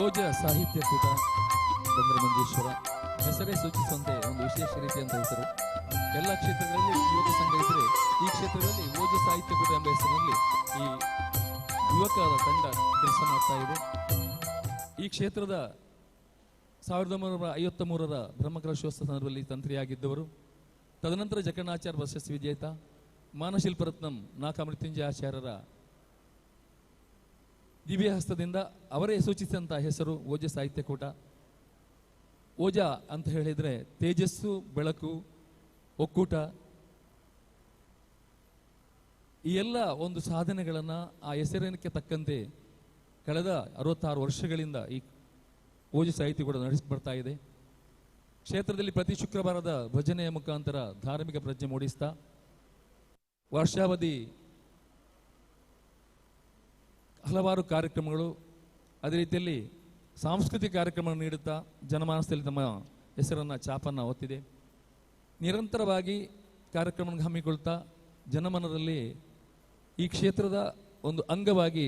ಓಜ ಸಾಹಿತ್ಯ ಕೂಟ ಬಂಗರಮಂಜೇಶ್ವರ ಹೆಸರೇ ಸೂಚಿಸುವಂತೆ ಒಂದು ವಿಶೇಷ ರೀತಿಯಂತ ಹೆಸರು. ಎಲ್ಲ ಕ್ಷೇತ್ರಗಳಲ್ಲಿ ಯುವಕ ಸಂಘ ಇದ್ದರೆ ಈ ಕ್ಷೇತ್ರದಲ್ಲಿ ಓಜ ಸಾಹಿತ್ಯ ಕೂಟ ಎಂಬ ಹೆಸರಿನಲ್ಲಿ ಈ ಯುವಕರ ತಂಡ ಕೆಲಸ ಮಾಡ್ತಾ ಇದೆ. ಈ ಕ್ಷೇತ್ರದ 1953ರ ಬ್ರಹ್ಮಕಲಶೋತ್ಸವ ಸಂದರ್ಭದಲ್ಲಿ ತಂತ್ರಿಯಾಗಿದ್ದವರು. ತದನಂತರ ಜಕಣಾಚಾರ್ಯ ಪ್ರಶಸ್ತಿ ವಿಜೇತ ಮಾನಶಿಲ್ಪರತ್ನಂ ನಾಕಾಮೃತ್ಯುಂಜಯ ಆಚಾರ್ಯರ ದಿವ್ಯ ಹಸ್ತದಿಂದ ಅವರೇ ಸೂಚಿಸಿದಂತಹ ಹೆಸರು ಓಜ ಸಾಹಿತ್ಯ ಕೂಟ. ಓಜ ಅಂತ ಹೇಳಿದರೆ ತೇಜಸ್ಸು, ಬೆಳಕು, ಒಕ್ಕೂಟ, ಈ ಎಲ್ಲ ಒಂದು ಸಾಧನೆಗಳನ್ನು ಆ ಹೆಸರಿನಕ್ಕೆ ತಕ್ಕಂತೆ ಕಳೆದ 66 ವರ್ಷಗಳಿಂದ ಈ ಓಜ ಸಾಹಿತ್ಯ ಕೂಡ ನಡೆಸಿ ಬರ್ತಾ ಇದೆ. ಕ್ಷೇತ್ರದಲ್ಲಿ ಪ್ರತಿ ಶುಕ್ರವಾರದ ಭಜನೆಯ ಮುಖಾಂತರ ಧಾರ್ಮಿಕ ಪ್ರಜ್ಞೆ ಮೂಡಿಸ್ತಾ ವರ್ಷಾವಧಿ ಹಲವಾರು ಕಾರ್ಯಕ್ರಮಗಳು, ಅದೇ ರೀತಿಯಲ್ಲಿ ಸಾಂಸ್ಕೃತಿಕ ಕಾರ್ಯಕ್ರಮ ನೀಡುತ್ತಾ ಜನಮಾನಸದಲ್ಲಿ ತಮ್ಮ ಹೆಸರನ್ನು ಛಾಪನ್ನು ಒತ್ತಿದೆ. ನಿರಂತರವಾಗಿ ಕಾರ್ಯಕ್ರಮ ಹಮ್ಮಿಕೊಳ್ತಾ ಜನಮನದಲ್ಲಿ ಈ ಕ್ಷೇತ್ರದ ಒಂದು ಅಂಗವಾಗಿ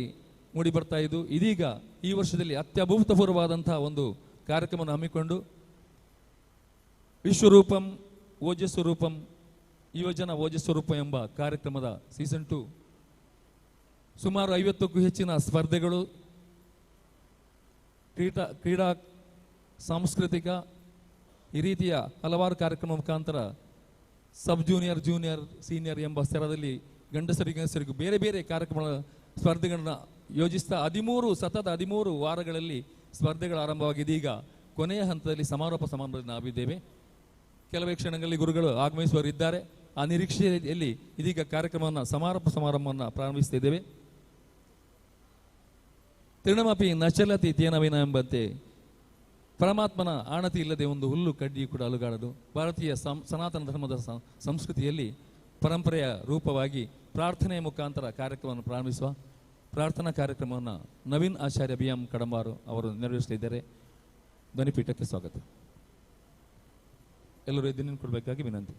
ಮೂಡಿ ಬರ್ತಾ ಇದ್ದು, ಇದೀಗ ಈ ವರ್ಷದಲ್ಲಿ ಅತ್ಯಭೂತಪೂರ್ವವಾದಂತಹ ಒಂದು ಕಾರ್ಯಕ್ರಮವನ್ನು ಹಮ್ಮಿಕೊಂಡು ವಿಶ್ವರೂಪಂ ಓಜಸ್ವರೂಪಂ ಯುವಜನ ಓಜಸ್ವರೂಪ ಎಂಬ ಕಾರ್ಯಕ್ರಮದ ಸೀಸನ್ 2 ಸುಮಾರು 50ಕ್ಕೂ ಹೆಚ್ಚಿನ ಸ್ಪರ್ಧೆಗಳು, ಕ್ರೀಡಾ ಸಾಂಸ್ಕೃತಿಕ ಈ ರೀತಿಯ ಹಲವಾರು ಕಾರ್ಯಕ್ರಮ ಮುಖಾಂತರ ಸಬ್ ಜೂನಿಯರ್, ಜೂನಿಯರ್, ಸೀನಿಯರ್ ಎಂಬ ಸ್ತರದಲ್ಲಿ ಗಂಡಸರಿಗೂ ಹೆಂಗಸರಿಗೂ ಬೇರೆ ಬೇರೆ ಕಾರ್ಯಕ್ರಮಗಳ ಸ್ಪರ್ಧೆಗಳನ್ನ ಯೋಜಿಸ್ತಾ 13 ವಾರಗಳಲ್ಲಿ ಸ್ಪರ್ಧೆಗಳು ಆರಂಭವಾಗಿದೆ. ಈಗ ಕೊನೆಯ ಹಂತದಲ್ಲಿ ಸಮಾರೋಪ ಸಮಾರಂಭದಲ್ಲಿ ನಾವಿದ್ದೇವೆ. ಕೆಲವೇ ಕ್ಷಣಗಳಲ್ಲಿ ಗುರುಗಳು ಆಗಮಿಸುವವರಿದ್ದಾರೆ. ಆ ನಿರೀಕ್ಷೆಯಲ್ಲಿ ಇದೀಗ ಕಾರ್ಯಕ್ರಮವನ್ನು ಸಮಾರೋಪ ಸಮಾರಂಭವನ್ನು ಪ್ರಾರಂಭಿಸುತ್ತಿದ್ದೇವೆ. ತೃಣಮಪಿ ನಚಲತಿ ತೇನವಿನ ಎಂಬಂತೆ ಪರಮಾತ್ಮನ ಆಣತಿ ಇಲ್ಲದೆ ಒಂದು ಹುಲ್ಲು ಕಡ್ಡಿ ಕೂಡ ಅಲುಗಾಡದು. ಭಾರತೀಯ ಸನಾತನ ಧರ್ಮದ ಸಂಸ್ಕೃತಿಯಲ್ಲಿ ಪರಂಪರೆಯ ರೂಪವಾಗಿ ಪ್ರಾರ್ಥನೆಯ ಮುಖಾಂತರ ಕಾರ್ಯಕ್ರಮವನ್ನು ಪ್ರಾರಂಭಿಸುವ ಪ್ರಾರ್ಥನಾ ಕಾರ್ಯಕ್ರಮವನ್ನು ನವೀನ್ ಆಚಾರ್ಯ BM ಕಡಂಬಾರು ಅವರು ನೆರವೇರಿಸಲಿದ್ದಾರೆ. ಧ್ವನಿಪೀಠಕ್ಕೆ ಸ್ವಾಗತ. ಎಲ್ಲರೂ ಎದ್ದು ನಿಂತ್ಕೊಳ್ಬೇಕಾಗಿ ವಿನಂತಿ.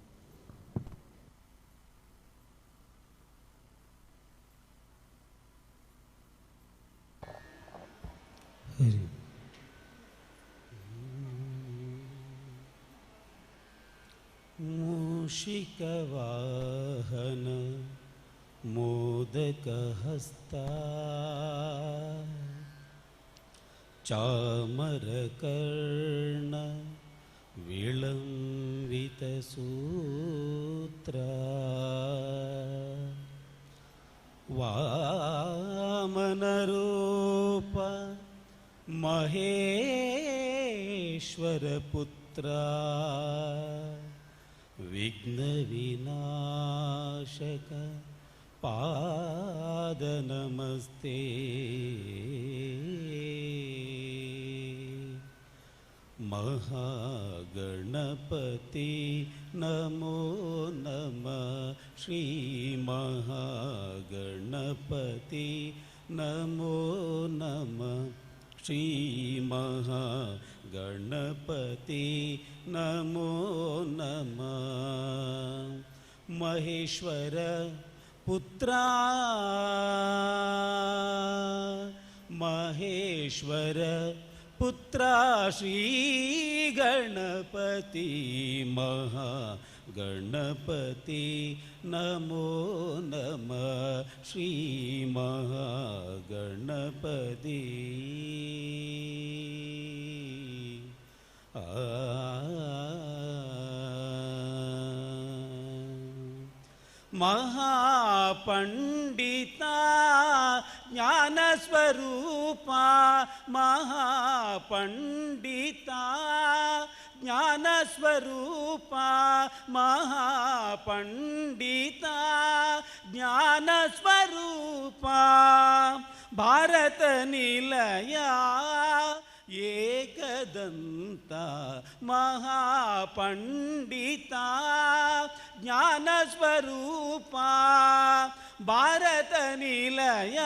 ಮೂಷಿಕವಾಹನ ಮೋದಕಹಸ್ತ ಚಾಮರಕರ್ಣ ವಿಳಂಬಿತಸೂತ್ರ ವಾಮನರೂಪ ಮಹೇಶ್ವರಪುತ್ರ ವಿಘ್ನವಿನಾಶಕ ಪಾದನಮಸ್ತೆ. ಮಹಾಗಣಪತಿ ನಮೋ ನಮಃ. ಶ್ರೀ ಮಹಾಗಣಪತಿ ನಮೋ ನಮಃ. ಶ್ರೀ ಮಹಾಗಣಪತಿ ನಮೋ ನಮಃ. ಮಹೇಶ್ವರ ಪುತ್ರ ಮಹೇಶ್ವರ ಪುತ್ರ ಶ್ರೀ ಗಣಪತಿ ಮಹಾಗಣಪತಿ ನಮೋ ನಮಃ. ಶ್ರೀ ಮಹಾಗಣಪತಿ ಮಹಾಪಂಡಿತ ಜ್ಞಾನಸ್ವರೂಪ ಮಹಾಪಂಡಿತ ಜ್ಞಾನಸ್ವರೂಪ ಮಹಾಪಂಡಿತ ಜ್ಞಾನಸ್ವರೂಪ ಭಾರತ ನಿಲಯ ಏಕದಂತ ಮಹಾಪಂಡಿತ ಜ್ಞಾನಸ್ವರೂಪ ಭಾರತ ನಿಲಯ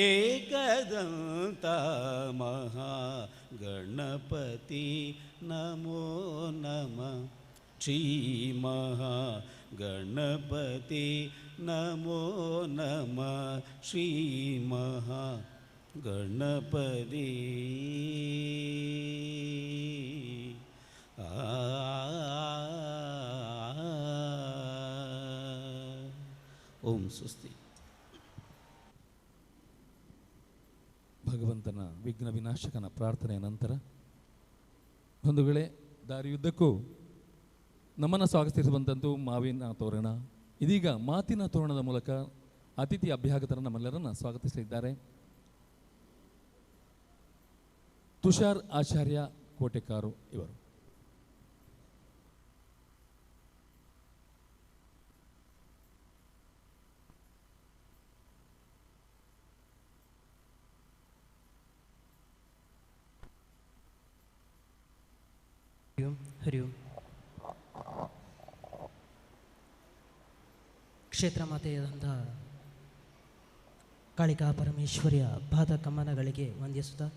ಏಕದಂತ ಮಹಾಗಣಪತಿ ನಮೋ ನಮಃ. ಶ್ರೀ ಮಹಾಗಣಪತಿ ನಮೋ ನಮಃ. ಶ್ರೀ ಮಹಾಗಣಪತಿ ಗಣಪತಿ ಓಂ ಸ್ವಸ್ತಿ. ಭಗವಂತನ ವಿಘ್ನ ವಿನಾಶಕನ ಪ್ರಾರ್ಥನೆಯ ನಂತರ ಬಂಧುಗಳೇ, ದಾರಿಯುದ್ದಕ್ಕೂ ನಮ್ಮನ್ನು ಸ್ವಾಗತಿಸುವಂಥದ್ದು ಮಾವಿನ ತೋರಣ. ಇದೀಗ ಮಾತಿನ ತೋರಣದ ಮೂಲಕ ಅತಿಥಿ ಅಭ್ಯಾಗತರ ನಮ್ಮೆಲ್ಲರನ್ನ ಸ್ವಾಗತಿಸಲಿದ್ದಾರೆ. ತುಷಾರ್ ಆಚಾರ್ಯ ಕೋಟೆಕಾರು ಇವರು. ಹರಿ ಓಂ. ಕ್ಷೇತ್ರ ಮಾತೆಯಾದಂಥ ಕಾಳಿಕಾ ಪರಮೇಶ್ವರಿಯ ಪಾದ ಕಮಲಗಳಿಗೆ ವಂದಿಸುತ್ತಾ,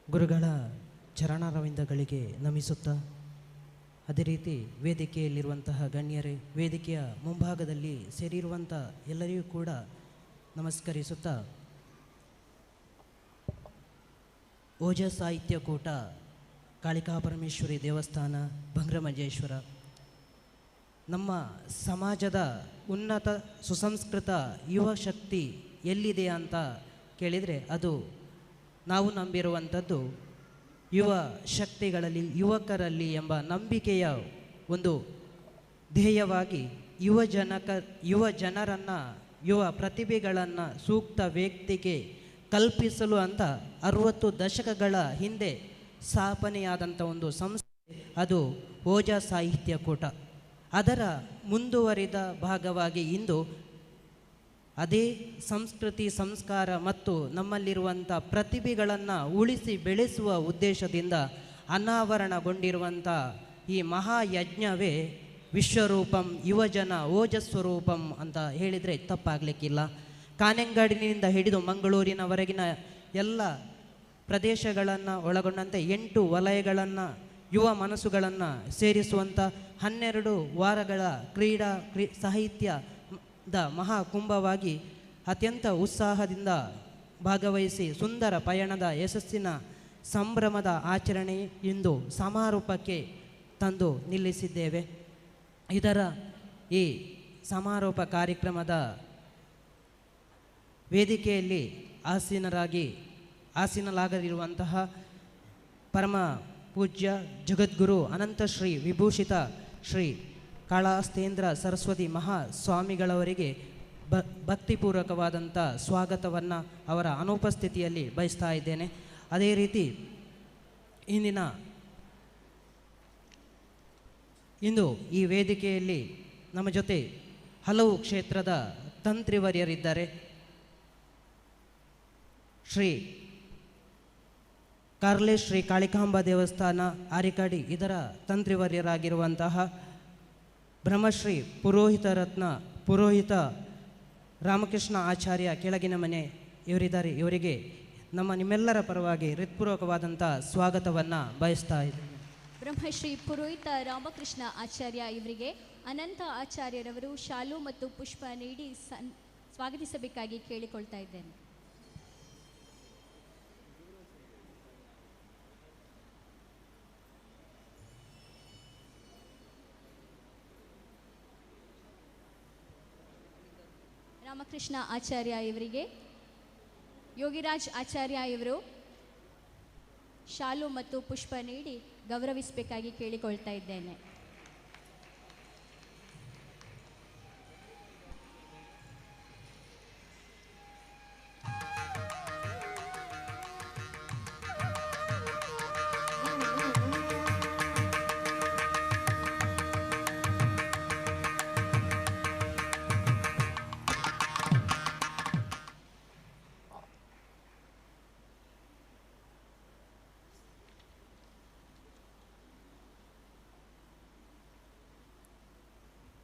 ಗುರುಗಳ ಚರಣಾರವಿಂದಗಳಿಗೆ ನಮಿಸುತ್ತಾ, ಅದೇ ರೀತಿ ವೇದಿಕೆಯಲ್ಲಿರುವಂತಹ ಗಣ್ಯರೇ, ವೇದಿಕೆಯ ಮುಂಭಾಗದಲ್ಲಿ ಸೇರಿರುವಂಥ ಎಲ್ಲರಿಗೂ ಕೂಡ ನಮಸ್ಕರಿಸುತ್ತಾ, ಓಜ ಸಾಹಿತ್ಯ ಕೂಟ, ಕಾಳಿಕಾ ಪರಮೇಶ್ವರಿ ದೇವಸ್ಥಾನ, ಭಂಗ್ರಮಂಜೇಶ್ವರ, ನಮ್ಮ ಸಮಾಜದ ಉನ್ನತ ಸುಸಂಸ್ಕೃತ ಯುವ ಶಕ್ತಿ ಎಲ್ಲಿದೆ ಅಂತ ಕೇಳಿದರೆ ಅದು ನಾವು ನಂಬಿರುವಂಥದ್ದು ಯುವ ಶಕ್ತಿಗಳಲ್ಲಿ, ಯುವಕರಲ್ಲಿ ಎಂಬ ನಂಬಿಕೆಯ ಒಂದು ಧ್ಯೇಯವಾಗಿ ಯುವ ಜನರನ್ನು, ಯುವ ಪ್ರತಿಭೆಗಳನ್ನು ಸೂಕ್ತ ವ್ಯಕ್ತಿಗೆ ಕಲ್ಪಿಸಲು ಅಂತ 60 ದಶಕಗಳ ಹಿಂದೆ ಸ್ಥಾಪನೆಯಾದಂಥ ಒಂದು ಸಂಸ್ಥೆ ಅದು ಓಜ ಸಾಹಿತ್ಯ ಕೂಟ. ಅದರ ಮುಂದುವರಿದ ಭಾಗವಾಗಿ ಇಂದು ಅದೇ ಸಂಸ್ಕೃತಿ, ಸಂಸ್ಕಾರ ಮತ್ತು ನಮ್ಮಲ್ಲಿರುವಂಥ ಪ್ರತಿಭೆಗಳನ್ನು ಉಳಿಸಿ ಬೆಳೆಸುವ ಉದ್ದೇಶದಿಂದ ಅನಾವರಣಗೊಂಡಿರುವಂಥ ಈ ಮಹಾಯಜ್ಞವೇ ವಿಶ್ವರೂಪಂ ಯುವಜನ ಓಜಸ್ವರೂಪಂ ಅಂತ ಹೇಳಿದರೆ ತಪ್ಪಾಗಲಿಕ್ಕಿಲ್ಲ. ಕಾನೆಂಗಾಡಿನಿಂದ ಹಿಡಿದು ಮಂಗಳೂರಿನವರೆಗಿನ ಎಲ್ಲ ಪ್ರದೇಶಗಳನ್ನು ಒಳಗೊಂಡಂತೆ 8 ವಲಯಗಳನ್ನು, ಯುವ ಮನಸ್ಸುಗಳನ್ನು ಸೇರಿಸುವಂಥ 12 ವಾರಗಳ ಸಾಹಿತ್ಯದ ಮಹಾಕುಂಭವಾಗಿ ಅತ್ಯಂತ ಉತ್ಸಾಹದಿಂದ ಭಾಗವಹಿಸಿ ಸುಂದರ ಪಯಣದ ಯಶಸ್ಸಿನ ಸಂಭ್ರಮದ ಆಚರಣೆ ಇಂದು ಸಮಾರೋಪಕ್ಕೆ ತಂದು ನಿಲ್ಲಿಸಿದ್ದೇವೆ. ಇದರ ಈ ಸಮಾರೋಪ ಕಾರ್ಯಕ್ರಮದ ವೇದಿಕೆಯಲ್ಲಿ ಆಸೀನರಾಗಿರುವಂತಹ ಪರಮ ಪೂಜ್ಯ ಜಗದ್ಗುರು ಅನಂತ ಶ್ರೀ ವಿಭೂಷಿತ ಶ್ರೀ ಕಾಳಹಸ್ತೇಂದ್ರ ಸರಸ್ವತಿ ಮಹಾಸ್ವಾಮಿಗಳವರಿಗೆ ಭಕ್ತಿಪೂರ್ವಕವಾದಂಥ ಸ್ವಾಗತವನ್ನು ಅವರ ಅನುಪಸ್ಥಿತಿಯಲ್ಲಿ ಬಯಸ್ತಾ ಇದ್ದೇನೆ. ಅದೇ ರೀತಿ ಇಂದು ಈ ವೇದಿಕೆಯಲ್ಲಿ ನಮ್ಮ ಜೊತೆ ಹಲವು ಕ್ಷೇತ್ರದ ತಂತ್ರಿವರ್ಯರಿದ್ದಾರೆ. ಶ್ರೀ ಕಾರ್ಲೆ ಶ್ರೀ ಕಾಳಿಕಾಂಬಾ ದೇವಸ್ಥಾನ ಆರಿಕಾಡಿ ಇದರ ತಂತ್ರಿವರ್ಯರಾಗಿರುವಂತಹ ಬ್ರಹ್ಮಶ್ರೀ ಪುರೋಹಿತ ರಾಮಕೃಷ್ಣ ಆಚಾರ್ಯ ಕೆಳಗಿನ ಮನೆ ಇವರಿದ್ದಾರೆ. ಇವರಿಗೆ ನಿಮ್ಮೆಲ್ಲರ ಪರವಾಗಿ ಹೃತ್ಪೂರ್ವಕವಾದಂಥ ಸ್ವಾಗತವನ್ನು ಬಯಸ್ತಾ ಇದ್ದೀನಿ. ಬ್ರಹ್ಮಶ್ರೀ ಪುರೋಹಿತ ರಾಮಕೃಷ್ಣ ಆಚಾರ್ಯ ಇವರಿಗೆ ಅನಂತ ಆಚಾರ್ಯರವರು ಶಾಲು ಮತ್ತು ಪುಷ್ಪ ನೀಡಿ ಸ್ವಾಗತಿಸಬೇಕಾಗಿ ಕೇಳಿಕೊಳ್ತಾ ಇದ್ದೇನೆ. ರಾಮಕೃಷ್ಣ ಆಚಾರ್ಯ ಇವರಿಗೆ ಯೋಗಿರಾಜ್ ಆಚಾರ್ಯ ಇವರು ಶಾಲು ಮತ್ತು ಪುಷ್ಪ ನೀಡಿ ಗೌರವಿಸಬೇಕಾಗಿ ಕೇಳಿಕೊಳ್ತಾ ಇದ್ದೇನೆ.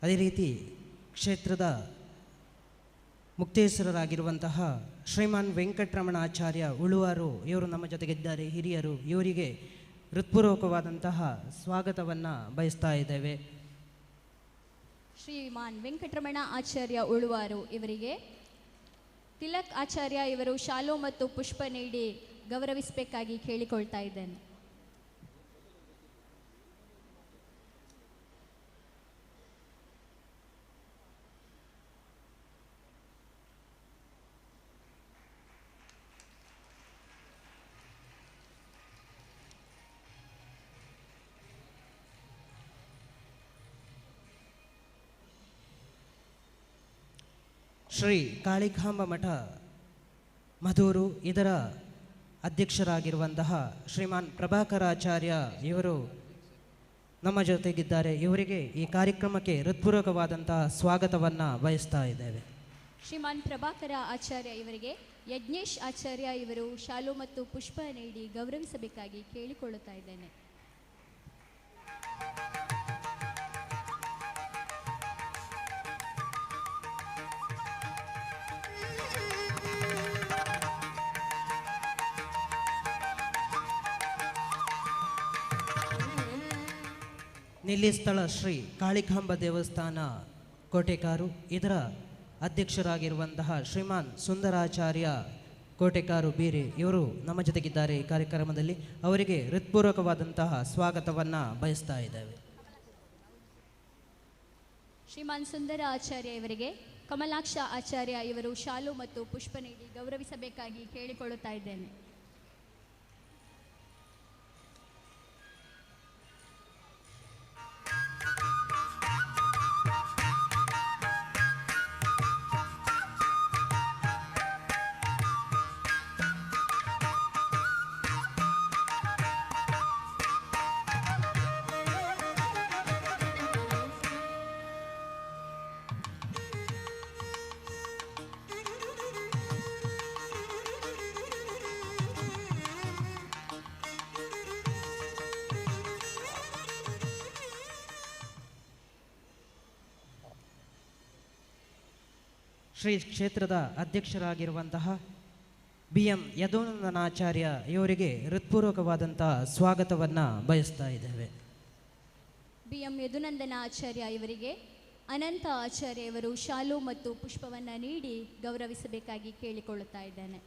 ಅದೇ ರೀತಿ ಕ್ಷೇತ್ರದ ಮುಕ್ತೇಶ್ವರರಾಗಿರುವಂತಹ ಶ್ರೀಮಾನ್ ವೆಂಕಟರಮಣ ಆಚಾರ್ಯ ಉಳುವಾರು ಇವರು ನಮ್ಮ ಜೊತೆಗಿದ್ದಾರೆ, ಹಿರಿಯರು. ಇವರಿಗೆ ಹೃತ್ಪೂರ್ವಕವಾದಂತಹ ಸ್ವಾಗತವನ್ನು ಬಯಸ್ತಾ ಇದ್ದೇವೆ. ಶ್ರೀಮಾನ್ ವೆಂಕಟರಮಣ ಆಚಾರ್ಯ ಉಳುವಾರು ಇವರಿಗೆ ತಿಲಕ್ ಆಚಾರ್ಯ ಇವರು ಶಾಲು ಮತ್ತು ಪುಷ್ಪ ನೀಡಿ ಗೌರವಿಸಬೇಕಾಗಿ ಕೇಳಿಕೊಳ್ತಾ ಇದ್ದೇನೆ. ಶ್ರೀ ಕಾಳಿಕಾಂಬ ಮಠ ಮಧೂರು ಇದರ ಅಧ್ಯಕ್ಷರಾಗಿರುವಂತಹ ಶ್ರೀಮಾನ್ ಪ್ರಭಾಕರಾಚಾರ್ಯ ಇವರು ನಮ್ಮ ಜೊತೆಗಿದ್ದಾರೆ. ಇವರಿಗೆ ಈ ಕಾರ್ಯಕ್ರಮಕ್ಕೆ ಹೃತ್ಪೂರ್ವಕವಾದಂತಹ ಸ್ವಾಗತವನ್ನು ಬಯಸ್ತಾ ಇದ್ದೇವೆ. ಶ್ರೀಮಾನ್ ಪ್ರಭಾಕರ ಆಚಾರ್ಯ ಇವರಿಗೆ ಯಜ್ಞೇಶ್ ಆಚಾರ್ಯ ಇವರು ಶಾಲು ಮತ್ತು ಪುಷ್ಪ ನೀಡಿ ಗೌರವಿಸಬೇಕಾಗಿ ಕೇಳಿಕೊಳ್ಳುತ್ತಾ ಇದ್ದೇನೆ. ನಿಲ್ಲಿಸ್ಥಳ ಶ್ರೀ ಕಾಳಿಕಾಂಬ ದೇವಸ್ಥಾನ ಕೋಟೆಕಾರು ಇದರ ಅಧ್ಯಕ್ಷರಾಗಿರುವಂತಹ ಶ್ರೀಮಾನ್ ಸುಂದರಾಚಾರ್ಯ ಕೋಟೆಕಾರು ಬೀರೆ ಇವರು ನಮ್ಮ ಜೊತೆಗಿದ್ದಾರೆ. ಈ ಕಾರ್ಯಕ್ರಮದಲ್ಲಿ ಅವರಿಗೆ ಹೃತ್ಪೂರ್ವಕವಾದಂತಹ ಸ್ವಾಗತವನ್ನು ಬಯಸ್ತಾ ಇದ್ದೇವೆ. ಶ್ರೀಮಾನ್ ಸುಂದರ ಆಚಾರ್ಯ ಇವರಿಗೆ ಕಮಲಾಕ್ಷ ಆಚಾರ್ಯ ಇವರು ಶಾಲು ಮತ್ತು ಪುಷ್ಪ ನೀಡಿ ಗೌರವಿಸಬೇಕಾಗಿ ಕೇಳಿಕೊಳ್ಳುತ್ತಾ ಇದ್ದೇನೆ. ಶ್ರೀ ಕ್ಷೇತ್ರದ ಅಧ್ಯಕ್ಷರಾಗಿರುವಂತಹ BM ಯದುನಂದನಾಚಾರ್ಯ ಇವರಿಗೆ ಹೃತ್ಪೂರ್ವಕವಾದಂತಹ ಸ್ವಾಗತವನ್ನು ಬಯಸ್ತಾ ಇದ್ದೇವೆ. BM ಯದುನಂದನ ಆಚಾರ್ಯ ಇವರಿಗೆ ಅನಂತ ಆಚಾರ್ಯ ಇವರು ಶಾಲು ಮತ್ತು ಪುಷ್ಪವನ್ನು ನೀಡಿ ಗೌರವಿಸಬೇಕಾಗಿ ಕೇಳಿಕೊಳ್ಳುತ್ತಾ ಇದ್ದೇನೆ.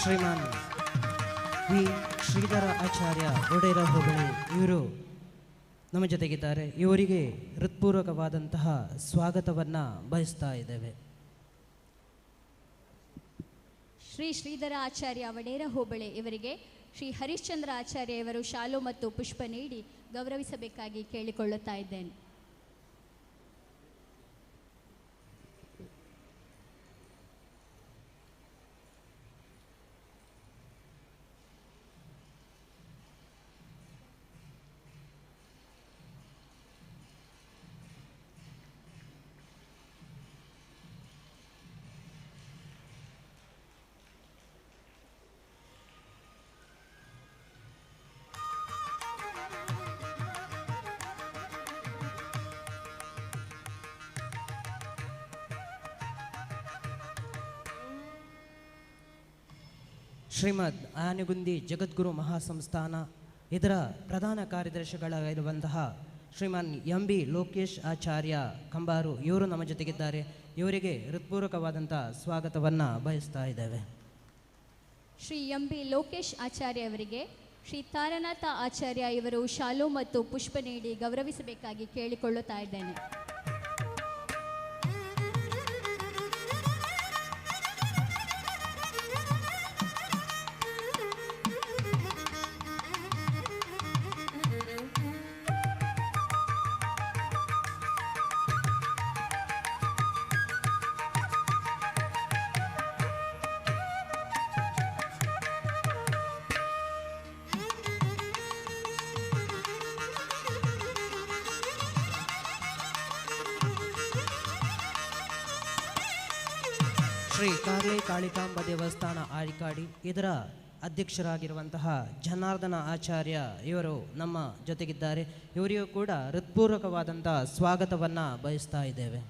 ಶ್ರೀಮಾನ್ ವಿ ಶ್ರೀಧರ ಆಚಾರ್ಯ ಒಡೆರ ಹೋಬಳಿ ಇವರು ನಮ್ಮ ಜೊತೆಗಿದ್ದಾರೆ. ಇವರಿಗೆ ಹೃತ್ಪೂರ್ವಕವಾದಂತಹ ಸ್ವಾಗತವನ್ನು ಬಯಸ್ತಾ ಇದ್ದೇವೆ. ಶ್ರೀ ಶ್ರೀಧರ ಆಚಾರ್ಯ ವಡೇರ ಹೋಬಳಿ ಇವರಿಗೆ ಶ್ರೀ ಹರಿಶ್ಚಂದ್ರ ಆಚಾರ್ಯ ಇವರು ಶಾಲು ಮತ್ತು ಪುಷ್ಪ ನೀಡಿ ಗೌರವಿಸಬೇಕಾಗಿ ಕೇಳಿಕೊಳ್ಳುತ್ತಾ ಇದ್ದೇನೆ. ಶ್ರೀಮದ್ ಆನೆಗುಂದಿ ಜಗದ್ಗುರು ಮಹಾಸಂಸ್ಥಾನ ಇದರ ಪ್ರಧಾನ ಕಾರ್ಯದರ್ಶಿಗಳಾಗಿರುವಂತಹ ಶ್ರೀಮಾನ್ MB ಲೋಕೇಶ್ ಆಚಾರ್ಯ ಕಂಬಾರು ಇವರು ನಮ್ಮ ಜೊತೆಗಿದ್ದಾರೆ. ಇವರಿಗೆ ಹೃತ್ಪೂರ್ವಕವಾದಂಥ ಸ್ವಾಗತವನ್ನು ಬಯಸ್ತಾ ಇದ್ದೇವೆ. ಶ್ರೀ MB ಲೋಕೇಶ್ ಆಚಾರ್ಯ ಅವರಿಗೆ ಶ್ರೀ ತಾರನಾಥ ಆಚಾರ್ಯ ಇವರು ಶಾಲು ಮತ್ತು ಪುಷ್ಪ ನೀಡಿ ಗೌರವಿಸಬೇಕಾಗಿ ಕೇಳಿಕೊಳ್ಳುತ್ತಾ ಇದ್ದೇನೆ. ಶ್ರೀ ಕಾರ್ಲೆ ಕಾಳಿಕಾಂಬ ದೇವಸ್ಥಾನ ಆರಿಕಾಡಿ ಇದರ ಅಧ್ಯಕ್ಷರಾಗಿರುವಂತಹ ಜನಾರ್ದನ ಆಚಾರ್ಯ ಇವರು ನಮ್ಮ ಜೊತೆಗಿದ್ದಾರೆ. ಇವರಿಗೂ ಕೂಡ ಹೃತ್ಪೂರ್ವಕವಾದಂತಹ ಸ್ವಾಗತವನ್ನು ಬಯಸ್ತಾ ಇದ್ದೇವೆ.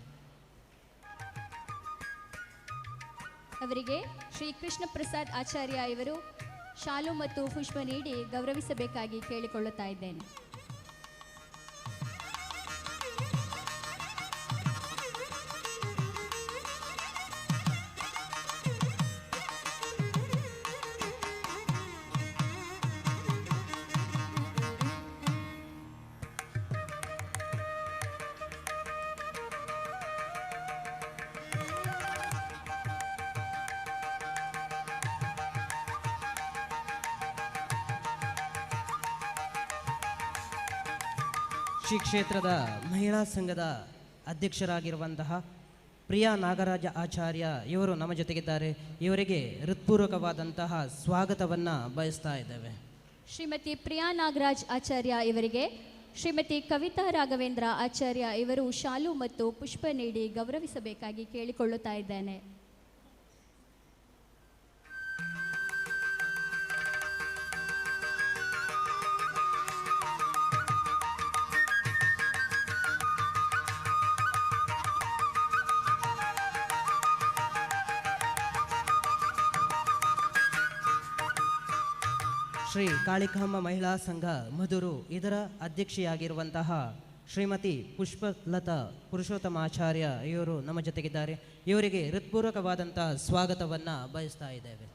ಅವರಿಗೆ ಶ್ರೀ ಕೃಷ್ಣ ಪ್ರಸಾದ್ ಆಚಾರ್ಯ ಇವರು ಶಾಲು ಮತ್ತು ಪುಷ್ಪ ನೀಡಿ ಗೌರವಿಸಬೇಕಾಗಿ ಕೇಳಿಕೊಳ್ಳುತ್ತಾ ಇದ್ದೇನೆ. ಶ್ರೀ ಕ್ಷೇತ್ರದ ಮಹಿಳಾ ಸಂಘದ ಅಧ್ಯಕ್ಷರಾಗಿರುವಂತಹ ಪ್ರಿಯಾ ನಾಗರಾಜ ಆಚಾರ್ಯ ಇವರು ನಮ್ಮ ಜೊತೆಗಿದ್ದಾರೆ. ಇವರಿಗೆ ಹೃತ್ಪೂರ್ವಕವಾದಂತಹ ಸ್ವಾಗತವನ್ನು ಬಯಸ್ತಾ ಇದ್ದೇವೆ. ಶ್ರೀಮತಿ ಪ್ರಿಯಾ ನಾಗರಾಜ್ ಆಚಾರ್ಯ ಇವರಿಗೆ ಶ್ರೀಮತಿ ಕವಿತಾ ರಾಘವೇಂದ್ರ ಆಚಾರ್ಯ ಇವರು ಶಾಲು ಮತ್ತು ಪುಷ್ಪ ನೀಡಿ ಗೌರವಿಸಬೇಕಾಗಿ ಕೇಳಿಕೊಳ್ಳುತ್ತಾ ಇದ್ದೇನೆ. ಶ್ರೀ ಕಾಳಿಕಾಂಬ ಮಹಿಳಾ ಸಂಘ ಮಧುರು ಇದರ ಅಧ್ಯಕ್ಷೆಯಾಗಿರುವಂತಹ ಶ್ರೀಮತಿ ಪುಷ್ಪಲತಾ ಪುರುಷೋತ್ತಮ ಆಚಾರ್ಯ ಇವರು ನಮ್ಮ ಜೊತೆಗಿದ್ದಾರೆ. ಇವರಿಗೆ ಹೃತ್ಪೂರ್ವಕವಾದಂತಹ ಸ್ವಾಗತವನ್ನು ಬಯಸ್ತಾ ಇದ್ದೇವೆ.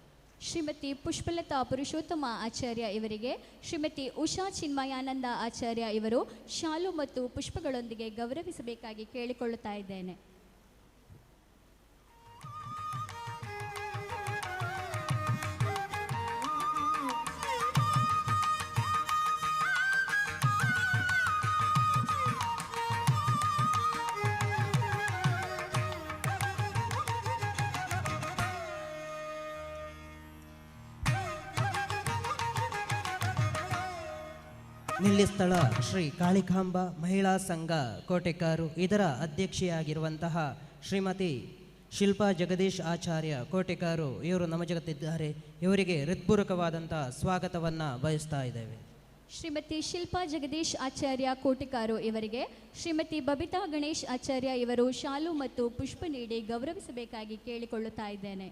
ಶ್ರೀಮತಿ ಪುಷ್ಪಲತಾ ಪುರುಷೋತ್ತಮ ಆಚಾರ್ಯ ಇವರಿಗೆ ಶ್ರೀಮತಿ ಉಷಾ ಚಿನ್ಮಯಾನಂದ ಆಚಾರ್ಯ ಇವರು ಶಾಲು ಮತ್ತು ಪುಷ್ಪಗಳೊಂದಿಗೆ ಗೌರವಿಸಬೇಕಾಗಿ ಕೇಳಿಕೊಳ್ಳುತ್ತಾ ಇದ್ದೇನೆ. ನಿಲ್ಲಿಸ್ಥಳ ಶ್ರೀ ಕಾಳಿಕಾಂಬ ಮಹಿಳಾ ಸಂಘ ಕೋಟೆಕಾರು ಇದರ ಅಧ್ಯಕ್ಷೆಯಾಗಿರುವಂತಹ ಶ್ರೀಮತಿ ಶಿಲ್ಪಾ ಜಗದೀಶ್ ಆಚಾರ್ಯ ಕೋಟೆಕಾರು ಇವರು ನಮ್ಮ ಜೊತೆಗಿದ್ದಾರೆ. ಇವರಿಗೆ ಹೃತ್ಪೂರ್ವಕವಾದಂತಹ ಸ್ವಾಗತವನ್ನು ಬಯಸ್ತಾ ಇದ್ದೇವೆ. ಶ್ರೀಮತಿ ಶಿಲ್ಪಾ ಜಗದೀಶ್ ಆಚಾರ್ಯ ಕೋಟೆಕಾರು ಇವರಿಗೆ ಶ್ರೀಮತಿ ಬಬಿತಾ ಗಣೇಶ್ ಆಚಾರ್ಯ ಇವರು ಶಾಲು ಮತ್ತು ಪುಷ್ಪ ನೀಡಿ ಗೌರವಿಸಬೇಕಾಗಿ ಕೇಳಿಕೊಳ್ಳುತ್ತಾ ಇದ್ದೇನೆ.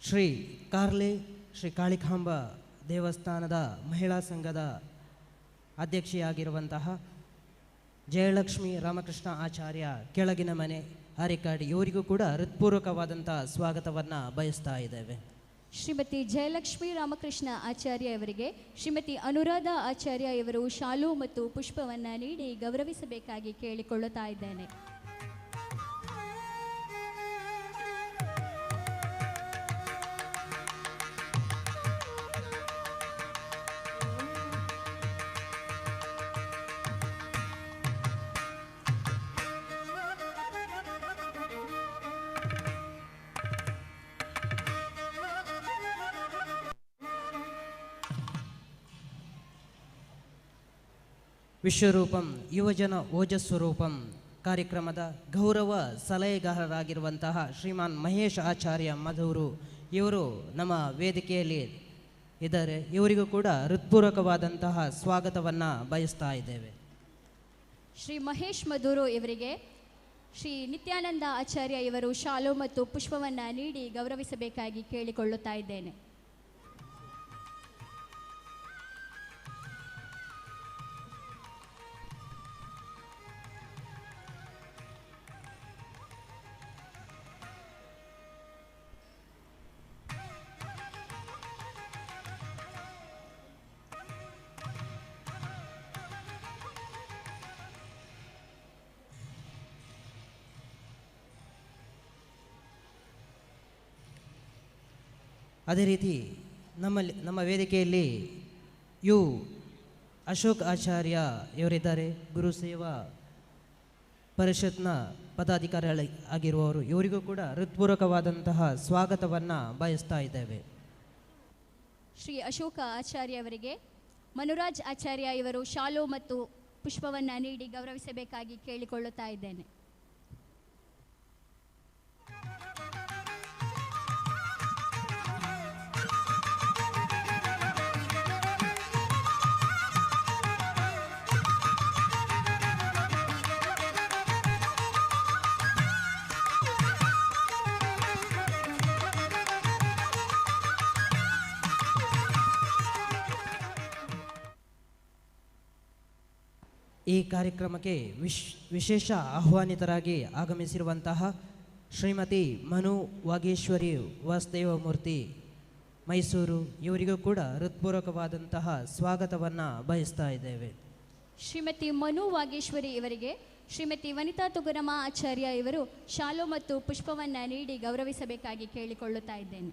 ಶ್ರೀ ಕಾರ್ಲೆ ಶ್ರೀ ಕಾಳಿಕಾಂಬ ದೇವಸ್ಥಾನದ ಮಹಿಳಾ ಸಂಘದ ಅಧ್ಯಕ್ಷೆಯಾಗಿರುವಂತಹ ಜಯಲಕ್ಷ್ಮಿ ರಾಮಕೃಷ್ಣ ಆಚಾರ್ಯ ಕೆಳಗಿನ ಮನೆ ಆರಿಕಾಡಿ ಇವರಿಗೂ ಕೂಡ ಹೃತ್ಪೂರ್ವಕವಾದಂತಹ ಸ್ವಾಗತವನ್ನು ಬಯಸ್ತಾ ಇದ್ದೇವೆ. ಶ್ರೀಮತಿ ಜಯಲಕ್ಷ್ಮಿ ರಾಮಕೃಷ್ಣ ಆಚಾರ್ಯ ಇವರಿಗೆ ಶ್ರೀಮತಿ ಅನುರಾಧ ಆಚಾರ್ಯ ಇವರು ಶಾಲು ಮತ್ತು ಪುಷ್ಪವನ್ನು ನೀಡಿ ಗೌರವಿಸಬೇಕಾಗಿ ಕೇಳಿಕೊಳ್ಳುತ್ತಾ ಇದ್ದೇನೆ. ವಿಶ್ವರೂಪಂ ಯುವಜನ ಓಜಸ್ವರೂಪಂ ಕಾರ್ಯಕ್ರಮದ ಗೌರವ ಸಲಹೆಗಾರರಾಗಿರುವಂತಹ ಶ್ರೀಮಾನ್ ಮಹೇಶ್ ಆಚಾರ್ಯ ಮಧೂರು ಇವರು ನಮ್ಮ ವೇದಿಕೆಯಲ್ಲಿ ಇದ್ದಾರೆ. ಇವರಿಗೂ ಕೂಡ ಹೃತ್ಪೂರ್ವಕವಾದಂತಹ ಸ್ವಾಗತವನ್ನು ಬಯಸ್ತಾ ಇದ್ದೇವೆ. ಶ್ರೀ ಮಹೇಶ್ ಮಧೂರು ಇವರಿಗೆ ಶ್ರೀ ನಿತ್ಯಾನಂದ ಆಚಾರ್ಯ ಇವರು ಶಾಲು ಮತ್ತು ಪುಷ್ಪವನ್ನು ನೀಡಿ ಗೌರವಿಸಬೇಕಾಗಿ ಕೇಳಿಕೊಳ್ಳುತ್ತಾ ಇದ್ದೇನೆ. ಅದೇ ರೀತಿ ನಮ್ಮ ವೇದಿಕೆಯಲ್ಲಿ ಅಶೋಕ್ ಆಚಾರ್ಯ ಇವರಿದ್ದಾರೆ, ಗುರು ಸೇವಾ ಪರಿಷತ್ನ ಪದಾಧಿಕಾರಿ ಆಗಿರುವವರು. ಇವರಿಗೂ ಕೂಡ ಹೃತ್ಪೂರ್ವಕವಾದಂತಹ ಸ್ವಾಗತವನ್ನು ಬಯಸ್ತಾ ಇದ್ದೇವೆ. ಶ್ರೀ ಅಶೋಕ ಆಚಾರ್ಯ ಅವರಿಗೆ ಮನುರಾಜ್ ಆಚಾರ್ಯ ಇವರು ಶಾಲು ಮತ್ತು ಪುಷ್ಪವನ್ನು ನೀಡಿ ಗೌರವಿಸಬೇಕಾಗಿ ಕೇಳಿಕೊಳ್ಳುತ್ತಾ ಇದ್ದೇನೆ. ಈ ಕಾರ್ಯಕ್ರಮಕ್ಕೆ ವಿಶೇಷ ಆಹ್ವಾನಿತರಾಗಿ ಆಗಮಿಸಿರುವಂತಹ ಶ್ರೀಮತಿ ಮನು ವಾಗೇಶ್ವರಿ ವಾಸುದೇವಮೂರ್ತಿ ಮೈಸೂರು, ಇವರಿಗೂ ಕೂಡ ಹೃತ್ಪೂರ್ವಕವಾದಂತಹ ಸ್ವಾಗತವನ್ನು ಬಯಸ್ತಾ ಇದ್ದೇವೆ. ಶ್ರೀಮತಿ ಮನು ವಾಗೇಶ್ವರಿ ಇವರಿಗೆ ಶ್ರೀಮತಿ ವನಿತಾ ತುಗುರಮ ಆಚಾರ್ಯ ಇವರು ಶಾಲು ಮತ್ತು ಪುಷ್ಪವನ್ನು ನೀಡಿ ಗೌರವಿಸಬೇಕಾಗಿ ಕೇಳಿಕೊಳ್ಳುತ್ತಾ ಇದ್ದೇನೆ.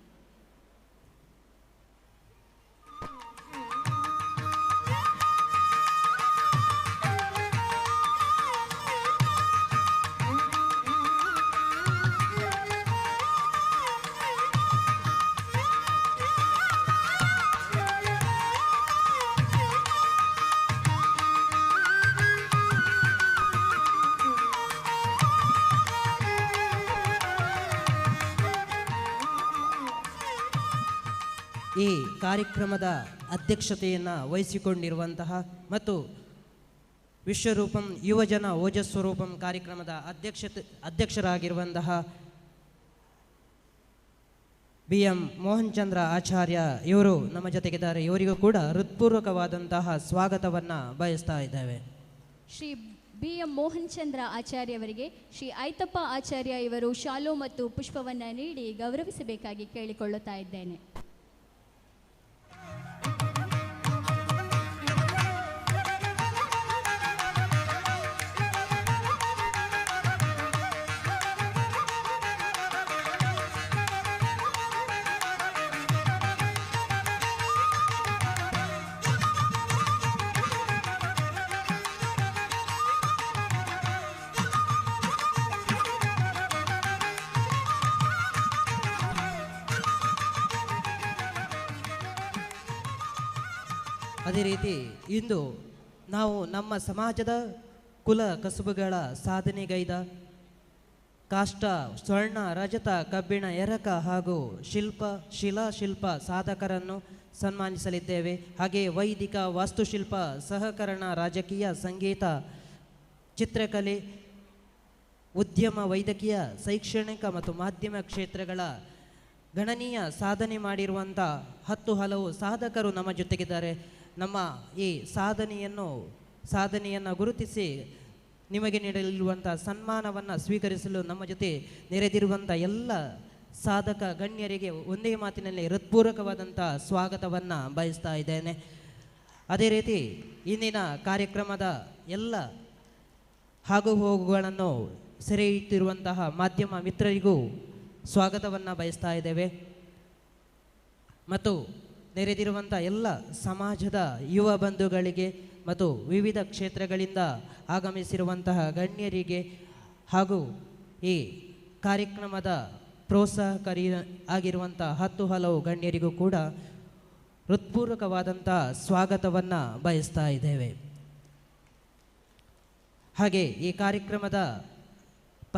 ಈ ಕಾರ್ಯಕ್ರಮದ ಅಧ್ಯಕ್ಷತೆಯನ್ನು ವಹಿಸಿಕೊಂಡಿರುವಂತಹ ಮತ್ತು ವಿಶ್ವರೂಪಂ ಯುವಜನ ಓಜಸ್ವರೂಪಂ ಕಾರ್ಯಕ್ರಮದ ಅಧ್ಯಕ್ಷರಾಗಿರುವಂತಹ BM ಮೋಹನ್ ಚಂದ್ರ ಆಚಾರ್ಯ ಇವರು ನಮ್ಮ ಜೊತೆಗಿದ್ದಾರೆ. ಇವರಿಗೂ ಕೂಡ ಹೃತ್ಪೂರ್ವಕವಾದಂತಹ ಸ್ವಾಗತವನ್ನು ಬಯಸ್ತಾ ಇದ್ದೇವೆ. ಶ್ರೀ BM ಮೋಹನ್ ಚಂದ್ರ ಆಚಾರ್ಯ ಅವರಿಗೆ ಶ್ರೀ ಐತಪ್ಪ ಆಚಾರ್ಯ ಇವರು ಶಾಲು ಮತ್ತು ಪುಷ್ಪವನ್ನು ನೀಡಿ ಗೌರವಿಸಬೇಕಾಗಿ ಕೇಳಿಕೊಳ್ಳುತ್ತಾ ಇದ್ದೇನೆ. ಅದೇ ರೀತಿ ಇಂದು ನಾವು ನಮ್ಮ ಸಮಾಜದ ಕುಲ ಕಸುಬುಗಳ ಸಾಧನೆಗೈದ ಕಾಷ್ಟ, ಸ್ವರ್ಣ, ರಜತ, ಕಬ್ಬಿಣ, ಎರಕ ಹಾಗೂ ಶಿಲಾಶಿಲ್ಪ ಸಾಧಕರನ್ನು ಸನ್ಮಾನಿಸಲಿದ್ದೇವೆ. ಹಾಗೆ ವೈದಿಕ, ವಾಸ್ತುಶಿಲ್ಪ, ಸಹಕರಣ, ರಾಜಕೀಯ, ಸಂಗೀತ, ಚಿತ್ರಕಲೆ, ಉದ್ಯಮ, ವೈದ್ಯಕೀಯ, ಶೈಕ್ಷಣಿಕ ಮತ್ತು ಮಾಧ್ಯಮ ಕ್ಷೇತ್ರಗಳ ಗಣನೀಯ ಸಾಧನೆ ಮಾಡಿರುವಂಥ 10 ಹಲವು ಸಾಧಕರು ನಮ್ಮ ಜೊತೆಗಿದ್ದಾರೆ. ನಮ್ಮ ಈ ಸಾಧನೆಯನ್ನು ಗುರುತಿಸಿ ನಿಮಗೆ ನೀಡಲಿರುವಂಥ ಸನ್ಮಾನವನ್ನು ಸ್ವೀಕರಿಸಲು ನಮ್ಮ ಜೊತೆ ನೆರೆದಿರುವಂಥ ಎಲ್ಲ ಸಾಧಕ ಗಣ್ಯರಿಗೆ ಒಂದೇ ಮಾತಿನಲ್ಲಿ ಹೃತ್ಪೂರ್ವಕವಾದಂಥ ಸ್ವಾಗತವನ್ನು ಬಯಸ್ತಾ ಇದ್ದೇನೆ. ಅದೇ ರೀತಿ ಇಂದಿನ ಕಾರ್ಯಕ್ರಮದ ಎಲ್ಲ ಆಗು ಹೋಗುಗಳನ್ನು ಸೆರೆ ಇಟ್ಟಿರುವಂತಹ ಮಾಧ್ಯಮ ಮಿತ್ರರಿಗೂ ಸ್ವಾಗತವನ್ನು ಬಯಸ್ತಾ ಇದ್ದೇವೆ. ಮತ್ತು ನೆರೆದಿರುವಂಥ ಎಲ್ಲ ಸಮಾಜದ ಯುವ ಬಂಧುಗಳಿಗೆ ಮತ್ತು ವಿವಿಧ ಕ್ಷೇತ್ರಗಳಿಂದ ಆಗಮಿಸಿರುವಂತಹ ಗಣ್ಯರಿಗೆ ಹಾಗೂ ಈ ಕಾರ್ಯಕ್ರಮದ ಪ್ರೋತ್ಸಾಹಕಾರಿ ಆಗಿರುವಂಥ 10 ಹಲವು ಗಣ್ಯರಿಗೂ ಕೂಡ ಹೃತ್ಪೂರ್ವಕವಾದಂಥ ಸ್ವಾಗತವನ್ನು ಬಯಸ್ತಾ ಇದ್ದೇವೆ. ಹಾಗೆ ಈ ಕಾರ್ಯಕ್ರಮದ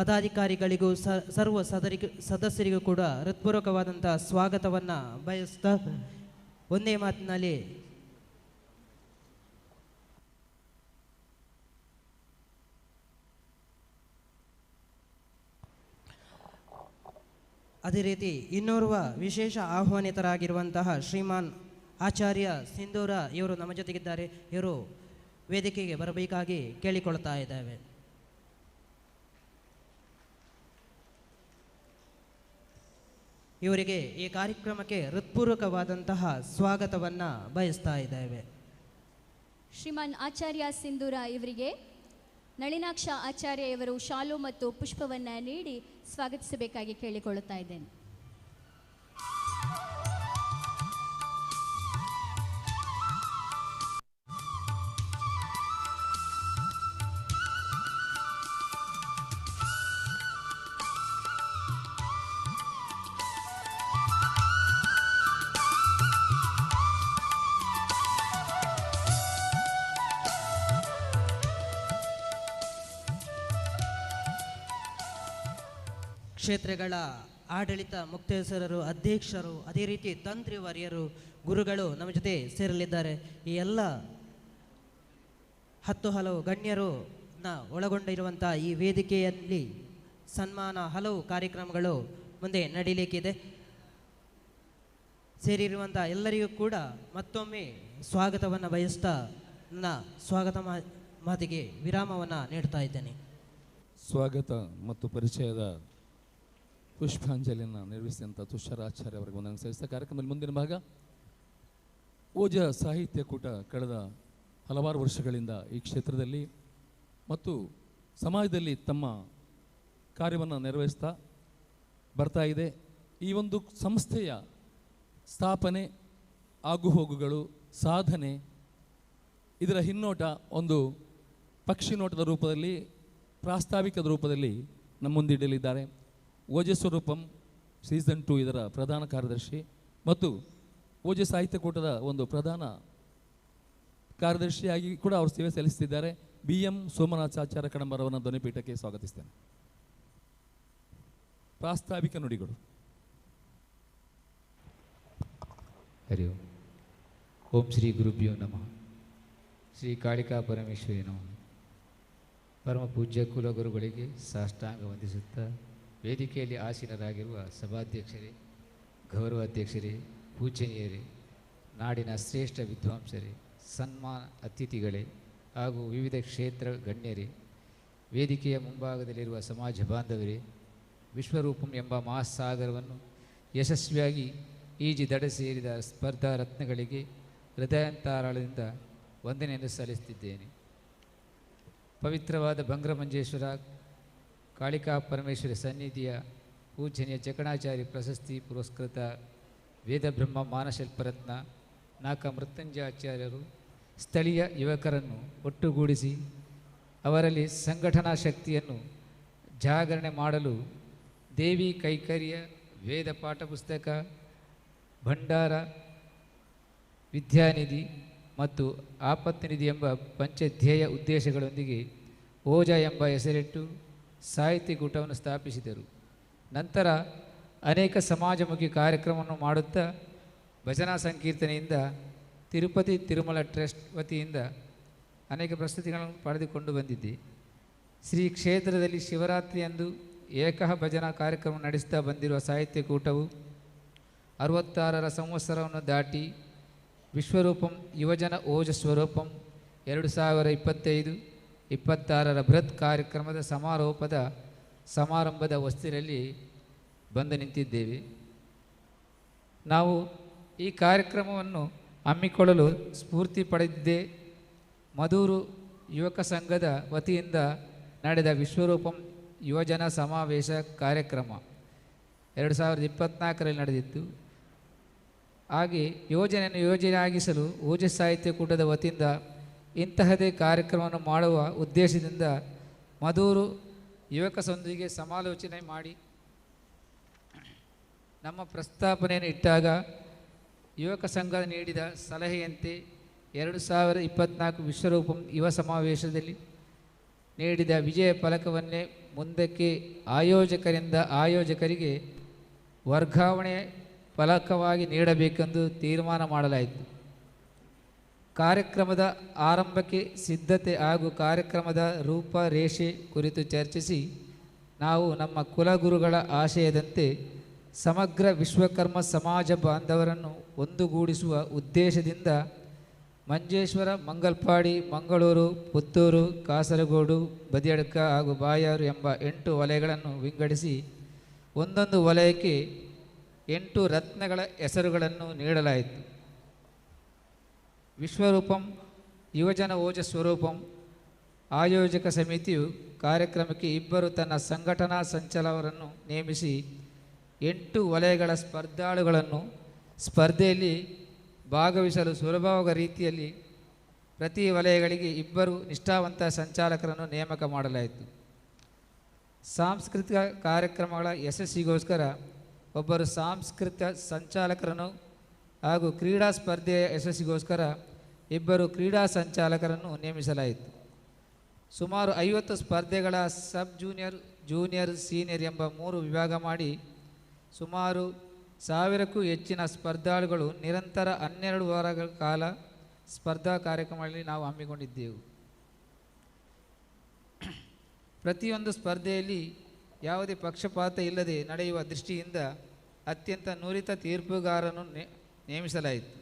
ಪದಾಧಿಕಾರಿಗಳಿಗೂ ಸರ್ವ ಸದಸ್ಯರಿಗೂ ಕೂಡ ಹೃತ್ಪೂರ್ವಕವಾದಂಥ ಸ್ವಾಗತವನ್ನು ಬಯಸ್ತಾ ಒಂದೇ ಮಾತಿನಲ್ಲಿ ಅದೇ ರೀತಿ ಇನ್ನೋರ್ವ ವಿಶೇಷ ಆಹ್ವಾನಿತರಾಗಿರುವಂತಹ ಶ್ರೀಮಾನ್ ಆಚಾರ್ಯ ಸಿಂಧೂರ ಇವರು ನಮ್ಮ ಜೊತೆಗಿದ್ದಾರೆ. ಇವರು ವೇದಿಕೆಗೆ ಬರಬೇಕಾಗಿ ಕೇಳಿಕೊಳ್ತಾ ಇದ್ದೇವೆ. ಇವರಿಗೆ ಈ ಕಾರ್ಯಕ್ರಮಕ್ಕೆ ಹೃತ್ಪೂರ್ವಕವಾದಂತಹ ಸ್ವಾಗತವನ್ನು ಬಯಸ್ತಾ ಇದ್ದೇವೆ. ಶ್ರೀಮಾನ್ ಆಚಾರ್ಯ ಸಿಂಧೂರ ಇವರಿಗೆ ನಳಿನಾಕ್ಷ ಆಚಾರ್ಯ ಇವರು ಶಾಲು ಮತ್ತು ಪುಷ್ಪವನ್ನು ನೀಡಿ ಸ್ವಾಗತಿಸಬೇಕಾಗಿ ಕೇಳಿಕೊಳ್ಳುತ್ತಾ ಇದ್ದೇನೆ. ಕ್ಷೇತ್ರಗಳ ಆಡಳಿತ ಮುಕ್ತೇಶ್ವರರು, ಅಧ್ಯಕ್ಷರು, ಅದೇ ರೀತಿ ತಂತ್ರಿ ವರ್ಯರು, ಗುರುಗಳು ನಮ್ಮ ಜೊತೆ ಸೇರಲಿದ್ದಾರೆ. ಈ ಎಲ್ಲ 10 ಹಲವು ಗಣ್ಯರು ಒಳಗೊಂಡಿರುವಂಥ ಈ ವೇದಿಕೆಯಲ್ಲಿ ಸನ್ಮಾನ ಹಲವು ಕಾರ್ಯಕ್ರಮಗಳು ಮುಂದೆ ನಡೀಲಿಕ್ಕಿದೆ. ಸೇರಿರುವಂಥ ಎಲ್ಲರಿಗೂ ಕೂಡ ಮತ್ತೊಮ್ಮೆ ಸ್ವಾಗತವನ್ನು ಬಯಸ್ತಾ ನನ್ನ ಸ್ವಾಗತ ಮಾತಿಗೆ ವಿರಾಮವನ್ನು ನೀಡ್ತಾ ಇದ್ದೇನೆ. ಸ್ವಾಗತ ಮತ್ತು ಪರಿಚಯದ ಪುಷ್ಪಾಂಜಲಿಯನ್ನು ನಿರ್ವಹಿಸಿದಂಥ ತುಷಾರಾಚಾರ್ಯ ಅವರಿಗೆ ಒಂದು ಸಲ್ಲಿಸಿದ ಕಾರ್ಯಕ್ರಮದಲ್ಲಿ ಮುಂದಿನ ಭಾಗ ಓಜ ಸಾಹಿತ್ಯ ಕೂಟ ಕಳೆದ ಹಲವಾರು ವರ್ಷಗಳಿಂದ ಈ ಕ್ಷೇತ್ರದಲ್ಲಿ ಮತ್ತು ಸಮಾಜದಲ್ಲಿ ತಮ್ಮ ಕಾರ್ಯವನ್ನು ನಿರ್ವಹಿಸ್ತಾ ಬರ್ತಾ ಇದೆ. ಈ ಒಂದು ಸಂಸ್ಥೆಯ ಸ್ಥಾಪನೆ, ಆಗುಹೋಗುಗಳು, ಸಾಧನೆ, ಇದರ ಹಿನ್ನೋಟ ಒಂದು ಪಕ್ಷಿ ನೋಟದ ರೂಪದಲ್ಲಿ, ಪ್ರಾಸ್ತಾವಿಕದ ರೂಪದಲ್ಲಿ ನಮ್ಮ ಮುಂದಿಡಲಿದ್ದಾರೆ. ಓಜ ಸ್ವರೂಪಂ ಸೀಸನ್ 2 ಇದರ ಪ್ರಧಾನ ಕಾರ್ಯದರ್ಶಿ ಮತ್ತು ಓಜ ಸಾಹಿತ್ಯ ಕೂಟದ ಒಂದು ಪ್ರಧಾನ ಕಾರ್ಯದರ್ಶಿಯಾಗಿ ಕೂಡ ಅವರು ಸೇವೆ ಸಲ್ಲಿಸುತ್ತಿದ್ದಾರೆ. BM ಸೋಮನಾಥಾಚಾರ್ಯ ಕಡಂಬರವರನ್ನು ಧ್ವನಿಪೀಠಕ್ಕೆ ಸ್ವಾಗತಿಸ್ತೇನೆ. ಪ್ರಾಸ್ತಾವಿಕ ನುಡಿಗಳು. ಹರಿ ಓಂ. ಓಂ ಶ್ರೀ ಗುರುಭ್ಯೋ ನಮಃ. ಶ್ರೀ ಕಾಳಿಕಾ ಪರಮೇಶ್ವರಿ ನಮಃ. ಪರಮ ಪೂಜ್ಯ ಕುಲಗುರುಗಳಿಗೆ ಸಾಷ್ಟಾಂಗ ವಂದಿಸುತ್ತಾ ವೇದಿಕೆಯಲ್ಲಿ ಆಸೀನರಾಗಿರುವ ಸಭಾಧ್ಯಕ್ಷರೇ, ಗೌರವಾಧ್ಯಕ್ಷರೇ, ಪೂಜನೀಯರೇ, ನಾಡಿನ ಶ್ರೇಷ್ಠ ವಿದ್ವಾಂಸರೇ, ಸನ್ಮಾನ ಅತಿಥಿಗಳೇ ಹಾಗೂ ವಿವಿಧ ಕ್ಷೇತ್ರ ಗಣ್ಯರೇ, ವೇದಿಕೆಯ ಮುಂಭಾಗದಲ್ಲಿರುವ ಸಮಾಜ ಬಾಂಧವರೇ, ವಿಶ್ವರೂಪಂ ಎಂಬ ಮಹಾಸಾಗರವನ್ನು ಯಶಸ್ವಿಯಾಗಿ ಈಜಿ ದಡ ಸೇರಿದ ಸ್ಪರ್ಧಾ ರತ್ನಗಳಿಗೆ ಹೃದಯಾಂತರಾಳದಿಂದ ವಂದನೆಯನ್ನು ಸಲ್ಲಿಸುತ್ತಿದ್ದೇನೆ. ಪವಿತ್ರವಾದ ಬಂಗ್ರಮಂಜೇಶ್ವರ ಕಾಳಿಕಾ ಪರಮೇಶ್ವರಿ ಸನ್ನಿಧಿಯ ಪೂಜನೀಯ ಜಕಣಾಚಾರ್ಯ ಪ್ರಶಸ್ತಿ ಪುರಸ್ಕೃತ ವೇದಬ್ರಹ್ಮ ಮಾನಶಿಲ್ಪರತ್ನ ನಾಕ ಮೃತ್ಯುಂಜಯಾಚಾರ್ಯರು ಸ್ಥಳೀಯ ಯುವಕರನ್ನು ಒಟ್ಟುಗೂಡಿಸಿ ಅವರಲ್ಲಿ ಸಂಘಟನಾ ಶಕ್ತಿಯನ್ನು ಜಾಗರಣೆ ಮಾಡಲು ದೇವಿ ಕೈಕರ್ಯ, ವೇದ ಪಾಠ ಪುಸ್ತಕ, ಭಂಡಾರ, ವಿದ್ಯಾನಿಧಿ ಮತ್ತು ಆಪತ್ತಿನಿಧಿ ಎಂಬ ಪಂಚಧ್ಯೇಯ ಉದ್ದೇಶಗಳೊಂದಿಗೆ ಓಜ ಎಂಬ ಹೆಸರಿಟ್ಟು ಸಾಹಿತ್ಯ ಕೂಟವನ್ನು ಸ್ಥಾಪಿಸಿದರು. ನಂತರ ಅನೇಕ ಸಮಾಜಮುಖಿ ಕಾರ್ಯಕ್ರಮವನ್ನು ಮಾಡುತ್ತಾ ಭಜನಾ ಸಂಕೀರ್ತನೆಯಿಂದ ತಿರುಪತಿ ತಿರುಮಲ ಟ್ರಸ್ಟ್ ವತಿಯಿಂದ ಅನೇಕ ಪ್ರಸ್ತುತಿಗಳನ್ನು ಪಡೆದುಕೊಂಡು ಬಂದಿದ್ದೆ. ಶ್ರೀ ಕ್ಷೇತ್ರದಲ್ಲಿ ಶಿವರಾತ್ರಿಯಂದು ಏಕಃ ಭಜನಾ ಕಾರ್ಯಕ್ರಮ ನಡೆಸ್ತಾ ಬಂದಿರುವ ಸಾಹಿತ್ಯ ಕೂಟವು 66ರ ಸಂವತ್ಸರವನ್ನು ದಾಟಿ ವಿಶ್ವರೂಪಂ ಯುವಜನ ಓಜ ಸ್ವರೂಪಂ 2025-26ರ ಬೃಹತ್ ಕಾರ್ಯಕ್ರಮದ ಸಮಾರಂಭದ ಹೊಸ್ತಿಲಲ್ಲಿ ಬಂದು ನಿಂತಿದ್ದೇವೆ. ನಾವು ಈ ಕಾರ್ಯಕ್ರಮವನ್ನು ಹಮ್ಮಿಕೊಳ್ಳಲು ಸ್ಫೂರ್ತಿ ಪಡೆದಿದ್ದೇ ಮಧೂರು ಯುವಕ ಸಂಘದ ವತಿಯಿಂದ ನಡೆದ ವಿಶ್ವರೂಪಂ ಯುವಜನ ಸಮಾವೇಶ ಕಾರ್ಯಕ್ರಮ 2024ರಲ್ಲಿ ನಡೆದಿತ್ತು. ಹಾಗೆ ಯೋಜನೆಯಾಗಿಸಲು ಓಜ ಸಾಹಿತ್ಯ ಕೂಟದ ವತಿಯಿಂದ ಇಂತಹದೇ ಕಾರ್ಯಕ್ರಮವನ್ನು ಮಾಡುವ ಉದ್ದೇಶದಿಂದ ಮಧೂರು ಯುವಕರೊಂದಿಗೆ ಸಮಾಲೋಚನೆ ಮಾಡಿ ನಮ್ಮ ಪ್ರಸ್ತಾಪನೆಯನ್ನು ಇಟ್ಟಾಗ ಯುವಕ ಸಂಘ ನೀಡಿದ ಸಲಹೆಯಂತೆ 2024 ವಿಶ್ವರೂಪಂ ಯುವ ಸಮಾವೇಶದಲ್ಲಿ ನೀಡಿದ ವಿಜಯ ಫಲಕವನ್ನೇ ಮುಂದಕ್ಕೆ ಆಯೋಜಕರಿಗೆ ವರ್ಗಾವಣೆ ಫಲಕವಾಗಿ ನೀಡಬೇಕೆಂದು ತೀರ್ಮಾನ ಮಾಡಲಾಯಿತು. ಕಾರ್ಯಕ್ರಮದ ಆರಂಭಕ್ಕೆ ಸಿದ್ಧತೆ ಹಾಗೂ ಕಾರ್ಯಕ್ರಮದ ರೂಪರೇಷೆ ಕುರಿತು ಚರ್ಚಿಸಿ ನಾವು ನಮ್ಮ ಕುಲಗುರುಗಳ ಆಶಯದಂತೆ ಸಮಗ್ರ ವಿಶ್ವಕರ್ಮ ಸಮಾಜ ಬಾಂಧವರನ್ನು ಒಂದುಗೂಡಿಸುವ ಉದ್ದೇಶದಿಂದ ಮಂಜೇಶ್ವರ, ಮಂಗಲ್ಪಾಡಿ, ಮಂಗಳೂರು, ಪುತ್ತೂರು, ಕಾಸರಗೋಡು, ಬದಿಯಡ್ಕ ಹಾಗೂ ಬಾಯಾರು ಎಂಬ 8 ವಲಯಗಳನ್ನು ವಿಂಗಡಿಸಿ ಒಂದೊಂದು ವಲಯಕ್ಕೆ 8 ರತ್ನಗಳ ಹೆಸರುಗಳನ್ನು ನೀಡಲಾಯಿತು. ವಿಶ್ವರೂಪಂ ಯುವಜನ ಓಜ ಸ್ವರೂಪಂ ಆಯೋಜಕ ಸಮಿತಿಯು ಕಾರ್ಯಕ್ರಮಕ್ಕೆ 2 ತನ್ನ ಸಂಘಟನಾ ಸಂಚಾಲಕರನ್ನು ನೇಮಿಸಿ 8 ವಲಯಗಳ ಸ್ಪರ್ಧಾಳುಗಳನ್ನು ಸ್ಪರ್ಧೆಯಲ್ಲಿ ಭಾಗವಹಿಸಲು ಸುಲಭವಾದ ರೀತಿಯಲ್ಲಿ ಪ್ರತಿ ವಲಯಗಳಿಗೆ 2 ನಿಷ್ಠಾವಂತ ಸಂಚಾಲಕರನ್ನು ನೇಮಕ ಮಾಡಲಾಯಿತು. ಸಾಂಸ್ಕೃತಿಕ ಕಾರ್ಯಕ್ರಮಗಳ ಯಶಸ್ಸಿಗೋಸ್ಕರ ಒಬ್ಬರು ಸಾಂಸ್ಕೃತಿಕ ಸಂಚಾಲಕರನ್ನು ಹಾಗೂ ಕ್ರೀಡಾ ಸ್ಪರ್ಧೆಯ ಯಶಸ್ಸಿಗೋಸ್ಕರ 2 ಕ್ರೀಡಾ ಸಂಚಾಲಕರನ್ನು ನೇಮಿಸಲಾಯಿತು. ಸುಮಾರು 50 ಸ್ಪರ್ಧೆಗಳ ಸಬ್ ಜೂನಿಯರ್ ಜೂನಿಯರ್ ಸೀನಿಯರ್ ಎಂಬ 3 ವಿಭಾಗ ಮಾಡಿ ಸುಮಾರು 1000ಕ್ಕೂ ಹೆಚ್ಚಿನ ಸ್ಪರ್ಧಾಳುಗಳು ನಿರಂತರ 12 ವಾರಗಳ ಕಾಲ ಸ್ಪರ್ಧಾ ಕಾರ್ಯಕ್ರಮಗಳಲ್ಲಿ ನಾವು ಹಮ್ಮಿಕೊಂಡಿದ್ದೆವು. ಪ್ರತಿಯೊಂದು ಸ್ಪರ್ಧೆಯಲ್ಲಿ ಯಾವುದೇ ಪಕ್ಷಪಾತ ಇಲ್ಲದೆ ನಡೆಯುವ ದೃಷ್ಟಿಯಿಂದ ಅತ್ಯಂತ ನುರಿತ ತೀರ್ಪುಗಾರರನ್ನು ನೇಮಿಸಲಾಯಿತು.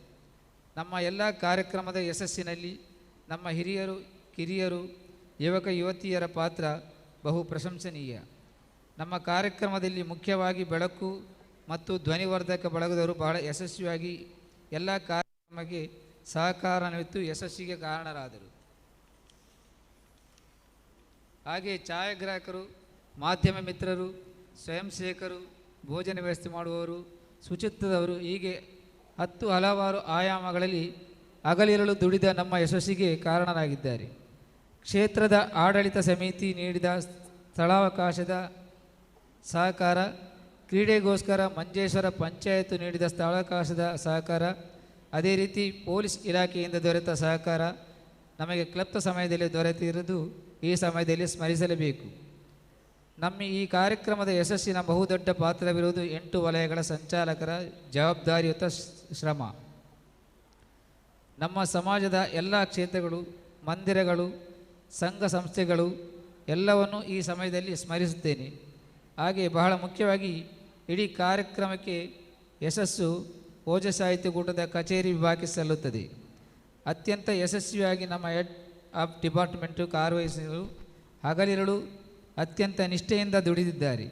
ನಮ್ಮ ಎಲ್ಲ ಕಾರ್ಯಕ್ರಮದ ಯಶಸ್ಸಿನಲ್ಲಿ ನಮ್ಮ ಹಿರಿಯರು, ಕಿರಿಯರು, ಯುವಕ ಯುವತಿಯರ ಪಾತ್ರ ಬಹು ಪ್ರಶಂಸನೀಯ. ನಮ್ಮ ಕಾರ್ಯಕ್ರಮದಲ್ಲಿ ಮುಖ್ಯವಾಗಿ ಬೆಳಕು ಮತ್ತು ಧ್ವನಿವರ್ಧಕ ಬಳಗದವರು ಬಹಳ ಯಶಸ್ವಿಯಾಗಿ ಎಲ್ಲ ಕಾರ್ಯಕ್ರಮಕ್ಕೆ ಸಹಕಾರ ನೀಡುತ್ತಾ ಯಶಸ್ಸಿಗೆ ಕಾರಣರಾದರು. ಹಾಗೆ ಛಾಯಾಗ್ರಾಹಕರು, ಮಾಧ್ಯಮ ಮಿತ್ರರು, ಸ್ವಯಂ ಸೇವಕರು, ಭೋಜನ ವ್ಯವಸ್ಥೆ ಮಾಡುವವರು, ಶುಚಿತ್ವದವರು, ಹೀಗೆ ಹಲವಾರು ಆಯಾಮಗಳಲ್ಲಿ ಹಗಲಿರುಳು ದುಡಿದ ನಮ್ಮ ಯಶಸ್ಸಿಗೆ ಕಾರಣರಾಗಿದ್ದಾರೆ. ಕ್ಷೇತ್ರದ ಆಡಳಿತ ಸಮಿತಿ ನೀಡಿದ ಸ್ಥಳಾವಕಾಶದ ಸಹಕಾರ, ಕ್ರೀಡೆಗೋಸ್ಕರ ಮಂಜೇಶ್ವರ ಪಂಚಾಯತ್ ನೀಡಿದ ಸ್ಥಳಾವಕಾಶದ ಸಹಕಾರ, ಅದೇ ರೀತಿ ಪೊಲೀಸ್ ಇಲಾಖೆಯಿಂದ ದೊರೆತ ಸಹಕಾರ ನಮಗೆ ಕ್ಲಬ್ದ ಸಮಯದಲ್ಲಿ ದೊರೆತಿರುವುದು ಈ ಸಮಯದಲ್ಲಿ ಸ್ಮರಿಸಲೇಬೇಕು. ನಮ್ಮ ಈ ಕಾರ್ಯಕ್ರಮದ ಯಶಸ್ಸಿನ ಬಹುದೊಡ್ಡ ಪಾತ್ರವಿರುವುದು 8 ವಲಯಗಳ ಸಂಚಾಲಕರ ಜವಾಬ್ದಾರಿಯುತ ಶ್ರಮ. ನಮ್ಮ ಸಮಾಜದ ಎಲ್ಲ ಕ್ಷೇತ್ರಗಳು, ಮಂದಿರಗಳು, ಸಂಘ ಸಂಸ್ಥೆಗಳು ಎಲ್ಲವನ್ನು ಈ ಸಮಯದಲ್ಲಿ ಸ್ಮರಿಸುತ್ತೇನೆ. ಹಾಗೆ ಬಹಳ ಮುಖ್ಯವಾಗಿ ಇಡೀ ಕಾರ್ಯಕ್ರಮಕ್ಕೆ ಯಶಸ್ಸು ಓಜ ಸಾಹಿತ್ಯ ಕೂಟದ ಕಚೇರಿ ವಿಭಾಗಕ್ಕೆ ಸಲ್ಲುತ್ತದೆ. ಅತ್ಯಂತ ಯಶಸ್ವಿಯಾಗಿ ನಮ್ಮ ಹೆಡ್ ಆಫ್ ಡಿಪಾರ್ಟ್ಮೆಂಟು ಕಾರ್ಯವಹಿಸಲು ಹಗಲಿರುಳು ಅತ್ಯಂತ ನಿಷ್ಠೆಯಿಂದ ದುಡಿದಿದ್ದಾರೆ.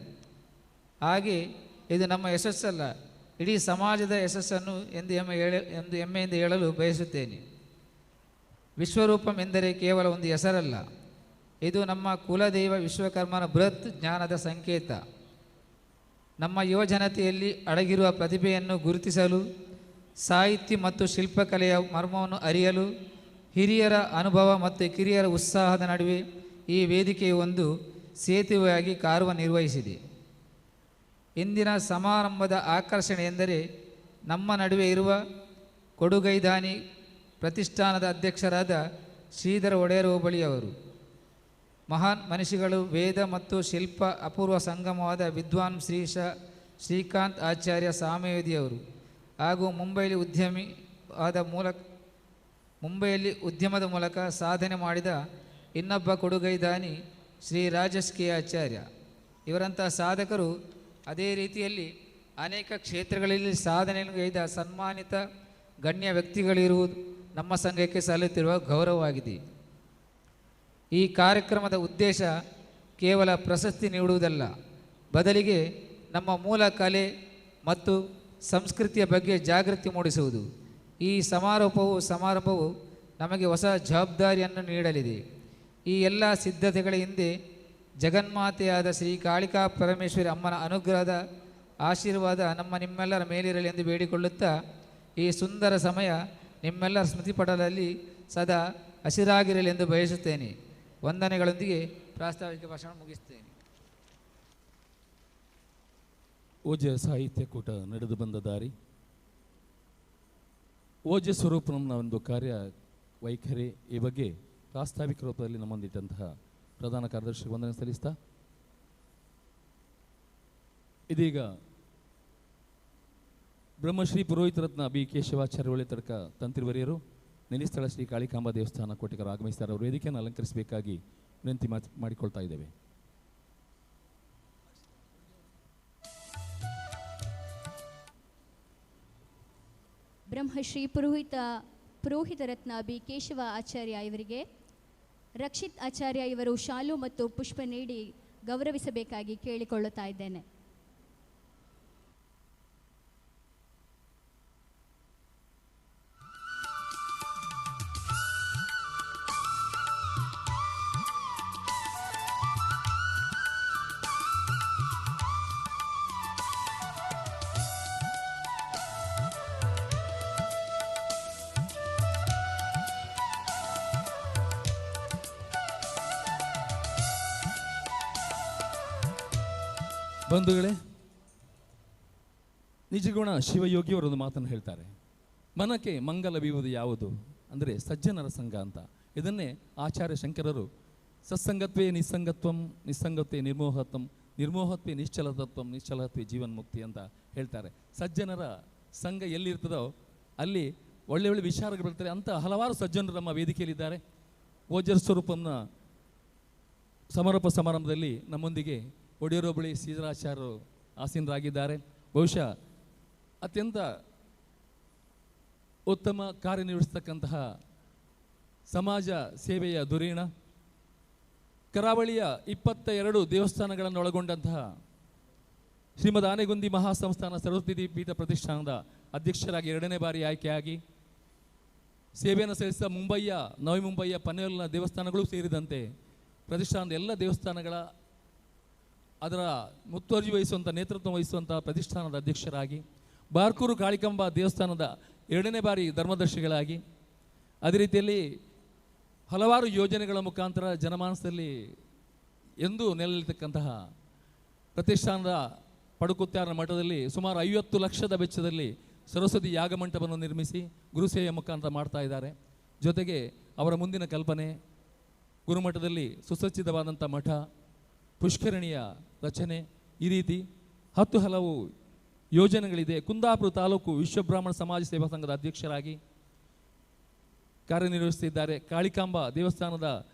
ಹಾಗೆ ಇದು ನಮ್ಮ ಯಶಸ್ಸಲ್ಲ, ಇಡೀ ಸಮಾಜದ ಯಶಸ್ಸನ್ನು ಎಂದು ಹೆಮ್ಮೆಯಿಂದ ಹೇಳಲು ಬಯಸುತ್ತೇನೆ. ವಿಶ್ವರೂಪಂ ಎಂದರೆ ಕೇವಲ ಒಂದು ಹೆಸರಲ್ಲ, ಇದು ನಮ್ಮ ಕುಲದೈವ ವಿಶ್ವಕರ್ಮನ ಬೃಹತ್ ಜ್ಞಾನದ ಸಂಕೇತ. ನಮ್ಮ ಯುವಜನತೆಯಲ್ಲಿ ಅಡಗಿರುವ ಪ್ರತಿಭೆಯನ್ನು ಗುರುತಿಸಲು, ಸಾಹಿತ್ಯ ಮತ್ತು ಶಿಲ್ಪಕಲೆಯ ಮರ್ಮವನ್ನು ಅರಿಯಲು, ಹಿರಿಯರ ಅನುಭವ ಮತ್ತು ಕಿರಿಯರ ಉತ್ಸಾಹದ ನಡುವೆ ಈ ವೇದಿಕೆಯು ಒಂದು ಸೇತುವೆಯಾಗಿ ಕಾರ್ಯನಿರ್ವಹಿಸಿದೆ. ಇಂದಿನ ಸಮಾರಂಭದ ಆಕರ್ಷಣೆ ಎಂದರೆ ನಮ್ಮ ನಡುವೆ ಇರುವ ಕೊಡುಗೈದಾನಿ ಪ್ರತಿಷ್ಠಾನದ ಅಧ್ಯಕ್ಷರಾದ ಶ್ರೀಧರ ಒಡೆಯರ್ ಹೋಬಳಿಯವರು. ಮಹಾನ್ ಮನಸ್ಸುಗಳು, ವೇದ ಮತ್ತು ಶಿಲ್ಪ ಅಪೂರ್ವ ಸಂಗಮವಾದ ವಿದ್ವಾನ್ ಶ್ರೀಕಾಂತ್ ಆಚಾರ್ಯ ಸಾಮವೇದಿಯವರು ಹಾಗೂ ಮುಂಬೈಯಲ್ಲಿ ಉದ್ಯಮದ ಮೂಲಕ ಸಾಧನೆ ಮಾಡಿದ ಇನ್ನೊಬ್ಬ ಕೊಡುಗೈದಾನಿ ಶ್ರೀ ರಾಜೇಶ್ ಕೆ ಆಚಾರ್ಯ. ಇವರಂಥ ಸಾಧಕರು ಅದೇ ರೀತಿಯಲ್ಲಿ ಅನೇಕ ಕ್ಷೇತ್ರಗಳಲ್ಲಿ ಸಾಧನೆಗೈದ ಸನ್ಮಾನಿತ ಗಣ್ಯ ವ್ಯಕ್ತಿಗಳಿರುವುದು ನಮ್ಮ ಸಂಘಕ್ಕೆ ಸಲ್ಲುತ್ತಿರುವ ಗೌರವವಾಗಿದೆ. ಈ ಕಾರ್ಯಕ್ರಮದ ಉದ್ದೇಶ ಕೇವಲ ಪ್ರಶಸ್ತಿ ನೀಡುವುದಲ್ಲ, ಬದಲಿಗೆ ನಮ್ಮ ಮೂಲ ಕಲೆ ಮತ್ತು ಸಂಸ್ಕೃತಿಯ ಬಗ್ಗೆ ಜಾಗೃತಿ ಮೂಡಿಸುವುದು. ಈ ಸಮಾರಂಭವು ನಮಗೆ ಹೊಸ ಜವಾಬ್ದಾರಿಯನ್ನು ನೀಡಲಿದೆ. ಈ ಎಲ್ಲ ಸಿದ್ಧತೆಗಳ ಹಿಂದೆ ಜಗನ್ಮಾತೆಯಾದ ಶ್ರೀ ಕಾಳಿಕಾ ಪರಮೇಶ್ವರಿ ಅಮ್ಮನ ಅನುಗ್ರಹದ ಆಶೀರ್ವಾದ ನಿಮ್ಮೆಲ್ಲರ ಮೇಲಿರಲಿ ಎಂದು ಬೇಡಿಕೊಳ್ಳುತ್ತಾ ಈ ಸುಂದರ ಸಮಯ ನಿಮ್ಮೆಲ್ಲರ ಸ್ಮೃತಿಪಟಲಲ್ಲಿ ಸದಾ ಹಸಿರಾಗಿರಲಿ ಎಂದು ಬಯಸುತ್ತೇನೆ. ವಂದನೆಗಳೊಂದಿಗೆ ಪ್ರಾಸ್ತಾವಿಕ ಭಾಷಣ ಮುಗಿಸ್ತೇನೆ. ಓಜ ಸಾಹಿತ್ಯ ಕೂಟ ನಡೆದು ಬಂದ ದಾರಿ, ಓಜ ಸ್ವರೂಪನ ಒಂದು ಕಾರ್ಯ ವೈಖರಿ ಈ ಬಗ್ಗೆ ಪ್ರಾಸ್ತಾವಿಕ ರೂಪದಲ್ಲಿ ನಮ್ಮೊಂದಿಟ್ಟಂತಹ ಪ್ರಧಾನ ಕಾರ್ಯದರ್ಶಿ ವಂದನೆ ಸಲ್ಲಿಸ್ತಾ, ಇದೀಗ ಬ್ರಹ್ಮಶ್ರೀ ಪುರೋಹಿತ ರತ್ನ ಬಿ ಕೇಶವಾಚಾರ್ಯ ಒಳ್ಳೆ ತಡಕ ತಂತ್ರಿವರಿಯರು, ನೆನಿಸ್ಥಳ ಶ್ರೀ ಕಾಳಿಕಾಂಬಾ ದೇವಸ್ಥಾನ ಕೋಟಿಕರು ಆಗಮಿಸಿದ್ದಾರೆ. ಅವರು ವೇದಿಕೆಯನ್ನು ಅಲಂಕರಿಸಬೇಕಾಗಿ ವಿನಂತಿ ಮಾಡಿಕೊಳ್ತಾ ಇದ್ದೇವೆ. ಬ್ರಹ್ಮಶ್ರೀ ಪುರೋಹಿತ ರತ್ನ ಬಿ ಕೇಶವ ಆಚಾರ್ಯ ಇವರಿಗೆ ರಕ್ಷಿತ್ ಆಚಾರ್ಯ ಇವರು ಶಾಲು ಮತ್ತು ಪುಷ್ಪ ನೀಡಿ ಗೌರವಿಸಬೇಕಾಗಿ ಕೇಳಿಕೊಳ್ಳುತ್ತಾ ಇದ್ದೇನೆ. ಬಂಧುಗಳೇ, ನಿಜಗುಣ ಶಿವಯೋಗಿಯವರೊಂದು ಮಾತನ್ನು ಹೇಳ್ತಾರೆ, ಮನಕ್ಕೆ ಮಂಗಲ ಬೀವುದು ಯಾವುದು ಅಂದರೆ ಸಜ್ಜನರ ಸಂಘ ಅಂತ. ಇದನ್ನೇ ಆಚಾರ್ಯ ಶಂಕರರು ಸತ್ಸಂಗತ್ವೇ ನಿಸ್ಸಂಗತ್ವಂ, ನಿಸ್ಸಂಗತ್ವೇ ನಿರ್ಮೋಹತ್ವಂ, ನಿರ್ಮೋಹತ್ವೇ ನಿಶ್ಚಲತತ್ವಂ, ನಿಶ್ಚಲತ್ವೇ ಜೀವನ್ ಮುಕ್ತಿ ಅಂತ ಹೇಳ್ತಾರೆ. ಸಜ್ಜನರ ಸಂಘ ಎಲ್ಲಿರ್ತದೋ ಅಲ್ಲಿ ಒಳ್ಳೆ ಒಳ್ಳೆ ವಿಚಾರಗಳು ಬರ್ತಾರೆ. ಅಂತ ಹಲವಾರು ಸಜ್ಜನರು ನಮ್ಮ ವೇದಿಕೆಯಲ್ಲಿದ್ದಾರೆ. ಓಜರ್ ಸ್ವರೂಪಂನ ಸಮಾರೋಪ ಸಮಾರಂಭದಲ್ಲಿ ನಮ್ಮೊಂದಿಗೆ ಒಡೆಯರೊಬ್ಬಳಿ ಶ್ರೀಧರಾಚಾರ್ಯರು ಆಸೀನರಾಗಿದ್ದಾರೆ. ಬಹುಶಃ ಅತ್ಯಂತ ಉತ್ತಮ ಕಾರ್ಯನಿರ್ವಹಿಸ್ತಕ್ಕಂತಹ ಸಮಾಜ ಸೇವೆಯ ಧುರೀಣ, ಕರಾವಳಿಯ 22 ದೇವಸ್ಥಾನಗಳನ್ನು ಒಳಗೊಂಡಂತಹ ಶ್ರೀಮದ್ ಆನೆಗುಂದಿ ಮಹಾಸಂಸ್ಥಾನ ಸರಸ್ವತಿ ಪೀಠ ಪ್ರತಿಷ್ಠಾನದ ಅಧ್ಯಕ್ಷರಾಗಿ 2ನೇ ಬಾರಿ ಆಯ್ಕೆಯಾಗಿ ಸೇವೆಯನ್ನು ಸಲ್ಲಿಸಿದ ಮುಂಬಯಿಯ, ನವಿ ಮುಂಬಯಿಯ ಪನ್ನೇಲ್ನ ದೇವಸ್ಥಾನಗಳು ಸೇರಿದಂತೆ ಪ್ರತಿಷ್ಠಾನದ ಎಲ್ಲ ದೇವಸ್ಥಾನಗಳ ಅದರ ಮುತುವರ್ಜಿ ವಹಿಸುವಂಥ, ನೇತೃತ್ವ ವಹಿಸುವಂಥ ಪ್ರತಿಷ್ಠಾನದ ಅಧ್ಯಕ್ಷರಾಗಿ, ಬಾರ್ಕೂರು ಕಾಳಿಕಾಂಬ ದೇವಸ್ಥಾನದ 2ನೇ ಬಾರಿ ಧರ್ಮದರ್ಶಿಗಳಾಗಿ, ಅದೇ ರೀತಿಯಲ್ಲಿ ಹಲವಾರು ಯೋಜನೆಗಳ ಮುಖಾಂತರ ಜನಮಾನಸದಲ್ಲಿ ಎಂದೂ ನೆಲೆನಿರ್ತಕ್ಕಂತಹ ಪ್ರತಿಷ್ಠಾನದ ಪಡುಕುತ್ಯಾರ ಮಠದಲ್ಲಿ ಸುಮಾರು 50 ಲಕ್ಷದ ವೆಚ್ಚದಲ್ಲಿ ಸರಸ್ವತಿ ಯಾಗ ಮಂಟಪವನ್ನು ನಿರ್ಮಿಸಿ ಗುರುಸೇವೆಯ ಮುಖಾಂತರ ಮಾಡ್ತಾ ಇದ್ದಾರೆ. ಜೊತೆಗೆ ಅವರ ಮುಂದಿನ ಕಲ್ಪನೆ ಗುರುಮಠದಲ್ಲಿ ಸುಸಜ್ಜಿತವಾದಂಥ ಮಠ, ಪುಷ್ಕರಣಿಯ ರಚನೆ, ಈ ರೀತಿ 10 ಹಲವು ಯೋಜನೆಗಳಿದೆ. ಕುಂದಾಪುರ ತಾಲೂಕು ವಿಶ್ವಬ್ರಾಹ್ಮಣ ಸಮಾಜ ಸೇವಾ ಸಂಘದ ಅಧ್ಯಕ್ಷರಾಗಿ ಕಾರ್ಯನಿರ್ವಹಿಸುತ್ತಿದ್ದಾರೆ. ಕಾಳಿಕಾಂಬ ದೇವಸ್ಥಾನದ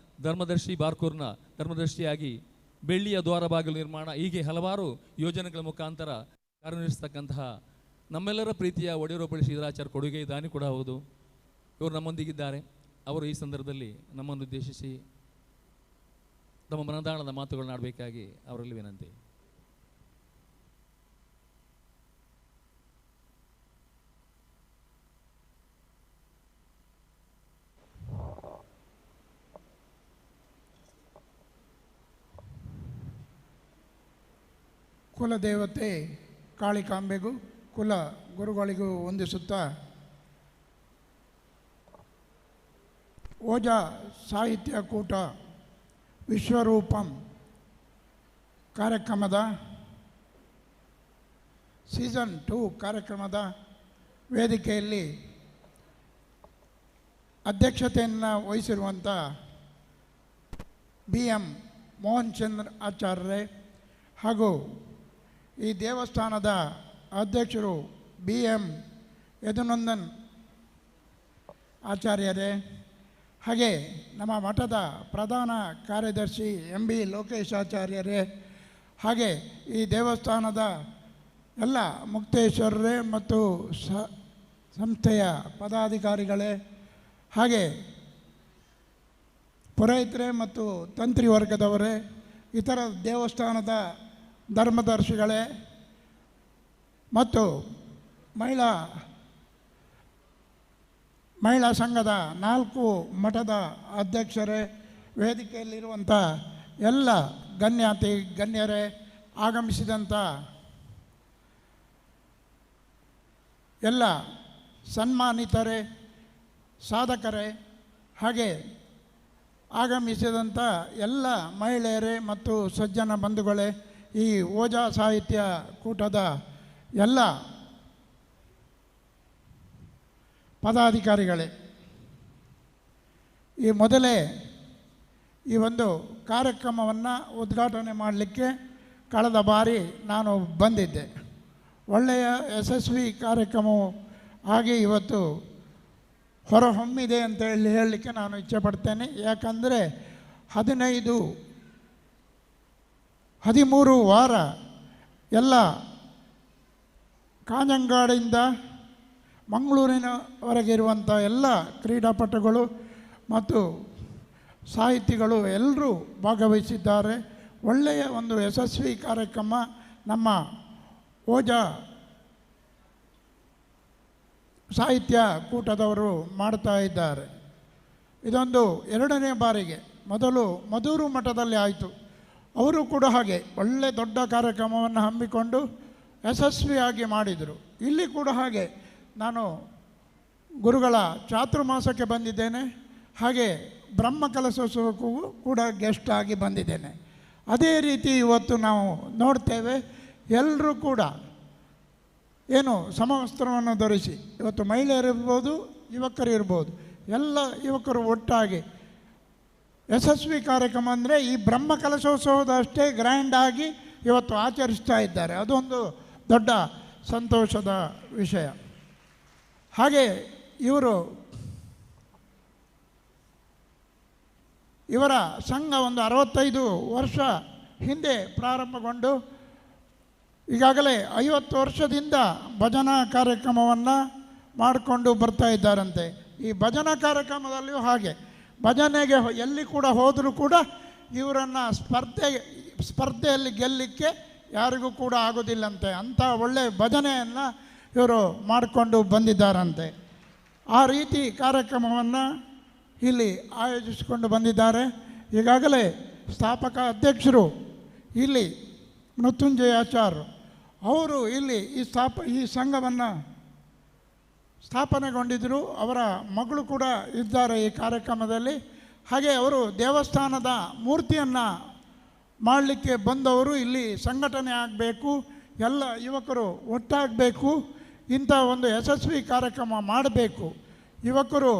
ಧರ್ಮದರ್ಶಿ, ಬಾರ್ಕೂರ್ನ ಧರ್ಮದರ್ಶಿಯಾಗಿ ಬೆಳ್ಳಿಯ ದ್ವಾರ ಬಾಗಿಲು ನಿರ್ಮಾಣ, ಹೀಗೆ ಹಲವಾರು ಯೋಜನೆಗಳ ಮುಖಾಂತರ ಕಾರ್ಯನಿರ್ವಹಿಸ್ತಕ್ಕಂತಹ ನಮ್ಮೆಲ್ಲರ ಪ್ರೀತಿಯ ಒಡೆಯರೊಬ್ಬಳಿ ಶ್ರೀಧರಾಚಾರ್ಯ ಕೊಡುಗೆ ದಾನಿ ಕೂಡ ಹೌದು. ಇವರು ನಮ್ಮೊಂದಿಗಿದ್ದಾರೆ. ಅವರು ಈ ಸಂದರ್ಭದಲ್ಲಿ ನಮ್ಮನ್ನು ಉದ್ದೇಶಿಸಿ ತಮ್ಮ ಮನದಾಳದ ಮಾತುಗಳನ್ನ ಆಡಬೇಕಾಗಿ ಅವರಲ್ಲಿ ವಿನಂತಿ. ಕುಲದೇವತೆ ಕಾಳಿಕಾಂಬೆಗೂ ಕುಲ ಗುರುಗಳಿಗೂ ವಂದಿಸುತ್ತಾ ಓಜಾ ಸಾಹಿತ್ಯ ಕೂಟ ವಿಶ್ವರೂಪಂ ಕಾರ್ಯಕ್ರಮದ ಸೀಸನ್ 2 ಕಾರ್ಯಕ್ರಮದ ವೇದಿಕೆಯಲ್ಲಿ ಅಧ್ಯಕ್ಷತೆಯನ್ನು ವಹಿಸಿರುವಂಥ BM ಮೋಹನ್ ಚಂದ್ರ ಆಚಾರ್ಯರೇ ಹಾಗೂ ಈ ದೇವಸ್ಥಾನದ ಅಧ್ಯಕ್ಷರು BM ಯದುನಂದನ್ ಆಚಾರ್ಯರೇ, ಹಾಗೆ ನಮ್ಮ ಮಠದ ಪ್ರಧಾನ ಕಾರ್ಯದರ್ಶಿ MB ಲೋಕೇಶಾಚಾರ್ಯರೇ, ಹಾಗೆ ಈ ದೇವಸ್ಥಾನದ ಎಲ್ಲ ಮುಕ್ತೇಶ್ವರರೇ ಮತ್ತು ಸಂಸ್ಥೆಯ ಪದಾಧಿಕಾರಿಗಳೇ, ಹಾಗೆ ಪುರೋಹಿತರೇ ಮತ್ತು ತಂತ್ರಿ ವರ್ಗದವರೇ, ಇತರ ದೇವಸ್ಥಾನದ ಧರ್ಮದರ್ಶಿಗಳೇ ಮತ್ತು ಮಹಿಳಾ ಸಂಘದ 4 ಮಠದ ಅಧ್ಯಕ್ಷರೇ, ವೇದಿಕೆಯಲ್ಲಿರುವಂಥ ಎಲ್ಲ ಗಣ್ಯರೇ, ಆಗಮಿಸಿದಂಥ ಎಲ್ಲ ಸನ್ಮಾನಿತರೇ, ಸಾಧಕರೇ, ಹಾಗೆ ಆಗಮಿಸಿದಂಥ ಎಲ್ಲ ಮಹಿಳೆಯರೇ ಮತ್ತು ಸಜ್ಜನ ಬಂಧುಗಳೇ, ಈ ಓಜಾ ಸಾಹಿತ್ಯ ಕೂಟದ ಎಲ್ಲ ಪದಾಧಿಕಾರಿಗಳೇ, ಈ ಮೊದಲೇ ಈ ಒಂದು ಕಾರ್ಯಕ್ರಮವನ್ನು ಉದ್ಘಾಟನೆ ಮಾಡಲಿಕ್ಕೆ ಕಳೆದ ಬಾರಿ ನಾನು ಬಂದಿದ್ದೆ. ಒಳ್ಳೆಯ ಯಶಸ್ವಿ ಕಾರ್ಯಕ್ರಮವು ಹಾಗೆ ಇವತ್ತು ಹೊರಹೊಮ್ಮಿದೆ ಅಂತ ಹೇಳಲಿಕ್ಕೆ ನಾನು ಇಚ್ಛೆಪಡ್ತೇನೆ. ಯಾಕಂದರೆ 13 ವಾರ ಎಲ್ಲ ಕಾಂಜಂಗಾಡಿಂದ ಮಂಗಳೂರಿನವರೆಗೆ ಇರುವಂಥ ಎಲ್ಲ ಕ್ರೀಡಾಪಟುಗಳು ಮತ್ತು ಸಾಹಿತಿಗಳು ಎಲ್ಲರೂ ಭಾಗವಹಿಸಿದ್ದಾರೆ. ಒಳ್ಳೆಯ ಒಂದು ಯಶಸ್ವಿ ಕಾರ್ಯಕ್ರಮ ನಮ್ಮ ಓಜಾ ಸಾಹಿತ್ಯ ಕೂಟದವರು ಮಾಡ್ತಾ ಇದ್ದಾರೆ. ಇದೊಂದು 2ನೇ ಬಾರಿಗೆ. ಮೊದಲು ಮಧೂರು ಮಠದಲ್ಲಿ ಆಯಿತು. ಅವರು ಕೂಡ ಹಾಗೆ ಒಳ್ಳೆ ದೊಡ್ಡ ಕಾರ್ಯಕ್ರಮವನ್ನು ಹಮ್ಮಿಕೊಂಡು ಯಶಸ್ವಿಯಾಗಿ ಮಾಡಿದರು. ಇಲ್ಲಿ ಕೂಡ ಹಾಗೆ ನಾನು ಗುರುಗಳ ಚಾತುರ್ಮಾಸಕ್ಕೆ ಬಂದಿದ್ದೇನೆ, ಹಾಗೆ ಬ್ರಹ್ಮ ಕಲಶೋತ್ಸವಕ್ಕೂ ಕೂಡ ಗೆಸ್ಟ್ ಆಗಿ ಬಂದಿದ್ದೇನೆ. ಅದೇ ರೀತಿ ಇವತ್ತು ನಾವು ನೋಡ್ತೇವೆ, ಎಲ್ಲರೂ ಕೂಡ ಏನು ಸಮವಸ್ತ್ರವನ್ನು ಧರಿಸಿ, ಇವತ್ತು ಮಹಿಳೆಯರಿರ್ಬೋದು, ಯುವಕರು ಇರ್ಬೋದು, ಎಲ್ಲ ಯುವಕರು ಒಟ್ಟಾಗಿ ಯಶಸ್ವಿ ಕಾರ್ಯಕ್ರಮ ಅಂದರೆ ಈ ಬ್ರಹ್ಮ ಕಲಶೋತ್ಸವದಷ್ಟೇ ಗ್ರ್ಯಾಂಡಾಗಿ ಇವತ್ತು ಆಚರಿಸ್ತಾ ಇದ್ದಾರೆ. ಅದೊಂದು ದೊಡ್ಡ ಸಂತೋಷದ ವಿಷಯ. ಹಾಗೆ ಇವರ ಸಂಘ ಒಂದು 65 ವರ್ಷ ಹಿಂದೆ ಪ್ರಾರಂಭಗೊಂಡು ಈಗಾಗಲೇ 50 ವರ್ಷದಿಂದ ಭಜನಾ ಕಾರ್ಯಕ್ರಮವನ್ನು ಮಾಡಿಕೊಂಡು ಬರ್ತಾ ಇದ್ದಾರಂತೆ. ಈ ಭಜನಾ ಕಾರ್ಯಕ್ರಮದಲ್ಲಿಯೂ ಹಾಗೆ ಭಜನೆಗೆ ಎಲ್ಲಿ ಕೂಡ ಹೋದರೂ ಕೂಡ ಇವರನ್ನು ಸ್ಪರ್ಧೆಯಲ್ಲಿ ಗೆಲ್ಲಲಿಕ್ಕೆ ಯಾರಿಗೂ ಕೂಡ ಆಗೋದಿಲ್ಲಂತೆ. ಅಂಥ ಒಳ್ಳೆಯ ಭಜನೆಯನ್ನು ಇವರು ಮಾಡಿಕೊಂಡು ಬಂದಿದ್ದಾರಂತೆ. ಆ ರೀತಿ ಕಾರ್ಯಕ್ರಮವನ್ನು ಇಲ್ಲಿ ಆಯೋಜಿಸಿಕೊಂಡು ಬಂದಿದ್ದಾರೆ. ಈಗಾಗಲೇ ಸ್ಥಾಪಕ ಅಧ್ಯಕ್ಷರು ಇಲ್ಲಿ ಮೃತ್ಯುಂಜಯಾಚಾರ್ಯರು ಅವರು ಇಲ್ಲಿ ಈ ಸಂಘವನ್ನು ಸ್ಥಾಪನೆಗೊಂಡಿದ್ದರು. ಅವರ ಮಗಳು ಕೂಡ ಇದ್ದಾರೆ ಈ ಕಾರ್ಯಕ್ರಮದಲ್ಲಿ. ಹಾಗೆ ಅವರು ದೇವಸ್ಥಾನದ ಮೂರ್ತಿಯನ್ನು ಮಾಡಲಿಕ್ಕೆ ಬಂದವರು. ಇಲ್ಲಿ ಸಂಘಟನೆ ಆಗಬೇಕು, ಎಲ್ಲ ಯುವಕರು ಒಟ್ಟಾಗಬೇಕು, ಇಂಥ ಒಂದು ಯಶಸ್ವಿ ಕಾರ್ಯಕ್ರಮ ಮಾಡಬೇಕು. ಯುವಕರು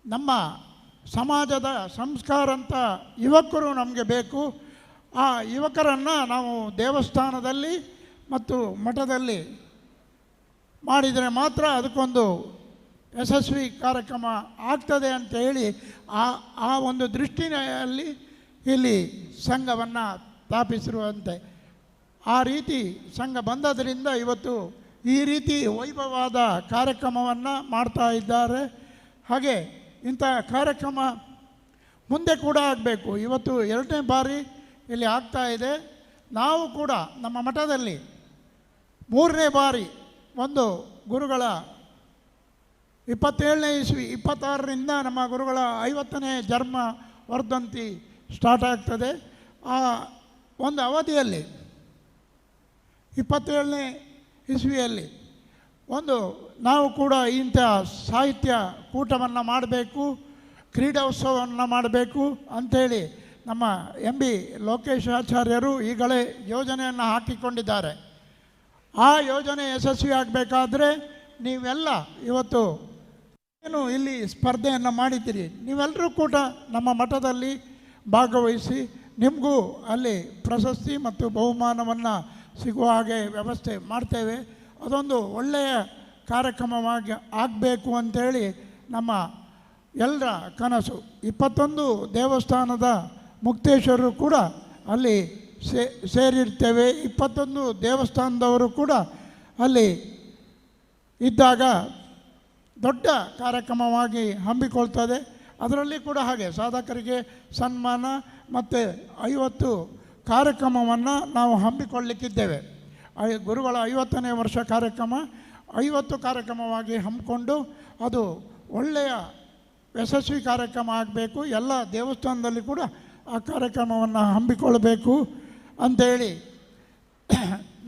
ನಮ್ಮ ಸಮಾಜದ ಸಂಸ್ಕಾರ ಅಂತ ಯುವಕರು ನಮಗೆ ಬೇಕು. ಆ ಯುವಕರನ್ನು ನಾವು ದೇವಸ್ಥಾನದಲ್ಲಿ ಮತ್ತು ಮಠದಲ್ಲಿ ಮಾಡಿದರೆ ಮಾತ್ರ ಅದಕ್ಕೊಂದು ಯಶಸ್ವಿ ಕಾರ್ಯಕ್ರಮ ಆಗ್ತದೆ ಅಂತ ಹೇಳಿ ಆ ಒಂದು ದೃಷ್ಟಿಯಲ್ಲಿ ಇಲ್ಲಿ ಸಂಘವನ್ನು ಸ್ಥಾಪಿಸಿರುವಂತೆ ಆ ರೀತಿ ಸಂಘ ಬಂದದರಿಂದ ಇವತ್ತು ಈ ರೀತಿ ವೈಭವವಾದ ಕಾರ್ಯಕ್ರಮವನ್ನು ಮಾಡ್ತಾ ಇದ್ದಾರೆ. ಹಾಗೆ ಇಂಥ ಕಾರ್ಯಕ್ರಮ ಮುಂದೆ ಕೂಡ ಆಗಬೇಕು. ಇವತ್ತು 2ನೇ ಬಾರಿ ಇಲ್ಲಿ ಆಗ್ತಾ ಇದೆ. ನಾವು ಕೂಡ ನಮ್ಮ ಮಠದಲ್ಲಿ 3ನೇ ಬಾರಿ ಒಂದು ಗುರುಗಳ 27ನೇ ಇಸ್ವಿ 26ರಿಂದ ನಮ್ಮ ಗುರುಗಳ 50ನೇ ಜನ್ಮ ವರ್ಧಂತಿ ಸ್ಟಾರ್ಟ್ ಆಗ್ತದೆ. ಆ ಒಂದು ಅವಧಿಯಲ್ಲಿ 27ನೇ ಇಸ್ವಿಯಲ್ಲಿ ನಾವು ಕೂಡ ಇಂಥ ಸಾಹಿತ್ಯ ಕೂಟವನ್ನು ಮಾಡಬೇಕು, ಕ್ರೀಡೋತ್ಸವವನ್ನು ಮಾಡಬೇಕು ಅಂಥೇಳಿ ನಮ್ಮ MB ಲೋಕೇಶಾಚಾರ್ಯರು ಈಗಲೇ ಯೋಜನೆಯನ್ನು ಹಾಕಿಕೊಂಡಿದ್ದಾರೆ. ಆ ಯೋಜನೆ ಯಶಸ್ವಿ ಆಗಬೇಕಾದ್ರೆ ನೀವೆಲ್ಲ ಇವತ್ತು ಏನು ಇಲ್ಲಿ ಸ್ಪರ್ಧೆಯನ್ನು ಮಾಡಿದ್ದೀರಿ, ನೀವೆಲ್ಲರೂ ಕೂಡ ನಮ್ಮ ಮಠದಲ್ಲಿ ಭಾಗವಹಿಸಿ ನಿಮಗೂ ಅಲ್ಲಿ ಪ್ರಶಸ್ತಿ ಮತ್ತು ಬಹುಮಾನವನ್ನು ಸಿಗುವ ಹಾಗೆ ವ್ಯವಸ್ಥೆ ಮಾಡ್ತೇವೆ. ಅದೊಂದು ಒಳ್ಳೆಯ ಕಾರ್ಯಕ್ರಮವಾಗಿ ಆಗಬೇಕು ಅಂಥೇಳಿ ನಮ್ಮ ಎಲ್ಲರ ಕನಸು. 21 ದೇವಸ್ಥಾನದ ಮುಕ್ತೇಶ್ವರರು ಕೂಡ ಅಲ್ಲಿ ಸೇರಿರ್ತೇವೆ. 21 ದೇವಸ್ಥಾನದವರು ಕೂಡ ಅಲ್ಲಿ ಇದ್ದಾಗ ದೊಡ್ಡ ಕಾರ್ಯಕ್ರಮವಾಗಿ ಹಮ್ಮಿಕೊಳ್ತದೆ. ಅದರಲ್ಲಿ ಕೂಡ ಹಾಗೆ ಸಾಧಕರಿಗೆ ಸನ್ಮಾನ ಮತ್ತು 50 ಕಾರ್ಯಕ್ರಮವನ್ನು ನಾವು ಹಮ್ಮಿಕೊಳ್ಳಲಿಕ್ಕಿದ್ದೇವೆ. ಗುರುಗಳ 50ನೇ ವರ್ಷ ಕಾರ್ಯಕ್ರಮ 50 ಕಾರ್ಯಕ್ರಮವಾಗಿ ಹಮ್ಮಿಕೊಂಡು ಅದು ಒಳ್ಳೆಯ ಯಶಸ್ವಿ ಕಾರ್ಯಕ್ರಮ ಆಗಬೇಕು. ಎಲ್ಲ ದೇವಸ್ಥಾನದಲ್ಲಿ ಕೂಡ ಆ ಕಾರ್ಯಕ್ರಮವನ್ನು ಹಮ್ಮಿಕೊಳ್ಳಬೇಕು ಅಂಥೇಳಿ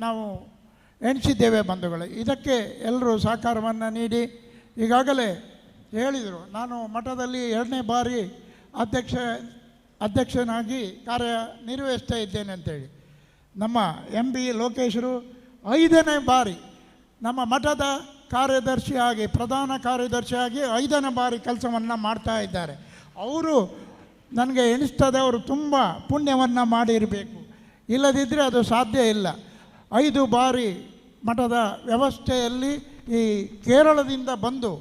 ನಾವು ಎಣಿಸಿದ್ದೇವೆ ಬಂಧುಗಳೇ. ಇದಕ್ಕೆ ಎಲ್ಲರೂ ಸಹಕಾರವನ್ನು ನೀಡಿ ಈಗಾಗಲೇ ಹೇಳಿದರು. ನಾನು ಮಠದಲ್ಲಿ 2ನೇ ಬಾರಿ ಅಧ್ಯಕ್ಷನಾಗಿ ಕಾರ್ಯನಿರ್ವಹಿಸ್ತಾ ಇದ್ದೇನೆ ಅಂತೇಳಿ. ನಮ್ಮ MB ಲೋಕೇಶರು 5ನೇ ಬಾರಿ ನಮ್ಮ ಮಠದ ಕಾರ್ಯದರ್ಶಿಯಾಗಿ ಪ್ರಧಾನ ಕಾರ್ಯದರ್ಶಿಯಾಗಿ 5ನೇ ಬಾರಿ ಕೆಲಸವನ್ನು ಮಾಡ್ತಾ ಇದ್ದಾರೆ. ಅವರು ನನಗೆ ಎಣಿಸ್ತದೆ ಅವರು ತುಂಬ ಪುಣ್ಯವನ್ನು ಮಾಡಿರಬೇಕು, ಇಲ್ಲದಿದ್ದರೆ ಅದು ಸಾಧ್ಯ ಇಲ್ಲ. 5 ಬಾರಿ ಮಠದ ವ್ಯವಸ್ಥೆಯಲ್ಲಿ ಈ ಕೇರಳದಿಂದ ಬಂದು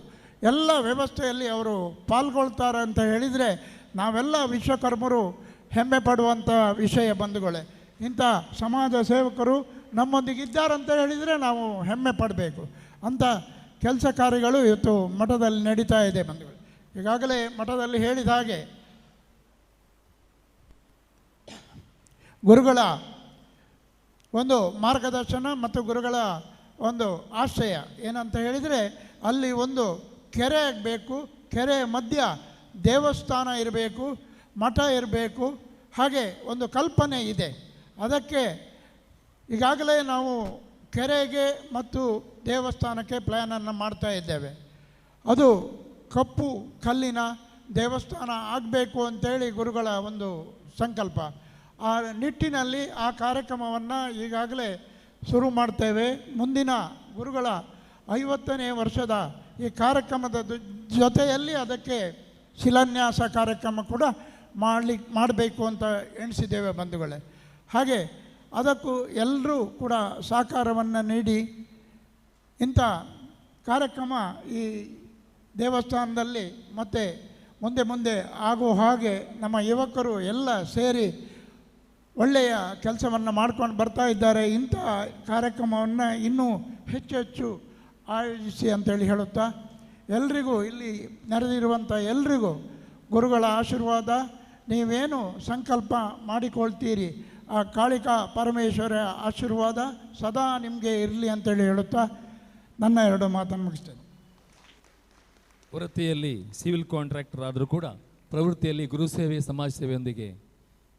ಎಲ್ಲ ವ್ಯವಸ್ಥೆಯಲ್ಲಿ ಅವರು ಪಾಲ್ಗೊಳ್ತಾರೆ ಅಂತ ಹೇಳಿದರೆ ನಾವೆಲ್ಲ ವಿಶ್ವಕರ್ಮರು ಹೆಮ್ಮೆ ಪಡುವಂಥ ವಿಷಯ ಬಂಧುಗಳೇ. ಇಂಥ ಸಮಾಜ ಸೇವಕರು ನಮ್ಮೊಂದಿಗಿದ್ದಾರಂತ ಹೇಳಿದರೆ ನಾವು ಹೆಮ್ಮೆ ಪಡಬೇಕು. ಅಂಥ ಕೆಲಸ ಕಾರ್ಯಗಳು ಇವತ್ತು ಮಠದಲ್ಲಿ ನಡೀತಾ ಇದೆ ಬಂಧುಗಳು. ಈಗಾಗಲೇ ಮಠದಲ್ಲಿ ಹೇಳಿದ ಹಾಗೆ ಗುರುಗಳ ಒಂದು ಮಾರ್ಗದರ್ಶನ ಮತ್ತು ಗುರುಗಳ ಒಂದು ಆಶ್ರಯ ಏನಂತ ಹೇಳಿದರೆ ಅಲ್ಲಿ ಒಂದು ಕೆರೆ ಆಗಬೇಕು, ಕೆರೆ ಮಧ್ಯ ದೇವಸ್ಥಾನ ಇರಬೇಕು, ಮಠ ಇರಬೇಕು, ಹಾಗೆ ಒಂದು ಕಲ್ಪನೆ ಇದೆ. ಅದಕ್ಕೆ ಈಗಾಗಲೇ ನಾವು ಕೆರೆಗೆ ಮತ್ತು ದೇವಸ್ಥಾನಕ್ಕೆ ಪ್ಲ್ಯಾನನ್ನು ಮಾಡ್ತಾ ಇದ್ದೇವೆ. ಅದು ಕಪ್ಪು ಕಲ್ಲಿನ ದೇವಸ್ಥಾನ ಆಗಬೇಕು ಅಂತೇಳಿ ಗುರುಗಳ ಒಂದು ಸಂಕಲ್ಪ. ಆ ನಿಟ್ಟಿನಲ್ಲಿ ಆ ಕಾರ್ಯಕ್ರಮವನ್ನು ಈಗಾಗಲೇ ಶುರು ಮಾಡ್ತೇವೆ. ಮುಂದಿನ ಗುರುಗಳ 50ನೇ ವರ್ಷದ ಈ ಕಾರ್ಯಕ್ರಮದ ಜೊತೆಯಲ್ಲಿ ಅದಕ್ಕೆ ಶಿಲಾನ್ಯಾಸ ಕಾರ್ಯಕ್ರಮ ಕೂಡ ಮಾಡಬೇಕು ಅಂತ ಎಣಿಸಿದ್ದೇವೆ ಬಂಧುಗಳೇ. ಹಾಗೆ ಅದಕ್ಕೂ ಎಲ್ಲರೂ ಕೂಡ ಸಹಕಾರವನ್ನು ನೀಡಿ ಇಂಥ ಕಾರ್ಯಕ್ರಮ ಈ ದೇವಸ್ಥಾನದಲ್ಲಿ ಮತ್ತು ಮುಂದೆ ಆಗೋ ಹಾಗೆ ನಮ್ಮ ಯುವಕರು ಎಲ್ಲ ಸೇರಿ ಒಳ್ಳೆಯ ಕೆಲಸವನ್ನು ಮಾಡ್ಕೊಂಡು ಬರ್ತಾ ಇದ್ದಾರೆ. ಇಂಥ ಕಾರ್ಯಕ್ರಮವನ್ನು ಇನ್ನೂ ಹೆಚ್ಚು ಆಯೋಜಿಸಿ ಅಂತೇಳಿ ಹೇಳುತ್ತಾ, ಎಲ್ರಿಗೂ ಇಲ್ಲಿ ನೆರೆದಿರುವಂಥ ಎಲ್ರಿಗೂ ಗುರುಗಳ ಆಶೀರ್ವಾದ, ನೀವೇನು ಸಂಕಲ್ಪ ಮಾಡಿಕೊಳ್ತೀರಿ ಆ ಕಾಳಿಕಾ ಪರಮೇಶ್ವರ ಆಶೀರ್ವಾದ ಸದಾ ನಿಮಗೆ ಇರಲಿ ಅಂತೇಳಿ ಹೇಳುತ್ತಾ ನನ್ನ 2 ಮಾತನ್ನು ಮುಗಿಸ್ತೇನೆ. ವೃತ್ತಿಯಲ್ಲಿ ಸಿವಿಲ್ ಕಾಂಟ್ರಾಕ್ಟರ್ ಆದರೂ ಕೂಡ ಪ್ರವೃತ್ತಿಯಲ್ಲಿ ಗುರುಸೇವೆ ಸಮಾಜ ಸೇವೆಯೊಂದಿಗೆ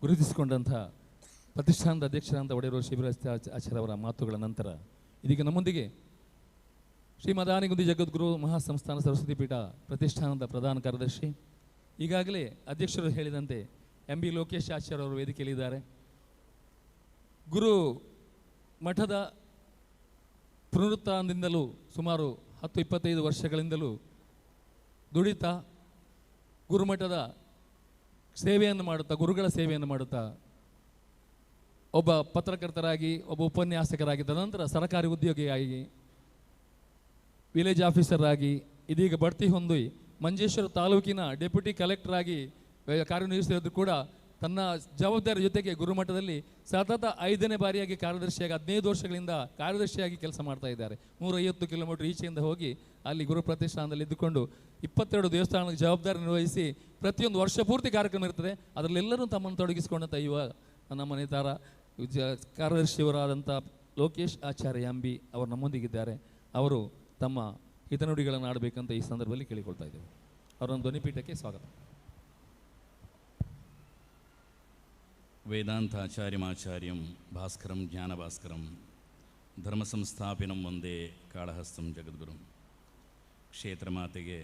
ಗುರುತಿಸಿಕೊಂಡಂಥ ಪ್ರತಿಷ್ಠಾನದ ಅಧ್ಯಕ್ಷರಾದಂಥ ಒಡೆಯರು ಶಿಬಿರಸ್ಥ ಆಚಾರ್ಯ ಅವರ ಮಾತುಗಳ ನಂತರ ಇದೀಗ ನಮ್ಮೊಂದಿಗೆ ಶ್ರೀ ಮದಾನಿಗುಂದಿ ಜಗದ್ಗುರು ಮಹಾಸಂಸ್ಥಾನ ಸರಸ್ವತಿ ಪೀಠ ಪ್ರತಿಷ್ಠಾನದ ಪ್ರಧಾನ ಕಾರ್ಯದರ್ಶಿ, ಈಗಾಗಲೇ ಅಧ್ಯಕ್ಷರು ಹೇಳಿದಂತೆ MB ಲೋಕೇಶ್ ಆಚಾರ್ಯ ಅವರು ವೇದಿಕೆಯಲ್ಲಿದ್ದಾರೆ. ಗುರು ಮಠದ ಪುನರುತ್ಥಾನದಿಂದಲೂ ಸುಮಾರು 10-25 ವರ್ಷಗಳಿಂದಲೂ ದುಡಿತಾ ಗುರುಮಠದ ಸೇವೆಯನ್ನು ಮಾಡುತ್ತಾ, ಗುರುಗಳ ಸೇವೆಯನ್ನು ಮಾಡುತ್ತಾ ಒಬ್ಬ ಪತ್ರಕರ್ತರಾಗಿ, ಒಬ್ಬ ಉಪನ್ಯಾಸಕರಾಗಿ, ತದನಂತರ ಸರ್ಕಾರಿ ಉದ್ಯೋಗಿಯಾಗಿ, ವಿಲೇಜ್ ಆಫೀಸರ್ ಆಗಿ, ಇದೀಗ ಬಡ್ತಿ ಹೊಂದಿ ಮಂಜೇಶ್ವರ ತಾಲೂಕಿನ ಡೆಪ್ಯೂಟಿ ಕಲೆಕ್ಟರ್ ಆಗಿ ಕಾರ್ಯನಿರ್ವಹಿಸಿದ್ರು ಕೂಡ ತನ್ನ ಜವಾಬ್ದಾರಿ ಜೊತೆಗೆ ಗುರುಮಠದಲ್ಲಿ ಸತತ 5ನೇ ಬಾರಿಯಾಗಿ ಕಾರ್ಯದರ್ಶಿಯಾಗಿ 15 ವರ್ಷಗಳಿಂದ ಕಾರ್ಯದರ್ಶಿಯಾಗಿ ಕೆಲಸ ಮಾಡ್ತಾ ಇದ್ದಾರೆ. 150 ಕಿಲೋಮೀಟರ್ ಈಚೆಯಿಂದ ಹೋಗಿ ಅಲ್ಲಿ ಗುರು ಪ್ರತಿಷ್ಠಾನದಲ್ಲಿ ಇದ್ದುಕೊಂಡು 22 ದೇವಸ್ಥಾನದ ಜವಾಬ್ದಾರಿ ನಿರ್ವಹಿಸಿ ಪ್ರತಿಯೊಂದು ವರ್ಷ ಪೂರ್ತಿ ಕಾರ್ಯಕ್ರಮ ಇರ್ತದೆ. ಅದರಲ್ಲೆಲ್ಲರೂ ತಮ್ಮನ್ನು ತೊಡಗಿಸಿಕೊಂಡಂಥ ನಮ್ಮ ನೇತಾರ ಕಾರ್ಯದರ್ಶಿಯವರಾದಂಥ ಲೋಕೇಶ್ ಆಚಾರ್ಯ MB ಅವರು ನಮ್ಮೊಂದಿಗಿದ್ದಾರೆ. ಅವರು ತಮ್ಮ ಹಿತನುಡಿಗಳನ್ನು ಆಡಬೇಕಂತ ಈ ಸಂದರ್ಭದಲ್ಲಿ ಕೇಳಿಕೊಳ್ತಾ ಇದ್ದೇವೆ. ಅವರನ್ನು ಧ್ವನಿಪೀಠಕ್ಕೆ ಸ್ವಾಗತ. ವೇದಾಂತಾಚಾರ್ಯಮಾಚಾರ್ಯಂ ಭಾಸ್ಕರಂ ಜ್ಞಾನಭಾಸ್ಕರಂ ಧರ್ಮ ಸಂಸ್ಥಾಪಿನಂ ಒಂದೇ ಕಾಳಹಸ್ತಂ ಜಗದ್ಗುರು. ಕ್ಷೇತ್ರ ಮಾತೆಗೆ,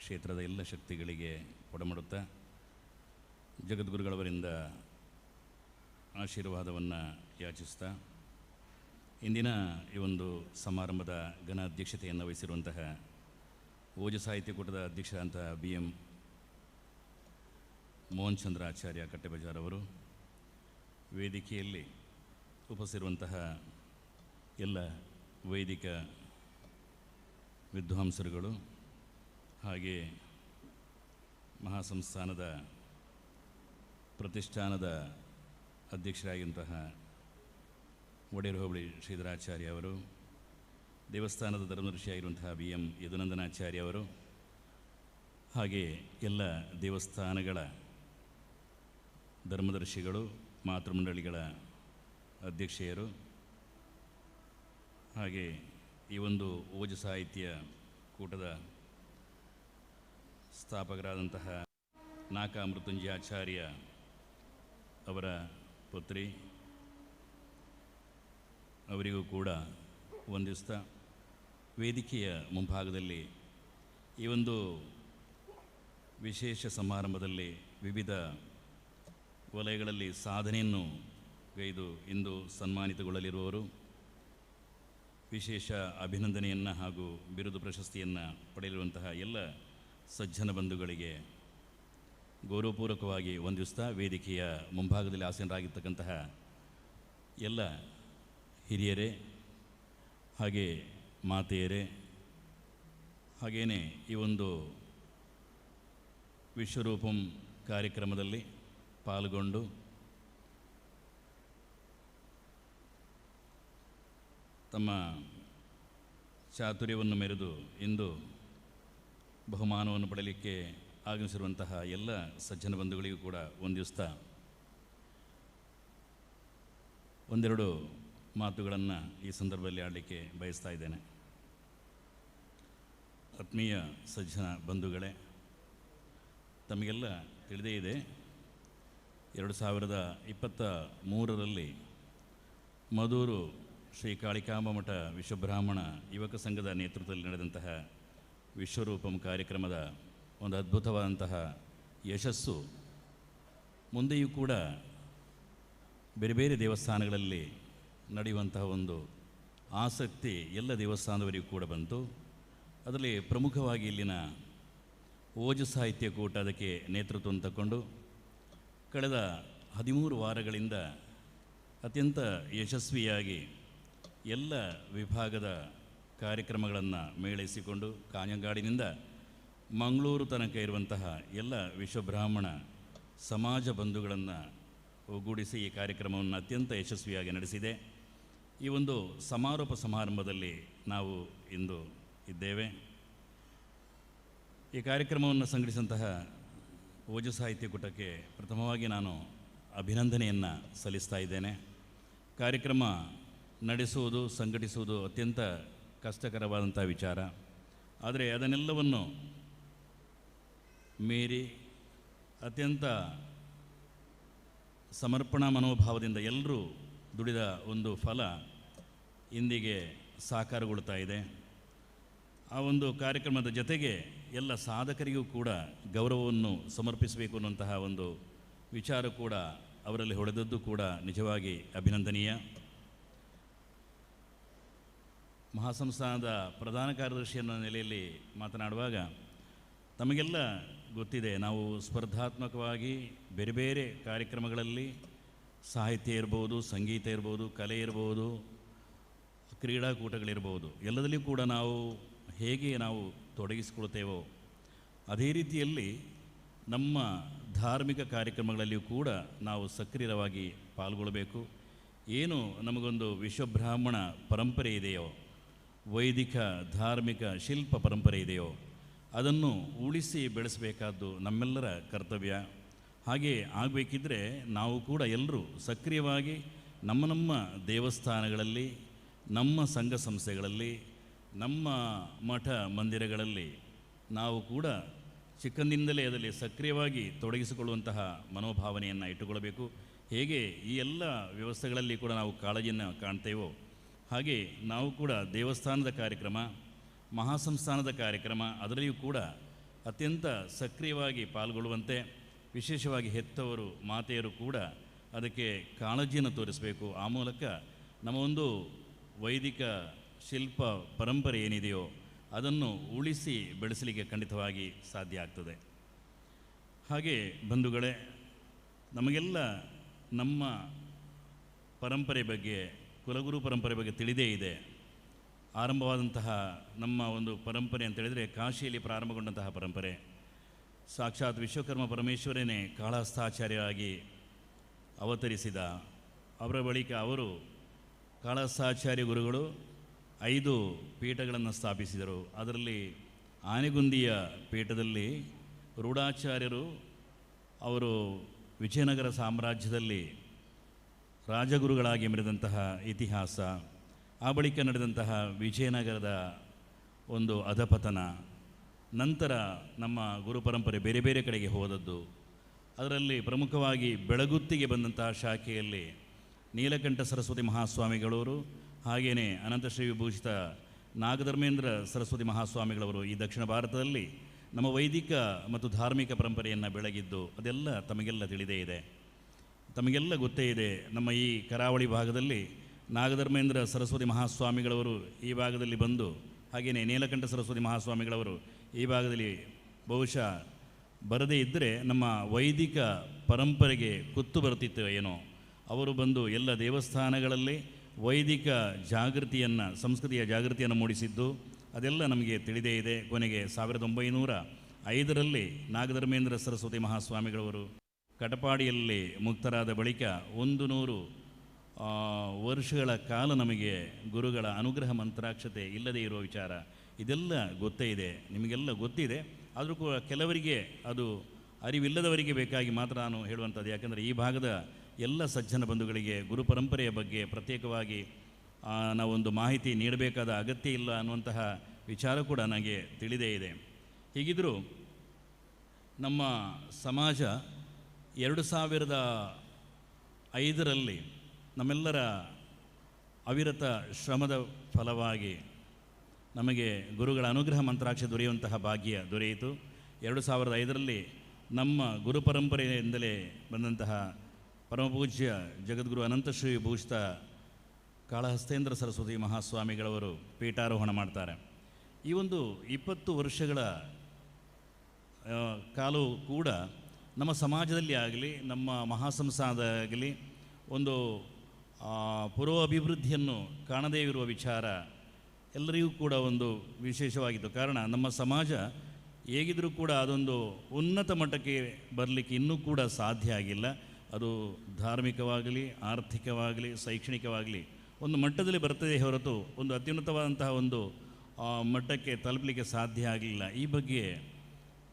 ಕ್ಷೇತ್ರದ ಎಲ್ಲ ಶಕ್ತಿಗಳಿಗೆ ಒಡಮಾಡುತ್ತಾ ಜಗದ್ಗುರುಗಳವರಿಂದ ಆಶೀರ್ವಾದವನ್ನು ಯಾಚಿಸ್ತಾ ಇಂದಿನ ಈ ಒಂದು ಸಮಾರಂಭದ ಘನ ಅಧ್ಯಕ್ಷತೆಯನ್ನು ವಹಿಸಿರುವಂತಹ ಓಜ ಸಾಹಿತ್ಯ ಕೂಟದ ಅಧ್ಯಕ್ಷರಾದಂಥ BM ಮೋಹನ್ ಚಂದ್ರ ಆಚಾರ್ಯ ಕಟ್ಟೆಬಜಾರ್ ಅವರು, ವೇದಿಕೆಯಲ್ಲಿ ಉಪಸ್ಥಿರುವಂತಹ ಎಲ್ಲ ವೈದಿಕ ವಿದ್ವಾಂಸರುಗಳು, ಹಾಗೆ ಮಹಾಸಂಸ್ಥಾನದ ಪ್ರತಿಷ್ಠಾನದ ಅಧ್ಯಕ್ಷರಾಗಿರುವಂತಹ ಒಡೆಯರು ಹೋಬಳಿ ಶ್ರೀಧರಾಚಾರ್ಯ ಅವರು, ದೇವಸ್ಥಾನದ ಧರ್ಮದರ್ಶಿಯಾಗಿರುವಂತಹ BM ಯದುನಂದನಾಚಾರ್ಯ ಅವರು, ಹಾಗೆ ಎಲ್ಲ ದೇವಸ್ಥಾನಗಳ ಧರ್ಮದರ್ಶಿಗಳು, ಮಾತೃಮಂಡಳಿಗಳ ಅಧ್ಯಕ್ಷೆಯರು, ಹಾಗೆ ಈ ಒಂದು ಓಜ ಸಾಹಿತ್ಯ ಕೂಟದ ಸ್ಥಾಪಕರಾದಂತಹ ನಾಕ ಮೃತ್ಯುಂಜಯಾಚಾರ್ಯ ಅವರ ಪುತ್ರಿ, ಅವರಿಗೂ ಕೂಡ ವಂದಿಸ್ತಾ ವೇದಿಕೆಯ ಮುಂಭಾಗದಲ್ಲಿ ಈ ಒಂದು ವಿಶೇಷ ಸಮಾರಂಭದಲ್ಲಿ ವಿವಿಧ ವಲಯಗಳಲ್ಲಿ ಸಾಧನೆಯನ್ನು ಗೈದು ಇಂದು ಸನ್ಮಾನಿತಗೊಳ್ಳಲಿರುವವರು, ವಿಶೇಷ ಅಭಿನಂದನೆಯನ್ನು ಹಾಗೂ ಬಿರುದು ಪ್ರಶಸ್ತಿಯನ್ನು ಪಡೆಯಲಿರುವಂತಹ ಎಲ್ಲ ಸಜ್ಜನ ಬಂಧುಗಳಿಗೆ ಗೌರವಪೂರ್ವಕವಾಗಿ ವಂದಿಸ್ತಾ ವೇದಿಕೆಯ ಮುಂಭಾಗದಲ್ಲಿ ಆಸೀನರಾಗಿರ್ತಕ್ಕಂತಹ ಎಲ್ಲ ಹಿರಿಯರೇ, ಹಾಗೆ ಮಾತೆಯರೇ, ಹಾಗೆಯೇ ಈ ಒಂದು ವಿಶ್ವರೂಪಂ ಕಾರ್ಯಕ್ರಮದಲ್ಲಿ ಪಾಲ್ಗೊಂಡು ತಮ್ಮ ಚಾತುರ್ಯವನ್ನು ಮೆರೆದು ಇಂದು ಬಹುಮಾನವನ್ನು ಪಡೆಯಲಿಕ್ಕೆ ಆಗಮಿಸಿರುವಂತಹ ಎಲ್ಲ ಸಜ್ಜನ ಬಂಧುಗಳಿಗೂ ಕೂಡ ವಂದಿಸ್ತಾ ಒಂದೆರಡು ಮಾತುಗಳನ್ನು ಈ ಸಂದರ್ಭದಲ್ಲಿ ಆಡಲಿಕ್ಕೆ ಬಯಸ್ತಾ ಇದ್ದೇನೆ. ಆತ್ಮೀಯ ಸಜ್ಜನ ಬಂಧುಗಳೇ, ತಮಗೆಲ್ಲ ತಿಳಿದೇ ಇದೆ, 2023ರಲ್ಲಿ ಮದೂರು ಶ್ರೀ ಕಾಳಿಕಾಂಬ ಮಠ ವಿಶ್ವಬ್ರಾಹ್ಮಣ ಯುವಕ ಸಂಘದ ನೇತೃತ್ವದಲ್ಲಿ ನಡೆದಂತಹ ವಿಶ್ವರೂಪಂ ಕಾರ್ಯಕ್ರಮದ ಒಂದು ಅದ್ಭುತವಾದಂತಹ ಯಶಸ್ಸು ಮುಂದೆಯೂ ಕೂಡ ಬೇರೆ ಬೇರೆ ದೇವಸ್ಥಾನಗಳಲ್ಲಿ ನಡೆಯುವಂತಹ ಒಂದು ಆಸಕ್ತಿ ಎಲ್ಲ ದೇವಸ್ಥಾನದವರಿಗೂ ಕೂಡ ಬಂತು. ಅದರಲ್ಲಿ ಪ್ರಮುಖವಾಗಿ ಇಲ್ಲಿನ ಓಜು ಸಾಹಿತ್ಯ ಕೂಟ ಅದಕ್ಕೆ ನೇತೃತ್ವವನ್ನು ತಗೊಂಡು ಕಳೆದ 13 ವಾರಗಳಿಂದ ಅತ್ಯಂತ ಯಶಸ್ವಿಯಾಗಿ ಎಲ್ಲ ವಿಭಾಗದ ಕಾರ್ಯಕ್ರಮಗಳನ್ನು ಮೇಳೈಸಿಕೊಂಡು ಕಾಞಂಗಾಡಿನಿಂದ ಮಂಗಳೂರು ತನಕ ಇರುವಂತಹ ಎಲ್ಲ ವಿಶ್ವಬ್ರಾಹ್ಮಣ ಸಮಾಜ ಬಂಧುಗಳನ್ನು ಒಗ್ಗೂಡಿಸಿ ಈ ಕಾರ್ಯಕ್ರಮವನ್ನು ಅತ್ಯಂತ ಯಶಸ್ವಿಯಾಗಿ ನಡೆಸಿದೆ. ಈ ಒಂದು ಸಮಾರೋಪ ಸಮಾರಂಭದಲ್ಲಿ ನಾವು ಇಂದು ಇದ್ದೇವೆ. ಈ ಕಾರ್ಯಕ್ರಮವನ್ನು ಸಂಘಟಿಸಿದಂತಹ ಓಜು ಸಾಹಿತ್ಯ ಕೂಟಕ್ಕೆ ಪ್ರಥಮವಾಗಿ ನಾನು ಅಭಿನಂದನೆಯನ್ನು ಸಲ್ಲಿಸ್ತಾ ಇದ್ದೇನೆ. ಕಾರ್ಯಕ್ರಮ ನಡೆಸುವುದು ಸಂಘಟಿಸುವುದು ಅತ್ಯಂತ ಕಷ್ಟಕರವಾದಂಥ ವಿಚಾರ. ಆದರೆ ಅದನ್ನೆಲ್ಲವನ್ನು ಮೀರಿ ಅತ್ಯಂತ ಸಮರ್ಪಣಾ ಮನೋಭಾವದಿಂದ ಎಲ್ಲರೂ ದುಡಿದ ಒಂದು ಫಲ ಇಂದಿಗೆ ಸಾಕಾರಗೊಳ್ತಾ ಇದೆ. ಆ ಒಂದು ಕಾರ್ಯಕ್ರಮದ ಜೊತೆಗೆ ಎಲ್ಲ ಸಾಧಕರಿಗೂ ಕೂಡ ಗೌರವವನ್ನು ಸಮರ್ಪಿಸಬೇಕು ಅನ್ನುವಂತಹ ಒಂದು ವಿಚಾರ ಕೂಡ ಅವರಲ್ಲಿ ಹೊಳೆದದ್ದು ಕೂಡ ನಿಜವಾಗಿ ಅಭಿನಂದನೀಯ. ಮಹಾಸಂಸ್ಥಾನದ ಪ್ರಧಾನ ಕಾರ್ಯದರ್ಶಿ ಅನ್ನೋ ನೆಲೆಯಲ್ಲಿ ಮಾತನಾಡುವಾಗ ತಮಗೆಲ್ಲ ಗೊತ್ತಿದೆ, ನಾವು ಸ್ಪರ್ಧಾತ್ಮಕವಾಗಿ ಬೇರೆ ಬೇರೆ ಕಾರ್ಯಕ್ರಮಗಳಲ್ಲಿ ಸಾಹಿತ್ಯ ಇರ್ಬೋದು, ಸಂಗೀತ ಇರ್ಬೋದು, ಕಲೆ ಇರ್ಬೋದು, ಕ್ರೀಡಾಕೂಟಗಳಿರ್ಬೋದು, ಎಲ್ಲದಲ್ಲಿಯೂ ಕೂಡ ನಾವು ಹೇಗೆ ನಾವು ತೊಡಗಿಸಿಕೊಳ್ತೇವೋ ಅದೇ ರೀತಿಯಲ್ಲಿ ನಮ್ಮ ಧಾರ್ಮಿಕ ಕಾರ್ಯಕ್ರಮಗಳಲ್ಲಿಯೂ ಕೂಡ ನಾವು ಸಕ್ರಿಯವಾಗಿ ಪಾಲ್ಗೊಳ್ಳಬೇಕು. ಏನು ನಮಗೊಂದು ವಿಶ್ವಬ್ರಾಹ್ಮಣ ಪರಂಪರೆ ಇದೆಯೋ, ವೈದಿಕ ಧಾರ್ಮಿಕ ಶಿಲ್ಪ ಪರಂಪರೆ ಇದೆಯೋ, ಅದನ್ನು ಉಳಿಸಿ ಬೆಳೆಸಬೇಕಾದ್ದು ನಮ್ಮೆಲ್ಲರ ಕರ್ತವ್ಯ. ಹಾಗೆ ಆಗಬೇಕಿದ್ರೆ ನಾವು ಕೂಡ ಎಲ್ಲರೂ ಸಕ್ರಿಯವಾಗಿ ನಮ್ಮ ನಮ್ಮ ದೇವಸ್ಥಾನಗಳಲ್ಲಿ, ನಮ್ಮ ಸಂಘ ಸಂಸ್ಥೆಗಳಲ್ಲಿ, ನಮ್ಮ ಮಠ ಮಂದಿರಗಳಲ್ಲಿ ನಾವು ಕೂಡ ಚಿಕ್ಕಂದಿನಿಂದಲೇ ಅದರಲ್ಲಿ ಸಕ್ರಿಯವಾಗಿ ತೊಡಗಿಸಿಕೊಳ್ಳುವಂತಹ ಮನೋಭಾವನೆಯನ್ನು ಇಟ್ಟುಕೊಳ್ಳಬೇಕು. ಹೇಗೆ ಈ ಎಲ್ಲ ವ್ಯವಸ್ಥೆಗಳಲ್ಲಿ ಕೂಡ ನಾವು ಕಾಳಜಿಯನ್ನು ಕಾಣ್ತೇವೋ ಹಾಗೆ ನಾವು ಕೂಡ ದೇವಸ್ಥಾನದ ಕಾರ್ಯಕ್ರಮ, ಮಹಾಸಂಸ್ಥಾನದ ಕಾರ್ಯಕ್ರಮ ಅದರಲ್ಲಿಯೂ ಕೂಡ ಅತ್ಯಂತ ಸಕ್ರಿಯವಾಗಿ ಪಾಲ್ಗೊಳ್ಳುವಂತೆ, ವಿಶೇಷವಾಗಿ ಹೆತ್ತವರು ಮಾತೆಯರು ಕೂಡ ಅದಕ್ಕೆ ಕಾಳಜಿಯನ್ನು ತೋರಿಸಬೇಕು. ಆ ಮೂಲಕ ನಮ್ಮ ಒಂದು ವೈದಿಕ ಶಿಲ್ಪ ಪರಂಪರೆ ಏನಿದೆಯೋ ಅದನ್ನು ಉಳಿಸಿ ಬೆಳೆಸಲಿಕ್ಕೆ ಖಂಡಿತವಾಗಿ ಸಾಧ್ಯ ಆಗ್ತದೆ. ಹಾಗೆ ಬಂಧುಗಳೇ, ನಮಗೆಲ್ಲ ನಮ್ಮ ಪರಂಪರೆ ಬಗ್ಗೆ, ಕುಲಗುರು ಪರಂಪರೆ ಬಗ್ಗೆ ತಿಳಿದೇ ಇದೆ. ಆರಂಭವಾದಂತಹ ನಮ್ಮ ಒಂದು ಪರಂಪರೆ ಅಂತೇಳಿದರೆ ಕಾಶಿಯಲ್ಲಿ ಪ್ರಾರಂಭಗೊಂಡಂತಹ ಪರಂಪರೆ. ಸಾಕ್ಷಾತ್ ವಿಶ್ವಕರ್ಮ ಪರಮೇಶ್ವರನೇ ಕಾಳಹಸ್ತಾಚಾರ್ಯರಾಗಿ ಅವತರಿಸಿದ. ಅವರ ಬಳಿಕ ಅವರು ಕಾಳಹಸ್ತಾಚಾರ್ಯ ಗುರುಗಳು 5 ಪೀಠಗಳನ್ನು ಸ್ಥಾಪಿಸಿದರು. ಅದರಲ್ಲಿ ಆನೆಗುಂದಿಯ ಪೀಠದಲ್ಲಿ ರೂಢಾಚಾರ್ಯರು ಅವರು ವಿಜಯನಗರ ಸಾಮ್ರಾಜ್ಯದಲ್ಲಿ ರಾಜಗುರುಗಳಾಗಿ ಮೆರೆದಂತಹ ಇತಿಹಾಸ, ಆ ಬಳಿಕ ನಡೆದಂತಹ ವಿಜಯನಗರದ ಒಂದು ಅಧಪತನ, ನಂತರ ನಮ್ಮ ಗುರು ಪರಂಪರೆ ಬೇರೆ ಬೇರೆ ಕಡೆಗೆ ಹೋದದ್ದು. ಅದರಲ್ಲಿ ಪ್ರಮುಖವಾಗಿ ಬೆಳಗುತ್ತಿಗೆ ಬಂದಂತಹ ಶಾಖೆಯಲ್ಲಿ ನೀಲಕಂಠ ಸರಸ್ವತಿ ಮಹಾಸ್ವಾಮಿಗಳವರು, ಹಾಗೆಯೇ ಅನಂತಶ್ರೀ ವಿಭೂಷಿತ ನಾಗಧರ್ಮೇಂದ್ರ ಸರಸ್ವತಿ ಮಹಾಸ್ವಾಮಿಗಳವರು ಈ ದಕ್ಷಿಣ ಭಾರತದಲ್ಲಿ ನಮ್ಮ ವೈದಿಕ ಮತ್ತು ಧಾರ್ಮಿಕ ಪರಂಪರೆಯನ್ನು ಬೆಳಗಿದ್ದು ಅದೆಲ್ಲ ತಮಗೆಲ್ಲ ತಿಳಿದೇ ಇದೆ. ತಮಗೆಲ್ಲ ಗೊತ್ತೇ ಇದೆ, ನಮ್ಮ ಈ ಕರಾವಳಿ ಭಾಗದಲ್ಲಿ ನಾಗಧರ್ಮೇಂದ್ರ ಸರಸ್ವತಿ ಮಹಾಸ್ವಾಮಿಗಳವರು ಈ ಭಾಗದಲ್ಲಿ ಬಂದು, ಹಾಗೆಯೇ ನೀಲಕಂಠ ಸರಸ್ವತಿ ಮಹಾಸ್ವಾಮಿಗಳವರು ಈ ಭಾಗದಲ್ಲಿ ಬಹುಶಃ ಬರದೇ ಇದ್ದರೆ ನಮ್ಮ ವೈದಿಕ ಪರಂಪರೆಗೆ ಕುತ್ತು ಬರ್ತಿತ್ತು ಏನೋ. ಅವರು ಬಂದು ಎಲ್ಲ ದೇವಸ್ಥಾನಗಳಲ್ಲಿ ವೈದಿಕ ಜಾಗೃತಿಯನ್ನು, ಸಂಸ್ಕೃತಿಯ ಜಾಗೃತಿಯನ್ನು ಮೂಡಿಸಿದ್ದು ಅದೆಲ್ಲ ನಮಗೆ ತಿಳಿದೇ ಇದೆ. ಕೊನೆಗೆ 1905ರಲ್ಲಿ ನಾಗಧರ್ಮೇಂದ್ರ ಸರಸ್ವತಿ ಮಹಾಸ್ವಾಮಿಗಳವರು ಕಟಪಾಡಿಯಲ್ಲಿ ಮುಕ್ತರಾದ ಬಳಿಕ 100 ವರ್ಷಗಳ ಕಾಲ ನಮಗೆ ಗುರುಗಳ ಅನುಗ್ರಹ ಮಂತ್ರಾಕ್ಷತೆ ಇಲ್ಲದೇ ಇರುವ ವಿಚಾರ ಇದೆಲ್ಲ ಗೊತ್ತೇ ಇದೆ, ನಿಮಗೆಲ್ಲ ಗೊತ್ತಿದೆ. ಆದರೂ ಕೂಡ ಕೆಲವರಿಗೆ ಅದು ಅರಿವಿಲ್ಲದವರಿಗೆ ಬೇಕಾಗಿ ಮಾತ್ರ ನಾನು ಹೇಳುವಂಥದ್ದು. ಯಾಕಂದರೆ ಈ ಭಾಗದ ಎಲ್ಲ ಸಜ್ಜನ ಬಂಧುಗಳಿಗೆ ಗುರು ಪರಂಪರೆಯ ಬಗ್ಗೆ ಪ್ರತ್ಯೇಕವಾಗಿ ನಾವೊಂದು ಮಾಹಿತಿ ನೀಡಬೇಕಾದ ಅಗತ್ಯ ಇಲ್ಲ ಅನ್ನುವಂತಹ ವಿಚಾರ ಕೂಡ ನನಗೆ ತಿಳಿದೇ ಇದೆ. ಹೀಗಿದ್ದರೂ ನಮ್ಮ ಸಮಾಜ 2005ರಲ್ಲಿ ನಮ್ಮೆಲ್ಲರ ಅವಿರತ ಶ್ರಮದ ಫಲವಾಗಿ ನಮಗೆ ಗುರುಗಳ ಅನುಗ್ರಹ ಮಂತ್ರಾಕ್ಷ ದೊರೆಯುವಂತಹ ಭಾಗ್ಯ ದೊರೆಯಿತು. 2005ರಲ್ಲಿ ನಮ್ಮ ಗುರು ಪರಂಪರೆಯಿಂದಲೇ ಬಂದಂತಹ ಪರಮಪೂಜ್ಯ ಜಗದ್ಗುರು ಅನಂತಶ್ರೀ ಭೂಷಿತ ಕಾಳಹಸ್ತೇಂದ್ರ ಸರಸ್ವತಿ ಮಹಾಸ್ವಾಮಿಗಳವರು ಪೀಠಾರೋಹಣ ಮಾಡ್ತಾರೆ. ಈ ಒಂದು 20 ವರ್ಷಗಳ ಕಾಲು ಕೂಡ ನಮ್ಮ ಸಮಾಜದಲ್ಲಿ ಆಗಲಿ ನಮ್ಮ ಮಹಾಸಂಸ್ಥಾನದಾಗಲಿ ಒಂದು ಪುರೋಭಿವೃದ್ಧಿಯನ್ನು ಕಾಣದೇ ಇರುವ ವಿಚಾರ ಎಲ್ಲರಿಗೂ ಕೂಡ ಒಂದು ವಿಶೇಷವಾಗಿತ್ತು. ಕಾರಣ ನಮ್ಮ ಸಮಾಜ ಹೇಗಿದ್ದರೂ ಕೂಡ ಅದೊಂದು ಉನ್ನತ ಮಟ್ಟಕ್ಕೆ ಬರಲಿಕ್ಕೆ ಇನ್ನೂ ಕೂಡ ಸಾಧ್ಯ ಆಗಿಲ್ಲ. ಅದು ಧಾರ್ಮಿಕವಾಗಲಿ, ಆರ್ಥಿಕವಾಗಲಿ, ಶೈಕ್ಷಣಿಕವಾಗಲಿ ಒಂದು ಮಟ್ಟದಲ್ಲಿ ಬರ್ತದೆ ಹೊರತು ಒಂದು ಅತ್ಯುನ್ನತವಾದಂತಹ ಒಂದು ಮಟ್ಟಕ್ಕೆ ತಲುಪಲಿಕ್ಕೆ ಸಾಧ್ಯ ಆಗಲಿಲ್ಲ. ಈ ಬಗ್ಗೆ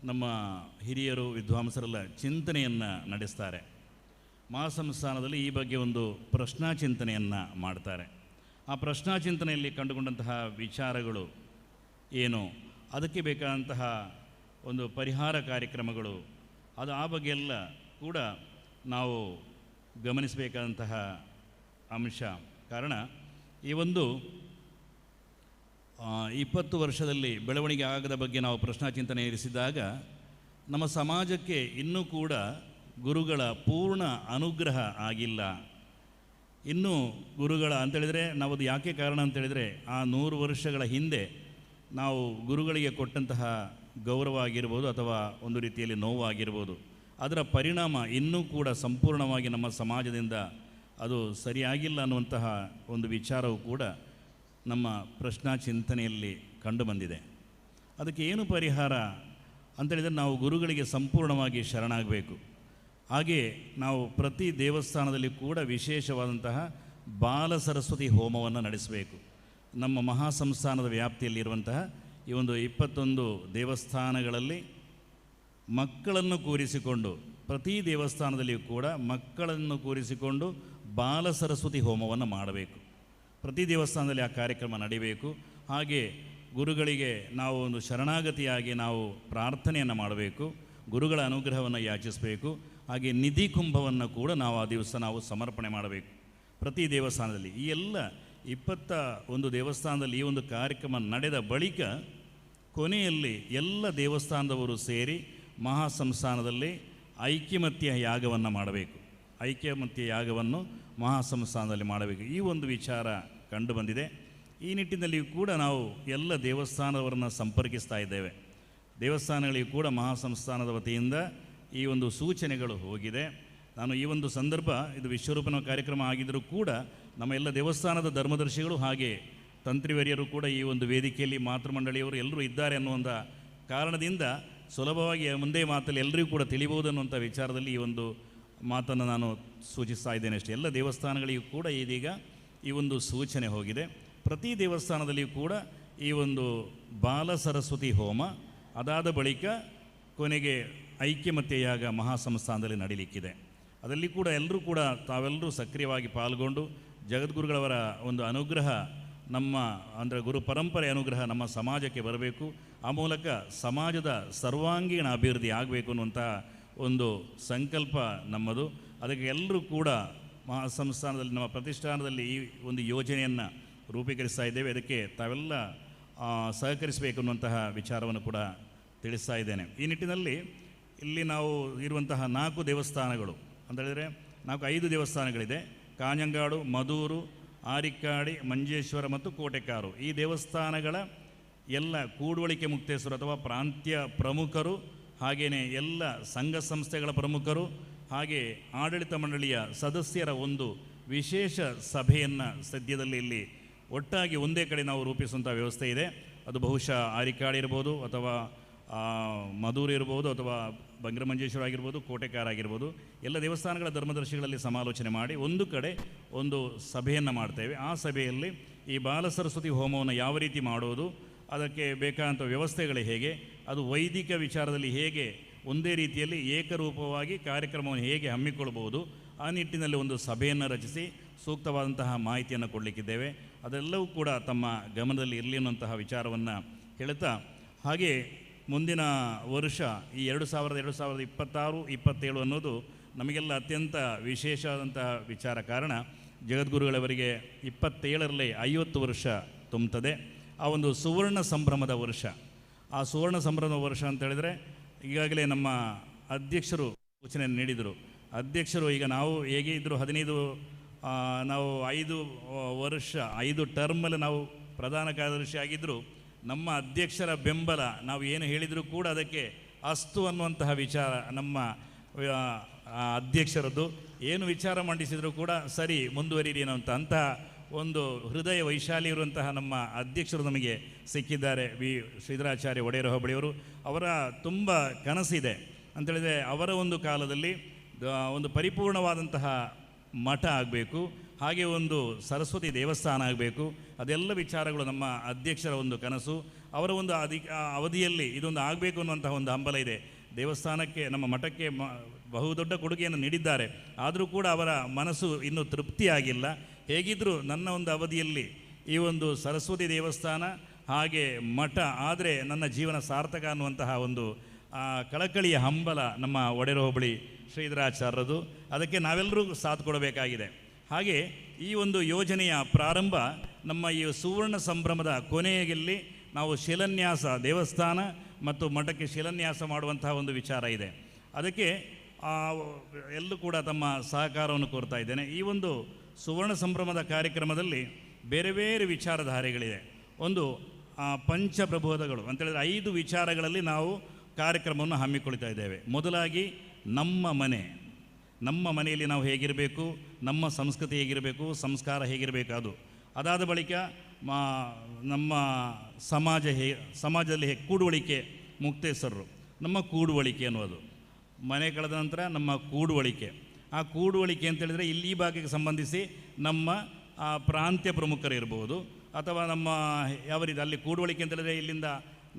ನಮ್ಮ ಹಿರಿಯರು, ವಿದ್ವಾಂಸರೆಲ್ಲ ಚಿಂತನೆಯನ್ನು ನಡೆಸ್ತಾರೆ. ಮಹಾಸಂಸ್ಥಾನದಲ್ಲಿ ಈ ಬಗ್ಗೆ ಒಂದು ಪ್ರಶ್ನಾ ಚಿಂತನೆಯನ್ನು ಮಾಡ್ತಾರೆ. ಆ ಪ್ರಶ್ನಾ ಚಿಂತನೆಯಲ್ಲಿ ಕಂಡುಕೊಂಡಂತಹ ವಿಚಾರಗಳು ಏನು, ಅದಕ್ಕೆ ಬೇಕಾದಂತಹ ಒಂದು ಪರಿಹಾರ ಕಾರ್ಯಕ್ರಮಗಳು, ಅದು ಆ ಬಗ್ಗೆ ಎಲ್ಲ ಕೂಡ ನಾವು ಗಮನಿಸಬೇಕಾದಂತಹ ಅಂಶ. ಕಾರಣ ಈ ಒಂದು 20 ವರ್ಷದಲ್ಲಿ ಬೆಳವಣಿಗೆ ಆಗದ ಬಗ್ಗೆ ನಾವು ಪ್ರಶ್ನಾ ಚಿಂತನೆ ಇರಿಸಿದಾಗ ನಮ್ಮ ಸಮಾಜಕ್ಕೆ ಇನ್ನೂ ಕೂಡ ಗುರುಗಳ ಪೂರ್ಣ ಅನುಗ್ರಹ ಆಗಿಲ್ಲ. ಇನ್ನೂ ಗುರುಗಳ ಅಂತೇಳಿದರೆ ನಾವು ಅದು ಯಾಕೆ ಕಾರಣ ಅಂತೇಳಿದರೆ ಆ 100 ವರ್ಷಗಳ ಹಿಂದೆ ನಾವು ಗುರುಗಳಿಗೆ ಕೊಟ್ಟಂತಹ ಗೌರವ ಆಗಿರ್ಬೋದು ಅಥವಾ ಒಂದು ರೀತಿಯಲ್ಲಿ ನೋವು ಆಗಿರ್ಬೋದು, ಅದರ ಪರಿಣಾಮ ಇನ್ನೂ ಕೂಡ ಸಂಪೂರ್ಣವಾಗಿ ನಮ್ಮ ಸಮಾಜದಿಂದ ಅದು ಸರಿಯಾಗಿಲ್ಲ ಅನ್ನುವಂತಹ ಒಂದು ವಿಚಾರವು ಕೂಡ ನಮ್ಮ ಪ್ರಶ್ನಾ ಚಿಂತನೆಯಲ್ಲಿ ಕಂಡುಬಂದಿದೆ. ಅದಕ್ಕೆ ಏನು ಪರಿಹಾರ ಅಂತೇಳಿದರೆ ನಾವು ಗುರುಗಳಿಗೆ ಸಂಪೂರ್ಣವಾಗಿ ಶರಣಾಗಬೇಕು. ಹಾಗೆ ನಾವು ಪ್ರತಿ ದೇವಸ್ಥಾನದಲ್ಲಿ ಕೂಡ ವಿಶೇಷವಾದಂತಹ ಬಾಲ ಸರಸ್ವತಿ ಹೋಮವನ್ನು ನಡೆಸಬೇಕು. ನಮ್ಮ ಮಹಾಸಂಸ್ಥಾನದ ವ್ಯಾಪ್ತಿಯಲ್ಲಿರುವಂತಹ ಈ ಒಂದು 21 ದೇವಸ್ಥಾನಗಳಲ್ಲಿ ಮಕ್ಕಳನ್ನು ಕೂರಿಸಿಕೊಂಡು, ಪ್ರತಿ ದೇವಸ್ಥಾನದಲ್ಲಿಯೂ ಕೂಡ ಮಕ್ಕಳನ್ನು ಕೂರಿಸಿಕೊಂಡು ಬಾಲ ಸರಸ್ವತಿ ಹೋಮವನ್ನು ಮಾಡಬೇಕು. ಪ್ರತಿ ದೇವಸ್ಥಾನದಲ್ಲಿ ಆ ಕಾರ್ಯಕ್ರಮ ನಡೀಬೇಕು. ಹಾಗೆ ಗುರುಗಳಿಗೆ ನಾವು ಒಂದು ಶರಣಾಗತಿಯಾಗಿ ನಾವು ಪ್ರಾರ್ಥನೆಯನ್ನು ಮಾಡಬೇಕು, ಗುರುಗಳ ಅನುಗ್ರಹವನ್ನು ಯಾಚಿಸಬೇಕು. ಹಾಗೆ ನಿಧಿ ಕುಂಭವನ್ನು ಕೂಡ ನಾವು ಆ ದಿವಸ ನಾವು ಸಮರ್ಪಣೆ ಮಾಡಬೇಕು ಪ್ರತಿ ದೇವಸ್ಥಾನದಲ್ಲಿ. ಈ ಎಲ್ಲ 21 ದೇವಸ್ಥಾನದಲ್ಲಿ ಈ ಒಂದು ಕಾರ್ಯಕ್ರಮ ನಡೆದ ಬಳಿಕ ಕೊನೆಯಲ್ಲಿ ಎಲ್ಲ ದೇವಸ್ಥಾನದವರು ಸೇರಿ ಮಹಾಸಂಸ್ಥಾನದಲ್ಲಿ ಐಕ್ಯಮತ್ಯ ಯಾಗವನ್ನು ಮಾಡಬೇಕು. ಐಕ್ಯಮತ್ಯ ಯಾಗವನ್ನು ಮಹಾಸಂಸ್ಥಾನದಲ್ಲಿ ಮಾಡಬೇಕು. ಈ ಒಂದು ವಿಚಾರ ಕಂಡುಬಂದಿದೆ. ಈ ನಿಟ್ಟಿನಲ್ಲಿಯೂ ಕೂಡ ನಾವು ಎಲ್ಲ ದೇವಸ್ಥಾನದವರನ್ನು ಸಂಪರ್ಕಿಸ್ತಾ ಇದ್ದೇವೆ. ದೇವಸ್ಥಾನಗಳಿಗೂ ಕೂಡ ಮಹಾಸಂಸ್ಥಾನದ ವತಿಯಿಂದ ಈ ಒಂದು ಸೂಚನೆಗಳು ಹೋಗಿದೆ. ನಾನು ಈ ಒಂದು ಸಂದರ್ಭ, ಇದು ವಿಶ್ವರೂಪನ ಕಾರ್ಯಕ್ರಮ ಆಗಿದ್ದರೂ ಕೂಡ ನಮ್ಮ ಎಲ್ಲ ದೇವಸ್ಥಾನದ ಧರ್ಮದರ್ಶಿಗಳು ಹಾಗೆ ತಂತ್ರಿವರಿಯರು ಕೂಡ ಈ ಒಂದು ವೇದಿಕೆಯಲ್ಲಿ, ಮಾತೃಮಂಡಳಿಯವರು ಎಲ್ಲರೂ ಇದ್ದಾರೆ ಅನ್ನುವಂಥ ಕಾರಣದಿಂದ ಸುಲಭವಾಗಿ ಮುಂದೆ ಮಾತಲ್ಲಿ ಎಲ್ಲರಿಗೂ ಕೂಡ ತಿಳಿಬಹುದು ಅನ್ನುವಂಥ ವಿಚಾರದಲ್ಲಿ ಈ ಒಂದು ಮಾತನ್ನು ನಾನು ಸೂಚಿಸ್ತಾ ಇದ್ದೇನೆ ಅಷ್ಟೇ. ಎಲ್ಲ ದೇವಸ್ಥಾನಗಳಿಗೂ ಕೂಡ ಇದೀಗ ಈ ಒಂದು ಸೂಚನೆ ಹೋಗಿದೆ. ಪ್ರತಿ ದೇವಸ್ಥಾನದಲ್ಲಿಯೂ ಕೂಡ ಈ ಒಂದು ಬಾಲ ಸರಸ್ವತಿ ಹೋಮ, ಅದಾದ ಬಳಿಕ ಕೊನೆಗೆ ಐಕ್ಯಮತ್ಯ ಯಾಗ ಮಹಾಸಂಸ್ಥಾನದಲ್ಲಿ ನಡೀಲಿಕ್ಕಿದೆ. ಅದರಲ್ಲಿ ಕೂಡ ಎಲ್ಲರೂ ಕೂಡ ತಾವೆಲ್ಲರೂ ಸಕ್ರಿಯವಾಗಿ ಪಾಲ್ಗೊಂಡು ಜಗದ್ಗುರುಗಳವರ ಒಂದು ಅನುಗ್ರಹ, ನಮ್ಮ ಅಂದರೆ ಗುರು ಪರಂಪರೆ ಅನುಗ್ರಹ ನಮ್ಮ ಸಮಾಜಕ್ಕೆ ಬರಬೇಕು. ಆ ಮೂಲಕ ಸಮಾಜದ ಸರ್ವಾಂಗೀಣ ಅಭಿವೃದ್ಧಿ ಆಗಬೇಕು ಅನ್ನುವಂಥ ಒಂದು ಸಂಕಲ್ಪ ನಮ್ಮದು. ಅದಕ್ಕೆ ಎಲ್ಲರೂ ಕೂಡ ಮಹಾಸಂಸ್ಥಾನದಲ್ಲಿ, ನಮ್ಮ ಪ್ರತಿಷ್ಠಾನದಲ್ಲಿ ಈ ಒಂದು ಯೋಜನೆಯನ್ನು ರೂಪೀಕರಿಸ್ತಾ ಇದ್ದೇವೆ. ಅದಕ್ಕೆ ತಾವೆಲ್ಲ ಸಹಕರಿಸಬೇಕು ಅನ್ನುವಂತಹ ವಿಚಾರವನ್ನು ಕೂಡ ತಿಳಿಸ್ತಾ ಇದ್ದೇನೆ. ಈ ನಿಟ್ಟಿನಲ್ಲಿ ಇಲ್ಲಿ ನಾವು ಇರುವಂತಹ 4 ದೇವಸ್ಥಾನಗಳು ಅಂತ ಹೇಳಿದರೆ 5 ದೇವಸ್ಥಾನಗಳಿದೆ. ಕಾಞಂಗಾಡು, ಮದೂರು, ಆರಿಕ್ಕಾಡಿ, ಮಂಜೇಶ್ವರ ಮತ್ತು ಕೋಟೆಕಾರು. ಈ ದೇವಸ್ಥಾನಗಳ ಎಲ್ಲ ಕೂಡುವಳಿಕೆ ಮುಕ್ತೇಶ್ವರ ಅಥವಾ ಪ್ರಾಂತ್ಯ ಪ್ರಮುಖರು, ಹಾಗೆಯೇ ಎಲ್ಲ ಸಂಘ ಸಂಸ್ಥೆಗಳ ಪ್ರಮುಖರು, ಹಾಗೆ ಆಡಳಿತ ಮಂಡಳಿಯ ಸದಸ್ಯರ ಒಂದು ವಿಶೇಷ ಸಭೆಯನ್ನು ಸದ್ಯದಲ್ಲಿ ಇಲ್ಲಿ ಒಟ್ಟಾಗಿ ಒಂದೇ ಕಡೆ ನಾವು ರೂಪಿಸುವಂಥ ವ್ಯವಸ್ಥೆ ಇದೆ. ಅದು ಬಹುಶಃ ಆರಿಕ್ಕಾಡಿ ಇರ್ಬೋದು, ಅಥವಾ ಮಧೂರು ಇರ್ಬೋದು, ಅಥವಾ ಬಂಗ್ರಮಂಜೇಶ್ವರ ಆಗಿರ್ಬೋದು, ಕೋಟೆಕಾರ ಆಗಿರ್ಬೋದು. ಎಲ್ಲ ದೇವಸ್ಥಾನಗಳ ಧರ್ಮದರ್ಶಿಗಳಲ್ಲಿ ಸಮಾಲೋಚನೆ ಮಾಡಿ ಒಂದು ಕಡೆ ಒಂದು ಸಭೆಯನ್ನು ಮಾಡ್ತೇವೆ. ಆ ಸಭೆಯಲ್ಲಿ ಈ ಬಾಲ ಸರಸ್ವತಿ ಹೋಮವನ್ನು ಯಾವ ರೀತಿ ಮಾಡೋದು, ಅದಕ್ಕೆ ಬೇಕಾದಂಥ ವ್ಯವಸ್ಥೆಗಳು ಹೇಗೆ, ಅದು ವೈದಿಕ ವಿಚಾರದಲ್ಲಿ ಹೇಗೆ ಒಂದೇ ರೀತಿಯಲ್ಲಿ ಏಕರೂಪವಾಗಿ ಕಾರ್ಯಕ್ರಮವನ್ನು ಹೇಗೆ ಹಮ್ಮಿಕೊಳ್ಬೋದು, ಆ ನಿಟ್ಟಿನಲ್ಲಿ ಒಂದು ಸಭೆಯನ್ನು ರಚಿಸಿ ಸೂಕ್ತವಾದಂತಹ ಮಾಹಿತಿಯನ್ನು ಕೊಡಲಿಕ್ಕಿದ್ದೇವೆ. ಅದೆಲ್ಲವೂ ಕೂಡ ತಮ್ಮ ಗಮನದಲ್ಲಿ ಇರಲಿ ಅನ್ನುವಂತಹ ವಿಚಾರವನ್ನು ಹೇಳ್ತಾ, ಹಾಗೆ ಮುಂದಿನ ವರ್ಷ ಈ 2026-27 ಅನ್ನೋದು ನಮಗೆಲ್ಲ ಅತ್ಯಂತ ವಿಶೇಷವಾದಂತಹ ವಿಚಾರ. ಕಾರಣ ಜಗದ್ಗುರುಗಳವರಿಗೆ 27ರಲ್ಲಿ 50 ವರ್ಷ ತುಂಬುತ್ತದೆ. ಆ ಒಂದು ಸುವರ್ಣ ಸಂಭ್ರಮದ ವರ್ಷ. ಆ ಸುವರ್ಣ ಸಂಭ್ರಮದ ವರ್ಷ ಅಂತ ಹೇಳಿದರೆ ಈಗಾಗಲೇ ನಮ್ಮ ಅಧ್ಯಕ್ಷರು ಸೂಚನೆ ನೀಡಿದರು. ಅಧ್ಯಕ್ಷರು ಈಗ ನಾವು ಹೇಗೆ ಇದ್ದರೂ 15 ನಾವು 5 ವರ್ಷ 5 ಟರ್ಮಲ್ಲಿ ನಾವು ಪ್ರಧಾನ ಕಾರ್ಯದರ್ಶಿ ಆಗಿದ್ದರು. ನಮ್ಮ ಅಧ್ಯಕ್ಷರ ಬೆಂಬಲ ನಾವು ಏನು ಹೇಳಿದರೂ ಕೂಡ ಅದಕ್ಕೆ ಅಸ್ತು ಅನ್ನುವಂತಹ ವಿಚಾರ ನಮ್ಮ ಅಧ್ಯಕ್ಷರದ್ದು. ಏನು ವಿಚಾರ ಮಂಡಿಸಿದರೂ ಕೂಡ ಸರಿ ಮುಂದುವರಿರಿ ಅನ್ನುವಂಥ ಒಂದು ಹೃದಯ ವೈಶಾಲಿ ಇರುವಂತಹ ನಮ್ಮ ಅಧ್ಯಕ್ಷರು ನಮಗೆ ಸಿಕ್ಕಿದ್ದಾರೆ. ವಿ ಶ್ರೀಧರಾಚಾರ್ಯ ಒಡೆಯರ ಹೋಬಳಿಯವರು. ಅವರ ತುಂಬ ಕನಸಿದೆ ಅಂತೇಳಿದರೆ ಅವರ ಒಂದು ಕಾಲದಲ್ಲಿ ಒಂದು ಪರಿಪೂರ್ಣವಾದಂತಹ ಮಠ ಆಗಬೇಕು, ಹಾಗೆ ಒಂದು ಸರಸ್ವತಿ ದೇವಸ್ಥಾನ ಆಗಬೇಕು. ಅದೆಲ್ಲ ವಿಚಾರಗಳು ನಮ್ಮ ಅಧ್ಯಕ್ಷರ ಒಂದು ಕನಸು. ಅವರ ಒಂದು ಅವಧಿಯಲ್ಲಿ ಇದೊಂದು ಆಗಬೇಕು ಅನ್ನುವಂತಹ ಒಂದು ಹಂಬಲ ಇದೆ. ದೇವಸ್ಥಾನಕ್ಕೆ ನಮ್ಮ ಮಠಕ್ಕೆ ಬಹುದೊಡ್ಡ ಕೊಡುಗೆಯನ್ನು ನೀಡಿದ್ದಾರೆ. ಆದರೂ ಕೂಡ ಅವರ ಮನಸ್ಸು ಇನ್ನೂ ತೃಪ್ತಿಯಾಗಿಲ್ಲ. ಹೇಗಿದ್ದರೂ ನನ್ನ ಒಂದು ಅವಧಿಯಲ್ಲಿ ಈ ಒಂದು ಸರಸ್ವತಿ ದೇವಸ್ಥಾನ ಹಾಗೆ ಮಠ ಆದರೆ ನನ್ನ ಜೀವನ ಸಾರ್ಥಕ ಅನ್ನುವಂತಹ ಒಂದು ಕಳಕಳಿಯ ಹಂಬಲ ನಮ್ಮ ಒಡೆಯರ ಹೋಬಳಿ ಶ್ರೀಧರಾಚಾರ್ಯರದು. ಅದಕ್ಕೆ ನಾವೆಲ್ಲರೂ ಸಾಥ್ ಕೊಡಬೇಕಾಗಿದೆ. ಹಾಗೆ ಈ ಒಂದು ಯೋಜನೆಯ ಪ್ರಾರಂಭ ನಮ್ಮ ಈ ಸುವರ್ಣ ಸಂಭ್ರಮದ ಕೊನೆಯಲ್ಲಿ ನಾವು ಶಿಲಾನ್ಯಾಸ ದೇವಸ್ಥಾನ ಮತ್ತು ಮಠಕ್ಕೆ ಶಿಲಾನ್ಯಾಸ ಮಾಡುವಂತಹ ಒಂದು ವಿಚಾರ ಇದೆ. ಅದಕ್ಕೆ ಎಲ್ಲೂ ಕೂಡ ತಮ್ಮ ಸಹಕಾರವನ್ನು ಕೋರ್ತಾ ಇದ್ದೇನೆ. ಈ ಒಂದು ಸುವರ್ಣ ಸಂಭ್ರಮದ ಕಾರ್ಯಕ್ರಮದಲ್ಲಿ ಬೇರೆ ಬೇರೆ ವಿಚಾರಧಾರೆಗಳಿದೆ. ಒಂದು ಪಂಚಪ್ರಬೋಧಗಳು ಅಂತೇಳಿದರೆ 5 ವಿಚಾರಗಳಲ್ಲಿ ನಾವು ಕಾರ್ಯಕ್ರಮವನ್ನು ಹಮ್ಮಿಕೊಳ್ತಾ ಇದ್ದೇವೆ. ಮೊದಲಾಗಿ ನಮ್ಮ ಮನೆಯಲ್ಲಿ ನಾವು ಹೇಗಿರಬೇಕು, ನಮ್ಮ ಸಂಸ್ಕೃತಿ ಹೇಗಿರಬೇಕು, ಸಂಸ್ಕಾರ ಹೇಗಿರಬೇಕು ಅದು. ಅದಾದ ಬಳಿಕ ನಮ್ಮ ಸಮಾಜದಲ್ಲಿ ಕೂಡುವಳಿಕೆ ಮುಕ್ತೇಶ್ವರರು, ನಮ್ಮ ಕೂಡುವಳಿಕೆ ಅನ್ನೋದು. ಮನೆ ಕಳೆದ ನಂತರ ನಮ್ಮ ಕೂಡುವಳಿಕೆ. ಆ ಕೂಡುವಳಿಕೆ ಅಂತೇಳಿದರೆ ಇಲ್ಲಿ ಈ ಭಾಗಕ್ಕೆ ಸಂಬಂಧಿಸಿ ನಮ್ಮ ಪ್ರಾಂತ್ಯ ಪ್ರಮುಖರು ಇರ್ಬೋದು, ಅಥವಾ ನಮ್ಮ ಯಾವ ರೀತಿ ಅಲ್ಲಿ ಕೂಡುವಳಿಕೆ ಅಂತೇಳಿದರೆ ಇಲ್ಲಿಂದ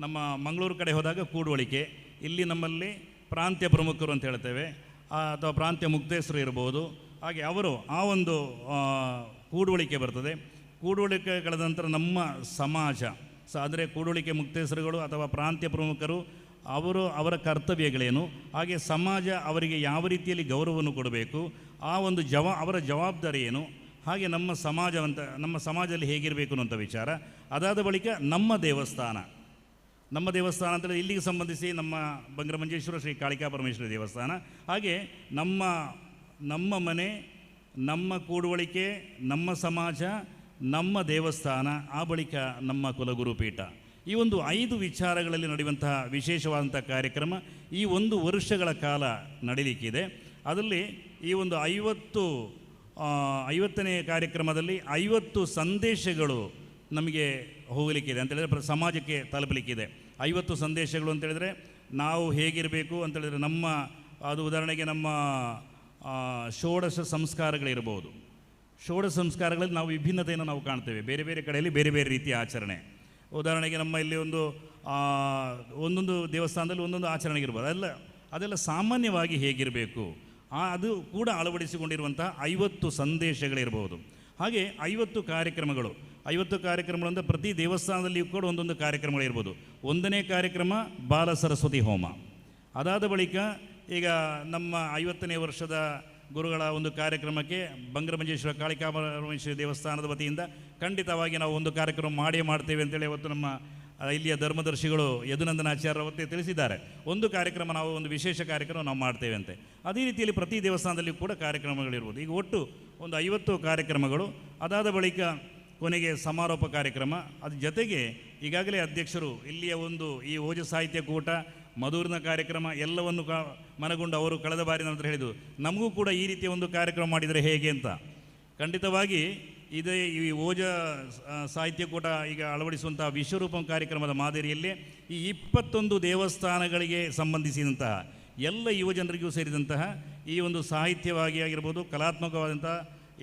ನಮ್ಮ ಮಂಗಳೂರು ಕಡೆ ಹೋದಾಗ ಕೂಡುವಳಿಕೆ, ಇಲ್ಲಿ ನಮ್ಮಲ್ಲಿ ಪ್ರಾಂತ್ಯ ಪ್ರಮುಖರು ಅಂತ ಹೇಳ್ತೇವೆ, ಅಥವಾ ಪ್ರಾಂತ್ಯ ಮುಕ್ತೇಶ್ವರು ಇರ್ಬೋದು. ಹಾಗೆ ಅವರು ಆ ಒಂದು ಕೂಡುವಳಿಕೆ ಬರ್ತದೆ. ಕೂಡುವಳಿಕೆ ಕಳೆದ ನಂತರ ನಮ್ಮ ಸಮಾಜ ಅಂದರೆ ಕೂಡುವಳಿಕೆ ಮುಕ್ತೇಶ್ವರುಗಳು ಅಥವಾ ಪ್ರಾಂತ್ಯ ಪ್ರಮುಖರು ಅವರ ಕರ್ತವ್ಯಗಳೇನು, ಹಾಗೆ ಸಮಾಜ ಅವರಿಗೆ ಯಾವ ರೀತಿಯಲ್ಲಿ ಗೌರವವನ್ನು ಕೊಡಬೇಕು, ಆ ಒಂದು ಅವರ ಜವಾಬ್ದಾರಿ ಏನು, ಹಾಗೆ ನಮ್ಮ ಸಮಾಜದಲ್ಲಿ ಹೇಗಿರಬೇಕು ಅನ್ನೋಂಥ ವಿಚಾರ. ಅದಾದ ಬಳಿಕ ನಮ್ಮ ದೇವಸ್ಥಾನ ಅಂತೇಳಿ ಇಲ್ಲಿಗೆ ಸಂಬಂಧಿಸಿ ನಮ್ಮ ಬಂಗ್ರಮಂಜೇಶ್ವರ ಶ್ರೀ ಕಾಳಿಕಾ ಪರಮೇಶ್ವರಿ ದೇವಸ್ಥಾನ, ಹಾಗೆ ನಮ್ಮ ಮನೆ, ನಮ್ಮ ಕೂಡುವಳಿಕೆ, ನಮ್ಮ ಸಮಾಜ, ನಮ್ಮ ದೇವಸ್ಥಾನ, ಆ ಬಳಿಕ ನಮ್ಮ ಕುಲಗುರು ಪೀಠ. ಈ ಒಂದು 5 ವಿಚಾರಗಳಲ್ಲಿ ನಡೆಯುವಂತಹ ವಿಶೇಷವಾದಂಥ ಕಾರ್ಯಕ್ರಮ ಈ 1 ವರ್ಷಗಳ ಕಾಲ ನಡೀಲಿಕ್ಕಿದೆ. ಅದರಲ್ಲಿ ಈ ಒಂದು 50ನೇ ಕಾರ್ಯಕ್ರಮದಲ್ಲಿ 50 ಸಂದೇಶಗಳು ನಮಗೆ ಹೋಗಲಿಕ್ಕಿದೆ ಅಂತೇಳಿದರೆ ಸಮಾಜಕ್ಕೆ ತಲುಪಲಿಕ್ಕಿದೆ. 50 ಸಂದೇಶಗಳು ಅಂತೇಳಿದರೆ ನಾವು ಹೇಗಿರಬೇಕು ಅಂತೇಳಿದರೆ ಅದು ಉದಾಹರಣೆಗೆ ನಮ್ಮ ಷೋಡಶ ಸಂಸ್ಕಾರಗಳಿರ್ಬೋದು. ಷೋಡಶ ಸಂಸ್ಕಾರಗಳಲ್ಲಿ ನಾವು ವಿಭಿನ್ನತೆಯನ್ನು ನಾವು ಕಾಣ್ತೇವೆ. ಬೇರೆ ಬೇರೆ ಕಡೆಯಲ್ಲಿ ಬೇರೆ ಬೇರೆ ರೀತಿಯ ಆಚರಣೆ. ಉದಾಹರಣೆಗೆ ನಮ್ಮ ಇಲ್ಲಿ ಒಂದೊಂದು ದೇವಸ್ಥಾನದಲ್ಲಿ ಒಂದೊಂದು ಆಚರಣೆ ಇರ್ಬೋದು. ಅದೆಲ್ಲ ಸಾಮಾನ್ಯವಾಗಿ ಹೇಗಿರಬೇಕು ಅದು ಕೂಡ ಅಳವಡಿಸಿಕೊಂಡಿರುವಂತಹ 50 ಸಂದೇಶಗಳಿರ್ಬೋದು. ಹಾಗೆ 50 ಕಾರ್ಯಕ್ರಮಗಳು ಅಂದರೆ ಪ್ರತಿ ದೇವಸ್ಥಾನದಲ್ಲಿಯೂ ಕೂಡ ಒಂದೊಂದು ಕಾರ್ಯಕ್ರಮಗಳಿರ್ಬೋದು. 1ನೇ ಕಾರ್ಯಕ್ರಮ ಬಾಲ ಸರಸ್ವತಿ ಹೋಮ. ಅದಾದ ಬಳಿಕ ಈಗ ನಮ್ಮ 50ನೇ ವರ್ಷದ ಗುರುಗಳ ಒಂದು ಕಾರ್ಯಕ್ರಮಕ್ಕೆ ಬಂಗ್ರಮಂಜೇಶ್ವರ ಕಾಳಿಕಾ ಪರಮೇಶ್ವರಿ ದೇವಸ್ಥಾನದ ವತಿಯಿಂದ ಖಂಡಿತವಾಗಿ ನಾವು ಒಂದು ಕಾರ್ಯಕ್ರಮ ಮಾಡ್ತೇವೆ ಅಂತೇಳಿ ಇವತ್ತು ನಮ್ಮ ಇಲ್ಲಿಯ ಧರ್ಮದರ್ಶಿಗಳು ಯದುನಂದನಾಚಾರ್ಯ ಅವತ್ತೇ ತಿಳಿಸಿದ್ದಾರೆ. ಒಂದು ಕಾರ್ಯಕ್ರಮ ಒಂದು ವಿಶೇಷ ಕಾರ್ಯಕ್ರಮ ನಾವು ಮಾಡ್ತೇವೆ ಅಂತೆ. ಅದೇ ರೀತಿಯಲ್ಲಿ ಪ್ರತಿ ದೇವಸ್ಥಾನದಲ್ಲಿ ಕೂಡ ಕಾರ್ಯಕ್ರಮಗಳಿರ್ಬೋದು. ಈಗ ಒಟ್ಟು ಒಂದು 50 ಕಾರ್ಯಕ್ರಮಗಳು. ಅದಾದ ಬಳಿಕ ಕೊನೆಗೆ ಸಮಾರೋಪ ಕಾರ್ಯಕ್ರಮ. ಅದ್ರ ಜೊತೆಗೆ ಈಗಾಗಲೇ ಅಧ್ಯಕ್ಷರು ಇಲ್ಲಿಯ ಈ ಓಜ ಸಾಹಿತ್ಯ ಕೂಟ, ಮಧುರಿನ ಕಾರ್ಯಕ್ರಮ ಎಲ್ಲವನ್ನು ಮನಗೊಂಡು ಅವರು ಕಳೆದ ಬಾರಿ ನಂತರ ಹೇಳಿದರು, ನಮಗೂ ಕೂಡ ಈ ರೀತಿಯ ಒಂದು ಕಾರ್ಯಕ್ರಮ ಮಾಡಿದರೆ ಹೇಗೆ ಅಂತ. ಖಂಡಿತವಾಗಿ ಇದೇ ಈ ಓಜ ಸಾಹಿತ್ಯ ಕೂಟ ಈಗ ಅಳವಡಿಸುವಂಥ ವಿಶ್ವರೂಪಂ ಕಾರ್ಯಕ್ರಮದ ಮಾದರಿಯಲ್ಲಿ ಈ 21 ದೇವಸ್ಥಾನಗಳಿಗೆ ಸಂಬಂಧಿಸಿದಂತಹ ಎಲ್ಲ ಯುವಜನರಿಗೂ ಸೇರಿದಂತಹ ಈ ಒಂದು ಸಾಹಿತ್ಯವಾಗಿ ಆಗಿರ್ಬೋದು, ಕಲಾತ್ಮಕವಾದಂಥ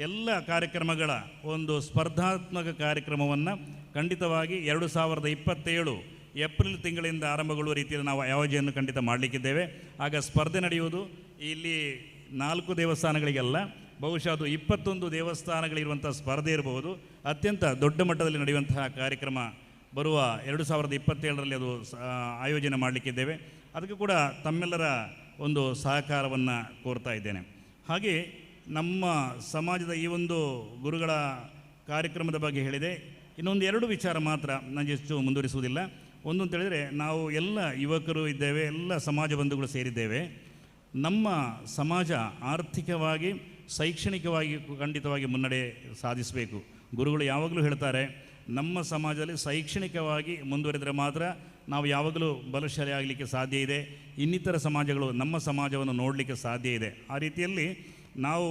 ಎಲ್ಲ ಕಾರ್ಯಕ್ರಮಗಳ ಒಂದು ಸ್ಪರ್ಧಾತ್ಮಕ ಕಾರ್ಯಕ್ರಮವನ್ನು ಖಂಡಿತವಾಗಿ 2027 ಏಪ್ರಿಲ್ ತಿಂಗಳಿಂದ ಆರಂಭಗೊಳ್ಳುವ ರೀತಿಯಲ್ಲಿ ನಾವು ಆಯೋಜನೆಯನ್ನು ಖಂಡಿತ ಮಾಡಲಿಕ್ಕಿದ್ದೇವೆ. ಆಗ ಸ್ಪರ್ಧೆ ನಡೆಯುವುದು ಇಲ್ಲಿ 4 ದೇವಸ್ಥಾನಗಳಿಗೆಲ್ಲ, ಬಹುಶಃ ಅದು 21 ದೇವಸ್ಥಾನಗಳಿರುವಂಥ ಸ್ಪರ್ಧೆ ಇರಬಹುದು. ಅತ್ಯಂತ ದೊಡ್ಡ ಮಟ್ಟದಲ್ಲಿ ನಡೆಯುವಂತಹ ಕಾರ್ಯಕ್ರಮ ಬರುವ 2027ರಲ್ಲಿ ಅದು ಆಯೋಜನೆ ಮಾಡಲಿಕ್ಕಿದ್ದೇವೆ. ಅದಕ್ಕೆ ಕೂಡ ತಮ್ಮೆಲ್ಲರ ಒಂದು ಸಹಕಾರವನ್ನು ಕೋರ್ತಾ ಇದ್ದೇನೆ. ಹಾಗೆ ನಮ್ಮ ಸಮಾಜದ ಈ ಒಂದು ಗುರುಗಳ ಕಾರ್ಯಕ್ರಮದ ಬಗ್ಗೆ ಹೇಳಿದೆ. ಇನ್ನೊಂದು 2 ವಿಚಾರ ಮಾತ್ರ ನಾನು ಎಷ್ಟು ಮುಂದುವರಿಸುವುದಿಲ್ಲ. ಒಂದು ಅಂತ ಹೇಳಿದರೆ, ನಾವು ಎಲ್ಲ ಯುವಕರು ಇದ್ದೇವೆ, ಎಲ್ಲ ಸಮಾಜ ಬಂಧುಗಳು ಸೇರಿದ್ದೇವೆ. ನಮ್ಮ ಸಮಾಜ ಆರ್ಥಿಕವಾಗಿ, ಶೈಕ್ಷಣಿಕವಾಗಿ ಖಂಡಿತವಾಗಿ ಮುನ್ನಡೆ ಸಾಧಿಸಬೇಕು. ಗುರುಗಳು ಯಾವಾಗಲೂ ಹೇಳ್ತಾರೆ, ನಮ್ಮ ಸಮಾಜದಲ್ಲಿ ಶೈಕ್ಷಣಿಕವಾಗಿ ಮುಂದುವರೆದರೆ ಮಾತ್ರ ನಾವು ಯಾವಾಗಲೂ ಬಲಶಾಲಿ ಆಗಲಿಕ್ಕೆ ಸಾಧ್ಯ ಇದೆ. ಇನ್ನಿತರ ಸಮಾಜಗಳು ನಮ್ಮ ಸಮಾಜವನ್ನು ನೋಡಲಿಕ್ಕೆ ಸಾಧ್ಯ ಇದೆ. ಆ ರೀತಿಯಲ್ಲಿ ನಾವು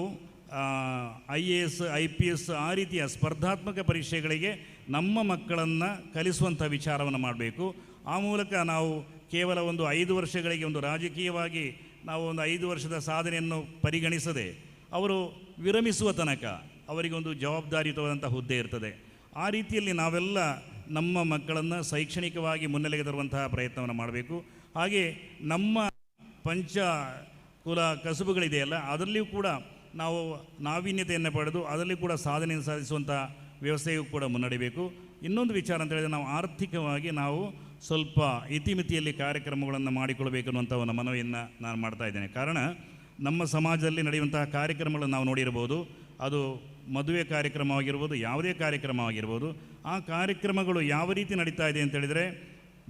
IAS IPS ಆ ರೀತಿಯ ಸ್ಪರ್ಧಾತ್ಮಕ ಪರೀಕ್ಷೆಗಳಿಗೆ ನಮ್ಮ ಮಕ್ಕಳನ್ನು ಕಲಿಸುವಂಥ ವಿಚಾರವನ್ನು ಮಾಡಬೇಕು. ಆ ಮೂಲಕ ನಾವು ಕೇವಲ ಒಂದು 5 ವರ್ಷಗಳಿಗೆ ಒಂದು ರಾಜಕೀಯವಾಗಿ ನಾವು ಒಂದು 5 ವರ್ಷದ ಸಾಧನೆಯನ್ನು ಪರಿಗಣಿಸದೆ ಅವರು ವಿರಮಿಸುವ ತನಕ ಅವರಿಗೆ ಒಂದು ಜವಾಬ್ದಾರಿಯುತವಾದಂಥ ಹುದ್ದೆ ಇರ್ತದೆ. ಆ ರೀತಿಯಲ್ಲಿ ನಾವೆಲ್ಲ ನಮ್ಮ ಮಕ್ಕಳನ್ನು ಶೈಕ್ಷಣಿಕವಾಗಿ ಮುನ್ನೆಲೆಗೆ ತರುವಂತಹ ಪ್ರಯತ್ನವನ್ನು ಮಾಡಬೇಕು. ಹಾಗೆ ನಮ್ಮ ಪಂಚಕುಲ ಕಸುಬುಗಳಿದೆಯಲ್ಲ, ಅದರಲ್ಲಿಯೂ ಕೂಡ ನಾವು ನಾವೀನ್ಯತೆಯನ್ನು ಪಡೆದು ಅದರಲ್ಲಿ ಕೂಡ ಸಾಧನೆಯನ್ನು ಸಾಧಿಸುವಂಥ ವ್ಯವಸ್ಥೆಯೂ ಕೂಡ ಮುನ್ನಡೆಯಬೇಕು. ಇನ್ನೊಂದು ವಿಚಾರ ಅಂತ ಹೇಳಿದರೆ ನಾವು ಆರ್ಥಿಕವಾಗಿ ನಾವು ಸ್ವಲ್ಪ ಇತಿಮಿತಿಯಲ್ಲಿ ಕಾರ್ಯಕ್ರಮಗಳನ್ನು ಮಾಡಿಕೊಳ್ಬೇಕು ಅನ್ನುವಂಥ ಒಂದು ಮನವಿಯನ್ನು ನಾನು ಮಾಡ್ತಾ ಇದ್ದೇನೆ. ಕಾರಣ ನಮ್ಮ ಸಮಾಜದಲ್ಲಿ ನಡೆಯುವಂತಹ ಕಾರ್ಯಕ್ರಮಗಳನ್ನು ನಾವು ನೋಡಿರ್ಬೋದು. ಅದು ಮದುವೆ ಕಾರ್ಯಕ್ರಮವಾಗಿರ್ಬೋದು, ಯಾವುದೇ ಕಾರ್ಯಕ್ರಮವಾಗಿರ್ಬೋದು. ಆ ಕಾರ್ಯಕ್ರಮಗಳು ಯಾವ ರೀತಿ ನಡೀತಾ ಇದೆ ಅಂತೇಳಿದರೆ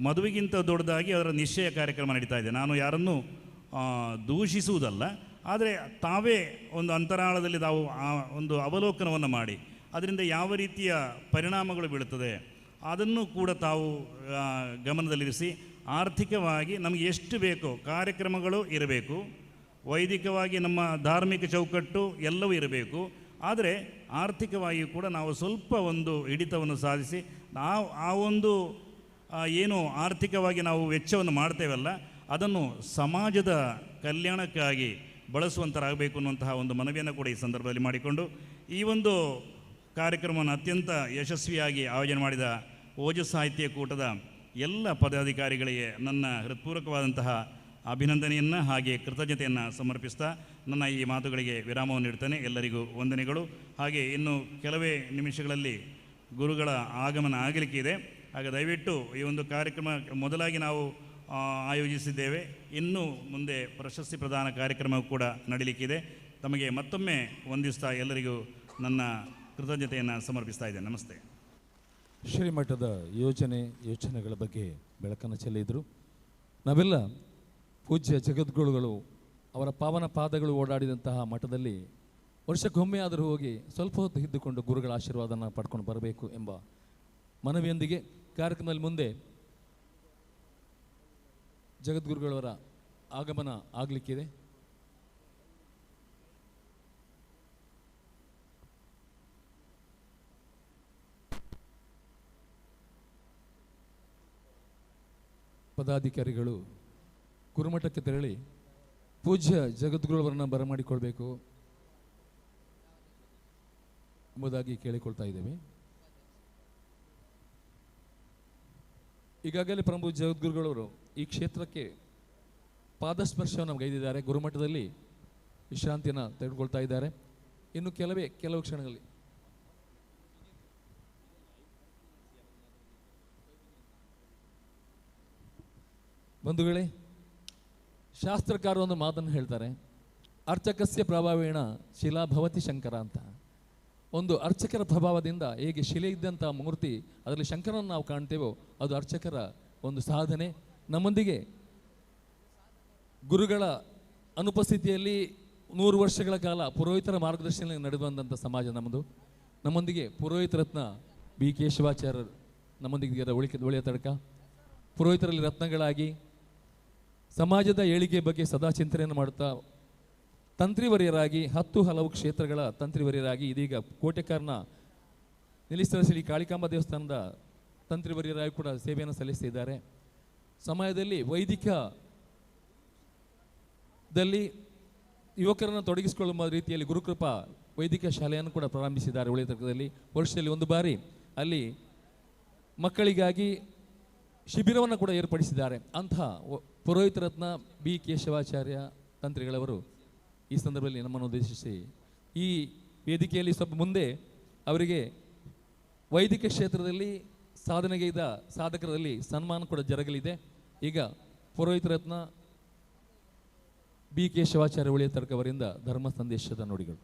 ಮದುವೆಗಿಂತ ದೊಡ್ಡದಾಗಿ ಅದರ ನಿಶ್ಚಯ ಕಾರ್ಯಕ್ರಮ ನಡೀತಾ ಇದೆ. ನಾನು ಯಾರನ್ನು ದೂಷಿಸುವುದಲ್ಲ, ಆದರೆ ತಾವೇ ಒಂದು ಅಂತರಾಳದಲ್ಲಿ ತಾವು ಆ ಒಂದು ಅವಲೋಕನವನ್ನು ಮಾಡಿ ಅದರಿಂದ ಯಾವ ರೀತಿಯ ಪರಿಣಾಮಗಳು ಬೀಳುತ್ತದೆ ಅದನ್ನು ಕೂಡ ತಾವು ಗಮನದಲ್ಲಿರಿಸಿ ಆರ್ಥಿಕವಾಗಿ ನಮಗೆ ಎಷ್ಟು ಬೇಕೋ ಕಾರ್ಯಕ್ರಮಗಳು ಇರಬೇಕು, ವೈದಿಕವಾಗಿ ನಮ್ಮ ಧಾರ್ಮಿಕ ಚೌಕಟ್ಟು ಎಲ್ಲವೂ ಇರಬೇಕು. ಆದರೆ ಆರ್ಥಿಕವಾಗಿಯೂ ಕೂಡ ನಾವು ಸ್ವಲ್ಪ ಒಂದು ಹಿಡಿತವನ್ನು ಸಾಧಿಸಿ ನಾವು ಆ ಒಂದು ಏನು ಆರ್ಥಿಕವಾಗಿ ನಾವು ವೆಚ್ಚವನ್ನು ಮಾಡ್ತೇವಲ್ಲ ಅದನ್ನು ಸಮಾಜದ ಕಲ್ಯಾಣಕ್ಕಾಗಿ ಬಳಸುವಂಥರಾಗಬೇಕು ಅನ್ನುವಂತಹ ಒಂದು ಮನವಿಯನ್ನು ಕೂಡ ಈ ಸಂದರ್ಭದಲ್ಲಿ ಮಾಡಿಕೊಂಡು ಈ ಒಂದು ಕಾರ್ಯಕ್ರಮವನ್ನು ಅತ್ಯಂತ ಯಶಸ್ವಿಯಾಗಿ ಆಯೋಜನೆ ಮಾಡಿದ ಓಜಸ್ ಸಾಹಿತ್ಯ ಕೂಟದ ಎಲ್ಲ ಪದಾಧಿಕಾರಿಗಳಿಗೆ ನನ್ನ ಹೃತ್ಪೂರ್ವಕವಾದಂತಹ ಅಭಿನಂದನೆಯನ್ನು ಹಾಗೆ ಕೃತಜ್ಞತೆಯನ್ನು ಸಮರ್ಪಿಸ್ತಾ ನನ್ನ ಈ ಮಾತುಗಳಿಗೆ ವಿರಾಮವನ್ನು ನೀಡ್ತೇನೆ. ಎಲ್ಲರಿಗೂ ವಂದನೆಗಳು. ಹಾಗೆ ಇನ್ನು ಕೆಲವೇ ನಿಮಿಷಗಳಲ್ಲಿ ಗುರುಗಳ ಆಗಮನ ಆಗಲಿಕ್ಕೆ ಇದೆ. ಹಾಗೆ ದಯವಿಟ್ಟು ಈ ಒಂದು ಕಾರ್ಯಕ್ರಮ ಮೊದಲಾಗಿ ನಾವು ಆಯೋಜಿಸಿದ್ದೇವೆ. ಇನ್ನು ಮುಂದೆ ಪ್ರಶಸ್ತಿ ಪ್ರದಾನ ಕಾರ್ಯಕ್ರಮ ಕೂಡ ನಡೀಲಿಕ್ಕಿದೆ. ತಮಗೆ ಮತ್ತೊಮ್ಮೆ ವಂದಿಸ್ತಾ ಎಲ್ಲರಿಗೂ ನನ್ನ ಕೃತಜ್ಞತೆಯನ್ನು ಸಮರ್ಪಿಸ್ತಾ ಇದ್ದೇನೆ. ನಮಸ್ತೆ. ಶ್ರೀಮಠದ ಯೋಚನೆಗಳ ಬಗ್ಗೆ ಬೆಳಕನ್ನು ಚೆಲ್ಲಿದರು. ನಾವೆಲ್ಲ ಪೂಜ್ಯ ಜಗದ್ಗುರುಗಳು ಅವರ ಪಾವನ ಪಾದಗಳು ಓಡಾಡಿದಂತಹ ಮಠದಲ್ಲಿ ವರ್ಷಕ್ಕೊಮ್ಮೆ ಆದರೂ ಹೋಗಿ ಸ್ವಲ್ಪ ಹೊತ್ತು ಇದ್ದುಕೊಂಡು ಗುರುಗಳ ಆಶೀರ್ವಾದನ ಪಡ್ಕೊಂಡು ಬರಬೇಕು ಎಂಬ ಮನವಿಯೊಂದಿಗೆ ಕಾರ್ಯಕ್ರಮದಲ್ಲಿ ಮುಂದೆ ಜಗದ್ಗುರುಗಳವರ ಆಗಮನ ಆಗಲಿಕ್ಕಿದೆ. ಪದಾಧಿಕಾರಿಗಳು ಗುರುಮಠಕ್ಕೆ ತೆರಳಿ ಪೂಜ್ಯ ಜಗದ್ಗುರುವರನ್ನು ಬರಮಾಡಿಕೊಳ್ಬೇಕು ಎಂಬುದಾಗಿ ಕೇಳಿಕೊಳ್ತಾ ಇದ್ದೇವೆ. ಈಗಾಗಲೇ ಪ್ರಭು ಜಗದ್ಗುರುಗಳವರು ಈ ಕ್ಷೇತ್ರಕ್ಕೆ ಪಾದಸ್ಪರ್ಶವನ್ನು ಗೈದಿದ್ದಾರೆ. ಗುರುಮಠದಲ್ಲಿ ವಿಶ್ರಾಂತಿಯನ್ನು ತೆಗೆದುಕೊಳ್ತಾ ಇದ್ದಾರೆ. ಇನ್ನು ಕೆಲವು ಕ್ಷಣಗಳಲ್ಲಿ ಬಂಧುಗಳೇ, ಶಾಸ್ತ್ರಕಾರ ಒಂದು ಮಾತನ್ನು ಹೇಳ್ತಾರೆ, ಅರ್ಚಕಸ್ಯ ಪ್ರಭಾವೇಣ ಶಿಲಾ ಭವತಿ ಶಂಕರ ಅಂತ. ಒಂದು ಅರ್ಚಕರ ಪ್ರಭಾವದಿಂದ ಹೇಗೆ ಶಿಲೆ ಇದ್ದಂಥ ಮೂರ್ತಿ ಅದರಲ್ಲಿ ಶಂಕರನ್ನು ನಾವು ಕಾಣ್ತೇವೋ ಅದು ಅರ್ಚಕರ ಒಂದು ಸಾಧನೆ. ನಮ್ಮೊಂದಿಗೆ ಗುರುಗಳ ಅನುಪಸ್ಥಿತಿಯಲ್ಲಿ 100 ವರ್ಷಗಳ ಕಾಲ ಪುರೋಹಿತರ ಮಾರ್ಗದರ್ಶನದಲ್ಲಿ ನಡೆದು ಸಮಾಜ ನಮ್ಮದು. ನಮ್ಮೊಂದಿಗೆ ಪುರೋಹಿತ ರತ್ನ ಬಿ ಕೇಶವಾಚಾರ್ಯರು ನಮ್ಮೊಂದಿಗೆ ಒಳ್ಳೆಯ ತಡಕ ಪುರೋಹಿತರಲ್ಲಿ ರತ್ನಗಳಾಗಿ ಸಮಾಜದ ಏಳಿಗೆ ಬಗ್ಗೆ ಸದಾ ಚಿಂತನೆಯನ್ನು ಮಾಡುತ್ತಾ ತಂತ್ರಿವರ್ಯರಾಗಿ 10 ಹಲವು ಕ್ಷೇತ್ರಗಳ ತಂತ್ರಿವರ್ಯರಾಗಿ ಇದೀಗ ಕೋಟೆಕಾರ್ನ ನಿಲ್ಲಿಸಿದ ಶ್ರೀ ಕಾಳಿಕಾಂಬ ದೇವಸ್ಥಾನದ ತಂತ್ರಿವರ್ಯರಾಗಿ ಕೂಡ ಸೇವೆಯನ್ನು ಸಲ್ಲಿಸ್ತಿದ್ದಾರೆ. ಸಮಯದಲ್ಲಿ ವೈದಿಕದಲ್ಲಿ ಯುವಕರನ್ನು ತೊಡಗಿಸಿಕೊಳ್ಳುವ ರೀತಿಯಲ್ಲಿ ಗುರುಕೃಪಾ ವೈದಿಕ ಶಾಲೆಯನ್ನು ಕೂಡ ಪ್ರಾರಂಭಿಸಿದ್ದಾರೆ. ಒಳ್ಳೆಯ ತರ್ಕದಲ್ಲಿ ವರ್ಷದಲ್ಲಿ ಒಂದು ಬಾರಿ ಅಲ್ಲಿ ಮಕ್ಕಳಿಗಾಗಿ ಶಿಬಿರವನ್ನು ಕೂಡ ಏರ್ಪಡಿಸಿದ್ದಾರೆ. ಅಂತಹ ಪುರೋಹಿತ ರತ್ನ ಬಿ ಕೇಶವಾಚಾರ್ಯ ತಂತ್ರಿಗಳವರು ಈ ಸಂದರ್ಭದಲ್ಲಿ ನಮ್ಮನ್ನು ಉದ್ದೇಶಿಸಿ ಈ ವೇದಿಕೆಯಲ್ಲಿ ಸ್ವಲ್ಪ ಮುಂದೆ ಅವರಿಗೆ ವೈದಿಕ ಕ್ಷೇತ್ರದಲ್ಲಿ ಸಾಧನೆಗೈದ ಸಾಧಕರಲ್ಲಿ ಸನ್ಮಾನ ಕೂಡ ಜರಗಲಿದೆ. ಈಗ ಪುರೋಹಿತ ರತ್ನ ಬಿ ಕೇಶವಾಚಾರ್ಯ ಒಳ್ಳೆಯ ತರ್ಕವರಿಂದ ಧರ್ಮ ಸಂದೇಶದ ನುಡಿಗಳು.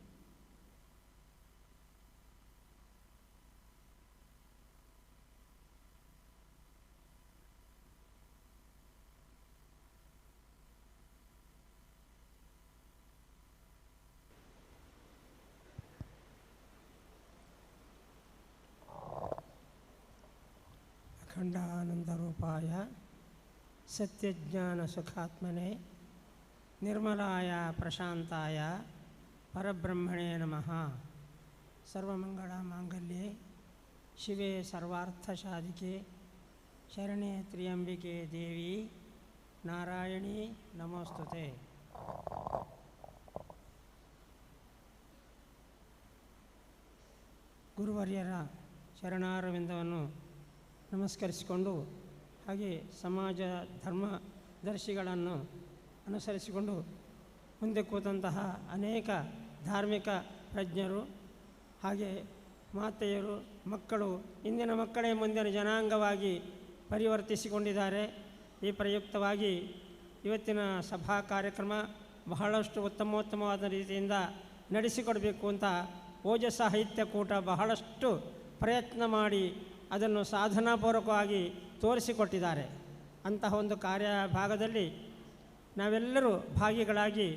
ಅಖಂಡಾನಂದರೂಪಾಯ ಸತ್ಯಜ್ಞಾನಸುಖಾತ್ಮನೆ ನಿರ್ಮಲಾಯ ಪ್ರಶಾಂತಾಯ ಪರಬ್ರಹ್ಮಣೇ ನಮಃ. ಸರ್ವಮಂಗಳಮಾಂಗಲ್ಯೆ ಶಿವೆ ಸರ್ವಾರ್ಥಸಾಧಿಕೆ ಶರಣೆ ತ್ರ್ಯಂಬಿಕೆ ದೇವಿ ನಾರಾಯಣಿ ನಮೋಸ್ತುತೆ. ಗುರುವರ್ಯರ ಶರಣಾರವಿಂದವನ್ನು ನಮಸ್ಕರಿಸಿಕೊಂಡು, ಹಾಗೆ ಸಮಾಜ ಧರ್ಮದರ್ಶಿಗಳನ್ನು ಅನುಸರಿಸಿಕೊಂಡು ಮುಂದೆ ಕೂತಂತಹ ಅನೇಕ ಧಾರ್ಮಿಕ ಪ್ರಜ್ಞರು, ಹಾಗೆ ಮಾತೆಯರು, ಮಕ್ಕಳು, ಇಂದಿನ ಮಕ್ಕಳೇ ಮುಂದಿನ ಜನಾಂಗವಾಗಿ ಪರಿವರ್ತಿಸಿಕೊಂಡಿದ್ದಾರೆ. ಈ ಪ್ರಯುಕ್ತವಾಗಿ ಇವತ್ತಿನ ಸಭಾ ಕಾರ್ಯಕ್ರಮ ಬಹಳಷ್ಟು ಉತ್ತಮೋತ್ತಮವಾದ ರೀತಿಯಿಂದ ನಡೆಸಿಕೊಡಬೇಕು ಅಂತ ಓಜ ಸಾಹಿತ್ಯ ಕೂಟ ಬಹಳಷ್ಟು ಪ್ರಯತ್ನ ಮಾಡಿ ಅದನ್ನು ಸಾಧನಾಪೂರ್ವಕವಾಗಿ ತೋರಿಸಿಕೊಟ್ಟಿದ್ದಾರೆ. ಅಂತಹ ಒಂದು ಕಾರ್ಯಭಾಗದಲ್ಲಿ ನಾವೆಲ್ಲರೂ ಭಾಗಿಗಳಾಗಿ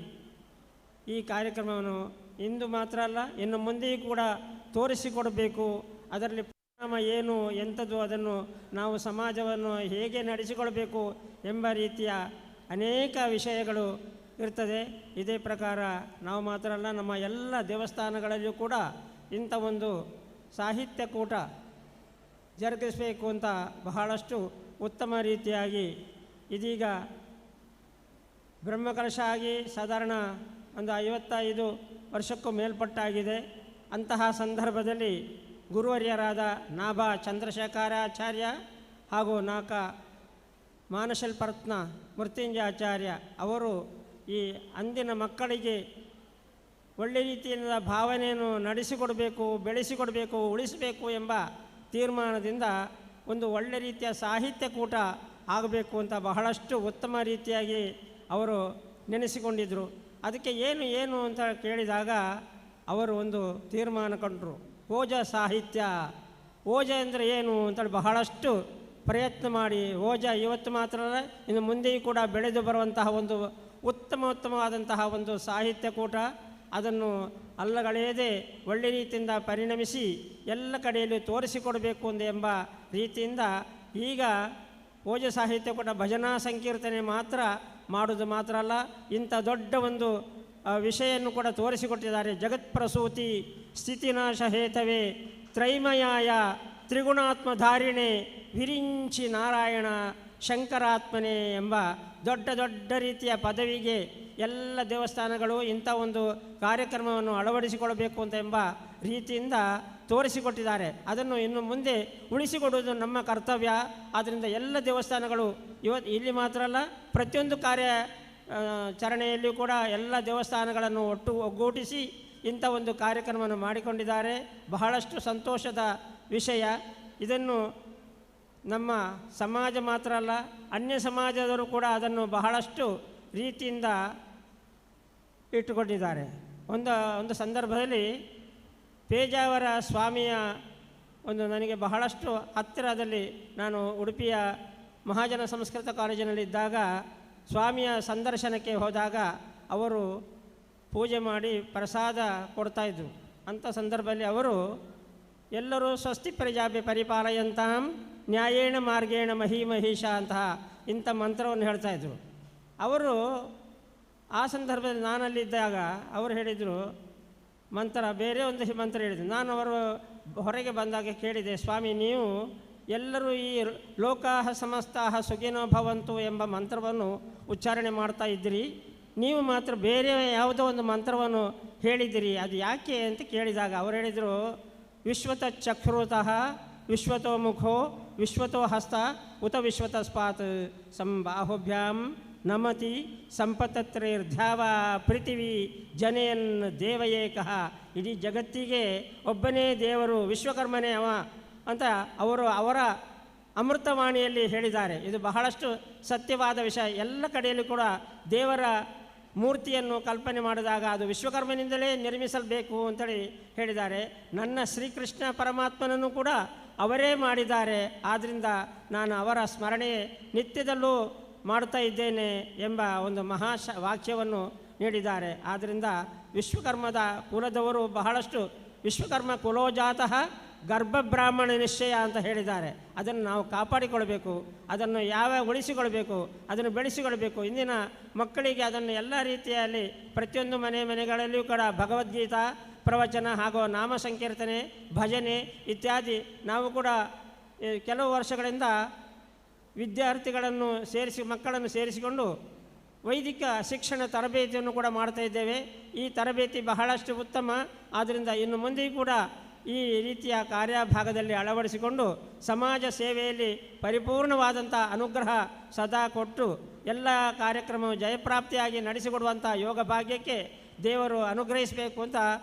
ಈ ಕಾರ್ಯಕ್ರಮವನ್ನು ಇಂದು ಮಾತ್ರ ಅಲ್ಲ, ಇನ್ನು ಮುಂದೆಯೂ ಕೂಡ ತೋರಿಸಿಕೊಡಬೇಕು. ಅದರಲ್ಲಿ ಪರಿಣಾಮ ಏನು, ಎಂಥದ್ದು, ಅದನ್ನು ನಾವು ಸಮಾಜವನ್ನು ಹೇಗೆ ನಡೆಸಿಕೊಳ್ಬೇಕು ಎಂಬ ರೀತಿಯ ಅನೇಕ ವಿಷಯಗಳು ಇರ್ತದೆ. ಇದೇ ಪ್ರಕಾರ ನಾವು ಮಾತ್ರ ಅಲ್ಲ, ನಮ್ಮ ಎಲ್ಲ ದೇವಸ್ಥಾನಗಳಲ್ಲಿಯೂ ಕೂಡ ಇಂಥ ಒಂದು ಸಾಹಿತ್ಯ ಕೂಟ ಜರುಗಿಸಬೇಕು ಅಂತ ಬಹಳಷ್ಟು ಉತ್ತಮ ರೀತಿಯಾಗಿ ಇದೀಗ ಬ್ರಹ್ಮಕಲಶ ಆಗಿ ಸಾಧಾರಣ ಒಂದು 55 ವರ್ಷಕ್ಕೂ ಮೇಲ್ಪಟ್ಟಾಗಿದೆ. ಅಂತಹ ಸಂದರ್ಭದಲ್ಲಿ ಗುರುವರ್ಯರಾದ ನಾಭಾ ಚಂದ್ರಶೇಖರಾಚಾರ್ಯ ಹಾಗೂ ಮಾನಶಲ್ಪರತ್ನ ಮೃತ್ಯುಂಜಯಾಚಾರ್ಯ ಅವರು ಈ ಅಂದಿನ ಮಕ್ಕಳಿಗೆ ಒಳ್ಳೆಯ ರೀತಿಯಿಂದ ಭಾವನೆಯನ್ನು ನಡೆಸಿಕೊಡಬೇಕು, ಬೆಳೆಸಿಕೊಡಬೇಕು, ಉಳಿಸಬೇಕು ಎಂಬ ತೀರ್ಮಾನದಿಂದ ಒಂದು ಒಳ್ಳೆ ರೀತಿಯ ಸಾಹಿತ್ಯ ಕೂಟ ಆಗಬೇಕು ಅಂತ ಬಹಳಷ್ಟು ಉತ್ತಮ ರೀತಿಯಾಗಿ ಅವರು ನೆನೆಸಿಕೊಂಡಿದ್ದರು. ಅದಕ್ಕೆ ಏನು ಅಂತ ಕೇಳಿದಾಗ ಅವರು ಒಂದು ತೀರ್ಮಾನ ಕಂಡರು. ಓಜ ಸಾಹಿತ್ಯ, ಓಜ ಅಂದರೆ ಏನು ಅಂತೇಳಿ ಬಹಳಷ್ಟು ಪ್ರಯತ್ನ ಮಾಡಿ, ಓಜ ಇವತ್ತು ಮಾತ್ರ ಅಲ್ಲ, ಇನ್ನು ಮುಂದೆಯೂ ಕೂಡ ಬೆಳೆದು ಬರುವಂತಹ ಒಂದು ಉತ್ತಮವಾದಂತಹ ಒಂದು ಸಾಹಿತ್ಯ ಕೂಟ, ಅದನ್ನು ಅಲ್ಲಗಳೆಯದೆ ಒಳ್ಳೆ ರೀತಿಯಿಂದ ಪರಿಣಮಿಸಿ ಎಲ್ಲ ಕಡೆಯಲ್ಲಿ ತೋರಿಸಿಕೊಡಬೇಕು ಎಂಬ ರೀತಿಯಿಂದ ಈಗ ಓಜ ಸಾಹಿತ್ಯ ಕೂಟ ಭಜನಾ ಸಂಕೀರ್ತನೆ ಮಾತ್ರ ಮಾಡೋದು ಮಾತ್ರ ಅಲ್ಲ, ಇಂಥ ದೊಡ್ಡ ಒಂದು ವಿಷಯನ್ನು ಕೂಡ ತೋರಿಸಿಕೊಟ್ಟಿದ್ದಾರೆ. ಜಗತ್ಪ್ರಸೂತಿ ಸ್ಥಿತಿನಾಶ ಹೇತವೇ ತ್ರೈಮಯಾಯ ತ್ರಿಗುಣಾತ್ಮಧಾರಿಣೆ ವಿರಿಂಚಿ ನಾರಾಯಣ ಶಂಕರಾತ್ಮನೆ ಎಂಬ ದೊಡ್ಡ ರೀತಿಯ ಪದವಿಗೆ ಎಲ್ಲ ದೇವಸ್ಥಾನಗಳು ಇಂಥ ಒಂದು ಕಾರ್ಯಕ್ರಮವನ್ನು ಅಳವಡಿಸಿಕೊಳ್ಳಬೇಕು ಅಂತ ಎಂಬ ರೀತಿಯಿಂದ ತೋರಿಸಿಕೊಟ್ಟಿದ್ದಾರೆ. ಅದನ್ನು ಇನ್ನು ಮುಂದೆ ಉಳಿಸಿಕೊಡುವುದು ನಮ್ಮ ಕರ್ತವ್ಯ. ಆದ್ದರಿಂದ ಎಲ್ಲ ದೇವಸ್ಥಾನಗಳು ಇಲ್ಲಿ ಮಾತ್ರ ಅಲ್ಲ, ಪ್ರತಿಯೊಂದು ಕಾರ್ಯಾಚರಣೆಯಲ್ಲಿಯೂ ಕೂಡ ಎಲ್ಲ ದೇವಸ್ಥಾನಗಳನ್ನು ಒಗ್ಗೂಡಿಸಿ ಇಂಥ ಒಂದು ಕಾರ್ಯಕ್ರಮವನ್ನು ಮಾಡಿಕೊಂಡಿದ್ದಾರೆ. ಬಹಳಷ್ಟು ಸಂತೋಷದ ವಿಷಯ. ಇದನ್ನು ನಮ್ಮ ಸಮಾಜ ಮಾತ್ರ ಅಲ್ಲ, ಅನ್ಯ ಸಮಾಜದವರು ಕೂಡ ಅದನ್ನು ಬಹಳಷ್ಟು ರೀತಿಯಿಂದ ಇಟ್ಟುಕೊಂಡಿದ್ದಾರೆ. ಒಂದು ಸಂದರ್ಭದಲ್ಲಿ ಪೇಜಾವರ ಸ್ವಾಮಿಯ ನನಗೆ ಬಹಳಷ್ಟು ಹತ್ತಿರದಲ್ಲಿ, ನಾನು ಉಡುಪಿಯ ಮಹಾಜನ ಸಂಸ್ಕೃತ ಕಾಲೇಜಿನಲ್ಲಿದ್ದಾಗ ಸ್ವಾಮಿಯ ಸಂದರ್ಶನಕ್ಕೆ ಹೋದಾಗ ಅವರು ಪೂಜೆ ಮಾಡಿ ಪ್ರಸಾದ ಕೊಡ್ತಾಯಿದ್ರು. ಅಂಥ ಸಂದರ್ಭದಲ್ಲಿ ಅವರು ಎಲ್ಲರೂ ಸ್ವಸ್ತಿ ಪ್ರಜಾಭ್ಯ ಪರಿಪಾಲಯಂತಾಂ ನ್ಯಾಯೇಣ ಮಾರ್ಗೇಣ ಮಹೀಮಹೀಶ ಅಂತಹ ಇಂಥ ಮಂತ್ರವನ್ನು ಹೇಳ್ತಾಯಿದ್ರು. ಅವರು ಆ ಸಂದರ್ಭದಲ್ಲಿ ನಾನಲ್ಲಿದ್ದಾಗ ಅವರು ಹೇಳಿದರು ಮಂತ್ರ, ಬೇರೆ ಒಂದು ಮಂತ್ರ ಹೇಳಿದರು. ನಾನು ಅವರು ಹೊರಗೆ ಬಂದಾಗ ಕೇಳಿದೆ, ಸ್ವಾಮಿ ನೀವು ಎಲ್ಲರೂ ಈ ಲೋಕಾಹ ಸಮಸ್ತಾಹ ಸುಖಿನೋ ಭವಂತು ಎಂಬ ಮಂತ್ರವನ್ನು ಉಚ್ಚಾರಣೆ ಮಾಡ್ತಾ ಇದ್ದೀರಿ, ನೀವು ಮಾತ್ರ ಬೇರೆ ಯಾವುದೋ ಒಂದು ಮಂತ್ರವನ್ನು ಹೇಳಿದ್ದೀರಿ, ಅದು ಯಾಕೆ ಅಂತ ಕೇಳಿದಾಗ ಅವರು ಹೇಳಿದರು, ವಿಶ್ವತ ಚಕ್ಷುರುತಃ ವಿಶ್ವತೋ ಮುಖೋ ವಿಶ್ವತೋ ಹಸ್ತ ಉತ ವಿಶ್ವತ ಸ್ಪಾತ್ ಸಂಬಾಹುಭ್ಯಾಂ ನಮತಿ ಸಂಪತ್ತತ್ರೈರ್ಧ್ಯಾವ ಪೃಥಿವಿ ಜನೇನ್ ದೇವಯೇಕಃ. ಇಡೀ ಜಗತ್ತಿಗೆ ಒಬ್ಬನೇ ದೇವರು, ವಿಶ್ವಕರ್ಮನೇ ಅವ ಅಂತ ಅವರ ಅಮೃತವಾಣಿಯಲ್ಲಿ ಹೇಳಿದ್ದಾರೆ. ಇದು ಬಹಳಷ್ಟು ಸತ್ಯವಾದ ವಿಷಯ. ಎಲ್ಲ ಕಡೆಯಲ್ಲೂ ಕೂಡ ದೇವರ ಮೂರ್ತಿಯನ್ನು ಕಲ್ಪನೆ ಮಾಡಿದಾಗ ಅದು ವಿಶ್ವಕರ್ಮನಿಂದಲೇ ನಿರ್ಮಿಸಬೇಕು ಅಂತೇಳಿ ಹೇಳಿದ್ದಾರೆ. ನನ್ನ ಶ್ರೀಕೃಷ್ಣ ಪರಮಾತ್ಮನನ್ನು ಕೂಡ ಅವರೇ ಮಾಡಿದ್ದಾರೆ. ಆದ್ದರಿಂದ ನಾನು ಅವರ ಸ್ಮರಣೆ ನಿತ್ಯದಲ್ಲೂ ಮಾಡ್ತಾ ಇದ್ದೇನೆ ಎಂಬ ಒಂದು ವಾಕ್ಯವನ್ನು ನೀಡಿದ್ದಾರೆ. ಆದ್ದರಿಂದ ವಿಶ್ವಕರ್ಮದ ಕುಲದವರು ಬಹಳಷ್ಟು, ವಿಶ್ವಕರ್ಮ ಕುಲೋಜಾತಃ ಗರ್ಭಬ್ರಾಹ್ಮಣ ನಿಶ್ಚಯ ಅಂತ ಹೇಳಿದ್ದಾರೆ. ಅದನ್ನು ನಾವು ಕಾಪಾಡಿಕೊಳ್ಬೇಕು, ಅದನ್ನು ಉಳಿಸಿಕೊಳ್ಬೇಕು, ಅದನ್ನು ಬೆಳೆಸಿಕೊಳ್ಬೇಕು. ಇಂದಿನ ಮಕ್ಕಳಿಗೆ ಅದನ್ನು ಎಲ್ಲ ರೀತಿಯಲ್ಲಿ ಪ್ರತಿಯೊಂದು ಮನೆಗಳಲ್ಲಿಯೂ ಕೂಡ ಭಗವದ್ಗೀತಾ ಪ್ರವಚನ ಹಾಗೂ ನಾಮ ಸಂಕೀರ್ತನೆ, ಭಜನೆ ಇತ್ಯಾದಿ ನಾವು ಕೂಡ ಕೆಲವು ವರ್ಷಗಳಿಂದ ಮಕ್ಕಳನ್ನು ಸೇರಿಸಿಕೊಂಡು ವೈದಿಕ ಶಿಕ್ಷಣ ತರಬೇತಿಯನ್ನು ಕೂಡ ಮಾಡ್ತಾ ಇದ್ದೇವೆ. ಈ ತರಬೇತಿ ಬಹಳಷ್ಟು ಉತ್ತಮ. ಆದ್ದರಿಂದ ಇನ್ನು ಮುಂದೆಯೂ ಕೂಡ ಈ ರೀತಿಯ ಕಾರ್ಯಭಾಗದಲ್ಲಿ ಅಳವಡಿಸಿಕೊಂಡು ಸಮಾಜ ಸೇವೆಯಲ್ಲಿ ಪರಿಪೂರ್ಣವಾದಂಥ ಅನುಗ್ರಹ ಸದಾ ಕೊಟ್ಟು ಎಲ್ಲ ಕಾರ್ಯಕ್ರಮವು ಜಯಪ್ರಾಪ್ತಿಯಾಗಿ ನಡೆಸಿಕೊಡುವಂಥ ಯೋಗ ಭಾಗ್ಯಕ್ಕೆ ದೇವರು ಅನುಗ್ರಹಿಸಬೇಕು ಅಂತ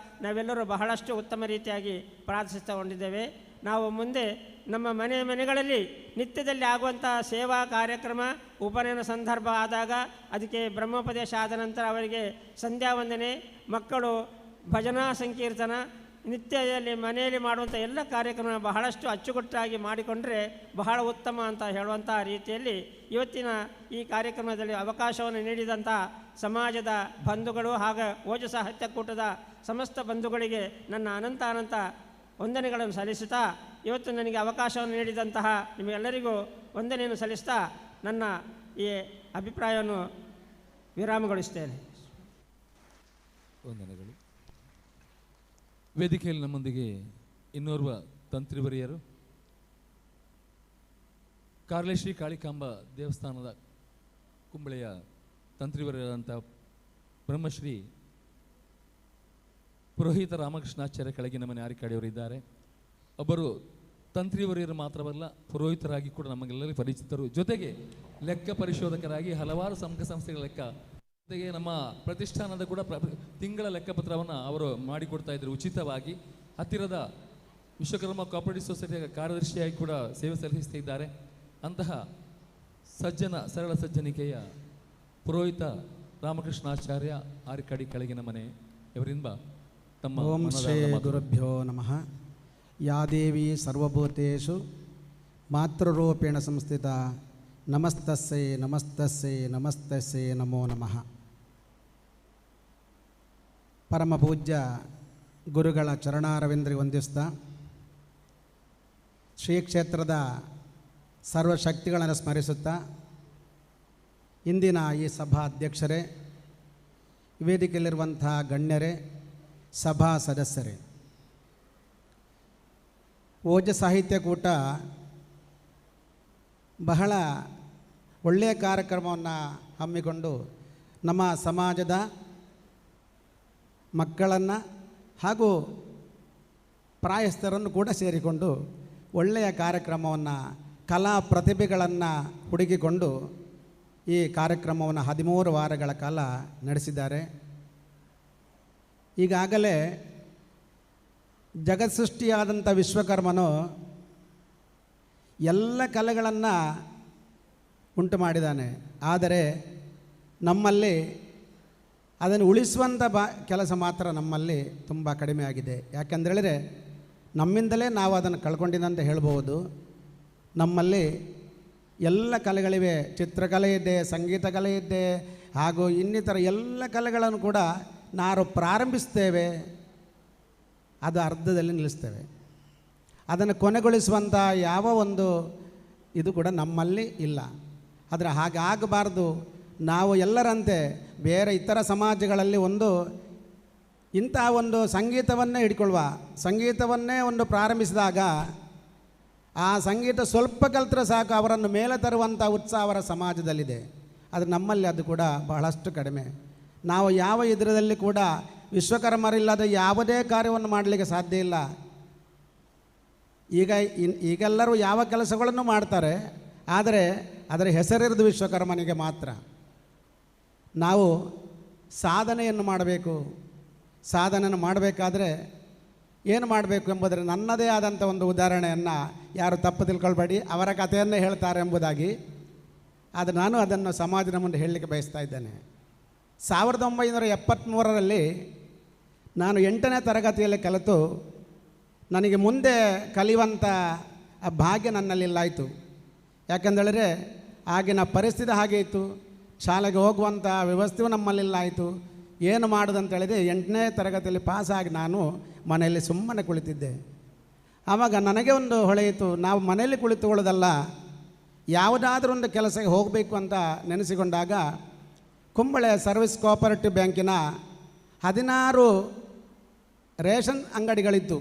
ನಾವೆಲ್ಲರೂ ಬಹಳಷ್ಟು ಉತ್ತಮ ರೀತಿಯಾಗಿ ಪ್ರಾರ್ಥಿಸಿಕೊಂಡಿದ್ದೇವೆ. ನಾವು ಮುಂದೆ ನಮ್ಮ ಮನೆಗಳಲ್ಲಿ ನಿತ್ಯದಲ್ಲಿ ಆಗುವಂಥ ಸೇವಾ ಕಾರ್ಯಕ್ರಮ, ಉಪನಯನ ಸಂದರ್ಭ ಆದಾಗ ಅದಕ್ಕೆ ಬ್ರಹ್ಮೋಪದೇಶ ಆದ ನಂತರ ಅವರಿಗೆ ಸಂಧ್ಯಾ ವಂದನೆ, ಮಕ್ಕಳು ಭಜನಾ ಸಂಕೀರ್ತನ, ನಿತ್ಯದಲ್ಲಿ ಮನೆಯಲ್ಲಿ ಮಾಡುವಂಥ ಎಲ್ಲ ಕಾರ್ಯಕ್ರಮ ಬಹಳಷ್ಟು ಅಚ್ಚುಕಟ್ಟಾಗಿ ಮಾಡಿಕೊಂಡ್ರೆ ಬಹಳ ಉತ್ತಮ ಅಂತ ಹೇಳುವಂಥ ರೀತಿಯಲ್ಲಿ ಇವತ್ತಿನ ಈ ಕಾರ್ಯಕ್ರಮದಲ್ಲಿ ಅವಕಾಶವನ್ನು ನೀಡಿದಂಥ ಸಮಾಜದ ಬಂಧುಗಳು ಹಾಗೂ ಓಜ ಸಾಹಿತ್ಯ ಕೂಟದ ಸಮಸ್ತ ಬಂಧುಗಳಿಗೆ ನನ್ನ ಅನಂತ ವಂದನೆಗಳನ್ನು ಸಲ್ಲಿಸುತ್ತಾ, ಇವತ್ತು ನನಗೆ ಅವಕಾಶವನ್ನು ನೀಡಿದಂತಹ ನಿಮಗೆಲ್ಲರಿಗೂ ವಂದನೆಯನ್ನು ಸಲ್ಲಿಸ್ತಾ ನನ್ನ ಈ ಅಭಿಪ್ರಾಯವನ್ನು ವಿರಾಮಗೊಳಿಸ್ತೇನೆ. ವಂದನೆಗಳು. ವೇದಿಕೆಯಲ್ಲಿ ನಮ್ಮೊಂದಿಗೆ ಇನ್ನೋರ್ವ ತಂತ್ರಿವರಿಯರು, ಕಾರ್ಲೇಶ್ರೀ ಕಾಳಿಕಾಂಬ ದೇವಸ್ಥಾನದ ಕುಂಬಳೆಯ ತಂತ್ರಿವರಿಯಾದಂಥ ಬ್ರಹ್ಮಶ್ರೀ ಪುರೋಹಿತ ರಾಮಕೃಷ್ಣಾಚಾರ್ಯ ಕೆಳಗಿನ ಮನೆ ಆರಿಕಾಡಿಯವರಿದ್ದಾರೆ. ಒಬ್ಬರು ತಂತ್ರಿವರಿಯರು ಮಾತ್ರವಲ್ಲ, ಪುರೋಹಿತರಾಗಿ ಕೂಡ ನಮಗೆಲ್ಲರಿಗೂ ಪರಿಚಿತರು. ಜೊತೆಗೆ ಲೆಕ್ಕ ಪರಿಶೋಧಕರಾಗಿ ಹಲವಾರು ಸಂಘ ಸಂಸ್ಥೆಗಳ ಲೆಕ್ಕ, ಜೊತೆಗೆ ನಮ್ಮ ಪ್ರತಿಷ್ಠಾನದ ಕೂಡ ತಿಂಗಳ ಲೆಕ್ಕಪತ್ರವನ್ನು ಅವರು ಮಾಡಿಕೊಡ್ತಾ ಇದ್ದರು ಉಚಿತವಾಗಿ. ಹತ್ತಿರದ ವಿಶ್ವಕರ್ಮ ಕೋಆಪರೇಟಿವ್ ಸೊಸೈಟಿಯ ಕಾರ್ಯದರ್ಶಿಯಾಗಿ ಕೂಡ ಸೇವೆ ಸಲ್ಲಿಸ್ತಿದ್ದಾರೆ. ಅಂತಹ ಸರಳ ಸಜ್ಜನಿಕೆಯ ಪುರೋಹಿತ ರಾಮಕೃಷ್ಣಾಚಾರ್ಯ ಆರಿಕಾಡಿ ಕೆಳಗಿನ ಮನೆ ಇವರಿಂದ ತಮ್ಮ ಓಂ ಶ್ರೀ ಗುರುಭ್ಯೋ ನಮಃ. ಯಾ ದೇವಿ ಸರ್ವಭೂತೇಷು ಮಾತೃರೂಪೇಣ ಸಂಸ್ಥಿತ ನಮಸ್ತಸ್ಸೈ ನಮಸ್ತಸ್ಸೈ ನಮಸ್ತಸ್ಸೈ ನಮೋ ನಮಃ. ಪರಮ ಪೂಜ್ಯ ಗುರುಗಳ ಚರಣಾರವಿಂದ್ರಿಗೆ ವಂದಿಸ್ತಾ, ಶ್ರೀ ಕ್ಷೇತ್ರದ ಸರ್ವಶಕ್ತಿಗಳನ್ನು ಸ್ಮರಿಸುತ್ತಾ, ಇಂದಿನ ಈ ಸಭಾ ಅಧ್ಯಕ್ಷರೇ, ವೇದಿಕೆಯಲ್ಲಿರುವಂಥ ಗಣ್ಯರೇ, ಸಭಾ ಸದಸ್ಯರೇ, ಓಜ ಸಾಹಿತ್ಯ ಕೂಟ ಬಹಳ ಒಳ್ಳೆಯ ಕಾರ್ಯಕ್ರಮವನ್ನು ಹಮ್ಮಿಕೊಂಡು ನಮ್ಮ ಸಮಾಜದ ಮಕ್ಕಳನ್ನು ಹಾಗೂ ಪ್ರಾಯಸ್ಥರನ್ನು ಕೂಡ ಸೇರಿಕೊಂಡು ಒಳ್ಳೆಯ ಕಾರ್ಯಕ್ರಮವನ್ನು, ಕಲಾ ಪ್ರತಿಭೆಗಳನ್ನು ಹುಡುಕಿಕೊಂಡು ಈ ಕಾರ್ಯಕ್ರಮವನ್ನು 13 ವಾರಗಳ ಕಾಲ ನಡೆಸಿದ್ದಾರೆ. ಈಗಾಗಲೇ ಜಗತ್ಸೃಷ್ಟಿಯಾದಂಥ ವಿಶ್ವಕರ್ಮನು ಎಲ್ಲ ಕಲೆಗಳನ್ನು ಉಂಟು ಮಾಡಿದ್ದಾನೆ. ಆದರೆ ನಮ್ಮಲ್ಲಿ ಅದನ್ನು ಉಳಿಸುವಂಥ ಕೆಲಸ ಮಾತ್ರ ನಮ್ಮಲ್ಲಿ ತುಂಬ ಕಡಿಮೆ ಆಗಿದೆ. ಯಾಕೆಂದೇಳಿದರೆ ನಮ್ಮಿಂದಲೇ ನಾವು ಅದನ್ನು ಕಳ್ಕೊಂಡಿದ್ದಂತ ಹೇಳ್ಬೋದು. ನಮ್ಮಲ್ಲಿ ಎಲ್ಲ ಕಲೆಗಳಿವೆ, ಚಿತ್ರಕಲೆ ಇದೆ, ಸಂಗೀತ ಕಲೆ ಇದೆ, ಹಾಗೂ ಇನ್ನಿತರ ಎಲ್ಲ ಕಲೆಗಳನ್ನು ಕೂಡ ನಾವು ಪ್ರಾರಂಭಿಸ್ತೇವೆ, ಅದು ಅರ್ಧದಲ್ಲಿ ನಿಲ್ಲಿಸ್ತೇವೆ. ಅದನ್ನು ಕೊನೆಗೊಳಿಸುವಂಥ ಯಾವ ಒಂದು ಇದು ಕೂಡ ನಮ್ಮಲ್ಲಿ ಇಲ್ಲ. ಆದರೆ ಹಾಗಾಗಬಾರ್ದು. ನಾವು ಎಲ್ಲರಂತೆ ಬೇರೆ ಇತರ ಸಮಾಜಗಳಲ್ಲಿ ಇಂಥ ಒಂದು ಸಂಗೀತವನ್ನೇ ಹಿಡ್ಕೊಳ್ಳುವ, ಸಂಗೀತವನ್ನೇ ಪ್ರಾರಂಭಿಸಿದಾಗ ಆ ಸಂಗೀತ ಸ್ವಲ್ಪ ಕಲ್ತರೆ ಸಾಕು, ಅವರನ್ನು ಮೇಲೆ ತರುವಂಥ ಉತ್ಸಾಹ ಅವರ ಸಮಾಜದಲ್ಲಿದೆ. ಆದರೆ ನಮ್ಮಲ್ಲಿ ಅದು ಕೂಡ ಬಹಳಷ್ಟು ಕಡಿಮೆ. ನಾವು ಯಾವ ಇದರಲ್ಲಿ ಕೂಡ ವಿಶ್ವಕರ್ಮರಿಲ್ಲದ ಯಾವುದೇ ಕಾರ್ಯವನ್ನು ಮಾಡಲಿಕ್ಕೆ ಸಾಧ್ಯ ಇಲ್ಲ. ಈಗೆಲ್ಲರೂ ಯಾವ ಕೆಲಸಗಳನ್ನು ಮಾಡ್ತಾರೆ, ಆದರೆ ಅದರ ಹೆಸರಿರೋದು ವಿಶ್ವಕರ್ಮನಿಗೆ ಮಾತ್ರ. ನಾವು ಸಾಧನೆಯನ್ನು ಮಾಡಬೇಕು. ಸಾಧನೆಯನ್ನು ಮಾಡಬೇಕಾದ್ರೆ ಏನು ಮಾಡಬೇಕು ಎಂಬುದರ ನನ್ನದೇ ಆದಂಥ ಒಂದು ಉದಾಹರಣೆಯನ್ನು ಯಾರು ತಪ್ಪು ತಿಳ್ಕೊಳ್ಬೇಡಿ, ಅವರ ಕಥೆಯನ್ನೇ ಹೇಳ್ತಾರೆ ಎಂಬುದಾಗಿ. ಆದರೆ ನಾನು ಅದನ್ನು ಸಮಾಜದ ಮುಂದೆ ಹೇಳಲಿಕ್ಕೆ ಬಯಸ್ತಾ ಇದ್ದೇನೆ. 1973ರಲ್ಲಿ ನಾನು 8ನೇ ತರಗತಿಯಲ್ಲಿ ಕಲಿತು ನನಗೆ ಮುಂದೆ ಕಲಿಯುವಂಥ ಆ ಭಾಗ್ಯ ನನ್ನಲ್ಲಿಲ್ಲಾಯಿತು. ಯಾಕೆಂದೇಳಿದ್ರೆ ಆಗಿನ ಪರಿಸ್ಥಿತಿ ಹಾಗೆ ಇತ್ತು. ಶಾಲೆಗೆ ಹೋಗುವಂಥ ವ್ಯವಸ್ಥೆಯೂ ನಮ್ಮಲ್ಲಿಲ್ಲಾಯಿತು. ಏನು ಮಾಡೋದಂತೇಳಿದೆ, 8ನೇ ತರಗತಿಯಲ್ಲಿ ಪಾಸಾಗಿ ನಾನು ಮನೆಯಲ್ಲಿ ಸುಮ್ಮನೆ ಕುಳಿತಿದ್ದೆ. ಆವಾಗ ನನಗೆ ಒಂದು ಹೊಳೆಯಿತು, ನಾವು ಮನೆಯಲ್ಲಿ ಕುಳಿತುಕೊಳ್ಳೋದಲ್ಲ, ಯಾವುದಾದ್ರೂ ಒಂದು ಕೆಲಸಕ್ಕೆ ಹೋಗಬೇಕು ಅಂತ ನೆನೆಸಿಕೊಂಡಾಗ ಕುಂಬಳೆ ಸರ್ವಿಸ್ ಕೋಆಪರೇಟಿವ್ ಬ್ಯಾಂಕಿನ 16 ರೇಷನ್ ಅಂಗಡಿಗಳಿತ್ತು.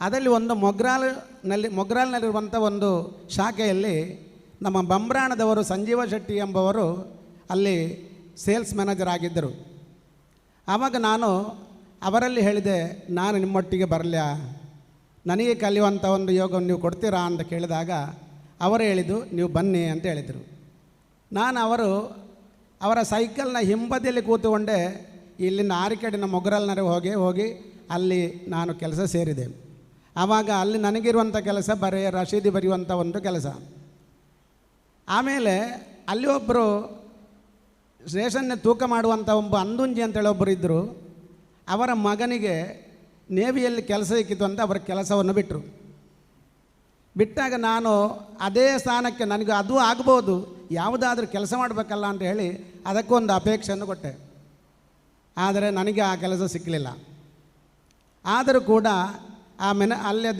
ಅದರಲ್ಲಿ ಒಂದು ಮೊಗ್ರಾಲ್ನಲ್ಲಿರುವಂಥ ಒಂದು ಶಾಖೆಯಲ್ಲಿ ನಮ್ಮ ಬಂಬ್ರಾಣದವರು ಸಂಜೀವ ಶೆಟ್ಟಿ ಎಂಬವರು ಅಲ್ಲಿ ಸೇಲ್ಸ್ ಮ್ಯಾನೇಜರ್ ಆಗಿದ್ದರು. ಆವಾಗ ನಾನು ಅವರಲ್ಲಿ ಹೇಳಿದೆ, ನಾನು ನಿಮ್ಮೊಟ್ಟಿಗೆ ಬರಲ, ನನಗೆ ಕಲಿಯುವಂಥ ಒಂದು ಯೋಗವನ್ನು ನೀವು ಕೊಡ್ತೀರಾ ಅಂತ ಕೇಳಿದಾಗ ಅವರು ಹೇಳಿದ್ದು, ನೀವು ಬನ್ನಿ ಅಂತ ಹೇಳಿದರು. ನಾನು ಅವರ ಸೈಕಲ್ನ ಹಿಂಬದಿಯಲ್ಲಿ ಕೂತುಕೊಂಡೆ ಇಲ್ಲಿಂದ ಆರಿಕಡಿನ ಮೊಗ್ರಾಲ್ನವರೆಗೆ ಹೋಗಿ ಅಲ್ಲಿ ನಾನು ಕೆಲಸ ಸೇರಿದೆ. ಆವಾಗ ಅಲ್ಲಿ ನನಗಿರುವಂಥ ಕೆಲಸ ರಶೀದಿ ಬರೆಯುವಂಥ ಒಂದು ಕೆಲಸ. ಆಮೇಲೆ ಅಲ್ಲಿ ಒಬ್ಬರು ರೇಷನ್ನ ತೂಕ ಮಾಡುವಂಥ ಒಬ್ಬ ಅಂದುಂಜಿ ಅಂತೇಳಿ ಒಬ್ಬರು ಇದ್ದರು. ಅವರ ಮಗನಿಗೆ ನೇವಿಯಲ್ಲಿ ಕೆಲಸ ಸಿಕ್ಕಿತು ಅಂತ ಅವರ ಕೆಲಸವನ್ನು ಬಿಟ್ಟರು. ಬಿಟ್ಟಾಗ ನಾನು ಅದೇ ಸ್ಥಾನಕ್ಕೆ ನನಗೆ ಅದು ಆಗ್ಬೋದು, ಯಾವುದಾದ್ರೂ ಕೆಲಸ ಮಾಡಬೇಕಲ್ಲ ಅಂತ ಹೇಳಿ ಅದಕ್ಕೊಂದು ಅಪೇಕ್ಷೆಯನ್ನು ಕೊಟ್ಟೆ. ಆದರೆ ನನಗೆ ಆ ಕೆಲಸ ಸಿಕ್ಕಲಿಲ್ಲ. ಆದರೂ ಕೂಡ ಅಲ್ಲೇ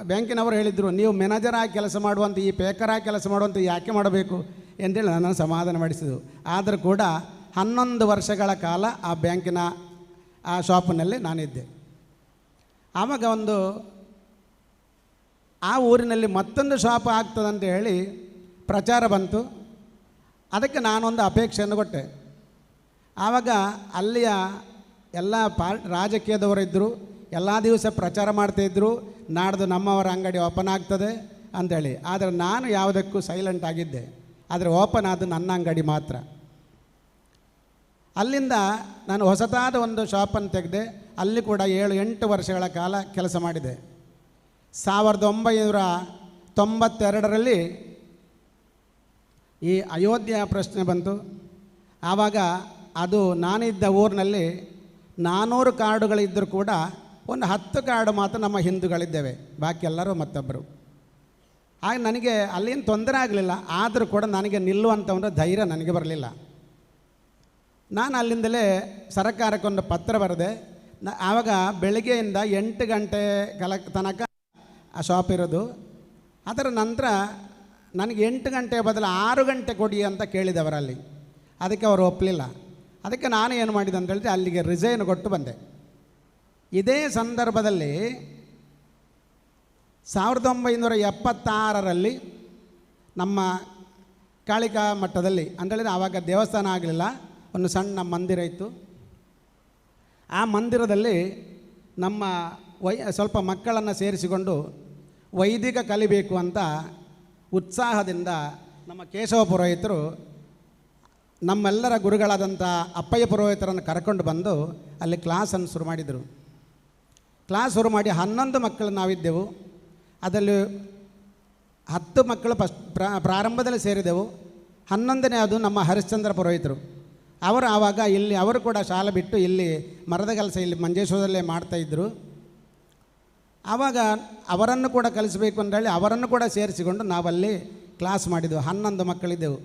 ಬ್ಯಾಂಕಿನವರು ಹೇಳಿದರು, ನೀವು ಮ್ಯಾನೇಜರಾಗಿ ಕೆಲಸ ಮಾಡುವಂಥ ಈ ಪೇಕರಾಗಿ ಕೆಲಸ ಮಾಡುವಂಥ ಯಾಕೆ ಮಾಡಬೇಕು ಅಂತೇಳಿ ನನ್ನನ್ನು ಸಮಾಧಾನ ಮಾಡಿಸಿದರು. ಆದರೂ ಕೂಡ 11 ವರ್ಷಗಳ ಕಾಲ ಆ ಬ್ಯಾಂಕಿನ ಆ ಶಾಪಿನಲ್ಲಿ ನಾನಿದ್ದೆ. ಆವಾಗ ಆ ಊರಿನಲ್ಲಿ ಮತ್ತೊಂದು ಶಾಪ್ ಆಗ್ತದಂತ ಹೇಳಿ ಪ್ರಚಾರ ಬಂತು. ಅದಕ್ಕೆ ನಾನೊಂದು ಅಪೇಕ್ಷೆಯನ್ನು ಕೊಟ್ಟೆ. ಆವಾಗ ಅಲ್ಲಿಯ ಎಲ್ಲ ರಾಜಕೀಯದವರಿದ್ದರು, ಎಲ್ಲ ದಿವಸ ಪ್ರಚಾರ ಮಾಡ್ತಾಯಿದ್ರು, ನಾಡ್ದು ನಮ್ಮವರ ಅಂಗಡಿ ಓಪನ್ ಆಗ್ತದೆ ಅಂಥೇಳಿ. ಆದರೆ ನಾನು ಯಾವುದಕ್ಕೂ ಸೈಲೆಂಟ್ ಆಗಿದ್ದೆ. ಆದರೆ ಓಪನ್ ಆದ ನನ್ನ ಅಂಗಡಿ ಮಾತ್ರ. ಅಲ್ಲಿಂದ ನಾನು ಹೊಸತಾದ ಒಂದು ಶಾಪನ್ನು ತೆಗೆದೆ. ಅಲ್ಲಿ ಕೂಡ 7-8 ವರ್ಷಗಳ ಕಾಲ ಕೆಲಸ ಮಾಡಿದೆ. 1992ರಲ್ಲಿ ಈ ಅಯೋಧ್ಯೆ ಪ್ರಶ್ನೆ ಬಂತು. ಆವಾಗ ಅದು ನಾನಿದ್ದ ಊರಿನಲ್ಲಿ 400 ಕಾರ್ಡುಗಳಿದ್ದರೂ ಕೂಡ ಒಂದು 10 ಕಾರ್ಡು ಮಾತ್ರ ನಮ್ಮ ಹಿಂದೂಗಳಿದ್ದೇವೆ, ಬಾಕಿ ಎಲ್ಲರೂ ಮತ್ತೊಬ್ಬರು. ಆಗ ನನಗೆ ಅಲ್ಲೇನು ತೊಂದರೆ ಆಗಲಿಲ್ಲ. ಆದರೂ ಕೂಡ ನನಗೆ ನಿಲ್ಲುವಂಥ ಒಂದು ಧೈರ್ಯ ನನಗೆ ಬರಲಿಲ್ಲ. ನಾನು ಅಲ್ಲಿಂದಲೇ ಸರ್ಕಾರಕ್ಕೊಂದು ಪತ್ರ ಬರೆದೆ. ಆವಾಗ ಬೆಳಗ್ಗೆಯಿಂದ 8 ಗಂಟೆ ತನಕ ಆ ಶಾಪ್ ಇರೋದು. ಅದರ ನಂತರ ನನಗೆ 8 ಗಂಟೆ ಬದಲು 6 ಗಂಟೆ ಕೊಡಿ ಅಂತ ಕೇಳಿದವರಲ್ಲಿ. ಅದಕ್ಕೆ ಅವರು ಒಪ್ಪಲಿಲ್ಲ. ಅದಕ್ಕೆ ನಾನು ಏನು ಮಾಡಿದೆ ಅಂತ ಹೇಳಿದ್ರೆ ಅಲ್ಲಿಗೆ ರಿಸೈನ್ ಕೊಟ್ಟು ಬಂದೆ. ಇದೇ ಸಂದರ್ಭದಲ್ಲಿ 1976ರಲ್ಲಿ ನಮ್ಮ ಕಾಳಿಕಾ ಮಠದಲ್ಲಿ ಅಂತೇಳಿದರೆ ಆವಾಗ ದೇವಸ್ಥಾನ ಆಗಲಿಲ್ಲ, ಒಂದು ಸಣ್ಣ ಮಂದಿರ ಇತ್ತು. ಆ ಮಂದಿರದಲ್ಲಿ ನಮ್ಮ ಸ್ವಲ್ಪ ಮಕ್ಕಳನ್ನು ಸೇರಿಸಿಕೊಂಡು ವೈದಿಕ ಕಲಿಬೇಕು ಅಂತ ಉತ್ಸಾಹದಿಂದ ನಮ್ಮ ಕೇಶವ ಪುರೋಹಿತರು ನಮ್ಮೆಲ್ಲರ ಗುರುಗಳಾದಂಥ ಅಪ್ಪಯ್ಯ ಪುರೋಹಿತರನ್ನು ಕರ್ಕೊಂಡು ಬಂದು ಅಲ್ಲಿ ಕ್ಲಾಸನ್ನು ಶುರು ಮಾಡಿದರು. ಕ್ಲಾಸ್ ಶುರು ಮಾಡಿ 11 ಮಕ್ಕಳು ನಾವಿದ್ದೆವು. ಅದರಲ್ಲಿ 10 ಮಕ್ಕಳು ಪ್ರಾರಂಭದಲ್ಲಿ ಸೇರಿದೆವು. 11ನೇ ಅದು ನಮ್ಮ ಹರಿಶ್ಚಂದ್ರ ಪುರೋಹಿತರು. ಅವರು ಆವಾಗ ಇಲ್ಲಿ ಅವರು ಕೂಡ ಶಾಲೆ ಬಿಟ್ಟು ಇಲ್ಲಿ ಮರದ ಕೆಲಸ ಇಲ್ಲಿ ಮಂಜೇಶ್ವರದಲ್ಲೇ ಮಾಡ್ತಾಯಿದ್ರು. ಆವಾಗ ಅವರನ್ನು ಕೂಡ ಕಲಿಸಬೇಕು ಅಂತೇಳಿ ಅವರನ್ನು ಕೂಡ ಸೇರಿಸಿಕೊಂಡು ನಾವಲ್ಲಿ ಕ್ಲಾಸ್ ಮಾಡಿದೆವು. 11 ಮಕ್ಕಳಿದ್ದೆವು.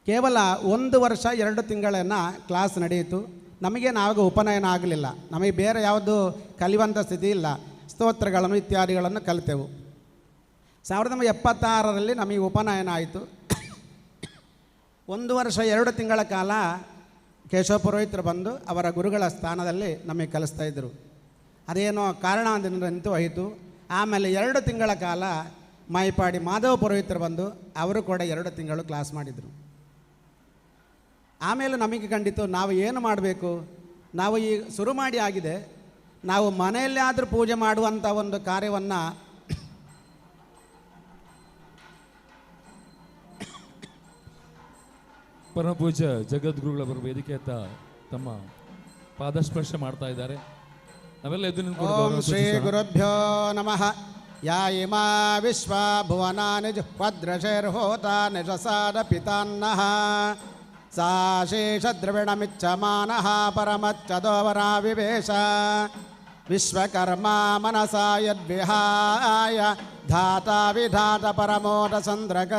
ಕೇವಲ 1 ವರ್ಷ 2 ತಿಂಗಳನ್ನು ಕ್ಲಾಸ್ ನಡೆಯಿತು. ನಮಗೇನು ಆವಾಗ ಉಪನಯನ ಆಗಲಿಲ್ಲ. ನಮಗೆ ಬೇರೆ ಯಾವುದು ಕಲಿಯುವಂಥ ಸ್ಥಿತಿ ಇಲ್ಲ. ಸ್ತೋತ್ರಗಳನ್ನು ಇತ್ಯಾದಿಗಳನ್ನು ಕಲಿತೆವು. 1976ರಲ್ಲಿ ನಮಗೆ ಉಪನಯನ ಆಯಿತು. 1 ವರ್ಷ 2 ತಿಂಗಳ ಕಾಲ ಕೇಶವ ಪುರೋಹಿತರು ಬಂದು ಅವರ ಗುರುಗಳ ಸ್ಥಾನದಲ್ಲಿ ನಮಗೆ ಕಲಿಸ್ತಾಯಿದ್ರು. ಅದೇನೋ ಕಾರಣದಿಂದಂತೂ ಆಯಿತು. ಆಮೇಲೆ 2 ತಿಂಗಳ ಕಾಲ ಮಾಯಿಪಾಡಿ ಮಾಧವ ಪುರೋಹಿತರು ಬಂದು ಅವರು ಕೂಡ 2 ತಿಂಗಳು ಕ್ಲಾಸ್ ಮಾಡಿದರು. ಆಮೇಲೆ ನಮಗೆ ಕಂಡಿತು ನಾವು ಏನು ಮಾಡಬೇಕು, ನಾವು ಈ ಶುರು ಮಾಡಿ ಆಗಿದೆ, ನಾವು ಮನೆಯಲ್ಲೇ ಆದರೂ ಪೂಜೆ ಮಾಡುವಂಥ ಒಂದು ಕಾರ್ಯವನ್ನು ಪರಮಪೂಜ್ಯ ಜಗದ್ಗುರುಗಳವರು ವೇದಿಕೆ ಹತ್ತ ತಮ್ಮ ಪಾದಸ್ಪರ್ಶ ಮಾಡ್ತಾ ಇದ್ದಾರೆ. ನಾವೆಲ್ಲ ಎದ್ದು ಓಂ ಶ್ರೀ ಗುರುಭ್ಯೋ ನಮಃ. ಯಾ ಇಮಾ ವಿಶ್ವ ಭುವನಾನಿ ಜುಹ್ವದ್ರಶೈರ್ಹೋತ ನಿಜಸಾದ ಪಿತಾನ್ನಃ ಸಾ ಶೇಷದ್ರವಿಣಮಿಚ್ಛಮಾನಃ ಪರಮಚ್ಚದೋವರಾ ವಿವೇಶ ವಿಶ್ವಕರ್ಮ ಮನಸಾ ಯದ್ವಿಹಾಯ ಧಾತಾ ವಿಧಾತ ಪರಮೋದ ಸಂದ್ರಕ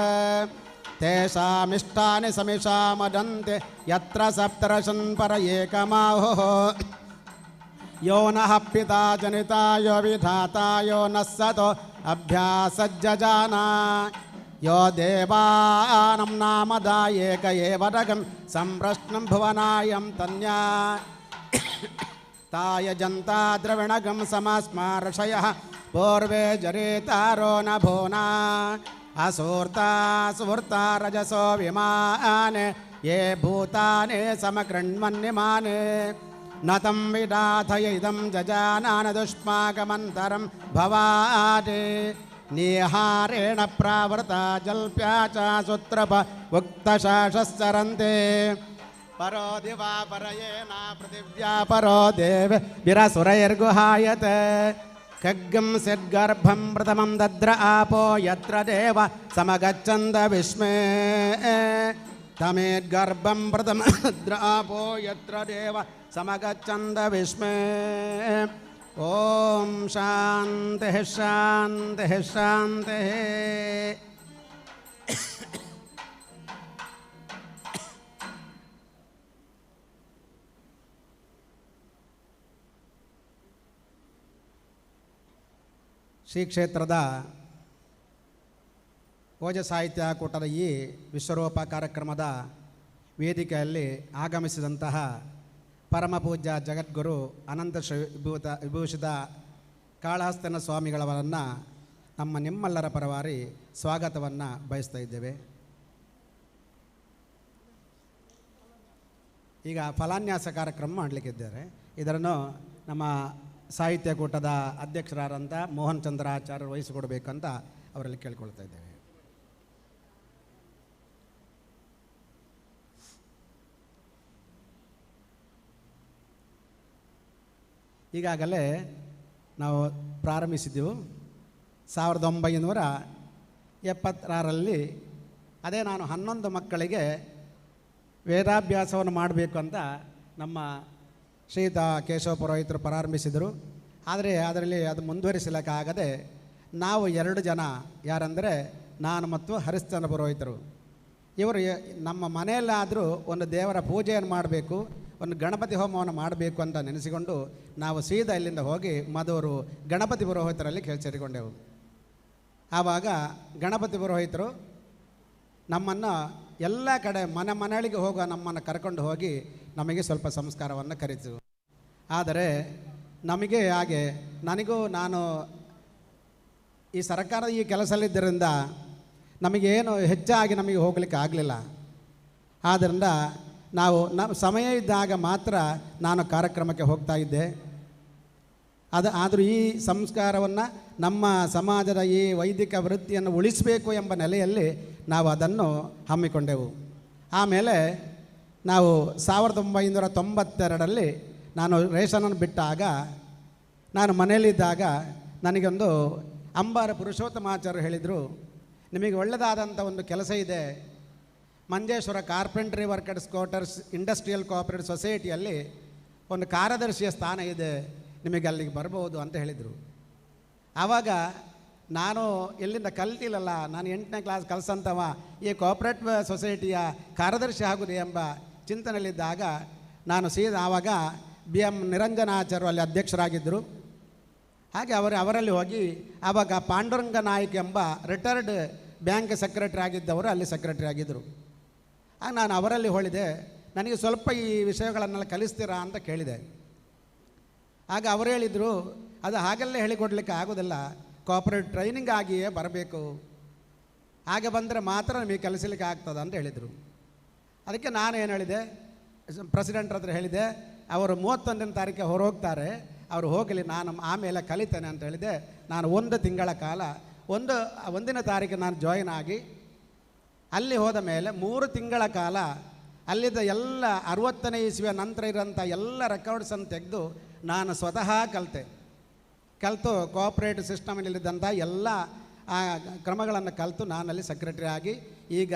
ತೇಷಾಮಿಷ್ಟಾನಿ ಸಮಿಷಾಮದಂತೆ ಯತ್ರ ಸಪ್ತರಶನ್ ಪರ ಏಕಮಾಹುಃ ಯೋ ನಃ ಪಿತಾ ಜನಿತಾ ಯೋ ವಿಧಾತಾ ಯೋ ನಃ ಸತೋ ಅಭ್ಯಾಸಜ್ಜಾನ ಯೋ ದೇವಾನಂ ನಾಮದಾಯೇಕ ಏವರಗಂ ಸಂಪ್ರಶ್ನಂ ಭುವನಾಯಂ ತನ್ಯಾ ತಾಯ ಜಂತಾ ದ್ರವಿಣಗಂ ಸಮಾಸ್ಮಾರ್ಷಯ ಪೂರ್ವೇ ಜರೇತಾರೋ ನ ಭೂನಾ ಅಸೂರ್ತಾ ಸುವೃತಾ ರಜಸೋ ವಿಮಾನೆ ಯೇ ಭೂತಾನೆ ಸಮಕೃಣ್ವನ್ಯಮಾನೆ ನ ತಂ ವಿಡಾಥಯ ಇದಂ ಜಜಾನಾನ ದುಷ್ಮಾಗಮಂತರಂ ಭವಾನೆ ನಿಹಾರೇಣ ಪ್ರಾವೃತ ಜಲ್ಪ್ಯಾ ಚ ಸುತ್ರಪ ಉಕ್ತಶಾಸರಂತೆ ಪರೋ ದಿವಾ ಪರಯೇನ ಪೃಥಿವ್ಯಾ ಪರೋ ದೇವ ವಿರಸುರೈರ್ಗುಹಾಯತೆ ಖಗ್ಗಂ ಸದ್ಗರ್ಭಂ ಪ್ರಥಮಂ ದದ್ರ ಆಪೋ ಯತ್ರ ದೇವ ಸಮಗಚ್ಚಂದ ವಿಸ್ಮೇ ತಮೇದ್ಗರ್ಭಂ ಪ್ರಥಮ ದದ್ರ ಆಪೋ ಯತ್ರ ದೇವ ಸಮಗಚ್ಚಂದ ವಿಸ್ಮೇ ಓಂ ಶಾಂತಿ ಶಾಂತಿ ಶಾಂತಿ. ಶ್ರೀ ಕ್ಷೇತ್ರದ ಓಜ ಸಾಹಿತ್ಯ ಕೂಟದ ಈ ವಿಶ್ವರೂಪ ಕಾರ್ಯಕ್ರಮದ ವೇದಿಕೆಯಲ್ಲಿ ಆಗಮಿಸಿದಂತಹ ಪರಮಪೂಜ್ಯ ಜಗದ್ಗುರು ಅನಂತ ಶ್ರೀ ವಿಭೂಷಿತ ಕಾಳಹಸ್ತನ ಸ್ವಾಮಿಗಳವರನ್ನು ನಿಮ್ಮೆಲ್ಲರ ಪರವಾಗಿ ಸ್ವಾಗತವನ್ನು ಬಯಸ್ತಾ ಇದ್ದೇವೆ. ಈಗ ಫಲಾನ್ಯಾಸ ಕಾರ್ಯಕ್ರಮ ಮಾಡಲಿಕ್ಕಿದ್ದಾರೆ. ಇದನ್ನು ನಮ್ಮ ಸಾಹಿತ್ಯ ಕೂಟದ ಅಧ್ಯಕ್ಷರಾದಂಥ ಮೋಹನ್ ಚಂದ್ರ ಆಚಾರ್ಯರು ವಹಿಸಿಕೊಡಬೇಕಂತ ಅವರಲ್ಲಿ ಕೇಳ್ಕೊಳ್ತಾ ಇದ್ದೇವೆ. ಈಗಾಗಲೇ ನಾವು ಪ್ರಾರಂಭಿಸಿದ್ದೆವು 1976ರಲ್ಲಿ. ಅದೇ ನಾನು 11 ಮಕ್ಕಳಿಗೆ ವೇದಾಭ್ಯಾಸವನ್ನು ಮಾಡಬೇಕು ಅಂತ ನಮ್ಮ ಶ್ರೀಯುತ ಕೇಶವ ಪುರೋಹಿತರು ಪ್ರಾರಂಭಿಸಿದರು. ಆದರೆ ಅದರಲ್ಲಿ ಅದು ಮುಂದುವರಿಸಲಿಕ್ಕಾಗದೆ ನಾವು 2 ಜನ, ಯಾರಂದರೆ ನಾನು ಮತ್ತು ಹರಿಶ್ಚಂದ್ರ ಪುರೋಹಿತರು, ಇವರು ನಮ್ಮ ಮನೆಯಲ್ಲಾದರೂ ಒಂದು ದೇವರ ಪೂಜೆಯನ್ನು ಮಾಡಬೇಕು, ಒಂದು ಗಣಪತಿ ಹೋಮವನ್ನು ಮಾಡಬೇಕು ಅಂತ ನೆನೆಸಿಕೊಂಡು ನಾವು ಸೀದಾ ಇಲ್ಲಿಂದ ಹೋಗಿ ಮಧೂರು ಗಣಪತಿ ಪುರೋಹಿತರಲ್ಲಿ ಸೇರಿಕೊಂಡೆವು. ಆವಾಗ ಗಣಪತಿ ಪುರೋಹಿತರು ನಮ್ಮನ್ನು ಎಲ್ಲ ಕಡೆ ಮನೆಗಳಿಗೆ ಹೋಗುವ ನಮ್ಮನ್ನು ಕರ್ಕೊಂಡು ಹೋಗಿ ನಮಗೆ ಸ್ವಲ್ಪ ಸಂಸ್ಕಾರವನ್ನು ಕಲಿಸಿದರು. ಆದರೆ ನಮಗೆ ಹಾಗೆ ನಾನು ಈ ಸರ್ಕಾರದ ಈ ಕೆಲಸದಲ್ಲಿದ್ದರಿಂದ ನಮಗೇನು ಹೆಚ್ಚಾಗಿ ನಮಗೆ ಹೋಗಲಿಕ್ಕೆ ಆಗಲಿಲ್ಲ. ಆದ್ದರಿಂದ ನಾವು ಸಮಯ ಇದ್ದಾಗ ಮಾತ್ರ ನಾನು ಕಾರ್ಯಕ್ರಮಕ್ಕೆ ಹೋಗ್ತಾ ಇದ್ದೆ. ಆದರೂ ಈ ಸಂಸ್ಕಾರವನ್ನು ನಮ್ಮ ಸಮಾಜದ ಈ ವೈದಿಕ ವೃತ್ತಿಯನ್ನು ಉಳಿಸಬೇಕು ಎಂಬ ನೆಲೆಯಲ್ಲಿ ನಾವು ಅದನ್ನು ಹಮ್ಮಿಕೊಂಡೆವು. ಆಮೇಲೆ ನಾವು 1992ರಲ್ಲಿ ನಾನು ರೇಷನನ್ನು ಬಿಟ್ಟಾಗ ನಾನು ಮನೆಯಲ್ಲಿದ್ದಾಗ ನನಗೊಂದು ಅಂಬಾರ ಪುರುಷೋತ್ತಮಾಚಾರ್ಯರು ಹೇಳಿದರು, ನಿಮಗೆ ಒಳ್ಳೆಯದಾದಂಥ ಒಂದು ಕೆಲಸ ಇದೆ, Manjeshwar carpentry workers quarters industrial cooperative ಸೊಸೈಟಿಯಲ್ಲಿ ಒಂದು ಕಾರ್ಯದರ್ಶಿಯ ಸ್ಥಾನ ಇದೆ, ನಿಮಗೆ ಅಲ್ಲಿಗೆ ಬರ್ಬೋದು ಅಂತ ಹೇಳಿದರು. ಆವಾಗ ನಾನು ಎಲ್ಲಿಂದ ಕಲ್ತಿಲ್ಲಲ್ಲ, ನಾನು 8ನೇ ಕ್ಲಾಸ್ ಕಲಿಸಂಥವ ಈ ಕೋಆಪರೇಟಿವ್ ಸೊಸೈಟಿಯ ಕಾರ್ಯದರ್ಶಿ ಆಗುವುದು ಎಂಬ ಚಿಂತನೆಯಲ್ಲಿದ್ದಾಗ ನಾನು ಸೀದಾ ಆವಾಗ BM ನಿರಂಜನಾಚಾರ್ಯರು ಅಲ್ಲಿ ಅಧ್ಯಕ್ಷರಾಗಿದ್ದರು. ಹಾಗೆ ಅವರಲ್ಲಿ ಹೋಗಿ ಆವಾಗ ಪಾಂಡುರಂಗ ನಾಯ್ಕ್ ಎಂಬ ರಿಟೈರ್ಡ್ ಬ್ಯಾಂಕ್ ಸೆಕ್ರೆಟರಿ ಆಗಿದ್ದವರು ಅಲ್ಲಿ ಸೆಕ್ರೆಟರಿ ಆಗಿದ್ದರು. ಆಗ ನಾನು ಅವರಲ್ಲಿ ಹೇಳಿದೆ, ನನಗೆ ಸ್ವಲ್ಪ ಈ ವಿಷಯಗಳನ್ನೆಲ್ಲ ಕಲಿಸ್ತೀರಾ ಅಂತ ಕೇಳಿದೆ. ಆಗ ಅವರು ಹೇಳಿದರು, ಅದು ಹಾಗೆಲ್ಲ ಹೇಳಿಕೊಡ್ಲಿಕ್ಕೆ ಆಗೋದಿಲ್ಲ, ಕೋಆಪರೇಟ್ ಟ್ರೈನಿಂಗ್ ಆಗಿಯೇ ಬರಬೇಕು, ಹಾಗೆ ಬಂದರೆ ಮಾತ್ರ ನಿಮಗೆ ಕಲಿಸಲಿಕ್ಕೆ ಆಗ್ತದೆ ಅಂತ ಹೇಳಿದರು. ಅದಕ್ಕೆ ನಾನು ಏನು ಹೇಳಿದೆ, ಪ್ರೆಸಿಡೆಂಟ್ರ ಹತ್ರ ಹೇಳಿದೆ, ಅವರು 31ನೇ ತಾರೀಕಿಗೆ ಹೊರಗೋಗ್ತಾರೆ, ಅವರು ಹೋಗಲಿ, ನಾನು ಆಮೇಲೆ ಕಲಿತೇನೆ ಅಂತ ಹೇಳಿದೆ. ನಾನು 1 ತಿಂಗಳ ಕಾಲ 1ನೇ ತಾರೀಕು ನಾನು ಜಾಯಿನ್ ಆಗಿ ಅಲ್ಲಿ ಹೋದ ಮೇಲೆ 3 ತಿಂಗಳ ಕಾಲ ಅಲ್ಲಿದ್ದ ಎಲ್ಲ 60ನೇ ಇಸ್ವಿಯ ನಂತರ ಇರೋಂಥ ಎಲ್ಲ ರೆಕಾರ್ಡ್ಸನ್ನು ತೆಗೆದು ನಾನು ಸ್ವತಃ ಕಲಿತು ಕೋಆಪರೇಟಿವ್ ಸಿಸ್ಟಮ್ನಲ್ಲಿದ್ದಂಥ ಎಲ್ಲ ಕ್ರಮಗಳನ್ನು ಕಲಿತು ನಾನಲ್ಲಿ ಸೆಕ್ರೆಟರಿ ಆಗಿ ಈಗ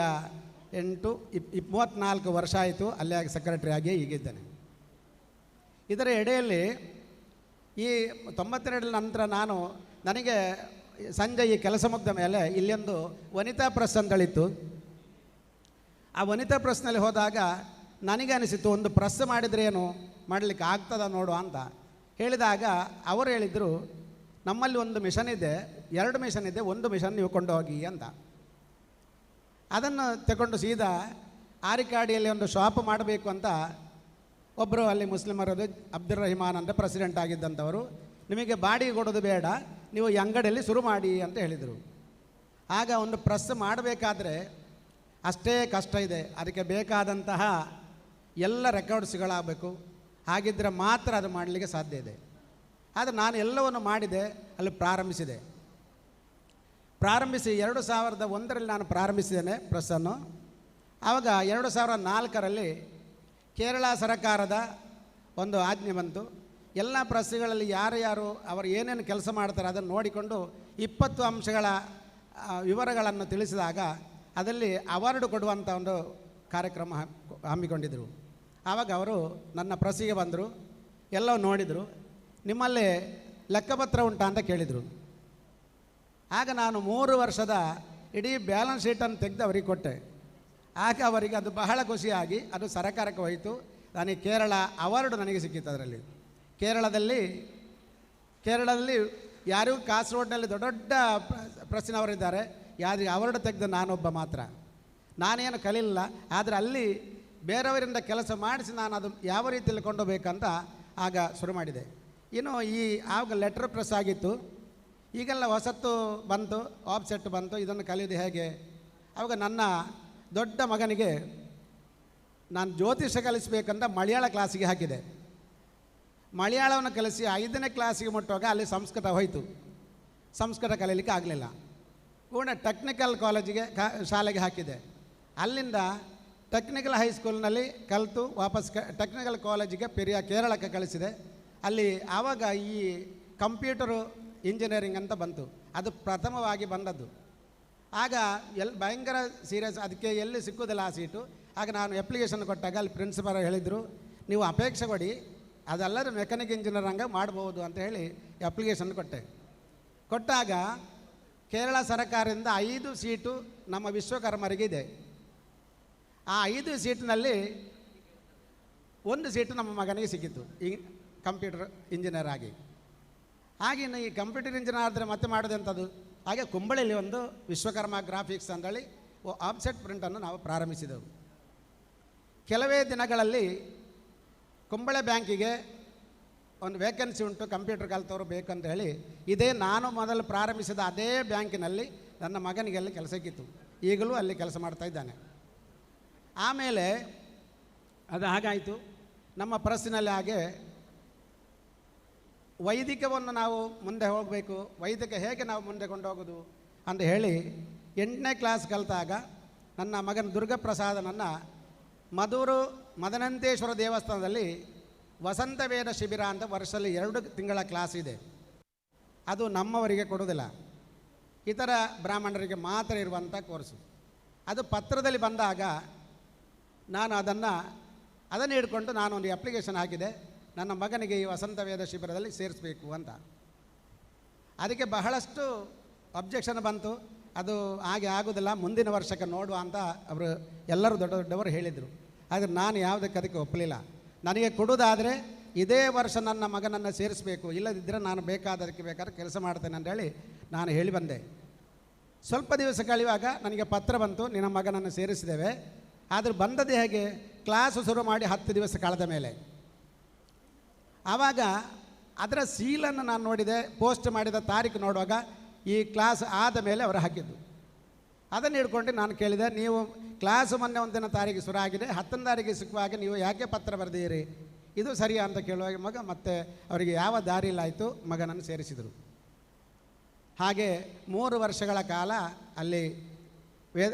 34 ವರ್ಷ ಆಯಿತು ಅಲ್ಲಿ ಸೆಕ್ರೆಟರಿ ಆಗಿ ಈಗಿದ್ದೇನೆ. ಇದರ ಎಡೆಯಲ್ಲಿ ಈ 92 ನಂತರ ನನಗೆ ಸಂಜೆ ಈ ಕೆಲಸ ಮುಗಿದ ಮೇಲೆ ಇಲ್ಲೊಂದು ವನಿತಾ ಪ್ರೆಸ್ ಅಂತಳಿತ್ತು. ಆ ವನಿತಾ ಪ್ರೆಸ್ನಲ್ಲಿ ಹೋದಾಗ ನನಗೆ ಅನಿಸಿತು, ಒಂದು ಪ್ರೆಸ್ ಮಾಡಿದರೆ ಏನು ಮಾಡಲಿಕ್ಕೆ ಆಗ್ತದ ನೋಡು ಅಂತ ಹೇಳಿದಾಗ ಅವರು ಹೇಳಿದರು, ನಮ್ಮಲ್ಲಿ ಒಂದು ಮಿಷನ್ ಇದೆ, 2 ಮಿಷನ್ ಇದೆ, 1 ಮಿಷನ್ ನೀವು ಕೊಂಡು ಹೋಗಿ ಅಂತ. ಅದನ್ನು ತಗೊಂಡು ಸೀದಾ ಆರಿಕಾಡಿಯಲ್ಲಿ ಒಂದು ಶಾಪ್ ಮಾಡಬೇಕು ಅಂತ ಒಬ್ಬರು ಅಲ್ಲಿ ಮುಸ್ಲಿಮರದು ಅಬ್ದುಲ್ ರಹಿಮಾನ್ ಅಂತ ಪ್ರೆಸಿಡೆಂಟ್ ಆಗಿದ್ದಂಥವರು, ನಿಮಗೆ ಬಾಡಿಗೆ ಕೊಡೋದು ಬೇಡ, ನೀವು ಈ ಅಂಗಡಿಯಲ್ಲಿ ಶುರು ಮಾಡಿ ಅಂತ ಹೇಳಿದರು. ಆಗ ಒಂದು ಪ್ರೆಸ್ ಮಾಡಬೇಕಾದ್ರೆ ಅಷ್ಟೇ ಕಷ್ಟ ಇದೆ, ಅದಕ್ಕೆ ಬೇಕಾದಂತಹ ಎಲ್ಲ ರೆಕಾರ್ಡ್ಸ್ಗಳಾಗಬೇಕು, ಹಾಗಿದ್ದರೆ ಮಾತ್ರ ಅದು ಮಾಡಲಿಕ್ಕೆ ಸಾಧ್ಯ ಇದೆ. ಆದರೆ ನಾನು ಎಲ್ಲವನ್ನು ಮಾಡಿದೆ, ಅಲ್ಲಿ ಪ್ರಾರಂಭಿಸಿ 2001ರಲ್ಲಿ ನಾನು ಪ್ರಾರಂಭಿಸಿದ್ದೇನೆ ಪ್ರೆಸ್ಸನ್ನು. ಆವಾಗ 2004ರಲ್ಲಿ ಕೇರಳ ಸರ್ಕಾರದ ಒಂದು ಆಜ್ಞೆ ಬಂತು. ಎಲ್ಲ ಪ್ರೆಸ್ಗಳಲ್ಲಿ ಯಾರು ಅವರು ಏನೇನು ಕೆಲಸ ಮಾಡ್ತಾರೆ ಅದನ್ನು ನೋಡಿಕೊಂಡು 20 ಅಂಶಗಳ ವಿವರಗಳನ್ನು ತಿಳಿಸಿದಾಗ ಅದರಲ್ಲಿ ಅವಾರ್ಡ್ ಕೊಡುವಂಥ ಒಂದು ಕಾರ್ಯಕ್ರಮ ಹಮ್ಮಿಕೊಂಡಿದ್ದರು. ಆವಾಗ ಅವರು ನನ್ನ ಪ್ರೆಸ್ಸಿಗೆ ಬಂದರು, ಎಲ್ಲವೂ ನೋಡಿದರು. ನಿಮ್ಮಲ್ಲಿ ಲೆಕ್ಕಪತ್ರ ಉಂಟಾ ಅಂತ ಕೇಳಿದರು. ಆಗ ನಾನು 3 ವರ್ಷದ ಇಡೀ ಬ್ಯಾಲೆನ್ಸ್ ಶೀಟನ್ನು ತೆಗೆದು ಅವರಿಗೆ ಕೊಟ್ಟೆ. ಆಗ ಅವರಿಗೆ ಅದು ಬಹಳ ಖುಷಿಯಾಗಿ ಅದು ಸರಕಾರಕ್ಕೆ ಹೋಯಿತು. ನನಗೆ ಕೇರಳ ಅವಾರ್ಡು ನನಗೆ ಸಿಕ್ಕಿತ್ತು. ಅದರಲ್ಲಿ ಕೇರಳದಲ್ಲಿ ಯಾರಿಗೂ ಕಾಸರಗೋಡಿನಲ್ಲಿ ದೊಡ್ಡ ದೊಡ್ಡ ಪ್ರೆಸ್ಸಿನವರಿದ್ದಾರೆ, ಯಾರಿಗೆ ಅವಾರ್ಡ್ ತೆಗೆದು ನಾನೊಬ್ಬ ಮಾತ್ರ. ನಾನೇನು ಕಲೀಲಿಲ್ಲ, ಆದರೆ ಅಲ್ಲಿ ಬೇರೆಯವರಿಂದ ಕೆಲಸ ಮಾಡಿಸಿ ನಾನು ಅದು ಯಾವ ರೀತಿಯಲ್ಲಿ ಕೊಂಡೋಗ್ಬೇಕಂತ ಆಗ ಶುರು ಮಾಡಿದೆ. ಇನ್ನು ಆವಾಗ ಲೆಟರ್ ಪ್ರೆಸ್ ಆಗಿತ್ತು, ಈಗೆಲ್ಲ ಹೊಸತ್ತು ಬಂತು, ಆಫ್ಸೆಟ್ ಬಂತು. ಇದನ್ನು ಕಲಿಯೋದು ಹೇಗೆ? ಆವಾಗ ನನ್ನ ದೊಡ್ಡ ಮಗನಿಗೆ ನಾನು ಜ್ಯೋತಿಷ್ಯ ಕಲಿಸಬೇಕಂತ ಮಲಯಾಳ ಕ್ಲಾಸಿಗೆ ಹಾಕಿದೆ. ಮಲಯಾಳವನ್ನು ಕಲಿಸಿ 5ನೇ ಕ್ಲಾಸಿಗೆ ಮುಟ್ಟುವಾಗ ಅಲ್ಲಿ ಸಂಸ್ಕೃತ ಹೋಯಿತು. ಸಂಸ್ಕೃತ ಕಲೀಲಿಕ್ಕೆ ಆಗಲಿಲ್ಲ. ಪೂರ್ಣ ಟೆಕ್ನಿಕಲ್ ಕಾಲೇಜಿಗೆ ಶಾಲೆಗೆ ಹಾಕಿದೆ. ಅಲ್ಲಿಂದ ಟೆಕ್ನಿಕಲ್ ಹೈಸ್ಕೂಲ್ನಲ್ಲಿ ಕಲಿತು ವಾಪಸ್ ಟೆಕ್ನಿಕಲ್ ಕಾಲೇಜಿಗೆ ಕೇರಳಕ್ಕೆ ಕಳಿಸಿದೆ. ಅಲ್ಲಿ ಆವಾಗ ಈ ಕಂಪ್ಯೂಟರು ಇಂಜಿನಿಯರಿಂಗ್ ಅಂತ ಬಂತು, ಅದು ಪ್ರಥಮವಾಗಿ ಬಂದದ್ದು. ಆಗ ಭಯಂಕರ ಸೀರಿಯಸ್, ಅದಕ್ಕೆ ಎಲ್ಲಿ ಸಿಕ್ಕುವುದಿಲ್ಲ ಆ ಸೀಟು. ಆಗ ನಾನು ಅಪ್ಲಿಕೇಶನ್ ಕೊಟ್ಟಾಗ ಅಲ್ಲಿ ಪ್ರಿನ್ಸಿಪಲ್ ಹೇಳಿದರು, ನೀವು ಅಪೇಕ್ಷೆ ಕೊಡಿ, ಅದಲ್ಲದೆ ಮೆಕ್ಯಾನಿಕ್ ಇಂಜಿನಿಯರ್ ಹಂಗೆ ಮಾಡ್ಬೋದು ಅಂತ ಹೇಳಿ ಅಪ್ಲಿಕೇಶನ್ ಕೊಟ್ಟಾಗ ಕೇರಳ ಸರ್ಕಾರದಿಂದ 5 ಸೀಟು ನಮ್ಮ ವಿಶ್ವಕರ್ಮರಿಗಿದೆ. ಆ 5 ಸೀಟಿನಲ್ಲಿ 1 ಸೀಟು ನಮ್ಮ ಮಗನಿಗೆ ಸಿಕ್ಕಿತ್ತು ಈ ಕಂಪ್ಯೂಟರ್ ಇಂಜಿನಿಯರ್ ಆಗಿ. ಹಾಗೆಯೇ ಈ ಕಂಪ್ಯೂಟರ್ ಇಂಜಿನಿಯರ್ ಆದರೆ ಮತ್ತೆ ಮಾಡೋದಂಥದ್ದು. ಹಾಗೆ ಕುಂಬಳೆಯಲ್ಲಿ ಒಂದು ವಿಶ್ವಕರ್ಮ ಗ್ರಾಫಿಕ್ಸ್ ಅಂತೇಳಿ ಆಫ್ಸೆಟ್ ಪ್ರಿಂಟನ್ನು ನಾವು ಪ್ರಾರಂಭಿಸಿದೆವು. ಕೆಲವೇ ದಿನಗಳಲ್ಲಿ ಕುಂಬಳೆ ಬ್ಯಾಂಕಿಗೆ ಒಂದು ವೇಕೆನ್ಸಿ ಉಂಟು, ಕಂಪ್ಯೂಟರ್ ಕಲಿತವರು ಬೇಕಂತ ಹೇಳಿ ಇದೇ ನಾನು ಮೊದಲು ಪ್ರಾರಂಭಿಸಿದ ಅದೇ ಬ್ಯಾಂಕಿನಲ್ಲಿ ನನ್ನ ಮಗನಿಗೆ ಅಲ್ಲಿ ಕೆಲಸ ಸಿಕ್ಕಿತ್ತು. ಈಗಲೂ ಅಲ್ಲಿ ಕೆಲಸ ಮಾಡ್ತಾ ಇದ್ದಾನೆ. ಆಮೇಲೆ ಅದು ಹಾಗಾಯಿತು. ನಮ್ಮ ಪ್ರೆಸ್ಸಿನಲ್ಲಿ ಹಾಗೆ ವೈದಿಕವನ್ನು ನಾವು ಮುಂದೆ ಹೋಗಬೇಕು, ವೈದಿಕ ಹೇಗೆ ನಾವು ಮುಂದೆ ಕೊಂಡೋಗೋದು ಅಂತ ಹೇಳಿ 8ನೇ ಕ್ಲಾಸ್ ಕಲಿತಾಗ ನನ್ನ ಮಗನ ದುರ್ಗಪ್ರಸಾದನನ್ನು ಮಧೂರು ಮದನಂತೇಶ್ವರ ದೇವಸ್ಥಾನದಲ್ಲಿ ವಸಂತ ವೇದ ಶಿಬಿರ ಅಂತ ವರ್ಷದಲ್ಲಿ 2 ತಿಂಗಳ ಕ್ಲಾಸ್ ಇದೆ. ಅದು ನಮ್ಮವರಿಗೆ ಕೊಡೋದಿಲ್ಲ, ಇತರ ಬ್ರಾಹ್ಮಣರಿಗೆ ಮಾತ್ರ ಇರುವಂಥ ಕೋರ್ಸು. ಅದು ಪತ್ರದಲ್ಲಿ ಬಂದಾಗ ನಾನು ಅದನ್ನು ಹಿಡ್ಕೊಂಡು ನಾನು ಒಂದು ಅಪ್ಲಿಕೇಶನ್ ಹಾಕಿದೆ, ನನ್ನ ಮಗನಿಗೆ ಈ ವಸಂತ ವೇದ ಶಿಬಿರದಲ್ಲಿ ಸೇರಿಸಬೇಕು ಅಂತ. ಅದಕ್ಕೆ ಬಹಳಷ್ಟು ಅಬ್ಜೆಕ್ಷನ್ ಬಂತು. ಅದು ಹಾಗೆ ಆಗೋದಿಲ್ಲ, ಮುಂದಿನ ವರ್ಷಕ್ಕೆ ನೋಡುವ ಅಂತ ಅವರು ಎಲ್ಲರೂ ದೊಡ್ಡವರು ಹೇಳಿದರು. ಆದರೆ ನಾನು ಯಾವುದಕ್ಕೆ ಅದಕ್ಕೆ ಒಪ್ಪಲಿಲ್ಲ. ನನಗೆ ಕೊಡೋದಾದರೆ ಇದೇ ವರ್ಷ ನನ್ನ ಮಗನನ್ನು ಸೇರಿಸಬೇಕು, ಇಲ್ಲದಿದ್ದರೆ ನಾನು ಬೇಕಾದ್ರೆ ಕೆಲಸ ಮಾಡ್ತೇನೆ ಅಂತೇಳಿ ನಾನು ಹೇಳಿ ಬಂದೆ. ಸ್ವಲ್ಪ ದಿವಸ ಕಳೆಯುವಾಗ ನನಗೆ ಪತ್ರ ಬಂತು, ನಿನ್ನ ಮಗನನ್ನು ಸೇರಿಸಿದ್ದೇವೆ. ಆದರೆ ಬಂದದ್ದು ಹೇಗೆ? ಕ್ಲಾಸು ಶುರು ಮಾಡಿ 10 ದಿವಸ ಕಳೆದ ಮೇಲೆ. ಆವಾಗ ಅದರ ಸೀಲನ್ನು ನಾನು ನೋಡಿದೆ, ಪೋಸ್ಟ್ ಮಾಡಿದ ತಾರೀಕು ನೋಡುವಾಗ ಈ ಕ್ಲಾಸ್ ಆದ ಮೇಲೆ ಅವರು ಹಾಕಿದ್ದು. ಅದನ್ನು ಹಿಡ್ಕೊಂಡು ನಾನು ಕೇಳಿದೆ, ನೀವು ಕ್ಲಾಸು ಮೊನ್ನೆ 1 ತಾರೀಕು ಶುರು ಆಗಿದೆ, 10ನೇ ತಾರೀಕಿಗೆ ಸಿಕ್ಕುವಾಗ ನೀವು ಯಾಕೆ ಪತ್ರ ಬರೆದಿರಿ, ಇದು ಸರಿಯಾ ಅಂತ ಕೇಳುವಾಗ ಮಗ ಮತ್ತೆ ಅವರಿಗೆ ಯಾವ ದಾರಿಲಾಯಿತು, ಮಗನನ್ನು ಸೇರಿಸಿದರು. ಹಾಗೆ 3 ವರ್ಷಗಳ ಕಾಲ ಅಲ್ಲಿ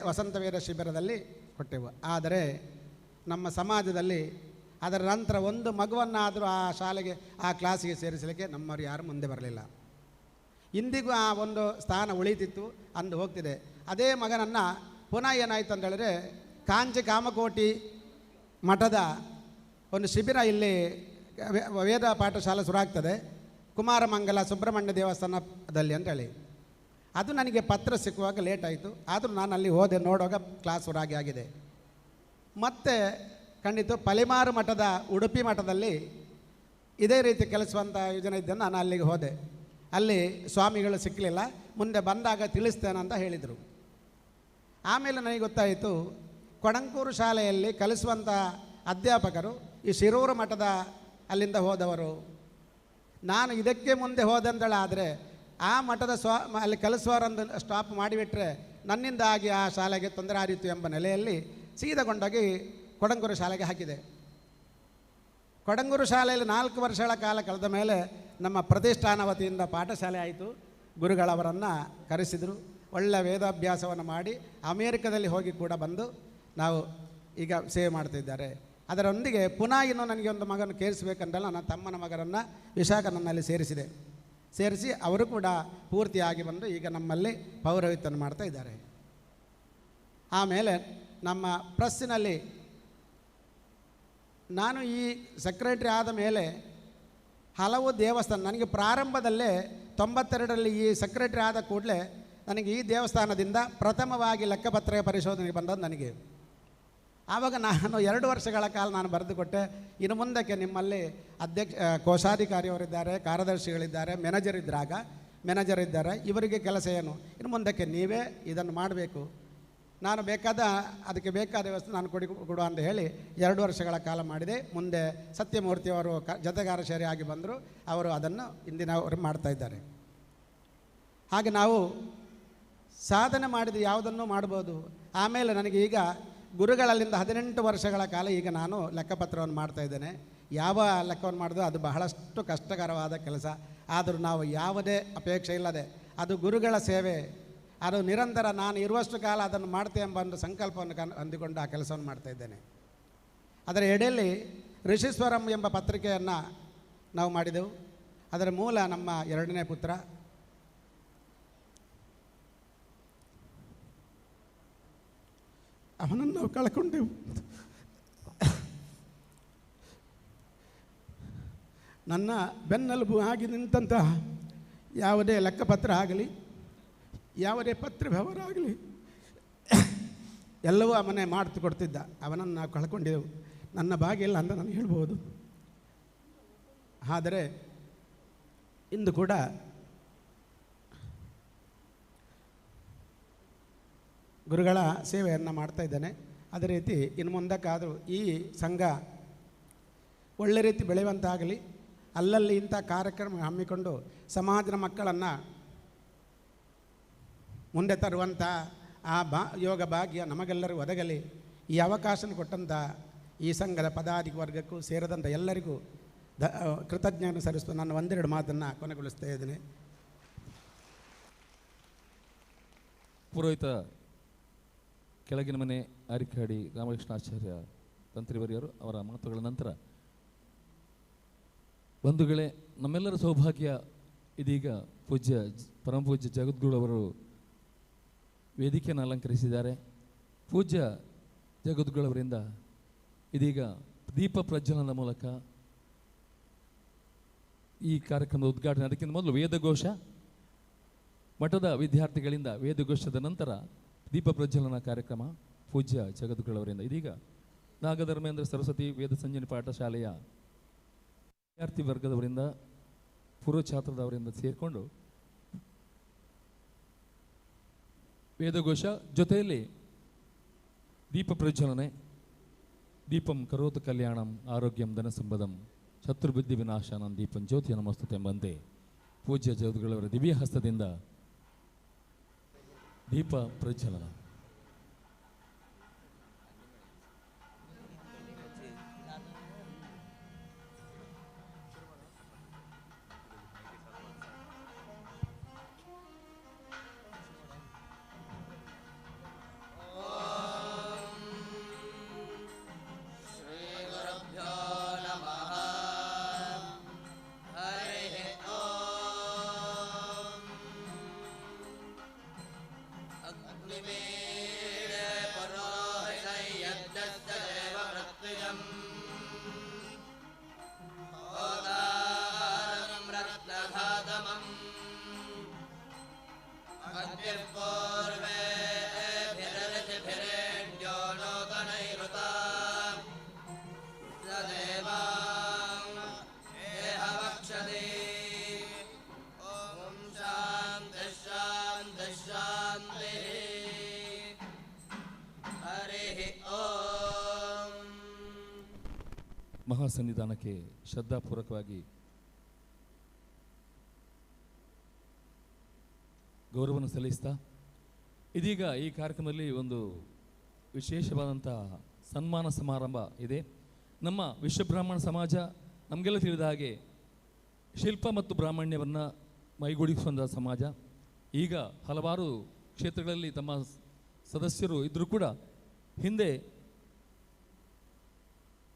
ವಸಂತ ವೇದ ಶಿಬಿರದಲ್ಲಿ ಕೊಟ್ಟೆವು. ಆದರೆ ನಮ್ಮ ಸಮಾಜದಲ್ಲಿ ಅದರ ನಂತರ ಒಂದು ಮಗುವನ್ನಾದರೂ ಆ ಶಾಲೆಗೆ ಆ ಕ್ಲಾಸಿಗೆ ಸೇರಿಸಲಿಕ್ಕೆ ನಮ್ಮವರು ಯಾರು ಮುಂದೆ ಬರಲಿಲ್ಲ. ಇಂದಿಗೂ ಆ ಒಂದು ಸ್ಥಾನ ಉಳಿತಿತ್ತು, ಅಂದು ಹೋಗ್ತಿದೆ. ಅದೇ ಮಗನನ್ನು ಪುನಃ ಏನಾಯಿತು ಅಂತ ಹೇಳಿದ್ರೆ, ಕಾಂಚಿ ಕಾಮಕೋಟಿ ಮಠದ ಒಂದು ಶಿಬಿರ ಇಲ್ಲಿ ವೇದ ಪಾಠಶಾಲೆ ಶುರುವಾಗ್ತದೆ, ಕುಮಾರಮಂಗಲ ಸುಬ್ರಹ್ಮಣ್ಯ ದೇವಸ್ಥಾನದಲ್ಲಿ ಅಂತೇಳಿ. ಅದು ನನಗೆ ಪತ್ರ ಸಿಕ್ಕುವಾಗ ಲೇಟ್ ಆಯಿತು. ಆದರೂ ನಾನು ಅಲ್ಲಿ ಹೋದೆ, ನೋಡುವಾಗ ಕ್ಲಾಸ್ ಶುರುವಾಗಿ ಆಗಿದೆ. ಮತ್ತು ಖಂಡಿತ ಪಲಿಮಾರು ಮಠದ ಉಡುಪಿ ಮಠದಲ್ಲಿ ಇದೇ ರೀತಿ ಕೆಲಸುವಂಥ ಯೋಜನೆ ಇದ್ದ ನಾನು ಅಲ್ಲಿಗೆ ಹೋದೆ. ಅಲ್ಲಿ ಸ್ವಾಮಿಗಳು ಸಿಕ್ಕಲಿಲ್ಲ, ಮುಂದೆ ಬಂದಾಗ ತಿಳಿಸ್ತೇನೆ ಅಂತ ಹೇಳಿದರು. ಆಮೇಲೆ ನನಗೆ ಗೊತ್ತಾಯಿತು, ಕೊಡಂಕೂರು ಶಾಲೆಯಲ್ಲಿ ಕಲಿಸುವಂಥ ಅಧ್ಯಾಪಕರು ಈ ಶಿರೂರು ಮಠದ ಅಲ್ಲಿಂದ ಹೋದವರು. ನಾನು ಇದಕ್ಕೆ ಮುಂದೆ ಹೋದಂತೇಳಿ ಆದರೆ ಆ ಮಠದ ಅಲ್ಲಿ ಕಲಿಸುವವರನ್ನು ಸ್ಟಾಪ್ ಮಾಡಿಬಿಟ್ರೆ ನನ್ನಿಂದಾಗಿ ಆ ಶಾಲೆಗೆ ತೊಂದರೆ ಆಯಿತು ಎಂಬ ನೆಲೆಯಲ್ಲಿ ಸೀದಗೊಂಡೋಗಿ ಕೊಡಂಗೂರು ಶಾಲೆಗೆ ಹಾಕಿದೆ. ಕೊಡಂಗೂರು ಶಾಲೆಯಲ್ಲಿ 4 ವರ್ಷಗಳ ಕಾಲ ಕಳೆದ ಮೇಲೆ ನಮ್ಮ ಪ್ರತಿಷ್ಠಾನ ವತಿಯಿಂದ ಪಾಠಶಾಲೆ ಆಯಿತು. ಗುರುಗಳವರನ್ನು ಕರೆಸಿದರು. ಒಳ್ಳೆಯ ವೇದಾಭ್ಯಾಸವನ್ನು ಮಾಡಿ ಅಮೇರಿಕದಲ್ಲಿ ಹೋಗಿ ಕೂಡ ಬಂದು ನಾವು ಈಗ ಸೇವೆ ಮಾಡ್ತಿದ್ದಾರೆ. ಅದರೊಂದಿಗೆ ಪುನಃ ಇನ್ನೂ ನನಗೆ ಒಂದು ಮಗನ ಕೇರಿಸಬೇಕಂತಲ್ಲ ನನ್ನ ತಮ್ಮನ ಮಗನನ್ನು ವಿಶಾಖ ನನ್ನಲ್ಲಿ ಸೇರಿಸಿ ಅವರು ಕೂಡ ಪೂರ್ತಿಯಾಗಿ ಬಂದು ಈಗ ನಮ್ಮಲ್ಲಿ ಪೌರೋಹಿತ್ಯವನ್ನು ಮಾಡ್ತಾ ಇದ್ದಾರೆ. ಆಮೇಲೆ ನಮ್ಮ ಪ್ರೆಸ್ಸಿನಲ್ಲಿ ನಾನು ಈ ಸೆಕ್ರೆಟ್ರಿ ಆದ ಮೇಲೆ ಹಲವು ದೇವಸ್ಥಾನ, ನನಗೆ ಪ್ರಾರಂಭದಲ್ಲೇ 92ರಲ್ಲಿ ಈ ಸೆಕ್ರೆಟ್ರಿ ಆದ ಕೂಡಲೇ ನನಗೆ ಈ ದೇವಸ್ಥಾನದಿಂದ ಪ್ರಥಮವಾಗಿ ಲೆಕ್ಕಪತ್ರ ಪರಿಶೋಧನೆಗೆ ಬಂದದ್ದು ನನಗೆ. ಆವಾಗ ನಾನು 2 ವರ್ಷಗಳ ಕಾಲ ನಾನು ಬರೆದುಕೊಟ್ಟೆ, ಇನ್ನು ಮುಂದಕ್ಕೆ ನಿಮ್ಮಲ್ಲಿ ಕೋಶಾಧಿಕಾರಿಯವರಿದ್ದಾರೆ, ಕಾರ್ಯದರ್ಶಿಗಳಿದ್ದಾರೆ, ಮ್ಯಾನೇಜರ್ ಇದ್ದಾರೆ, ಇವರಿಗೆ ಕೆಲಸ ಏನು, ಇನ್ನು ಮುಂದಕ್ಕೆ ನೀವೇ ಇದನ್ನು ಮಾಡಬೇಕು, ನಾನು ಅದಕ್ಕೆ ಬೇಕಾದ ವ್ಯವಸ್ಥೆ ನಾನು ಕೊಡು ಅಂತ ಹೇಳಿ 2 ವರ್ಷಗಳ ಕಾಲ ಮಾಡಿದೆ. ಮುಂದೆ ಸತ್ಯಮೂರ್ತಿಯವರು ಜೊತೆಗಾರಶೇರಿ ಆಗಿ ಬಂದರು, ಅವರು ಅದನ್ನು ಇಂದಿನವರು ಮಾಡ್ತಾಯಿದ್ದಾರೆ. ಹಾಗೆ ನಾವು ಸಾಧನೆ ಮಾಡಿದ ಯಾವುದನ್ನು ಮಾಡ್ಬೋದು. ಆಮೇಲೆ ನನಗೆ ಈಗ ಗುರುಗಳಲ್ಲಿಂದ 18 ವರ್ಷಗಳ ಕಾಲ ಈಗ ನಾನು ಲೆಕ್ಕಪತ್ರವನ್ನು ಮಾಡ್ತಾಯಿದ್ದೇನೆ. ಯಾವ ಲೆಕ್ಕವನ್ನು ಮಾಡೋದು ಅದು ಬಹಳಷ್ಟು ಕಷ್ಟಕರವಾದ ಕೆಲಸ. ಆದರೂ ನಾವು ಯಾವುದೇ ಅಪೇಕ್ಷೆ ಇಲ್ಲದೆ ಅದು ಗುರುಗಳ ಸೇವೆ, ಅದು ನಿರಂತರ ನಾನು ಇರುವಷ್ಟು ಕಾಲ ಅದನ್ನು ಮಾಡ್ತೇನೆ ಎಂಬ ಒಂದು ಸಂಕಲ್ಪವನ್ನು ಹೊಂದಿಕೊಂಡು ಆ ಕೆಲಸವನ್ನು ಮಾಡ್ತಾಯಿದ್ದೇನೆ. ಅದರ ಎಡೆಯಲ್ಲಿ ಋಷೀಶ್ವರಂ ಎಂಬ ಪತ್ರಿಕೆಯನ್ನು ನಾವು ಮಾಡಿದೆವು. ಅದರ ಮೂಲ ನಮ್ಮ 2ನೇ ಪುತ್ರ. ಅವನನ್ನು ನಾವು ಕಳ್ಕೊಂಡೆವು. ನನ್ನ ಬೆನ್ನೆಲುಬು ಆಗಿ ನಿಂತಹ ಯಾವುದೇ ಲೆಕ್ಕಪತ್ರ ಆಗಲಿ, ಯಾವುದೇ ಪತ್ರ ವ್ಯವಹಾರ ಆಗಲಿ ಎಲ್ಲವೂ ಅವನೇ ಮಾಡ್ತು ಕೊಡ್ತಿದ್ದ. ಅವನನ್ನು ನಾವು ಕಳ್ಕೊಂಡಿದ್ದೆವು. ನನ್ನ ಭಾಗ್ಯ ಇಲ್ಲ ಅಂತ ನಾನು ಹೇಳ್ಬೋದು. ಆದರೆ ಇಂದು ಕೂಡ ಗುರುಗಳ ಸೇವೆಯನ್ನು ಮಾಡ್ತಾಯಿದ್ದೇನೆ. ಅದೇ ರೀತಿ ಇನ್ನು ಮುಂದಕ್ಕಾದರೂ ಈ ಸಂಘ ಒಳ್ಳೆ ರೀತಿ ಬೆಳೆಯುವಂತಾಗಲಿ, ಅಲ್ಲಲ್ಲಿ ಇಂಥ ಕಾರ್ಯಕ್ರಮ ಹಮ್ಮಿಕೊಂಡು ಸಮಾಜದ ಮಕ್ಕಳನ್ನು ಮುಂದೆ ತರುವಂಥ ಆ ಯೋಗ ಭಾಗ್ಯ ನಮಗೆಲ್ಲರಿಗೂ ಒದಗಲಿ. ಈ ಅವಕಾಶ ಕೊಟ್ಟಂಥ ಈ ಸಂಘದ ಪದಾಧಿಕ ವರ್ಗಕ್ಕೂ ಸೇರಿದಂಥ ಎಲ್ಲರಿಗೂ ಕೃತಜ್ಞತೆ ಸಲ್ಲಿಸುವ ನಾನು 1-2 ಮಾತನ್ನು ಕೊನೆಗೊಳಿಸ್ತಾ ಇದ್ದೇನೆ. ಪುರೋಹಿತ ಕೆಳಗಿನ ಮನೆ ಅರಿಕಾಡಿ ರಾಮಕೃಷ್ಣಾಚಾರ್ಯ ತಂತ್ರಿವರಿಯರು ಅವರ ಮಾತುಗಳ ನಂತರ, ಬಂಧುಗಳೇ, ನಮ್ಮೆಲ್ಲರ ಸೌಭಾಗ್ಯ ಇದೀಗ ಪರಮಪೂಜ್ಯ ಜಗದ್ಗುರುಗಳವರು ವೇದಿಕೆಯನ್ನು ಅಲಂಕರಿಸಿದ್ದಾರೆ. ಪೂಜ್ಯ ಜಗದ್ಗುರುಗಳವರಿಂದ ಇದೀಗ ದೀಪ ಪ್ರಜ್ವಲನದ ಮೂಲಕ ಈ ಕಾರ್ಯಕ್ರಮದ ಉದ್ಘಾಟನೆ. ಅದಕ್ಕಿಂತ ಮೊದಲು ವೇದಘೋಷ, ಮಠದ ವಿದ್ಯಾರ್ಥಿಗಳಿಂದ ವೇದಘೋಷದ ನಂತರ ದೀಪ ಪ್ರಜ್ವಲನ ಕಾರ್ಯಕ್ರಮ ಪೂಜ್ಯ ಜಗದ್ಗುರುಗಳವರಿಂದ. ಇದೀಗ ನಾಗಧರ್ಮೇಂದ್ರ ಸರಸ್ವತಿ ವೇದ ಸಂಜೀವಿನಿ ಪಾಠಶಾಲೆಯ ವಿದ್ಯಾರ್ಥಿ ವರ್ಗದವರಿಂದ, ಪೂರ್ವ ಛಾತ್ರದವರಿಂದ ಸೇರಿಕೊಂಡು ವೇದಘೋಷ ಜೊತೆಯಲ್ಲಿ ದೀಪ ಪ್ರಜ್ವಲನೆ. ದೀಪಂ ಕರೋತು ಕಲ್ಯಾಣಂ ಆರೋಗ್ಯಂ ಧನಸಂಪದಂ ಶತ್ರುಬುದ್ಧಿ ವಿನಾಶಾನಂ ದೀಪಂ ಜ್ಯೋತಿ ನಮಸ್ತುತೆ ಎಂಬಂತೆ ಪೂಜ್ಯ ಜಗದ್ಗುರುಗಳವರ ದಿವ್ಯ ಹಸ್ತದಿಂದ ದೀಪ ಪ್ರಜ್ವಲನ. ಮಹಾಸನ್ನಿಧಾನಕ್ಕೆ ಶ್ರದ್ಧಾಪೂರ್ವಕವಾಗಿ ಗೌರವವನ್ನು ಸಲ್ಲಿಸ್ತಾ ಇದೀಗ ಈ ಕಾರ್ಯಕ್ರಮದಲ್ಲಿ ಒಂದು ವಿಶೇಷವಾದಂಥ ಸನ್ಮಾನ ಸಮಾರಂಭ ಇದೆ. ನಮ್ಮ ವಿಶ್ವಬ್ರಾಹ್ಮಣ ಸಮಾಜ ನಮಗೆಲ್ಲ ತಿಳಿದ ಹಾಗೆ ಶಿಲ್ಪ ಮತ್ತು ಬ್ರಾಹ್ಮಣ್ಯವನ್ನು ಮೈಗೂಡಿಸುವಂಥ ಸಮಾಜ. ಈಗ ಹಲವಾರು ಕ್ಷೇತ್ರಗಳಲ್ಲಿ ತಮ್ಮ ಸದಸ್ಯರು ಇದ್ದರೂ ಕೂಡ ಹಿಂದೆ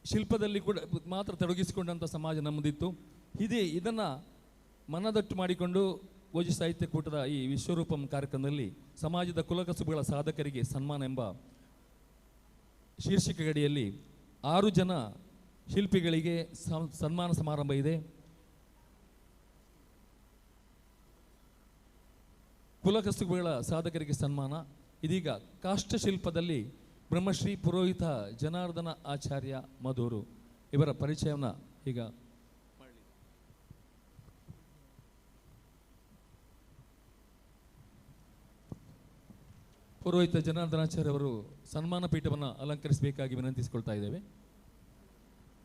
ಶಿಲ್ಪದಲ್ಲಿ ಕೂಡ ಮಾತ್ರ ತೊಡಗಿಸಿಕೊಂಡಂಥ ಸಮಾಜ ನಮ್ಮದಿತ್ತು. ಇದನ್ನು ಮನದಟ್ಟು ಮಾಡಿಕೊಂಡು ಓಜಿ ಸಾಹಿತ್ಯ ಕೂಟದ ಈ ವಿಶ್ವರೂಪಂ ಕಾರ್ಯಕ್ರಮದಲ್ಲಿ ಸಮಾಜದ ಕುಲಕಸುಬುಗಳ ಸಾಧಕರಿಗೆ ಸನ್ಮಾನ ಎಂಬ ಶೀರ್ಷಿಕೆಗಡಿಯಲ್ಲಿ 6 ಜನ ಶಿಲ್ಪಿಗಳಿಗೆ ಸನ್ಮಾನ ಸಮಾರಂಭ ಇದೆ. ಕುಲಕಸುಬುಗಳ ಸಾಧಕರಿಗೆ ಸನ್ಮಾನ. ಇದೀಗ ಕಾಷ್ಟಶಿಲ್ಪದಲ್ಲಿ ಬ್ರಹ್ಮಶ್ರೀ ಪುರೋಹಿತ ಜನಾರ್ದನ ಆಚಾರ್ಯ ಮಧೂರು ಇವರ ಪರಿಚಯವನ್ನು ಈಗ ಪುರೋಹಿತ ಜನಾರ್ದನಾಚಾರ್ಯ ಅವರು ಸನ್ಮಾನ ಪೀಠವನ್ನು ಅಲಂಕರಿಸಬೇಕಾಗಿ ವಿನಂತಿಸಿಕೊಳ್ತಾ ಇದ್ದೇವೆ.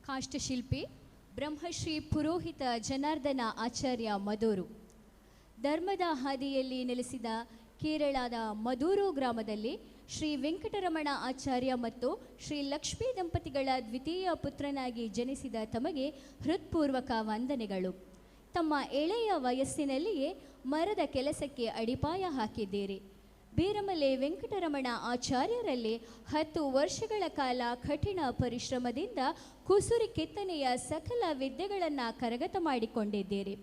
ಕಾಷ್ಟಶಿಲ್ಪಿ ಬ್ರಹ್ಮಶ್ರೀ ಪುರೋಹಿತ ಜನಾರ್ದನ ಆಚಾರ್ಯ ಮಧೂರು. ಧರ್ಮದ ಹಾದಿಯಲ್ಲಿ ನೆಲೆಸಿದ ಕೇರಳದ ಮಧೂರು ಗ್ರಾಮದಲ್ಲಿ ಶ್ರೀ ವೆಂಕಟರಮಣ ಆಚಾರ್ಯ ಮತ್ತು ಶ್ರೀ ಲಕ್ಷ್ಮೀ ದಂಪತಿಗಳ ದ್ವಿತೀಯ ಪುತ್ರನಾಗಿ ಜನಿಸಿದ ತಮಗೆ ಹೃತ್ಪೂರ್ವಕ ವಂದನೆಗಳು. ತಮ್ಮ ಎಳೆಯ ವಯಸ್ಸಿನಲ್ಲಿಯೇ ಮರದ ಕೆಲಸಕ್ಕೆ ಅಡಿಪಾಯ ಹಾಕಿದ್ದೀರಿ. ಬೀರಮಲೆ ವೆಂಕಟರಮಣ ಆಚಾರ್ಯರಲ್ಲಿ 10 ವರ್ಷಗಳ ಕಾಲ ಕಠಿಣ ಪರಿಶ್ರಮದಿಂದ ಕುಸುರಿ ಕೆತ್ತನೆಯ ಸಕಲ ವಿದ್ಯೆಗಳನ್ನು ಕರಗತ ಮಾಡಿಕೊಂಡಿದ್ದೀರಿ.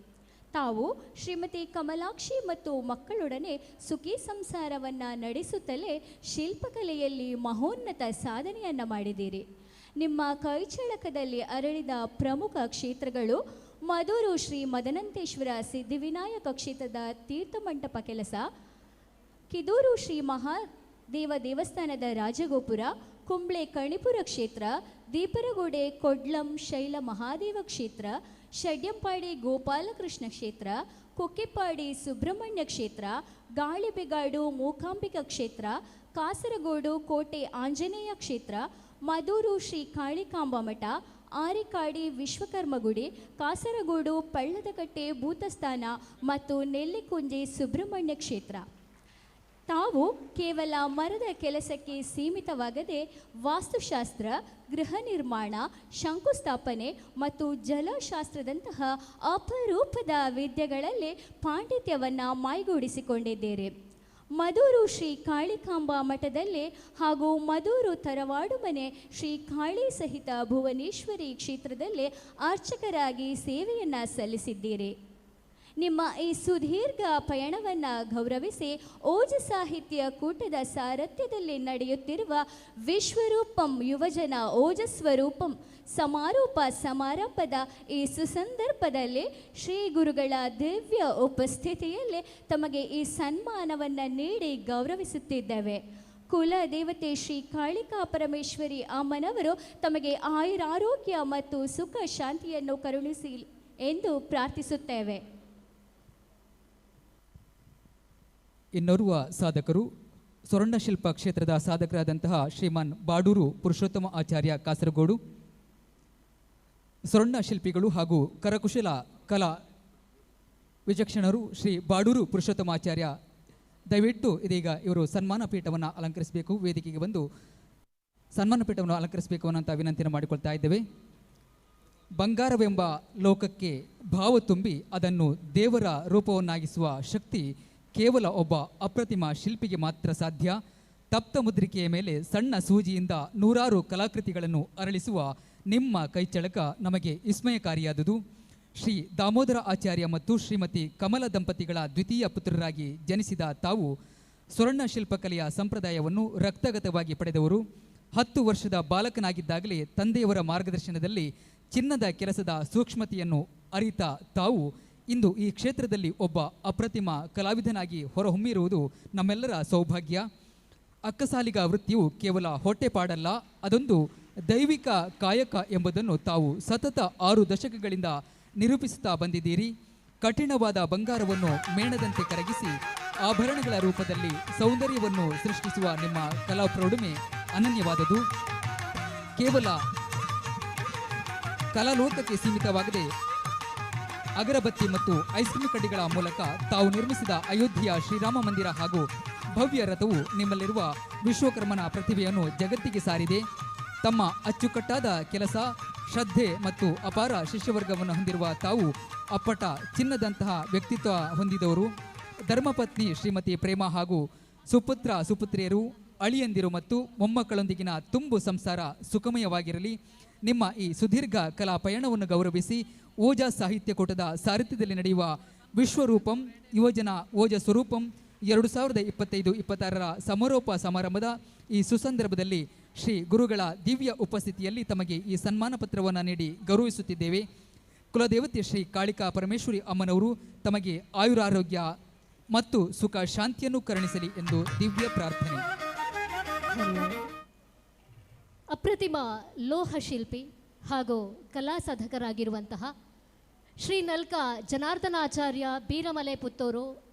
ತಾವು ಶ್ರೀಮತಿ ಕಮಲಾಕ್ಷಿ ಮತ್ತು ಮಕ್ಕಳೊಡನೆ ಸುಖಿ ಸಂಸಾರವನ್ನು ನಡೆಸುತ್ತಲೇ ಶಿಲ್ಪಕಲೆಯಲ್ಲಿ ಮಹೋನ್ನತ ಸಾಧನೆಯನ್ನು ಮಾಡಿದ್ದೀರಿ. ನಿಮ್ಮ ಕೈಚಳಕದಲ್ಲಿ ಅರಳಿದ ಪ್ರಮುಖ ಕ್ಷೇತ್ರಗಳು ಮಧೂರು ಶ್ರೀ ಮದನಂತೇಶ್ವರ ಸಿದ್ಧಿವಿನಾಯಕ ಕ್ಷೇತ್ರದ ತೀರ್ಥಮಂಟಪ ಕೆಲಸ, ಕಿದೂರು ಶ್ರೀ ಮಹಾದೇವ ದೇವಸ್ಥಾನದ ರಾಜಗೋಪುರ, ಕುಂಬ್ಳೆ ಕಣಿಪುರ ಕ್ಷೇತ್ರ, ದೀಪರಗೋಡೆ ಕೊಡ್ಲಂ ಶೈಲ ಮಹಾದೇವ ಕ್ಷೇತ್ರ, ಷಡ್ಯಂಪಾಡಿ ಗೋಪಾಲಕೃಷ್ಣ ಕ್ಷೇತ್ರ, ಕೊಕ್ಕೆಪಾಡಿ ಸುಬ್ರಹ್ಮಣ್ಯ ಕ್ಷೇತ್ರ, ಗಾಳಿಬೆಗಾಡು ಮೂಕಾಂಬಿಕಾ ಕ್ಷೇತ್ರ, ಕಾಸರಗೋಡು ಕೋಟೆ ಆಂಜನೇಯ ಕ್ಷೇತ್ರ, ಮಧೂರು ಶ್ರೀ ಕಾಳಿಕಾಂಬ ಮಠ, ಆರಿಕಾಡಿ ವಿಶ್ವಕರ್ಮ ಗುಡಿ, ಕಾಸರಗೋಡು ಪಳ್ಳದಕಟ್ಟೆ ಭೂತಸ್ಥಾನ ಮತ್ತು ನೆಲ್ಲಿಕುಂಜೆ ಸುಬ್ರಹ್ಮಣ್ಯ ಕ್ಷೇತ್ರ. ತಾವು ಕೇವಲ ಮರದ ಕೆಲಸಕ್ಕೆ ಸೀಮಿತವಾಗದೆ ವಾಸ್ತುಶಾಸ್ತ್ರ, ಗೃಹ ನಿರ್ಮಾಣ, ಶಂಕುಸ್ಥಾಪನೆ ಮತ್ತು ಜಲಶಾಸ್ತ್ರದಂತಹ ಅಪರೂಪದ ವಿದ್ಯೆಗಳಲ್ಲಿ ಪಾಂಡಿತ್ಯವನ್ನು ಮೈಗೂಡಿಸಿಕೊಂಡಿದ್ದೀರಿ. ಮಧೂರು ಶ್ರೀ ಕಾಳಿಕಾಂಬಾ ಮಠದಲ್ಲಿ ಹಾಗೂ ಮಧೂರು ತರವಾಡು ಮನೆ ಶ್ರೀ ಕಾಳಿ ಸಹಿತ ಭುವನೇಶ್ವರಿ ಕ್ಷೇತ್ರದಲ್ಲಿ ಅರ್ಚಕರಾಗಿ ಸೇವೆಯನ್ನು ಸಲ್ಲಿಸಿದ್ದೀರಿ. ನಿಮ್ಮ ಈ ಸುದೀರ್ಘ ಪಯಣವನ್ನು ಗೌರವಿಸಿ ಓಜ ಸಾಹಿತ್ಯ ಕೂಟದ ಸಾರಥ್ಯದಲ್ಲಿ ನಡೆಯುತ್ತಿರುವ ವಿಶ್ವರೂಪಂ ಯುವಜನ ಓಜಸ್ವರೂಪಂ ಸಮಾರೋಪ ಸಮಾರಂಭದ ಈ ಸುಸಂದರ್ಭದಲ್ಲಿ ಶ್ರೀ ಗುರುಗಳ ದಿವ್ಯ ಉಪಸ್ಥಿತಿಯಲ್ಲಿ ತಮಗೆ ಈ ಸನ್ಮಾನವನ್ನು ನೀಡಿ ಗೌರವಿಸುತ್ತಿದ್ದೇವೆ. ಕುಲ ದೇವತೆ ಶ್ರೀ ಕಾಳಿಕಾ ಪರಮೇಶ್ವರಿ ಅಮ್ಮನವರು ತಮಗೆ ಆಯುರಾರೋಗ್ಯ ಮತ್ತು ಸುಖ ಶಾಂತಿಯನ್ನು ಕರುಣಿಸಿ ಎಂದು ಪ್ರಾರ್ಥಿಸುತ್ತೇವೆ. ಇನ್ನೋರ್ವ ಸಾಧಕರು ಸ್ವರ್ಣಶಿಲ್ಪ ಕ್ಷೇತ್ರದ ಸಾಧಕರಾದಂತಹ ಶ್ರೀಮಾನ್ ಬಾಡೂರು ಪುರುಷೋತ್ತಮ ಆಚಾರ್ಯ ಕಾಸರಗೋಡು. ಸ್ವರ್ಣ ಶಿಲ್ಪಿಗಳು ಹಾಗೂ ಕರಕುಶಲ ಕಲಾ ವಿಚಕ್ಷಣರು ಶ್ರೀ ಬಾಡೂರು ಪುರುಷೋತ್ತಮ ಆಚಾರ್ಯ, ದಯವಿಟ್ಟು ಇದೀಗ ಇವರು ಸನ್ಮಾನ ಪೀಠವನ್ನು ಅಲಂಕರಿಸಬೇಕು, ವೇದಿಕೆಗೆ ಬಂದು ಸನ್ಮಾನ ಪೀಠವನ್ನು ಅಲಂಕರಿಸಬೇಕು ಅನ್ನೋಂಥ ವಿನಂತಿಯನ್ನು ಮಾಡಿಕೊಳ್ತಾ ಇದ್ದೇವೆ. ಬಂಗಾರವೆಂಬ ಲೋಕಕ್ಕೆ ಭಾವ ತುಂಬಿ ಅದನ್ನು ದೇವರ ರೂಪವನ್ನಾಗಿಸುವ ಶಕ್ತಿ ಕೇವಲ ಒಬ್ಬ ಅಪ್ರತಿಮ ಶಿಲ್ಪಿಗೆ ಮಾತ್ರ ಸಾಧ್ಯ. ತಪ್ತ ಮುದ್ರಿಕೆಯ ಮೇಲೆ ಸಣ್ಣ ಸೂಜಿಯಿಂದ ನೂರಾರು ಕಲಾಕೃತಿಗಳನ್ನು ಅರಳಿಸುವ ನಿಮ್ಮ ಕೈಚಳಕ ನಮಗೆ ವಿಸ್ಮಯಕಾರಿಯಾದುದು. ಶ್ರೀ ದಾಮೋದರ ಆಚಾರ್ಯ ಮತ್ತು ಶ್ರೀಮತಿ ಕಮಲ ದಂಪತಿಗಳ ದ್ವಿತೀಯ ಪುತ್ರರಾಗಿ ಜನಿಸಿದ ತಾವು ಸ್ವರ್ಣ ಶಿಲ್ಪಕಲೆಯ ಸಂಪ್ರದಾಯವನ್ನು ರಕ್ತಗತವಾಗಿ ಪಡೆದವರು. 10 ವರ್ಷದ ಬಾಲಕನಾಗಿದ್ದಾಗಲೇ ತಂದೆಯವರ ಮಾರ್ಗದರ್ಶನದಲ್ಲಿ ಚಿನ್ನದ ಕೆಲಸದ ಸೂಕ್ಷ್ಮತೆಯನ್ನು ಅರಿತ ತಾವು ಇಂದು ಈ ಕ್ಷೇತ್ರದಲ್ಲಿ ಒಬ್ಬ ಅಪ್ರತಿಮ ಕಲಾವಿದನಾಗಿ ಹೊರಹೊಮ್ಮಿರುವುದು ನಮ್ಮೆಲ್ಲರ ಸೌಭಾಗ್ಯ. ಅಕ್ಕಸಾಲಿಗ ವೃತ್ತಿಯು ಕೇವಲ ಹೊಟ್ಟೆಪಾಡಲ್ಲ, ಅದೊಂದು ದೈವಿಕ ಕಾಯಕ ಎಂಬುದನ್ನು ತಾವು ಸತತ 6 ದಶಕಗಳಿಂದ ನಿರೂಪಿಸುತ್ತಾ ಬಂದಿದ್ದೀರಿ. ಕಠಿಣವಾದ ಬಂಗಾರವನ್ನು ಮೇಣದಂತೆ ಕರಗಿಸಿ ಆಭರಣಗಳ ರೂಪದಲ್ಲಿ ಸೌಂದರ್ಯವನ್ನು ಸೃಷ್ಟಿಸುವ ನಿಮ್ಮ ಕಲಾ ಪ್ರೌಢಿಮೆ ಅನನ್ಯವಾದದು. ಕೇವಲ ಕಲಾಲೋಕಕ್ಕೆ ಸೀಮಿತವಾಗದೆ ಅಗರಬತ್ತಿ ಮತ್ತು ಐಸ್ ಕ್ರೀಮ್ ಕಡ್ಡಿಗಳ ಮೂಲಕ ತಾವು ನಿರ್ಮಿಸಿದ ಅಯೋಧ್ಯೆಯ ಶ್ರೀರಾಮ ಮಂದಿರ ಹಾಗೂ ಭವ್ಯ ರಥವು ನಿಮ್ಮಲ್ಲಿರುವ ವಿಶ್ವಕರ್ಮನ ಪ್ರತಿಭೆಯನ್ನು ಜಗತ್ತಿಗೆ ಸಾರಿದೆ. ತಮ್ಮ ಅಚ್ಚುಕಟ್ಟಾದ ಕೆಲಸ, ಶ್ರದ್ಧೆ ಮತ್ತು ಅಪಾರ ಶಿಷ್ಯವರ್ಗವನ್ನು ಹೊಂದಿರುವ ತಾವು ಅಪ್ಪಟ ಚಿನ್ನದಂತಹ ವ್ಯಕ್ತಿತ್ವ ಹೊಂದಿದವರು. ಧರ್ಮಪತ್ನಿ ಶ್ರೀಮತಿ ಪ್ರೇಮ ಹಾಗೂ ಸುಪುತ್ರ ಸುಪುತ್ರಿಯರು, ಅಳಿಯಂದಿರು ಮತ್ತು ಮೊಮ್ಮಕ್ಕಳೊಂದಿಗಿನ ತುಂಬು ಸಂಸಾರ ಸುಖಮಯವಾಗಿರಲಿ. ನಿಮ್ಮ ಈ ಸುದೀರ್ಘ ಕಲಾ ಪಯಣವನ್ನು ಗೌರವಿಸಿ ಓಜಾ ಸಾಹಿತ್ಯ ಕೂಟದ ಸಾರಥ್ಯದಲ್ಲಿ ನಡೆಯುವ ವಿಶ್ವರೂಪಂ ಯುವಜನ ಓಜ ಸ್ವರೂಪಂ 2025-26 ಸಮಾರೋಪ ಸಮಾರಂಭದ ಈ ಸುಸಂದರ್ಭದಲ್ಲಿ ಶ್ರೀ ಗುರುಗಳ ದಿವ್ಯ ಉಪಸ್ಥಿತಿಯಲ್ಲಿ ತಮಗೆ ಈ ಸನ್ಮಾನ ಪತ್ರವನ್ನು ನೀಡಿ ಗೌರವಿಸುತ್ತಿದ್ದೇವೆ. ಕುಲದೇವತೆ ಶ್ರೀ ಕಾಳಿಕಾ ಪರಮೇಶ್ವರಿ ಅಮ್ಮನವರು ತಮಗೆ ಆಯುರಾರೋಗ್ಯ ಮತ್ತು ಸುಖ ಶಾಂತಿಯನ್ನು ಕರುಣಿಸಲಿ ಎಂದು ದಿವ್ಯ ಪ್ರಾರ್ಥನೆ. ಅಪ್ರತಿಮ ಲೋಹ ಶಿಲ್ಪಿ ಹಾಗೂ ಕಲಾ ಸಾಧಕರಾಗಿರುವಂತಹ ಶ್ರೀ ನಲ್ಕ ಜನಾರ್ದನಾಚಾರ್ಯ ಬೀರಮಲೆ ಪುತ್ತೂರು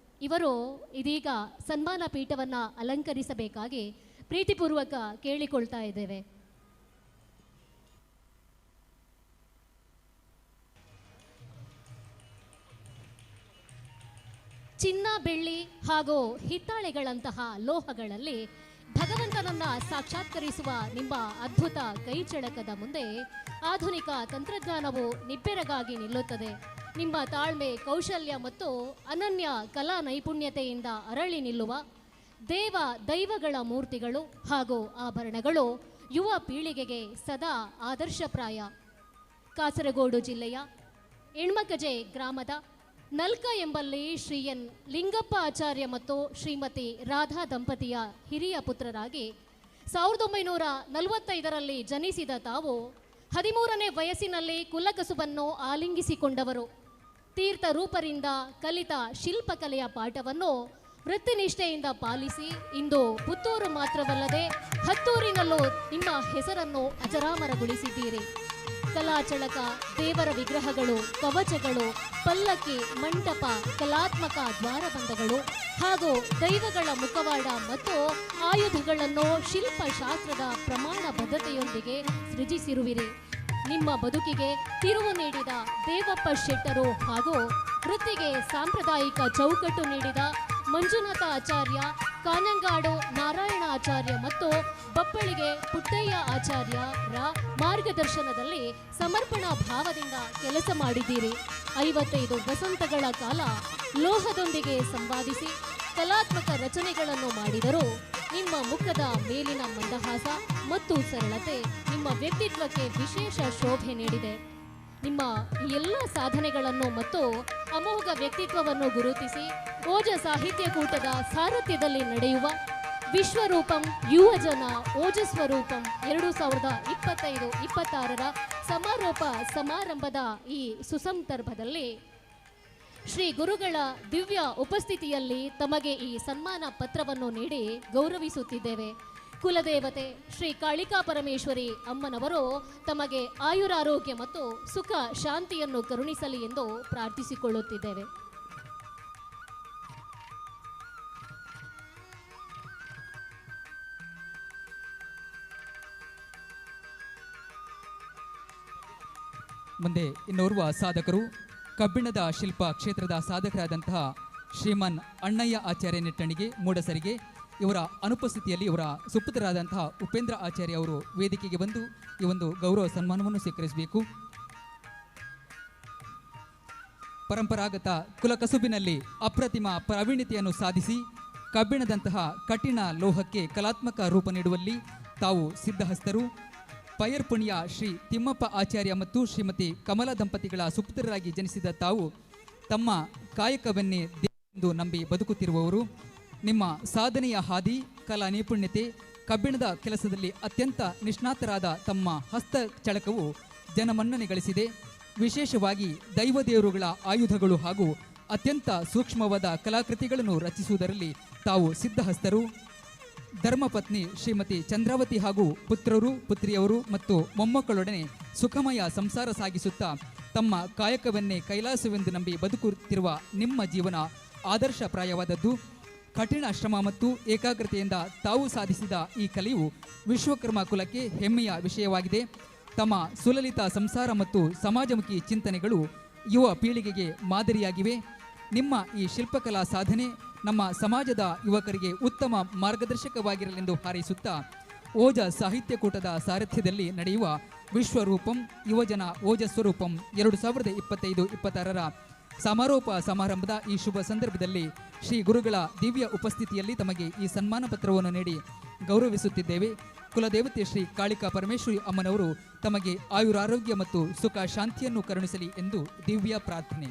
ಇವರು ಇದೀಗ ಸನ್ಮಾನ ಪೀಠವನ್ನು ಅಲಂಕರಿಸಬೇಕಾಗಿ ಪ್ರೀತಿಪೂರ್ವಕ ಕೇಳಿಕೊಳ್ತಾ ಇದ್ದೇವೆ. ಚಿನ್ನ, ಬೆಳ್ಳಿ ಹಾಗೂ ಹಿತ್ತಾಳೆಗಳಂತಹ ಲೋಹಗಳಲ್ಲಿ ಭಗವಂತನನ್ನ ಸಾಕ್ಷಾತ್ಕರಿಸುವ ನಿಮ್ಮ ಅದ್ಭುತ ಕೈಚಳಕದ ಮುಂದೆ ಆಧುನಿಕ ತಂತ್ರಜ್ಞಾನವು ನಿಬ್ಬೆರಗಾಗಿ ನಿಲ್ಲುತ್ತದೆ. ನಿಮ್ಮ ತಾಳ್ಮೆ, ಕೌಶಲ್ಯ ಮತ್ತು ಅನನ್ಯ ಕಲಾ ನೈಪುಣ್ಯತೆಯಿಂದ ಅರಳಿ ನಿಲ್ಲುವ ದೈವಗಳ ಮೂರ್ತಿಗಳು ಹಾಗೂ ಆಭರಣಗಳು ಯುವ ಪೀಳಿಗೆಗೆ ಸದಾ ಆದರ್ಶಪ್ರಾಯ. ಕಾಸರಗೋಡು ಜಿಲ್ಲೆಯ ಎಣ್ಮಕಜೆ ಗ್ರಾಮದ ನಲ್ಕ ಎಂಬಲ್ಲಿ ಶ್ರೀ ಎನ್ ಲಿಂಗಪ್ಪ ಆಚಾರ್ಯ ಮತ್ತು ಶ್ರೀಮತಿ ರಾಧಾ ದಂಪತಿಯ ಹಿರಿಯ ಪುತ್ರರಾಗಿ 1945ರಲ್ಲಿ ಜನಿಸಿದ ತಾವು 13ನೇ ವಯಸ್ಸಿನಲ್ಲಿ ಕುಲಕಸುಬನ್ನು ಆಲಿಂಗಿಸಿಕೊಂಡವರು. ತೀರ್ಥ ರೂಪರಿಂದ ಕಲಿತ ಶಿಲ್ಪಕಲೆಯ ಪಾಠವನ್ನು ವೃತ್ತಿನಿಷ್ಠೆಯಿಂದ ಪಾಲಿಸಿ ಇಂದು ಪುತ್ತೂರು ಮಾತ್ರವಲ್ಲದೆ ಹತ್ತೂರಿನಲ್ಲೂ ನಿಮ್ಮ ಹೆಸರನ್ನು ಅಜರಾಮರಗೊಳಿಸಿದ್ದೀರಿ. ಕಲಾಚಳಕ, ದೇವರ ವಿಗ್ರಹಗಳು, ಕವಚಗಳು, ಪಲ್ಲಕ್ಕಿ, ಮಂಟಪ, ಕಲಾತ್ಮಕ ದ್ವಾರಬಂಧಗಳು ಹಾಗೂ ದೈವಗಳ ಮುಖವಾಡ ಮತ್ತು ಆಯುಧಗಳನ್ನು ಶಿಲ್ಪಶಾಸ್ತ್ರದ ಪ್ರಮಾಣ ಬದ್ಧತೆಯೊಂದಿಗೆ ಸೃಜಿಸಿರುವಿರಿ. ನಿಮ್ಮ ಬದುಕಿಗೆ ತಿರುವು ನೀಡಿದ ದೇವಪ್ಪ ಶೆಟ್ಟರು ಹಾಗೂ ವೃತ್ತಿಗೆ ಸಾಂಪ್ರದಾಯಿಕ ಚೌಕಟ್ಟು ನೀಡಿದ ಮಂಜುನಾಥ ಆಚಾರ್ಯ, ಕಾನಂಗಾಡು ನಾರಾಯಣ ಆಚಾರ್ಯ ಮತ್ತು ಬಪ್ಪಳಿಗೆ ಪುಟ್ಟಯ್ಯ ಆಚಾರ್ಯರ ಮಾರ್ಗದರ್ಶನದಲ್ಲಿ ಸಮರ್ಪಣಾ ಭಾವದಿಂದ ಕೆಲಸ ಮಾಡಿದ್ದೀರಿ. 55 ವಸಂತಗಳ ಕಾಲ ಲೋಹದೊಂದಿಗೆ ಸಂವಾದಿಸಿ ಕಲಾತ್ಮಕ ರಚನೆಗಳನ್ನು ಮಾಡಿದರೂ ನಿಮ್ಮ ಮುಖದ ಮೇಲಿನ ಮಂದಹಾಸ ಮತ್ತು ಸರಳತೆ ನಿಮ್ಮ ವ್ಯಕ್ತಿತ್ವಕ್ಕೆ ವಿಶೇಷ ಶೋಭೆ ನೀಡಿದೆ. ನಿಮ್ಮ ಎಲ್ಲ ಸಾಧನೆಗಳನ್ನು ಮತ್ತು ಅಮೋಘ ವ್ಯಕ್ತಿತ್ವವನ್ನು ಗುರುತಿಸಿ ಓಜ ಸಾಹಿತ್ಯ ಕೂಟದ ಸಾರಥ್ಯದಲ್ಲಿ ನಡೆಯುವ ವಿಶ್ವರೂಪಂ ಯುವಜನ ಓಜಸ್ವರೂಪಂ 2025-26 ಸಮಾರೋಪ ಸಮಾರಂಭದ ಈ ಸುಸಂದರ್ಭದಲ್ಲಿ ಶ್ರೀ ಗುರುಗಳ ದಿವ್ಯ ಉಪಸ್ಥಿತಿಯಲ್ಲಿ ತಮಗೆ ಈ ಸನ್ಮಾನ ಪತ್ರವನ್ನು ನೀಡಿ ಗೌರವಿಸುತ್ತಿದ್ದೇವೆ. ಕುಲದೇವತೆ ಶ್ರೀ ಕಾಳಿಕಾ ಪರಮೇಶ್ವರಿ ಅಮ್ಮನವರು ತಮಗೆ ಆಯುರಾರೋಗ್ಯ ಮತ್ತು ಸುಖ ಶಾಂತಿಯನ್ನು ಕರುಣಿಸಲಿ ಎಂದು ಪ್ರಾರ್ಥಿಸಿಕೊಳ್ಳುತ್ತಿದ್ದೇವೆ. ಮುಂದೆ ಇನ್ನೋರ್ವ ಸಾಧಕರು, ಕಬ್ಬಿಣದ ಶಿಲ್ಪ ಕ್ಷೇತ್ರದ ಸಾಧಕರಾದಂತಹ ಶ್ರೀಮನ್ ಅಣ್ಣಯ್ಯ ಆಚಾರ್ಯ ನೆಟ್ಟಣಿಗೆ ಮೂಡಸರಿಗೆ ಇವರ ಅನುಪಸ್ಥಿತಿಯಲ್ಲಿ ಇವರ ಸುಪುತ್ರರಾದಂತಹ ಉಪೇಂದ್ರ ಆಚಾರ್ಯ ಅವರು ವೇದಿಕೆಗೆ ಬಂದು ಈ ಒಂದು ಗೌರವ ಸನ್ಮಾನವನ್ನು ಸ್ವೀಕರಿಸಬೇಕು. ಪರಂಪರಾಗತ ಕುಲಕಸುಬಿನಲ್ಲಿ ಅಪ್ರತಿಮ ಪ್ರಾವೀಣ್ಯತೆಯನ್ನು ಸಾಧಿಸಿ ಕಬ್ಬಿಣದಂತಹ ಕಠಿಣ ಲೋಹಕ್ಕೆ ಕಲಾತ್ಮಕ ರೂಪ ನೀಡುವಲ್ಲಿ ತಾವು ಸಿದ್ಧಹಸ್ತರು. ಪೈರ್ಪುಣಿಯ ಶ್ರೀ ತಿಮ್ಮಪ್ಪ ಆಚಾರ್ಯ ಮತ್ತು ಶ್ರೀಮತಿ ಕಮಲಾ ದಂಪತಿಗಳ ಸುಪುತ್ರರಾಗಿ ಜನಿಸಿದ ತಾವು ತಮ್ಮ ಕಾಯಕವನ್ನೇ ದೇವರೆಂದು ನಂಬಿ ಬದುಕುತ್ತಿರುವವರು. ನಿಮ್ಮ ಸಾಧನೆಯ ಹಾದಿ, ಕಲಾ ನೈಪುಣ್ಯತೆ, ಕಬ್ಬಿಣದ ಕೆಲಸದಲ್ಲಿ ಅತ್ಯಂತ ನಿಷ್ಣಾತರಾದ ತಮ್ಮ ಹಸ್ತ ಚಳಕವು ಜನಮನ್ನಣೆ ಗಳಿಸಿದೆ. ವಿಶೇಷವಾಗಿ ದೈವದೇವರುಗಳ ಆಯುಧಗಳು ಹಾಗೂ ಅತ್ಯಂತ ಸೂಕ್ಷ್ಮವಾದ ಕಲಾಕೃತಿಗಳನ್ನು ರಚಿಸುವುದರಲ್ಲಿ ತಾವು ಸಿದ್ಧಹಸ್ತರು. ಧರ್ಮಪತ್ನಿ ಶ್ರೀಮತಿ ಚಂದ್ರಾವತಿ ಹಾಗೂ ಪುತ್ರರು, ಪುತ್ರಿಯವರು ಮತ್ತು ಮೊಮ್ಮಕ್ಕಳೊಡನೆ ಸುಖಮಯ ಸಂಸಾರ ಸಾಗಿಸುತ್ತಾ ತಮ್ಮ ಕಾಯಕವನ್ನೇ ಕೈಲಾಸವೆಂದು ನಂಬಿ ಬದುಕುತ್ತಿರುವ ನಿಮ್ಮ ಜೀವನ ಆದರ್ಶಪ್ರಾಯವಾದದ್ದು. ಕಠಿಣ ಶ್ರಮ ಮತ್ತು ಏಕಾಗ್ರತೆಯಿಂದ ತಾವು ಸಾಧಿಸಿದ ಈ ಕಲೆಯು ವಿಶ್ವಕರ್ಮ ಕುಲಕ್ಕೆ ಹೆಮ್ಮೆಯ ವಿಷಯವಾಗಿದೆ. ತಮ್ಮ ಸುಲಲಿತ ಸಂಸಾರ ಮತ್ತು ಸಮಾಜಮುಖಿ ಚಿಂತನೆಗಳು ಯುವ ಪೀಳಿಗೆಗೆ ಮಾದರಿಯಾಗಿವೆ. ನಿಮ್ಮ ಈ ಶಿಲ್ಪಕಲಾ ಸಾಧನೆ ನಮ್ಮ ಸಮಾಜದ ಯುವಕರಿಗೆ ಉತ್ತಮ ಮಾರ್ಗದರ್ಶಕವಾಗಿರಲೆಂದು ಹಾರೈಸುತ್ತಾ, ಓಜ ಸಾಹಿತ್ಯಕೂಟದ ಸಾರಥ್ಯದಲ್ಲಿ ನಡೆಯುವ ವಿಶ್ವರೂಪಂ ಯುವಜನ ಓಜಸ್ವರೂಪಂ 2025-26ರ ಸಮಾರೋಪ ಸಮಾರಂಭದ ಈ ಶುಭ ಸಂದರ್ಭದಲ್ಲಿ ಶ್ರೀ ಗುರುಗಳ ದಿವ್ಯ ಉಪಸ್ಥಿತಿಯಲ್ಲಿ ತಮಗೆ ಈ ಸನ್ಮಾನ ಪತ್ರವನ್ನು ನೀಡಿ ಗೌರವಿಸುತ್ತಿದ್ದೇವೆ. ಕುಲದೇವತೆ ಶ್ರೀ ಕಾಳಿಕಾ ಪರಮೇಶ್ವರಿ ಅಮ್ಮನವರು ತಮಗೆ ಆಯುರಾರೋಗ್ಯ ಮತ್ತು ಸುಖ ಶಾಂತಿಯನ್ನು ಕರುಣಿಸಲಿ ಎಂದು ದಿವ್ಯ ಪ್ರಾರ್ಥನೆ.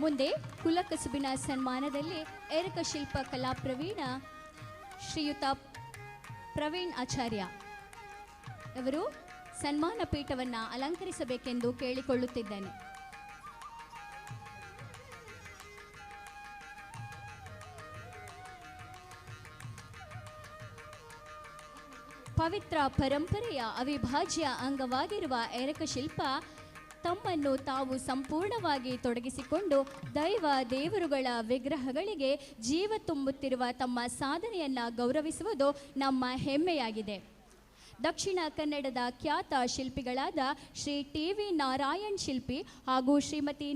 ಮುಂದೆ ಕುಲಕಸುಬಿನ ಸನ್ಮಾನದಲ್ಲಿ ಎರಕ ಶಿಲ್ಪ ಕಲಾ ಪ್ರವೀಣ ಶ್ರೀಯುತ ಪ್ರವೀಣ್ ಆಚಾರ್ಯ ಅವರು ಸನ್ಮಾನ ಪೀಠವನ್ನು ಅಲಂಕರಿಸಬೇಕೆಂದು ಕೇಳಿಕೊಳ್ಳುತ್ತಿದ್ದೇನೆ. ಪವಿತ್ರ ಪರಂಪರೆಯ ಅವಿಭಾಜ್ಯ ಅಂಗವಾಗಿರುವ ಎರಕ ಶಿಲ್ಪ ತಮ್ಮನ್ನು ತಾವು ಸಂಪೂರ್ಣವಾಗಿ ತೊಡಗಿಸಿಕೊಂಡು ದೈವ ದೇವರುಗಳ ವಿಗ್ರಹಗಳಿಗೆ ಜೀವ ತುಂಬುತ್ತಿರುವ ತಮ್ಮ ಸಾಧನೆಯನ್ನು ಗೌರವಿಸುವುದು ನಮ್ಮ ಹೆಮ್ಮೆಯಾಗಿದೆ. ದಕ್ಷಿಣ ಕನ್ನಡದ ಖ್ಯಾತ ಶಿಲ್ಪಿಗಳಾದ ಶ್ರೀ ಟಿ.ವಿ. ನಾರಾಯಣ್ ಶಿಲ್ಪಿ ಹಾಗೂ ಶ್ರೀಮತಿ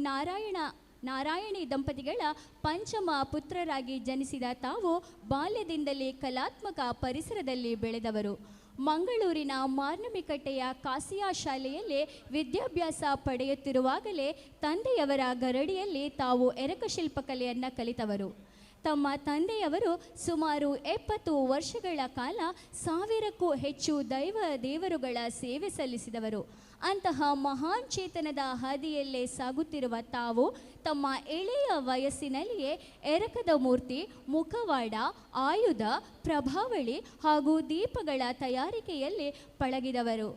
ನಾರಾಯಣಿ ದಂಪತಿಗಳ ಪಂಚಮ ಪುತ್ರರಾಗಿ ಜನಿಸಿದ ತಾವು ಬಾಲ್ಯದಿಂದಲೇ ಕಲಾತ್ಮಕ ಪರಿಸರದಲ್ಲಿ ಬೆಳೆದವರು. ಮಂಗಳೂರಿನ ಮಾರ್ನಮಿಕಟ್ಟೆಯ ಕಾಸಿಯಾ ಶಾಲೆಯಲ್ಲಿ ವಿದ್ಯಾಭ್ಯಾಸ ಪಡೆಯುತ್ತಿರುವಾಗಲೇ ತಂದೆಯವರ ಗರಡಿಯಲ್ಲಿ ತಾವು ಎರಕ ಶಿಲ್ಪಕಲೆಯನ್ನು ಕಲಿತವರು. ತಮ್ಮ ತಂದೆಯವರು ಸುಮಾರು 70 ವರ್ಷಗಳ ಕಾಲ 1000ಕ್ಕೂ ಹೆಚ್ಚು ದೈವ ದೇವರುಗಳ ಸೇವೆ ಸಲ್ಲಿಸಿದವರು. ಅಂತಹ ಮಹಾನ್ ಚೇತನದ ಹಾದಿಯಲ್ಲೇ ಸಾಗುತ್ತಿರುವ ತಾವು ತಮ್ಮ ಎಳೆಯ ವಯಸ್ಸಿನಲ್ಲಿಯೇ ಎರಕದ ಮೂರ್ತಿ, ಮುಖವಾಡ, ಆಯುಧ, ಪ್ರಭಾವಳಿ ಹಾಗೂ ದೀಪಗಳ ತಯಾರಿಕೆಯಲ್ಲಿ ಪಳಗಿದವರು.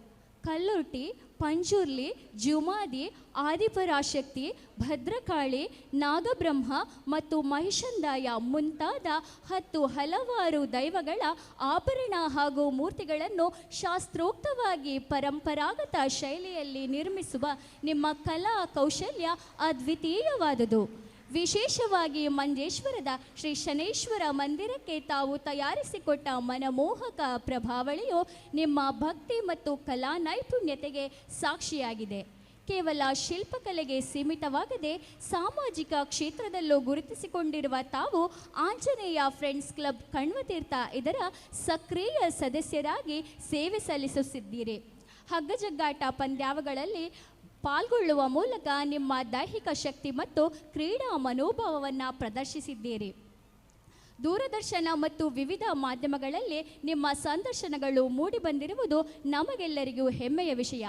ಕಲ್ಲುರ್ಟಿ, ಪಂಜುರ್ಲಿ, ಜುಮಾದಿ, ಆದಿಪರಾಶಕ್ತಿ, ಭದ್ರಕಾಳಿ, ನಾಗಬ್ರಹ್ಮ ಮತ್ತು ಮಹಿಷಂದಾಯ ಮುಂತಾದ 10 ಹಲವಾರು ದೈವಗಳ ಆಭರಣ ಹಾಗೂ ಮೂರ್ತಿಗಳನ್ನು ಶಾಸ್ತ್ರೋಕ್ತವಾಗಿ ಪರಂಪರಾಗತ ಶೈಲಿಯಲ್ಲಿ ನಿರ್ಮಿಸುವ ನಿಮ್ಮ ಕಲಾ ಕೌಶಲ್ಯ ಅದ್ವಿತೀಯವಾದುದು. ವಿಶೇಷವಾಗಿ ಮಂಜೇಶ್ವರದ ಶ್ರೀ ಶನೇಶ್ವರ ಮಂದಿರಕ್ಕೆ ತಾವು ತಯಾರಿಸಿಕೊಟ್ಟ ಮನಮೋಹಕ ಪ್ರಭಾವಳಿಯು ನಿಮ್ಮ ಭಕ್ತಿ ಮತ್ತು ಕಲಾ ನೈಪುಣ್ಯತೆಗೆ ಸಾಕ್ಷಿಯಾಗಿದೆ. ಕೇವಲ ಶಿಲ್ಪಕಲೆಗೆ ಸೀಮಿತವಾಗದೆ ಸಾಮಾಜಿಕ ಕ್ಷೇತ್ರದಲ್ಲೂ ಗುರುತಿಸಿಕೊಂಡಿರುವ ತಾವು ಆಂಜನೇಯ ಫ್ರೆಂಡ್ಸ್ ಕ್ಲಬ್ ಕಣ್ವತೀರ್ಥ ಇದರ ಸಕ್ರಿಯ ಸದಸ್ಯರಾಗಿ ಸೇವೆ ಸಲ್ಲಿಸುತ್ತಿದ್ದೀರಿ. ಹಗ್ಗಜಗ್ಗಾಟ ಪಂದ್ಯಾವಗಳಲ್ಲಿ ಪಾಲ್ಗೊಳ್ಳುವ ಮೂಲಕ ನಿಮ್ಮ ದೈಹಿಕ ಶಕ್ತಿ ಮತ್ತು ಕ್ರೀಡಾ ಮನೋಭಾವವನ್ನು ಪ್ರದರ್ಶಿಸಿದ್ದೀರಿ. ದೂರದರ್ಶನ ಮತ್ತು ವಿವಿಧ ಮಾಧ್ಯಮಗಳಲ್ಲಿ ನಿಮ್ಮ ಸಂದರ್ಶನಗಳು ಮೂಡಿಬಂದಿರುವುದು ನಮಗೆಲ್ಲರಿಗೂ ಹೆಮ್ಮೆಯ ವಿಷಯ.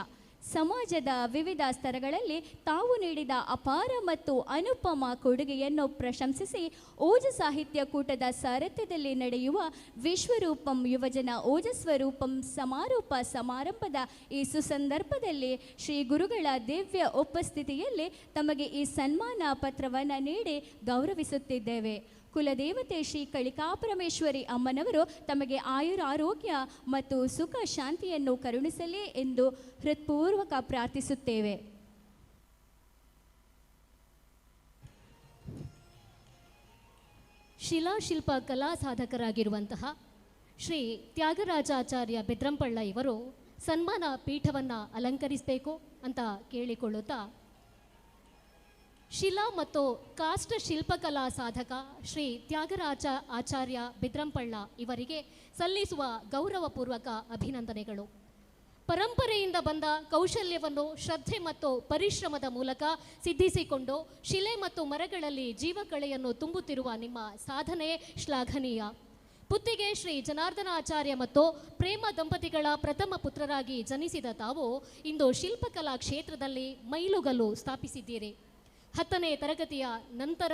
ಸಮಾಜದ ವಿವಿಧ ಸ್ತರಗಳಲ್ಲಿ ತಾವು ನೀಡಿದ ಅಪಾರ ಮತ್ತು ಅನುಪಮ ಕೊಡುಗೆಯನ್ನು ಪ್ರಶಂಸಿಸಿ ಓಜ ಸಾಹಿತ್ಯ ಕೂಟದ ಸಾರಥ್ಯದಲ್ಲಿ ನಡೆಯುವ ವಿಶ್ವರೂಪಂ ಯುವಜನ ಓಜಸ್ವರೂಪಂ ಸಮಾರೋಪ ಸಮಾರಂಭದ ಈ ಸುಸಂದರ್ಭದಲ್ಲಿ ಶ್ರೀ ಗುರುಗಳ ದಿವ್ಯ ಉಪಸ್ಥಿತಿಯಲ್ಲಿ ತಮಗೆ ಈ ಸನ್ಮಾನ ಪತ್ರವನ್ನು ನೀಡಿ ಗೌರವಿಸುತ್ತಿದ್ದೇವೆ. ಕುಲದೇವತೆ ಶ್ರೀ ಕಾಳಿಕಾಪರಮೇಶ್ವರಿ ಅಮ್ಮನವರು ತಮಗೆ ಆಯುರಾರೋಗ್ಯ ಮತ್ತು ಸುಖ ಶಾಂತಿಯನ್ನು ಕರುಣಿಸಲಿ ಎಂದು ಹೃತ್ಪೂರ್ವಕ ಪ್ರಾರ್ಥಿಸುತ್ತೇವೆ. ಶಿಲಾಶಿಲ್ಪ ಕಲಾ ಸಾಧಕರಾಗಿರುವಂತಹ ಶ್ರೀ ತ್ಯಾಗರಾಜಾಚಾರ್ಯ ಬೆದ್ರಂಪಳ್ಳ ಇವರು ಸನ್ಮಾನ ಪೀಠವನ್ನು ಅಲಂಕರಿಸಬೇಕು ಅಂತ ಕೇಳಿಕೊಳ್ಳುತ್ತಾ, ಶಿಲಾ ಮತ್ತು ಕಾಷ್ಟ ಶಿಲ್ಪಕಲಾ ಸಾಧಕ ಶ್ರೀ ತ್ಯಾಗರಾಜ ಆಚಾರ್ಯ ಬೆದ್ರಂಪಳ್ಳ ಇವರಿಗೆ ಸಲ್ಲಿಸುವ ಗೌರವಪೂರ್ವಕ ಅಭಿನಂದನೆಗಳು. ಪರಂಪರೆಯಿಂದ ಬಂದ ಕೌಶಲ್ಯವನ್ನು ಶ್ರದ್ಧೆ ಮತ್ತು ಪರಿಶ್ರಮದ ಮೂಲಕ ಸಿದ್ಧಿಸಿಕೊಂಡು ಶಿಲೆ ಮತ್ತು ಮರಗಳಲ್ಲಿ ಜೀವಕಳೆಯನ್ನು ತುಂಬುತ್ತಿರುವ ನಿಮ್ಮ ಸಾಧನೆ ಶ್ಲಾಘನೀಯ. ಪುತ್ತಿಗೆ ಶ್ರೀ ಜನಾರ್ದನಾಚಾರ್ಯ ಮತ್ತು ಪ್ರೇಮ ದಂಪತಿಗಳ ಪ್ರಥಮ ಪುತ್ರರಾಗಿ ಜನಿಸಿದ ತಾವು ಇಂದು ಶಿಲ್ಪಕಲಾ ಕ್ಷೇತ್ರದಲ್ಲಿ ಮೈಲುಗಲ್ಲು ಸ್ಥಾಪಿಸಿದ್ದೀರಿ. 10ನೇ ತರಗತಿಯ ನಂತರ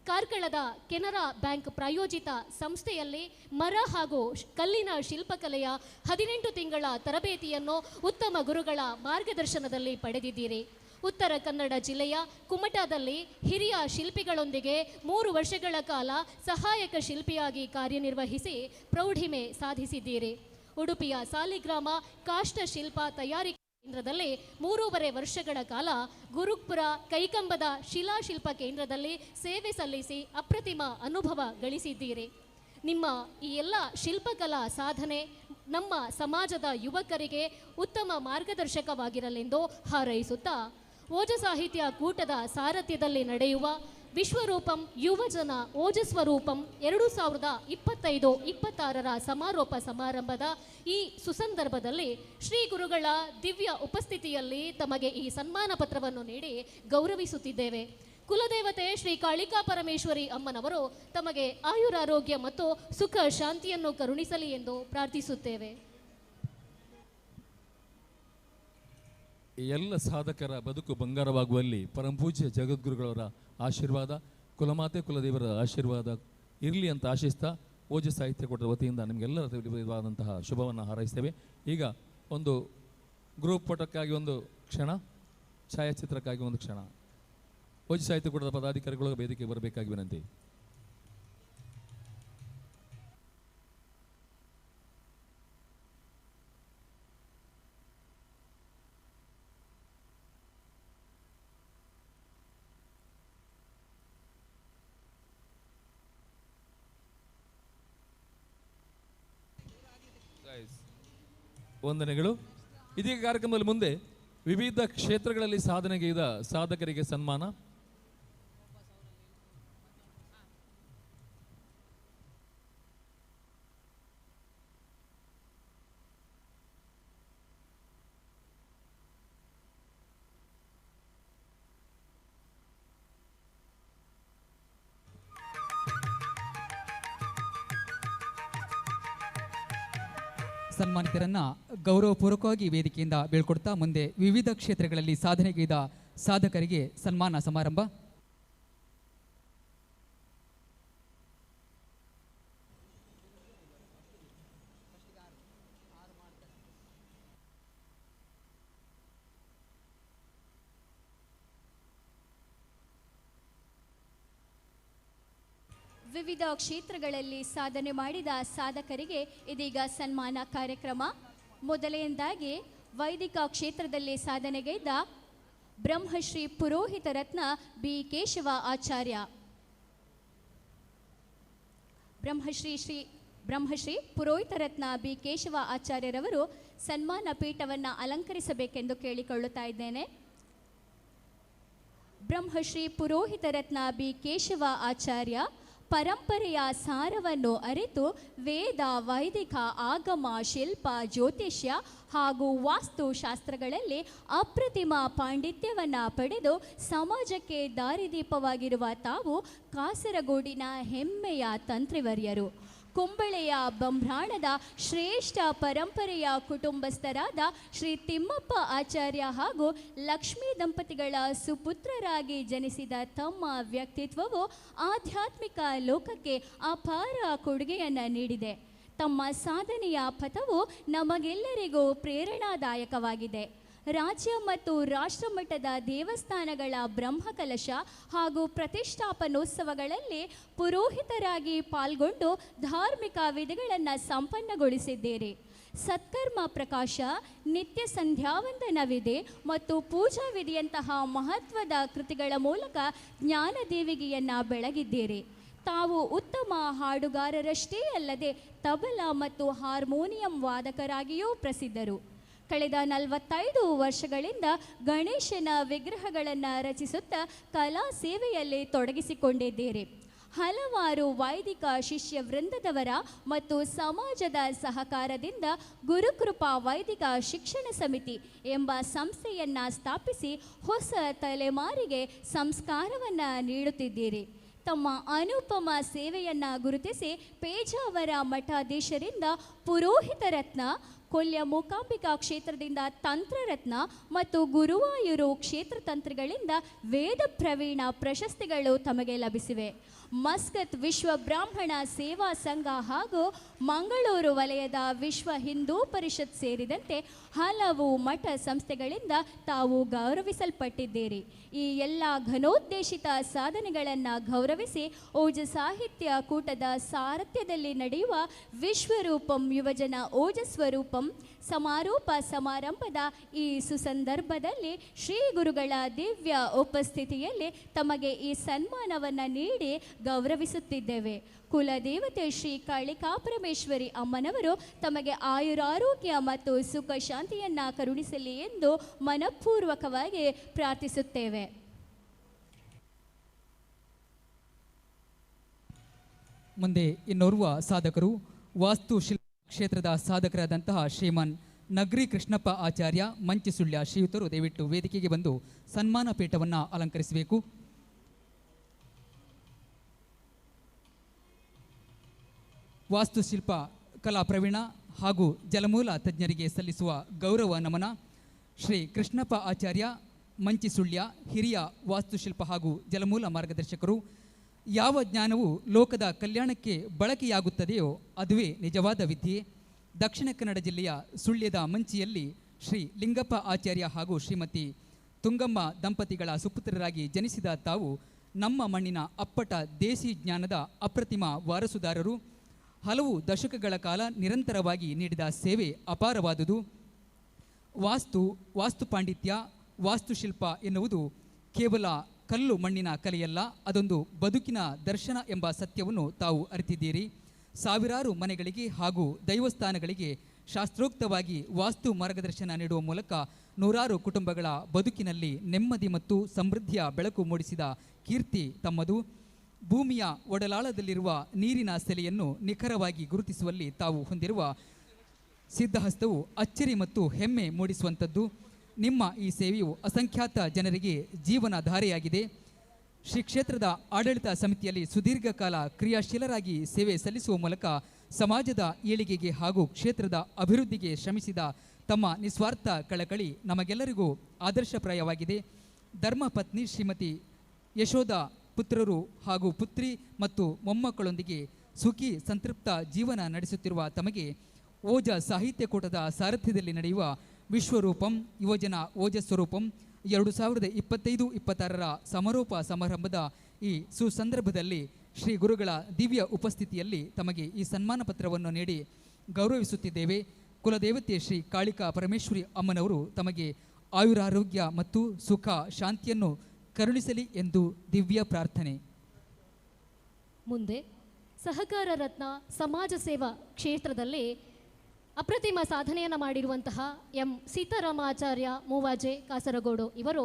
ಕಾರ್ಕಳದ ಕೆನರಾ ಬ್ಯಾಂಕ್ ಪ್ರಾಯೋಜಿತ ಸಂಸ್ಥೆಯಲ್ಲಿ ಮರ ಹಾಗೂ ಕಲ್ಲಿನ ಶಿಲ್ಪಕಲೆಯ 18 ತಿಂಗಳ ತರಬೇತಿಯನ್ನು ಉತ್ತಮ ಗುರುಗಳ ಮಾರ್ಗದರ್ಶನದಲ್ಲಿ ಪಡೆದಿದ್ದೀರಿ. ಉತ್ತರ ಕನ್ನಡ ಜಿಲ್ಲೆಯ ಕುಮಟಾದಲ್ಲಿ ಹಿರಿಯ ಶಿಲ್ಪಿಗಳೊಂದಿಗೆ 3 ವರ್ಷಗಳ ಕಾಲ ಸಹಾಯಕ ಶಿಲ್ಪಿಯಾಗಿ ಕಾರ್ಯನಿರ್ವಹಿಸಿ ಪ್ರೌಢಿಮೆ ಸಾಧಿಸಿದ್ದೀರಿ. ಉಡುಪಿಯ ಸಾಲಿಗ್ರಾಮ ಕಾಷ್ಟ ಶಿಲ್ಪ ತಯಾರಿಕೆ ಕೇಂದ್ರದಲ್ಲಿ 3.5 ವರ್ಷಗಳ ಕಾಲ ಗುರುಪುರ ಕೈಕಂಬದ ಶಿಲಾಶಿಲ್ಪ ಕೇಂದ್ರದಲ್ಲಿ ಸೇವೆ ಸಲ್ಲಿಸಿ ಅಪ್ರತಿಮ ಅನುಭವ ಗಳಿಸಿದ್ದೀರಿ. ನಿಮ್ಮ ಈ ಎಲ್ಲ ಶಿಲ್ಪಕಲಾ ಸಾಧನೆ ನಮ್ಮ ಸಮಾಜದ ಯುವಕರಿಗೆ ಉತ್ತಮ ಮಾರ್ಗದರ್ಶಕವಾಗಿರಲೆಂದು ಹಾರೈಸುತ್ತಾ, ಓಜ ಸಾಹಿತ್ಯ ಕೂಟದ ಸಾರಥ್ಯದಲ್ಲಿ ನಡೆಯುವ ವಿಶ್ವರೂಪಂ ಯುವಜನ ಓಜಸ್ವರೂಪಂ 2025-26 ಸಮಾರೋಪ ಸಮಾರಂಭದ ಈ ಸುಸಂದರ್ಭದಲ್ಲಿ ಶ್ರೀ ಗುರುಗಳ ದಿವ್ಯ ಉಪಸ್ಥಿತಿಯಲ್ಲಿ ತಮಗೆ ಈ ಸನ್ಮಾನ ಪತ್ರವನ್ನು ನೀಡಿ ಗೌರವಿಸುತ್ತಿದ್ದೇವೆ. ಕುಲದೇವತೆ ಶ್ರೀ ಕಾಳಿಕಾ ಪರಮೇಶ್ವರಿ ಅಮ್ಮನವರು ತಮಗೆ ಆಯುರಾರೋಗ್ಯ ಮತ್ತು ಸುಖ ಶಾಂತಿಯನ್ನು ಕರುಣಿಸಲಿ ಎಂದು ಪ್ರಾರ್ಥಿಸುತ್ತೇವೆ. ಎಲ್ಲ ಸಾಧಕರ ಬದುಕು ಬಂಗಾರವಾಗುವಲ್ಲಿ ಪರಮಪೂಜ್ಯ ಜಗದ್ಗುರುಗಳವರ ಆಶೀರ್ವಾದ, ಕುಲಮಾತೆ ಕುಲದೇವರ ಆಶೀರ್ವಾದ ಇರಲಿ ಅಂತ ಆಶಿಸ್ತಾ ಓಜ ಸಾಹಿತ್ಯ ಕೂಟದ ವತಿಯಿಂದ ನಿಮಗೆಲ್ಲರ ವಿಧವಾದಂತಹ ಶುಭವನ್ನು ಹಾರೈಸ್ತೇವೆ. ಈಗ ಒಂದು ಗ್ರೂಪ್ ಫೋಟೋಕ್ಕಾಗಿ ಒಂದು ಕ್ಷಣ, ಛಾಯಾಚಿತ್ರಕ್ಕಾಗಿ ಒಂದು ಕ್ಷಣ. ಓಜ ಸಾಹಿತ್ಯ ಕೂಟದ ಪದಾಧಿಕಾರಿಗಳು ವೇದಿಕೆ ಬರಬೇಕಾಗಿ ವಿನಂತಿ. ವಂದನೆಗಳು. ಇದೀಗ ಕಾರ್ಯಕ್ರಮದಲ್ಲಿ ಮುಂದೆ ವಿವಿಧ ಕ್ಷೇತ್ರಗಳಲ್ಲಿ ಸಾಧನೆಗೈದ ಸಾಧಕರಿಗೆ ಸನ್ಮಾನ. ಸನ್ಮಾನಿತರನ್ನ ಗೌರವಪೂರ್ವಕವಾಗಿ ವೇದಿಕೆಯಿಂದ ಬೀಳ್ಕೊಡ್ತಾ ಮುಂದೆ ವಿವಿಧ ಕ್ಷೇತ್ರಗಳಲ್ಲಿ ಸಾಧನೆಗೈದ ಸಾಧಕರಿಗೆ ಸನ್ಮಾನ ಸಮಾರಂಭ. ವಿವಿಧ ಕ್ಷೇತ್ರಗಳಲ್ಲಿ ಸಾಧನೆ ಮಾಡಿದ ಸಾಧಕರಿಗೆ ಇದೀಗ ಸನ್ಮಾನ ಕಾರ್ಯಕ್ರಮ. ಮೊದಲನೆಯದಾಗಿ ವೈದಿಕ ಕ್ಷೇತ್ರದಲ್ಲಿ ಸಾಧನೆಗೈದ ಬ್ರಹ್ಮಶ್ರೀ ಪುರೋಹಿತ ರತ್ನ ಬಿ ಕೇಶವ ಆಚಾರ್ಯ. ಬ್ರಹ್ಮಶ್ರೀ ಪುರೋಹಿತ ರತ್ನ ಬಿ ಕೇಶವ ಆಚಾರ್ಯರವರು ಸನ್ಮಾನ ಪೀಠವನ್ನು ಅಲಂಕರಿಸಬೇಕೆಂದು ಕೇಳಿಕೊಳ್ಳುತ್ತಾ ಇದ್ದೇನೆ. ಬ್ರಹ್ಮಶ್ರೀ ಪುರೋಹಿತ ರತ್ನ ಬಿ ಕೇಶವ ಆಚಾರ್ಯ ಪರಂಪರೆಯ ಸಾರವನ್ನು ಅರಿತು ವೇದ, ವೈದಿಕ, ಆಗಮ, ಶಿಲ್ಪ, ಜ್ಯೋತಿಷ್ಯ ಹಾಗೂ ವಾಸ್ತುಶಾಸ್ತ್ರಗಳಲ್ಲಿ ಅಪ್ರತಿಮ ಪಾಂಡಿತ್ಯವನ್ನು ಪಡೆದು ಸಮಾಜಕ್ಕೆ ದಾರಿದೀಪವಾಗಿರುವ ತಾವು ಕಾಸರಗೋಡಿನ ಹೆಮ್ಮೆಯ ತಂತ್ರಿವರ್ಯರು. ಕುಂಬಳೆಯ ಬಂಭ್ರಾಣದ ಶ್ರೇಷ್ಠ ಪರಂಪರೆಯ ಕುಟುಂಬಸ್ಥರಾದ ಶ್ರೀ ತಿಮ್ಮಪ್ಪ ಆಚಾರ್ಯ ಹಾಗೂ ಲಕ್ಷ್ಮೀ ದಂಪತಿಗಳ ಸುಪುತ್ರರಾಗಿ ಜನಿಸಿದ ತಮ್ಮ ವ್ಯಕ್ತಿತ್ವವು ಆಧ್ಯಾತ್ಮಿಕ ಲೋಕಕ್ಕೆ ಅಪಾರ ಕೊಡುಗೆಯನ್ನು ನೀಡಿದೆ. ತಮ್ಮ ಸಾಧನೆಯ ಪಥವು ನಮಗೆಲ್ಲರಿಗೂ ಪ್ರೇರಣಾದಾಯಕವಾಗಿದೆ. ರಾಜ್ಯ ಮತ್ತು ರಾಷ್ಟ್ರಮಟ್ಟದ ದೇವಸ್ಥಾನಗಳ ಬ್ರಹ್ಮಕಲಶ ಹಾಗೂ ಪ್ರತಿಷ್ಠಾಪನೋತ್ಸವಗಳಲ್ಲಿ ಪುರೋಹಿತರಾಗಿ ಪಾಲ್ಗೊಂಡು ಧಾರ್ಮಿಕ ವಿಧಿಗಳನ್ನು ಸಂಪನ್ನಗೊಳಿಸಿದ್ದೀರಿ. ಸತ್ಕರ್ಮ ಪ್ರಕಾಶ, ನಿತ್ಯ ಸಂಧ್ಯಾವಂದನ ವಿಧಿ ಮತ್ತು ಪೂಜಾ ವಿಧಿಯಂತಹ ಮಹತ್ವದ ಕೃತಿಗಳ ಮೂಲಕ ಜ್ಞಾನದೇವಿಗೆಯನ್ನು ಬೆಳಗಿದ್ದೀರಿ. ತಾವು ಉತ್ತಮ ಹಾಡುಗಾರರಷ್ಟೇ ಅಲ್ಲದೆ ತಬಲಾ ಮತ್ತು ಹಾರ್ಮೋನಿಯಂ ವಾದಕರಾಗಿಯೂ ಪ್ರಸಿದ್ಧರು. ಕಳೆದ 45 ವರ್ಷಗಳಿಂದ ಗಣೇಶನ ವಿಗ್ರಹಗಳನ್ನು ರಚಿಸುತ್ತಾ ಕಲಾ ಸೇವೆಯಲ್ಲಿ ತೊಡಗಿಸಿಕೊಂಡಿದ್ದೀರಿ. ಹಲವಾರು ವೈದಿಕ ಶಿಷ್ಯ ವೃಂದದವರ ಮತ್ತು ಸಮಾಜದ ಸಹಕಾರದಿಂದ ಗುರುಕೃಪಾ ವೈದಿಕ ಶಿಕ್ಷಣ ಸಮಿತಿ ಎಂಬ ಸಂಸ್ಥೆಯನ್ನು ಸ್ಥಾಪಿಸಿ ಹೊಸ ತಲೆಮಾರಿಗೆ ಸಂಸ್ಕಾರವನ್ನು ನೀಡುತ್ತಿದ್ದೀರಿ. ತಮ್ಮ ಅನುಪಮ ಸೇವೆಯನ್ನು ಗುರುತಿಸಿ ಪೇಜಾವರ ಮಠಾಧೀಶರಿಂದ ಪುರೋಹಿತ ರತ್ನ, ಕೊಲ್ಯ ಮೂಕಾಂಬಿಕಾ ಕ್ಷೇತ್ರದಿಂದ ತಂತ್ರರತ್ನ ಮತ್ತು ಗುರುವಾಯೂರು ಕ್ಷೇತ್ರ ತಂತ್ರಿಗಳಿಂದ ವೇದ ಪ್ರವೀಣ ಪ್ರಶಸ್ತಿಗಳು ತಮಗೆ ಲಭಿಸಿವೆ. ಮಸ್ಕತ್ ವಿಶ್ವ ಬ್ರಾಹ್ಮಣ ಸೇವಾ ಸಂಘ ಹಾಗೂ ಮಂಗಳೂರು ವಲಯದ ವಿಶ್ವ ಹಿಂದೂ ಪರಿಷತ್ ಸೇರಿದಂತೆ ಹಲವು ಮಠ ಸಂಸ್ಥೆಗಳಿಂದ ತಾವು ಗೌರವಿಸಲ್ಪಟ್ಟಿದ್ದೀರಿ. ಈ ಎಲ್ಲ ಘನೋದ್ದೇಶಿತ ಸಾಧನೆಗಳನ್ನು ಗೌರವಿಸಿ ಓಜ ಸಾಹಿತ್ಯ ಕೂಟದ ಸಾರಥ್ಯದಲ್ಲಿ ನಡೆಯುವ ವಿಶ್ವರೂಪಂ ಯುವಜನ ಓಜಸ್ವರೂಪಂ ಎವಂ ಸಮಾರೋಪ ಸಮಾರಂಭದ ಈ ಸುಸಂದರ್ಭದಲ್ಲಿ ಶ್ರೀ ಗುರುಗಳ ದಿವ್ಯ ಉಪಸ್ಥಿತಿಯಲ್ಲಿ ತಮಗೆ ಈ ಸನ್ಮಾನವನ್ನು ನೀಡಿ ಗೌರವಿಸುತ್ತಿದ್ದೇವೆ. ಕುಲದೇವತೆ ಶ್ರೀ ಕಾಳಿಕಾಪರಮೇಶ್ವರಿ ಅಮ್ಮನವರು ತಮಗೆ ಆಯುರಾರೋಗ್ಯ ಮತ್ತು ಸುಖ ಶಾಂತಿಯನ್ನು ಕರುಣಿಸಲಿ ಎಂದು ಮನಪೂರ್ವಕವಾಗಿ ಪ್ರಾರ್ಥಿಸುತ್ತೇವೆ. ಮುಂದೆ ಇನ್ನೋರ್ವ ಸಾಧಕರು ವಾಸ್ತುಶಿಲ್ಪ ಕ್ಷೇತ್ರದ ಸಾಧಕರಾದಂತಹ ಶ್ರೀಮಾನ್ ನಗ್ರಿ ಕೃಷ್ಣಪ್ಪ ಆಚಾರ್ಯ ಮಂಚಿಸುಳ್ಯ ಶ್ರೀಯುತರು ದಯವಿಟ್ಟು ವೇದಿಕೆಗೆ ಬಂದು ಸನ್ಮಾನ ಪೀಠವನ್ನು ಅಲಂಕರಿಸಬೇಕು. ವಾಸ್ತುಶಿಲ್ಪ ಕಲಾ ಪ್ರವೀಣ ಹಾಗೂ ಜಲಮೂಲ ತಜ್ಞರಿಗೆ ಸಲ್ಲಿಸುವ ಗೌರವ ನಮನ. ಶ್ರೀ ಕೃಷ್ಣಪ್ಪ ಆಚಾರ್ಯ ಮಂಚಿಸುಳ್ಯ ಹಿರಿಯ ವಾಸ್ತುಶಿಲ್ಪ ಹಾಗೂ ಜಲಮೂಲ ಮಾರ್ಗದರ್ಶಕರು. ಯಾವ ಜ್ಞಾನವು ಲೋಕದ ಕಲ್ಯಾಣಕ್ಕೆ ಬಳಕೆಯಾಗುತ್ತದೆಯೋ ಅದುವೇ ನಿಜವಾದ ವಿದ್ಯೆ. ದಕ್ಷಿಣ ಕನ್ನಡ ಜಿಲ್ಲೆಯ ಸುಳ್ಯದ ಮಂಚಿಯಲ್ಲಿ ಶ್ರೀ ಲಿಂಗಪ್ಪ ಆಚಾರ್ಯ ಹಾಗೂ ಶ್ರೀಮತಿ ತುಂಗಮ್ಮ ದಂಪತಿಗಳ ಸುಪುತ್ರರಾಗಿ ಜನಿಸಿದ ತಾವು ನಮ್ಮ ಮಣ್ಣಿನ ಅಪ್ಪಟ ದೇಸಿ ಜ್ಞಾನದ ಅಪ್ರತಿಮ ವಾರಸುದಾರರು. ಹಲವು ದಶಕಗಳ ಕಾಲ ನಿರಂತರವಾಗಿ ನೀಡಿದ ಸೇವೆ ಅಪಾರವಾದುದು. ವಾಸ್ತು ಪಾಂಡಿತ್ಯ, ವಾಸ್ತುಶಿಲ್ಪ ಎನ್ನುವುದು ಕೇವಲ ಕಲ್ಲು ಮಣ್ಣಿನ ಕಲೆಯಲ್ಲ, ಅದೊಂದು ಬದುಕಿನ ದರ್ಶನ ಎಂಬ ಸತ್ಯವನ್ನು ತಾವು ಅರಿತಿದ್ದೀರಿ. ಸಾವಿರಾರು ಮನೆಗಳಿಗೆ ಹಾಗೂ ದೈವಸ್ಥಾನಗಳಿಗೆ ಶಾಸ್ತ್ರೋಕ್ತವಾಗಿ ವಾಸ್ತು ಮಾರ್ಗದರ್ಶನ ನೀಡುವ ಮೂಲಕ ನೂರಾರು ಕುಟುಂಬಗಳ ಬದುಕಿನಲ್ಲಿ ನೆಮ್ಮದಿ ಮತ್ತು ಸಮೃದ್ಧಿಯ ಬೆಳಕು ಮೂಡಿಸಿದ ಕೀರ್ತಿ ತಮ್ಮದು. ಭೂಮಿಯ ಒಡಲಾಳದಲ್ಲಿರುವ ನೀರಿನ ಸೆಲೆಯನ್ನು ನಿಖರವಾಗಿ ಗುರುತಿಸುವಲ್ಲಿ ತಾವು ಹೊಂದಿರುವ ಸಿದ್ಧಹಸ್ತವು ಅಚ್ಚರಿ ಮತ್ತು ಹೆಮ್ಮೆ ಮೂಡಿಸುವಂಥದ್ದು. ನಿಮ್ಮ ಈ ಸೇವೆಯು ಅಸಂಖ್ಯಾತ ಜನರಿಗೆ ಜೀವನ ಧಾರೆಯಾಗಿದೆ. ಶ್ರೀ ಕ್ಷೇತ್ರದ ಆಡಳಿತ ಸಮಿತಿಯಲ್ಲಿ ಸುದೀರ್ಘ ಕಾಲ ಕ್ರಿಯಾಶೀಲರಾಗಿ ಸೇವೆ ಸಲ್ಲಿಸುವ ಮೂಲಕ ಸಮಾಜದ ಏಳಿಗೆಗೆ ಹಾಗೂ ಕ್ಷೇತ್ರದ ಅಭಿವೃದ್ಧಿಗೆ ಶ್ರಮಿಸಿದ ತಮ್ಮ ನಿಸ್ವಾರ್ಥ ಕಳಕಳಿ ನಮಗೆಲ್ಲರಿಗೂ ಆದರ್ಶಪ್ರಾಯವಾಗಿದೆ. ಧರ್ಮಪತ್ನಿ ಶ್ರೀಮತಿ ಯಶೋಧ ಪುತ್ರರು ಹಾಗೂ ಪುತ್ರಿ ಮತ್ತು ಮೊಮ್ಮಕ್ಕಳೊಂದಿಗೆ ಸುಖಿ ಸಂತೃಪ್ತ ಜೀವನ ನಡೆಸುತ್ತಿರುವ ತಮಗೆ ಓಜ ಸಾಹಿತ್ಯ ಕೂಟದ ಸಾರಥ್ಯದಲ್ಲಿ ನಡೆಯುವ ವಿಶ್ವರೂಪಂ ಯುವಜನ ಓಜಸ್ವರೂಪಂ 2025-26 ಸಮಾರೋಪ ಸಮಾರಂಭದ ಈ ಸುಸಂದರ್ಭದಲ್ಲಿ ಶ್ರೀ ಗುರುಗಳ ದಿವ್ಯ ಉಪಸ್ಥಿತಿಯಲ್ಲಿ ತಮಗೆ ಈ ಸನ್ಮಾನ ಪತ್ರವನ್ನು ನೀಡಿ ಗೌರವಿಸುತ್ತಿದ್ದೇವೆ. ಕುಲದೇವತೆ ಶ್ರೀ ಕಾಳಿಕಾ ಪರಮೇಶ್ವರಿ ಅಮ್ಮನವರು ತಮಗೆ ಆಯುರಾರೋಗ್ಯ ಮತ್ತು ಸುಖ ಶಾಂತಿಯನ್ನು ಕರುಣಿಸಲಿ ಎಂದು ದಿವ್ಯ ಪ್ರಾರ್ಥನೆ. ಮುಂದೆ ಸಹಕಾರ ರತ್ನ ಸಮಾಜ ಸೇವಾ ಕ್ಷೇತ್ರದಲ್ಲಿ ಅಪ್ರತಿಮ ಸಾಧನೆಯನ್ನು ಮಾಡಿರುವಂತಹ ಎಂ ಸೀತಾರಾಮಾಚಾರ್ಯ ಮೂವಾಜೆ ಕಾಸರಗೋಡು ಇವರು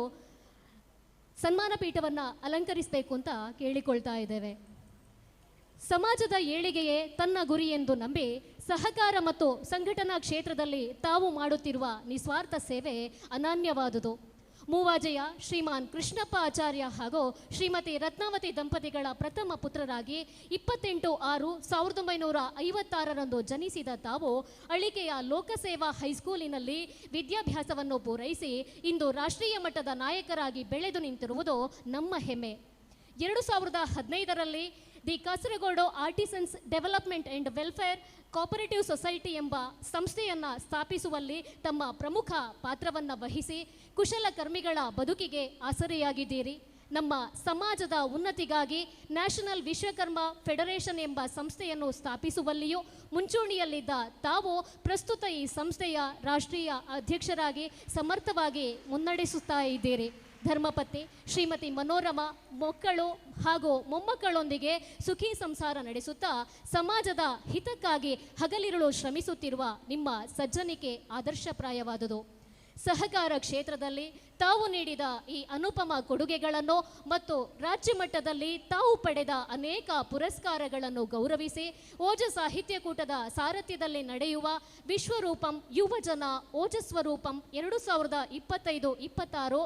ಸನ್ಮಾನ ಪೀಠವನ್ನು ಅಲಂಕರಿಸಬೇಕು ಅಂತ ಕೇಳಿಕೊಳ್ತಾ ಇದ್ದೇವೆ. ಸಮಾಜದ ಏಳಿಗೆಯೇ ತನ್ನ ಗುರಿ ಎಂದು ನಂಬಿ ಸಹಕಾರ ಮತ್ತು ಸಂಘಟನಾ ಕ್ಷೇತ್ರದಲ್ಲಿ ತಾವು ಮಾಡುತ್ತಿರುವ ನಿಸ್ವಾರ್ಥ ಸೇವೆ ಅನನ್ಯವಾದುದು. ಮೂವಾಜೆಯ ಶ್ರೀಮಾನ್ ಕೃಷ್ಣಪ್ಪ ಆಚಾರ್ಯ ಹಾಗೂ ಶ್ರೀಮತಿ ರತ್ನಾವತಿ ದಂಪತಿಗಳ ಪ್ರಥಮ ಪುತ್ರರಾಗಿ 28/6/1956 ಜನಿಸಿದ ತಾವು ಅಳಿಕೆಯ ಲೋಕಸೇವಾ ಹೈಸ್ಕೂಲಿನಲ್ಲಿ ವಿದ್ಯಾಭ್ಯಾಸವನ್ನು ಪೂರೈಸಿ ಇಂದು ರಾಷ್ಟ್ರೀಯ ಮಟ್ಟದ ನಾಯಕರಾಗಿ ಬೆಳೆದು ನಿಂತಿರುವುದು ನಮ್ಮ ಹೆಮ್ಮೆ. 2015ರಲ್ಲಿ the Kasaragod artisans development and welfare cooperative society ಎಂಬ ಸಂಸ್ಥೆಯನ್ನು ಸ್ಥಾಪಿಸುವಲ್ಲಿ ತಮ್ಮ ಪ್ರಮುಖ ಪಾತ್ರವನ್ನು ವಹಿಸಿ ಕುಶಲಕರ್ಮಿಗಳ ಬದುಕಿಗೆ ಆಸರೆಯಾಗಿದ್ದೀರಿ. ನಮ್ಮ ಸಮಾಜದ ಉನ್ನತಿಗಾಗಿ ನ್ಯಾಷನಲ್ ವಿಶ್ವಕರ್ಮ ಫೆಡರೇಷನ್ ಎಂಬ ಸಂಸ್ಥೆಯನ್ನು ಸ್ಥಾಪಿಸುವಲ್ಲಿಯೂ ಮುಂಚೂಣಿಯಲ್ಲಿದ್ದ ತಾವು ಪ್ರಸ್ತುತ ಈ ಸಂಸ್ಥೆಯ ರಾಷ್ಟ್ರೀಯ ಅಧ್ಯಕ್ಷರಾಗಿ ಸಮರ್ಥವಾಗಿ ಮುನ್ನಡೆಸುತ್ತಾ ಇದ್ದೀರಿ. ಧರ್ಮಪತ್ನಿ ಶ್ರೀಮತಿ ಮನೋರಮಾ ಮಕ್ಕಳು ಹಾಗೂ ಮೊಮ್ಮಕ್ಕಳೊಂದಿಗೆ ಸುಖಿ ಸಂಸಾರ ನಡೆಸುತ್ತಾ ಸಮಾಜದ ಹಿತಕ್ಕಾಗಿ ಹಗಲಿರುಳು ಶ್ರಮಿಸುತ್ತಿರುವ ನಿಮ್ಮ ಸಜ್ಜನಿಕೆ ಆದರ್ಶಪ್ರಾಯವಾದುದು. ಸಹಕಾರ ಕ್ಷೇತ್ರದಲ್ಲಿ ತಾವು ನೀಡಿದ ಈ ಅನುಪಮ ಕೊಡುಗೆಗಳನ್ನು ಮತ್ತು ರಾಜ್ಯ ಮಟ್ಟದಲ್ಲಿ ತಾವು ಪಡೆದ ಅನೇಕ ಪುರಸ್ಕಾರಗಳನ್ನು ಗೌರವಿಸಿ ಓಜ ಸಾಹಿತ್ಯ ಕೂಟದ ಸಾರಥ್ಯದಲ್ಲಿ ನಡೆಯುವ ವಿಶ್ವರೂಪಂ ಯುವಜನ ಓಜಸ್ವರೂಪಂ 2025-26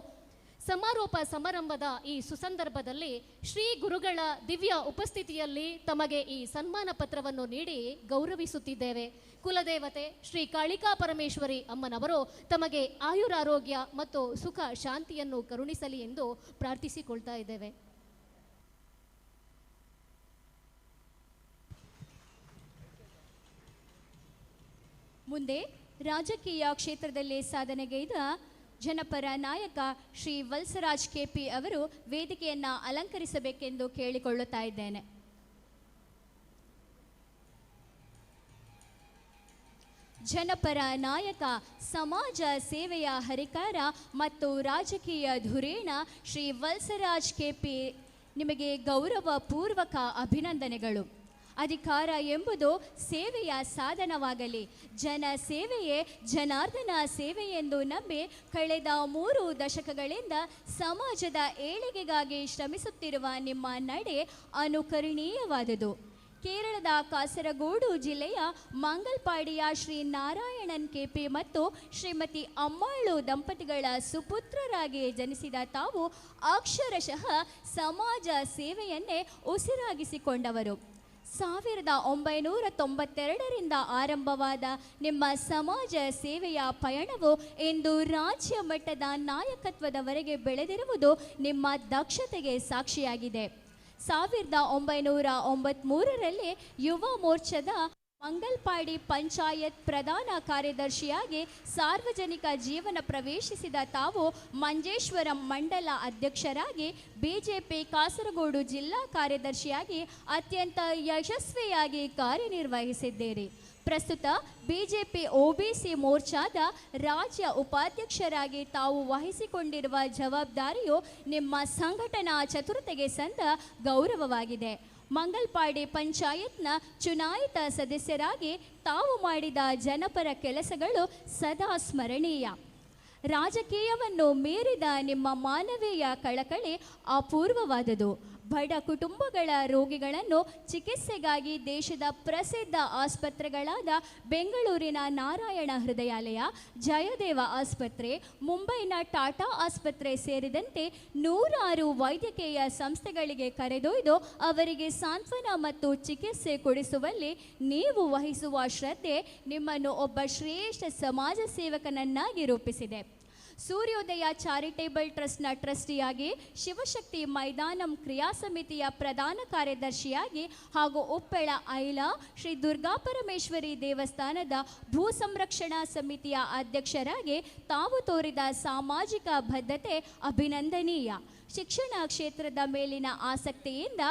ಸಮಾರೋಪ ಸಮಾರಂಭದ ಈ ಸುಸಂದರ್ಭದಲ್ಲಿ ಶ್ರೀ ಗುರುಗಳ ದಿವ್ಯ ಉಪಸ್ಥಿತಿಯಲ್ಲಿ ತಮಗೆ ಈ ಸನ್ಮಾನ ಪತ್ರವನ್ನು ನೀಡಿ ಗೌರವಿಸುತ್ತಿದ್ದೇವೆ. ಕುಲದೇವತೆ ಶ್ರೀ ಕಾಳಿಕಾ ಪರಮೇಶ್ವರಿ ಅಮ್ಮನವರು ತಮಗೆ ಆಯುರಾರೋಗ್ಯ ಮತ್ತು ಸುಖ ಶಾಂತಿಯನ್ನು ಕರುಣಿಸಲಿ ಎಂದು ಪ್ರಾರ್ಥಿಸಿಕೊಳ್ತಾ ಇದ್ದೇವೆ. ಮುಂದೆ ರಾಜಕೀಯ ಕ್ಷೇತ್ರದಲ್ಲಿ ಸಾಧನೆಗೈದ ಜನಪರ ನಾಯಕ ಶ್ರೀ ವತ್ಸರಾಜ್ ಕೆಪಿ ಅವರು ವೇದಿಕೆಯನ್ನು ಅಲಂಕರಿಸಬೇಕೆಂದು ಕೇಳಿಕೊಳ್ಳುತ್ತಾ ಇದ್ದೇನೆ. ಜನಪರ ನಾಯಕ, ಸಮಾಜ ಸೇವೆಯ ಹರಿಕಾರ ಮತ್ತು ರಾಜಕೀಯ ಧುರೀಣ ಶ್ರೀ ವತ್ಸರಾಜ್ ಕೆಪಿ ನಿಮಗೆ ಗೌರವಪೂರ್ವಕ ಅಭಿನಂದನೆಗಳು. ಅಧಿಕಾರ ಎಂಬುದು ಸೇವೆಯ ಸಾಧನವಾಗಲಿ, ಜನ ಸೇವೆಯೇ ಜನಾರ್ದನ ಸೇವೆ ಎಂದು ನಂಬಿ ಕಳೆದ 3 ದಶಕಗಳಿಂದ ಸಮಾಜದ ಏಳಿಗೆಗಾಗಿ ಶ್ರಮಿಸುತ್ತಿರುವ ನಿಮ್ಮ ನಡೆ ಅನುಕರಣೀಯವಾದುದು. ಕೇರಳದ ಕಾಸರಗೋಡು ಜಿಲ್ಲೆಯ ಮಂಗಲ್ಪಾಡಿಯ ಶ್ರೀ ನಾರಾಯಣನ್ ಕೆಪಿ ಮತ್ತು ಶ್ರೀಮತಿ ಅಮ್ಮಾಳು ದಂಪತಿಗಳ ಸುಪುತ್ರರಾಗಿ ಜನಿಸಿದ ತಾವು ಅಕ್ಷರಶಃ ಸಮಾಜ ಸೇವೆಯನ್ನೇ ಉಸಿರಾಗಿಸಿಕೊಂಡವರು. 1992ರಿಂದ ಆರಂಭವಾದ ನಿಮ್ಮ ಸಮಾಜ ಸೇವೆಯ ಪಯಣವು ಇಂದು ರಾಜ್ಯ ಮಟ್ಟದ ನಾಯಕತ್ವದವರೆಗೆ ಬೆಳೆದಿರುವುದು ನಿಮ್ಮ ದಕ್ಷತೆಗೆ ಸಾಕ್ಷಿಯಾಗಿದೆ. 1993ರಲ್ಲಿ ಯುವ ಮೋರ್ಚಾದ ಮಂಗಲ್ಪಾಡಿ ಪಂಚಾಯತ್ ಪ್ರಧಾನ ಕಾರ್ಯದರ್ಶಿಯಾಗಿ ಸಾರ್ವಜನಿಕ ಜೀವನ ಪ್ರವೇಶಿಸಿದ ತಾವು ಮಂಜೇಶ್ವರಂ ಮಂಡಲ ಅಧ್ಯಕ್ಷರಾಗಿ, ಬಿಜೆಪಿ ಕಾಸರಗೋಡು ಜಿಲ್ಲಾ ಕಾರ್ಯದರ್ಶಿಯಾಗಿ ಅತ್ಯಂತ ಯಶಸ್ವಿಯಾಗಿ ಕಾರ್ಯನಿರ್ವಹಿಸಿದ್ದೀರಿ. ಪ್ರಸ್ತುತ ಬಿಜೆಪಿ ಒಬಿಸಿ ಮೋರ್ಚಾದ ರಾಜ್ಯ ಉಪಾಧ್ಯಕ್ಷರಾಗಿ ತಾವು ವಹಿಸಿಕೊಂಡಿರುವ ಜವಾಬ್ದಾರಿಯು ನಿಮ್ಮ ಸಂಘಟನಾ ಚತುರತೆಗೆ ಸಂದ ಗೌರವವಾಗಿದೆ. ಮಂಗಲ್ಪಾಡಿ ಪಂಚಾಯತ್ನ ಚುನಾಯಿತ ಸದಸ್ಯರಾಗಿ ತಾವು ಮಾಡಿದ ಜನಪರ ಕೆಲಸಗಳು ಸದಾ ಸ್ಮರಣೀಯ. ರಾಜಕೀಯವನ್ನು ಮೀರಿದ ನಿಮ್ಮ ಮಾನವೀಯ ಕಳಕಳಿ ಅಪೂರ್ವವಾದುದು. ಬಡ ಕುಟುಂಬಗಳ ರೋಗಿಗಳನ್ನು ಚಿಕಿತ್ಸೆಗಾಗಿ ದೇಶದ ಪ್ರಸಿದ್ಧ ಆಸ್ಪತ್ರೆಗಳಾದ ಬೆಂಗಳೂರಿನ ನಾರಾಯಣ ಹೃದಯಾಲಯ, ಜಯದೇವ ಆಸ್ಪತ್ರೆ, ಮುಂಬೈನ ಟಾಟಾ ಆಸ್ಪತ್ರೆ ಸೇರಿದಂತೆ 100 ವೈದ್ಯಕೀಯ ಸಂಸ್ಥೆಗಳಿಗೆ ಕರೆದೊಯ್ದು ಅವರಿಗೆ ಸಾಂತ್ವನ ಮತ್ತು ಚಿಕಿತ್ಸೆ ಕೊಡಿಸುವಲ್ಲಿ ನೀವು ವಹಿಸುವ ಶ್ರದ್ಧೆ ನಿಮ್ಮನ್ನು ಒಬ್ಬ ಶ್ರೇಷ್ಠ ಸಮಾಜ ಸೇವಕನನ್ನಾಗಿ ರೂಪಿಸಿದೆ. ಸೂರ್ಯೋದಯ ಚಾರಿಟೇಬಲ್ ಟ್ರಸ್ಟ್ನ ಟ್ರಸ್ಟಿಯಾಗಿ, ಶಿವಶಕ್ತಿ ಮೈದಾನಂ ಕ್ರಿಯಾ ಸಮಿತಿಯ ಪ್ರಧಾನ ಕಾರ್ಯದರ್ಶಿಯಾಗಿ ಹಾಗೂ ಉಪ್ಪೆಳ ಐಲಾ ಶ್ರೀ ದುರ್ಗಾಪರಮೇಶ್ವರಿ ದೇವಸ್ಥಾನದ ಭೂ ಸಂರಕ್ಷಣಾ ಸಮಿತಿಯ ಅಧ್ಯಕ್ಷರಾಗಿ ತಾವು ತೋರಿದ ಸಾಮಾಜಿಕ ಬದ್ಧತೆ ಅಭಿನಂದನೀಯ. ಶಿಕ್ಷಣ ಕ್ಷೇತ್ರದ ಮೇಲಿನ ಆಸಕ್ತಿಯಿಂದ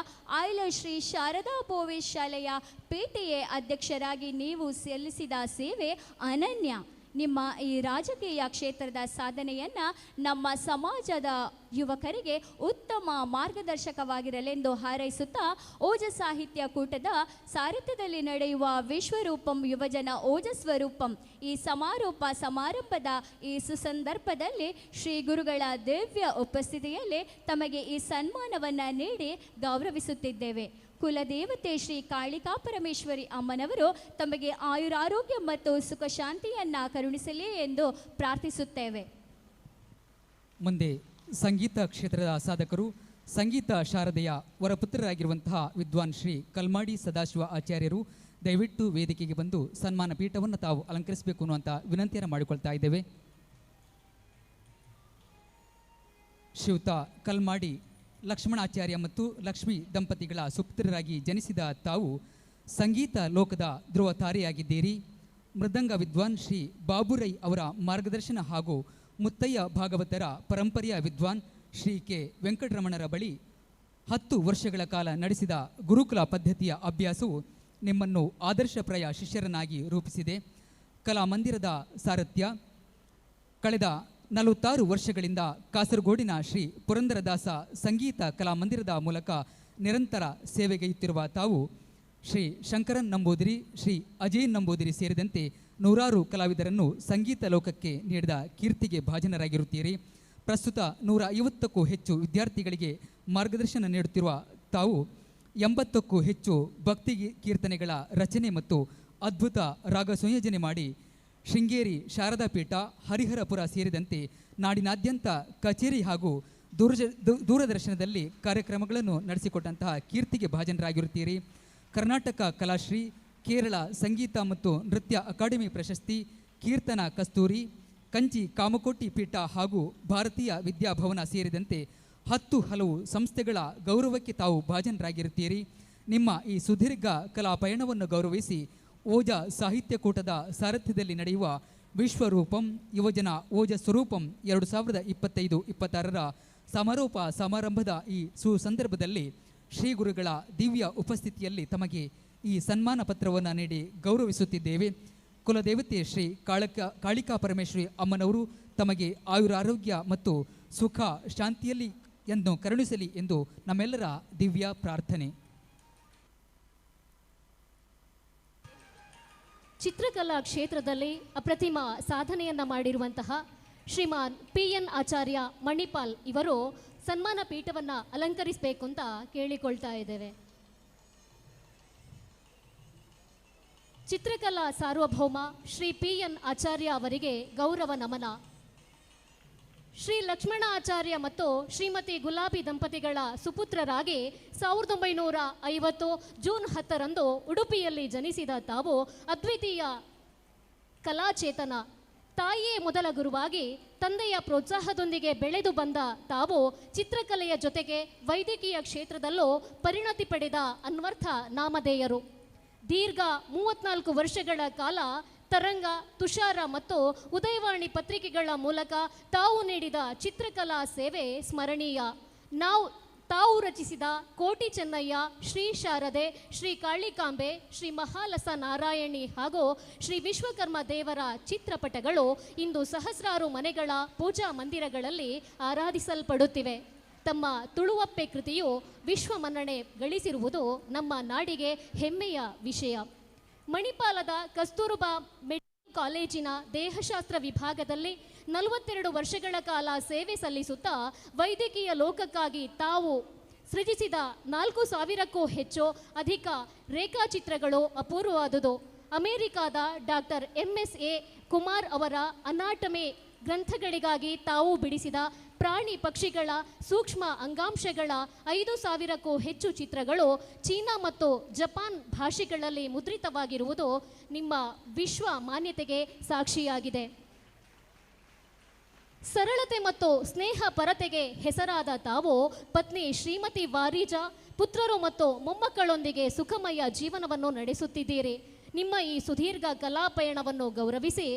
ಐಲ ಶ್ರೀ ಶಾರದಾ ಬೋವೇಶ್ ಶಾಲೆಯ PTA ಅಧ್ಯಕ್ಷರಾಗಿ ನೀವು ಸಲ್ಲಿಸಿದ ಸೇವೆ ಅನನ್ಯ. ನಿಮ್ಮ ಈ ರಾಜಕೀಯ ಕ್ಷೇತ್ರದ ಸಾಧನೆಯನ್ನು ನಮ್ಮ ಸಮಾಜದ ಯುವಕರಿಗೆ ಉತ್ತಮ ಮಾರ್ಗದರ್ಶಕವಾಗಿರಲೆಂದು ಹಾರೈಸುತ್ತಾ, ಓಜ ಸಾಹಿತ್ಯ ಕೂಟದ ಸಾರಥ್ಯದಲ್ಲಿ ನಡೆಯುವ ವಿಶ್ವರೂಪಂ ಯುವಜನ ಓಜಸ್ವರೂಪಂ ಈ ಸಮಾರೋಪ ಸಮಾರಂಭದ ಈ ಸುಸಂದರ್ಭದಲ್ಲಿ ಶ್ರೀ ಗುರುಗಳ ದಿವ್ಯ ಉಪಸ್ಥಿತಿಯಲ್ಲಿ ತಮಗೆ ಈ ಸನ್ಮಾನವನ್ನು ನೀಡಿ ಗೌರವಿಸುತ್ತಿದ್ದೇವೆ. ಕುಲದೇವತೆ ಶ್ರೀ ಕಾಳಿಕಾ ಪರಮೇಶ್ವರಿ ಅಮ್ಮನವರು ತಮಗೆ ಆಯುರಾರೋಗ್ಯ ಮತ್ತು ಸುಖ ಶಾಂತಿಯನ್ನು ಕರುಣಿಸಲಿ ಎಂದು ಪ್ರಾರ್ಥಿಸುತ್ತೇವೆ. ಮುಂದೆ ಸಂಗೀತ ಕ್ಷೇತ್ರದ ಸಾಧಕರು, ಸಂಗೀತ ಶಾರದೆಯ ವರಪುತ್ರರಾಗಿರುವಂತಹ ವಿದ್ವಾನ್ ಶ್ರೀ ಕಲ್ಮಾಡಿ ಸದಾಶಿವ ಆಚಾರ್ಯರು ದಯವಿಟ್ಟು ವೇದಿಕೆಗೆ ಬಂದು ಸನ್ಮಾನ ಪೀಠವನ್ನು ತಾವು ಅಲಂಕರಿಸಬೇಕು ಅನ್ನುವಂಥ ವಿನಂತಿಯನ್ನು ಮಾಡಿಕೊಳ್ತಾ ಇದ್ದೇವೆ. ಶ್ರೀಯುತ ಕಲ್ಮಾಡಿ ಲಕ್ಷ್ಮಣಾಚಾರ್ಯ ಮತ್ತು ಲಕ್ಷ್ಮಿ ದಂಪತಿಗಳ ಸುಪುತ್ರರಾಗಿ ಜನಿಸಿದ ತಾವು ಸಂಗೀತ ಲೋಕದ ಧ್ರುವ ತಾರೆಯಾಗಿದ್ದೀರಿ. ಮೃದಂಗ ವಿದ್ವಾನ್ ಶ್ರೀ ಬಾಬುರೈ ಅವರ ಮಾರ್ಗದರ್ಶನ ಹಾಗೂ ಮುತ್ತಯ್ಯ ಭಾಗವತರ ಪರಂಪರೆಯ ವಿದ್ವಾನ್ ಶ್ರೀ ಕೆ ವೆಂಕಟರಮಣರ ಬಳಿ 10 ವರ್ಷಗಳ ಕಾಲ ನಡೆಸಿದ ಗುರುಕುಲ ಪದ್ಧತಿಯ ಅಭ್ಯಾಸವು ನಿಮ್ಮನ್ನು ಆದರ್ಶಪ್ರಾಯ ಶಿಷ್ಯರನ್ನಾಗಿ ರೂಪಿಸಿದೆ. ಕಲಾಮಂದಿರದ ಸಾರಥ್ಯ ಕಳೆದ 46 ವರ್ಷಗಳಿಂದ ಕಾಸರಗೋಡಿನ ಶ್ರೀ ಪುರಂದರದಾಸ ಸಂಗೀತ ಕಲಾಮಂದಿರದ ಮೂಲಕ ನಿರಂತರ ಸೇವೆಗೈಯುತ್ತಿರುವ ತಾವು ಶ್ರೀ ಶಂಕರನ್ ನಂಬೂದಿರಿ, ಶ್ರೀ ಅಜಯ್ ನಂಬೂದಿರಿ ಸೇರಿದಂತೆ 100 ಕಲಾವಿದರನ್ನು ಸಂಗೀತ ಲೋಕಕ್ಕೆ ನೀಡಿದ ಕೀರ್ತಿಗೆ ಭಾಜನರಾಗಿರುತ್ತೀರಿ. ಪ್ರಸ್ತುತ 150ಕ್ಕೂ ಹೆಚ್ಚು ವಿದ್ಯಾರ್ಥಿಗಳಿಗೆ ಮಾರ್ಗದರ್ಶನ ನೀಡುತ್ತಿರುವ ತಾವು 80ಕ್ಕೂ ಹೆಚ್ಚು ಭಕ್ತಿ ಕೀರ್ತನೆಗಳ ರಚನೆ ಮತ್ತು ಅದ್ಭುತ ರಾಗ ಸಂಯೋಜನೆ ಮಾಡಿ ಶೃಂಗೇರಿ ಶಾರದಾ ಪೀಠ, ಹರಿಹರಪುರ ಸೇರಿದಂತೆ ನಾಡಿನಾದ್ಯಂತ ಕಚೇರಿ ಹಾಗೂ ದೂರದರ್ಶನದಲ್ಲಿ ಕಾರ್ಯಕ್ರಮಗಳನ್ನು ನಡೆಸಿಕೊಟ್ಟಂತಹ ಕೀರ್ತಿಗೆ ಭಾಜನರಾಗಿರುತ್ತೀರಿ. ಕರ್ನಾಟಕ ಕಲಾಶ್ರೀ, ಕೇರಳ ಸಂಗೀತ ಮತ್ತು ನೃತ್ಯ ಅಕಾಡೆಮಿ ಪ್ರಶಸ್ತಿ, ಕೀರ್ತನ ಕಸ್ತೂರಿ, ಕಂಚಿ ಕಾಮಕೋಟಿ ಪೀಠ ಹಾಗೂ ಭಾರತೀಯ ವಿದ್ಯಾಭವನ ಸೇರಿದಂತೆ 10 ಹಲವು ಸಂಸ್ಥೆಗಳ ಗೌರವಕ್ಕೆ ತಾವು ಭಾಜನರಾಗಿರುತ್ತೀರಿ. ನಿಮ್ಮ ಈ ಸುದೀರ್ಘ ಕಲಾ ಪಯಣವನ್ನು ಗೌರವಿಸಿ ಓಜ ಸಾಹಿತ್ಯ ಕೂಟದ ಸಾರಥ್ಯದಲ್ಲಿ ನಡೆಯುವ ವಿಶ್ವರೂಪಂ ಯುವಜನ ಓಜ ಸ್ವರೂಪಂ 2025-26ರ ಸಮಾರೋಪ ಸಮಾರಂಭದ ಈ ಸುಸಂದರ್ಭದಲ್ಲಿ ಶ್ರೀ ಗುರುಗಳ ದಿವ್ಯ ಉಪಸ್ಥಿತಿಯಲ್ಲಿ ತಮಗೆ ಈ ಸನ್ಮಾನ ಪತ್ರವನ್ನು ನೀಡಿ ಗೌರವಿಸುತ್ತಿದ್ದೇವೆ. ಕುಲದೇವತೆ ಶ್ರೀ ಕಾಳಿಕಾ ಪರಮೇಶ್ವರಿ ಅಮ್ಮನವರು ತಮಗೆ ಆಯುರಾರೋಗ್ಯ ಮತ್ತು ಸುಖ ಶಾಂತಿಯಲ್ಲಿ ಎಂದು ಕರುಣಿಸಲಿ ಎಂದು ನಮ್ಮೆಲ್ಲರ ದಿವ್ಯ ಪ್ರಾರ್ಥನೆ. ಚಿತ್ರಕಲಾ ಕ್ಷೇತ್ರದಲ್ಲಿ ಅಪ್ರತಿಮ ಸಾಧನೆಯನ್ನ ಮಾಡಿರುವಂತಹ ಶ್ರೀಮಾನ್ PN ಆಚಾರ್ಯ ಮಣಿಪಾಲ್ ಇವರು ಸನ್ಮಾನ ಪೀಠವನ್ನು ಅಲಂಕರಿಸಬೇಕು ಅಂತ ಕೇಳಿಕೊಳ್ತಾ ಇದ್ದೇವೆ. ಚಿತ್ರಕಲಾ ಸಾರ್ವಭೌಮ ಶ್ರೀ PN ಆಚಾರ್ಯ ಅವರಿಗೆ ಗೌರವ ನಮನ. ಶ್ರೀ ಲಕ್ಷ್ಮಣ ಆಚಾರ್ಯ ಮತ್ತು ಶ್ರೀಮತಿ ಗುಲಾಬಿ ದಂಪತಿಗಳ ಸುಪುತ್ರರಾಗಿ 1950 ಜೂನ್ 10ರಂದು ಉಡುಪಿಯಲ್ಲಿ ಜನಿಸಿದ ತಾವು ಅದ್ವಿತೀಯ ಕಲಾಚೇತನ. ತಾಯಿಯೇ ಮೊದಲ ಗುರುವಾಗಿ ತಂದೆಯ ಪ್ರೋತ್ಸಾಹದೊಂದಿಗೆ ಬೆಳೆದು ಬಂದ ತಾವು ಚಿತ್ರಕಲೆಯ ಜೊತೆಗೆ ವೈದ್ಯಕೀಯ ಕ್ಷೇತ್ರದಲ್ಲೂ ಪರಿಣತಿ ಪಡೆದ ಅನ್ವರ್ಥ ನಾಮಧೇಯರು. ದೀರ್ಘ 34 ವರ್ಷಗಳ ಕಾಲ ತರಂಗ, ತುಷಾರ ಮತ್ತು ಉದಯವಾಣಿ ಪತ್ರಿಕೆಗಳ ಮೂಲಕ ತಾವು ನೀಡಿದ ಚಿತ್ರಕಲಾ ಸೇವೆ ಸ್ಮರಣೀಯ. ತಾವು ರಚಿಸಿದ ಕೋಟಿ ಚೆನ್ನಯ್ಯ, ಶ್ರೀ ಶಾರದೆ, ಶ್ರೀ ಕಾಳಿಕಾಂಬೆ, ಶ್ರೀ ಮಹಾಲಸ ನಾರಾಯಣಿ ಹಾಗೂ ಶ್ರೀ ವಿಶ್ವಕರ್ಮ ದೇವರ ಚಿತ್ರಪಟಗಳು ಇಂದು ಸಹಸ್ರಾರು ಮನೆಗಳ ಪೂಜಾ ಮಂದಿರಗಳಲ್ಲಿ ಆರಾಧಿಸಲ್ಪಡುತ್ತಿವೆ. ತಮ್ಮ ತುಳುವಪ್ಪೆ ಕೃತಿಯು ವಿಶ್ವ ಮನ್ನಣೆ ಗಳಿಸಿರುವುದು ನಮ್ಮ ನಾಡಿಗೆ ಹೆಮ್ಮೆಯ ವಿಷಯ. ಮಣಿಪಾಲದ ಕಸ್ತೂರ್ಬಾ ಮೆಡಿಕಲ್ ಕಾಲೇಜಿನ ದೇಹಶಾಸ್ತ್ರ ವಿಭಾಗದಲ್ಲಿ 42 ವರ್ಷಗಳ ಕಾಲ ಸೇವೆ ಸಲ್ಲಿಸುತ್ತಾ ವೈದ್ಯಕೀಯ ಲೋಕಕ್ಕಾಗಿ ತಾವು ಸೃಜಿಸಿದ 4000ಕ್ಕೂ ಅಧಿಕ ರೇಖಾಚಿತ್ರಗಳು ಅಪೂರ್ವವಾದುದು. ಅಮೆರಿಕಾದ ಡಾಕ್ಟರ್ MS.A. ಕುಮಾರ್ ಅವರ ಅನಾಟಮಿ ಗ್ರಂಥಗಳಿಗಾಗಿ ತಾವು ಬಿಡಿಸಿದ ಪ್ರಾಣಿ ಪಕ್ಷಿಗಳ ಸೂಕ್ಷ್ಮ ಅಂಗಾಂಶಗಳ 5000ಕ್ಕೂ ಹೆಚ್ಚು ಚಿತ್ರಗಳು ಚೀನಾ ಮತ್ತು ಜಪಾನ್ ಭಾಷೆಗಳಲ್ಲಿ ಮುದ್ರಿತವಾಗಿರುವುದು ನಿಮ್ಮ ವಿಶ್ವ ಮಾನ್ಯತೆಗೆ ಸಾಕ್ಷಿಯಾಗಿದೆ. ಸರಳತೆ ಮತ್ತು ಸ್ನೇಹ ಪರತೆಗೆ ಹೆಸರಾದ ತಾವು ಪತ್ನಿ ಶ್ರೀಮತಿ ವಾರಿಜಾ, ಪುತ್ರರು ಮತ್ತು ಮೊಮ್ಮಕ್ಕಳೊಂದಿಗೆ ಸುಖಮಯ ಜೀವನವನ್ನು ನಡೆಸುತ್ತಿದ್ದೀರಿ. ನಿಮ್ಮ ಈ ಸುದೀರ್ಘ ಕಲಾಪಯಣವನ್ನು ಗೌರವಿಸಿ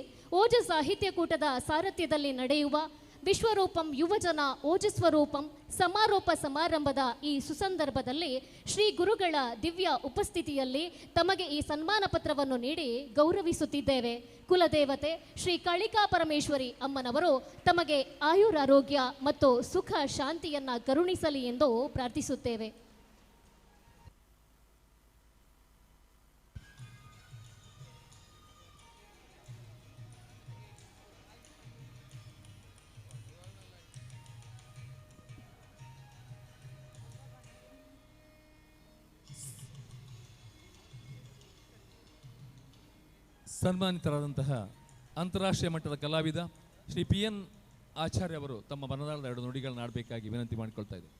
ಓಜ ಸಾಹಿತ್ಯ ಕೂಟದ ಸಾರಥ್ಯದಲ್ಲಿ ನಡೆಯುವ ವಿಶ್ವರೂಪಂ ಯುವಜನ ಓಜಸ್ವರೂಪಂ ಸಮಾರೋಪ ಸಮಾರಂಭದ ಈ ಸುಸಂದರ್ಭದಲ್ಲಿ ಶ್ರೀ ಗುರುಗಳ ದಿವ್ಯ ಉಪಸ್ಥಿತಿಯಲ್ಲಿ ತಮಗೆ ಈ ಸನ್ಮಾನ ಪತ್ರವನ್ನು ನೀಡಿ ಗೌರವಿಸುತ್ತಿದ್ದೇವೆ. ಕುಲದೇವತೆ ಶ್ರೀ ಕಾಳಿಕಾ ಪರಮೇಶ್ವರಿ ಅಮ್ಮನವರು ತಮಗೆ ಆಯುರಾರೋಗ್ಯ ಮತ್ತು ಸುಖ ಶಾಂತಿಯನ್ನ ಕರುಣಿಸಲಿ ಎಂದು ಪ್ರಾರ್ಥಿಸುತ್ತೇವೆ. ಸನ್ಮಾನಿತರಾದಂತಹ ಅಂತಾರಾಷ್ಟ್ರೀಯ ಮಟ್ಟದ ಕಲಾವಿದ ಶ್ರೀ PN ಆಚಾರ್ಯ ಅವರು ತಮ್ಮ ಮನದಾಳದ 2 ನುಡಿಗಳನ್ನ ಆಡಬೇಕಾಗಿ ವಿನಂತಿ ಮಾಡಿಕೊಳ್ತಾ ಇದ್ದಾರೆ.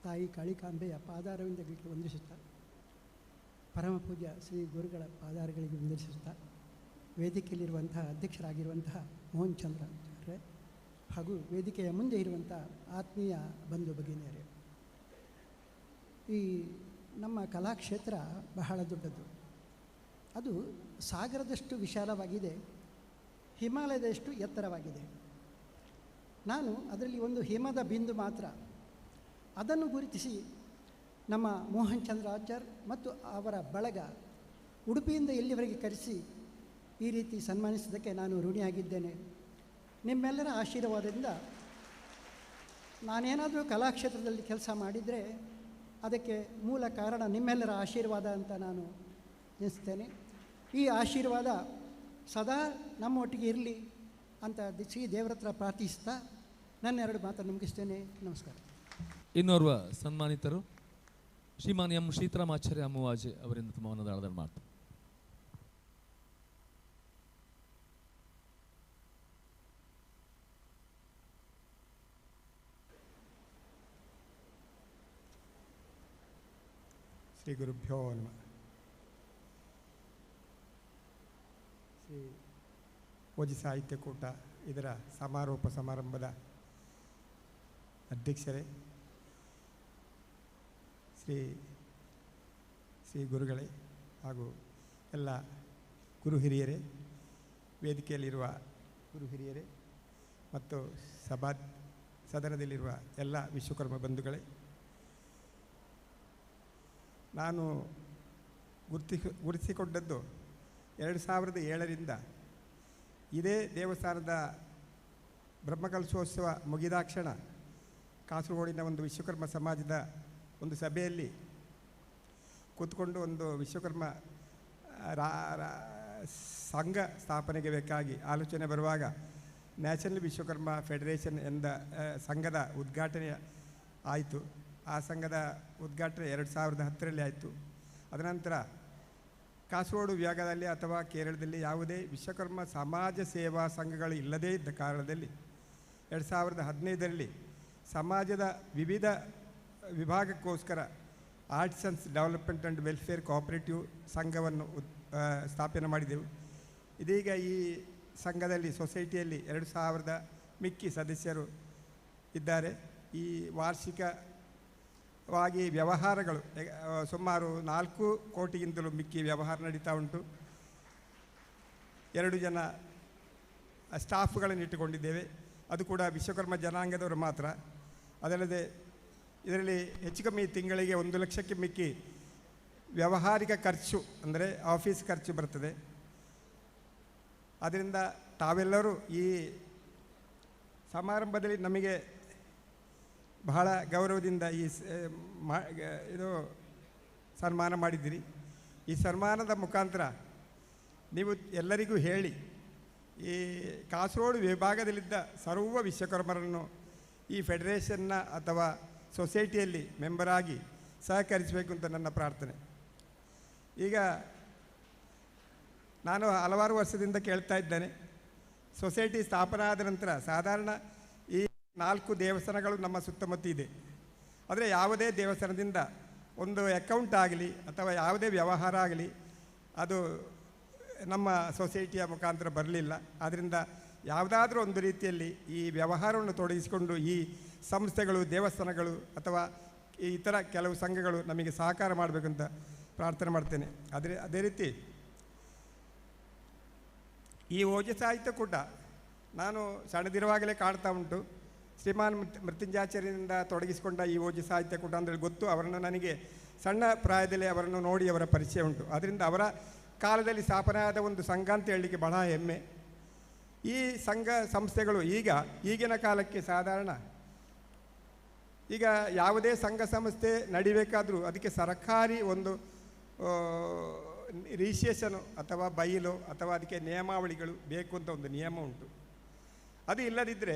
ತಾಯಿ ಕಾಳಿಕಾಂಬೆಯ ಪಾದಾರವಿಂದಗಳಿಗೆ ವಂದಿಸುತ್ತಾ, ಪರಮ ಪೂಜ್ಯ ಶ್ರೀ ಗುರುಗಳ ಪಾದಾರಗಳಿಗೆ ವಂದಿಸುತ್ತಾ, ವೇದಿಕೆಯಲ್ಲಿರುವಂತಹ ಅಧ್ಯಕ್ಷರಾಗಿರುವಂತಹ ಮೋಹನ್ ಚಂದ್ರ ಆಚಾರ್ಯ ಹಾಗೂ ವೇದಿಕೆಯ ಮುಂದೆ ಇರುವಂಥ ಆತ್ಮೀಯ ಬಂಧು ಭಗಿನಿಯರೇ, ಈ ನಮ್ಮ ಕಲಾಕ್ಷೇತ್ರ ಬಹಳ ದೊಡ್ಡದು. ಅದು ಸಾಗರದಷ್ಟು ವಿಶಾಲವಾಗಿದೆ, ಹಿಮಾಲಯದಷ್ಟು ಎತ್ತರವಾಗಿದೆ. ನಾನು ಅದರಲ್ಲಿ ಒಂದು ಹಿಮದ ಬಿಂದು ಮಾತ್ರ. ಅದನ್ನು ಗುರುತಿಸಿ ನಮ್ಮ ಮೋಹನ್ ಚಂದ್ರ ಆಚಾರ್ಯ ಮತ್ತು ಅವರ ಬಳಗ ಉಡುಪಿಯಿಂದ ಇಲ್ಲಿವರೆಗೆ ಕರೆಸಿ ಈ ರೀತಿ ಸನ್ಮಾನಿಸಿದ್ದಕ್ಕೆ ನಾನು ಋಣಿಯಾಗಿದ್ದೇನೆ. ನಿಮ್ಮೆಲ್ಲರ ಆಶೀರ್ವಾದದಿಂದ ನಾನೇನಾದರೂ ಕಲಾಕ್ಷೇತ್ರದಲ್ಲಿ ಕೆಲಸ ಮಾಡಿದರೆ ಅದಕ್ಕೆ ಮೂಲ ಕಾರಣ ನಿಮ್ಮೆಲ್ಲರ ಆಶೀರ್ವಾದ ಅಂತ ನಾನು ಎನಿಸ್ತೇನೆ. ಈ ಆಶೀರ್ವಾದ ಸದಾ ನಮ್ಮೊಟ್ಟಿಗೆ ಇರಲಿ ಅಂತ ಶ್ರೀ ದೇವರ ಹತ್ರ ಪ್ರಾರ್ಥಿಸ್ತಾ ನನ್ನ 2 ಮಾತನ್ನು ಮುಗಿಸ್ತೇನೆ. ನಮಸ್ಕಾರ. ಇನ್ನೋರ್ವ ಸನ್ಮಾನಿತರು ಶ್ರೀಮಾನ್ ಎಂ ಶ್ರೀತರಾಮಾಚಾರ್ಯ ಅಮ್ಮುವಾಜೆ ಅವರಿಂದ ತಮ್ಮ ಮನದಾಳದ ಮಾತು. ಶ್ರೀ ಗುರುಭ್ಯೋ ನಮಃ. ಶ್ರೀ ಓಜ ಸಾಹಿತ್ಯ ಕೂಟ ಇದರ ಸಮಾರೋಪ ಸಮಾರಂಭದ ಅಧ್ಯಕ್ಷರೇ, ಶ್ರೀ ಗುರುಗಳೇ ಹಾಗೂ ಎಲ್ಲ ಗುರು ಹಿರಿಯರೇ, ವೇದಿಕೆಯಲ್ಲಿರುವ ಗುರು ಹಿರಿಯರೇ ಮತ್ತು ಸದನದಲ್ಲಿರುವ ಎಲ್ಲ ವಿಶ್ವಕರ್ಮ ಬಂಧುಗಳೇ, ನಾನು ಗುರುತಿಸಿಕೊಂಡದ್ದು 2007ರಿಂದ ಇದೇ ದೇವಸ್ಥಾನದ ಬ್ರಹ್ಮಕಲಶೋತ್ಸವ ಮುಗಿದಾಕ್ಷಣ ಕಾಸರಗೋಡಿನ ಒಂದು ವಿಶ್ವಕರ್ಮ ಸಮಾಜದ ಒಂದು ಸಭೆಯಲ್ಲಿ ಕೂತ್ಕೊಂಡು ಒಂದು ವಿಶ್ವಕರ್ಮ ಸಂಘ ಸ್ಥಾಪನೆಗೆ ಬೇಕಾಗಿ ಆಲೋಚನೆ ಬರುವಾಗ ನ್ಯಾಷನಲ್ ವಿಶ್ವಕರ್ಮ ಫೆಡರೇಷನ್ ಎಂದ ಸಂಘದ ಉದ್ಘಾಟನೆ ಆಯಿತು. ಆ ಸಂಘದ ಉದ್ಘಾಟನೆ 2010ರಲ್ಲಿ ಆಯಿತು. ಅದನಂತರ ಕಾಸರಗೋಡು ವಿಭಾಗದಲ್ಲಿ ಅಥವಾ ಕೇರಳದಲ್ಲಿ ಯಾವುದೇ ವಿಶ್ವಕರ್ಮ ಸಮಾಜ ಸೇವಾ ಸಂಘಗಳು ಇಲ್ಲದೇ ಇದ್ದ ಕಾರಣದಲ್ಲಿ 2015ರಲ್ಲಿ ಸಮಾಜದ ವಿವಿಧ ವಿಭಾಗಕ್ಕೋಸ್ಕರ artisans development and welfare cooperative ಸಂಘವನ್ನು ಸ್ಥಾಪನೆ ಮಾಡಿದೆವು. ಇದೀಗ ಈ ಸಂಘದಲ್ಲಿ ಸೊಸೈಟಿಯಲ್ಲಿ 2000 ಮಿಕ್ಕಿ ಸದಸ್ಯರು ಇದ್ದಾರೆ. ಈ ವಾರ್ಷಿಕವಾಗಿ ವ್ಯವಹಾರಗಳು ಸುಮಾರು 4 ಕೋಟಿಗಿಂತಲೂ ಮಿಕ್ಕಿ ವ್ಯವಹಾರ ನಡೀತಾ ಉಂಟು. 2 ಜನ ಸ್ಟಾಫ್ಗಳನ್ನು ಇಟ್ಟುಕೊಂಡಿದ್ದೇವೆ. ಅದು ಕೂಡ ವಿಶ್ವಕರ್ಮ ಜನಾಂಗದವರು ಮಾತ್ರ. ಅದಲ್ಲದೆ ಇದರಲ್ಲಿ ಹೆಚ್ಚು ಕಮ್ಮಿ ತಿಂಗಳಿಗೆ 1 ಲಕ್ಷಕ್ಕೆ ಮಿಕ್ಕಿ ವ್ಯಾವಹಾರಿಕ ಖರ್ಚು ಅಂದರೆ ಆಫೀಸ್ ಖರ್ಚು ಬರ್ತದೆ. ಆದ್ದರಿಂದ ತಾವೆಲ್ಲರೂ ಈ ಸಮಾರಂಭದಲ್ಲಿ ನಮಗೆ ಬಹಳ ಗೌರವದಿಂದ ಇದು ಸನ್ಮಾನ ಮಾಡಿದ್ದೀರಿ. ಈ ಸನ್ಮಾನದ ಮುಖಾಂತರ ನೀವು ಎಲ್ಲರಿಗೂ ಹೇಳಿ ಈ ಕಾಸರಗೋಡು ವಿಭಾಗದಲ್ಲಿದ್ದ ಸರ್ವ ವಿಶ್ವಕರ್ಮರನ್ನು ಈ ಫೆಡರೇಷನ್ನ ಅಥವಾ ಸೊಸೈಟಿಯಲ್ಲಿ ಮೆಂಬರಾಗಿ ಸಹಕರಿಸಬೇಕು ಅಂತ ನನ್ನ ಪ್ರಾರ್ಥನೆ. ಈಗ ನಾನು ಹಲವಾರು ವರ್ಷದಿಂದ ಕೇಳ್ತಾ ಇದ್ದೇನೆ, ಸೊಸೈಟಿ ಸ್ಥಾಪನೆ ಆದ ನಂತರ ಸಾಧಾರಣ ಈ 4 ದೇವಸ್ಥಾನಗಳು ನಮ್ಮ ಸುತ್ತಮುತ್ತ ಇದೆ. ಆದರೆ ಯಾವುದೇ ದೇವಸ್ಥಾನದಿಂದ ಒಂದು ಅಕೌಂಟ್ ಆಗಲಿ ಅಥವಾ ಯಾವುದೇ ವ್ಯವಹಾರ ಆಗಲಿ ಅದು ನಮ್ಮ ಸೊಸೈಟಿಯ ಮುಖಾಂತರ ಬರಲಿಲ್ಲ. ಆದ್ದರಿಂದ ಯಾವುದಾದ್ರೂ ಒಂದು ರೀತಿಯಲ್ಲಿ ಈ ವ್ಯವಹಾರವನ್ನು ತೊಡಗಿಸಿಕೊಂಡು ಈ ಸಂಸ್ಥೆಗಳು, ದೇವಸ್ಥಾನಗಳು ಅಥವಾ ಈ ಇತರ ಕೆಲವು ಸಂಘಗಳು ನಮಗೆ ಸಹಕಾರ ಮಾಡಬೇಕಂತ ಪ್ರಾರ್ಥನೆ ಮಾಡ್ತೇನೆ. ಅದೇ ರೀತಿ ಈ ಓಜ ಸಾಹಿತ್ಯ ಕೂಟ ನಾನು ಸಣ್ಣದಿರುವಾಗಲೇ ಕಾಣ್ತಾ ಉಂಟು. ಶ್ರೀಮಾನ್ ಮೃತ್ಯುಂಜಯಾಚಾರ್ಯರಿಂದ ತೊಡಗಿಸಿಕೊಂಡ ಈ ಓಜ ಸಾಹಿತ್ಯ ಕೂಟ ಅಂದರೆ ಗೊತ್ತು. ಅವರನ್ನು ನನಗೆ ಸಣ್ಣ ಪ್ರಾಯದಲ್ಲಿ ಅವರನ್ನು ನೋಡಿ ಅವರ ಪರಿಚಯ ಉಂಟು. ಅದರಿಂದ ಅವರ ಕಾಲದಲ್ಲಿ ಸ್ಥಾಪನೆಯಾದ ಒಂದು ಸಂಘ ಅಂತ ಹೇಳಲಿಕ್ಕೆ ಬಹಳ ಹೆಮ್ಮೆ. ಈ ಸಂಘ ಸಂಸ್ಥೆಗಳು ಈಗಿನ ಕಾಲಕ್ಕೆ ಸಾಧಾರಣ ಈಗ ಯಾವುದೇ ಸಂಘ ಸಂಸ್ಥೆ ನಡಿಬೇಕಾದರೂ ಅದಕ್ಕೆ ಸರ್ಕಾರಿ ಒಂದು ರಿಜಿಸ್ಟ್ರೇಷನು ಅಥವಾ ಬೈಲು ಅಥವಾ ಅದಕ್ಕೆ ನಿಯಮಾವಳಿಗಳು ಬೇಕು ಅಂತ ಒಂದು ನಿಯಮ ಉಂಟು. ಅದು ಇಲ್ಲದಿದ್ದರೆ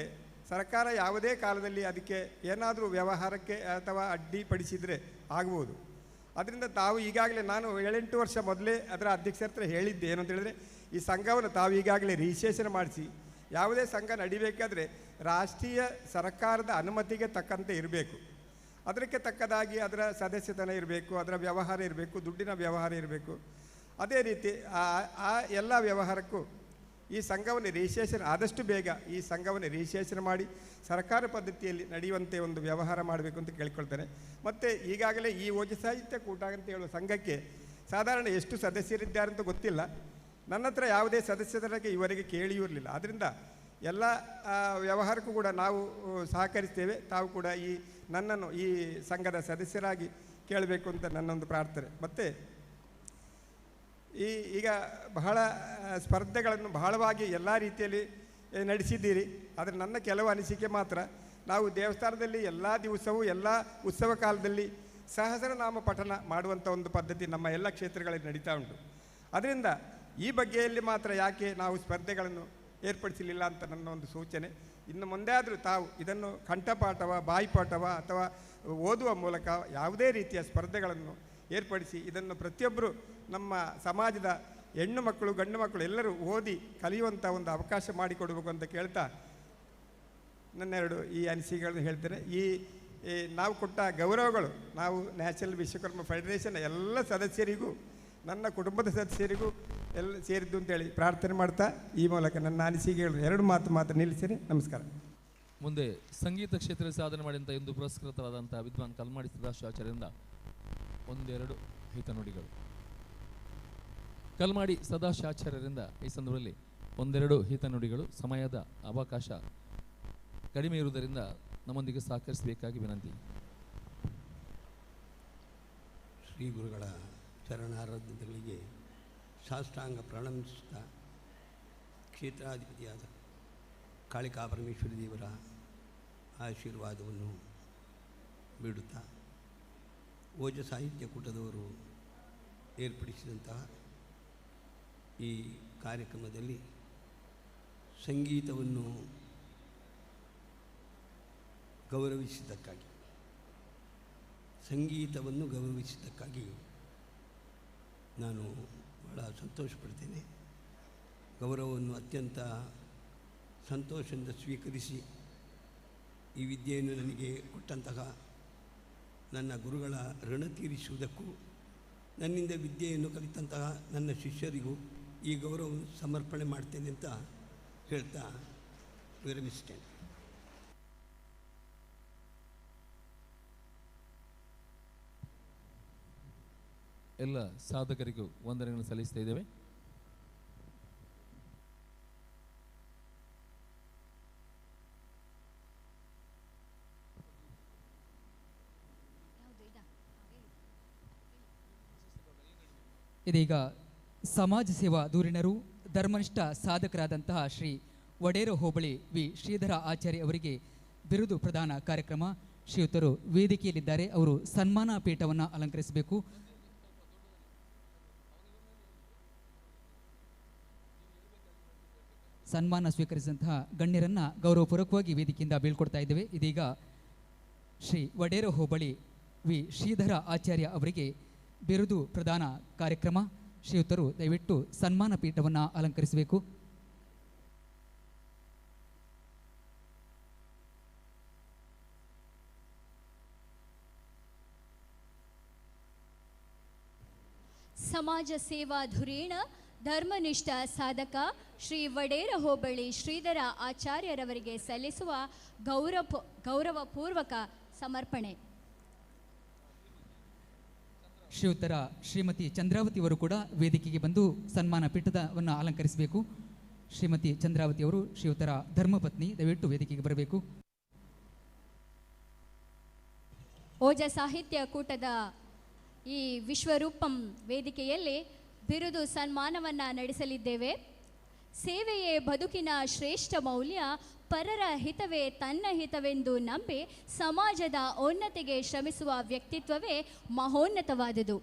ಸರ್ಕಾರ ಯಾವುದೇ ಕಾಲದಲ್ಲಿ ಅದಕ್ಕೆ ಏನಾದರೂ ವ್ಯವಹಾರಕ್ಕೆ ಅಥವಾ ಅಡ್ಡಿಪಡಿಸಿದರೆ ಆಗ್ಬೋದು. ಅದರಿಂದ ತಾವು ಈಗಾಗಲೇ ನಾನು 7-8 ವರ್ಷ ಮೊದಲೇ ಅದರ ಅಧ್ಯಕ್ಷರ ಹತ್ರ ಹೇಳಿದ್ದೆ. ಏನು ಅಂತ ಹೇಳಿದ್ರೆ, ಈ ಸಂಘವನ್ನು ತಾವು ಈಗಾಗಲೇ ರಿಜಿಸ್ಟ್ರೇಷನ್ ಮಾಡಿಸಿ ಯಾವುದೇ ಸಂಘ ನಡಿಬೇಕಾದ್ರೆ ರಾಷ್ಟ್ರೀಯ ಸರ್ಕಾರದ ಅನುಮತಿಗೆ ತಕ್ಕಂತೆ ಇರಬೇಕು. ಅದಕ್ಕೆ ತಕ್ಕದಾಗಿ ಅದರ ಸದಸ್ಯತನ ಇರಬೇಕು, ಅದರ ವ್ಯವಹಾರ ಇರಬೇಕು, ದುಡ್ಡಿನ ವ್ಯವಹಾರ ಇರಬೇಕು. ಅದೇ ರೀತಿ ಆ ಎಲ್ಲ ವ್ಯವಹಾರಕ್ಕೂ ಈ ಸಂಘವನ್ನು ರಿಜಿಸ್ಟ್ರೇಷನ್ ಆದಷ್ಟು ಬೇಗ ಈ ಸಂಘವನ್ನು ರಿಜಿಸ್ಟ್ರೇಷನ್ ಮಾಡಿ ಸರ್ಕಾರ ಪದ್ಧತಿಯಲ್ಲಿ ನಡೆಯುವಂತೆ ಒಂದು ವ್ಯವಹಾರ ಮಾಡಬೇಕು ಅಂತ ಕೇಳ್ಕೊಳ್ತೇನೆ. ಮತ್ತು ಈಗಾಗಲೇ ಈ ಓಜ ಸಾಹಿತ್ಯ ಕೂಟ ಅಂತ ಹೇಳುವ ಸಂಘಕ್ಕೆ ಸಾಧಾರಣ ಎಷ್ಟು ಸದಸ್ಯರಿದ್ದಾರೆ ಅಂತ ಗೊತ್ತಿಲ್ಲ. ನನ್ನ ಹತ್ರ ಯಾವುದೇ ಸದಸ್ಯರಿಗೆ ಇವರೆಗೆ ಕೇಳಿಯೂ ಇರಲಿಲ್ಲ. ಆದ್ದರಿಂದ ಎಲ್ಲ ವ್ಯವಹಾರಕ್ಕೂ ಕೂಡ ನಾವು ಸಹಕರಿಸ್ತೇವೆ. ತಾವು ಕೂಡ ನನ್ನನ್ನು ಈ ಸಂಘದ ಸದಸ್ಯರಾಗಿ ಕೇಳಬೇಕು ಅಂತ ನನ್ನೊಂದು ಪ್ರಾರ್ಥನೆ. ಮತ್ತು ಈಗ ಬಹಳ ಸ್ಪರ್ಧೆಗಳನ್ನು ಬಹಳವಾಗಿ ಎಲ್ಲ ರೀತಿಯಲ್ಲಿ ನಡೆಸಿದ್ದೀರಿ. ಆದರೆ ನನ್ನ ಕೆಲವು ಅನಿಸಿಕೆ ಮಾತ್ರ, ನಾವು ದೇವಸ್ಥಾನದಲ್ಲಿ ಎಲ್ಲ ದಿವಸವೂ ಎಲ್ಲ ಉತ್ಸವ ಕಾಲದಲ್ಲಿ ಸಹಸ್ರನಾಮ ಪಠಣ ಮಾಡುವಂಥ ಒಂದು ಪದ್ಧತಿ ನಮ್ಮ ಎಲ್ಲ ಕ್ಷೇತ್ರಗಳಲ್ಲಿ ನಡೀತಾ ಉಂಟು. ಅದರಿಂದ ಈ ಬಗ್ಗೆಯಲ್ಲಿ ಮಾತ್ರ ಯಾಕೆ ನಾವು ಸ್ಪರ್ಧೆಗಳನ್ನು ಏರ್ಪಡಿಸಲಿಲ್ಲ ಅಂತ ನನ್ನ ಒಂದು ಸೂಚನೆ. ಇನ್ನು ಮುಂದೆ ಆದರೂ ತಾವು ಇದನ್ನು ಕಂಠಪಾಠವ, ಬಾಯಿಪಾಠವ ಅಥವಾ ಓದುವ ಮೂಲಕ ಯಾವುದೇ ರೀತಿಯ ಸ್ಪರ್ಧೆಗಳನ್ನು ಏರ್ಪಡಿಸಿ ಇದನ್ನು ಪ್ರತಿಯೊಬ್ಬರು ನಮ್ಮ ಸಮಾಜದ ಹೆಣ್ಣು ಮಕ್ಕಳು, ಗಂಡು ಮಕ್ಕಳು ಎಲ್ಲರೂ ಓದಿ ಕಲಿಯುವಂಥ ಒಂದು ಅವಕಾಶ ಮಾಡಿಕೊಡಬೇಕು ಅಂತ ಕೇಳ್ತಾ ನನ್ನೆರಡು ಈ ಅನಿಸಿಕೆಗಳನ್ನು ಹೇಳ್ತೇನೆ. ನಾವು ಕೊಟ್ಟ ಗೌರವಗಳು ನಾವು ನ್ಯಾಷನಲ್ ವಿಶ್ವಕರ್ಮ ಫೆಡರೇಷನ್ ಎಲ್ಲ ಸದಸ್ಯರಿಗೂ, ನನ್ನ ಕುಟುಂಬದ ಸದಸ್ಯರಿಗೂ ಎಲ್ಲ ಸೇರಿದ್ದು ಅಂತೇಳಿ ಪ್ರಾರ್ಥನೆ ಮಾಡ್ತಾ ಈ ಮೂಲಕ ನನ್ನ ಅನಿಸಿಕೆಗಳು 2 ಮಾತು ನಿಲ್ಲಿಸಿರಿ. ನಮಸ್ಕಾರ. ಮುಂದೆ ಸಂಗೀತ ಕ್ಷೇತ್ರದಲ್ಲಿ ಸಾಧನೆ ಮಾಡಿದಂಥ ಒಂದು ಪುರಸ್ಕೃತರಾದಂಥ ವಿದ್ವಾನ್ ಕಲ್ಮಾಡಿ ಸದಾಶಿವಾಚಾರ್ಯರಿಂದ 1-2 ಹಿತನುಡಿಗಳು. ಕಲ್ಮಾಡಿ ಸದಾಶಿವಾಚಾರ್ಯರಿಂದ ಈ ಸಂದರ್ಭದಲ್ಲಿ 1-2 ಹಿತನುಡಿಗಳು. ಸಮಯದ ಅವಕಾಶ ಕಡಿಮೆ ಇರುವುದರಿಂದ ನಮ್ಮೊಂದಿಗೆ ಸಹಕರಿಸಬೇಕಾಗಿ ವಿನಂತಿ. ಶ್ರೀ ಗುರುಗಳ ಚರಣಾರಾಧನೆಗಳಿಗೆ ಸಾಷ್ಟಾಂಗ ಪ್ರಣಮಿಸುತ್ತಾ ಕ್ಷೇತ್ರಾಧಿಪತಿಯಾದ ಕಾಳಿಕಾ ಪರಮೇಶ್ವರಿ ದೇವರ ಆಶೀರ್ವಾದವನ್ನು ಬೇಡುತ್ತಾ ಓಜ ಸಾಹಿತ್ಯ ಕೂಟದವರು ಏರ್ಪಡಿಸಿದಂತಹ ಈ ಕಾರ್ಯಕ್ರಮದಲ್ಲಿ ಸಂಗೀತವನ್ನು ಗೌರವಿಸಿದ್ದಕ್ಕಾಗಿ ನಾನು ಬಹಳ ಸಂತೋಷಪಡ್ತೇನೆ. ಗೌರವವನ್ನು ಅತ್ಯಂತ ಸಂತೋಷದಿಂದ ಸ್ವೀಕರಿಸಿ ಈ ವಿದ್ಯೆಯನ್ನು ನನಗೆ ಕೊಟ್ಟಂತಹ ನನ್ನ ಗುರುಗಳ ಋಣ ತೀರಿಸುವುದಕ್ಕೂ ನನ್ನಿಂದ ವಿದ್ಯೆಯನ್ನು ಕಲಿತಂತಹ ನನ್ನ ಶಿಷ್ಯರಿಗೂ ಈ ಗೌರವವನ್ನು ಸಮರ್ಪಣೆ ಮಾಡ್ತೇನೆ ಅಂತ ಹೇಳ್ತಾ ವಿರಮಿಸ್ತೇನೆ. ಎಲ್ಲ ಸಾಧಕರಿಗೂ ವಂದನೆಗಳನ್ನು ಸಲ್ಲಿಸ್ತಾ ಇದ್ದೇವೆ. ಇದೀಗ ಸಮಾಜ ಸೇವಾ ಧುರೀಣರು ಧರ್ಮನಿಷ್ಠ ಸಾಧಕರಾದಂತಹ ಶ್ರೀ ವಡೇರ ಹೋಬಳಿ ವಿ ಶ್ರೀಧರ ಆಚಾರ್ಯ ಅವರಿಗೆ ಬಿರುದು ಪ್ರದಾನ ಕಾರ್ಯಕ್ರಮ. ಶ್ರೀಯುತರು ವೇದಿಕೆಯಲ್ಲಿದ್ದಾರೆ, ಅವರು ಸನ್ಮಾನ ಪೀಠವನ್ನು ಅಲಂಕರಿಸಬೇಕು. ಸನ್ಮಾನ ಸ್ವೀಕರಿಸಿದಂತಹ ಗಣ್ಯರನ್ನು ಗೌರವಪೂರ್ವಕವಾಗಿ ವೇದಿಕೆಯಿಂದ ಬೀಳ್ಕೊಡ್ತಾ ಇದ್ದೇವೆ. ಇದೀಗ ಶ್ರೀ ವಡೇರ ಹೋಬಳಿ ವಿ ಶ್ರೀಧರ ಆಚಾರ್ಯ ಅವರಿಗೆ ಬಿರುದು ಪ್ರದಾನ ಕಾರ್ಯಕ್ರಮ. ಶ್ರೀಯುತರು ದಯವಿಟ್ಟು ಸನ್ಮಾನ ಪೀಠವನ್ನು ಅಲಂಕರಿಸಬೇಕು. ಸಮಾಜ ಸೇವಾ ಧುರೀಣ ಧರ್ಮನಿಷ್ಠ ಸಾಧಕ ಶ್ರೀ ವಡೇರ ಹೋಬಳಿ ಶ್ರೀಧರ ಆಚಾರ್ಯರವರಿಗೆ ಸಲ್ಲಿಸುವ ಗೌರವಪೂರ್ವಕ ಸಮರ್ಪಣೆ. ಶ್ರೀಯುತರ ಶ್ರೀಮತಿ ಚಂದ್ರಾವತಿ ಅವರು ಕೂಡ ವೇದಿಕೆಗೆ ಬಂದು ಸನ್ಮಾನ ಪೀಠವನ್ನು ಅಲಂಕರಿಸಬೇಕು. ಶ್ರೀಮತಿ ಚಂದ್ರಾವತಿ ಅವರು ಶ್ರೀಯುತರ ಧರ್ಮಪತ್ನಿ, ದಯವಿಟ್ಟು ವೇದಿಕೆಗೆ ಬರಬೇಕು. ಓಜ ಸಾಹಿತ್ಯ ಕೂಟದ ಈ ವಿಶ್ವರೂಪಂ ವೇದಿಕೆಯಲ್ಲಿ ಬಿರುದು ಸನ್ಮಾನವನ್ನು ನಡೆಸಲಿದ್ದೇವೆ. ಸೇವೆಯೇ ಬದುಕಿನ ಶ್ರೇಷ್ಠ ಮೌಲ್ಯ, ಪರರ ಹಿತವೇ ತನ್ನ ಹಿತವೆಂದು ನಂಬಿ ಸಮಾಜದ ಉನ್ನತಿಗೆ ಶ್ರಮಿಸುವ ವ್ಯಕ್ತಿತ್ವವೇ ಮಹೋನ್ನತವಾದುದು.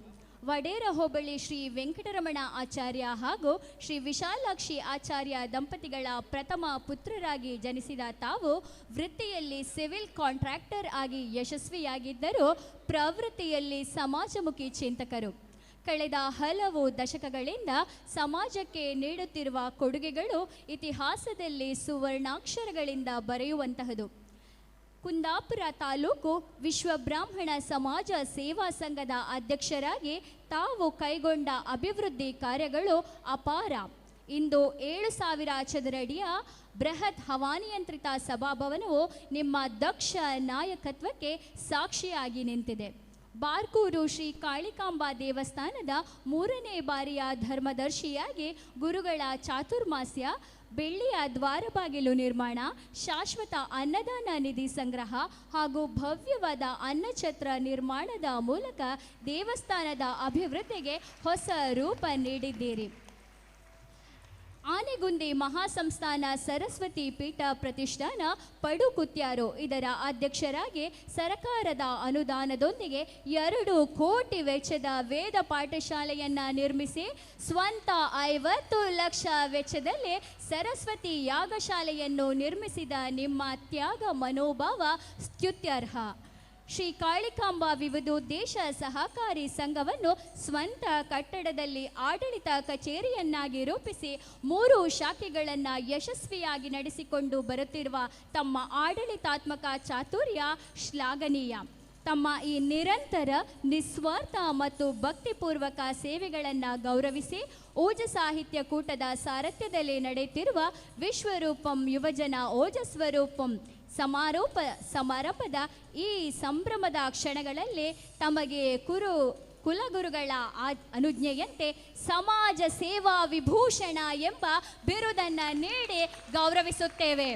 ವಡೇರ ಹೋಬಳಿ ಶ್ರೀ ವೆಂಕಟರಮಣ ಆಚಾರ್ಯ ಹಾಗೂ ಶ್ರೀ ವಿಶಾಲಾಕ್ಷಿ ಆಚಾರ್ಯ ದಂಪತಿಗಳ ಪ್ರಥಮ ಪುತ್ರರಾಗಿ ಜನಿಸಿದ ತಾವು ವೃತ್ತಿಯಲ್ಲಿ ಸಿವಿಲ್ ಕಾಂಟ್ರಾಕ್ಟರ್ ಆಗಿ ಯಶಸ್ವಿಯಾಗಿದ್ದರೂ ಪ್ರವೃತ್ತಿಯಲ್ಲಿ ಸಮಾಜಮುಖಿ ಚಿಂತಕರು. ಕಳೆದ ಹಲವು ದಶಕಗಳಿಂದ ಸಮಾಜಕ್ಕೆ ನೀಡುತ್ತಿರುವ ಕೊಡುಗೆಗಳು ಇತಿಹಾಸದಲ್ಲಿ ಸುವರ್ಣಾಕ್ಷರಗಳಿಂದ ಬರೆಯುವಂತಹದು. ಕುಂದಾಪುರ ತಾಲೂಕು ವಿಶ್ವ ಬ್ರಾಹ್ಮಣ ಸಮಾಜ ಸೇವಾ ಸಂಘದ ಅಧ್ಯಕ್ಷರಾಗಿ ತಾವು ಕೈಗೊಂಡ ಅಭಿವೃದ್ಧಿ ಕಾರ್ಯಗಳು ಅಪಾರ. ಇಂದು 7,000 ಚದರಡಿಯ ಬೃಹತ್ ಹವಾನಿಯಂತ್ರಿತ ಸಭಾಭವನವು ನಿಮ್ಮ ದಕ್ಷ ನಾಯಕತ್ವಕ್ಕೆ ಸಾಕ್ಷಿಯಾಗಿ ನಿಂತಿದೆ. ಬಾರ್ಕೂರು ಶ್ರೀ ಕಾಳಿಕಾಂಬಾ ದೇವಸ್ಥಾನದ 3ನೇ ಬಾರಿಯ ಧರ್ಮದರ್ಶಿಯಾಗಿ ಗುರುಗಳ ಚಾತುರ್ಮಾಸ್ಯ, ಬೆಳ್ಳಿಯ ದ್ವಾರಬಾಗಿಲು ನಿರ್ಮಾಣ, ಶಾಶ್ವತ ಅನ್ನದಾನ ನಿಧಿ ಸಂಗ್ರಹ ಹಾಗೂ ಭವ್ಯವಾದ ಅನ್ನಛತ್ರ ನಿರ್ಮಾಣದ ಮೂಲಕ ದೇವಸ್ಥಾನದ ಅಭಿವೃದ್ಧಿಗೆ ಹೊಸ ರೂಪ ನೀಡಿದ್ದೀರಿ. ಆನೆಗುಂದಿ ಮಹಾಸಂಸ್ಥಾನ ಸರಸ್ವತಿ ಪೀಠ ಪ್ರತಿಷ್ಠಾನ ಪಡುಕುತ್ಯಾರು ಇದರ ಅಧ್ಯಕ್ಷರಾಗಿ ಸರಕಾರದ ಅನುದಾನದೊಂದಿಗೆ 2 ಕೋಟಿ ವೆಚ್ಚದ ವೇದ ಪಾಠಶಾಲೆಯನ್ನು ನಿರ್ಮಿಸಿ ಸ್ವಂತ 50 ಲಕ್ಷ ವೆಚ್ಚದಲ್ಲಿ ಸರಸ್ವತಿ ಯಾಗಶಾಲೆಯನ್ನು ನಿರ್ಮಿಸಿದ ನಿಮ್ಮ ತ್ಯಾಗ ಮನೋಭಾವ ಸ್ತುತ್ಯರ್ಹ. ಶ್ರೀ ಕಾಳಿಕಾಂಬಾ ವಿವಿಧೋದ್ದೇಶ ಸಹಕಾರಿ ಸಂಘವನ್ನು ಸ್ವಂತ ಕಟ್ಟಡದಲ್ಲಿ ಆಡಳಿತ ಕಚೇರಿಯನ್ನಾಗಿ ರೂಪಿಸಿ 3 ಶಾಖೆಗಳನ್ನು ಯಶಸ್ವಿಯಾಗಿ ನಡೆಸಿಕೊಂಡು ಬರುತ್ತಿರುವ ತಮ್ಮ ಆಡಳಿತಾತ್ಮಕ ಚಾತುರ್ಯ ಶ್ಲಾಘನೀಯ. ತಮ್ಮ ಈ ನಿರಂತರ ನಿಸ್ವಾರ್ಥ ಮತ್ತು ಭಕ್ತಿಪೂರ್ವಕ ಸೇವೆಗಳನ್ನು ಗೌರವಿಸಿ ಓಜ ಸಾಹಿತ್ಯ ಕೂಟದ ಸಾರಥ್ಯದಲ್ಲಿ ನಡೆಯುತ್ತಿರುವ ವಿಶ್ವರೂಪಂ ಯುವಜನ ಓಜಸ್ವರೂಪಂ ಸಮಾರಂಭದ ಈ ಸಂಭ್ರಮದ ಕ್ಷಣಗಳಲ್ಲಿ ತಮಗೆ ಕುಲಗುರುಗಳ ಅನುಜ್ಞೆಯಂತೆ ಸಮಾಜ ಸೇವಾ ವಿಭೂಷಣ ಎಂಬ ಬಿರುದನ್ನು ನೀಡಿ ಗೌರವಿಸುತ್ತೇವೆ.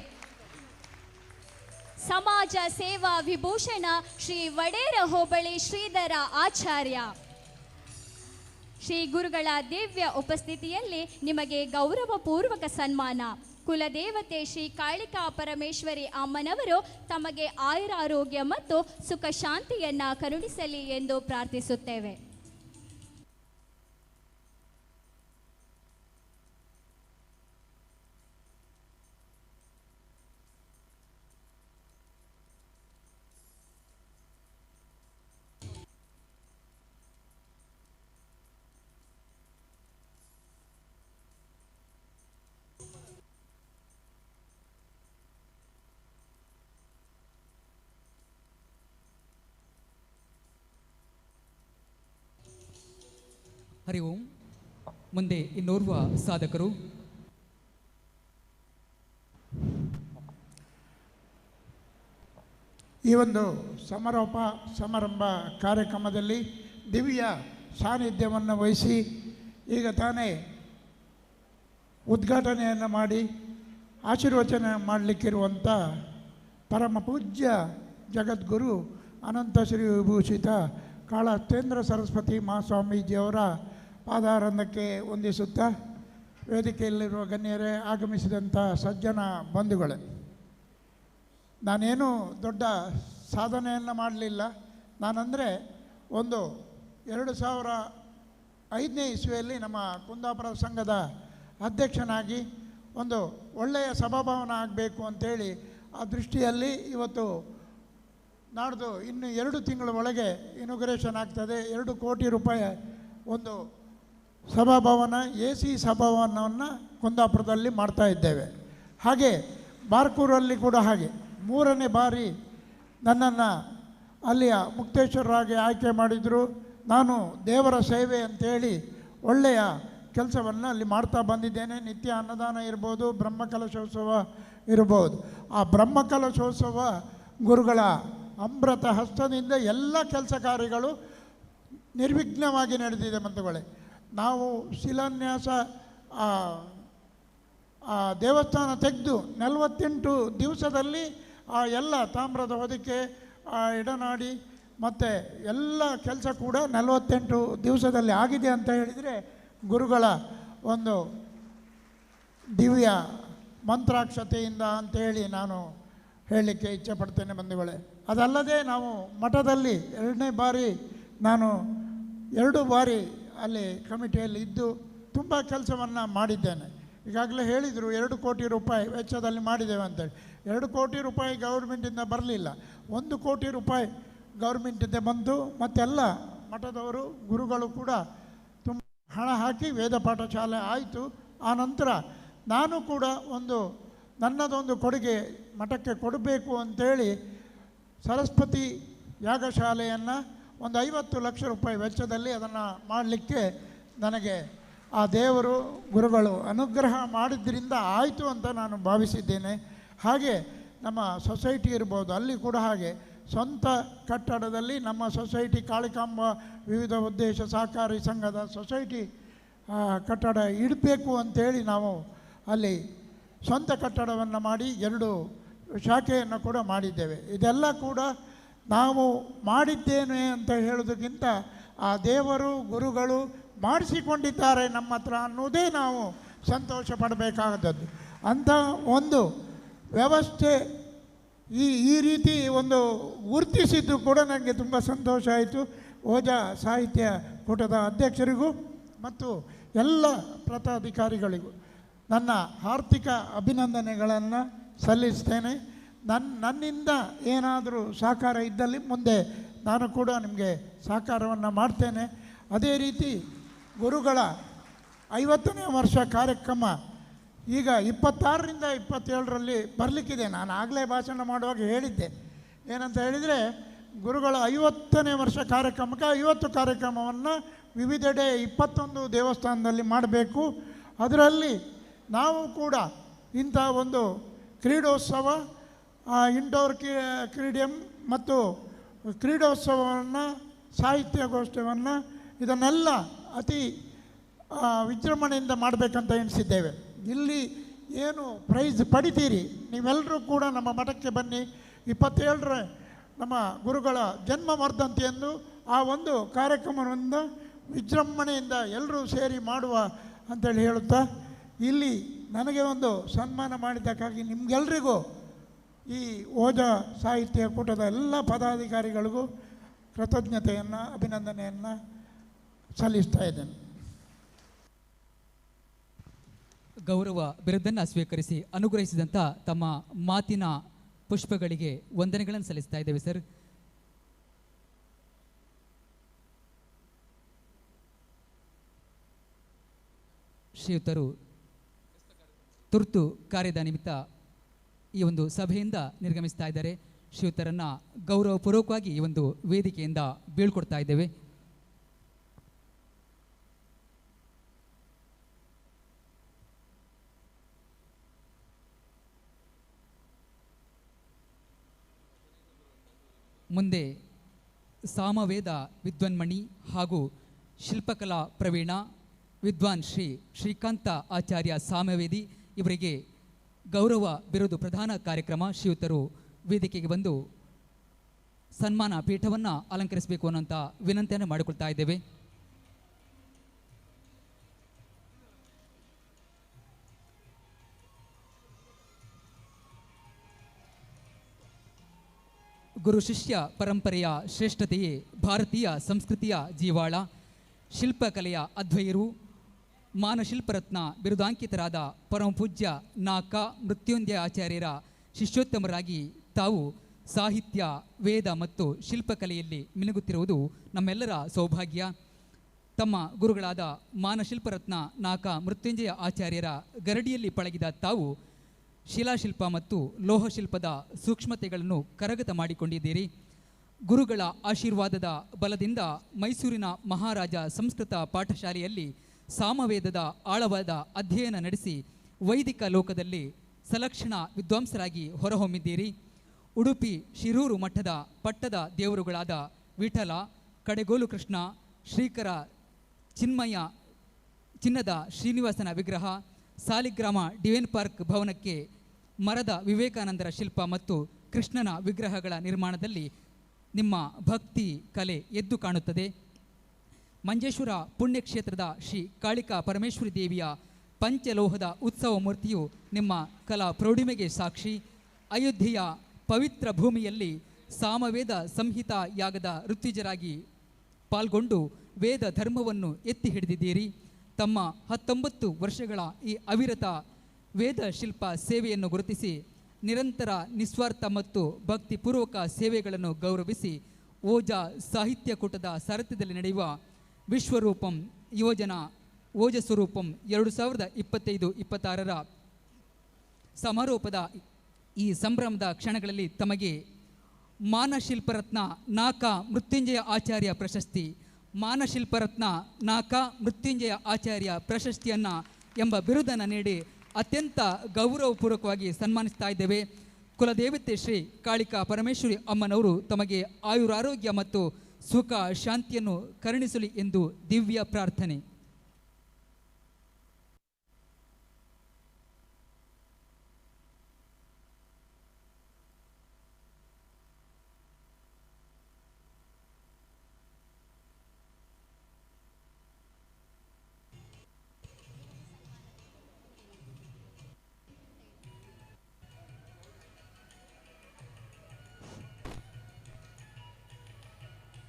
ಸಮಾಜ ಸೇವಾ ವಿಭೂಷಣ ಶ್ರೀ ವಡೇರ ಹೋಬಳಿ ಶ್ರೀಧರ ಆಚಾರ್ಯ. ಶ್ರೀ ಗುರುಗಳ ದಿವ್ಯ ಉಪಸ್ಥಿತಿಯಲ್ಲಿ ನಿಮಗೆ ಗೌರವಪೂರ್ವಕ ಸನ್ಮಾನ. ಕುಲದೇವತೆ ಶ್ರೀ ಕಾಳಿಕಾ ಪರಮೇಶ್ವರಿ ಅಮ್ಮನವರು ತಮಗೆ ಆಯುರಾರೋಗ್ಯ ಮತ್ತು ಸುಖ ಶಾಂತಿಯನ್ನ ಕರುಣಿಸಲಿ ಎಂದು ಪ್ರಾರ್ಥಿಸುತ್ತೇವೆ. ಹರಿ ಓಂ. ಮುಂದೆ ಇನ್ನೋರ್ವ ಸಾಧಕರು ಈ ಒಂದು ಸಮಾರಂಭ ಕಾರ್ಯಕ್ರಮದಲ್ಲಿ ದಿವ್ಯ ಸಾನ್ನಿಧ್ಯವನ್ನು ವಹಿಸಿ ಈಗ ತಾನೇ ಉದ್ಘಾಟನೆಯನ್ನು ಮಾಡಿ ಆಶೀರ್ವಚನ ಮಾಡಲಿಕ್ಕಿರುವಂಥ ಪರಮ ಪೂಜ್ಯ ಜಗದ್ಗುರು ಅನಂತ ಶ್ರೀ ವಿಭೂಷಿತ ಕಾಳಹಸ್ತೇಂದ್ರ ಸರಸ್ವತಿ ಮಹಾಸ್ವಾಮೀಜಿಯವರ ಪಾದಾರಂಧಕ್ಕೆ ವಂದಿಸುತ್ತಾ, ವೇದಿಕೆಯಲ್ಲಿರುವ ಗಣ್ಯರೇ, ಆಗಮಿಸಿದಂಥ ಸಜ್ಜನ ಬಂಧುಗಳೇ, ನಾನೇನು ದೊಡ್ಡ ಸಾಧನೆಯನ್ನು ಮಾಡಲಿಲ್ಲ. ನಾನಂದರೆ ಒಂದು 2005ನೇ ಇಸ್ವಿಯಲ್ಲಿ ನಮ್ಮ ಕುಂದಾಪುರ ಸಂಘದ ಅಧ್ಯಕ್ಷನಾಗಿ ಒಂದು ಒಳ್ಳೆಯ ಸಭಾಭವನ ಆಗಬೇಕು ಅಂಥೇಳಿ ಆ ದೃಷ್ಟಿಯಲ್ಲಿ ಇವತ್ತು ನಾಡ್ದು ಇನ್ನು 2 ತಿಂಗಳ ಒಳಗೆ ಇನಾಗ್ರೇಷನ್ ಆಗ್ತದೆ. 2 ಕೋಟಿ ರೂಪಾಯಿ ಒಂದು ಸಭಾಭವನ, AC ಸಭಾಭವನವನ್ನು ಕುಂದಾಪುರದಲ್ಲಿ ಮಾಡ್ತಾ ಇದ್ದೇವೆ. ಹಾಗೆ ಬಾರ್ಕೂರಲ್ಲಿ ಕೂಡ ಹಾಗೆ 3ನೇ ಬಾರಿ ನನ್ನನ್ನು ಅಲ್ಲಿಯ ಮುಕ್ತೇಶ್ವರರಾಗಿ ಆಯ್ಕೆ ಮಾಡಿದರು. ನಾನು ದೇವರ ಸೇವೆ ಅಂತೇಳಿ ಒಳ್ಳೆಯ ಕೆಲಸವನ್ನು ಅಲ್ಲಿ ಮಾಡ್ತಾ ಬಂದಿದ್ದೇನೆ. ನಿತ್ಯ ಅನ್ನದಾನ ಇರ್ಬೋದು, ಬ್ರಹ್ಮಕಲಶೋತ್ಸವ ಇರ್ಬೋದು. ಆ ಬ್ರಹ್ಮಕಲಶೋತ್ಸವ ಗುರುಗಳ ಅಮೃತ ಹಸ್ತದಿಂದ ಎಲ್ಲ ಕೆಲಸ ಕಾರ್ಯಗಳು ನಿರ್ವಿಘ್ನವಾಗಿ ನಡೆದಿದೆ ಬಂಧುಗಳೇ. ನಾವು ಶಿಲಾನ್ಯಾಸ ದೇವಸ್ಥಾನ ತೆಗೆದು 48 ದಿವಸದಲ್ಲಿ ಆ ಎಲ್ಲ ತಾಮ್ರದ ಹೊದಿಕೆ, ಎಡನಾಡಿ ಮತ್ತು ಎಲ್ಲ ಕೆಲಸ ಕೂಡ 48 ದಿವಸದಲ್ಲಿ ಆಗಿದೆ ಅಂತ ಹೇಳಿದರೆ ಗುರುಗಳ ಒಂದು ದಿವ್ಯ ಮಂತ್ರಾಕ್ಷತೆಯಿಂದ ಅಂತೇಳಿ ನಾನು ಹೇಳಲಿಕ್ಕೆ ಇಚ್ಛೆಪಡ್ತೇನೆ ಬಂಧುಗಳೇ. ಅದಲ್ಲದೆ ನಾವು ಮಠದಲ್ಲಿ 2ನೇ ಬಾರಿ ನಾನು 2 ಬಾರಿ ಅಲ್ಲಿ ಕಮಿಟಿಯಲ್ಲಿ ಇದ್ದು ತುಂಬ ಕೆಲಸವನ್ನು ಮಾಡಿದ್ದೇನೆ. ಈಗಾಗಲೇ ಹೇಳಿದರು 2 ಕೋಟಿ ರೂಪಾಯಿ ವೆಚ್ಚದಲ್ಲಿ ಮಾಡಿದ್ದೇವೆ ಅಂತೇಳಿ. 2 ಕೋಟಿ ರೂಪಾಯಿ ಗೌರ್ಮೆಂಟಿಂದ ಬರಲಿಲ್ಲ, 1 ಕೋಟಿ ರೂಪಾಯಿ ಗೌರ್ಮೆಂಟಿಂದ ಬಂತು. ಮತ್ತೆಲ್ಲ ಮಠದವರು ಗುರುಗಳು ಕೂಡ ತುಂಬ ಹಣ ಹಾಕಿ ವೇದ ಪಾಠ ಶಾಲೆ ಆಯಿತು. ಆ ನಂತರ ನಾನು ಕೂಡ ನನ್ನದೊಂದು ಕೊಡುಗೆ ಮಠಕ್ಕೆ ಕೊಡಬೇಕು ಅಂಥೇಳಿ ಸರಸ್ವತಿ ಯಾಗಶಾಲೆಯನ್ನು ಒಂದು 50 ಲಕ್ಷ ರೂಪಾಯಿ ವೆಚ್ಚದಲ್ಲಿ ಅದನ್ನು ಮಾಡಲಿಕ್ಕೆ ನನಗೆ ಆ ದೇವರು ಗುರುಗಳು ಅನುಗ್ರಹ ಮಾಡಿದ್ರಿಂದ ಆಯಿತು ಅಂತ ನಾನು ಭಾವಿಸಿದ್ದೇನೆ. ಹಾಗೆ ನಮ್ಮ ಸೊಸೈಟಿ ಇರ್ಬೋದು, ಅಲ್ಲಿ ಕೂಡ ಹಾಗೆ ಸ್ವಂತ ಕಟ್ಟಡದಲ್ಲಿ ನಮ್ಮ ಸೊಸೈಟಿ ಕಾಳಿಕಾಂಬ ವಿವಿಧ ಉದ್ದೇಶ ಸಹಕಾರಿ ಸಂಘದ ಸೊಸೈಟಿ ಕಟ್ಟಡ ಇಡಬೇಕು ಅಂಥೇಳಿ ನಾವು ಅಲ್ಲಿ ಸ್ವಂತ ಕಟ್ಟಡವನ್ನು ಮಾಡಿ 2 ಶಾಖೆಯನ್ನು ಕೂಡ ಮಾಡಿದ್ದೇವೆ. ಇದೆಲ್ಲ ಕೂಡ ನಾವು ಮಾಡಿದ್ದೇನೆ ಅಂತ ಹೇಳೋದಕ್ಕಿಂತ ಆ ದೇವರು ಗುರುಗಳು ಮಾಡಿಸಿಕೊಂಡಿದ್ದಾರೆ ನಮ್ಮ ಹತ್ರ ಅನ್ನೋದೇ ನಾವು ಸಂತೋಷ ಪಡಬೇಕಾದದ್ದು. ಅಂಥ ಒಂದು ವ್ಯವಸ್ಥೆ ಈ ರೀತಿ ಗುರುತಿಸಿದ್ದು ಕೂಡ ನನಗೆ ತುಂಬ ಸಂತೋಷ ಆಯಿತು. ಓಜಾ ಸಾಹಿತ್ಯ ಕೂಟದ ಅಧ್ಯಕ್ಷರಿಗೂ ಮತ್ತು ಎಲ್ಲ ಪದಾಧಿಕಾರಿಗಳಿಗೂ ನನ್ನ ಆರ್ಥಿಕ ಅಭಿನಂದನೆಗಳನ್ನು ಸಲ್ಲಿಸ್ತೇನೆ. ನನ್ನಿಂದ ಏನಾದರೂ ಸಹಕಾರ ಇದ್ದಲ್ಲಿ ಮುಂದೆ ನಾನು ಕೂಡ ನಿಮಗೆ ಸಹಕಾರವನ್ನು ಮಾಡ್ತೇನೆ. ಅದೇ ರೀತಿ ಗುರುಗಳ 50ನೇ ವರ್ಷ ಕಾರ್ಯಕ್ರಮ ಈಗ 26ರಿಂದ 27ರಲ್ಲಿ ಬರಲಿಕ್ಕಿದೆ. ನಾನು ಆಗಲೇ ಭಾಷಣ ಮಾಡುವಾಗ ಹೇಳಿದ್ದೆ, ಏನಂತ ಹೇಳಿದರೆ ಗುರುಗಳ 50ನೇ ವರ್ಷ ಕಾರ್ಯಕ್ರಮಕ್ಕೆ 50 ಕಾರ್ಯಕ್ರಮವನ್ನು ವಿವಿಧೆಡೆ 21 ದೇವಸ್ಥಾನದಲ್ಲಿ ಮಾಡಬೇಕು. ಅದರಲ್ಲಿ ನಾವು ಕೂಡ ಇಂಥ ಒಂದು ಕ್ರೀಡೋತ್ಸವ, ಇಂಡೋರ್ ಕ್ರೀಡಿಯಂ ಮತ್ತು ಕ್ರೀಡೋತ್ಸವವನ್ನು, ಸಾಹಿತ್ಯಗೋಷ್ಠಿಯನ್ನು ಇದನ್ನೆಲ್ಲ ಅತಿ ವಿಜೃಂಭಣೆಯಿಂದ ಮಾಡಬೇಕಂತ ಎಣಿಸಿದ್ದೇವೆ. ಇಲ್ಲಿ ಏನು ಪ್ರೈಸ್ ಪಡಿತೀರಿ ನೀವೆಲ್ಲರೂ ಕೂಡ ನಮ್ಮ ಮಠಕ್ಕೆ ಬನ್ನಿ, 27ರ ನಮ್ಮ ಗುರುಗಳ ಜನ್ಮ ವರ್ಧಂತಿಯಂದು ಆ ಒಂದು ಕಾರ್ಯಕ್ರಮವನ್ನು ವಿಜೃಂಭಣೆಯಿಂದ ಎಲ್ಲರೂ ಸೇರಿ ಮಾಡುವ ಅಂತೇಳಿ ಹೇಳುತ್ತಾ, ಇಲ್ಲಿ ನನಗೆ ಒಂದು ಸನ್ಮಾನ ಮಾಡಿದ್ದಕ್ಕಾಗಿ ನಿಮಗೆಲ್ರಿಗೂ ಈ ಓಜಾ ಸಾಹಿತ್ಯ ಕೂಟದ ಎಲ್ಲ ಪದಾಧಿಕಾರಿಗಳಿಗೂ ಕೃತಜ್ಞತೆಯನ್ನು, ಅಭಿನಂದನೆಯನ್ನು ಸಲ್ಲಿಸ್ತಾ ಇದ್ದೇನೆ. ಗೌರವ ಬಿರುದನ್ನು ಸ್ವೀಕರಿಸಿ ಅನುಗ್ರಹಿಸಿದಂಥ ತಮ್ಮ ಮಾತಿನ ಪುಷ್ಪಗಳಿಗೆ ವಂದನೆಗಳನ್ನು ಸಲ್ಲಿಸ್ತಾ ಇದ್ದೇವೆ ಸರ್. ಶ್ರೀಯುತರು ತುರ್ತು ಕಾರ್ಯದ ನಿಮಿತ್ತ ಈ ಒಂದು ಸಭೆಯಿಂದ ನಿರ್ಗಮಿಸ್ತಾ ಇದ್ದಾರೆ. ಶ್ರೀಯುತರನ್ನು ಗೌರವಪೂರ್ವಕವಾಗಿ ಈ ಒಂದು ವೇದಿಕೆಯಿಂದ ಬೀಳ್ಕೊಡ್ತಾ ಇದ್ದೇವೆ. ಮುಂದೆ ಸಾಮವೇದ ವಿದ್ವನ್ಮಣಿ ಹಾಗೂ ಶಿಲ್ಪಕಲಾ ಪ್ರವೀಣ ವಿದ್ವಾನ್ ಶ್ರೀ ಶ್ರೀಕಾಂತ ಆಚಾರ್ಯ ಸಾಮವೇದಿ ಇವರಿಗೆ ಗೌರವ ಬಿರುದು ಪ್ರಧಾನ ಕಾರ್ಯಕ್ರಮ ಶ್ರೀಯುತರು ವೇದಿಕೆಗೆ ಬಂದು ಸನ್ಮಾನ ಪೀಠವನ್ನು ಅಲಂಕರಿಸಬೇಕು ಅನ್ನೋಂಥ ವಿನಂತಿಯನ್ನು ಮಾಡಿಕೊಳ್ತಾ ಇದ್ದೇವೆ. ಗುರು ಶಿಷ್ಯ ಪರಂಪರೆಯ ಶ್ರೇಷ್ಠತೆಯೇ ಭಾರತೀಯ ಸಂಸ್ಕೃತಿಯ ಜೀವಾಳ. ಶಿಲ್ಪಕಲೆಯ ಅದ್ವೈಯರು, ಮಾನಶಿಲ್ಪರತ್ನ ಬಿರುದಾಂಕಿತರಾದ ಪರಮಪೂಜ್ಯ ನಾಕ ಮೃತ್ಯುಂಜಯ ಆಚಾರ್ಯರ ಶಿಷ್ಯೋತ್ತಮರಾಗಿ ತಾವು ಸಾಹಿತ್ಯ, ವೇದ ಮತ್ತು ಶಿಲ್ಪಕಲೆಯಲ್ಲಿ ಮಿನುಗುತ್ತಿರುವುದು ನಮ್ಮೆಲ್ಲರ ಸೌಭಾಗ್ಯ. ತಮ್ಮ ಗುರುಗಳಾದ ಮಾನಶಿಲ್ಪರತ್ನ ನಾಕ ಮೃತ್ಯುಂಜಯ ಆಚಾರ್ಯರ ಗರಡಿಯಲ್ಲಿ ಪಳಗಿದ ತಾವು ಶಿಲಾಶಿಲ್ಪ ಮತ್ತು ಲೋಹಶಿಲ್ಪದ ಸೂಕ್ಷ್ಮತೆಗಳನ್ನು ಕರಗತ ಮಾಡಿಕೊಂಡಿದ್ದೀರಿ. ಗುರುಗಳ ಆಶೀರ್ವಾದದ ಬಲದಿಂದ ಮೈಸೂರಿನ ಮಹಾರಾಜ ಸಂಸ್ಕೃತ ಪಾಠಶಾಲೆಯಲ್ಲಿ ಸಾಮವೇದದ ಆಳವಾದ ಅಧ್ಯಯನ ನಡೆಸಿ ವೈದಿಕ ಲೋಕದಲ್ಲಿ ಸಲಕ್ಷಣ ವಿದ್ವಾಂಸರಾಗಿ ಹೊರಹೊಮ್ಮಿದ್ದೀರಿ. ಉಡುಪಿ ಶಿರೂರು ಮಠದ ಪಟ್ಟದ ದೇವರುಗಳಾದ ವಿಠಲ, ಕಡೆಗೋಲು ಕೃಷ್ಣ, ಶ್ರೀಕರ ಚಿನ್ಮಯ ಚಿನ್ನದ ಶ್ರೀನಿವಾಸನ ವಿಗ್ರಹ, ಸಾಲಿಗ್ರಾಮ ಡಿವೈನ್ ಪಾರ್ಕ್ ಭವನಕ್ಕೆ ಮರದ ವಿವೇಕಾನಂದರ ಶಿಲ್ಪ ಮತ್ತು ಕೃಷ್ಣನ ವಿಗ್ರಹಗಳ ನಿರ್ಮಾಣದಲ್ಲಿ ನಿಮ್ಮ ಭಕ್ತಿ ಕಲೆ ಎದ್ದು ಕಾಣುತ್ತದೆ. ಮಂಜೇಶ್ವರ ಪುಣ್ಯಕ್ಷೇತ್ರದ ಶ್ರೀ ಕಾಳಿಕಾ ಪರಮೇಶ್ವರಿ ದೇವಿಯ ಪಂಚಲೋಹದ ಉತ್ಸವ ಮೂರ್ತಿಯು ನಿಮ್ಮ ಕಲಾ ಪ್ರೌಢಿಮೆಗೆ ಸಾಕ್ಷಿ. ಅಯೋಧ್ಯೆಯ ಪವಿತ್ರ ಭೂಮಿಯಲ್ಲಿ ಸಾಮವೇದ ಸಂಹಿತಾ ಯಾಗದ ಋತ್ವಿಜರಾಗಿ ಪಾಲ್ಗೊಂಡು ವೇದ ಧರ್ಮವನ್ನು ಎತ್ತಿ ಹಿಡಿದಿದ್ದೀರಿ. ತಮ್ಮ 19 ವರ್ಷಗಳ ಈ ಅವಿರತ ವೇದ ಶಿಲ್ಪ ಸೇವೆಯನ್ನು ಗುರುತಿಸಿ ನಿರಂತರ ನಿಸ್ವಾರ್ಥ ಮತ್ತು ಭಕ್ತಿಪೂರ್ವಕ ಸೇವೆಗಳನ್ನು ಗೌರವಿಸಿ ಓಜಾ ಸಾಹಿತ್ಯ ಕೂಟದ ಸಾರಥ್ಯದಲ್ಲಿ ನಡೆಯುವ ವಿಶ್ವರೂಪಂ ಯೋಜನಾ ಓಜಸ್ವರೂಪಂ 2025-26ರ ಸಮಾರೋಪದ ಈ ಸಂಭ್ರಮದ ಕ್ಷಣಗಳಲ್ಲಿ ತಮಗೆ ಮಾನಶಿಲ್ಪರತ್ನ ನಾಕ ಮೃತ್ಯುಂಜಯ ಆಚಾರ್ಯ ಪ್ರಶಸ್ತಿ, ಮಾನಶಿಲ್ಪರತ್ನ ನಾಕ ಮೃತ್ಯುಂಜಯ ಆಚಾರ್ಯ ಪ್ರಶಸ್ತಿಯನ್ನು ಎಂಬ ಬಿರುದನ್ನು ನೀಡಿ ಅತ್ಯಂತ ಗೌರವಪೂರ್ವಕವಾಗಿ ಸನ್ಮಾನಿಸ್ತಾ ಇದ್ದೇವೆ. ಕುಲದೇವತೆ ಶ್ರೀ ಕಾಳಿಕಾ ಪರಮೇಶ್ವರಿ ಅಮ್ಮನವರು ತಮಗೆ ಆಯುರಾರೋಗ್ಯ ಮತ್ತು ಸುಖ ಶಾಂತಿಯನ್ನು ಕರುಣಿಸಲಿ ಎಂದು ದಿವ್ಯ ಪ್ರಾರ್ಥನೆ.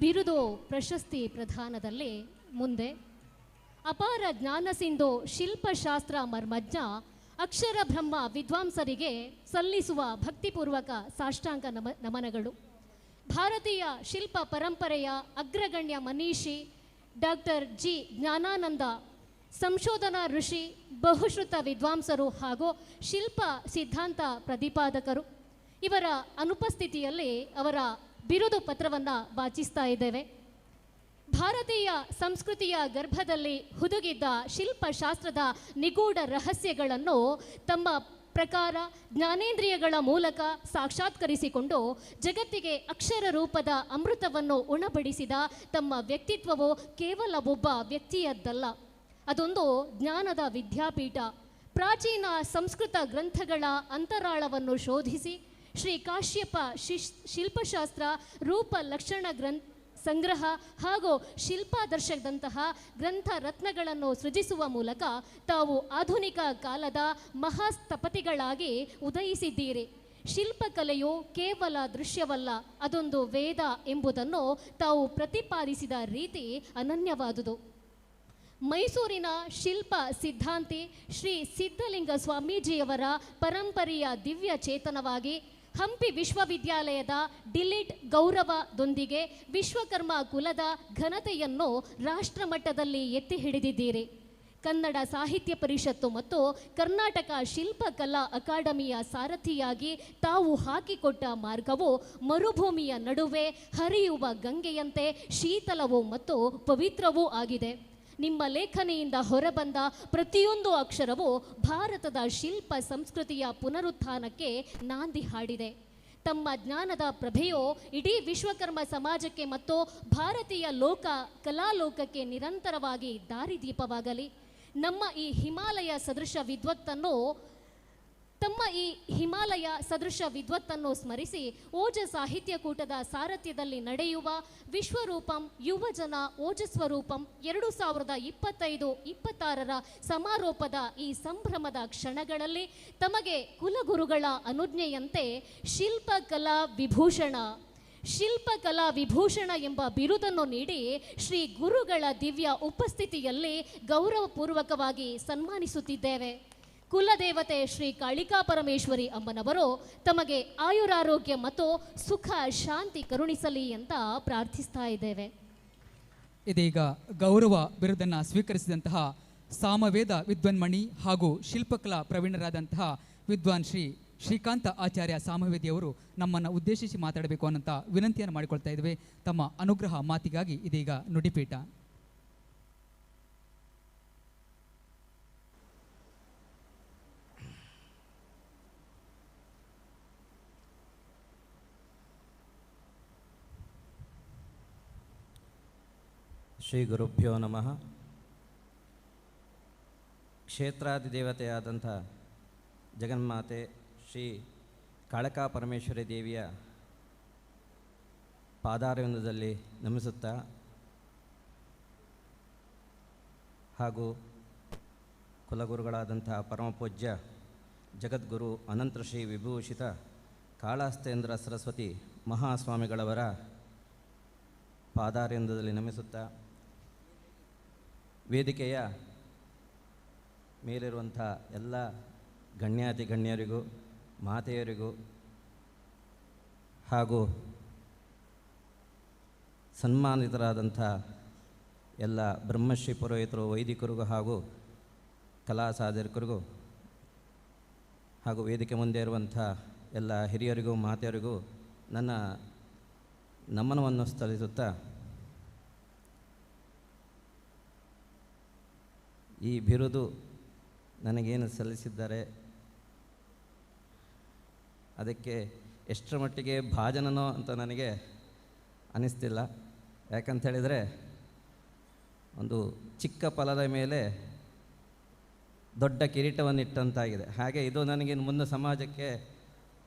ಬಿರುದು ಪ್ರಶಸ್ತಿ ಪ್ರದಾನದಲ್ಲಿ ಮುಂದೆ ಅಪಾರ ಜ್ಞಾನ ಸಿಂಧು ಶಿಲ್ಪಶಾಸ್ತ್ರ ಮರ್ಮಜ್ಞ ಅಕ್ಷರ ಬ್ರಹ್ಮ ವಿದ್ವಾಂಸರಿಗೆ ಸಲ್ಲಿಸುವ ಭಕ್ತಿಪೂರ್ವಕ ಸಾಷ್ಟಾಂಗ ನಮನಗಳು. ಭಾರತೀಯ ಶಿಲ್ಪ ಪರಂಪರೆಯ ಅಗ್ರಗಣ್ಯ ಮನೀಷಿ ಡಾಕ್ಟರ್ ಜಿ ಜ್ಞಾನಾನಂದ ಸಂಶೋಧನಾ ಋಷಿ, ಬಹುಶ್ರುತ ವಿದ್ವಾಂಸರು ಹಾಗೂ ಶಿಲ್ಪ ಸಿದ್ಧಾಂತ ಪ್ರತಿಪಾದಕರು. ಇವರ ಅನುಪಸ್ಥಿತಿಯಲ್ಲಿ ಅವರ ಬಿರುದು ಪತ್ರವನ್ನು ವಾಚಿಸ್ತಾ ಇದ್ದೇವೆ. ಭಾರತೀಯ ಸಂಸ್ಕೃತಿಯ ಗರ್ಭದಲ್ಲಿ ಹುದುಗಿದ್ದ ಶಿಲ್ಪಶಾಸ್ತ್ರದ ನಿಗೂಢ ರಹಸ್ಯಗಳನ್ನು ತಮ್ಮ ಪ್ರಕಾರ ಜ್ಞಾನೇಂದ್ರಿಯಗಳ ಮೂಲಕ ಸಾಕ್ಷಾತ್ಕರಿಸಿಕೊಂಡು ಜಗತ್ತಿಗೆ ಅಕ್ಷರ ರೂಪದ ಅಮೃತವನ್ನು ಉಣಬಡಿಸಿದ ತಮ್ಮ ವ್ಯಕ್ತಿತ್ವವು ಕೇವಲ ಒಬ್ಬ ವ್ಯಕ್ತಿಯದ್ದಲ್ಲ, ಅದೊಂದು ಜ್ಞಾನದ ವಿದ್ಯಾಪೀಠ. ಪ್ರಾಚೀನ ಸಂಸ್ಕೃತ ಗ್ರಂಥಗಳ ಅಂತರಾಳವನ್ನು ಶೋಧಿಸಿ ಶ್ರೀ ಕಾಶ್ಯಪ ಶಿಲ್ಪಶಾಸ್ತ್ರ ರೂಪ ಲಕ್ಷಣ ಸಂಗ್ರಹ ಹಾಗೂ ಶಿಲ್ಪಾದರ್ಶದಂತಹ ಗ್ರಂಥ ರತ್ನಗಳನ್ನು ಸೃಜಿಸುವ ಮೂಲಕ ತಾವು ಆಧುನಿಕ ಕಾಲದ ಮಹಾಸ್ಥಪತಿಗಳಾಗಿ ಉದಯಿಸಿದ್ದೀರಿ. ಶಿಲ್ಪಕಲೆಯು ಕೇವಲ ದೃಶ್ಯವಲ್ಲ, ಅದೊಂದು ವೇದ ಎಂಬುದನ್ನು ತಾವು ಪ್ರತಿಪಾದಿಸಿದ ರೀತಿ ಅನನ್ಯವಾದುದು. ಮೈಸೂರಿನ ಶಿಲ್ಪ ಸಿದ್ಧಾಂತಿ ಶ್ರೀ ಸಿದ್ಧಲಿಂಗ ಸ್ವಾಮೀಜಿಯವರ ಪರಂಪರೆಯ ದಿವ್ಯ ಚೇತನವಾಗಿ ಹಂಪಿ ವಿಶ್ವವಿದ್ಯಾಲಯದ ಡಿಲಿಟ್ ಗೌರವದೊಂದಿಗೆ ವಿಶ್ವಕರ್ಮ ಕುಲದ ಘನತೆಯನ್ನು ರಾಷ್ಟ್ರಮಟ್ಟದಲ್ಲಿ ಎತ್ತಿ ಹಿಡಿದಿದ್ದೀರಿ. ಕನ್ನಡ ಸಾಹಿತ್ಯ ಪರಿಷತ್ತು ಮತ್ತು ಕರ್ನಾಟಕ ಶಿಲ್ಪಕಲಾ ಅಕಾಡೆಮಿಯ ಸಾರಥಿಯಾಗಿ ತಾವು ಹಾಕಿಕೊಟ್ಟ ಮಾರ್ಗವು ಮರುಭೂಮಿಯ ನಡುವೆ ಹರಿಯುವ ಗಂಗೆಯಂತೆ ಶೀತಲವೂ ಮತ್ತು ಪವಿತ್ರವೂ ಆಗಿದೆ. ನಿಮ್ಮ ಲೇಖನಿಯಿಂದ ಹೊರಬಂದ ಪ್ರತಿಯೊಂದು ಅಕ್ಷರವೂ ಭಾರತದ ಶಿಲ್ಪ ಸಂಸ್ಕೃತಿಯ ಪುನರುತ್ಥಾನಕ್ಕೆ ನಾಂದಿ ಹಾಡಿದೆ. ತಮ್ಮ ಜ್ಞಾನದ ಪ್ರಭೆಯು ಇಡೀ ವಿಶ್ವಕರ್ಮ ಸಮಾಜಕ್ಕೆ ಮತ್ತು ಭಾರತೀಯ ಕಲಾಲೋಕಕ್ಕೆ ನಿರಂತರವಾಗಿ ದಾರಿದೀಪವಾಗಲಿ. ನಮ್ಮ ಈ ಹಿಮಾಲಯ ಸದೃಶ ವಿದ್ವತ್ತನ್ನು ಸ್ಮರಿಸಿ ಓಜ ಸಾಹಿತ್ಯ ಕೂಟದ ಸಾರಥ್ಯದಲ್ಲಿ ನಡೆಯುವ ವಿಶ್ವರೂಪಂ ಯುವಜನ ಓಜಸ್ವರೂಪಂ 2025-26 ಸಮಾರೋಪದ ಈ ಸಂಭ್ರಮದ ಕ್ಷಣಗಳಲ್ಲಿ ತಮಗೆ ಕುಲಗುರುಗಳ ಅನುಜ್ಞೆಯಂತೆ ಶಿಲ್ಪಕಲಾ ವಿಭೂಷಣ ಎಂಬ ಬಿರುದನ್ನು ನೀಡಿ ಶ್ರೀ ಗುರುಗಳ ದಿವ್ಯ ಉಪಸ್ಥಿತಿಯಲ್ಲಿ ಗೌರವಪೂರ್ವಕವಾಗಿ ಸನ್ಮಾನಿಸುತ್ತಿದ್ದೇವೆ. ಕುಲದೇವತೆ ಶ್ರೀ ಕಾಳಿಕಾ ಪರಮೇಶ್ವರಿ ಅಮ್ಮನವರು ತಮಗೆ ಆಯುರಾರೋಗ್ಯ ಮತ್ತು ಸುಖ ಶಾಂತಿ ಕರುಣಿಸಲಿ ಅಂತ ಪ್ರಾರ್ಥಿಸ್ತಾ ಇದ್ದೇವೆ. ಇದೀಗ ಗೌರವ ಬಿರುದನ್ನು ಸ್ವೀಕರಿಸಿದಂತಹ ಸಾಮವೇದ ವಿದ್ವನ್ಮಣಿ ಹಾಗೂ ಶಿಲ್ಪಕಲಾ ಪ್ರವೀಣರಾದಂತಹ ವಿದ್ವಾನ್ ಶ್ರೀಕಾಂತ ಆಚಾರ್ಯ ಸಾಮವೇದಿಯವರು ನಮ್ಮನ್ನು ಉದ್ದೇಶಿಸಿ ಮಾತಾಡಬೇಕು ಅನ್ನೋಂಥ ವಿನಂತಿಯನ್ನು ಮಾಡಿಕೊಳ್ತಾ ಇದ್ದೇವೆ. ತಮ್ಮ ಅನುಗ್ರಹ ಮಾತಿಗಾಗಿ ಇದೀಗ ನುಡಿಪೀಠ. ಶ್ರೀ ಗುರುಭ್ಯೋ ನಮಃ. ಕ್ಷೇತ್ರಾಧಿದೇವತೆಯಾದಂಥ ಜಗನ್ಮಾತೆ ಶ್ರೀ ಕಾಳಕಾ ಪರಮೇಶ್ವರಿ ದೇವಿಯ ಪಾದಾರವಿಂದದಲ್ಲಿ ನಮಿಸುತ್ತಾ ಹಾಗೂ ಕುಲಗುರುಗಳಾದಂಥ ಪರಮಪೂಜ್ಯ ಜಗದ್ಗುರು ಅನಂತ ಶ್ರೀ ವಿಭೂಷಿತ ಕಾಳಹಸ್ತೇಂದ್ರ ಸರಸ್ವತಿ ಮಹಾಸ್ವಾಮಿಗಳವರ ಪಾದಾರವಿಂದದಲ್ಲಿ ನಮಿಸುತ್ತಾ ವೇದಿಕೆಯ ಮೇಲಿರುವಂಥ ಎಲ್ಲ ಗಣ್ಯಾತಿ ಗಣ್ಯರಿಗೂ ಮಾತೆಯರಿಗೂ ಹಾಗೂ ಸನ್ಮಾನಿತರಾದಂಥ ಎಲ್ಲ ಬ್ರಹ್ಮಶ್ರೀ ಪುರೋಹಿತರು, ವೈದಿಕರಿಗೂ ಹಾಗೂ ಕಲಾ ಸಾಧಕರಿಗೂ ಹಾಗೂ ವೇದಿಕೆ ಮುಂದೆ ಇರುವಂಥ ಎಲ್ಲ ಹಿರಿಯರಿಗೂ ಮಾತೆಯರಿಗೂ ನನ್ನ ನಮನವನ್ನು ಸಲ್ಲಿಸುತ್ತಾ ಈ ಬಿರುದು ನನಗೇನು ಸಲ್ಲಿಸಿದ್ದಾರೆ ಅದಕ್ಕೆ ಎಷ್ಟರ ಮಟ್ಟಿಗೆ ಭಾಜನನೋ ಅಂತ ನನಗೆ ಅನ್ನಿಸ್ತಿಲ್ಲ. ಯಾಕಂತ ಹೇಳಿದರೆ ಒಂದು ಚಿಕ್ಕ ಫಲದ ಮೇಲೆ ದೊಡ್ಡ ಕಿರೀಟವನ್ನಿಟ್ಟಂತಾಗಿದೆ. ಹಾಗೆ ಇದು ನನಗಿನ್ನು ಮುಂದೆ ಸಮಾಜಕ್ಕೆ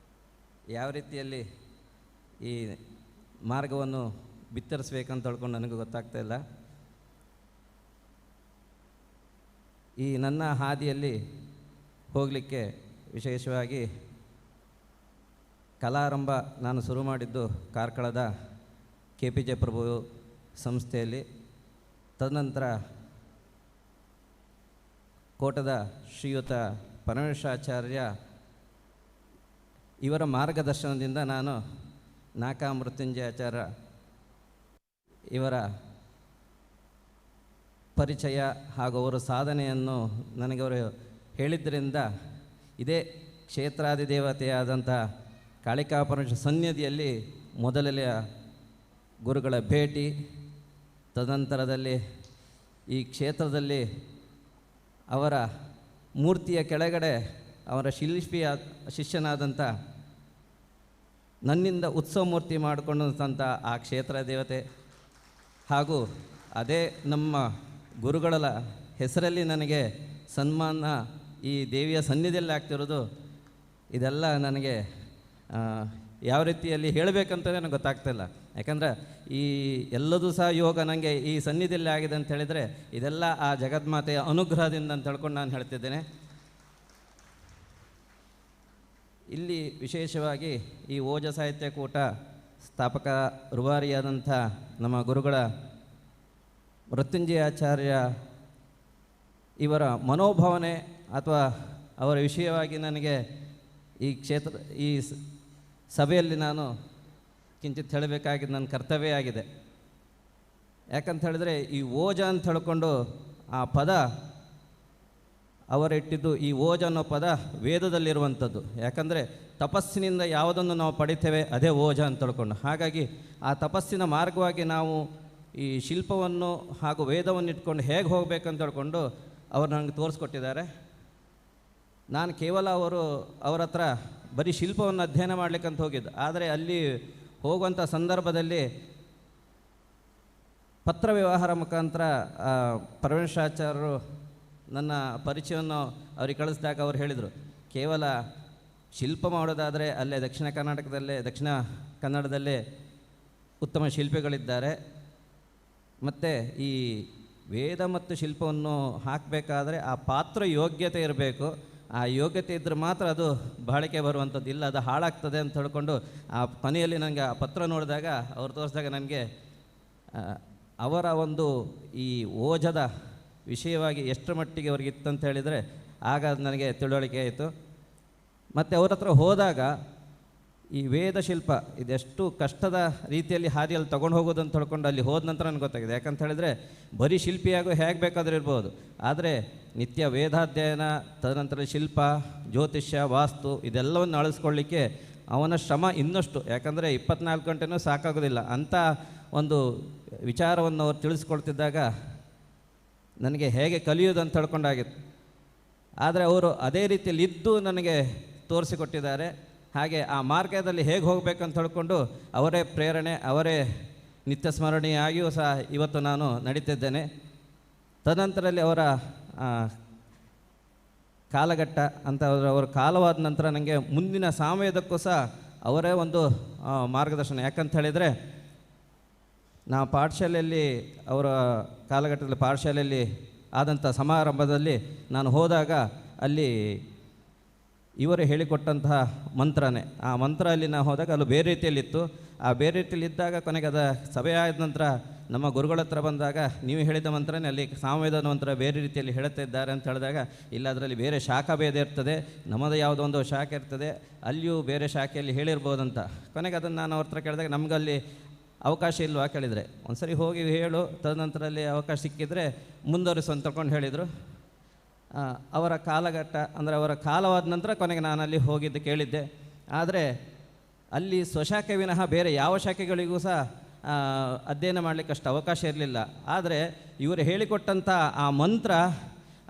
ಯಾವ ರೀತಿಯಲ್ಲಿ ಈ ಮಾರ್ಗವನ್ನು ಬಿತ್ತರಿಸ್ಬೇಕಂತ ಹೇಳ್ಕೊಂಡು ನನಗೂ ಗೊತ್ತಾಗ್ತಾ ಇಲ್ಲ. ಈ ನನ್ನ ಹಾದಿಯಲ್ಲಿ ಹೋಗಲಿಕ್ಕೆ ವಿಶೇಷವಾಗಿ ಕಲಾರಂಭ ನಾನು ಶುರು ಮಾಡಿದ್ದು ಕಾರ್ಕಳದ KPJ ಪ್ರಭು ಸಂಸ್ಥೆಯಲ್ಲಿ. ತದನಂತರ ಕೋಟದ ಶ್ರೀಯುತ ಪರಮೇಶ್ವರಾಚಾರ್ಯ ಇವರ ಮಾರ್ಗದರ್ಶನದಿಂದ ನಾನು ನಾಕಾ ಮೃತ್ಯುಂಜಯಾಚಾರ್ಯ ಇವರ ಪರಿಚಯ ಹಾಗೂ ಅವರ ಸಾಧನೆಯನ್ನು ನನಗೆ ಅವರು ಹೇಳಿದ್ದರಿಂದ ಇದೇ ಕ್ಷೇತ್ರಾಧಿದೇವತೆಯಾದಂಥ ಕಾಳಿಕಾ ಪರಮೇಶ್ವರ ಸನ್ನಿಧಿಯಲ್ಲಿ ಮೊದಲನೆಯ ಗುರುಗಳ ಭೇಟಿ, ತದನಂತರದಲ್ಲಿ ಈ ಕ್ಷೇತ್ರದಲ್ಲಿ ಅವರ ಮೂರ್ತಿಯ ಕೆಳಗಡೆ ಅವರ ಶಿಷ್ಯನಾದಂಥ ನನ್ನಿಂದ ಉತ್ಸವ ಮೂರ್ತಿ ಮಾಡಿಕೊಂಡಂಥ ಆ ಕ್ಷೇತ್ರ ದೇವತೆ ಹಾಗೂ ಅದೇ ನಮ್ಮ ಗುರುಗಳ ಹೆಸರಲ್ಲಿ ನನಗೆ ಸನ್ಮಾನ ಈ ದೇವಿಯ ಸನ್ನಿಧಿಯಲ್ಲಿ ಆಗ್ತಿರೋದು, ಇದೆಲ್ಲ ನನಗೆ ಯಾವ ರೀತಿಯಲ್ಲಿ ಹೇಳಬೇಕಂತಲೇ ನನಗೆ ಗೊತ್ತಾಗ್ತಿಲ್ಲ. ಯಾಕಂದರೆ ಈ ಎಲ್ಲದೂ ಸಹ ಯೋಗ ನನಗೆ ಈ ಸನ್ನಿಧಿಯಲ್ಲಿ ಆಗಿದೆ ಅಂತ ಹೇಳಿದರೆ ಇದೆಲ್ಲ ಆ ಜಗನ್ಮಾತೆಯ ಅನುಗ್ರಹದಿಂದ ಅಂತ ಹೇಳ್ಕೊಂಡು ನಾನು ಹೇಳ್ತಿದ್ದೇನೆ. ಇಲ್ಲಿ ವಿಶೇಷವಾಗಿ ಈ ಓಜ ಸಾಹಿತ್ಯ ಕೂಟ ಸ್ಥಾಪಕ ರೂವಾರಿಯಾದಂಥ ನಮ್ಮ ಗುರುಗಳ ಮೃತ್ಯುಂಜಯಾಚಾರ್ಯ ಇವರ ಮನೋಭಾವನೆ ಅಥವಾ ಅವರ ವಿಷಯವಾಗಿ ನನಗೆ ಈ ಈ ಸಭೆಯಲ್ಲಿ ನಾನು ಕಿಂಚಿತ್ ಹೇಳಬೇಕಾಗಿದ್ದು ನನ್ನ ಕರ್ತವ್ಯ ಆಗಿದೆ. ಯಾಕಂತ ಹೇಳಿದ್ರೆ ಈ ಓಜ ಅಂತ ಹೇಳ್ಕೊಂಡು ಆ ಪದ ಅವರಿಟ್ಟಿದ್ದು, ಈ ಓಜ ಅನ್ನೋ ಪದ ವೇದದಲ್ಲಿರುವಂಥದ್ದು. ಯಾಕಂದರೆ ತಪಸ್ಸಿನಿಂದ ಯಾವುದನ್ನು ನಾವು ಪಡಿತೇವೆ ಅದೇ ಓಜ ಅಂತ ತಿಳ್ಕೊಂಡು, ಹಾಗಾಗಿ ಆ ತಪಸ್ಸಿನ ಮಾರ್ಗವಾಗಿ ನಾವು ಈ ಶಿಲ್ಪವನ್ನು ಹಾಗೂ ವೇದವನ್ನು ಇಟ್ಕೊಂಡು ಹೇಗೆ ಹೋಗಬೇಕಂತ ಹೇಳ್ಕೊಂಡು ಅವರು ನನಗೆ ತೋರಿಸ್ಕೊಟ್ಟಿದ್ದಾರೆ. ನಾನು ಕೇವಲ ಅವರ ಹತ್ರ ಬರೀ ಶಿಲ್ಪವನ್ನು ಅಧ್ಯಯನ ಮಾಡಲಿಕ್ಕಂತ ಹೋಗಿದ್ದು. ಆದರೆ ಅಲ್ಲಿ ಹೋಗುವಂಥ ಸಂದರ್ಭದಲ್ಲಿ ಪತ್ರ ವ್ಯವಹಾರ ಮುಖಾಂತರ ಪರಮೇಶ್ವರಾಚಾರ್ಯರು ನನ್ನ ಪರಿಚಯವನ್ನು ಅವ್ರಿಗೆ ಕಳಿಸಿದಾಗ ಅವ್ರು ಹೇಳಿದರು, ಕೇವಲ ಶಿಲ್ಪ ಮಾಡೋದಾದರೆ ಅಲ್ಲೇ ದಕ್ಷಿಣ ಕನ್ನಡದಲ್ಲೇ ಉತ್ತಮ ಶಿಲ್ಪಿಗಳಿದ್ದಾರೆ. ಮತ್ತು ಈ ವೇದ ಮತ್ತು ಶಿಲ್ಪವನ್ನು ಹಾಕಬೇಕಾದ್ರೆ ಆ ಪಾತ್ರ ಯೋಗ್ಯತೆ ಇರಬೇಕು. ಆ ಯೋಗ್ಯತೆ ಇದ್ದರೆ ಮಾತ್ರ ಅದು ಬಾಳಿಕೆ ಬರುವಂಥದ್ದು, ಇಲ್ಲ ಅದು ಹಾಳಾಗ್ತದೆ ಅಂತ ಹೇಳ್ಕೊಂಡು ಆ ಕೊನೆಯಲ್ಲಿ ನನಗೆ ಆ ಪತ್ರ ನೋಡಿದಾಗ ಅವ್ರು ತೋರಿಸಿದಾಗ ನನಗೆ ಅವರ ಒಂದು ಈ ಓಜದ ವಿಷಯವಾಗಿ ಎಷ್ಟರ ಮಟ್ಟಿಗೆ ಅವ್ರಿಗೆ ಇತ್ತಂತ ಹೇಳಿದರೆ ಆಗ ನನಗೆ ತಿಳುವಳಿಕೆ ಆಯಿತು. ಮತ್ತು ಅವ್ರ ಹತ್ರ ಹೋದಾಗ ಈ ವೇದ ಶಿಲ್ಪ ಇದೆಷ್ಟು ಕಷ್ಟದ ರೀತಿಯಲ್ಲಿ ಹಾದಿಯಲ್ಲಿ ತೊಗೊಂಡು ಹೋಗೋದು ಅಂತ ಹೇಳ್ಕೊಂಡು ಅಲ್ಲಿ ಹೋದ ನಂತರ ನನಗೆ ಗೊತ್ತಾಗಿದೆ. ಯಾಕಂತ ಹೇಳಿದ್ರೆ ಬರೀ ಶಿಲ್ಪಿಯಾಗೂ ಹೇಗೆ ಬೇಕಾದರೂ ಇರ್ಬೋದು, ಆದರೆ ನಿತ್ಯ ವೇದಾಧ್ಯಯನ, ತದನಂತರ ಶಿಲ್ಪ, ಜ್ಯೋತಿಷ್ಯ, ವಾಸ್ತು ಇದೆಲ್ಲವನ್ನು ಅಳಿಸ್ಕೊಳ್ಳಿಕ್ಕೆ ಅವನ ಶ್ರಮ ಇನ್ನಷ್ಟು. ಯಾಕಂದರೆ 24 ಗಂಟೆನೂ ಸಾಕಾಗೋದಿಲ್ಲ. ಅಂಥ ಒಂದು ವಿಚಾರವನ್ನು ಅವ್ರು ತಿಳಿಸ್ಕೊಳ್ತಿದ್ದಾಗ ನನಗೆ ಹೇಗೆ ಕಲಿಯೋದು ಅಂತ ಹೇಳ್ಕೊಂಡಾಗಿತ್ತು. ಆದರೆ ಅವರು ಅದೇ ರೀತಿಯಲ್ಲಿ ಇದ್ದು ನನಗೆ ತೋರಿಸಿಕೊಟ್ಟಿದ್ದಾರೆ. ಹಾಗೆ ಆ ಮಾರ್ಗದಲ್ಲಿ ಹೇಗೆ ಹೋಗಬೇಕಂತ ಹೇಳ್ಕೊಂಡು ಅವರೇ ಪ್ರೇರಣೆ, ಅವರೇ ನಿತ್ಯ ಸ್ಮರಣೀಯಾಗಿಯೂ ಸಹ ಇವತ್ತು ನಾನು ನಡೀತಿದ್ದೇನೆ. ತದನಂತರದಲ್ಲಿ ಅವರ ಕಾಲಘಟ್ಟ ಅಂತ ಅವರ ಕಾಲವಾದ ನಂತರ ನನಗೆ ಮುಂದಿನ ಸಾಮವೇದಕ್ಕೂ ಸಹ ಅವರೇ ಒಂದು ಮಾರ್ಗದರ್ಶನ. ಯಾಕಂತ ಹೇಳಿದರೆ ನಾವು ಪಾಠಶಾಲೆಯಲ್ಲಿ ಅವರ ಕಾಲಘಟ್ಟದಲ್ಲಿ ಪಾಠಶಾಲೆಯಲ್ಲಿ ಆದಂಥ ಸಮಾರಂಭದಲ್ಲಿ ನಾನು ಹೋದಾಗ ಅಲ್ಲಿ ಇವರು ಹೇಳಿಕೊಟ್ಟಂತಹ ಮಂತ್ರನೇ, ಆ ಮಂತ್ರ ಅಲ್ಲಿ ನಾವು ಹೋದಾಗ ಅಲ್ಲಿ ಬೇರೆ ರೀತಿಯಲ್ಲಿತ್ತು. ಆ ಬೇರೆ ರೀತಿಯಲ್ಲಿ ಇದ್ದಾಗ ಕೊನೆಗೆ ಅದು ಸಭೆ ಆದ ನಂತರ ನಮ್ಮ ಗುರುಗಳ ಹತ್ರ ಬಂದಾಗ ನೀವು ಹೇಳಿದ ಮಂತ್ರನೇ ಅಲ್ಲಿ ಸಾಮವೇದದ ಮಂತ್ರ ಬೇರೆ ರೀತಿಯಲ್ಲಿ ಹೇಳುತ್ತಾ ಇದ್ದಾರೆ ಅಂತ ಹೇಳಿದಾಗ, ಇಲ್ಲ ಅದರಲ್ಲಿ ಬೇರೆ ಶಾಖಾ ಭೇದ ಇರ್ತದೆ, ನಮ್ಮದು ಯಾವುದೋ ಒಂದು ಶಾಖೆ ಇರ್ತದೆ, ಅಲ್ಲಿಯೂ ಬೇರೆ ಶಾಖೆಯಲ್ಲಿ ಹೇಳಿರ್ಬೋದಂತ. ಕೊನೆಗೆ ಅದನ್ನು ನಾನು ಅವ್ರ ಹತ್ರ ಕೇಳಿದಾಗ ನಮಗಲ್ಲಿ ಅವಕಾಶ ಇಲ್ವಾ ಕೇಳಿದರೆ, ಒಂದು ಸರಿ ಹೋಗಿ ಹೇಳು, ತದನಂತರಲ್ಲಿ ಅವಕಾಶ ಸಿಕ್ಕಿದರೆ ಮುಂದುವರಿಸು ಅಂತ ತಗೊಂಡು ಹೇಳಿದರು. ಅವರ ಕಾಲಘಟ್ಟ ಅಂದರೆ ಅವರ ಕಾಲವಾದ ನಂತರ ಕೊನೆಗೆ ನಾನು ಅಲ್ಲಿ ಹೋಗಿದ್ದು ಕೇಳಿದ್ದೆ. ಆದರೆ ಅಲ್ಲಿ ಸ್ವಶಾಖೆ ವಿನಃ ಬೇರೆ ಯಾವ ಶಾಖೆಗಳಿಗೂ ಸಹ ಅಧ್ಯಯನ ಮಾಡಲಿಕ್ಕೆ ಅಷ್ಟು ಅವಕಾಶ ಇರಲಿಲ್ಲ. ಆದರೆ ಇವರು ಹೇಳಿಕೊಟ್ಟಂಥ ಆ ಮಂತ್ರ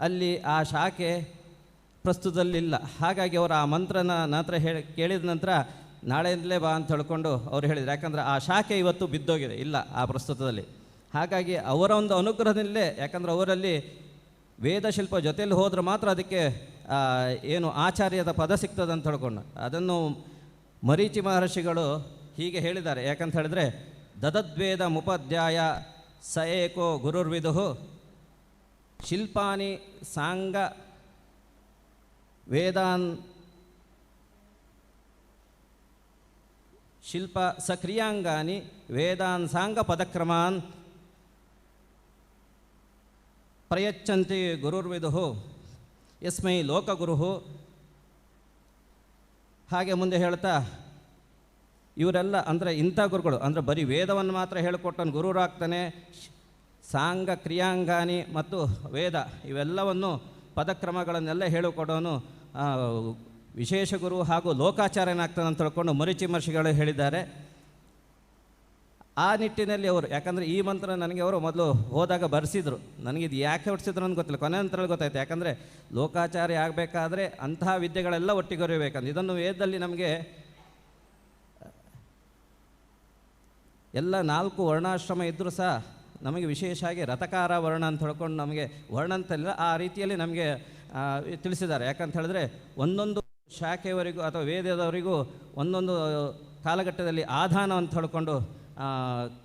ಅಲ್ಲಿ ಆ ಶಾಖೆ ಪ್ರಸ್ತುತದಲ್ಲಿಲ್ಲ. ಹಾಗಾಗಿ ಅವರು ಆ ಮಂತ್ರನ ನಂತರ ಕೇಳಿದ ನಂತರ ನಾಳೆಯಿಂದಲೇ ಬಾ ಅಂತ ಹೇಳ್ಕೊಂಡು ಅವ್ರು ಹೇಳಿದರು. ಯಾಕಂದರೆ ಆ ಶಾಖೆ ಇವತ್ತು ಬಿದ್ದೋಗಿದೆ, ಇಲ್ಲ ಆ ಪ್ರಸ್ತುತದಲ್ಲಿ. ಹಾಗಾಗಿ ಅವರ ಒಂದು ಅನುಗ್ರಹದಲ್ಲೇ, ಯಾಕಂದರೆ ಅವರಲ್ಲಿ ವೇದಶಿಲ್ಪ ಜೊತೆಯಲ್ಲಿ ಹೋದ್ರೆ ಮಾತ್ರ ಅದಕ್ಕೆ ಏನು ಆಚಾರ್ಯದ ಪದ ಸಿಗ್ತದೆ ಅಂತ ಹೇಳ್ಕೊಂಡು ಅದನ್ನು ಮರೀಚಿ ಮಹರ್ಷಿಗಳು ಹೀಗೆ ಹೇಳಿದ್ದಾರೆ. ಯಾಕಂತ ಹೇಳಿದ್ರೆ ದದದ್ವೇದ ಮುಪಾಧ್ಯಾಯ ಸ ಏಕೋ ಗುರುರ್ವಿದುಹು ಶಿಲ್ಪಾನಿ ಸಾಂಗ ವೇದಾನ್ ಶಿಲ್ಪ ಸಕ್ರಿಯಾಂಗಾನಿ ವೇದಾನ್ ಸಾಂಗ ಪದಕ್ರಮಾನ್ ಪ್ರಯಚ್ಛಂತಿ ಗುರುರ್ವಿದುಹು ಯಸ್ಮೈ ಲೋಕಗುರುಹು. ಹಾಗೆ ಮುಂದೆ ಹೇಳ್ತಾ ಇವರೆಲ್ಲ ಅಂದರೆ ಇಂಥ ಗುರುಗಳು ಅಂದರೆ ಬರೀ ವೇದವನ್ನು ಮಾತ್ರ ಹೇಳಿಕೊಟ್ಟನು ಗುರುರಾಗ್ತಾನೆ, ಸಾಂಗ ಕ್ರಿಯಾಂಗಾನಿ ಮತ್ತು ವೇದ ಇವೆಲ್ಲವನ್ನು ಪದಕ್ರಮಗಳನ್ನೆಲ್ಲ ಹೇಳಿಕೊಡೋನು ವಿಶೇಷ ಗುರು ಹಾಗೂ ಲೋಕಾಚಾರ್ಯನಾಗ್ತಾನೆ ಅಂತ ಹೇಳ್ಕೊಂಡು ಮರೀಚಿ ಮಹರ್ಷಿಗಳು ಹೇಳಿದ್ದಾರೆ. ಆ ನಿಟ್ಟಿನಲ್ಲಿ ಅವರು, ಯಾಕಂದರೆ ಈ ಮಂತ್ರ ನನಗೆ ಅವರು ಮೊದಲು ಹೋದಾಗ ಬರೆಸಿದ್ರು. ನನಗಿದು ಯಾಕೆ ಹೊಡಿಸಿದ್ರು ಅಂತ ಗೊತ್ತಿಲ್ಲ, ಕೊನೆ ನಂತರಲ್ಲಿ ಗೊತ್ತಾಯ್ತು. ಯಾಕಂದರೆ ಲೋಕಾಚಾರ್ಯ ಆಗಬೇಕಾದ್ರೆ ಅಂತಹ ವಿದ್ಯೆಗಳೆಲ್ಲ ಒಟ್ಟಿಗೊರಿಬೇಕಂದ್ರೆ ಇದನ್ನು ವೇದದಲ್ಲಿ ನಮಗೆ ಎಲ್ಲ 4 ವರ್ಣಾಶ್ರಮ ಇದ್ದರೂ ಸಹ ನಮಗೆ ವಿಶೇಷವಾಗಿ ರಥಕಾರ ವರ್ಣ ಅಂತ ಹೇಳ್ಕೊಂಡು ನಮಗೆ ವರ್ಣ ಅಂತಲ್ಲ ಆ ರೀತಿಯಲ್ಲಿ ನಮಗೆ ತಿಳಿಸಿದ್ದಾರೆ. ಯಾಕಂತ ಹೇಳಿದ್ರೆ ಒಂದೊಂದು ಶಾಖೆಯವರಿಗೂ ಅಥವಾ ವೇದದವರಿಗೂ ಒಂದೊಂದು ಕಾಲಘಟ್ಟದಲ್ಲಿ ಆಧಾನ ಅಂತ ಹೇಳ್ಕೊಂಡು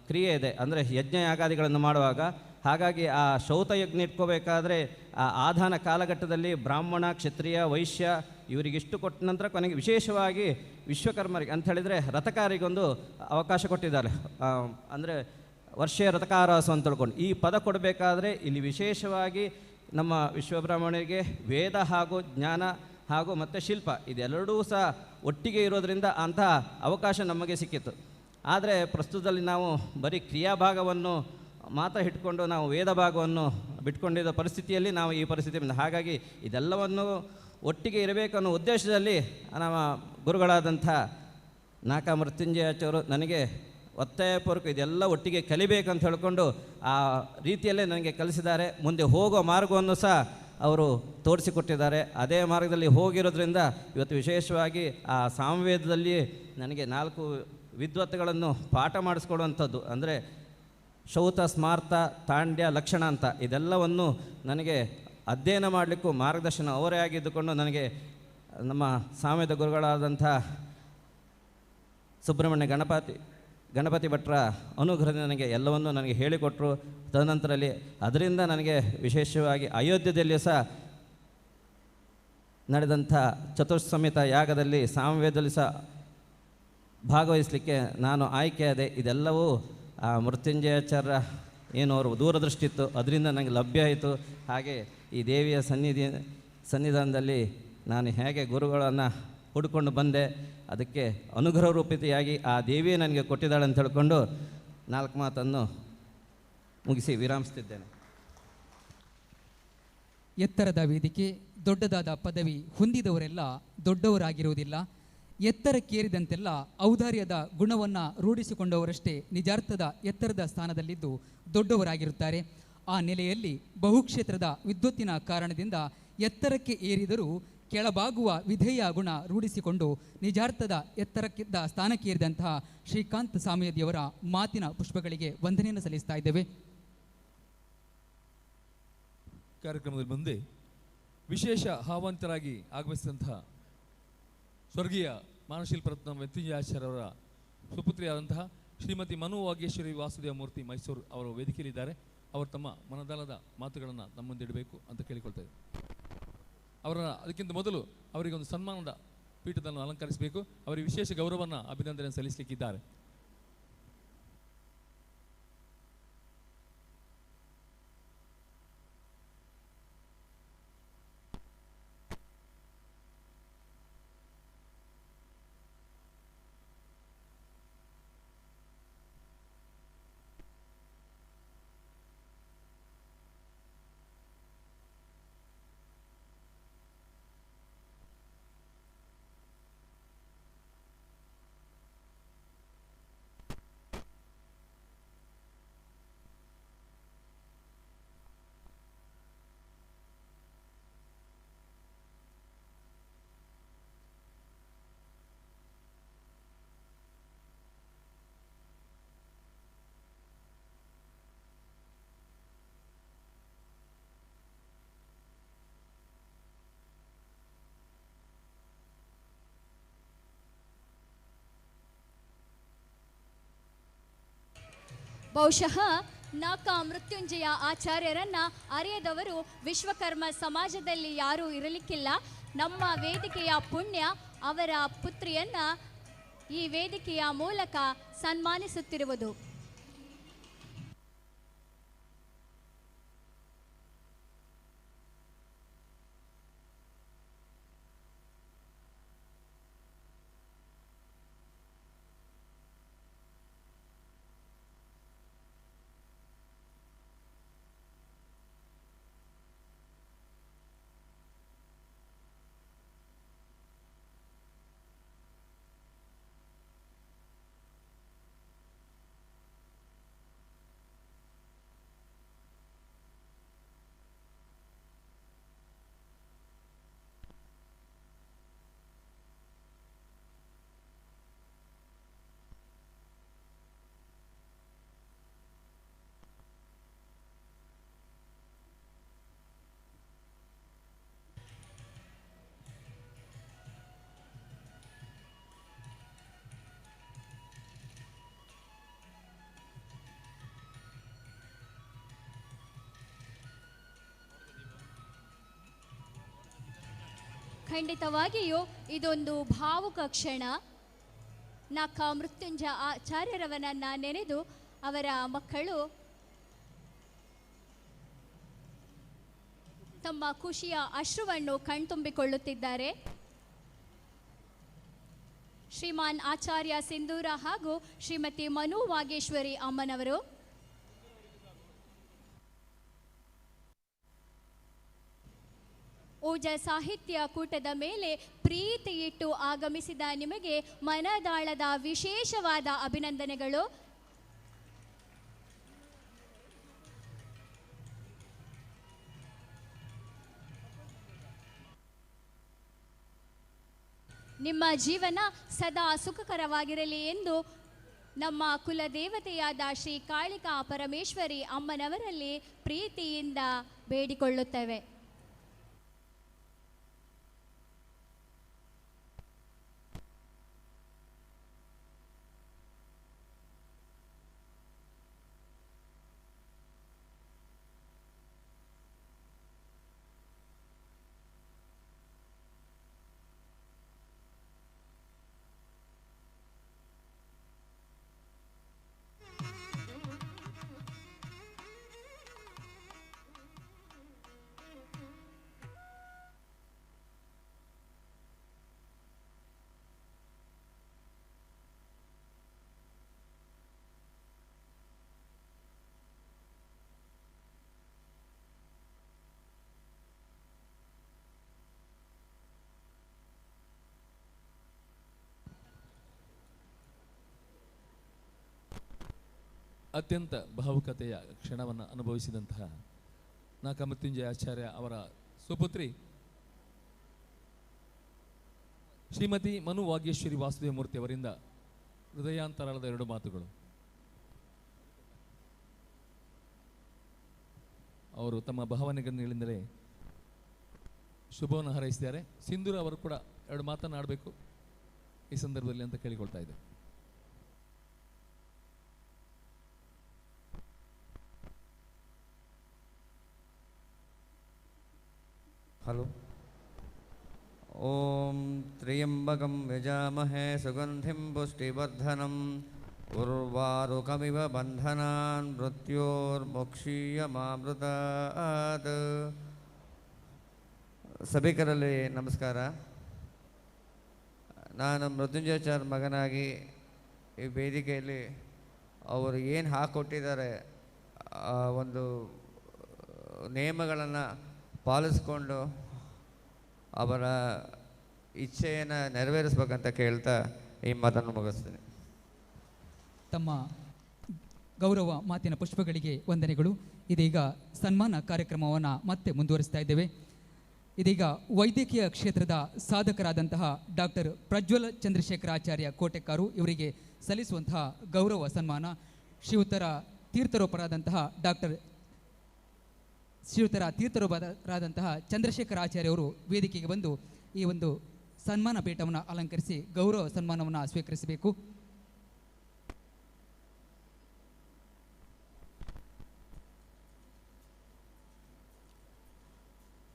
ಕ್ರಿಯೆ ಇದೆ, ಅಂದರೆ ಯಜ್ಞ ಯಾಗಾದಿಗಳನ್ನು ಮಾಡುವಾಗ. ಹಾಗಾಗಿ ಆ ಶೌತಯಜ್ಞ ಇಟ್ಕೋಬೇಕಾದ್ರೆ ಆ ಆಧಾನ ಕಾಲಘಟ್ಟದಲ್ಲಿ ಬ್ರಾಹ್ಮಣ, ಕ್ಷತ್ರಿಯ, ವೈಶ್ಯ ಇವರಿಗಿಷ್ಟು ಕೊಟ್ಟ ನಂತರ ಕೊನೆಗೆ ವಿಶೇಷವಾಗಿ ವಿಶ್ವಕರ್ಮರಿಗೆ ಅಂತ ಹೇಳಿದರೆ ರಥಕಾರಿಗೊಂದು ಅವಕಾಶ ಕೊಟ್ಟಿದ್ದಾರೆ. ಅಂದರೆ ವರ್ಷೀಯ ರಥಕಾರಾಸು ಅಂತ ತಿಳ್ಕೊಂಡು ಈ ಪದ ಕೊಡಬೇಕಾದ್ರೆ ಇಲ್ಲಿ ವಿಶೇಷವಾಗಿ ನಮ್ಮ ವಿಶ್ವಬ್ರಾಹ್ಮಣರಿಗೆ ವೇದ ಹಾಗೂ ಜ್ಞಾನ ಹಾಗೂ ಮತ್ತು ಶಿಲ್ಪ ಇದೆರಡೂ ಸಹ ಒಟ್ಟಿಗೆ ಇರೋದರಿಂದ ಅಂಥ ಅವಕಾಶ ನಮಗೆ ಸಿಕ್ಕಿತ್ತು. ಆದರೆ ಪ್ರಸ್ತುತದಲ್ಲಿ ನಾವು ಬರೀ ಕ್ರಿಯಾಭಾಗವನ್ನು ಮಾತ್ರ ಇಟ್ಕೊಂಡು ನಾವು ವೇದ ಭಾಗವನ್ನು ಬಿಟ್ಕೊಂಡಿದ್ದ ಪರಿಸ್ಥಿತಿಯಲ್ಲಿ ನಾವು ಈ ಪರಿಸ್ಥಿತಿ ಬಂದ. ಹಾಗಾಗಿ ಇದೆಲ್ಲವನ್ನು ಒಟ್ಟಿಗೆ ಇರಬೇಕನ್ನೋ ಉದ್ದೇಶದಲ್ಲಿ ನಮ್ಮ ಗುರುಗಳಾದಂಥ ನಾಕ ಮೃತ್ಯುಂಜಯಾಚಾರ್ಯರು ನನಗೆ ಒತ್ತಾಯಪೂರ್ವಕ ಇದೆಲ್ಲ ಒಟ್ಟಿಗೆ ಕಲಿಬೇಕಂತ ಹೇಳಿಕೊಂಡು ಆ ರೀತಿಯಲ್ಲೇ ನನಗೆ ಕಲಿಸಿದ್ದಾರೆ. ಮುಂದೆ ಹೋಗೋ ಮಾರ್ಗವನ್ನು ಸಹ ಅವರು ತೋರಿಸಿಕೊಟ್ಟಿದ್ದಾರೆ. ಅದೇ ಮಾರ್ಗದಲ್ಲಿ ಹೋಗಿರೋದ್ರಿಂದ ಇವತ್ತು ವಿಶೇಷವಾಗಿ ಆ ಸಾಮವೇದದಲ್ಲಿ ನನಗೆ 4 ವಿದ್ವತ್ತುಗಳನ್ನು ಪಾಠ ಮಾಡಿಸ್ಕೊಡುವಂಥದ್ದು, ಅಂದರೆ ಶೌತ, ಸ್ಮಾರ್ತ, ತಾಂಡ್ಯ, ಲಕ್ಷಣ ಅಂತ ಇದೆಲ್ಲವನ್ನು ನನಗೆ ಅಧ್ಯಯನ ಮಾಡಲಿಕ್ಕೂ ಮಾರ್ಗದರ್ಶನ ಅವರೇ ಆಗಿದ್ದುಕೊಂಡು ನನಗೆ ನಮ್ಮ ಸಾಮವೇದ ಗುರುಗಳಾದಂಥ ಸುಬ್ರಹ್ಮಣ್ಯ ಗಣಪತಿ ಭಟ್ರ ಅನುಗ್ರಹದಿಂದ ನನಗೆ ಎಲ್ಲವನ್ನೂ ನನಗೆ ಹೇಳಿಕೊಟ್ಟರು. ತದನಂತರದಲ್ಲಿ ಅದರಿಂದ ನನಗೆ ವಿಶೇಷವಾಗಿ ಅಯೋಧ್ಯೆಯಲ್ಲಿ ಸಹ ನಡೆದಂಥ ಚತುರ್ಸಂಹಿತ ಯಾಗದಲ್ಲಿ ಸಾಮವೇದದಲ್ಲಿ ಸಹ ಭಾಗವಹಿಸಲಿಕ್ಕೆ ನಾನು ಆಯ್ಕೆಯಾದೆ. ಇದೆಲ್ಲವೂ ಆ ಮೃತ್ಯುಂಜಯಾಚಾರ್ಯ ಏನು ಅವರು ದೂರದೃಷ್ಟಿ ಇತ್ತು ಅದರಿಂದ ನನಗೆ ಲಭ್ಯ ಆಯಿತು. ಹಾಗೆ ಈ ದೇವಿಯ ಸನ್ನಿಧಾನದಲ್ಲಿ ನಾನು ಹೇಗೆ ಗುರುಗಳನ್ನು ಹುಡ್ಕೊಂಡು ಬಂದೆ, ಅದಕ್ಕೆ ಅನುಗ್ರಹ ರೂಪಿತೆಯಾಗಿ ಆ ದೇವಿಯೇ ನನಗೆ ಕೊಟ್ಟಿದ್ದಾಳೆ ಅಂತ ಹೇಳ್ಕೊಂಡು 4 ಮಾತನ್ನು ಮುಗಿಸಿ ವಿರಾಮಿಸ್ತಿದ್ದೇನೆ. ಎತ್ತರದ ವೇದಿಕೆ, ದೊಡ್ಡದಾದ ಪದವಿ ಹೊಂದಿದವರೆಲ್ಲ ದೊಡ್ಡವರಾಗಿರುವುದಿಲ್ಲ. ಎತ್ತರಕ್ಕೇರಿದಂತೆಲ್ಲ ಔದಾರ್ಯದ ಗುಣವನ್ನು ರೂಢಿಸಿಕೊಂಡವರಷ್ಟೇ ನಿಜಾರ್ಥದ ಎತ್ತರದ ಸ್ಥಾನದಲ್ಲಿದ್ದು ದೊಡ್ಡವರಾಗಿರುತ್ತಾರೆ. ಆ ನೆಲೆಯಲ್ಲಿ ಬಹುಕ್ಷೇತ್ರದ ವಿದ್ವತ್ತಿನ ಕಾರಣದಿಂದ ಎತ್ತರಕ್ಕೆ ಏರಿದರೂ ಕೆಳಬಾಗುವ ವಿಧೇಯ ಗುಣ ರೂಢಿಸಿಕೊಂಡು ನಿಜಾರ್ಥದ ಎತ್ತರಕ್ಕಿದ್ದ ಸ್ಥಾನಕ್ಕೇರಿದಂತಹ ಶ್ರೀಕಾಂತ್ ಸಾಮವೇದಿಯವರ ಮಾತಿನ ಪುಷ್ಪಗಳಿಗೆ ವಂದನೆಯನ್ನು ಸಲ್ಲಿಸ್ತಾ ಇದ್ದೇವೆ. ಕಾರ್ಯಕ್ರಮದಲ್ಲಿ ಮುಂದೆ ವಿಶೇಷ ಆಹ್ವಾನಿತರಾಗಿ ಆಗಮಿಸಿದಂತಹ ಸ್ವರ್ಗೀಯ ಮಾನಶಿಲ್ಪ ರತ್ನ ಮೃತ್ಯುಂಜಯಾಚಾರ್ಯವರ ಸುಪುತ್ರಿಯಾದಂತಹ ಶ್ರೀಮತಿ ಮನು ವಾಗೇಶ್ವರಿ ವಾಸುದೇವ ಮೂರ್ತಿ ಮೈಸೂರು ಅವರು ವೇದಿಕೆಯಲ್ಲಿದ್ದಾರೆ. ಅವರು ತಮ್ಮ ಮನದಾಳದ ಮಾತುಗಳನ್ನು ನಮ್ಮ ಮುಂದೆ ಇಡಬೇಕು ಅಂತ ಕೇಳಿಕೊಳ್ತಾ ಇದ್ದಾರೆ. ಅದಕ್ಕಿಂತ ಮೊದಲು ಅವರಿಗೆ ಒಂದು ಸನ್ಮಾನದ ಪೀಠವನ್ನು ಅಲಂಕರಿಸಬೇಕು. ಅವರಿಗೆ ವಿಶೇಷ ಗೌರವವನ್ನು ಅಭಿನಂದನೆ ಸಲ್ಲಿಸಲಿಕ್ಕಿದ್ದಾರೆ. ಬಹುಶಃ ನಾಕ ಮೃತ್ಯುಂಜಯ ಆಚಾರ್ಯರನ್ನ ಅರಿಯದವರು ವಿಶ್ವಕರ್ಮ ಸಮಾಜದಲ್ಲಿ ಯಾರೂ ಇರಲಿಕ್ಕಿಲ್ಲ. ನಮ್ಮ ವೇದಿಕೆಯ ಪುಣ್ಯ ಅವರ ಪುತ್ರಿಯನ್ನ ಈ ವೇದಿಕೆಯ ಮೂಲಕ ಸನ್ಮಾನಿಸುತ್ತಿರುವುದು. ಖಂಡಿತವಾಗಿಯೂ ಇದೊಂದು ಭಾವುಕ ಕ್ಷಣ. ನಾಕ ಮೃತ್ಯುಂಜಯ ಆಚಾರ್ಯರವರನ್ನ ನೆನೆದು ಅವರ ಮಕ್ಕಳು ತಮ್ಮ ಖುಷಿಯ ಅಶ್ರುವನ್ನು ಕಣ್ತುಂಬಿಕೊಳ್ಳುತ್ತಿದ್ದಾರೆ. ಶ್ರೀಮಾನ್ ಆಚಾರ್ಯ ಸಿಂಧೂರ ಹಾಗೂ ಶ್ರೀಮತಿ ಮನು ವಾಗೇಶ್ವರಿ ಅಮ್ಮನವರು ಓಜ ಸಾಹಿತ್ಯ ಕೂಟದ ಮೇಲೆ ಪ್ರೀತಿ ಇಟ್ಟು ಆಗಮಿಸಿದ ನಿಮಗೆ ಮನದಾಳದ ವಿಶೇಷವಾದ ಅಭಿನಂದನೆಗಳು. ನಿಮ್ಮ ಜೀವನ ಸದಾ ಸುಖಕರವಾಗಿರಲಿ ಎಂದು ನಮ್ಮ ಕುಲದೇವತೆಯಾದ ಶ್ರೀ ಕಾಳಿಕಾ ಪರಮೇಶ್ವರಿ ಅಮ್ಮನವರಲ್ಲಿ ಪ್ರೀತಿಯಿಂದ ಬೇಡಿಕೊಳ್ಳುತ್ತೇವೆ. ಅತ್ಯಂತ ಭಾವುಕತೆಯ ಕ್ಷಣವನ್ನು ಅನುಭವಿಸಿದಂತಹ ನಾಕ ಮೃತ್ಯುಂಜಯ ಆಚಾರ್ಯ ಅವರ ಸುಪುತ್ರಿ ಶ್ರೀಮತಿ ಮನು ವಾಗೇಶ್ವರಿ ವಾಸುದೇವ ಮೂರ್ತಿ ಅವರಿಂದ ಹೃದಯಾಂತರಾಳದ ಎರಡು ಮಾತುಗಳು. ಅವರು ತಮ್ಮ ಭಾವನೆಗಳಿಂದಲೇ ಶುಭವನ್ನು ಹಾರೈಸಿದ್ದಾರೆ. ಸಿಂಧೂರ ಅವರು ಕೂಡ ಎರಡು ಮಾತನಾಡಬೇಕು ಈ ಸಂದರ್ಭದಲ್ಲಿ ಅಂತ ಕೇಳಿಕೊಳ್ತಾ ಇದ್ದಾರೆ. ಹಲೋ. ಓಂ ತ್ರ್ಯಂಬಕಂ ಯಜಾಮಹೇ ಸುಗಂಧಿಂ ಪುಷ್ಟಿವರ್ಧನಂ ಉರ್ವಾರುಕಮಿವ ಬಂಧನಾನ್ ಮೃತ್ಯೋರ್ಮೋಕ್ಷೀಯಮಾಮೃತಾತ್. ಸಭಿಕರಲ್ಲಿ ನಮಸ್ಕಾರ. ನಾನು ಮೃತ್ಯುಂಜಯಾಚಾರ್ಯ ಮಗನಾಗಿ ಈ ವೇದಿಕೆಯಲ್ಲಿ ಅವರು ಏನು ಹಾಕ್ಕೊಟ್ಟಿದ್ದಾರೆ ಒಂದು ನಿಯಮಗಳನ್ನು ಪಾಲಿಸ್ಕೊಂಡು ಅವರ ಇಚ್ಛೆಯನ್ನು ನೆರವೇರಿಸ್ಬೇಕಂತ ಕೇಳ್ತಾ ಈ ಮಾತನ್ನು ಮುಗಿಸ್ತೀನಿ. ತಮ್ಮ ಗೌರವ ಮಾತಿನ ಪುಷ್ಪಗಳಿಗೆ ವಂದನೆಗಳು. ಇದೀಗ ಸನ್ಮಾನ ಕಾರ್ಯಕ್ರಮವನ್ನು ಮತ್ತೆ ಮುಂದುವರಿಸ್ತಾ ಇದ್ದೇವೆ. ಇದೀಗ ವೈದ್ಯಕೀಯ ಕ್ಷೇತ್ರದ ಸಾಧಕರಾದಂತಹ ಡಾಕ್ಟರ್ ಪ್ರಜ್ವಲ ಚಂದ್ರಶೇಖರ ಆಚಾರ್ಯ ಕೋಟೆಕಾರು ಇವರಿಗೆ ಸಲ್ಲಿಸುವಂತಹ ಗೌರವ ಸನ್ಮಾನ ಶ್ರೀಯುತರ ತೀರ್ಥರೂಪರಾದಂತಹ ಚಂದ್ರಶೇಖರ ಆಚಾರ್ಯವರು ವೇದಿಕೆಗೆ ಬಂದು ಈ ಒಂದು ಸನ್ಮಾನ ಪೀಠವನ್ನು ಅಲಂಕರಿಸಿ ಗೌರವ ಸನ್ಮಾನವನ್ನು ಸ್ವೀಕರಿಸಬೇಕು.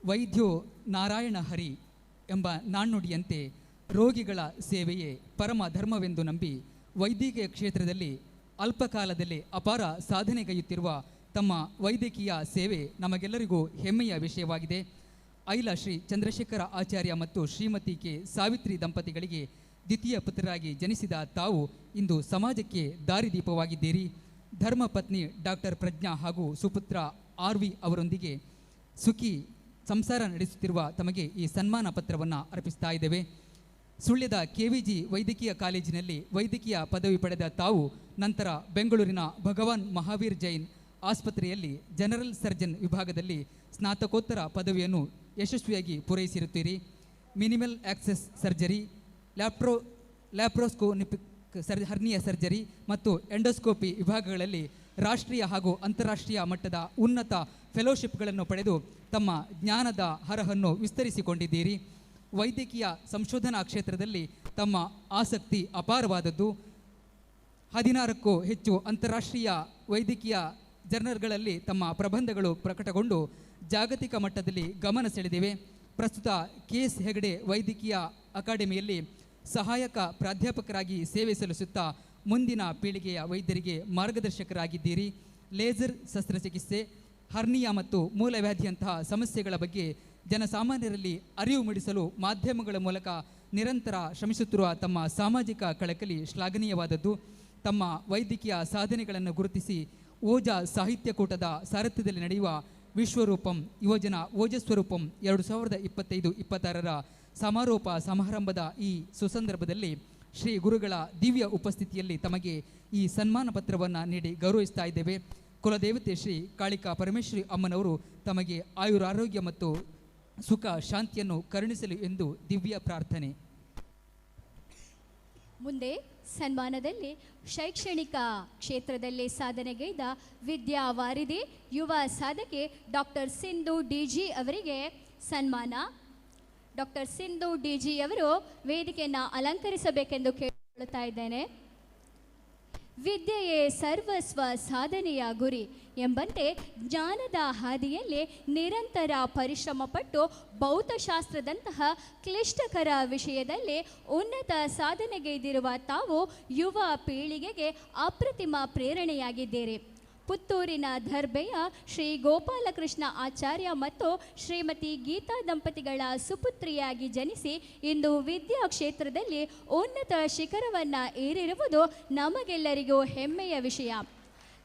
ವೈದ್ಯೋ ನಾರಾಯಣ ಹರಿ ಎಂಬ ನಾಣ್ಣುಡಿಯಂತೆ ರೋಗಿಗಳ ಸೇವೆಯೇ ಪರಮ ಧರ್ಮವೆಂದು ನಂಬಿ ವೈದ್ಯಕೀಯ ಕ್ಷೇತ್ರದಲ್ಲಿ ಅಲ್ಪಕಾಲದಲ್ಲಿ ಅಪಾರ ಸಾಧನೆಗೈಯುತ್ತಿರುವ ತಮ್ಮ ವೈದ್ಯಕೀಯ ಸೇವೆ ನಮಗೆಲ್ಲರಿಗೂ ಹೆಮ್ಮೆಯ ವಿಷಯವಾಗಿದೆ. ಐಲ ಶ್ರೀ ಚಂದ್ರಶೇಖರ ಆಚಾರ್ಯ ಮತ್ತು ಶ್ರೀಮತಿ ಕೆ ಸಾವಿತ್ರಿ ದಂಪತಿಗಳಿಗೆ ದ್ವಿತೀಯ ಪುತ್ರರಾಗಿ ಜನಿಸಿದ ತಾವು ಇಂದು ಸಮಾಜಕ್ಕೆ ದಾರಿದೀಪವಾಗಿದ್ದೀರಿ. ಧರ್ಮಪತ್ನಿ ಡಾಕ್ಟರ್ ಪ್ರಜ್ಞಾ ಹಾಗೂ ಸುಪುತ್ರ RV ಅವರೊಂದಿಗೆ ಸುಖಿ ಸಂಸಾರ ನಡೆಸುತ್ತಿರುವ ತಮಗೆ ಈ ಸನ್ಮಾನ ಪತ್ರವನ್ನು ಅರ್ಪಿಸ್ತಾ ಇದ್ದೇವೆ. ಸುಳ್ಯದ KVG ವೈದ್ಯಕೀಯ ಕಾಲೇಜಿನಲ್ಲಿ ವೈದ್ಯಕೀಯ ಪದವಿ ಪಡೆದ ತಾವು ನಂತರ ಬೆಂಗಳೂರಿನ ಭಗವಾನ್ ಮಹಾವೀರ್ ಜೈನ್ ಆಸ್ಪತ್ರೆಯಲ್ಲಿ ಜನರಲ್ ಸರ್ಜನ್ ವಿಭಾಗದಲ್ಲಿ ಸ್ನಾತಕೋತ್ತರ ಪದವಿಯನ್ನು ಯಶಸ್ವಿಯಾಗಿ ಪೂರೈಸಿರುತ್ತೀರಿ. Minimal access surgery, laparoscopic hernia surgery ಮತ್ತು ಎಂಡೋಸ್ಕೋಪಿ ವಿಭಾಗಗಳಲ್ಲಿ ರಾಷ್ಟ್ರೀಯ ಹಾಗೂ ಅಂತಾರಾಷ್ಟ್ರೀಯ ಮಟ್ಟದ ಉನ್ನತ ಫೆಲೋಶಿಪ್ಗಳನ್ನು ಪಡೆದು ತಮ್ಮ ಜ್ಞಾನದ ಹರಹನ್ನು ವಿಸ್ತರಿಸಿಕೊಂಡಿದ್ದೀರಿ. ವೈದ್ಯಕೀಯ ಸಂಶೋಧನಾ ಕ್ಷೇತ್ರದಲ್ಲಿ ತಮ್ಮ ಆಸಕ್ತಿ ಅಪಾರವಾದದ್ದು. 16ಕ್ಕೂ ಹೆಚ್ಚು ಅಂತಾರಾಷ್ಟ್ರೀಯ ವೈದ್ಯಕೀಯ ಜರ್ನಲ್ಗಳಲ್ಲಿ ತಮ್ಮ ಪ್ರಬಂಧಗಳು ಪ್ರಕಟಗೊಂಡು ಜಾಗತಿಕ ಮಟ್ಟದಲ್ಲಿ ಗಮನ ಸೆಳೆದಿವೆ. ಪ್ರಸ್ತುತ KS ಹೆಗಡೆ ವೈದ್ಯಕೀಯ ಅಕಾಡೆಮಿಯಲ್ಲಿ ಸಹಾಯಕ ಪ್ರಾಧ್ಯಾಪಕರಾಗಿ ಸೇವೆ ಸಲ್ಲಿಸುತ್ತಾ ಮುಂದಿನ ಪೀಳಿಗೆಯ ವೈದ್ಯರಿಗೆ ಮಾರ್ಗದರ್ಶಕರಾಗಿದ್ದೀರಿ. ಲೇಸರ್ ಶಸ್ತ್ರಚಿಕಿತ್ಸೆ, ಹರ್ನಿಯಾ ಮತ್ತು ಮೂಲವ್ಯಾಧಿಯಂತಹ ಸಮಸ್ಯೆಗಳ ಬಗ್ಗೆ ಜನಸಾಮಾನ್ಯರಲ್ಲಿ ಅರಿವು ಮೂಡಿಸಲು ಮಾಧ್ಯಮಗಳ ಮೂಲಕ ನಿರಂತರ ಶ್ರಮಿಸುತ್ತಿರುವ ತಮ್ಮ ಸಾಮಾಜಿಕ ಕಳಕಳಿ ಶ್ಲಾಘನೀಯವಾದದ್ದು. ತಮ್ಮ ವೈದ್ಯಕೀಯ ಸಾಧನೆಗಳನ್ನು ಗುರುತಿಸಿ ಓಜಾ ಸಾಹಿತ್ಯ ಕೂಟದ ಸಾರಥ್ಯದಲ್ಲಿ ನಡೆಯುವ ವಿಶ್ವರೂಪಂ ಯುವಜನ ಓಜಸ್ವರೂಪಂ 2025-26ರ ಸಮಾರೋಪ ಸಮಾರಂಭದ ಈ ಸುಸಂದರ್ಭದಲ್ಲಿ ಶ್ರೀ ಗುರುಗಳ ದಿವ್ಯ ಉಪಸ್ಥಿತಿಯಲ್ಲಿ ತಮಗೆ ಈ ಸನ್ಮಾನ ಪತ್ರವನ್ನು ನೀಡಿ ಗೌರವಿಸ್ತಾ ಇದ್ದೇವೆ. ಕುಲದೇವತೆ ಶ್ರೀ ಕಾಳಿಕಾ ಪರಮೇಶ್ವರಿ ಅಮ್ಮನವರು ತಮಗೆ ಆಯುರಾರೋಗ್ಯ ಮತ್ತು ಸುಖ ಶಾಂತಿಯನ್ನು ಕರುಣಿಸಲಿ ಎಂದು ದಿವ್ಯ ಪ್ರಾರ್ಥನೆ. ಮುಂದೆ ಸನ್ಮಾನದಲ್ಲಿ ಶೈಕ್ಷಣಿಕ ಕ್ಷೇತ್ರದಲ್ಲಿ ಸಾಧನೆಗೈದ ವಿದ್ಯಾವಾರಿಧಿ ಯುವ ಸಾಧಕಿ ಡಾಕ್ಟರ್ ಸಿಂಧು DG ಅವರಿಗೆ ಸನ್ಮಾನ. ಡಾಕ್ಟರ್ ಸಿಂಧು DG ಅವರು ವೇದಿಕೆಯನ್ನು ಅಲಂಕರಿಸಬೇಕೆಂದು ಕೇಳಿಕೊಳ್ಳುತ್ತಾ ಇದ್ದೇನೆ. ವಿದ್ಯೆಯೇ ಸರ್ವಸ್ವ ಸಾಧನೆಯ ಗುರಿ ಎಂಬಂತೆ ಜ್ಞಾನದ ಹಾದಿಯಲ್ಲಿ ನಿರಂತರ ಪರಿಶ್ರಮ ಪಟ್ಟು ಭೌತಶಾಸ್ತ್ರದಂತಹ ಕ್ಲಿಷ್ಟಕರ ವಿಷಯದಲ್ಲಿ ಉನ್ನತ ಸಾಧನೆಗೈದಿರುವ ತಾವು ಯುವ ಪೀಳಿಗೆಗೆ ಅಪ್ರತಿಮ ಪ್ರೇರಣೆಯಾಗಿದ್ದೀರಿ. ಪುತ್ತೂರಿನ ದರ್ಬೆಯ ಶ್ರೀ ಗೋಪಾಲಕೃಷ್ಣ ಆಚಾರ್ಯ ಮತ್ತು ಶ್ರೀಮತಿ ಗೀತಾ ದಂಪತಿಗಳ ಸುಪುತ್ರಿಯಾಗಿ ಜನಿಸಿ ಇಂದು ವಿದ್ಯಾ ಕ್ಷೇತ್ರದಲ್ಲಿ ಉನ್ನತ ಶಿಖರವನ್ನು ಏರಿರುವುದು ನಮಗೆಲ್ಲರಿಗೂ ಹೆಮ್ಮೆಯ ವಿಷಯ.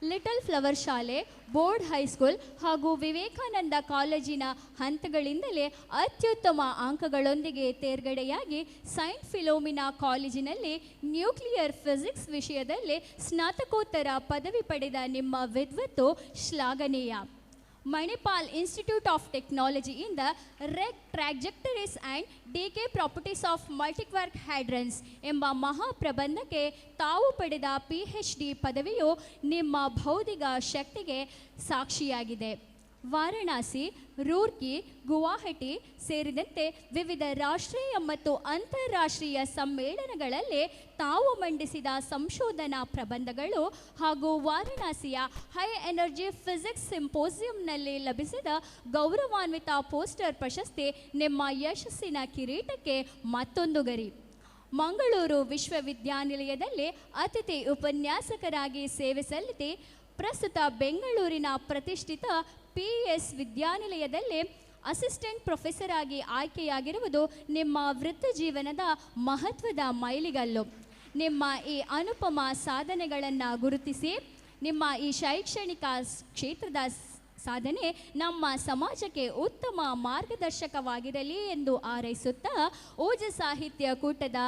ಲಿಟಲ್ ಫ್ಲವರ್ ಶಾಲೆ, ಬೋರ್ಡ್ ಹೈಸ್ಕೂಲ್ ಹಾಗೂ ವಿವೇಕಾನಂದ ಕಾಲೇಜಿನ ಹಂತಗಳಿಂದಲೇ ಅತ್ಯುತ್ತಮ ಅಂಕಗಳೊಂದಿಗೆ ತೇರ್ಗಡೆಯಾಗಿ ಸೈಂಟ್ ಫಿಲೋಮಿನಾ ಕಾಲೇಜಿನಲ್ಲಿ ನ್ಯೂಕ್ಲಿಯರ್ ಫಿಸಿಕ್ಸ್ ವಿಷಯದಲ್ಲಿ ಸ್ನಾತಕೋತ್ತರ ಪದವಿ ಪಡೆದ ನಿಮ್ಮ ವಿದ್ವತ್ತು ಶ್ಲಾಘನೀಯ. ಮಣಿಪಾಲ್ ಇನ್ಸ್ಟಿಟ್ಯೂಟ್ ಆಫ್ ಟೆಕ್ನಾಲಜಿಯಿಂದ Regge trajectories and decay properties of multiquark hadrons ಎಂಬ ಮಹಾಪ್ರಬಂಧಕ್ಕೆ ತಾವು ಪಡೆದ PhD ಪದವಿಯು ನಿಮ್ಮ ಬೌದ್ಧಿಕ ಶಕ್ತಿಗೆ ಸಾಕ್ಷಿಯಾಗಿದೆ. ವಾರಣಾಸಿ, ರೂರ್ಕಿ, ಗುವಾಹಟಿ ಸೇರಿದಂತೆ ವಿವಿಧ ರಾಷ್ಟ್ರೀಯ ಮತ್ತು ಅಂತಾರಾಷ್ಟ್ರೀಯ ಸಮ್ಮೇಳನಗಳಲ್ಲಿ ತಾವು ಮಂಡಿಸಿದ ಸಂಶೋಧನಾ ಪ್ರಬಂಧಗಳು ಹಾಗೂ ವಾರಣಾಸಿಯ ಹೈ ಎನರ್ಜಿ ಫಿಸಿಕ್ಸ್ ಸಿಂಪೋಸಿಯಂನಲ್ಲಿ ಲಭಿಸಿದ ಗೌರವಾನ್ವಿತ ಪೋಸ್ಟರ್ ಪ್ರಶಸ್ತಿ ನಿಮ್ಮ ಯಶಸ್ಸಿನ ಕಿರೀಟಕ್ಕೆ ಮತ್ತೊಂದು ಗರಿ. ಮಂಗಳೂರು ವಿಶ್ವವಿದ್ಯಾನಿಲಯದಲ್ಲಿ ಅತಿಥಿ ಉಪನ್ಯಾಸಕರಾಗಿ ಸೇವೆ ಸಲ್ಲಿಸಿ ಪ್ರಸ್ತುತ ಬೆಂಗಳೂರಿನ ಪ್ರತಿಷ್ಠಿತ PS ವಿದ್ಯಾನಿಲಯದಲ್ಲಿ ಅಸಿಸ್ಟೆಂಟ್ ಪ್ರೊಫೆಸರ್ ಆಗಿ ಆಯ್ಕೆಯಾಗಿರುವುದು ನಿಮ್ಮ ವೃತ್ತಿ ಜೀವನದ ಮಹತ್ವದ ಮೈಲಿಗಲ್ಲು. ನಿಮ್ಮ ಈ ಅನುಪಮ ಸಾಧನೆಗಳನ್ನು ಗುರುತಿಸಿ ನಿಮ್ಮ ಈ ಶೈಕ್ಷಣಿಕ ಕ್ಷೇತ್ರದ ಸಾಧನೆ ನಮ್ಮ ಸಮಾಜಕ್ಕೆ ಉತ್ತಮ ಮಾರ್ಗದರ್ಶಕವಾಗಿರಲಿ ಎಂದು ಹಾರೈಸುತ್ತಾ ಓಜ ಸಾಹಿತ್ಯ ಕೂಟದ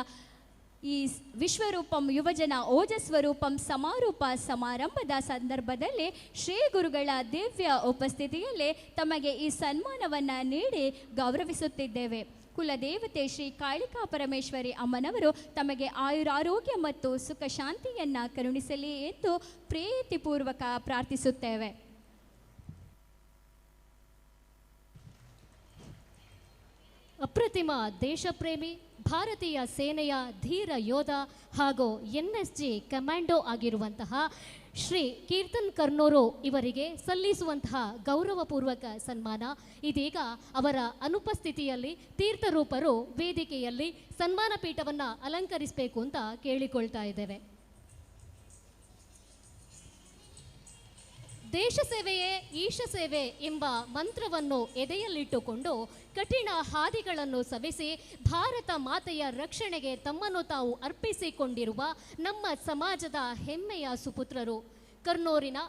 ಈ ವಿಶ್ವರೂಪಂ ಯುವಜನ ಓಜಸ್ವರೂಪಂ ಸಮಾರೋಪ ಸಮಾರಂಭದ ಸಂದರ್ಭದಲ್ಲಿ ಶ್ರೀ ಗುರುಗಳ ದಿವ್ಯ ಉಪಸ್ಥಿತಿಯಲ್ಲಿ ತಮಗೆ ಈ ಸನ್ಮಾನವನ್ನು ನೀಡಿ ಗೌರವಿಸುತ್ತಿದ್ದೇವೆ. ಕುಲದೇವತೆ ಶ್ರೀ ಕಾಳಿಕಾ ಪರಮೇಶ್ವರಿ ಅಮ್ಮನವರು ತಮಗೆ ಆಯುರಾರೋಗ್ಯ ಮತ್ತು ಸುಖ ಶಾಂತಿಯನ್ನು ಕರುಣಿಸಲಿ ಎಂದು ಪ್ರೀತಿಪೂರ್ವಕ ಪ್ರಾರ್ಥಿಸುತ್ತೇವೆ. ಅಪ್ರತಿಮ ದೇಶಪ್ರೇಮಿ, ಭಾರತೀಯ ಸೇನೆಯ ಧೀರ ಯೋಧ ಹಾಗೂ NSG ಕಮಾಂಡೋ ಆಗಿರುವಂತಹ ಶ್ರೀ ಕೀರ್ತನ್ ಕರ್ನೂರು ಇವರಿಗೆ ಸಲ್ಲಿಸುವಂತಹ ಗೌರವಪೂರ್ವಕ ಸನ್ಮಾನ ಇದೀಗ ಅವರ ಅನುಪಸ್ಥಿತಿಯಲ್ಲಿ ತೀರ್ಥರೂಪರು ವೇದಿಕೆಯಲ್ಲಿ ಸನ್ಮಾನ ಪೀಠವನ್ನು ಅಲಂಕರಿಸಬೇಕು ಅಂತ ಕೇಳಿಕೊಳ್ತಾ ಇದ್ದೇವೆ. ದೇಶ ಸೇವೆಯೇ ಈಶ ಸೇವೆ ಎಂಬ ಮಂತ್ರವನ್ನು ಎದೆಯಲ್ಲಿಟ್ಟುಕೊಂಡು ಕಠಿಣ ಹಾದಿಗಳನ್ನು ಸವೆಸಿ ಭಾರತ ಮಾತೆಯ ರಕ್ಷಣೆಗೆ ತಮ್ಮನ್ನು ತಾವು ಅರ್ಪಿಸಿಕೊಂಡಿರುವ ನಮ್ಮ ಸಮಾಜದ ಹೆಮ್ಮೆಯ ಸುಪುತ್ರರು ಕರ್ನೂರಿನ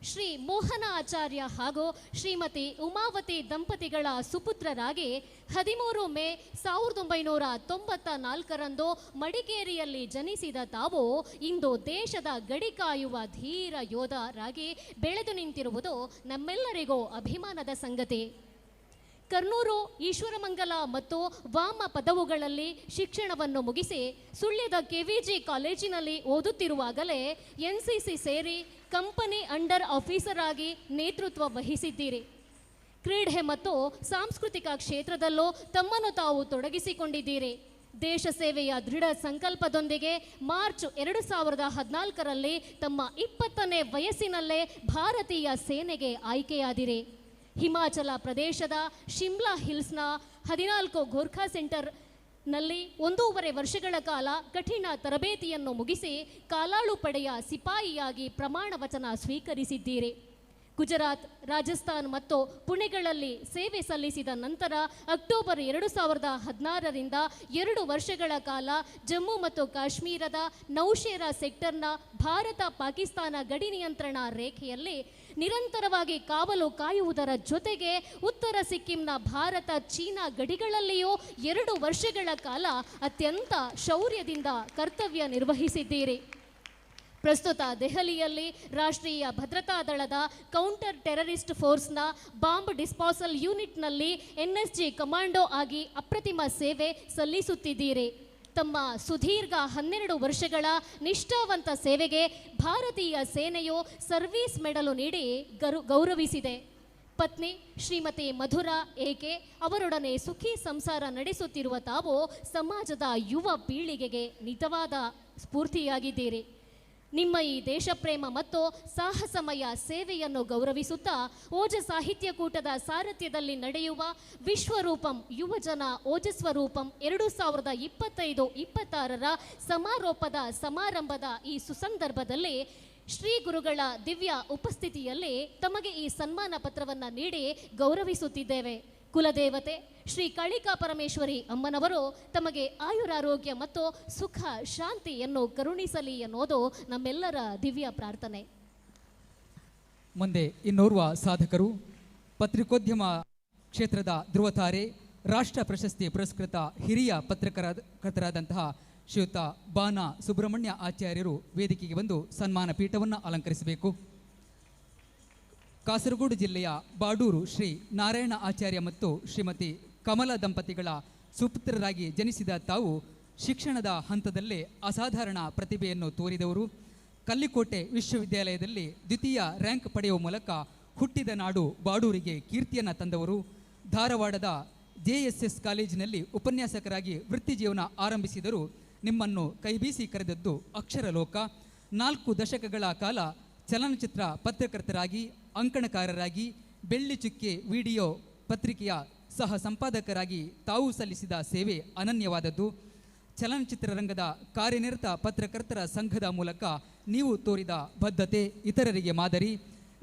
ಶ್ರೀ ಮೋಹನ ಆಚಾರ್ಯ ಹಾಗೂ ಶ್ರೀಮತಿ ಉಮಾವತಿ ದಂಪತಿಗಳ ಸುಪುತ್ರರಾಗಿ 13 ಮೇ 1994ರಂದು ಮಡಿಕೇರಿಯಲ್ಲಿ ಜನಿಸಿದ ತಾವು ಇಂದು ದೇಶದ ಗಡಿ ಕಾಯುವ ಧೀರ ಯೋಧರಾಗಿ ಬೆಳೆದು ನಿಂತಿರುವುದು ನಮ್ಮೆಲ್ಲರಿಗೂ ಅಭಿಮಾನದ ಸಂಗತಿ. ಕರ್ನೂರು ಈಶ್ವರಮಂಗಲ ಮತ್ತು ವಾಮ ಪದವುಗಳಲ್ಲಿ ಶಿಕ್ಷಣವನ್ನು ಮುಗಿಸಿ ಸುಳ್ಯದ KVG ಕಾಲೇಜಿನಲ್ಲಿ ಓದುತ್ತಿರುವಾಗಲೇ NCC ಸೇರಿ ಕಂಪನಿ ಅಂಡರ್ ಆಫೀಸರ್ ಆಗಿ ನೇತೃತ್ವ ವಹಿಸಿದ್ದೀರಿ. ಕ್ರೀಡೆ ಮತ್ತು ಸಾಂಸ್ಕೃತಿಕ ಕ್ಷೇತ್ರದಲ್ಲೂ ತಮ್ಮನ್ನು ತಾವು ತೊಡಗಿಸಿಕೊಂಡಿದ್ದೀರಿ. ದೇಶ ಸೇವೆಯ ದೃಢ ಸಂಕಲ್ಪದೊಂದಿಗೆ ಮಾರ್ಚ್ 2014ರಲ್ಲಿ ತಮ್ಮ 20ನೇ ವಯಸ್ಸಿನಲ್ಲೇ ಭಾರತೀಯ ಸೇನೆಗೆ ಆಯ್ಕೆಯಾದಿರಿ. ಹಿಮಾಚಲ ಪ್ರದೇಶದ ಶಿಮ್ಲಾ ಹಿಲ್ಸ್ನ 14 ಗೋರ್ಖಾ ಸೆಂಟರ್ನಲ್ಲಿ 1.5 ವರ್ಷಗಳ ಕಾಲ ಕಠಿಣ ತರಬೇತಿಯನ್ನು ಮುಗಿಸಿ ಕಾಲಾಳು ಪಡೆಯ ಸಿಪಾಯಿಯಾಗಿ ಪ್ರಮಾಣ ವಚನ ಸ್ವೀಕರಿಸಿದ್ದೀರಿ. ಗುಜರಾತ್, ರಾಜಸ್ಥಾನ್ ಮತ್ತು ಪುಣೆಗಳಲ್ಲಿ ಸೇವೆ ಸಲ್ಲಿಸಿದ ನಂತರ ಅಕ್ಟೋಬರ್ 2016ರಿಂದ 2 ವರ್ಷಗಳ ಕಾಲ ಜಮ್ಮು ಮತ್ತು ಕಾಶ್ಮೀರದ ನೌಶೇರಾ ಸೆಕ್ಟರ್ನ ಭಾರತ ಪಾಕಿಸ್ತಾನ ಗಡಿ ನಿಯಂತ್ರಣ ರೇಖೆಯಲ್ಲಿ ನಿರಂತರವಾಗಿ ಕಾವಲು ಕಾಯುವುದರ ಜೊತೆಗೆ ಉತ್ತರ ಸಿಕ್ಕಿಂನ ಭಾರತ ಚೀನಾ ಗಡಿಗಳಲ್ಲಿಯೂ 2 ವರ್ಷಗಳ ಕಾಲ ಅತ್ಯಂತ ಶೌರ್ಯದಿಂದ ಕರ್ತವ್ಯ ನಿರ್ವಹಿಸಿದ್ದೀರಿ. ಪ್ರಸ್ತುತ ದೆಹಲಿಯಲ್ಲಿ ರಾಷ್ಟ್ರೀಯ ಭದ್ರತಾ ದಳದ ಕೌಂಟರ್ ಟೆರರಿಸ್ಟ್ ಫೋರ್ಸ್ನ ಬಾಂಬ್ ಡಿಸ್ಪಾಸಲ್ ಯೂನಿಟ್ನಲ್ಲಿ NSG ಕಮಾಂಡೋ ಆಗಿ ಅಪ್ರತಿಮ ಸೇವೆ ಸಲ್ಲಿಸುತ್ತಿದ್ದೀರಿ. ತಮ್ಮ ಸುದೀರ್ಘ 12 ವರ್ಷಗಳ ನಿಷ್ಠಾವಂತ ಸೇವೆಗೆ ಭಾರತೀಯ ಸೇನೆಯು ಸರ್ವೀಸ್ ಮೆಡಲು ನೀಡಿ ಗೌರವಿಸಿದೆ. ಪತ್ನಿ ಶ್ರೀಮತಿ ಮಧುರಾ ಏಕೆ ಅವರೊಡನೆ ಸುಖಿ ಸಂಸಾರ ನಡೆಸುತ್ತಿರುವ ತಾವು ಸಮಾಜದ ಯುವ ಪೀಳಿಗೆಗೆ ನಿಜವಾದ ಸ್ಫೂರ್ತಿಯಾಗಿದ್ದೀರಿ. ನಿಮ್ಮ ಈ ದೇಶಪ್ರೇಮ ಮತ್ತು ಸಾಹಸಮಯ ಸೇವೆಯನ್ನು ಗೌರವಿಸುತ್ತಾ ಓಜ ಸಾಹಿತ್ಯ ಕೂಟದ ಸಾರಥ್ಯದಲ್ಲಿ ನಡೆಯುವ ವಿಶ್ವರೂಪಂ ಯುವಜನ ಓಜಸ್ವರೂಪಂ 2025-26ರ ಸಮಾರೋಪದ ಸಮಾರಂಭದ ಈ ಸುಸಂದರ್ಭದಲ್ಲಿ ಶ್ರೀ ಗುರುಗಳ ದಿವ್ಯ ಉಪಸ್ಥಿತಿಯಲ್ಲಿ ತಮಗೆ ಈ ಸನ್ಮಾನ ಪತ್ರವನ್ನು ನೀಡಿ ಗೌರವಿಸುತ್ತಿದ್ದೇವೆ. ಕುಲದೇವತೆ ಶ್ರೀ ಕಾಳಿಕಾ ಪರಮೇಶ್ವರಿ ಅಮ್ಮನವರು ತಮಗೆ ಆಯುರಾರೋಗ್ಯ ಮತ್ತು ಸುಖ ಶಾಂತಿಯನ್ನು ಕರುಣಿಸಲಿ ಎನ್ನುವುದು ನಮ್ಮೆಲ್ಲರ ದಿವ್ಯ ಪ್ರಾರ್ಥನೆ. ಮುಂದೆ ಇನ್ನೋರ್ವ ಸಾಧಕರು, ಪತ್ರಿಕೋದ್ಯಮ ಕ್ಷೇತ್ರದ ಧ್ರುವತಾರೆ, ರಾಷ್ಟ್ರ ಪ್ರಶಸ್ತಿ ಪುರಸ್ಕೃತ ಹಿರಿಯ ಪತ್ರಕರ್ತರಾದಂತಹ ಶ್ರೀಯುತ ಬಾನ ಸುಬ್ರಹ್ಮಣ್ಯ ಆಚಾರ್ಯರು ವೇದಿಕೆಗೆ ಬಂದು ಸನ್ಮಾನ ಪೀಠವನ್ನು ಅಲಂಕರಿಸಬೇಕು. ಕಾಸರಗೋಡು ಜಿಲ್ಲೆಯ ಬಾಡೂರು ಶ್ರೀ ನಾರಾಯಣ ಆಚಾರ್ಯ ಮತ್ತು ಶ್ರೀಮತಿ ಕಮಲ ದಂಪತಿಗಳ ಸುಪುತ್ರರಾಗಿ ಜನಿಸಿದ ತಾವು ಶಿಕ್ಷಣದ ಹಂತದಲ್ಲೇ ಅಸಾಧಾರಣ ಪ್ರತಿಭೆಯನ್ನು ತೋರಿದವರು. ಕಲ್ಲಿಕೋಟೆ ವಿಶ್ವವಿದ್ಯಾಲಯದಲ್ಲಿ ದ್ವಿತೀಯ ರ್ಯಾಂಕ್ ಪಡೆಯುವ ಮೂಲಕ ಹುಟ್ಟಿದ ನಾಡು ಬಾಡೂರಿಗೆ ಕೀರ್ತಿಯನ್ನು ತಂದವರು. ಧಾರವಾಡದ JSS ಕಾಲೇಜಿನಲ್ಲಿ ಉಪನ್ಯಾಸಕರಾಗಿ ವೃತ್ತಿ ಜೀವನ ಆರಂಭಿಸಿದರು. ನಿಮ್ಮನ್ನು ಕೈಬೀಸಿ ಕರೆದದ್ದು ಅಕ್ಷರಲೋಕ. 4 ದಶಕಗಳ ಕಾಲ ಚಲನಚಿತ್ರ ಪತ್ರಕರ್ತರಾಗಿ, ಅಂಕಣಕಾರರಾಗಿ, ಬೆಳ್ಳಿ ಚುಕ್ಕೆ ವಿಡಿಯೋ ಪತ್ರಿಕೆಯ ಸಹ ಸಂಪಾದಕರಾಗಿ ತಾವು ಸಲ್ಲಿಸಿದ ಸೇವೆ ಅನನ್ಯವಾದದ್ದು. ಚಲನಚಿತ್ರ ರಂಗದ ಕಾರ್ಯನಿರತ ಪತ್ರಕರ್ತರ ಸಂಘದ ಮೂಲಕ ನೀವು ತೋರಿದ ಬದ್ಧತೆ ಇತರರಿಗೆ ಮಾದರಿ.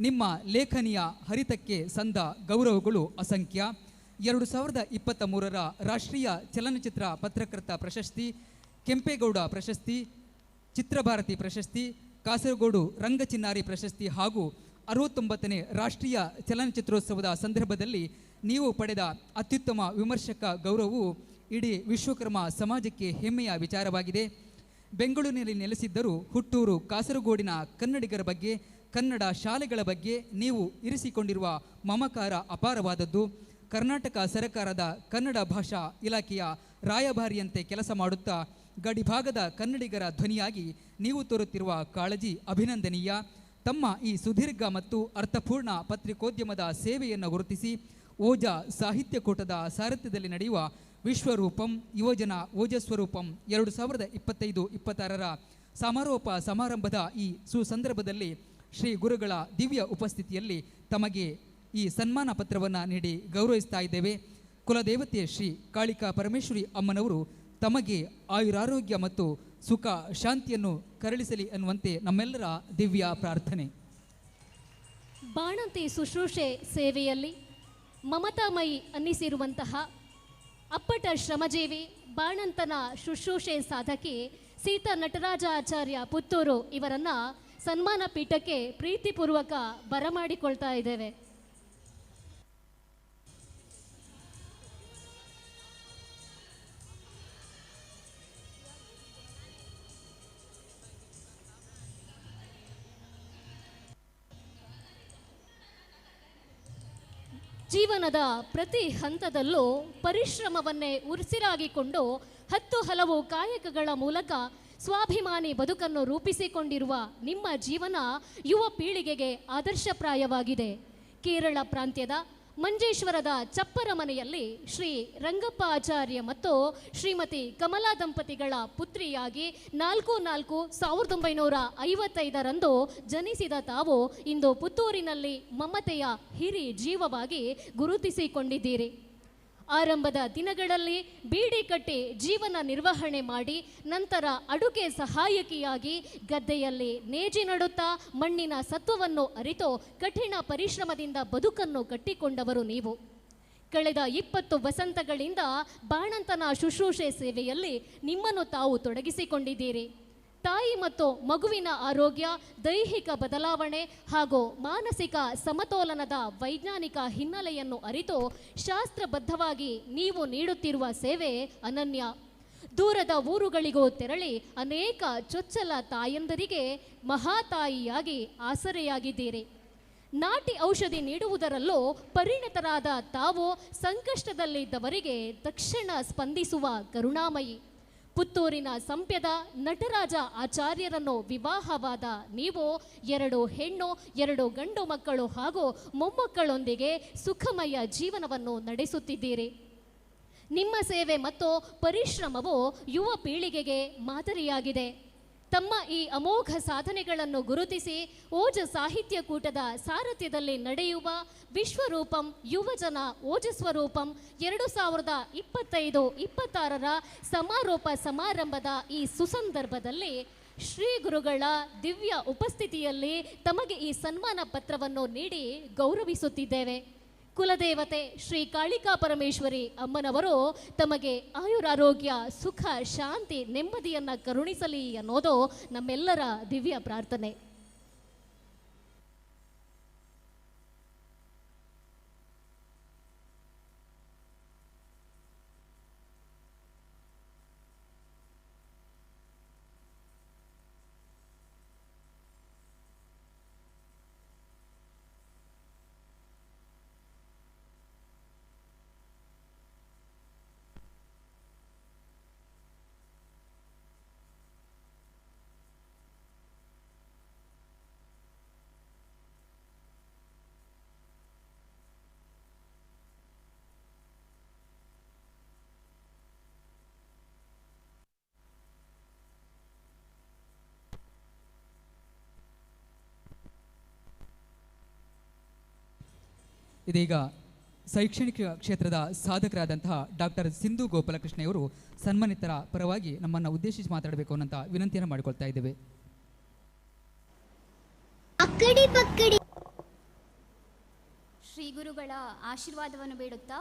ನಿಮ್ಮ ಲೇಖನಿಯ ಹರಿತಕ್ಕೆ ಸಂದ ಗೌರವಗಳು ಅಸಂಖ್ಯ. 2023ರ ರಾಷ್ಟ್ರೀಯ ಚಲನಚಿತ್ರ ಪತ್ರಕರ್ತ ಪ್ರಶಸ್ತಿ, ಕೆಂಪೇಗೌಡ ಪ್ರಶಸ್ತಿ, ಚಿತ್ರಭಾರತಿ ಪ್ರಶಸ್ತಿ, ಕಾಸರಗೋಡು ರಂಗಚಿನ್ನಾರಿ ಪ್ರಶಸ್ತಿ ಹಾಗೂ 69ನೇ ರಾಷ್ಟ್ರೀಯ ಚಲನಚಿತ್ರೋತ್ಸವದ ಸಂದರ್ಭದಲ್ಲಿ ನೀವು ಪಡೆದ ಅತ್ಯುತ್ತಮ ವಿಮರ್ಶಕ ಗೌರವವು ಇಡೀ ವಿಶ್ವಕರ್ಮ ಸಮಾಜಕ್ಕೆ ಹೆಮ್ಮೆಯ ವಿಚಾರವಾಗಿದೆ. ಬೆಂಗಳೂರಿನಲ್ಲಿ ನೆಲೆಸಿದ್ದರೂ ಹುಟ್ಟೂರು ಕಾಸರಗೋಡಿನ ಕನ್ನಡಿಗರ ಬಗ್ಗೆ, ಕನ್ನಡ ಶಾಲೆಗಳ ಬಗ್ಗೆ ನೀವು ಇರಿಸಿಕೊಂಡಿರುವ ಮಮಕಾರ ಅಪಾರವಾದದ್ದು. ಕರ್ನಾಟಕ ಸರ್ಕಾರದ ಕನ್ನಡ ಭಾಷಾ ಇಲಾಖೆಯ ರಾಯಭಾರಿಯಂತೆ ಕೆಲಸ ಮಾಡುತ್ತಾ ಗಡಿಭಾಗದ ಕನ್ನಡಿಗರ ಧ್ವನಿಯಾಗಿ ನೀವು ತೋರುತ್ತಿರುವ ಕಾಳಜಿ ಅಭಿನಂದನೀಯ. ತಮ್ಮ ಈ ಸುದೀರ್ಘ ಮತ್ತು ಅರ್ಥಪೂರ್ಣ ಪತ್ರಿಕೋದ್ಯಮದ ಸೇವೆಯನ್ನು ಗುರುತಿಸಿ ಓಜ ಸಾಹಿತ್ಯ ಕೂಟದ ಸಾರಥ್ಯದಲ್ಲಿ ನಡೆಯುವ ವಿಶ್ವರೂಪಂ ಯುವಜನ ಓಜಸ್ವರೂಪಂ 2025-26ರ ಸಮಾರೋಪ ಸಮಾರಂಭದ ಈ ಸುಸಂದರ್ಭದಲ್ಲಿ ಶ್ರೀ ಗುರುಗಳ ದಿವ್ಯ ಉಪಸ್ಥಿತಿಯಲ್ಲಿ ತಮಗೆ ಈ ಸನ್ಮಾನ ಪತ್ರವನ್ನು ನೀಡಿ ಗೌರವಿಸ್ತಾ ಇದ್ದೇವೆ. ಕುಲದೇವತೆ ಶ್ರೀ ಕಾಳಿಕಾ ಪರಮೇಶ್ವರಿ ಅಮ್ಮನವರು ತಮಗೆ ಆಯುರಾರೋಗ್ಯ ಮತ್ತು ಸುಖ ಶಾಂತಿಯನ್ನು ಕರುಣಿಸಲಿ ಅನ್ನುವಂತೆ ನಮ್ಮೆಲ್ಲರ ದಿವ್ಯ ಪ್ರಾರ್ಥನೆ. ಬಾಣಂತಿ ಶುಶ್ರೂಷೆ ಸೇವೆಯಲ್ಲಿ ಮಮತಾಮಯಿ ಅನ್ನಿಸಿರುವಂತಹ ಅಪ್ಪಟ ಶ್ರಮಜೀವಿ ಬಾಣಂತನ ಶುಶ್ರೂಷೆ ಸಾಧಕಿ ಸೀತಾ ನಟರಾಜ ಆಚಾರ್ಯ ಪುತ್ತೂರು ಇವರನ್ನು ಸನ್ಮಾನ ಪೀಠಕ್ಕೆ ಪ್ರೀತಿಪೂರ್ವಕ ಬರಮಾಡಿಕೊಳ್ತಾ ಇದ್ದೇವೆ. ಜೀವನದ ಪ್ರತಿ ಹಂತದಲ್ಲೂ ಪರಿಶ್ರಮವನ್ನೇ ಉಸಿರಾಗಿಕೊಂಡು 10 ಹಲವು ಕಾಯಕಗಳ ಮೂಲಕ ಸ್ವಾಭಿಮಾನಿ ಬದುಕನ್ನು ರೂಪಿಸಿಕೊಂಡಿರುವ ನಿಮ್ಮ ಜೀವನ ಯುವ ಪೀಳಿಗೆಗೆ ಆದರ್ಶಪ್ರಾಯವಾಗಿದೆ. ಕೇರಳ ಪ್ರಾಂತ್ಯದ ಮಂಜೇಶ್ವರದ ಚಪ್ಪರ ಮನೆಯಲ್ಲಿ ಶ್ರೀ ರಂಗಪ್ಪ ಆಚಾರ್ಯ ಮತ್ತು ಶ್ರೀಮತಿ ಕಮಲಾ ದಂಪತಿಗಳ ಪುತ್ರಿಯಾಗಿ 4/4/1955 ಜನಿಸಿದ ತಾವು ಇಂದು ಪುತ್ತೂರಿನಲ್ಲಿ ಮಮತೆಯ ಹಿರಿ ಜೀವವಾಗಿ ಗುರುತಿಸಿಕೊಂಡಿದ್ದೀರಿ. ಆರಂಭದ ದಿನಗಳಲ್ಲಿ ಬೀಡಿ ಕಟ್ಟಿ ಜೀವನ ನಿರ್ವಹಣೆ ಮಾಡಿ ನಂತರ ಅಡುಗೆ ಸಹಾಯಕಿಯಾಗಿ ಗದ್ದೆಯಲ್ಲಿ ನೇಜಿ ನಡುತ್ತಾ ಮಣ್ಣಿನ ಸತ್ವವನ್ನು ಅರಿತು ಕಠಿಣ ಪರಿಶ್ರಮದಿಂದ ಬದುಕನ್ನು ಕಟ್ಟಿಕೊಂಡವರು ನೀವು. ಕಳೆದ 20 ವಸಂತಗಳಿಂದ ಬಾಣಂತನ ಶುಶ್ರೂಷೆ ಸೇವೆಯಲ್ಲಿ ನಿಮ್ಮನ್ನು ತಾವು ತೊಡಗಿಸಿಕೊಂಡಿದ್ದೀರಿ. ತಾಯಿ ಮತ್ತು ಮಗುವಿನ ಆರೋಗ್ಯ, ದೈಹಿಕ ಬದಲಾವಣೆ ಹಾಗೂ ಮಾನಸಿಕ ಸಮತೋಲನದ ವೈಜ್ಞಾನಿಕ ಹಿನ್ನೆಲೆಯನ್ನು ಅರಿತು ಶಾಸ್ತ್ರಬದ್ಧವಾಗಿ ನೀವು ನೀಡುತ್ತಿರುವ ಸೇವೆ ಅನನ್ಯ. ದೂರದ ಊರುಗಳಿಗೂ ತೆರಳಿ ಅನೇಕ ಚೊಚ್ಚಲ ತಾಯಂದರಿಗೆ ಮಹಾತಾಯಿಯಾಗಿ ಆಸರೆಯಾಗಿದ್ದೀರಿ. ನಾಟಿ ಔಷಧಿ ನೀಡುವುದರಲ್ಲೂ ಪರಿಣತರಾದ ತಾವು ಸಂಕಷ್ಟದಲ್ಲಿದ್ದವರಿಗೆ ತಕ್ಷಣ ಸ್ಪಂದಿಸುವ ಕರುಣಾಮಯಿ. ಪುತ್ತೂರಿನ ಸಂಪ್ಯದ ನಟರಾಜ ಆಚಾರ್ಯರನ್ನು ವಿವಾಹವಾದ ನೀವು 2 ಹೆಣ್ಣು 2 ಗಂಡು ಮಕ್ಕಳು ಹಾಗೂ ಮೊಮ್ಮಕ್ಕಳೊಂದಿಗೆ ಸುಖಮಯ ಜೀವನವನ್ನು ನಡೆಸುತ್ತಿದ್ದೀರಿ. ನಿಮ್ಮ ಸೇವೆ ಮತ್ತು ಪರಿಶ್ರಮವು ಯುವ ಪೀಳಿಗೆಗೆ ಮಾದರಿಯಾಗಿದೆ. ತಮ್ಮ ಈ ಅಮೋಘ ಸಾಧನೆಗಳನ್ನು ಗುರುತಿಸಿ ಓಜ ಸಾಹಿತ್ಯ ಕೂಟದ ಸಾರಥ್ಯದಲ್ಲಿ ನಡೆಯುವ ವಿಶ್ವರೂಪಂ ಯುವಜನ ಓಜಸ್ವರೂಪಂ 2025-26ರ ಸಮಾರೋಪ ಸಮಾರಂಭದ ಈ ಸುಸಂದರ್ಭದಲ್ಲಿ ಶ್ರೀ ಗುರುಗಳ ದಿವ್ಯ ಉಪಸ್ಥಿತಿಯಲ್ಲಿ ತಮಗೆ ಈ ಸನ್ಮಾನ ಪತ್ರವನ್ನು ನೀಡಿ ಗೌರವಿಸುತ್ತಿದ್ದೇವೆ. ಕುಲದೇವತೆ ಶ್ರೀ ಕಾಳಿಕಾ ಪರಮೇಶ್ವರಿ ಅಮ್ಮನವರು ತಮಗೆ ಆಯುರಾರೋಗ್ಯ, ಸುಖ, ಶಾಂತಿ, ನೆಮ್ಮದಿಯನ್ನು ಕರುಣಿಸಲಿ ಅನ್ನೋದು ನಮ್ಮೆಲ್ಲರ ದಿವ್ಯ ಪ್ರಾರ್ಥನೆ. ಇದೀಗ ಶೈಕ್ಷಣಿಕ ಕ್ಷೇತ್ರದ ಸಾಧಕರಾದಂತಹ ಡಾಕ್ಟರ್ ಸಿಂಧು ಗೋಪಾಲಕೃಷ್ಣಯವರು ಸನ್ಮಾನಿತರ ಪರವಾಗಿ ನಮ್ಮನ್ನು ಉದ್ದೇಶಿಸಿ ಮಾತಾಡಬೇಕು ಅನ್ನೋಂಥ ವಿನಂತಿಯನ್ನು ಮಾಡಿಕೊಳ್ತಾ ಇದ್ದೇವೆ. ಶ್ರೀ ಗುರುಗಳ ಆಶೀರ್ವಾದವನ್ನು ಬೇಡುತ್ತಾ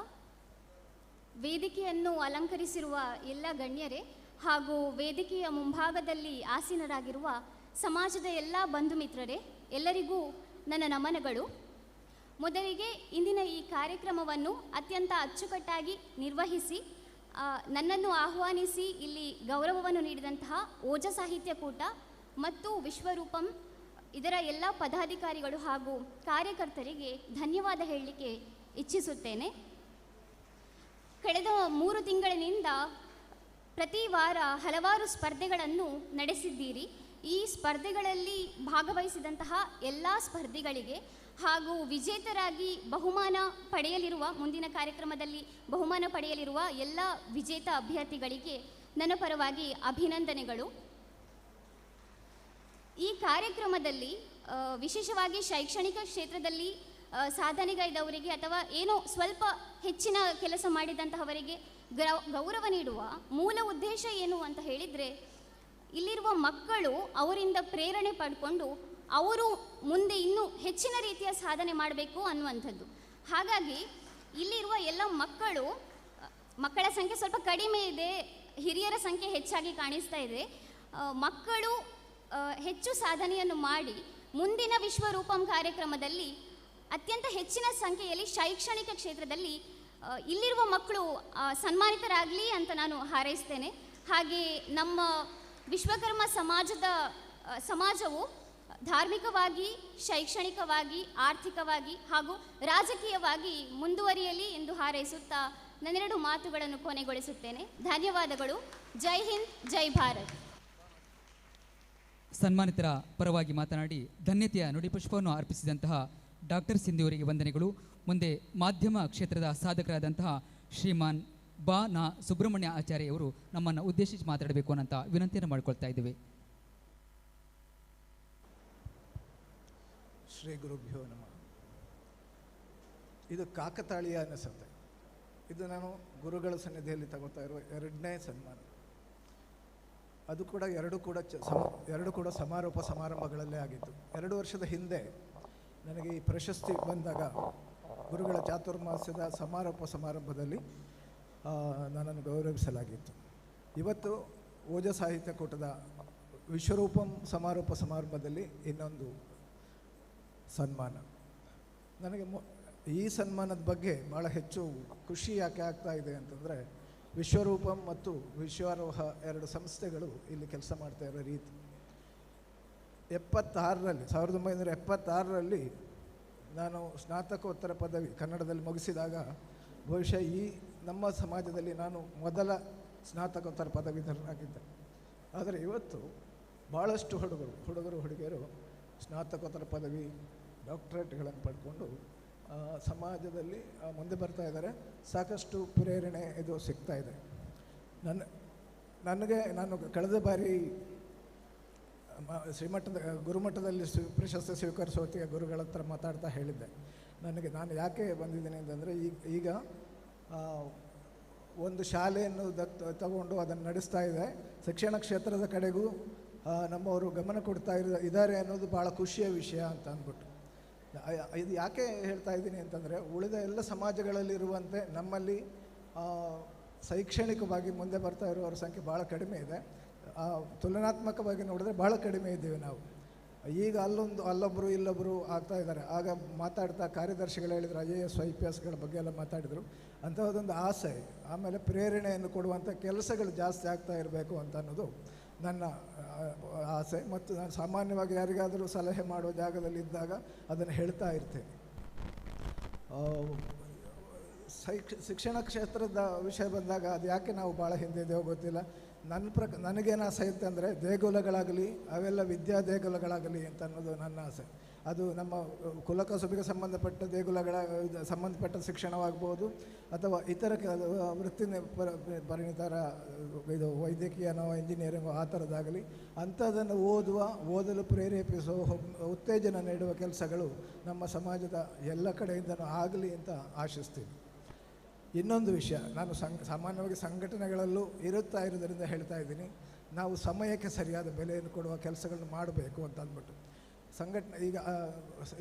ವೇದಿಕೆಯನ್ನು ಅಲಂಕರಿಸಿರುವ ಎಲ್ಲ ಗಣ್ಯರೇ ಹಾಗೂ ವೇದಿಕೆಯ ಮುಂಭಾಗದಲ್ಲಿ ಆಸೀನರಾಗಿರುವ ಸಮಾಜದ ಎಲ್ಲ ಬಂಧು ಮಿತ್ರರೇ, ಎಲ್ಲರಿಗೂ ನನ್ನ ನಮನಗಳು. ಮೊದಲಿಗೆ ಇಂದಿನ ಈ ಕಾರ್ಯಕ್ರಮವನ್ನು ಅತ್ಯಂತ ಅಚ್ಚುಕಟ್ಟಾಗಿ ನಿರ್ವಹಿಸಿ ನನ್ನನ್ನು ಆಹ್ವಾನಿಸಿ ಇಲ್ಲಿ ಗೌರವವನ್ನು ನೀಡಿದಂತಹ ಓಜ ಸಾಹಿತ್ಯ ಕೂಟ ಮತ್ತು ವಿಶ್ವರೂಪಂ ಇದರ ಎಲ್ಲ ಪದಾಧಿಕಾರಿಗಳು ಹಾಗೂ ಕಾರ್ಯಕರ್ತರಿಗೆ ಧನ್ಯವಾದ ಹೇಳಲಿಕ್ಕೆ ಇಚ್ಛಿಸುತ್ತೇನೆ. ಕಳೆದ 3 ತಿಂಗಳಿನಿಂದ ಪ್ರತಿ ವಾರ ಹಲವಾರು ಸ್ಪರ್ಧೆಗಳನ್ನು ನಡೆಸಿದ್ದೀರಿ. ಈ ಸ್ಪರ್ಧೆಗಳಲ್ಲಿ ಭಾಗವಹಿಸಿದಂತಹ ಎಲ್ಲ ಸ್ಪರ್ಧಿಗಳಿಗೆ ಹಾಗೂ ವಿಜೇತರಾಗಿ ಬಹುಮಾನ ಪಡೆಯಲಿರುವ ಮುಂದಿನ ಕಾರ್ಯಕ್ರಮದಲ್ಲಿ ಬಹುಮಾನ ಪಡೆಯಲಿರುವ ಎಲ್ಲ ವಿಜೇತ ಅಭ್ಯರ್ಥಿಗಳಿಗೆ ನನ್ನ ಪರವಾಗಿ ಅಭಿನಂದನೆಗಳು. ಈ ಕಾರ್ಯಕ್ರಮದಲ್ಲಿ ವಿಶೇಷವಾಗಿ ಶೈಕ್ಷಣಿಕ ಕ್ಷೇತ್ರದಲ್ಲಿ ಸಾಧನೆಗೈದವರಿಗೆ ಅಥವಾ ಏನೋ ಸ್ವಲ್ಪ ಹೆಚ್ಚಿನ ಕೆಲಸ ಮಾಡಿದಂತಹವರಿಗೆ ಗೌರವ ನೀಡುವ ಮೂಲ ಉದ್ದೇಶ ಏನು ಅಂತ ಹೇಳಿದರೆ, ಇಲ್ಲಿರುವ ಮಕ್ಕಳು ಅವರಿಂದ ಪ್ರೇರಣೆ ಪಡ್ಕೊಂಡು ಅವರು ಮುಂದೆ ಇನ್ನೂ ಹೆಚ್ಚಿನ ರೀತಿಯ ಸಾಧನೆ ಮಾಡಬೇಕು ಅನ್ನುವಂಥದ್ದು. ಹಾಗಾಗಿ ಇಲ್ಲಿರುವ ಎಲ್ಲ ಮಕ್ಕಳ ಸಂಖ್ಯೆ ಸ್ವಲ್ಪ ಕಡಿಮೆ ಇದೆ, ಹಿರಿಯರ ಸಂಖ್ಯೆ ಹೆಚ್ಚಾಗಿ ಕಾಣಿಸ್ತಾ ಇದೆ. ಮಕ್ಕಳು ಹೆಚ್ಚು ಸಾಧನೆಯನ್ನು ಮಾಡಿ ಮುಂದಿನ ವಿಶ್ವರೂಪಂ ಕಾರ್ಯಕ್ರಮದಲ್ಲಿ ಅತ್ಯಂತ ಹೆಚ್ಚಿನ ಸಂಖ್ಯೆಯಲ್ಲಿ ಶೈಕ್ಷಣಿಕ ಕ್ಷೇತ್ರದಲ್ಲಿ ಇಲ್ಲಿರುವ ಮಕ್ಕಳು ಸನ್ಮಾನಿತರಾಗಲಿ ಅಂತ ನಾನು ಹಾರೈಸ್ತೇನೆ. ಹಾಗೆ ನಮ್ಮ ವಿಶ್ವಕರ್ಮ ಸಮಾಜವು ಧಾರ್ಮಿಕವಾಗಿ, ಶೈಕ್ಷಣಿಕವಾಗಿ, ಆರ್ಥಿಕವಾಗಿ ಹಾಗೂ ರಾಜಕೀಯವಾಗಿ ಮುಂದುವರಿಯಲಿ ಎಂದು ಹಾರೈಸುತ್ತಾ ನನ್ನೆರಡು ಮಾತುಗಳನ್ನು ಕೊನೆಗೊಳಿಸುತ್ತೇನೆ. ಧನ್ಯವಾದಗಳು. ಜೈ ಹಿಂದ್, ಜೈ ಭಾರತ್. ಸನ್ಮಾನಿತರ ಪರವಾಗಿ ಮಾತನಾಡಿ ಧನ್ಯತೆಯ ನುಡಿಪುಷ್ಪವನ್ನು ಅರ್ಪಿಸಿದಂತಹ ಡಾಕ್ಟರ್ ಸಿಂಧು ಅವರಿಗೆ ವಂದನೆಗಳು. ಮುಂದೆ ಮಾಧ್ಯಮ ಕ್ಷೇತ್ರದ ಸಾಧಕರಾದಂತಹ ಶ್ರೀಮಾನ್ ನಾ ಸುಬ್ರಹ್ಮಣ್ಯ ಆಚಾರ್ಯವರು ನಮ್ಮನ್ನು ಉದ್ದೇಶಿಸಿ ಮಾತಾಡಬೇಕು ಅನ್ನೋಂಥ ವಿನಂತಿಯನ್ನು ಮಾಡಿಕೊಳ್ತಾ ಇದ್ದೇವೆ. ಶ್ರೀ ಗುರುಭ್ಯೋ ನಮಃ. ಇದು ಕಾಕತಾಳೀಯ ಅನಿಸುತ್ತೆ. ಇದು ನಾನು ಗುರುಗಳ ಸನ್ನಿಧಿಯಲ್ಲಿ ತಗೋತಾ ಇರುವ 2ನೇ ಸನ್ಮಾನ. ಅದು ಕೂಡ ಎರಡು ಕೂಡ ಸಮಾರೋಪ ಸಮಾರಂಭಗಳಲ್ಲೇ ಆಗಿತ್ತು. 2 ವರ್ಷದ ಹಿಂದೆ ನನಗೆ ಈ ಪ್ರಶಸ್ತಿ ಬಂದಾಗ ಗುರುಗಳ ಚಾತುರ್ಮಾಸ್ಯದ ಸಮಾರೋಪ ಸಮಾರಂಭದಲ್ಲಿ ನನ್ನನ್ನು ಗೌರವಿಸಲಾಗಿತ್ತು. ಇವತ್ತು ಓಜ ಸಾಹಿತ್ಯ ಕೂಟದ ವಿಶ್ವರೂಪಂ ಸಮಾರೋಪ ಸಮಾರಂಭದಲ್ಲಿ ಇನ್ನೊಂದು ಸನ್ಮಾನ. ನನಗೆ ಈ ಸನ್ಮಾನದ ಬಗ್ಗೆ ಭಾಳ ಹೆಚ್ಚು ಖುಷಿ ಯಾಕೆ ಆಗ್ತಾ ಇದೆ ಅಂತಂದರೆ, ವಿಶ್ವರೂಪಂ ಮತ್ತು ವಿಶ್ವಾರೋಹ 2 ಸಂಸ್ಥೆಗಳು ಇಲ್ಲಿ ಕೆಲಸ ಮಾಡ್ತಾ ಇರೋ ರೀತಿ. 1976ರಲ್ಲಿ ನಾನು ಸ್ನಾತಕೋತ್ತರ ಪದವಿ ಕನ್ನಡದಲ್ಲಿ ಮುಗಿಸಿದಾಗ ಬಹುಶಃ ಈ ನಮ್ಮ ಸಮಾಜದಲ್ಲಿ ನಾನು ಮೊದಲ ಸ್ನಾತಕೋತ್ತರ ಪದವೀಧರನಾಗಿದ್ದೆ. ಆದರೆ ಇವತ್ತು ಭಾಳಷ್ಟು ಹುಡುಗರು ಸ್ನಾತಕೋತ್ತರ ಪದವಿ ಡಾಕ್ಟರೇಟ್ಗಳನ್ನು ಪಡ್ಕೊಂಡು ಸಮಾಜದಲ್ಲಿ ಮುಂದೆ ಬರ್ತಾ ಇದ್ದಾರೆ. ಸಾಕಷ್ಟು ಪ್ರೇರಣೆ ಇದು ಸಿಗ್ತಾ ಇದೆ. ನಾನು ಕಳೆದ ಬಾರಿ ಗುರುಮಟ್ಟದಲ್ಲಿ ಪ್ರಶಸ್ತಿ ಸ್ವೀಕರಿಸೋ ಹೊತ್ತಿಗೆ ಗುರುಗಳ ಹತ್ರ ಮಾತಾಡ್ತಾ ಹೇಳಿದ್ದೆ, ನಾನು ಯಾಕೆ ಬಂದಿದ್ದೀನಿ ಅಂತಂದರೆ, ಈಗ ಒಂದು ಶಾಲೆಯನ್ನು ತಗೊಂಡು ಅದನ್ನು ನಡೆಸ್ತಾ ಇದೆ, ಶಿಕ್ಷಣ ಕ್ಷೇತ್ರದ ಕಡೆಗೂ ನಮ್ಮವರು ಗಮನ ಕೊಡ್ತಾ ಇದ್ದಾರೆ ಅನ್ನೋದು ಭಾಳ ಖುಷಿಯ ವಿಷಯ ಅಂತ ಅಂದ್ಬಿಟ್ಟು. ಇದು ಯಾಕೆ ಹೇಳ್ತಾ ಇದ್ದೀನಿ ಅಂತಂದರೆ, ಉಳಿದ ಎಲ್ಲ ಸಮಾಜಗಳಲ್ಲಿರುವಂತೆ ನಮ್ಮಲ್ಲಿ ಶೈಕ್ಷಣಿಕವಾಗಿ ಮುಂದೆ ಬರ್ತಾ ಇರುವವರ ಸಂಖ್ಯೆ ಭಾಳ ಕಡಿಮೆ ಇದೆ. ತುಲನಾತ್ಮಕವಾಗಿ ನೋಡಿದ್ರೆ ಭಾಳ ಕಡಿಮೆ ಇದ್ದೀವಿ ನಾವು. ಈಗ ಅಲ್ಲೊಬ್ಬರು ಇಲ್ಲೊಬ್ಬರು ಆಗ್ತಾ ಇದ್ದಾರೆ. ಆಗ ಮಾತಾಡ್ತಾ ಕಾರ್ಯದರ್ಶಿಗಳು ಹೇಳಿದ್ರು, IAS IPSಗಳ ಬಗ್ಗೆ ಎಲ್ಲ ಮಾತಾಡಿದರು. ಅಂಥದ್ದೊಂದು ಆಸೆ, ಆಮೇಲೆ ಪ್ರೇರಣೆಯನ್ನು ಕೊಡುವಂಥ ಕೆಲಸಗಳು ಜಾಸ್ತಿ ಆಗ್ತಾ ಇರಬೇಕು ಅಂತ ಅನ್ನೋದು ನನ್ನ ಆಸೆ. ಮತ್ತು ನಾನು ಸಾಮಾನ್ಯವಾಗಿ ಯಾರಿಗಾದರೂ ಸಲಹೆ ಮಾಡೋ ಜಾಗದಲ್ಲಿ ಇದ್ದಾಗ ಅದನ್ನು ಹೇಳ್ತಾ ಇರ್ತೇನೆ. ಶಿಕ್ಷಣ ಕ್ಷೇತ್ರದ ವಿಷಯ ಬಂದಾಗ ಅದು ಯಾಕೆ ನಾವು ಭಾಳ ಹಿಂದಿದ್ದೇವೋ ಗೊತ್ತಿಲ್ಲ. ನನಗೇನು ಆಸೆ ಅಂತಂದರೆ, ದೇಗುಲಗಳಾಗಲಿ ಅವೆಲ್ಲ ವಿದ್ಯಾ ದೇಗುಲಗಳಾಗಲಿ ಅಂತ ಅನ್ನೋದು ನನ್ನ ಆಸೆ. ಅದು ನಮ್ಮ ಕುಲಕಸುಬಿಗೆ ಸಂಬಂಧಪಟ್ಟ ಶಿಕ್ಷಣವಾಗ್ಬೋದು, ಅಥವಾ ಇತರ ವೃತ್ತಿ ಪರಿಣಿತರ ಇದು ವೈದ್ಯಕೀಯನೋ ಇಂಜಿನಿಯರಿಂಗೋ ಆ ಥರದ್ದಾಗಲಿ, ಅಂಥದ್ದನ್ನು ಓದಲು ಪ್ರೇರೇಪಿಸೋ ಉತ್ತೇಜನ ನೀಡುವ ಕೆಲಸಗಳು ನಮ್ಮ ಸಮಾಜದ ಎಲ್ಲ ಕಡೆಯಿಂದನೂ ಆಗಲಿ ಅಂತ ಆಶಿಸ್ತೀನಿ. ಇನ್ನೊಂದು ವಿಷಯ, ನಾನು ಸಾಮಾನ್ಯವಾಗಿ ಸಂಘಟನೆಗಳಲ್ಲೂ ಇರೋದ್ರಿಂದ ಹೇಳ್ತಾ ಇದ್ದೀನಿ, ನಾವು ಸಮಯಕ್ಕೆ ಸರಿಯಾದ ಬೆಲೆಯನ್ನು ಕೊಡುವ ಕೆಲಸಗಳನ್ನು ಮಾಡಬೇಕು ಅಂತ ಅಂದ್ಬಿಟ್ಟು. ಈಗ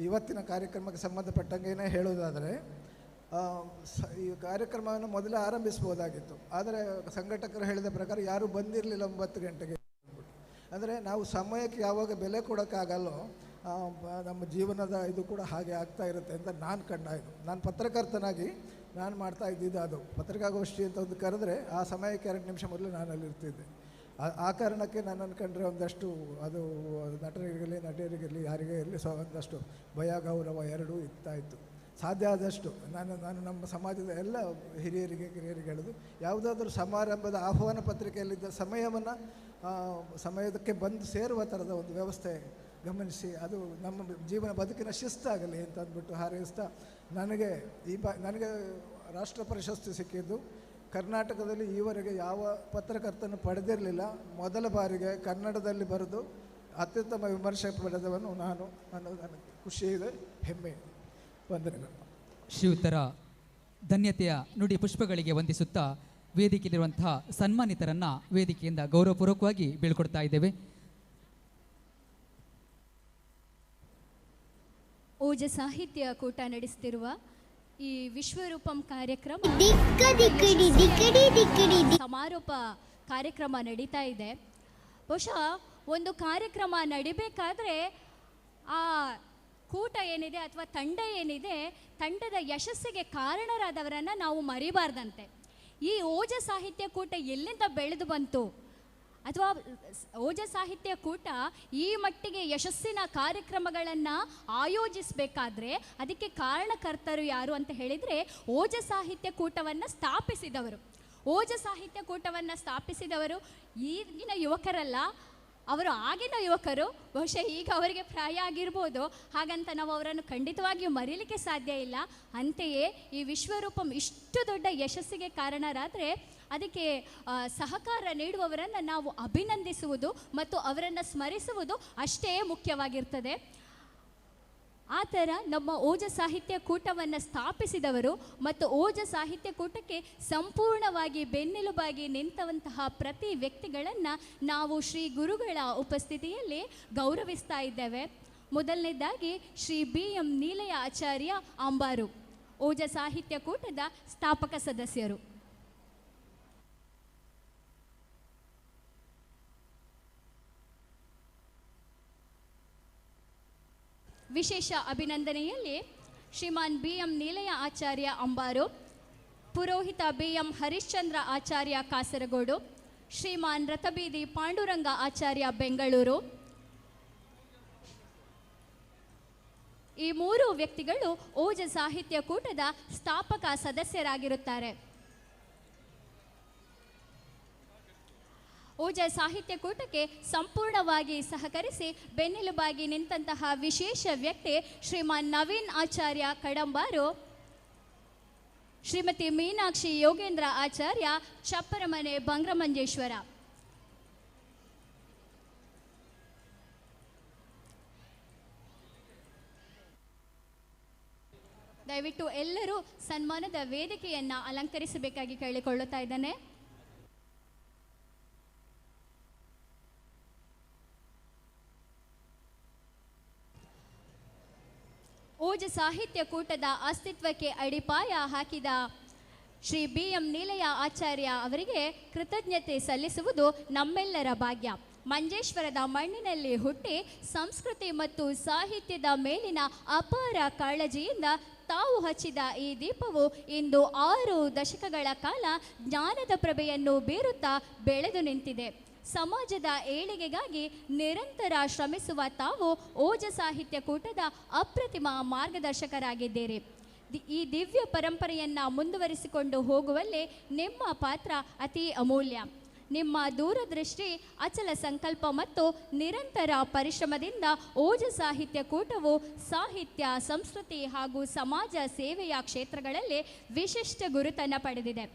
ಇವತ್ತಿನ ಕಾರ್ಯಕ್ರಮಕ್ಕೆ ಸಂಬಂಧಪಟ್ಟಂಗೆ ಹೇಳೋದಾದರೆ, ಈ ಕಾರ್ಯಕ್ರಮವನ್ನು ಮೊದಲೇ ಆರಂಭಿಸ್ಬೋದಾಗಿತ್ತು. ಆದರೆ ಸಂಘಟಕರು ಹೇಳಿದ ಪ್ರಕಾರ ಯಾರೂ ಬಂದಿರಲಿಲ್ಲ 9 ಗಂಟೆಗೆ. ಅಂದರೆ ನಾವು ಸಮಯಕ್ಕೆ ಯಾವಾಗ ಬೆಲೆ ಕೊಡೋಕ್ಕಾಗಲ್ಲೋ ನಮ್ಮ ಜೀವನದ ಇದು ಕೂಡ ಹಾಗೆ ಆಗ್ತಾ ಇರುತ್ತೆ ಅಂತ ನಾನು ಕಂಡಾಯಿತು. ನಾನು ಪತ್ರಕರ್ತನಾಗಿ ನಾನು ಮಾಡ್ತಾ ಇದ್ದಿದ್ದು ಅದು. ಪತ್ರಿಕಾಗೋಷ್ಠಿ ಅಂತ ಒಂದು ಕರೆದ್ರೆ ಆ ಸಮಯಕ್ಕೆ 2 ನಿಮಿಷ ಮೊದಲು ನಾನು ಅಲ್ಲಿರ್ತಿದ್ದೆ. ಆ ಕಾರಣಕ್ಕೆ ನನ್ನನ್ನು ಕಂಡ್ರೆ ಒಂದಷ್ಟು ಅದು ನಟರಿಗಿರಲಿ ನಟಿಯರಿಗಿರಲಿ ಯಾರಿಗೇ ಇರಲಿ ಒಂದಷ್ಟು ಭಯ ಗೌರವ ಎರಡೂ ಇರ್ತಾಯಿತ್ತು. ಸಾಧ್ಯ ಆದಷ್ಟು ನಾನು ನಮ್ಮ ಸಮಾಜದ ಎಲ್ಲ ಹಿರಿಯರಿಗೆ ಕಿರಿಯರಿಗೆ ಹೇಳೋದು, ಯಾವುದಾದ್ರೂ ಸಮಾರಂಭದ ಆಹ್ವಾನ ಪತ್ರಿಕೆಯಲ್ಲಿದ್ದ ಸಮಯಕ್ಕೆ ಬಂದು ಸೇರುವ ಥರದ ಒಂದು ವ್ಯವಸ್ಥೆ ಗಮನಿಸಿ, ಅದು ನಮ್ಮ ಜೀವನ ಬದುಕಿನ ಶಿಸ್ತಾಗಲಿ ಅಂತ ಅಂದ್ಬಿಟ್ಟು ಹಾರೈಸ್ತಾ, ನನಗೆ ರಾಷ್ಟ್ರ ಪ್ರಶಸ್ತಿ ಸಿಕ್ಕಿದ್ದು ಕರ್ನಾಟಕದಲ್ಲಿ ಈವರೆಗೆ ಯಾವ ಪತ್ರಕರ್ತನು ಪಡೆದಿರಲಿಲ್ಲ. ಮೊದಲ ಬಾರಿಗೆ ಕನ್ನಡದಲ್ಲಿ ಬರೆದು ಅತ್ಯುತ್ತಮ ವಿಮರ್ಶೆ ಪಡೆದವನು ನಾನು ಅನ್ನೋದು ನನಗೆ ಖುಷಿ ಇದೆ, ಹೆಮ್ಮೆ. ವಂದನೆಗಳು. ಶ್ರೀಯುತರ ಧನ್ಯತೆಯ ನುಡಿ ಪುಷ್ಪಗಳಿಗೆ ವಂದಿಸುತ್ತಾ ವೇದಿಕೆಯಲ್ಲಿರುವಂತಹ ಸನ್ಮಾನಿತರನ್ನು ವೇದಿಕೆಯಿಂದ ಗೌರವಪೂರ್ವಕವಾಗಿ ಬೀಳ್ಕೊಡ್ತಾ ಇದ್ದೇವೆ. ಓಜ ಸಾಹಿತ್ಯ ಕೂಟ ನಡೆಸುತ್ತಿರುವ ಈ ವಿಶ್ವರೂಪಂ ಕಾರ್ಯಕ್ರಮ ಸಮಾರೋಪ ಕಾರ್ಯಕ್ರಮ ನಡೀತಾ ಇದೆ. ಬಹುಶಃ ಒಂದು ಕಾರ್ಯಕ್ರಮ ನಡಿಬೇಕಾದ್ರೆ ಆ ಕೂಟ ಏನಿದೆ ಅಥವಾ ತಂಡ ಏನಿದೆ, ತಂಡದ ಯಶಸ್ಸಿಗೆ ಕಾರಣರಾದವರನ್ನು ನಾವು ಮರಿಬಾರ್ದಂತೆ. ಈ ಓಜ ಸಾಹಿತ್ಯ ಕೂಟ ಎಲ್ಲಿಂದ ಬೆಳೆದು ಬಂತು, ಅಥವಾ ಓಜ ಸಾಹಿತ್ಯ ಕೂಟ ಈ ಮಟ್ಟಿಗೆ ಯಶಸ್ಸಿನ ಕಾರ್ಯಕ್ರಮಗಳನ್ನು ಆಯೋಜಿಸಬೇಕಾದ್ರೆ ಅದಕ್ಕೆ ಕಾರಣಕರ್ತರು ಯಾರು ಅಂತ ಹೇಳಿದರೆ, ಓಜ ಸಾಹಿತ್ಯ ಕೂಟವನ್ನು ಸ್ಥಾಪಿಸಿದವರು. ಓಜ ಸಾಹಿತ್ಯ ಕೂಟವನ್ನು ಸ್ಥಾಪಿಸಿದವರು ಈಗಿನ ಯುವಕರಲ್ಲ, ಅವರು ಆಗಿನ ಯುವಕರು, ಬಹುಶಃ ಈಗ ಅವರಿಗೆ ಪ್ರಾಯ ಆಗಿರ್ಬೋದು, ಹಾಗಂತ ನಾವು ಅವರನ್ನು ಖಂಡಿತವಾಗಿಯೂ ಮರೀಲಿಕ್ಕೆ ಸಾಧ್ಯ ಇಲ್ಲ. ಅಂತೆಯೇ ಈ ವಿಶ್ವರೂಪಂ ಇಷ್ಟು ದೊಡ್ಡ ಯಶಸ್ಸಿಗೆ ಕಾರಣರಾದರೆ ಅದಕ್ಕೆ ಸಹಕಾರ ನೀಡುವವರನ್ನು ನಾವು ಅಭಿನಂದಿಸುವುದು ಮತ್ತು ಅವರನ್ನು ಸ್ಮರಿಸುವುದು ಅಷ್ಟೇ ಮುಖ್ಯವಾಗಿರ್ತದೆ. ಆ ಥರ ನಮ್ಮ ಓಜ ಸಾಹಿತ್ಯ ಕೂಟವನ್ನು ಸ್ಥಾಪಿಸಿದವರು ಮತ್ತು ಓಜ ಸಾಹಿತ್ಯ ಕೂಟಕ್ಕೆ ಸಂಪೂರ್ಣವಾಗಿ ಬೆನ್ನೆಲುಬಾಗಿ ನಿಂತವಂತಹ ಪ್ರತಿ ವ್ಯಕ್ತಿಗಳನ್ನು ನಾವು ಶ್ರೀ ಗುರುಗಳ ಉಪಸ್ಥಿತಿಯಲ್ಲಿ ಗೌರವಿಸ್ತಾ ಇದ್ದೇವೆ. ಮೊದಲನೇದಾಗಿ ಶ್ರೀ BM ನೀಲಯ ಆಚಾರ್ಯ ಅಂಬಾರು, ಓಜ ಸಾಹಿತ್ಯ ಕೂಟದ ಸ್ಥಾಪಕ ಸದಸ್ಯರು. ವಿಶೇಷ ಅಭಿನಂದನೆಯಲ್ಲಿ ಶ್ರೀಮಾನ್ BM ನೀಲಯ ಆಚಾರ್ಯ ಅಂಬಾರು, ಪುರೋಹಿತ BM ಹರಿಶ್ಚಂದ್ರ ಆಚಾರ್ಯ ಕಾಸರಗೋಡು, ಶ್ರೀಮಾನ್ ರಥಬೀದಿ ಪಾಂಡುರಂಗ ಆಚಾರ್ಯ ಬೆಂಗಳೂರು. ಈ ಮೂರು ವ್ಯಕ್ತಿಗಳು ಓಜ ಸಾಹಿತ್ಯ ಕೂಟದ ಸ್ಥಾಪಕ ಸದಸ್ಯರಾಗಿರುತ್ತಾರೆ. ಓಜ ಸಾಹಿತ್ಯ ಕೂಟಕ್ಕೆ ಸಂಪೂರ್ಣವಾಗಿ ಸಹಕರಿಸಿ ಬೆನ್ನೆಲುಬಾಗಿ ನಿಂತಹ ವಿಶೇಷ ವ್ಯಕ್ತಿ ಶ್ರೀಮಾನ್ ನವೀನ್ ಆಚಾರ್ಯ ಕಡಂಬಾರು, ಶ್ರೀಮತಿ ಮೀನಾಕ್ಷಿ ಯೋಗೇಂದ್ರ ಆಚಾರ್ಯ ಚಪ್ಪರಮನೆ ಬಂಗ್ರಮಂಜೇಶ್ವರ. ದಯವಿಟ್ಟು ಎಲ್ಲರೂ ಸನ್ಮಾನದ ವೇದಿಕೆಯನ್ನು ಅಲಂಕರಿಸಬೇಕಾಗಿ ಕೇಳಿಕೊಳ್ಳುತ್ತಾ ಇದ್ದೇನೆ. ಓಜ ಸಾಹಿತ್ಯ ಕೂಟದ ಅಸ್ತಿತ್ವಕ್ಕೆ ಅಡಿಪಾಯ ಹಾಕಿದ ಶ್ರೀ BM ನೀಲಯ ಆಚಾರ್ಯ ಅವರಿಗೆ ಕೃತಜ್ಞತೆ ಸಲ್ಲಿಸುವುದು ನಮ್ಮೆಲ್ಲರ ಭಾಗ್ಯ. ಮಂಜೇಶ್ವರದ ಮಣ್ಣಿನಲ್ಲಿ ಹುಟ್ಟಿ ಸಂಸ್ಕೃತಿ ಮತ್ತು ಸಾಹಿತ್ಯದ ಮೇಲಿನ ಅಪಾರ ಕಾಳಜಿಯಿಂದ ತಾವು ಹಚ್ಚಿದ ಈ ದೀಪವು ಇಂದು 6 ದಶಕಗಳ ಕಾಲ ಜ್ಞಾನದ ಪ್ರಭೆಯನ್ನು ಬೀರುತ್ತಾ ಬೆಳೆದು ನಿಂತಿದೆ. ಸಮಾಜದ ಏಳಿಗೆಗಾಗಿ ನಿರಂತರ ಶ್ರಮಿಸುವ ತಾವು ಓಜ ಸಾಹಿತ್ಯ ಕೂಟದ ಅಪ್ರತಿಮ ಮಾರ್ಗದರ್ಶಕರಾಗಿದ್ದೀರಿ. ಈ ದಿವ್ಯ ಪರಂಪರೆಯನ್ನು ಮುಂದುವರಿಸಿಕೊಂಡು ಹೋಗುವಲ್ಲಿ ನಿಮ್ಮ ಪಾತ್ರ ಅತಿ ಅಮೂಲ್ಯ. ನಿಮ್ಮ ದೂರದೃಷ್ಟಿ, ಅಚಲ ಸಂಕಲ್ಪ ಮತ್ತು ನಿರಂತರ ಪರಿಶ್ರಮದಿಂದ ಓಜ ಸಾಹಿತ್ಯ ಕೂಟವು ಸಾಹಿತ್ಯ, ಸಂಸ್ಕೃತಿ ಹಾಗೂ ಸಮಾಜ ಸೇವೆಯ ಕ್ಷೇತ್ರಗಳಲ್ಲಿ ವಿಶಿಷ್ಟ ಗುರುತನ್ನು ಪಡೆದಿದೆ.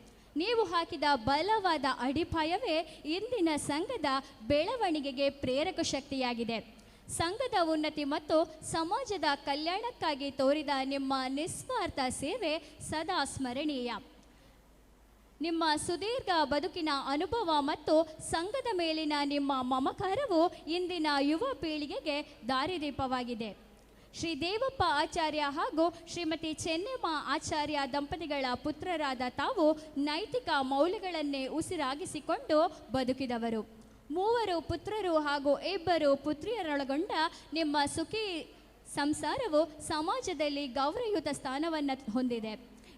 ನೀವು ಹಾಕಿದ ಬಲವಾದ ಅಡಿಪಾಯವೇ ಇಂದಿನ ಸಂಘದ ಬೆಳವಣಿಗೆಗೆ ಪ್ರೇರಕ ಶಕ್ತಿಯಾಗಿದೆ. ಸಂಘದ ಉನ್ನತಿ ಮತ್ತು ಸಮಾಜದ ಕಲ್ಯಾಣಕ್ಕಾಗಿ ತೋರಿದ ನಿಮ್ಮ ನಿಸ್ವಾರ್ಥ ಸೇವೆ ಸದಾ ಸ್ಮರಣೀಯ. ನಿಮ್ಮ ಸುದೀರ್ಘ ಬದುಕಿನ ಅನುಭವ ಮತ್ತು ಸಂಘದ ಮೇಲಿನ ನಿಮ್ಮ ಮಮಕಾರವು ಇಂದಿನ ಯುವ ಪೀಳಿಗೆಗೆ ದಾರಿದೀಪವಾಗಿದೆ. ಶ್ರೀ ದೇವಪ್ಪ ಆಚಾರ್ಯ ಹಾಗೂ ಶ್ರೀಮತಿ ಚೆನ್ನಮ್ಮ ಆಚಾರ್ಯ ದಂಪತಿಗಳ ಪುತ್ರರಾದ ತಾವು ನೈತಿಕ ಮೌಲ್ಯಗಳನ್ನೇ ಉಸಿರಾಗಿಸಿಕೊಂಡು ಬದುಕಿದವರು. 3 ಪುತ್ರರು ಹಾಗೂ 2 ಪುತ್ರಿಯರೊಳಗೊಂಡ ನಿಮ್ಮ ಸುಖಿ ಸಂಸಾರವು ಸಮಾಜದಲ್ಲಿ ಗೌರವಯುತ ಸ್ಥಾನವನ್ನು ಹೊಂದಿದೆ.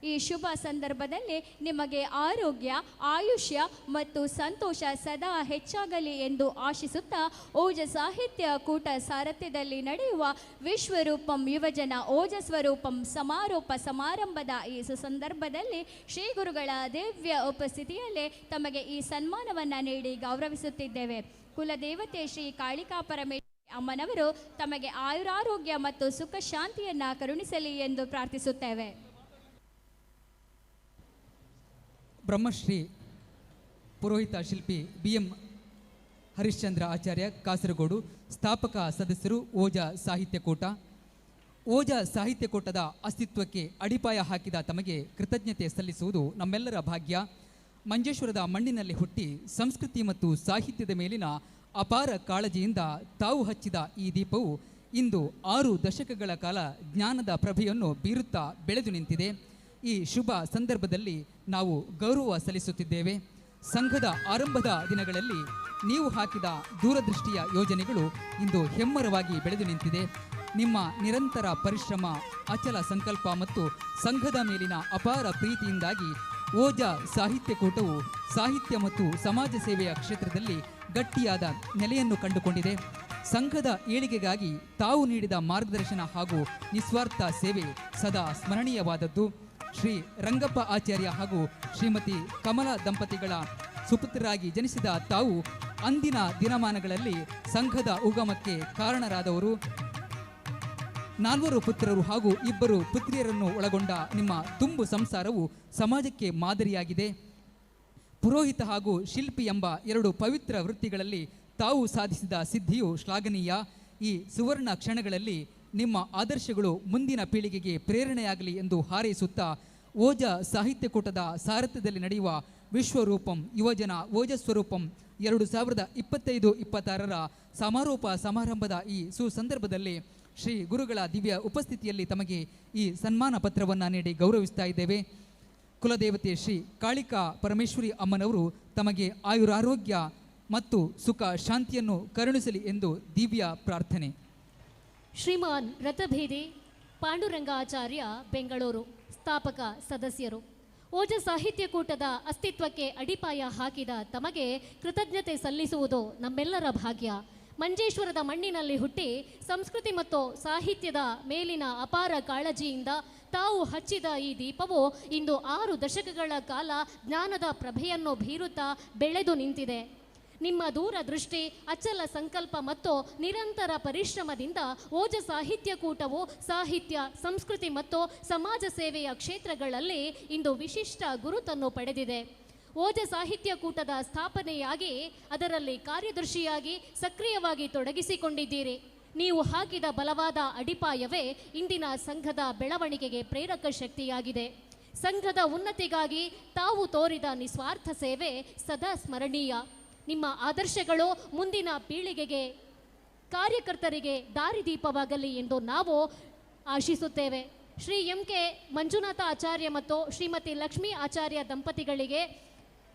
ಈ ಶುಭ ಸಂದರ್ಭದಲ್ಲಿ ನಿಮಗೆ ಆರೋಗ್ಯ, ಆಯುಷ್ಯ ಮತ್ತು ಸಂತೋಷ ಸದಾ ಹೆಚ್ಚಾಗಲಿ ಎಂದು ಆಶಿಸುತ್ತಾ, ಓಜ ಸಾಹಿತ್ಯ ಕೂಟ ಸಾರಥ್ಯದಲ್ಲಿ ನಡೆಯುವ ವಿಶ್ವರೂಪಂ ಯುವಜನ ಓಜಸ್ವರೂಪಂ ಸಮಾರೋಪ ಸಮಾರಂಭದ ಈ ಸುಸಂದರ್ಭದಲ್ಲಿ ಶ್ರೀ ಗುರುಗಳ ದಿವ್ಯ ಉಪಸ್ಥಿತಿಯಲ್ಲೇ ತಮಗೆ ಈ ಸನ್ಮಾನವನ್ನು ನೀಡಿ ಗೌರವಿಸುತ್ತಿದ್ದೇವೆ. ಕುಲದೇವತೆ ಶ್ರೀ ಕಾಳಿಕಾ ಪರಮೇಶ್ವರಿ ಅಮ್ಮನವರು ತಮಗೆ ಆಯುರಾರೋಗ್ಯ ಮತ್ತು ಸುಖ ಶಾಂತಿಯನ್ನು ಕರುಣಿಸಲಿ ಎಂದು ಪ್ರಾರ್ಥಿಸುತ್ತೇವೆ. ಬ್ರಹ್ಮಶ್ರೀ ಪುರೋಹಿತ ಶಿಲ್ಪಿ BM ಹರಿಶ್ಚಂದ್ರ ಆಚಾರ್ಯ ಕಾಸರಗೋಡು, ಸ್ಥಾಪಕ ಸದಸ್ಯರು ಓಜ ಸಾಹಿತ್ಯ ಕೂಟ. ಓಜ ಸಾಹಿತ್ಯ ಕೂಟದ ಅಸ್ತಿತ್ವಕ್ಕೆ ಅಡಿಪಾಯ ಹಾಕಿದ ತಮಗೆ ಕೃತಜ್ಞತೆ ಸಲ್ಲಿಸುವುದು ನಮ್ಮೆಲ್ಲರ ಭಾಗ್ಯ. ಮಂಜೇಶ್ವರದ ಮಣ್ಣಿನಲ್ಲಿ ಹುಟ್ಟಿ ಸಂಸ್ಕೃತಿ ಮತ್ತು ಸಾಹಿತ್ಯದ ಮೇಲಿನ ಅಪಾರ ಕಾಳಜಿಯಿಂದ ತಾವು ಹಚ್ಚಿದ ಈ ದೀಪವು ಇಂದು 6 ದಶಕಗಳ ಕಾಲ ಜ್ಞಾನದ ಪ್ರಭೆಯನ್ನು ಬೀರುತ್ತಾ ಬೆಳೆದು ನಿಂತಿದೆ. ಈ ಶುಭ ಸಂದರ್ಭದಲ್ಲಿ ನಾವು ಗೌರವ ಸಲ್ಲಿಸುತ್ತಿದ್ದೇವೆ. ಸಂಘದ ಆರಂಭದ ದಿನಗಳಲ್ಲಿ ನೀವು ಹಾಕಿದ ದೂರದೃಷ್ಟಿಯ ಯೋಜನೆಗಳು ಇಂದು ಹೆಮ್ಮರವಾಗಿ ಬೆಳೆದು ನಿಂತಿದೆ. ನಿಮ್ಮ ನಿರಂತರ ಪರಿಶ್ರಮ, ಅಚಲ ಸಂಕಲ್ಪ ಮತ್ತು ಸಂಘದ ಮೇಲಿನ ಅಪಾರ ಪ್ರೀತಿಯಿಂದಾಗಿ ಓಜ ಸಾಹಿತ್ಯ ಕೂಟವು ಸಾಹಿತ್ಯ ಮತ್ತು ಸಮಾಜ ಸೇವೆಯ ಕ್ಷೇತ್ರದಲ್ಲಿ ಗಟ್ಟಿಯಾದ ನೆಲೆಯನ್ನು ಕಂಡುಕೊಂಡಿದೆ. ಸಂಘದ ಏಳಿಗೆಗಾಗಿ ತಾವು ನೀಡಿದ ಮಾರ್ಗದರ್ಶನ ಹಾಗೂ ನಿಸ್ವಾರ್ಥ ಸೇವೆ ಸದಾ ಸ್ಮರಣೀಯವಾದದ್ದು. ಶ್ರೀ ರಂಗಪ್ಪ ಆಚಾರ್ಯ ಹಾಗೂ ಶ್ರೀಮತಿ ಕಮಲಾ ದಂಪತಿಗಳ ಸುಪುತ್ರರಾಗಿ ಜನಿಸಿದ ತಾವು ಅಂದಿನ ದಿನಮಾನಗಳಲ್ಲಿ ಸಂಘದ ಉಗಮಕ್ಕೆ ಕಾರಣರಾದವರು. 4 ಪುತ್ರರು ಹಾಗೂ 2 ಪುತ್ರಿಯರನ್ನು ಒಳಗೊಂಡ ನಿಮ್ಮ ತುಂಬು ಸಂಸಾರವು ಸಮಾಜಕ್ಕೆ ಮಾದರಿಯಾಗಿದೆ. ಪುರೋಹಿತ ಹಾಗೂ ಶಿಲ್ಪಿ ಎಂಬ 2 ಪವಿತ್ರ ವೃತ್ತಿಗಳಲ್ಲಿ ತಾವು ಸಾಧಿಸಿದ ಸಿದ್ಧಿಯು ಶ್ಲಾಘನೀಯ. ಈ ಸುವರ್ಣ ಕ್ಷಣಗಳಲ್ಲಿ ನಿಮ್ಮ ಆದರ್ಶಗಳು ಮುಂದಿನ ಪೀಳಿಗೆಗೆ ಪ್ರೇರಣೆಯಾಗಲಿ ಎಂದು ಹಾರೈಸುತ್ತಾ ಓಜ ಸಾಹಿತ್ಯಕೂಟದ ಸಾರಥ್ಯದಲ್ಲಿ ನಡೆಯುವ ವಿಶ್ವರೂಪಂ ಯುವಜನ ಓಜಸ್ವರೂಪಂ 2025-26ರ ಸಮಾರೋಪ ಸಮಾರಂಭದ ಈ ಸುಸಂದರ್ಭದಲ್ಲಿ ಶ್ರೀ ಗುರುಗಳ ದಿವ್ಯ ಉಪಸ್ಥಿತಿಯಲ್ಲಿ ತಮಗೆ ಈ ಸನ್ಮಾನ ಪತ್ರವನ್ನು ನೀಡಿ ಗೌರವಿಸ್ತಾ ಇದ್ದೇವೆ. ಕುಲದೇವತೆ ಶ್ರೀ ಕಾಳಿಕಾ ಪರಮೇಶ್ವರಿ ಅಮ್ಮನವರು ತಮಗೆ ಆಯುರಾರೋಗ್ಯ ಮತ್ತು ಸುಖ ಶಾಂತಿಯನ್ನು ಕರುಣಿಸಲಿ ಎಂದು ದಿವ್ಯ ಪ್ರಾರ್ಥನೆ. ಶ್ರೀಮಾನ್ ರಥಭೇದಿ ಪಾಂಡುರಂಗಾಚಾರ್ಯ, ಬೆಂಗಳೂರು, ಸ್ಥಾಪಕ ಸದಸ್ಯರು. ಓಜ ಸಾಹಿತ್ಯಕೂಟದ ಅಸ್ತಿತ್ವಕ್ಕೆ ಅಡಿಪಾಯ ಹಾಕಿದ ತಮಗೆ ಕೃತಜ್ಞತೆ ಸಲ್ಲಿಸುವುದು ನಮ್ಮೆಲ್ಲರ ಭಾಗ್ಯ. ಮಂಜೇಶ್ವರದ ಮಣ್ಣಿನಲ್ಲಿ ಹುಟ್ಟಿ ಸಂಸ್ಕೃತಿ ಮತ್ತು ಸಾಹಿತ್ಯದ ಮೇಲಿನ ಅಪಾರ ಕಾಳಜಿಯಿಂದ ತಾವು ಹಚ್ಚಿದ ಈ ದೀಪವು ಇಂದು 6 ದಶಕಗಳ ಕಾಲ ಜ್ಞಾನದ ಪ್ರಭೆಯನ್ನು ಬೀರುತ್ತಾ ಬೆಳೆದು ನಿಂತಿದೆ. ನಿಮ್ಮ ದೂರದೃಷ್ಟಿ, ಅಚಲ ಸಂಕಲ್ಪ ಮತ್ತು ನಿರಂತರ ಪರಿಶ್ರಮದಿಂದ ಓಜ ಸಾಹಿತ್ಯಕೂಟವು ಸಾಹಿತ್ಯ, ಸಂಸ್ಕೃತಿ ಮತ್ತು ಸಮಾಜ ಸೇವೆಯ ಕ್ಷೇತ್ರಗಳಲ್ಲಿ ಇಂದು ವಿಶಿಷ್ಟ ಗುರುತನ್ನು ಪಡೆದಿದೆ. ಓಜ ಸಾಹಿತ್ಯಕೂಟದ ಸ್ಥಾಪನೆಯಾಗಿ ಅದರಲ್ಲಿ ಕಾರ್ಯದರ್ಶಿಯಾಗಿ ಸಕ್ರಿಯವಾಗಿ ತೊಡಗಿಸಿಕೊಂಡಿದ್ದೀರಿ. ನೀವು ಹಾಕಿದ ಬಲವಾದ ಅಡಿಪಾಯವೇ ಇಂದಿನ ಸಂಘದ ಬೆಳವಣಿಗೆಗೆ ಪ್ರೇರಕ ಶಕ್ತಿಯಾಗಿದೆ. ಸಂಘದ ಉನ್ನತಿಗಾಗಿ ತಾವು ತೋರಿದ ನಿಸ್ವಾರ್ಥ ಸೇವೆ ಸದಾ ಸ್ಮರಣೀಯ. ನಿಮ್ಮ ಆದರ್ಶಗಳು ಮುಂದಿನ ಪೀಳಿಗೆಗೆ, ಕಾರ್ಯಕರ್ತರಿಗೆ ದಾರಿದೀಪವಾಗಲಿ ಎಂದು ನಾವು ಆಶಿಸುತ್ತೇವೆ. ಶ್ರೀ MK ಮಂಜುನಾಥ ಆಚಾರ್ಯ ಮತ್ತು ಶ್ರೀಮತಿ ಲಕ್ಷ್ಮೀ ಆಚಾರ್ಯ ದಂಪತಿಗಳಿಗೆ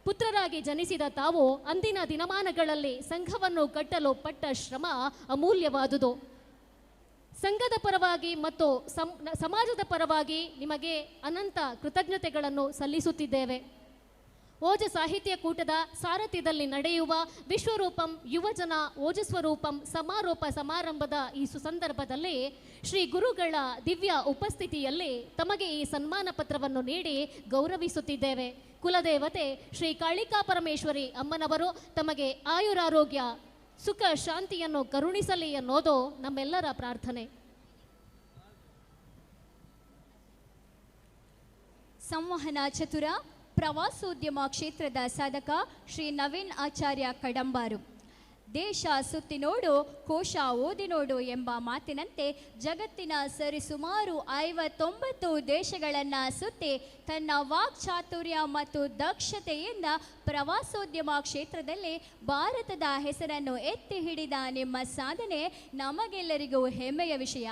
ಪುತ್ರರಾಗಿ ಜನಿಸಿದ ತಾವು ಅಂದಿನ ದಿನಮಾನಗಳಲ್ಲಿ ಸಂಘವನ್ನು ಕಟ್ಟಲು ಪಟ್ಟ ಶ್ರಮ ಅಮೂಲ್ಯವಾದುದು. ಸಂಘದ ಪರವಾಗಿ ಮತ್ತು ಸಮಾಜದ ಪರವಾಗಿ ನಿಮಗೆ ಅನಂತ ಕೃತಜ್ಞತೆಗಳನ್ನು ಸಲ್ಲಿಸುತ್ತಿದ್ದೇವೆ. ಓಜ ಸಾಹಿತ್ಯಕೂಟದ ಸಾರಥ್ಯದಲ್ಲಿ ನಡೆಯುವ ವಿಶ್ವರೂಪಂ ಯುವಜನ ಓಜಸ್ವರೂಪಂ ಸಮಾರೋಪ ಸಮಾರಂಭದ ಈ ಸುಸಂದರ್ಭದಲ್ಲಿ ಶ್ರೀ ಗುರುಗಳ ದಿವ್ಯ ಉಪಸ್ಥಿತಿಯಲ್ಲಿ ತಮಗೆ ಈ ಸನ್ಮಾನ ಪತ್ರವನ್ನು ನೀಡಿ ಗೌರವಿಸುತ್ತಿದ್ದೇವೆ. ಕುಲದೇವತೆ ಶ್ರೀ ಕಾಳಿಕಾ ಪರಮೇಶ್ವರಿ ಅಮ್ಮನವರು ತಮಗೆ ಆಯುರಾರೋಗ್ಯ, ಸುಖ ಶಾಂತಿಯನ್ನು ಕರುಣಿಸಲಿ ಅನ್ನೋದು ನಮ್ಮೆಲ್ಲರ ಪ್ರಾರ್ಥನೆ. ಸಂವಹನ ಚತುರ, ಪ್ರವಾಸೋದ್ಯಮ ಕ್ಷೇತ್ರದ ಸಾಧಕ ಶ್ರೀ ನವೀನ್ ಆಚಾರ್ಯ ಕಡಂಬಾರು. ದೇಶ ಸುತ್ತಿ ನೋಡು, ಕೋಶ ಓದಿ ನೋಡು ಎಂಬ ಮಾತಿನಂತೆ ಜಗತ್ತಿನ ಸರಿಸುಮಾರು 59 ದೇಶಗಳನ್ನು ಸುತ್ತಿ ತನ್ನ ವಾಕ್ಚಾತುರ್ಯ ಮತ್ತು ದಕ್ಷತೆಯಿಂದ ಪ್ರವಾಸೋದ್ಯಮ ಕ್ಷೇತ್ರದಲ್ಲಿ ಭಾರತದ ಹೆಸರನ್ನು ಎತ್ತಿ ಹಿಡಿದ ನಿಮ್ಮ ಸಾಧನೆ ನಮಗೆಲ್ಲರಿಗೂ ಹೆಮ್ಮೆಯ ವಿಷಯ.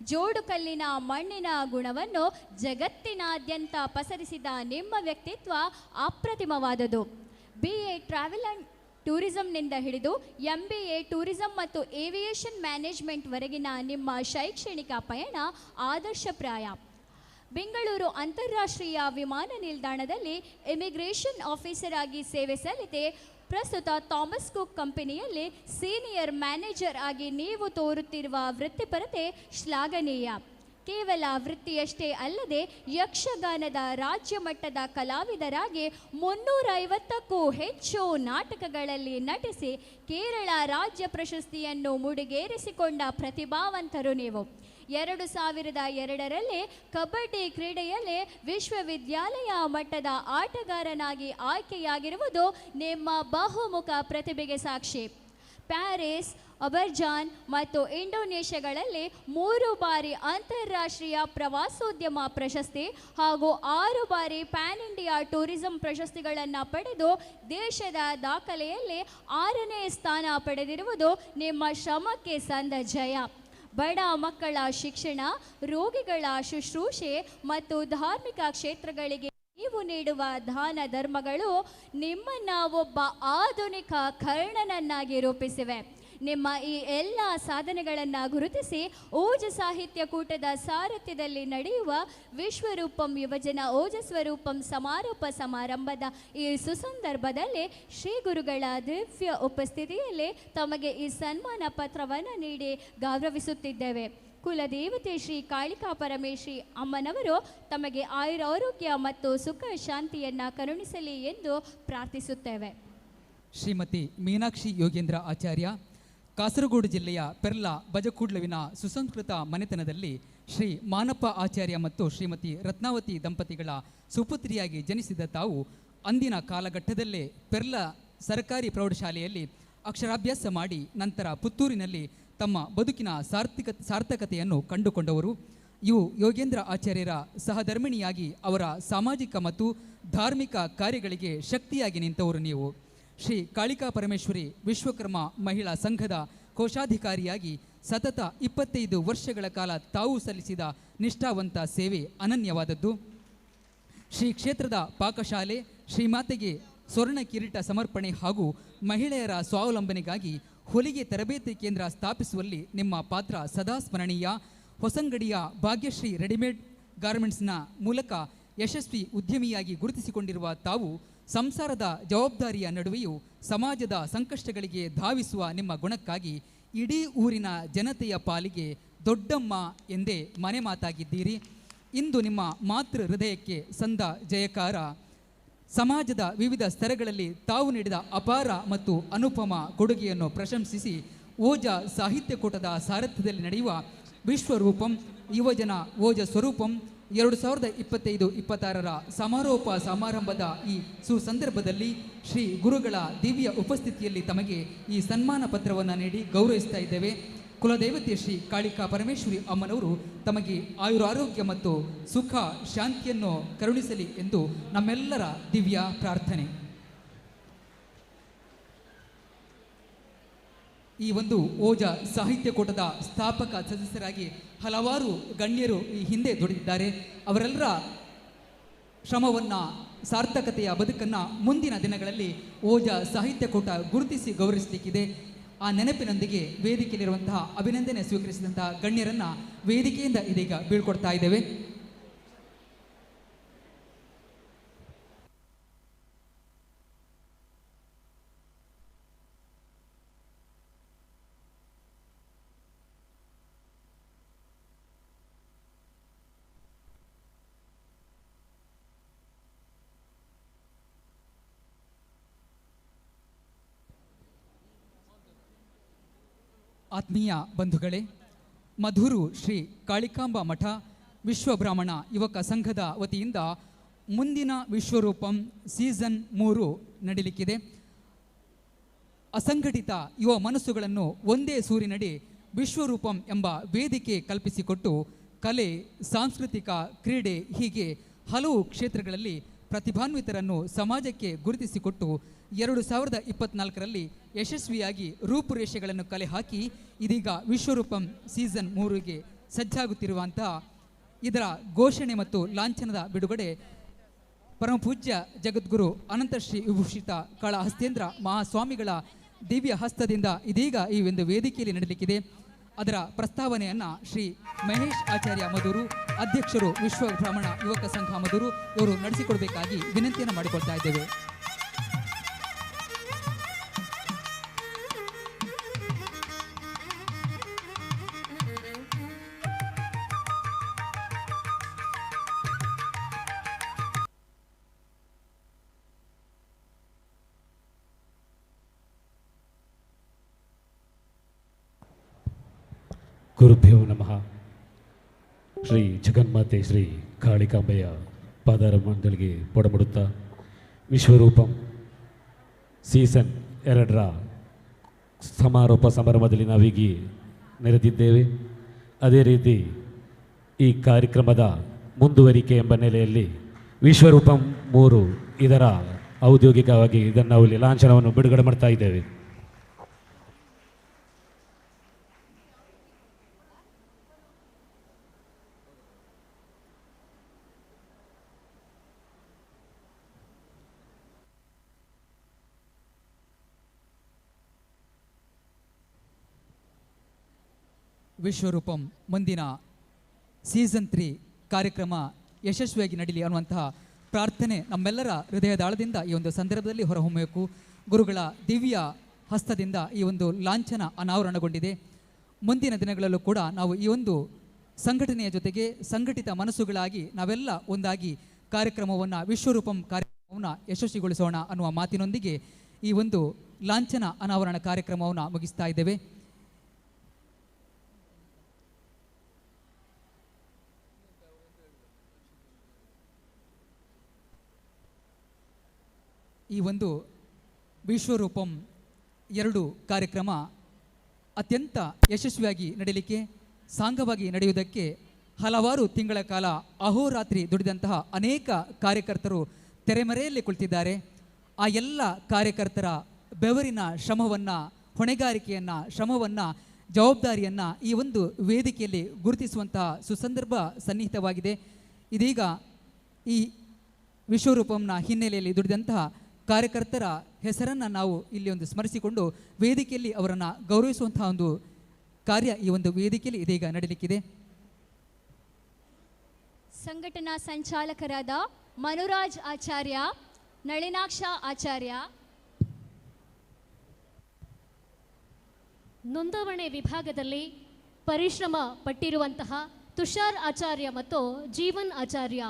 ಜೋಡುಕಲ್ಲಿನ ಮಣ್ಣಿನ ಗುಣವನ್ನು ಜಗತ್ತಿನಾದ್ಯಂತ ಪಸರಿಸಿದ ನಿಮ್ಮ ವ್ಯಕ್ತಿತ್ವ ಅಪ್ರತಿಮವಾದುದು. BA ಟ್ರಾವೆಲ್ ಆ್ಯಂಡ್ ಟೂರಿಸಂನಿಂದ ಹಿಡಿದು MBA ಟೂರಿಸಂ ಮತ್ತು ಏವಿಯೇಷನ್ ಮ್ಯಾನೇಜ್ಮೆಂಟ್ವರೆಗಿನ ನಿಮ್ಮ ಶೈಕ್ಷಣಿಕ ಪಯಣ ಆದರ್ಶಪ್ರಾಯ. ಬೆಂಗಳೂರು ಅಂತಾರಾಷ್ಟ್ರೀಯ ವಿಮಾನ ನಿಲ್ದಾಣದಲ್ಲಿ ಇಮಿಗ್ರೇಷನ್ ಆಫೀಸರ್ ಆಗಿ ಸೇವೆ ಸಲ್ಲಿಸಿ ಪ್ರಸ್ತುತ ಥಾಮಸ್ ಕುಕ್ ಕಂಪನಿಯಲ್ಲಿ ಸೀನಿಯರ್ ಮ್ಯಾನೇಜರ್ ಆಗಿ ನೀವು ತೋರುತ್ತಿರುವ ವೃತ್ತಿಪರತೆ ಶ್ಲಾಘನೀಯ. ಕೇವಲ ವೃತ್ತಿಯಷ್ಟೇ ಅಲ್ಲದೆ ಯಕ್ಷಗಾನದ ರಾಜ್ಯ ಮಟ್ಟದ ಕಲಾವಿದರಾಗಿ 350ಕ್ಕೂ ಹೆಚ್ಚು ನಾಟಕಗಳಲ್ಲಿ ನಟಿಸಿ ಕೇರಳ ರಾಜ್ಯ ಪ್ರಶಸ್ತಿಯನ್ನು ಮುಡಿಗೇರಿಸಿಕೊಂಡ ಪ್ರತಿಭಾವಂತರು ನೀವು. 2002ರಲ್ಲಿ ಕಬಡ್ಡಿ ಕ್ರೀಡೆಯಲ್ಲಿ ವಿಶ್ವವಿದ್ಯಾಲಯ ಮಟ್ಟದ ಆಟಗಾರನಾಗಿ ಆಯ್ಕೆಯಾಗಿರುವುದು ನಿಮ್ಮ ಬಹುಮುಖ ಪ್ರತಿಭೆಗೆ ಸಾಕ್ಷಿ. ಪ್ಯಾರಿಸ್, ಅಬರ್ಜಾನ್ ಮತ್ತು ಇಂಡೋನೇಷ್ಯಾಗಳಲ್ಲಿ 3 ಬಾರಿ ಅಂತಾರಾಷ್ಟ್ರೀಯ ಪ್ರವಾಸೋದ್ಯಮ ಪ್ರಶಸ್ತಿ ಹಾಗೂ 6 ಬಾರಿ ಪ್ಯಾನ್ ಇಂಡಿಯಾ ಟೂರಿಸಂ ಪ್ರಶಸ್ತಿಗಳನ್ನು ಪಡೆದು ದೇಶದ ದಾಖಲೆಯಲ್ಲಿ 6ನೇ ಸ್ಥಾನ ಪಡೆದಿರುವುದು ನಿಮ್ಮ ಶ್ರಮಕ್ಕೆ ಸಂದ ಜಯ. ಬಡ ಮಕ್ಕಳ ಶಿಕ್ಷಣ, ರೋಗಿಗಳ ಶುಶ್ರೂಷೆ ಮತ್ತು ಧಾರ್ಮಿಕ ಕ್ಷೇತ್ರಗಳಿಗೆ ನೀವು ನೀಡುವ ದಾನ ಧರ್ಮಗಳು ನಿಮ್ಮನ್ನು ಒಬ್ಬ ಆಧುನಿಕ ಕರ್ಣನನ್ನಾಗಿ ರೂಪಿಸಿವೆ. ನಿಮ್ಮ ಈ ಎಲ್ಲ ಸಾಧನೆಗಳನ್ನು ಗುರುತಿಸಿ ಓಜ ಸಾಹಿತ್ಯ ಕೂಟದ ಸಾರಥ್ಯದಲ್ಲಿ ನಡೆಯುವ ವಿಶ್ವರೂಪಂ ಯುವಜನ ಓಜಸ್ವರೂಪಂ ಸಮಾರೋಪ ಸಮಾರಂಭದ ಈ ಸುಸಂದರ್ಭದಲ್ಲಿ ಶ್ರೀ ಗುರುಗಳ ದಿವ್ಯ ಉಪಸ್ಥಿತಿಯಲ್ಲಿ ತಮಗೆ ಈ ಸನ್ಮಾನ ಪತ್ರವನ್ನು ನೀಡಿ ಗೌರವಿಸುತ್ತಿದ್ದೇವೆ. ಕುಲದೇವತೆ ಶ್ರೀ ಕಾಳಿಕಾ ಪರಮೇಶ್ವರಿ ಅಮ್ಮನವರು ತಮಗೆ ಆಯುರಾರೋಗ್ಯ ಮತ್ತು ಸುಖ ಶಾಂತಿಯನ್ನು ಕರುಣಿಸಲಿ ಎಂದು ಪ್ರಾರ್ಥಿಸುತ್ತೇವೆ. ಶ್ರೀಮತಿ ಮೀನಾಕ್ಷಿ ಯೋಗೇಂದ್ರ ಆಚಾರ್ಯ ಕಾಸರಗೋಡು ಜಿಲ್ಲೆಯ ಪೆರ್ಲಾ ಬಜಕೂಡ್ಲುವಿನ ಸುಸಂಸ್ಕೃತ ಮನೆತನದಲ್ಲಿ ಶ್ರೀ ಮಾನಪ್ಪ ಆಚಾರ್ಯ ಮತ್ತು ಶ್ರೀಮತಿ ರತ್ನಾವತಿ ದಂಪತಿಗಳ ಸುಪುತ್ರಿಯಾಗಿ ಜನಿಸಿದ ತಾವು ಅಂದಿನ ಕಾಲಘಟ್ಟದಲ್ಲೇ ಪೆರ್ಲಾ ಸರ್ಕಾರಿ ಪ್ರೌಢಶಾಲೆಯಲ್ಲಿ ಅಕ್ಷರಾಭ್ಯಾಸ ಮಾಡಿ ನಂತರ ಪುತ್ತೂರಿನಲ್ಲಿ ತಮ್ಮ ಬದುಕಿನ ಸಾರ್ಥಕತೆಯನ್ನು ಕಂಡುಕೊಂಡವರು. ಇವು ಯೋಗೇಂದ್ರ ಆಚಾರ್ಯರ ಸಹಧರ್ಮಿಣಿಯಾಗಿ ಅವರ ಸಾಮಾಜಿಕ ಮತ್ತು ಧಾರ್ಮಿಕ ಕಾರ್ಯಗಳಿಗೆ ಶಕ್ತಿಯಾಗಿ ನಿಂತವರು ನೀವು. ಶ್ರೀ ಕಾಳಿಕಾ ಪರಮೇಶ್ವರಿ ವಿಶ್ವಕರ್ಮ ಮಹಿಳಾ ಸಂಘದ ಕೋಶಾಧಿಕಾರಿಯಾಗಿ ಸತತ 25 ವರ್ಷಗಳ ಕಾಲ ತಾವು ಸಲ್ಲಿಸಿದ ನಿಷ್ಠಾವಂತ ಸೇವೆ ಅನನ್ಯವಾದದ್ದು. ಶ್ರೀ ಕ್ಷೇತ್ರದ ಪಾಕಶಾಲೆ, ಶ್ರೀಮಾತೆಗೆ ಸ್ವರ್ಣ ಕಿರೀಟ ಸಮರ್ಪಣೆ ಹಾಗೂ ಮಹಿಳೆಯರ ಸ್ವಾವಲಂಬನೆಗಾಗಿ ಹೊಲಿಗೆ ತರಬೇತಿ ಕೇಂದ್ರ ಸ್ಥಾಪಿಸುವಲ್ಲಿ ನಿಮ್ಮ ಪಾತ್ರ ಸದಾ ಸ್ಮರಣೀಯ. ಹೊಸಂಗಡಿಯ ಭಾಗ್ಯಶ್ರೀ ರೆಡಿಮೇಡ್ ಗಾರ್ಮೆಂಟ್ಸ್ನ ಮೂಲಕ ಯಶಸ್ವಿ ಉದ್ಯಮಿಯಾಗಿ ಗುರುತಿಸಿಕೊಂಡಿರುವ ತಾವು ಸಂಸಾರದ ಜವಾಬ್ದಾರಿಯ ನಡುವೆಯೂ ಸಮಾಜದ ಸಂಕಷ್ಟಗಳಿಗೆ ಧಾವಿಸುವ ನಿಮ್ಮ ಗುಣಕ್ಕಾಗಿ ಇಡೀ ಊರಿನ ಜನತೆಯ ಪಾಲಿಗೆ ದೊಡ್ಡಮ್ಮ ಎಂದೇ ಮನೆ ಮಾತಾಗಿದ್ದೀರಿ. ಇಂದು ನಿಮ್ಮ ಮಾತೃ ಹೃದಯಕ್ಕೆ ಸಂದ ಜಯಕಾರ. ಸಮಾಜದ ವಿವಿಧ ಸ್ತರಗಳಲ್ಲಿ ತಾವು ನೀಡಿದ ಅಪಾರ ಮತ್ತು ಅನುಪಮ ಕೊಡುಗೆಯನ್ನು ಪ್ರಶಂಸಿಸಿ ಓಜ ಸಾಹಿತ್ಯ ಕೂಟದ ಸಾರಥ್ಯದಲ್ಲಿ ನಡೆಯುವ ವಿಶ್ವರೂಪಂ ಯುವಜನ ಓಜ ಸ್ವರೂಪಂ 2025-26 ಸಮಾರೋಪ ಸಮಾರಂಭದ ಈ ಸುಸಂದರ್ಭದಲ್ಲಿ ಶ್ರೀ ಗುರುಗಳ ದಿವ್ಯ ಉಪಸ್ಥಿತಿಯಲ್ಲಿ ತಮಗೆ ಈ ಸನ್ಮಾನ ಪತ್ರವನ್ನು ನೀಡಿ ಗೌರವಿಸ್ತಾ ಇದ್ದೇವೆ. ಕುಲದೇವತೆ ಶ್ರೀ ಕಾಳಿಕಾ ಪರಮೇಶ್ವರಿ ಅಮ್ಮನವರು ತಮಗೆ ಆಯುರಾರೋಗ್ಯ ಮತ್ತು ಸುಖ ಶಾಂತಿಯನ್ನು ಕರುಣಿಸಲಿ ಎಂದು ನಮ್ಮೆಲ್ಲರ ದಿವ್ಯ ಪ್ರಾರ್ಥನೆ. ಈ ಒಂದು ಓಜ ಸಾಹಿತ್ಯ ಕೂಟದ ಸ್ಥಾಪಕ ಸದಸ್ಯರಾಗಿ ಹಲವಾರು ಗಣ್ಯರು ಈ ಹಿಂದೆ ದುಡಿದಿದ್ದಾರೆ. ಅವರೆಲ್ಲರ ಶ್ರಮವನ್ನು, ಸಾರ್ಥಕತೆಯ ಬದುಕನ್ನು ಮುಂದಿನ ದಿನಗಳಲ್ಲಿ ಓಜ ಸಾಹಿತ್ಯ ಕೂಟ ಗುರುತಿಸಿ ಗೌರವಿಸಲಿಕ್ಕಿದೆ. ಆ ನೆನಪಿನೊಂದಿಗೆ ವೇದಿಕೆಯಲ್ಲಿರುವಂತಹ ಅಭಿನಂದನೆ ಸ್ವೀಕರಿಸಿದಂತಹ ಗಣ್ಯರನ್ನು ವೇದಿಕೆಯಿಂದ ಇದೀಗ ಬೀಳ್ಕೊಡ್ತಾ ಇದ್ದೇವೆ. ಆತ್ಮೀಯ ಬಂಧುಗಳೇ, ಮಧುರು ಶ್ರೀ ಕಾಳಿಕಾಂಬ ಮಠ ವಿಶ್ವಬ್ರಾಹ್ಮಣ ಯುವಕ ಸಂಘದ ವತಿಯಿಂದ ಮುಂದಿನ ವಿಶ್ವರೂಪಂ ಸೀಸನ್ 3 ನಡೀಲಿಕ್ಕಿದೆ. ಅಸಂಘಟಿತ ಯುವ ಮನಸ್ಸುಗಳನ್ನು ಒಂದೇ ಸೂರಿನಡಿ ವಿಶ್ವರೂಪಂ ಎಂಬ ವೇದಿಕೆ ಕಲ್ಪಿಸಿಕೊಟ್ಟು ಕಲೆ, ಸಾಂಸ್ಕೃತಿಕ, ಕ್ರೀಡೆ ಹೀಗೆ ಹಲವು ಕ್ಷೇತ್ರಗಳಲ್ಲಿ ಪ್ರತಿಭಾನ್ವಿತರನ್ನು ಸಮಾಜಕ್ಕೆ ಗುರುತಿಸಿಕೊಟ್ಟು 2024ರಲ್ಲಿ ಯಶಸ್ವಿಯಾಗಿ ರೂಪುರೇಷೆಗಳನ್ನು ಕಲೆ ಹಾಕಿ ಇದೀಗ ವಿಶ್ವರೂಪಂ ಸೀಸನ್ 3ಗೆ ಸಜ್ಜಾಗುತ್ತಿರುವಂತಹ ಇದರ ಘೋಷಣೆ ಮತ್ತು ಲಾಂಛನದ ಬಿಡುಗಡೆ ಪರಮಪೂಜ್ಯ ಜಗದ್ಗುರು ಅನಂತಶ್ರೀ ವಿಭೂಷಿತ ಕಾಳಹಸ್ತೇಂದ್ರ ಮಹಾಸ್ವಾಮಿಗಳ ದಿವ್ಯ ಹಸ್ತದಿಂದ ಇದೀಗ ಈ ಒಂದು ವೇದಿಕೆಯಲ್ಲಿ ನಡೆಯಲಿಕ್ಕಿದೆ. ಅದರ ಪ್ರಸ್ತಾವನೆಯನ್ನು ಶ್ರೀ ಮಹೇಶ್ ಆಚಾರ್ಯ ಮಧುರು, ಅಧ್ಯಕ್ಷರು ವಿಶ್ವ ಬ್ರಾಹ್ಮಣ ಯುವಕ ಸಂಘ ಮಧುರು ಇವರು ನಡೆಸಿಕೊಡಬೇಕಾಗಿ ವಿನಂತಿಯನ್ನು ಮಾಡಿಕೊಳ್ತಾ ಇದ್ದೇವೆ. ಗುರುಭ್ಯೋ ನಮಃ. ಶ್ರೀ ಜಗನ್ಮಾತೆ ಶ್ರೀ ಕಾಳಿಕಾಂಬೆಯ ಪಾದಾರವಿಂದಗಳಿಗೆ ಪೊಡಮುಡುತ್ತಾ ವಿಶ್ವರೂಪಂ ಸೀಸನ್ 2ರ ಸಮಾರೋಪ ಸಮಾರಂಭದಲ್ಲಿ ನಾವೀಗ ನೆರೆದಿದ್ದೇವೆ. ಅದೇ ರೀತಿ ಈ ಕಾರ್ಯಕ್ರಮದ ಮುಂದುವರಿಕೆ ಎಂಬ ನೆಲೆಯಲ್ಲಿ ವಿಶ್ವರೂಪಂ 3 ಇದರ ಔದ್ಯೋಗಿಕವಾಗಿ ಇದನ್ನು ನಾವು ಲಾಂಛನವನ್ನು ಬಿಡುಗಡೆ ಮಾಡ್ತಾ ಇದ್ದೇವೆ. ವಿಶ್ವರೂಪಂ ಮುಂದಿನ ಸೀಸನ್ 3 ಕಾರ್ಯಕ್ರಮ ಯಶಸ್ವಿಯಾಗಿ ನಡೀಲಿ ಅನ್ನುವಂತಹ ಪ್ರಾರ್ಥನೆ ನಮ್ಮೆಲ್ಲರ ಹೃದಯದಾಳದಿಂದ ಈ ಒಂದು ಸಂದರ್ಭದಲ್ಲಿ ಹೊರಹೊಮ್ಮಬೇಕು. ಗುರುಗಳ ದಿವ್ಯ ಹಸ್ತದಿಂದ ಈ ಒಂದು ಲಾಂಛನ ಅನಾವರಣಗೊಂಡಿದೆ. ಮುಂದಿನ ದಿನಗಳಲ್ಲೂ ಕೂಡ ನಾವು ಈ ಒಂದು ಸಂಘಟನೆಯ ಜೊತೆಗೆ ಸಂಘಟಿತ ಮನಸ್ಸುಗಳಾಗಿ ನಾವೆಲ್ಲ ಒಂದಾಗಿ ಕಾರ್ಯಕ್ರಮವನ್ನು ವಿಶ್ವರೂಪಂ ಕಾರ್ಯಕ್ರಮವನ್ನು ಯಶಸ್ವಿಗೊಳಿಸೋಣ ಅನ್ನುವ ಮಾತಿನೊಂದಿಗೆ ಈ ಒಂದು ಲಾಂಛನ ಅನಾವರಣ ಕಾರ್ಯಕ್ರಮವನ್ನು ಮುಗಿಸ್ತಾ ಇದ್ದೇವೆ. ಈ ಒಂದು ವಿಶ್ವರೂಪಂ 2 ಕಾರ್ಯಕ್ರಮ ಅತ್ಯಂತ ಯಶಸ್ವಿಯಾಗಿ ನಡೆಯಲಿಕ್ಕೆ ಸಾಂಗವಾಗಿ ನಡೆಯುವುದಕ್ಕೆ ಹಲವಾರು ತಿಂಗಳ ಕಾಲ ಅಹೋರಾತ್ರಿ ದುಡಿದಂತಹ ಅನೇಕ ಕಾರ್ಯಕರ್ತರು ತೆರೆಮರೆಯಲ್ಲಿ ಕುಳಿತಿದ್ದಾರೆ. ಆ ಎಲ್ಲ ಕಾರ್ಯಕರ್ತರ ಬೆವರಿನ ಶ್ರಮವನ್ನು, ಹೊಣೆಗಾರಿಕೆಯನ್ನು, ಶ್ರಮವನ್ನು, ಜವಾಬ್ದಾರಿಯನ್ನು ಈ ಒಂದು ವೇದಿಕೆಯಲ್ಲಿ ಗುರುತಿಸುವಂತಹ ಸುಸಂದರ್ಭ ಸನ್ನಿಹಿತವಾಗಿದೆ. ಇದೀಗ ಈ ವಿಶ್ವರೂಪಂನ ಹಿನ್ನೆಲೆಯಲ್ಲಿ ದುಡಿದಂತಹ ಕಾರ್ಯಕರ್ತರ ಹೆಸರನ್ನು ನಾವು ಇಲ್ಲಿ ಒಂದು ಸ್ಮರಿಸಿಕೊಂಡು ವೇದಿಕೆಯಲ್ಲಿ ಅವರನ್ನು ಗೌರವಿಸುವಂತಹ ಒಂದು ಕಾರ್ಯ ಈ ಒಂದು ವೇದಿಕೆಯಲ್ಲಿ ಇದೀಗ ನಡೆಯಲಿಕ್ಕಿದೆ. ಸಂಘಟನಾ ಸಂಚಾಲಕರಾದ ಮನುರಾಜ್ ಆಚಾರ್ಯ, ನಳಿನಾಕ್ಷ ಆಚಾರ್ಯ, ನೋಂದಾವಣೆ ವಿಭಾಗದಲ್ಲಿ ಪರಿಶ್ರಮ ಪಟ್ಟಿರುವಂತಹ ತುಷಾರ್ ಆಚಾರ್ಯ ಮತ್ತು ಜೀವನ್ ಆಚಾರ್ಯ.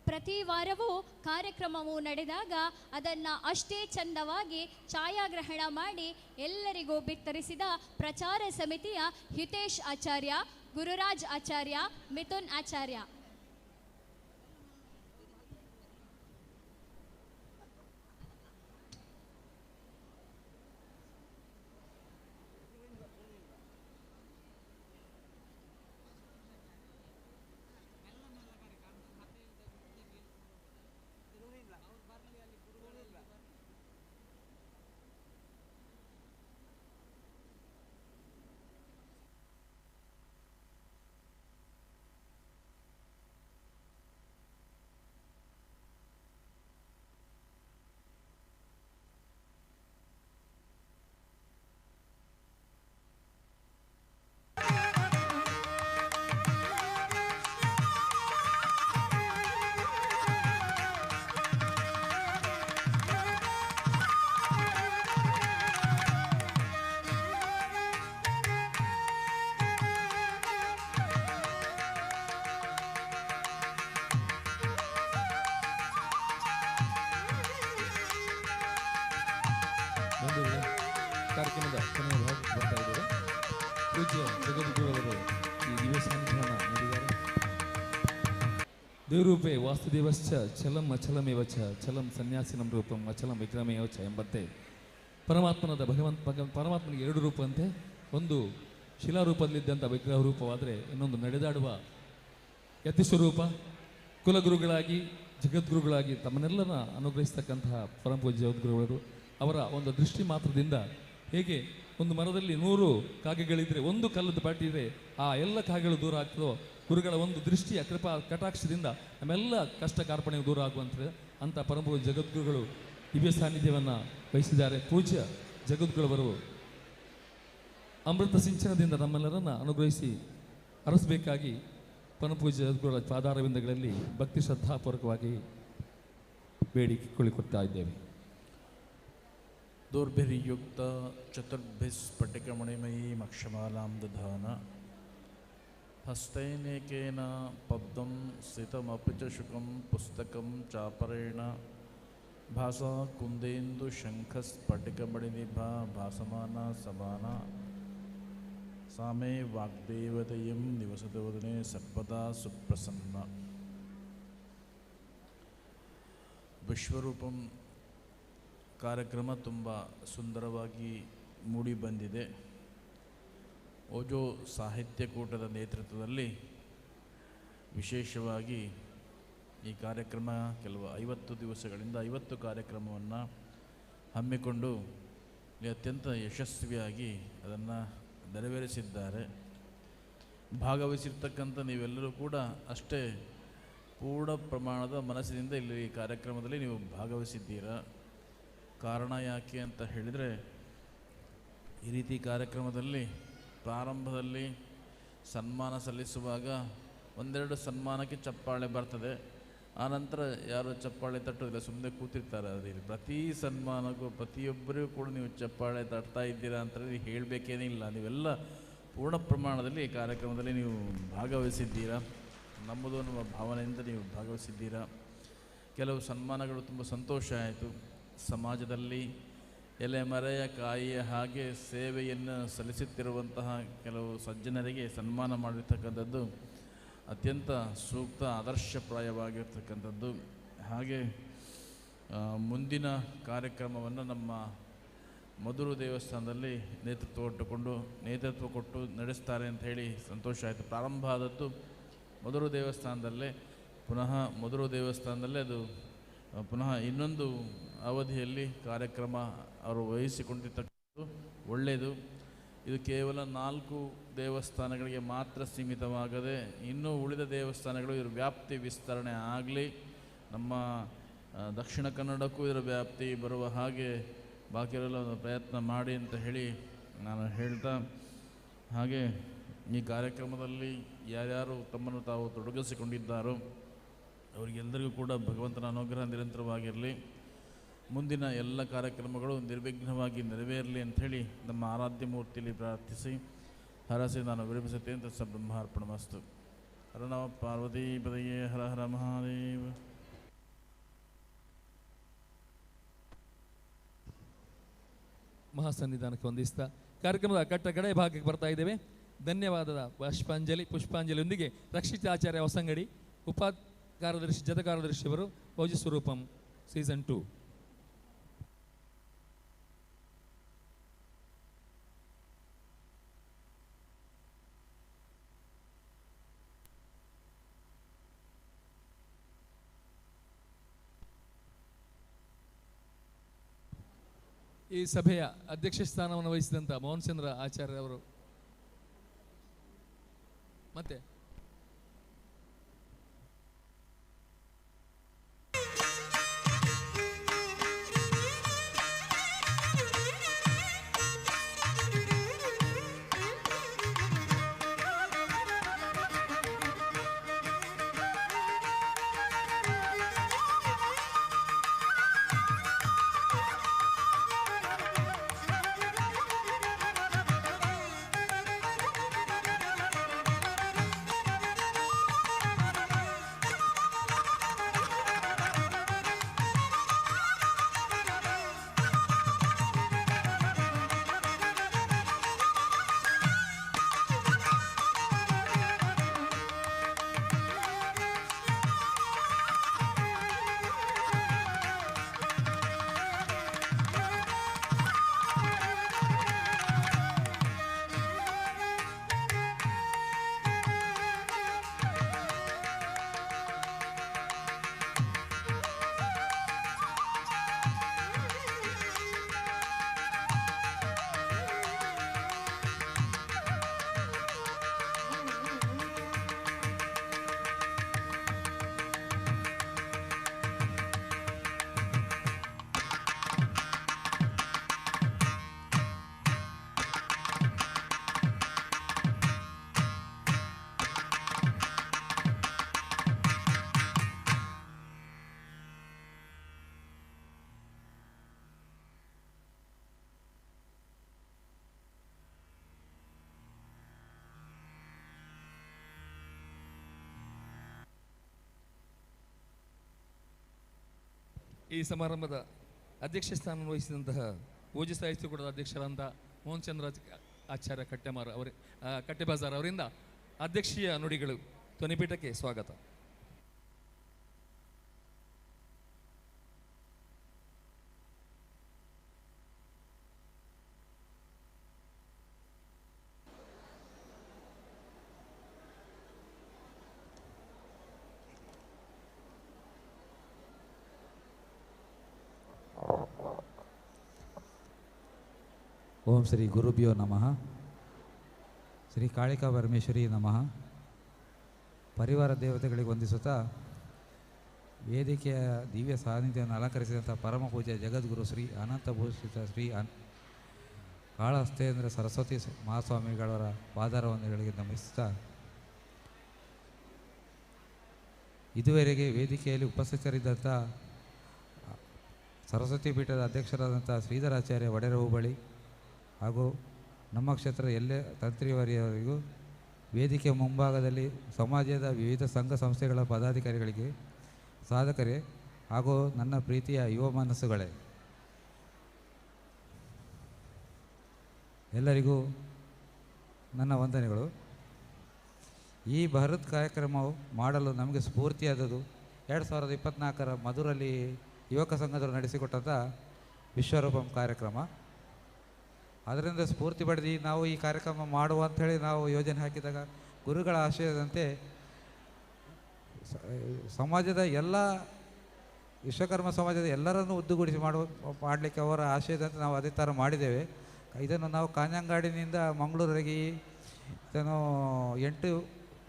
ಪ್ರತಿ ವಾರವೂ ಕಾರ್ಯಕ್ರಮವು ನಡೆದಾಗ ಅದನ್ನು ಅಷ್ಟೇ ಚಂದವಾಗಿ ಛಾಯಾಗ್ರಹಣ ಮಾಡಿ ಎಲ್ಲರಿಗೂ ಬಿತ್ತರಿಸಿದ ಪ್ರಚಾರ ಸಮಿತಿಯ ಹಿತೇಶ್ ಆಚಾರ್ಯ, ಗುರುರಾಜ್ ಆಚಾರ್ಯ, ಮಿಥುನ್ ಆಚಾರ್ಯ. ಕಾರ್ಯಕ್ರಮದ ಕೊನೆಯ ಭಾಗ ಬರ್ತಾ ಇದ್ದಾರೆ. ಪೂಜ್ಯ ಜಗದ್ಗುರುವರು ಈ ದಿವಸಾಂತವನ್ನು ನೀಡಿದ್ದಾರೆ. ದೇವರೂಪೇ ವಾಸ್ತುದೇವಶ್ಚ ಚಲಂ ಅಚಲಮೇವ ಚ ಚಲಂ ಸನ್ಯಾಸಿನಂ ರೂಪಂ ಅಚಲಂ ವಿಕ್ರಮೇವ ಚ ಎಂಬಂತೆ ಪರಮಾತ್ಮನಾದ ಪರಮಾತ್ಮನಿಗೆ 2 ರೂಪ ಅಂತೆ. ಒಂದು ಶಿಲಾರೂಪದಲ್ಲಿದ್ದಂಥ ವಿಗ್ರಹ ರೂಪವಾದರೆ ಇನ್ನೊಂದು ನಡೆದಾಡುವ ಯತಿ ಸ್ವರೂಪ. ಕುಲಗುರುಗಳಾಗಿ ಜಗದ್ಗುರುಗಳಾಗಿ ತಮ್ಮನ್ನೆಲ್ಲರ ಅನುಗ್ರಹಿಸ್ತಕ್ಕಂತಹ ಪರಮಪೂಜ್ಯ ಜಗದ್ಗುರುಗಳು ಅವರ ಒಂದು ದೃಷ್ಟಿ ಮಾತ್ರದಿಂದ ಹೇಗೆ ಒಂದು ಮರದಲ್ಲಿ 100 ಕಾಗೆಗಳಿದ್ದರೆ ಒಂದು ಕಲ್ಲದ ಬಾಟಿದ್ರೆ ಆ ಎಲ್ಲ ಕಾಗೆಗಳು ದೂರ ಆಗ್ತದೋ, ಗುರುಗಳ ಒಂದು ದೃಷ್ಟಿಯ ಕೃಪಾ ಕಟಾಕ್ಷದಿಂದ ನಮ್ಮೆಲ್ಲ ಕಷ್ಟ ಕಾರ್ಪಣ್ಯ ದೂರ ಆಗುವಂಥದ್ದು ಅಂಥ ಪರಮಪೂಜ್ಯ ಜಗದ್ಗುರುಗಳು ದಿವ್ಯ ಸಾನ್ನಿಧ್ಯವನ್ನು ವಹಿಸಿದ್ದಾರೆ. ಪೂಜ್ಯ ಜಗದ್ಗುರುವರು ಅಮೃತ ಸಿಂಚನದಿಂದ ನಮ್ಮೆಲ್ಲರನ್ನು ಅನುಗ್ರಹಿಸಿ ಹರಸಬೇಕಾಗಿ ಪರಮಪೂಜ್ಯ ಜಗದ್ಗುರುಗಳ ಪಾದಾರವಿಂದಗಳಲ್ಲಿ ಭಕ್ತಿ ಶ್ರದ್ಧಾಪೂರ್ವಕವಾಗಿ ಬೇಡಿಕೊಳ್ಳಿಕೊಡ್ತಾ ಇದ್ದೇವೆ. ದೌರ್ಭಿರ್ಯುಕ್ತ ಚತುರ್ಭಿಸ್ಫಟಿಕಮಣಿಮಯೀಮಕ್ಷಮಾಲಾಂ ದಧಾನ ಹಸ್ತೈನೇಕೇನ ಪಬ್ದಂ ಸ್ಥಿತಮಪಿ ಚ ಶುಕಂ ಪುಸ್ತಕಂ ಚಾಪರೇಣ ಭಾಸಾ ಕುಂದೇಂದು ಶಂಖಸ್ಫಟಿಕಮಣಿನಿಭಾ ಭಾಸಮಾನ ಸಮಾನ ಸಾಮೇ ವಾಗ್ದೇವತೆಯಂ ನಿವಸದವದನೆ ಸರ್ವದಾ ಸುಪ್ರಸನ್ನ. ವಿಶ್ವರೂಪಂ ಕಾರ್ಯಕ್ರಮ ತುಂಬ ಸುಂದರವಾಗಿ ಮೂಡಿ ಬಂದಿದೆ. ಓಜೋ ಸಾಹಿತ್ಯ ಕೂಟದ ನೇತೃತ್ವದಲ್ಲಿ ವಿಶೇಷವಾಗಿ ಈ ಕಾರ್ಯಕ್ರಮ ಕೆಲವು 50 ದಿವಸಗಳಿಂದ 50 ಕಾರ್ಯಕ್ರಮವನ್ನು ಹಮ್ಮಿಕೊಂಡು ಅತ್ಯಂತ ಯಶಸ್ವಿಯಾಗಿ ಅದನ್ನು ನೆರವೇರಿಸಿದ್ದಾರೆ. ಭಾಗವಹಿಸಿರ್ತಕ್ಕಂಥ ನೀವೆಲ್ಲರೂ ಕೂಡ ಅಷ್ಟೇ ಪೂರ್ಣ ಪ್ರಮಾಣದ ಮನಸ್ಸಿನಿಂದ ಇಲ್ಲಿ ಈ ಕಾರ್ಯಕ್ರಮದಲ್ಲಿ ನೀವು ಭಾಗವಹಿಸಿದ್ದೀರಾ. ಕಾರಣ ಯಾಕೆ ಅಂತ ಹೇಳಿದರೆ, ಈ ರೀತಿ ಕಾರ್ಯಕ್ರಮದಲ್ಲಿ ಪ್ರಾರಂಭದಲ್ಲಿ ಸನ್ಮಾನ ಸಲ್ಲಿಸುವಾಗ ಒಂದೆರಡು ಸನ್ಮಾನಕ್ಕೆ ಚಪ್ಪಾಳೆ ಬರ್ತದೆ. ಆನಂತರ ಯಾರು ಚಪ್ಪಾಳೆ ತಟ್ಟೋದಿಲ್ಲ, ಸುಮ್ಮನೆ ಕೂತಿರ್ತಾರೆ. ಅದರಲ್ಲಿ ಪ್ರತಿ ಸನ್ಮಾನಕ್ಕೂ ಪ್ರತಿಯೊಬ್ಬರಿಗೂ ಕೂಡ ನೀವು ಚಪ್ಪಾಳೆ ತಟ್ತಾ ಇದ್ದೀರಾ ಅಂತ ಹೇಳಬೇಕೇನಿಲ್ಲ. ನೀವೆಲ್ಲ ಪೂರ್ಣ ಪ್ರಮಾಣದಲ್ಲಿ ಈ ಕಾರ್ಯಕ್ರಮದಲ್ಲಿ ನೀವು ಭಾಗವಹಿಸಿದ್ದೀರಾ. ನಮ್ಮದು ನಮ್ಮ ಭಾವನೆಯಿಂದ ನೀವು ಭಾಗವಹಿಸಿದ್ದೀರಾ. ಕೆಲವು ಸನ್ಮಾನಗಳು ತುಂಬ ಸಂತೋಷ ಆಯಿತು. ಸಮಾಜದಲ್ಲಿ ಎಲೆಮರೆಯ ಕಾಯಿಯ ಹಾಗೆ ಸೇವೆಯನ್ನು ಸಲ್ಲಿಸುತ್ತಿರುವಂತಹ ಕೆಲವು ಸಜ್ಜನರಿಗೆ ಸನ್ಮಾನ ಮಾಡಿರ್ತಕ್ಕಂಥದ್ದು ಅತ್ಯಂತ ಸೂಕ್ತ, ಆದರ್ಶಪ್ರಾಯವಾಗಿರ್ತಕ್ಕಂಥದ್ದು. ಹಾಗೆ ಮುಂದಿನ ಕಾರ್ಯಕ್ರಮವನ್ನು ನಮ್ಮ ಮಧುರು ದೇವಸ್ಥಾನದಲ್ಲಿ ನೇತೃತ್ವ ಕೊಟ್ಟು ನಡೆಸ್ತಾರೆ ಅಂತ ಹೇಳಿ ಸಂತೋಷ ಆಯಿತು. ಪ್ರಾರಂಭ ಆದದ್ದು ಮಧುರು ದೇವಸ್ಥಾನದಲ್ಲೇ, ಪುನಃ ಮಧುರು ದೇವಸ್ಥಾನದಲ್ಲೇ ಅದು ಪುನಃ ಇನ್ನೊಂದು ಅವಧಿಯಲ್ಲಿ ಕಾರ್ಯಕ್ರಮ ಅವರು ವಹಿಸಿಕೊಂಡಿರ್ತಕ್ಕಂಥದ್ದು ಒಳ್ಳೆಯದು. ಇದು ಕೇವಲ 4 ದೇವಸ್ಥಾನಗಳಿಗೆ ಮಾತ್ರ ಸೀಮಿತವಾಗದೆ ಇನ್ನೂ ಉಳಿದ ದೇವಸ್ಥಾನಗಳು ಇದರ ವ್ಯಾಪ್ತಿ ವಿಸ್ತರಣೆ ಆಗಲಿ, ನಮ್ಮ ದಕ್ಷಿಣ ಕನ್ನಡಕ್ಕೂ ಇದರ ವ್ಯಾಪ್ತಿ ಬರುವ ಹಾಗೆ ಬಾಕಿಯವರೆಲ್ಲ ಒಂದು ಪ್ರಯತ್ನ ಮಾಡಿ ಅಂತ ಹೇಳಿ ನಾನು ಹೇಳ್ತಾ, ಹಾಗೆ ಈ ಕಾರ್ಯಕ್ರಮದಲ್ಲಿ ಯಾರ್ಯಾರು ತಮ್ಮನ್ನು ತಾವು ತೊಡಗಿಸಿಕೊಂಡಿದ್ದಾರೋ ಅವರಿಗೆಲ್ಲರಿಗೂ ಕೂಡ ಭಗವಂತನ ಅನುಗ್ರಹ ನಿರಂತರವಾಗಿರಲಿ. ಮುಂದಿನ ಎಲ್ಲ ಕಾರ್ಯಕ್ರಮಗಳು ನಿರ್ವಿಘ್ನವಾಗಿ ನೆರವೇರಲಿ ಅಂಥೇಳಿ ನಮ್ಮ ಆರಾಧ್ಯ ಮೂರ್ತಿಯಲ್ಲಿ ಪ್ರಾರ್ಥಿಸಿ ಹರಸಿ ನಾನು ವಿರಮಿಸುತ್ತೇನೆ ಅಂತ ಬ್ರಹ್ಮಾರ್ಪಣಮಸ್ತು. ಹರ ನಮ ಪಾರ್ವತೀ ಪದಯೇ ಹರ ಹರ ಮಹಾದೇವ. ಮಹಾಸನ್ನಿಧಾನಕ್ಕೆ ವಂದಿಸ್ತಾ ಕಾರ್ಯಕ್ರಮದ ಕಡೆ ಭಾಗಕ್ಕೆ ಬರ್ತಾ ಇದ್ದೇವೆ. ಧನ್ಯವಾದದ ಪುಷ್ಪಾಂಜಲಿಯೊಂದಿಗೆ ರಕ್ಷಿತ ಆಚಾರ್ಯ ಹೊಸಂಗಡಿ, ಕಾರ್ಯದರ್ಶಿ ಜತ ಕಾರ್ಯದರ್ಶಿಯವರು ಭೋಜಸ್ವರೂಪಂ ಸೀಸನ್ 2. ಈ ಸಭೆಯ ಅಧ್ಯಕ್ಷ ಸ್ಥಾನವನ್ನು ವಹಿಸಿದಂಥ ಮೋಹನ್ ಚಂದ್ರ ಆಚಾರ್ಯ ಅವರು ಮತ್ತೆ ಈ ಸಮಾರಂಭದ ಅಧ್ಯಕ್ಷ ಸ್ಥಾನ ವಹಿಸಿದಂತಹ ಪೂಜ್ಯ ಸಾಹಿತ್ಯ ಕೂಡದ ಅಧ್ಯಕ್ಷರಾದಂಥ ಮೋಹನ್ ಚಂದ್ರ ಆಚಾರ್ಯ ಕಟ್ಟೆಬಾಜಾರ್ ಅವರಿಂದ ಅಧ್ಯಕ್ಷೀಯ ನುಡಿಗಳು. ಧ್ವನಿಪೀಠಕ್ಕೆ ಸ್ವಾಗತ. ಓಂ ಶ್ರೀ ಗುರುಭ್ಯೋ ನಮಃ. ಶ್ರೀ ಕಾಳಿಕಾ ಪರಮೇಶ್ವರಿ ನಮಃ. ಪರಿವಾರ ದೇವತೆಗಳಿಗೆ ವಂದಿಸುತ್ತಾ ವೇದಿಕೆಯ ದಿವ್ಯ ಸಾನ್ನಿಧ್ಯವನ್ನು ಅಲಂಕರಿಸಿದಂಥ ಪರಮ ಪೂಜ್ಯ ಜಗದ್ಗುರು ಶ್ರೀ ಅನಂತಭೂಷಿತ ಶ್ರೀ ಕಾಳಹಸ್ತೇಂದ್ರ ಸರಸ್ವತಿ ಮಹಾಸ್ವಾಮಿಗಳವರ ಪಾದಾರವಂದನೆಗಳಿಗೆ ನಮಿಸುತ್ತಾ ಇದುವರೆಗೆ ವೇದಿಕೆಯಲ್ಲಿ ಉಪಸ್ಥಿತರಿದ್ದಂಥ ಸರಸ್ವತಿ ಪೀಠದ ಅಧ್ಯಕ್ಷರಾದಂಥ ಶ್ರೀಧರಾಚಾರ್ಯ ಒಡೆರ ಹೋಬಳಿ ಹಾಗೂ ನಮ್ಮ ಕ್ಷೇತ್ರದ ಎಲ್ಲೇ ತಂತ್ರಿವರಿಯವರಿಗೂ ವೇದಿಕೆ ಮುಂಭಾಗದಲ್ಲಿ ಸಮಾಜದ ವಿವಿಧ ಸಂಘ ಸಂಸ್ಥೆಗಳ ಪದಾಧಿಕಾರಿಗಳಿಗೆ, ಸಾಧಕರೇ ಹಾಗೂ ನನ್ನ ಪ್ರೀತಿಯ ಯುವ ಮನಸ್ಸುಗಳೇ, ಎಲ್ಲರಿಗೂ ನನ್ನ ವಂದನೆಗಳು. ಈ ಬೃಹತ್ ಕಾರ್ಯಕ್ರಮವು ಮಾಡಲು ನಮಗೆ ಸ್ಫೂರ್ತಿಯಾದದ್ದು 2024 ಮಧುರಲ್ಲಿ ಯುವಕ ಸಂಘದವರು ನಡೆಸಿಕೊಟ್ಟಂಥ ವಿಶ್ವರೂಪಂ ಕಾರ್ಯಕ್ರಮ. ಅದರಿಂದ ಸ್ಫೂರ್ತಿ ಪಡೆದು ನಾವು ಈ ಕಾರ್ಯಕ್ರಮ ಮಾಡುವ ಅಂಥೇಳಿ ನಾವು ಯೋಜನೆ ಹಾಕಿದಾಗ ಗುರುಗಳ ಆಶಯದಂತೆ ಸಮಾಜದ ಎಲ್ಲ ವಿಶ್ವಕರ್ಮ ಸಮಾಜದ ಎಲ್ಲರನ್ನೂ ಒದ್ದುಗೂಡಿಸಿ ಮಾಡಲಿಕ್ಕೆ ಅವರ ಆಶಯದಂತೆ ನಾವು ಅದೇ ಥರ ಮಾಡಿದ್ದೇವೆ. ಇದನ್ನು ನಾವು ಕಾಂಜಂಗಾಡಿನಿಂದ ಮಂಗಳೂರಿಗೆ ಇದನ್ನು 8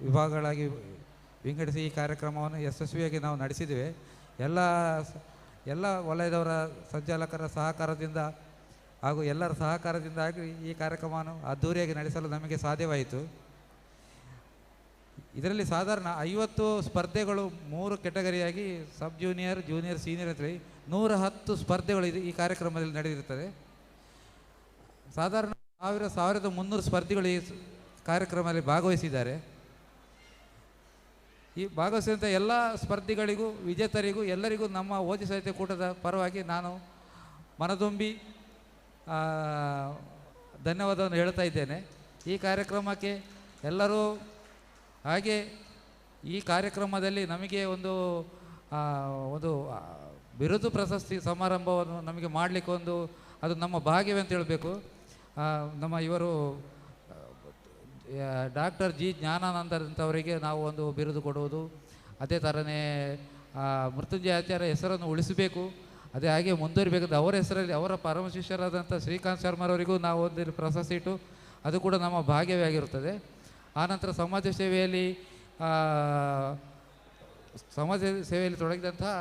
ವಿಭಾಗಗಳಾಗಿ ವಿಂಗಡಿಸಿ ಈ ಕಾರ್ಯಕ್ರಮವನ್ನು ಯಶಸ್ವಿಯಾಗಿ ನಾವು ನಡೆಸಿದ್ದೇವೆ. ಎಲ್ಲ ವಲಯದವರ ಸಂಚಾಲಕರ ಸಹಕಾರದಿಂದ ಹಾಗೂ ಎಲ್ಲರ ಸಹಕಾರದಿಂದಾಗಿ ಈ ಕಾರ್ಯಕ್ರಮವನ್ನು ಅದ್ಧೂರಿಯಾಗಿ ನಡೆಸಲು ನಮಗೆ ಸಾಧ್ಯವಾಯಿತು. ಇದರಲ್ಲಿ ಸಾಧಾರಣ 50 ಸ್ಪರ್ಧೆಗಳು 3 ಕೆಟಗರಿಯಾಗಿ ಸಬ್ ಜೂನಿಯರ್, ಜೂನಿಯರ್, ಸೀನಿಯರ್ ಅಂತೇಳಿ 110 ಸ್ಪರ್ಧೆಗಳು ಈ ಕಾರ್ಯಕ್ರಮದಲ್ಲಿ ನಡೆದಿರುತ್ತದೆ. ಸಾಧಾರಣ 1300 ಸ್ಪರ್ಧಿಗಳು ಈ ಕಾರ್ಯಕ್ರಮದಲ್ಲಿ ಭಾಗವಹಿಸಿದ್ದಾರೆ. ಈ ಭಾಗವಹಿಸಿದಂಥ ಎಲ್ಲ ಸ್ಪರ್ಧಿಗಳಿಗೂ, ವಿಜೇತರಿಗೂ, ಎಲ್ಲರಿಗೂ ನಮ್ಮ ಓಜಿ ಸಾಹಿತ್ಯ ಕೂಟದ ಪರವಾಗಿ ನಾನು ಮನದುಂಬಿ ಧನ್ಯವಾದವನ್ನು ಹೇಳ್ತಾ ಇದ್ದೇನೆ. ಈ ಕಾರ್ಯಕ್ರಮಕ್ಕೆ ಎಲ್ಲರೂ ಹಾಗೆ ಈ ಕಾರ್ಯಕ್ರಮದಲ್ಲಿ ನಮಗೆ ಒಂದು ಬಿರುದು ಪ್ರಶಸ್ತಿ ಸಮಾರಂಭವನ್ನು ನಮಗೆ ಮಾಡಲಿಕ್ಕೆ ಅದು ನಮ್ಮ ಭಾಗ್ಯವೇ ಅಂತ ಹೇಳಬೇಕು. ನಮ್ಮ ಇವರು ಡಾಕ್ಟರ್ ಜಿ ಜ್ಞಾನಾನಂದರಂಥವರಿಗೆ ನಾವು ಒಂದು ಬಿರುದು ಕೊಡುವುದು, ಅದೇ ಥರನೇ ಮೃತ್ಯುಂಜಯ ಆಚಾರ್ಯ ಹೆಸರನ್ನು ಉಳಿಸಬೇಕು, ಅದೇ ಹಾಗೆ ಮುಂದುವರಿಬೇಕಂತ ಅವರ ಹೆಸರಲ್ಲಿ ಅವರ ಪರಮ ಶಿಷ್ಯರಾದಂಥ ಶ್ರೀಕಾಂತ್ ಶರ್ಮರವರಿಗೂ ನಾವು ಒಂದು ಪ್ರಶಸ್ತಿ ಇಟ್ಟು ಅದು ಕೂಡ ನಮ್ಮ ಭಾಗ್ಯವೇ ಆಗಿರುತ್ತದೆ. ಆನಂತರ ಸಮಾಜ ಸೇವೆಯಲ್ಲಿ ತೊಡಗಿದಂತಹ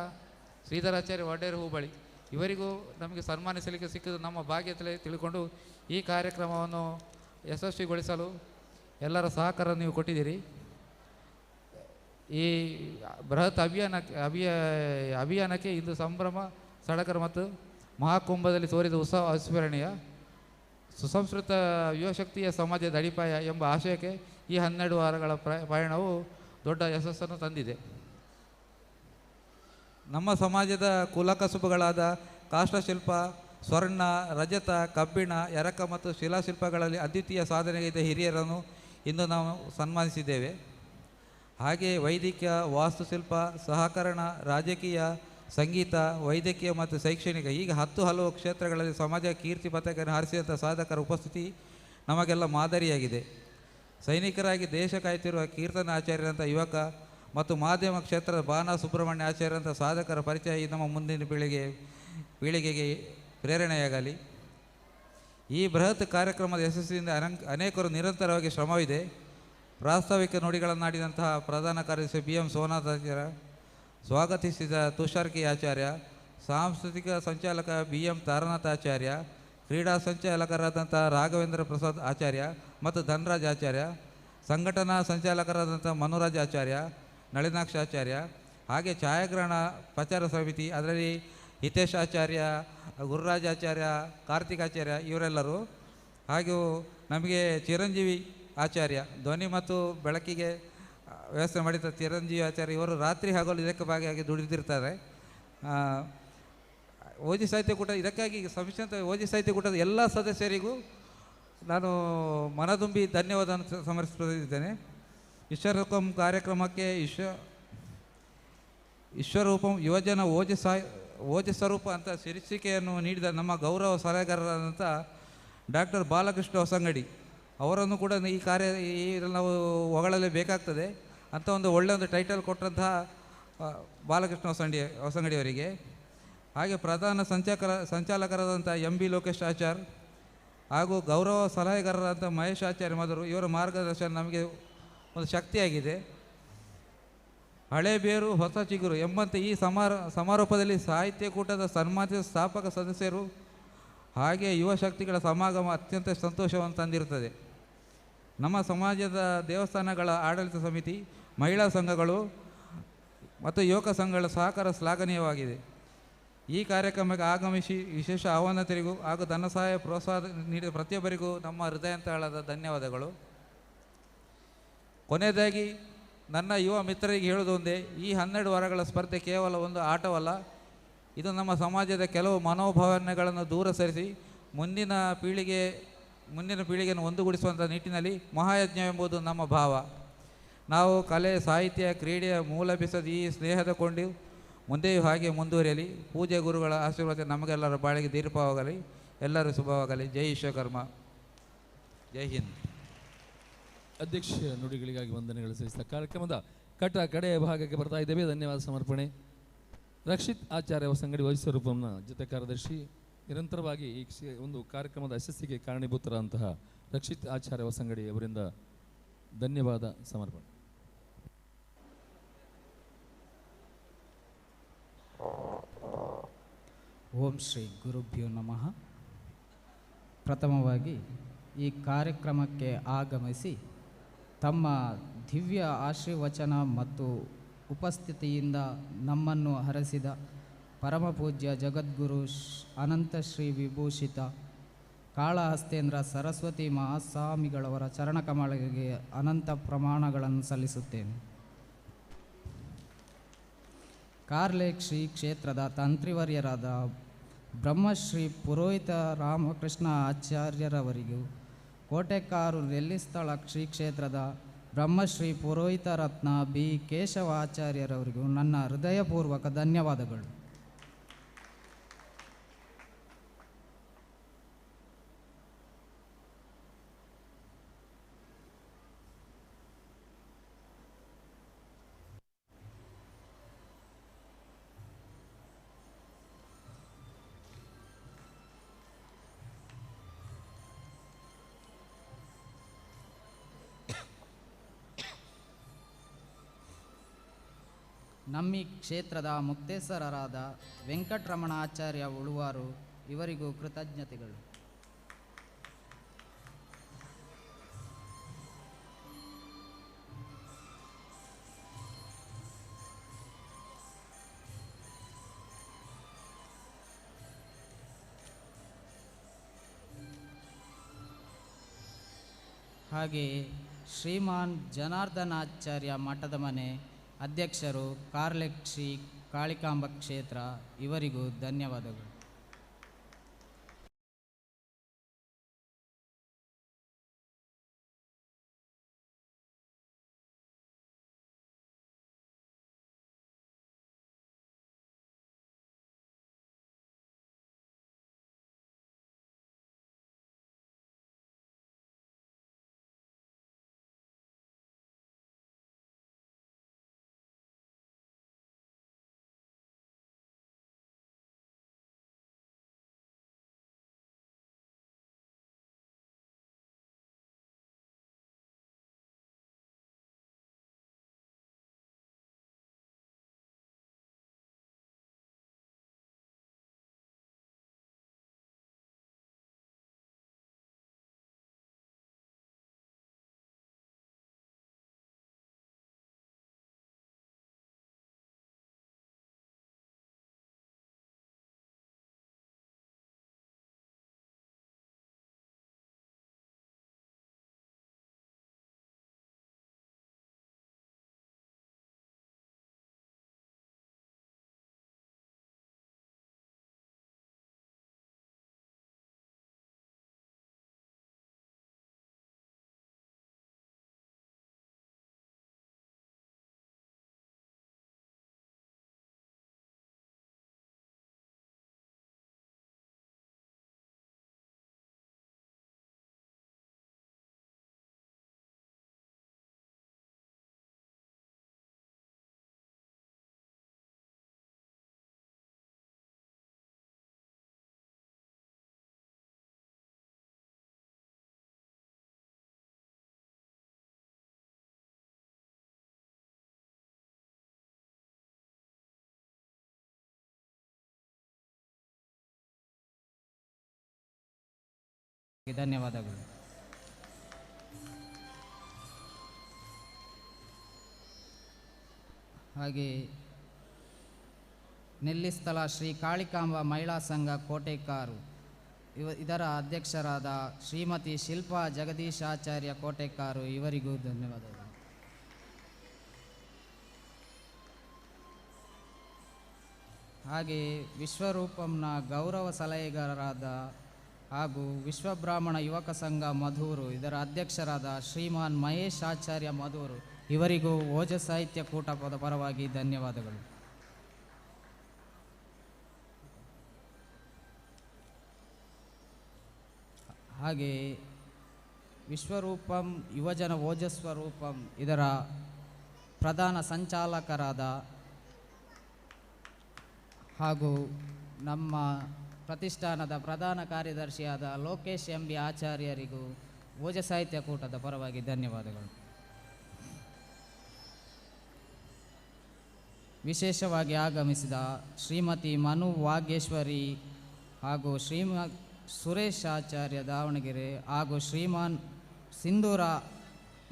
ಶ್ರೀಧರಾಚಾರ್ಯ ಒಡೆರ ಹೋಬಳಿ ಇವರಿಗೂ ನಮಗೆ ಸನ್ಮಾನಿಸಲಿಕ್ಕೆ ಸಿಕ್ಕಿದ್ದು ನಮ್ಮ ಭಾಗ್ಯದಲ್ಲಿ ತಿಳ್ಕೊಂಡು ಈ ಕಾರ್ಯಕ್ರಮವನ್ನು ಯಶಸ್ವಿಗೊಳಿಸಲು ಎಲ್ಲರ ಸಹಕಾರ ನೀವು ಕೊಟ್ಟಿದ್ದೀರಿ. ಈ ಬೃಹತ್ ಅಭಿಯಾನಕ್ಕೆ ಇಂದು ಸಂಭ್ರಮ ಸಡಗರ ಮತ್ತು ಮಹಾಕುಂಭದಲ್ಲಿ ತೋರಿದ ಉತ್ಸವ ಅವಿಸ್ಮರಣೀಯ. ಸುಸಂಸ್ಕೃತ ಯುವಶಕ್ತಿಯ ಸಮಾಜದ ಅಡಿಪಾಯ ಎಂಬ ಆಶಯಕ್ಕೆ ಈ 12 ವಾರಗಳ ಪಯಣವು ದೊಡ್ಡ ಯಶಸ್ಸನ್ನು ತಂದಿದೆ. ನಮ್ಮ ಸಮಾಜದ ಕುಲಕಸುಬುಗಳಾದ ಕಾಷ್ಟಶಿಲ್ಪ, ಸ್ವರ್ಣ, ರಜತ, ಕಬ್ಬಿಣ, ಎರಕ ಮತ್ತು ಶಿಲಾಶಿಲ್ಪಗಳಲ್ಲಿ ಅದ್ವಿತೀಯ ಸಾಧನೆಗೈದ ಹಿರಿಯರನ್ನು ಇಂದು ನಾವು ಸನ್ಮಾನಿಸಿದ್ದೇವೆ. ಹಾಗೆಯೇ ವೈದ್ಯಕೀಯ, ವಾಸ್ತುಶಿಲ್ಪ, ಸಹಕರಣ, ರಾಜಕೀಯ, ಸಂಗೀತ, ವೈದ್ಯಕೀಯ ಮತ್ತು ಶೈಕ್ಷಣಿಕ ಹೀಗೆ 10 ಹಲವು ಕ್ಷೇತ್ರಗಳಲ್ಲಿ ಸಮಾಜ ಕೀರ್ತಿ ಪತಾಕೆಯನ್ನು ಹಾರಿಸಿದಂಥ ಸಾಧಕರ ಉಪಸ್ಥಿತಿ ನಮಗೆಲ್ಲ ಮಾದರಿಯಾಗಿದೆ. ಸೈನಿಕರಾಗಿ ದೇಶ ಕಾಯ್ತಿರುವ ಕೀರ್ತನ ಆಚಾರ್ಯರಂಥ ಯುವಕ ಮತ್ತು ಮಾಧ್ಯಮ ಕ್ಷೇತ್ರದ ಬಾನ ಸುಬ್ರಹ್ಮಣ್ಯ ಆಚಾರ್ಯರಂಥ ಸಾಧಕರ ಪರಿಚಯ ನಮ್ಮ ಮುಂದಿನ ಪೀಳಿಗೆಗೆ ಪ್ರೇರಣೆಯಾಗಲಿ. ಈ ಬೃಹತ್ ಕಾರ್ಯಕ್ರಮದ ಯಶಸ್ಸಿನಿಂದ ಅನೇಕರು ನಿರಂತರವಾಗಿ ಶ್ರಮವಿದೆ. ಪ್ರಾಸ್ತಾವಿಕ ನುಡಿಗಳನ್ನಾಡಿದಂತಹ ಪ್ರಧಾನ ಕಾರ್ಯದರ್ಶಿ BM ಸೋಮನಾಥಾಚಾರ್ಯ, ಸ್ವಾಗತಿಸಿದ ತುಷಾರ್ ಕೆ ಆಚಾರ್ಯ, ಸಾಂಸ್ಕೃತಿಕ ಸಂಚಾಲಕ BM ತಾರನಾಥಾಚಾರ್ಯ, ಕ್ರೀಡಾ ಸಂಚಾಲಕರಾದಂಥ ರಾಘವೇಂದ್ರ ಪ್ರಸಾದ್ ಆಚಾರ್ಯ ಮತ್ತು ಧನರಾಜ್ ಆಚಾರ್ಯ, ಸಂಘಟನಾ ಸಂಚಾಲಕರಾದಂಥ ಮನುರಾಜ್ ಆಚಾರ್ಯ, ನಳಿನಾಕ್ಷ ಆಚಾರ್ಯ, ಹಾಗೆ ಛಾಯಾಗ್ರಹಣ ಪ್ರಚಾರ ಸಮಿತಿ ಅದರಲ್ಲಿ ಹಿತೇಶ್ ಆಚಾರ್ಯ, ಗುರುರಾಜ್ ಆಚಾರ್ಯ, ಕಾರ್ತಿಕ್ ಆಚಾರ್ಯ ಇವರೆಲ್ಲರೂ, ಹಾಗೂ ನಮಗೆ ಚಿರಂಜೀವಿ ಆಚಾರ್ಯ ಧ್ವನಿ ಮತ್ತು ಬೆಳಕಿಗೆ ವ್ಯವಸ್ಥೆ ಮಾಡಿದ ಚಿರಂಜೀವಿ ಆಚಾರ್ಯ ಇವರು ರಾತ್ರಿ ಹಗಲು ಇದಕ್ಕೆ ಭಾಗಿಯಾಗಿ ದುಡಿದಿರ್ತಾರೆ. ಓಜಿ ಸಾಹಿತ್ಯ ಕೂಟ ಇದಕ್ಕಾಗಿ ಸಂಶಂತ ಓಜಿ ಸಾಹಿತ್ಯ ಕೂಟದ ಎಲ್ಲ ಸದಸ್ಯರಿಗೂ ನಾನು ಮನದುಂಬಿ ಧನ್ಯವಾದವನ್ನು ಸಮರ್ಪಿಸುತ್ತಿದ್ದೇನೆ. ವಿಶ್ವರೂಪಂ ಕಾರ್ಯಕ್ರಮಕ್ಕೆ ವಿಶ್ವರೂಪಂ ಯುವಜನ ಓಜಸ್ವರೂಪ ಅಂತ ಶೀರ್ಷಿಕೆಯನ್ನು ನೀಡಿದ ನಮ್ಮ ಗೌರವ ಸಲಹೆಗಾರರಾದಂಥ ಡಾಕ್ಟರ್ ಬಾಲಕೃಷ್ಣ ಹೊಸಂಗಡಿ ಅವರನ್ನು ಕೂಡ ನಾವು ಹೊಗಳಲೇಬೇಕಾಗ್ತದೆ ಅಂತ ಒಳ್ಳೆಯ ಒಂದು ಟೈಟಲ್ ಕೊಟ್ಟಂತಹ ಬಾಲಕೃಷ್ಣ ಹೊಸಂಗಡಿಯವರಿಗೆ, ಹಾಗೆ ಪ್ರಧಾನ ಸಂಚಾಲಕರಾದಂಥ MB ಲೋಕೇಶ್ ಆಚಾರ್ ಹಾಗೂ ಗೌರವ ಸಲಹೆಗಾರರಾದಂಥ ಮಹೇಶ್ ಆಚಾರ್ಯ ಮಧುರು ಇವರ ಮಾರ್ಗದರ್ಶನ ನಮಗೆ ಒಂದು ಶಕ್ತಿಯಾಗಿದೆ. ಹಳೆ ಬೇರು ಹೊಸ ಚಿಗುರು ಎಂಬಂತೆ ಈ ಸಮಾರೋಪದಲ್ಲಿ ಸಾಹಿತ್ಯ ಕೂಟದ ಸನ್ಮಾನಿತ ಸ್ಥಾಪಕ ಸದಸ್ಯರು ಹಾಗೆ ಯುವ ಶಕ್ತಿಗಳ ಸಮಾಗಮ ಅತ್ಯಂತ ಸಂತೋಷವನ್ನು ತಂದಿರುತ್ತದೆ. ನಮ್ಮ ಸಮಾಜದ ದೇವಸ್ಥಾನಗಳ ಆಡಳಿತ ಸಮಿತಿ, ಮಹಿಳಾ ಸಂಘಗಳು ಮತ್ತು ಯುವಕ ಸಂಘಗಳ ಸಹಕಾರ ಶ್ಲಾಘನೀಯವಾಗಿದೆ. ಈ ಕಾರ್ಯಕ್ರಮಕ್ಕೆ ಆಗಮಿಸಿ ವಿಶೇಷ ಆಹ್ವಾನಿತರಿಗೂ ಹಾಗೂ ಧನ ಸಹಾಯ ಪ್ರೋತ್ಸಾಹ ನೀಡಿದ ಪ್ರತಿಯೊಬ್ಬರಿಗೂ ನಮ್ಮ ಹೃದಯಾಂತರಾಳದ ಧನ್ಯವಾದಗಳು. ಕೊನೆಯದಾಗಿ ನನ್ನ ಯುವ ಮಿತ್ರರಿಗೆ ಹೇಳುವುದು ಒಂದೇ, ಈ 12 ವಾರಗಳ ಸ್ಪರ್ಧೆ ಕೇವಲ ಒಂದು ಆಟವಲ್ಲ, ಇದು ನಮ್ಮ ಸಮಾಜದ ಕೆಲವು ಮನೋಭಾವನೆಗಳನ್ನು ದೂರ ಸರಿಸಿ ಮುಂದಿನ ಪೀಳಿಗೆಯನ್ನು ಒಂದುಗೂಡಿಸುವಂಥ ನಿಟ್ಟಿನಲ್ಲಿ ಮಹಾಯಜ್ಞ ಎಂಬುದು ನಮ್ಮ ಭಾವ. ನಾವು ಕಲೆ, ಸಾಹಿತ್ಯ, ಕ್ರೀಡೆಯ ಮೂಲ ಬೆಸೆದ ಈ ಸ್ನೇಹದ ಕೊಂಡು ಮುಂದೆಯೂ ಹಾಗೆ ಮುಂದುವರಿಯಲಿ. ಪೂಜ್ಯ ಗುರುಗಳ ಆಶೀರ್ವಾದ ನಮಗೆಲ್ಲರ ಬಾಳಿಗೆ ದೀರ್ಘವಾಗಲಿ. ಎಲ್ಲರೂ ಶುಭವಾಗಲಿ. ಜೈ ವಿಶ್ವಕರ್ಮ, ಜೈ ಹಿಂದ್. ಅಧ್ಯಕ್ಷ ನುಡಿಗಳಿಗಾಗಿ ವಂದನೆಗಳು ಸಲ್ಲಿಸಿದ ಕಾರ್ಯಕ್ರಮದ ಕಡೆಯ ಭಾಗಕ್ಕೆ ಬರ್ತಾ ಇದ್ದೇವೆ. ಧನ್ಯವಾದ ಸಮರ್ಪಣೆ. ರಕ್ಷಿತ್ ಆಚಾರ್ಯ ಸಂಗಡಿ ವೈಸ್ವರೂಪಂನ ಜೊತೆ ಕಾರ್ಯದರ್ಶಿ, ನಿರಂತರವಾಗಿ ಈ ಒಂದು ಕಾರ್ಯಕ್ರಮದ ಯಶಸ್ಸಿಗೆ ಕಾರಣೀಭೂತರಾದಂತಹ ರಕ್ಷಿತ್ ಆಚಾರ್ಯ ಸಂಗಡಿ ಅವರಿಂದ ಧನ್ಯವಾದ ಸಮರ್ಪಣೆ. ಓಂ ಶ್ರೀ ಗುರುಭ್ಯೋ ನಮಃ. ಪ್ರಥಮವಾಗಿ ಈ ಕಾರ್ಯಕ್ರಮಕ್ಕೆ ಆಗಮಿಸಿ ತಮ್ಮ ದಿವ್ಯ ಆಶೀರ್ವಚನ ಮತ್ತು ಉಪಸ್ಥಿತಿಯಿಂದ ನಮ್ಮನ್ನು ಹರಸಿದ ಪರಮಪೂಜ್ಯ ಜಗದ್ಗುರು ಅನಂತ ಶ್ರೀ ವಿಭೂಷಿತ ಕಾಳಹಸ್ತೇಂದ್ರ ಸರಸ್ವತಿ ಮಹಾಸ್ವಾಮಿಗಳವರ ಚರಣಕಮಲಗಳಿಗೆ ಅನಂತ ಪ್ರಮಾಣಗಳನ್ನು ಸಲ್ಲಿಸುತ್ತೇನೆ. ಕಾರ್ಲೇಕ್ ಶ್ರೀ ಕ್ಷೇತ್ರದ ತಂತ್ರಿವರ್ಯರಾದ ಬ್ರಹ್ಮಶ್ರೀ ಪುರೋಹಿತ ರಾಮಕೃಷ್ಣ ಆಚಾರ್ಯರವರಿಗೂ, ಕೋಟೆಕಾರು ನೆಲ್ಲಿಸ್ಥಳ ಶ್ರೀ ಕ್ಷೇತ್ರದ ಬ್ರಹ್ಮಶ್ರೀ ಪುರೋಹಿತ ರತ್ನ ಬಿ ಕೇಶವಾಚಾರ್ಯರವರಿಗೂ ನನ್ನ ಹೃದಯಪೂರ್ವಕ ಧನ್ಯವಾದಗಳು. ನಮ್ಮಿ ಕ್ಷೇತ್ರದ ಮುಕ್ತೇಶ್ವರರಾದ ವೆಂಕಟರಮಣ ಆಚಾರ್ಯ ಉಳುವಾರು ಇವರಿಗೂ ಕೃತಜ್ಞತೆಗಳು. ಹಾಗೆಯೇ ಶ್ರೀಮಾನ್ ಜನಾರ್ದನಾಚಾರ್ಯ ಮಠದ ಮನೆ ಅಧ್ಯಕ್ಷರು ಕಾರ್ಲೆಕ್ ಶ್ರೀ ಕಾಳಿಕಾಂಬ ಕ್ಷೇತ್ರ ಇವರಿಗೂ ಧನ್ಯವಾದಗಳು. ಧನ್ಯವಾದಗಳು. ಹಾಗೆ ನೆಲ್ಲಿಸ್ಥಳ ಶ್ರೀ ಕಾಳಿಕಾಂಬ ಮಹಿಳಾ ಸಂಘ ಕೋಟೆಕಾರು ಇದರ ಅಧ್ಯಕ್ಷರಾದ ಶ್ರೀಮತಿ ಶಿಲ್ಪಾ ಜಗದೀಶಾಚಾರ್ಯ ಕೋಟೆಕಾರು ಇವರಿಗೂ ಧನ್ಯವಾದಗಳು. ಹಾಗೆಯೇ ವಿಶ್ವರೂಪಂನ ಗೌರವ ಸಲಹೆಗಾರರಾದ ಹಾಗೂ ವಿಶ್ವಬ್ರಾಹ್ಮಣ ಯುವಕ ಸಂಘ ಮಧೂರು ಇದರ ಅಧ್ಯಕ್ಷರಾದ ಶ್ರೀಮಾನ್ ಮಹೇಶ್ ಆಚಾರ್ಯ ಮಧೂರು ಇವರಿಗೂ ಓಜ ಸಾಹಿತ್ಯ ಕೂಟದ ಪರವಾಗಿ ಧನ್ಯವಾದಗಳು. ಹಾಗೆಯೇ ವಿಶ್ವರೂಪಂ ಯುವಜನ ಓಜಸ್ವರೂಪಂ ಇದರ ಪ್ರಧಾನ ಸಂಚಾಲಕರಾದ ಹಾಗೂ ನಮ್ಮ ಪ್ರತಿಷ್ಠಾನದ ಪ್ರಧಾನ ಕಾರ್ಯದರ್ಶಿಯಾದ ಲೋಕೇಶ್ ಎಂಬಿ ಆಚಾರ್ಯರಿಗೂ ಓಜ ಸಾಹಿತ್ಯ ಕೂಟದ ಪರವಾಗಿ ಧನ್ಯವಾದಗಳು. ವಿಶೇಷವಾಗಿ ಆಗಮಿಸಿದ ಶ್ರೀಮತಿ ಮನು ವಾಗೇಶ್ವರಿ ಹಾಗೂ ಸುರೇಶ್ ಆಚಾರ್ಯ ದಾವಣಗೆರೆ ಹಾಗೂ ಶ್ರೀಮಾನ್ ಸಿಂಧೂರ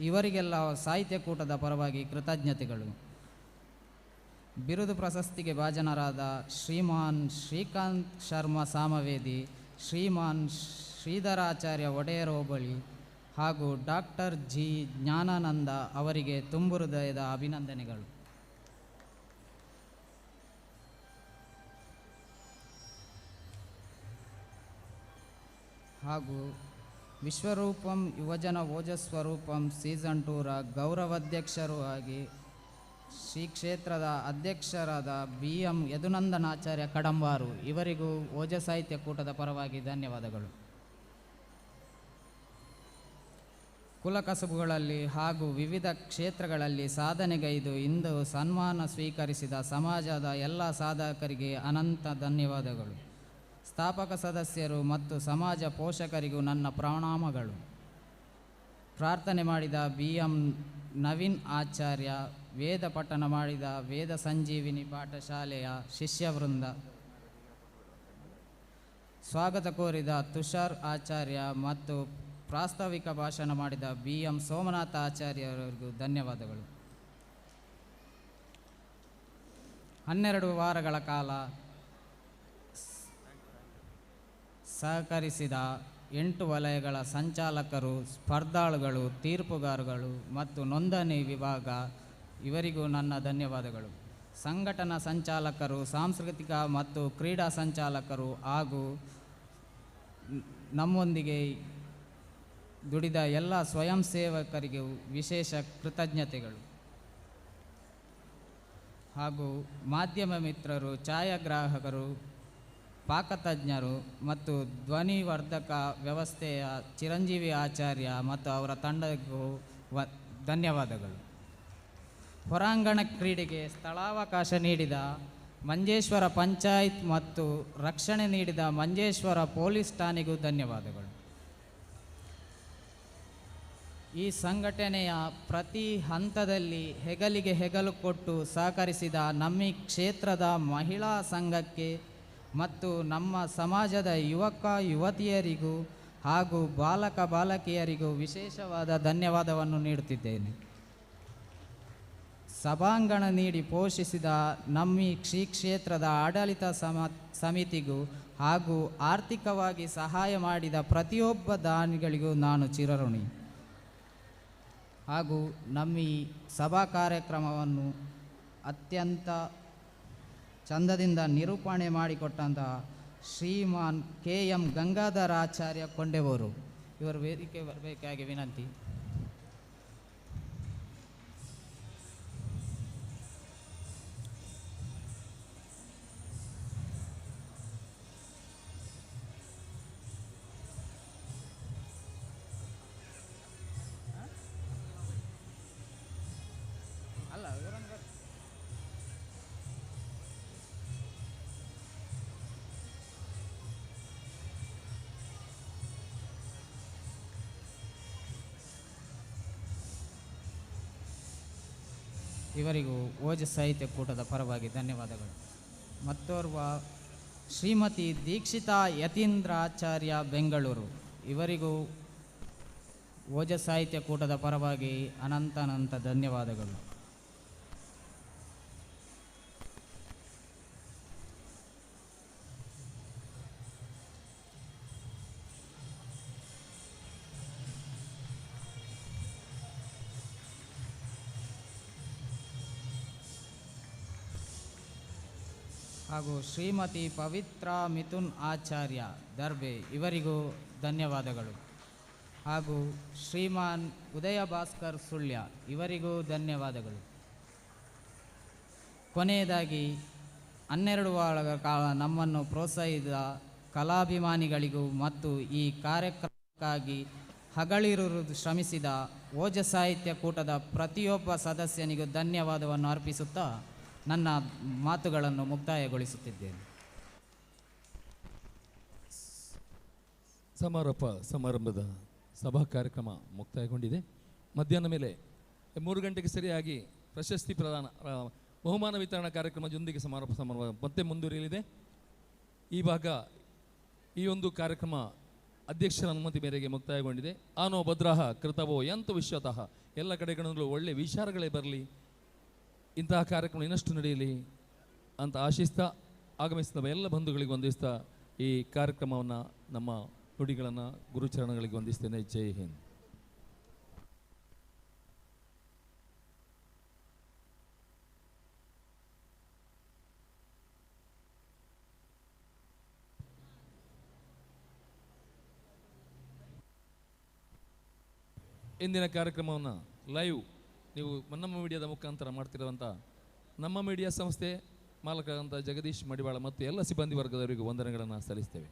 ಇವರಿಗೆಲ್ಲ ಸಾಹಿತ್ಯ ಕೂಟದ ಪರವಾಗಿ ಕೃತಜ್ಞತೆಗಳು. ಬಿರುದು ಪ್ರಶಸ್ತಿಗೆ ಭಾಜನರಾದ ಶ್ರೀಮಾನ್ ಶ್ರೀಕಾಂತ್ ಶರ್ಮಾ ಸಾಮವೇದಿ, ಶ್ರೀಮಾನ್ ಶ್ರೀಧರಾಚಾರ್ಯ ಒಡೆಯರ್ ಹೋಬಳಿ ಹಾಗೂ ಡಾಕ್ಟರ್ ಜಿ ಜ್ಞಾನಾನಂದ ಅವರಿಗೆ ತುಂಬು ಹೃದಯದ ಅಭಿನಂದನೆಗಳು. ಹಾಗೂ ವಿಶ್ವರೂಪಂ ಯುವಜನ ಓಜಸ್ವರೂಪಂ ಸೀಸನ್ 2ರ ಗೌರವಾಧ್ಯಕ್ಷರು ಆಗಿ ಶ್ರೀ ಕ್ಷೇತ್ರದ ಅಧ್ಯಕ್ಷರಾದ BM ಯದುನಂದನಾಚಾರ್ಯ ಕಡಂಬಾರು ಇವರಿಗೂ ಓಜ ಸಾಹಿತ್ಯ ಕೂಟದ ಪರವಾಗಿ ಧನ್ಯವಾದಗಳು. ಕುಲಕಸುಬುಗಳಲ್ಲಿ ಹಾಗೂ ವಿವಿಧ ಕ್ಷೇತ್ರಗಳಲ್ಲಿ ಸಾಧನೆಗೈದು ಇಂದು ಸನ್ಮಾನ ಸ್ವೀಕರಿಸಿದ ಸಮಾಜದ ಎಲ್ಲ ಸಾಧಕರಿಗೆ ಅನಂತ ಧನ್ಯವಾದಗಳು. ಸ್ಥಾಪಕ ಸದಸ್ಯರು ಮತ್ತು ಸಮಾಜ ಪೋಷಕರಿಗೂ ನನ್ನ ಪ್ರಣಾಮಗಳು. ಪ್ರಾರ್ಥನೆ ಮಾಡಿದ BM ನವೀನ್ ಆಚಾರ್ಯ, ವೇದ ಪಠಣ ಮಾಡಿದ ವೇದ ಸಂಜೀವಿನಿ ಪಾಠಶಾಲೆಯ ಶಿಷ್ಯವೃಂದ, ಸ್ವಾಗತ ಕೋರಿದ ತುಷಾರ್ ಆಚಾರ್ಯ ಮತ್ತು ಪ್ರಾಸ್ತಾವಿಕ ಭಾಷಣ ಮಾಡಿದ BM ಸೋಮನಾಥ ಆಚಾರ್ಯವರಿಗೂ ಧನ್ಯವಾದಗಳು. 12 ವಾರಗಳ ಕಾಲ ಸಹಕರಿಸಿದ 8 ವಲಯಗಳ ಸಂಚಾಲಕರು, ಸ್ಪರ್ಧಾಳುಗಳು, ತೀರ್ಪುಗಾರಗಳು ಮತ್ತು ನೋಂದಣಿ ವಿಭಾಗ ಇವರಿಗೂ ನನ್ನ ಧನ್ಯವಾದಗಳು. ಸಂಘಟನಾ ಸಂಚಾಲಕರು, ಸಾಂಸ್ಕೃತಿಕ ಮತ್ತು ಕ್ರೀಡಾ ಸಂಚಾಲಕರು ಹಾಗೂ ನಮ್ಮೊಂದಿಗೆ ದುಡಿದ ಎಲ್ಲ ಸ್ವಯಂ ಸೇವಕರಿಗೂ ವಿಶೇಷ ಕೃತಜ್ಞತೆಗಳು. ಹಾಗೂ ಮಾಧ್ಯಮ ಮಿತ್ರರು, ಛಾಯಾಗ್ರಾಹಕರು, ಪಾಕತಜ್ಞರು ಮತ್ತು ಧ್ವನಿವರ್ಧಕ ವ್ಯವಸ್ಥೆಯ ಚಿರಂಜೀವಿ ಆಚಾರ್ಯ ಮತ್ತು ಅವರ ತಂಡಕ್ಕೂ ಧನ್ಯವಾದಗಳು. ಹೊರಾಂಗಣ ಕ್ರೀಡೆಗೆ ಸ್ಥಳಾವಕಾಶ ನೀಡಿದ ಮಂಜೇಶ್ವರ ಪಂಚಾಯತ್ ಮತ್ತು ರಕ್ಷಣೆ ನೀಡಿದ ಮಂಜೇಶ್ವರ ಪೊಲೀಸ್ ಠಾಣೆಗೂ ಧನ್ಯವಾದಗಳು. ಈ ಸಂಘಟನೆಯ ಪ್ರತಿ ಹಂತದಲ್ಲಿ ಹೆಗಲಿಗೆ ಹೆಗಲು ಕೊಟ್ಟು ಸಹಕರಿಸಿದ ನಮ್ಮ ಕ್ಷೇತ್ರದ ಮಹಿಳಾ ಸಂಘಕ್ಕೆ ಮತ್ತು ನಮ್ಮ ಸಮಾಜದ ಯುವಕ ಯುವತಿಯರಿಗೂ ಹಾಗೂ ಬಾಲಕ ಬಾಲಕಿಯರಿಗೂ ವಿಶೇಷವಾದ ಧನ್ಯವಾದವನ್ನು ನೀಡುತ್ತಿದ್ದೇನೆ. ಸಭಾಂಗಣ ನೀಡಿ ಪೋಷಿಸಿದ ನಮ್ಮ ಶ್ರೀ ಕ್ಷೇತ್ರದ ಆಡಳಿತ ಸಮಿತಿಗೂ ಹಾಗೂ ಆರ್ಥಿಕವಾಗಿ ಸಹಾಯ ಮಾಡಿದ ಪ್ರತಿಯೊಬ್ಬ ದಾನಿಗಳಿಗೂ ನಾನು ಚಿರಋಣಿ. ಹಾಗೂ ನಮ್ಮ ಈ ಸಭಾ ಕಾರ್ಯಕ್ರಮವನ್ನು ಅತ್ಯಂತ ಚಂದದಿಂದ ನಿರೂಪಣೆ ಮಾಡಿಕೊಟ್ಟಂತಹ ಶ್ರೀಮಾನ್ KM ಗಂಗಾಧರಾಚಾರ್ಯ ಕೊಂಡೆವರು ಇವರು ವೇದಿಕೆ ಬರಬೇಕಾಗಿ ವಿನಂತಿ. ಇವರಿಗೂ ಓಜ ಸಾಹಿತ್ಯ ಕೂಟದ ಪರವಾಗಿ ಧನ್ಯವಾದಗಳು. ಮತ್ತೋರ್ವ ಶ್ರೀಮತಿ ದೀಕ್ಷಿತಾ ಯತೀಂದ್ರಾಚಾರ್ಯ ಬೆಂಗಳೂರು ಇವರಿಗೂ ಓಜ ಸಾಹಿತ್ಯ ಕೂಟದ ಪರವಾಗಿ ಅನಂತ ಧನ್ಯವಾದಗಳು. ಹಾಗೂ ಶ್ರೀಮತಿ ಪವಿತ್ರ ಮಿಥುನ್ ಆಚಾರ್ಯ ದರ್ಬೆ ಇವರಿಗೂ ಧನ್ಯವಾದಗಳು. ಹಾಗೂ ಶ್ರೀಮಾನ್ ಉದಯ ಭಾಸ್ಕರ್ ಸುಳ್ಯ ಇವರಿಗೂ ಧನ್ಯವಾದಗಳು. ಕೊನೆಯದಾಗಿ 12 ವಾರಗಳ ಕಾಲ ನಮ್ಮನ್ನು ಪ್ರೋತ್ಸಾಹಿಸಿದ ಕಲಾಭಿಮಾನಿಗಳಿಗೂ ಮತ್ತು ಈ ಕಾರ್ಯಕ್ರಮಕ್ಕಾಗಿ ಹಗಲಿರುಳು ಶ್ರಮಿಸಿದ ಓಜ ಸಾಹಿತ್ಯ ಕೂಟದ ಪ್ರತಿಯೊಬ್ಬ ಸದಸ್ಯನಿಗೂ ಧನ್ಯವಾದವನ್ನು ಅರ್ಪಿಸುತ್ತಾ ನನ್ನ ಮಾತುಗಳನ್ನು ಮುಕ್ತಾಯಗೊಳಿಸುತ್ತಿದ್ದೇನೆ. ಸಮಾರಂಭದ ಸಭಾ ಕಾರ್ಯಕ್ರಮ ಮುಕ್ತಾಯಗೊಂಡಿದೆ. ಮಧ್ಯಾಹ್ನ ಮೇಲೆ 3 ಗಂಟೆಗೆ ಸರಿಯಾಗಿ ಪ್ರಶಸ್ತಿ ಪ್ರದಾನ ಬಹುಮಾನ ವಿತರಣಾ ಕಾರ್ಯಕ್ರಮದೊಂದಿಗೆ ಸಮಾರಂಭ ಮತ್ತೆ ಮುಂದುವರಿಯಲಿದೆ. ಈ ಒಂದು ಕಾರ್ಯಕ್ರಮ ಅಧ್ಯಕ್ಷರ ಅನುಮತಿ ಮೇರೆಗೆ ಮುಕ್ತಾಯಗೊಂಡಿದೆ. ಆನೋ ಭದ್ರಃ ಕೃತವೋ ಯಂತು ವಿಶ್ವತಃ, ಎಲ್ಲ ಕಡೆಗಳಿಂದಲೂ ಒಳ್ಳೆಯ ವಿಚಾರಗಳೇ ಬರಲಿ, ಇಂತಹ ಕಾರ್ಯಕ್ರಮ ಇನ್ನಷ್ಟು ನಡೆಯಲಿ ಅಂತ ಆಶಿಸ್ತಾ ಆಗಮಿಸಿದ ಎಲ್ಲ ಬಂಧುಗಳಿಗೆ ವಂದಿಸ್ತಾ ಈ ಕಾರ್ಯಕ್ರಮವನ್ನು ನಮ್ಮ ನುಡಿಗಳನ್ನು ಗುರುಚರಣಗಳಿಗೆ ವಂದಿಸ್ತೇನೆ. ಜೈ ಹಿಂದ್. ಇಂದಿನ ಕಾರ್ಯಕ್ರಮವನ್ನು ಲೈವ್ ನೀವು ನಮ್ಮ ಮೀಡಿಯಾದ ಮುಖಾಂತರ ಮಾಡ್ತಿರುವಂಥ ನಮ್ಮ ಮೀಡಿಯಾ ಸಂಸ್ಥೆ ಮಾಲಕರಾದಂಥ ಜಗದೀಶ್ ಮಡಿವಾಳ ಮತ್ತು ಎಲ್ಲ ಸಿಬ್ಬಂದಿ ವರ್ಗದವರಿಗೂ ವಂದನೆಗಳನ್ನು ಸಲ್ಲಿಸ್ತೇವೆ.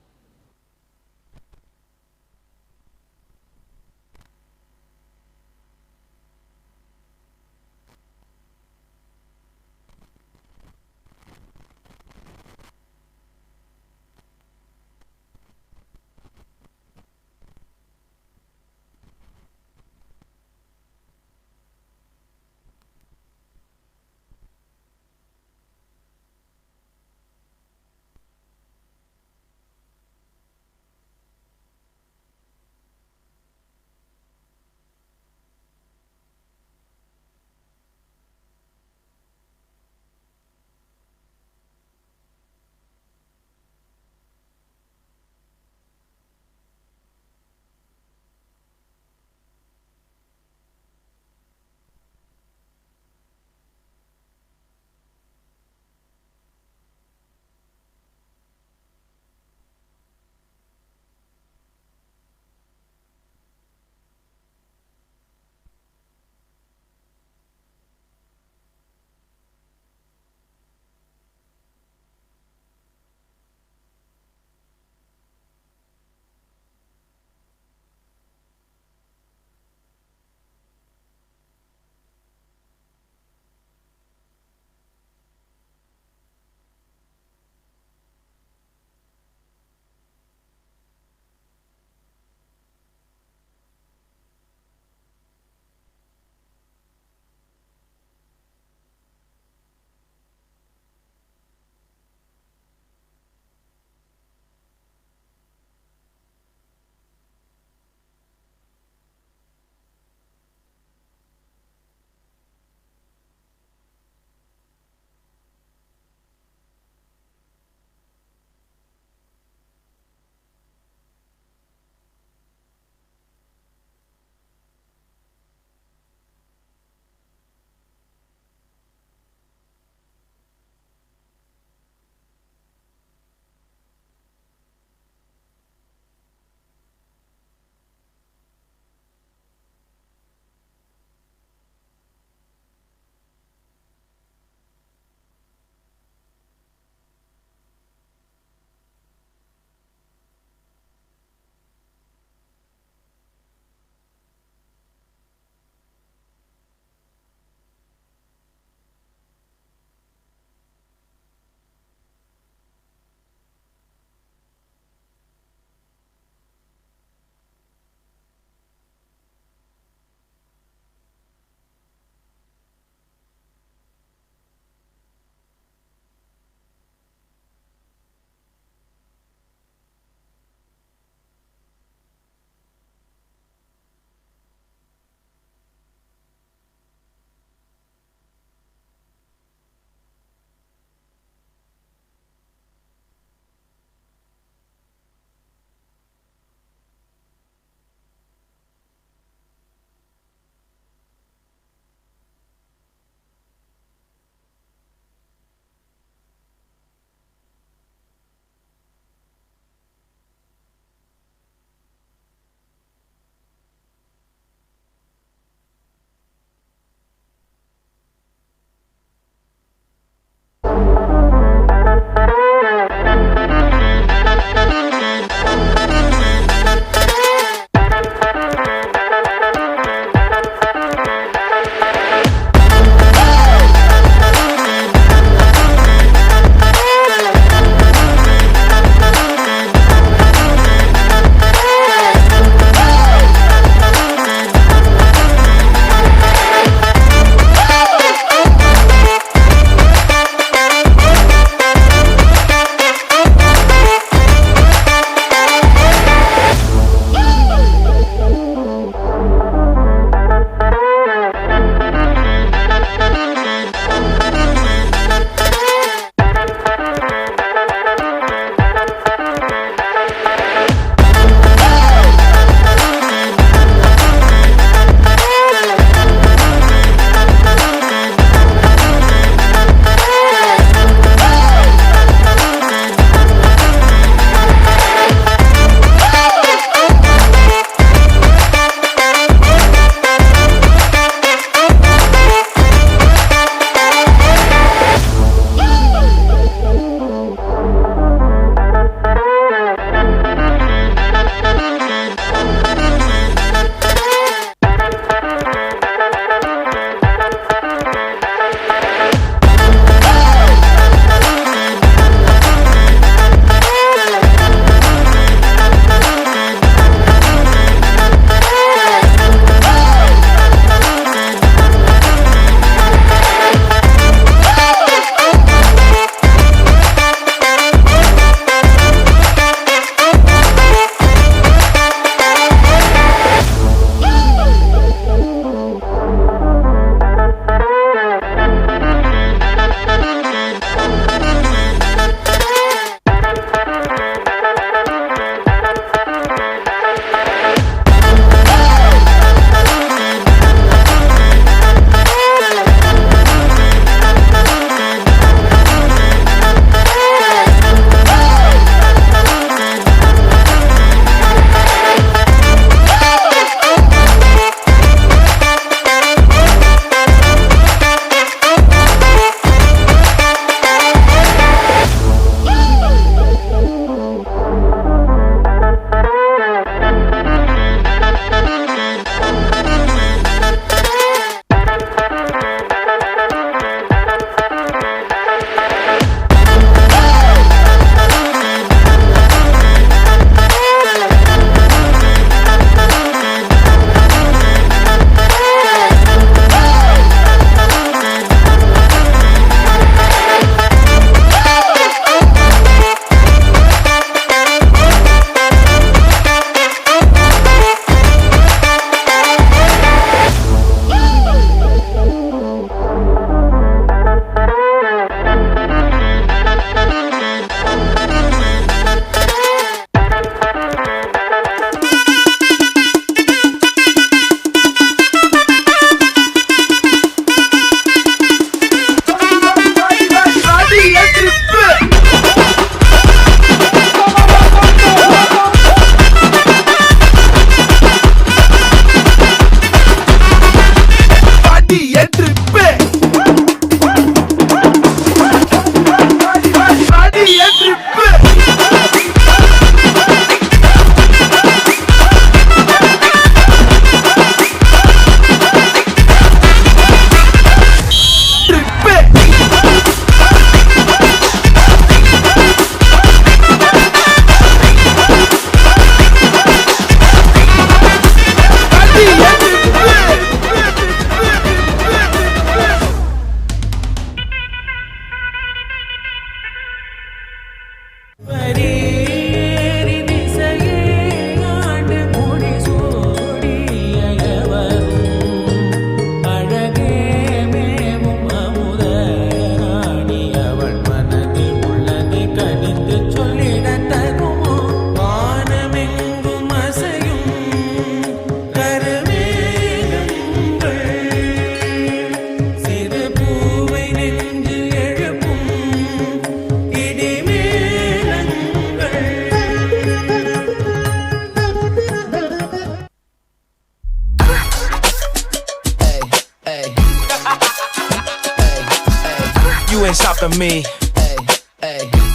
of me.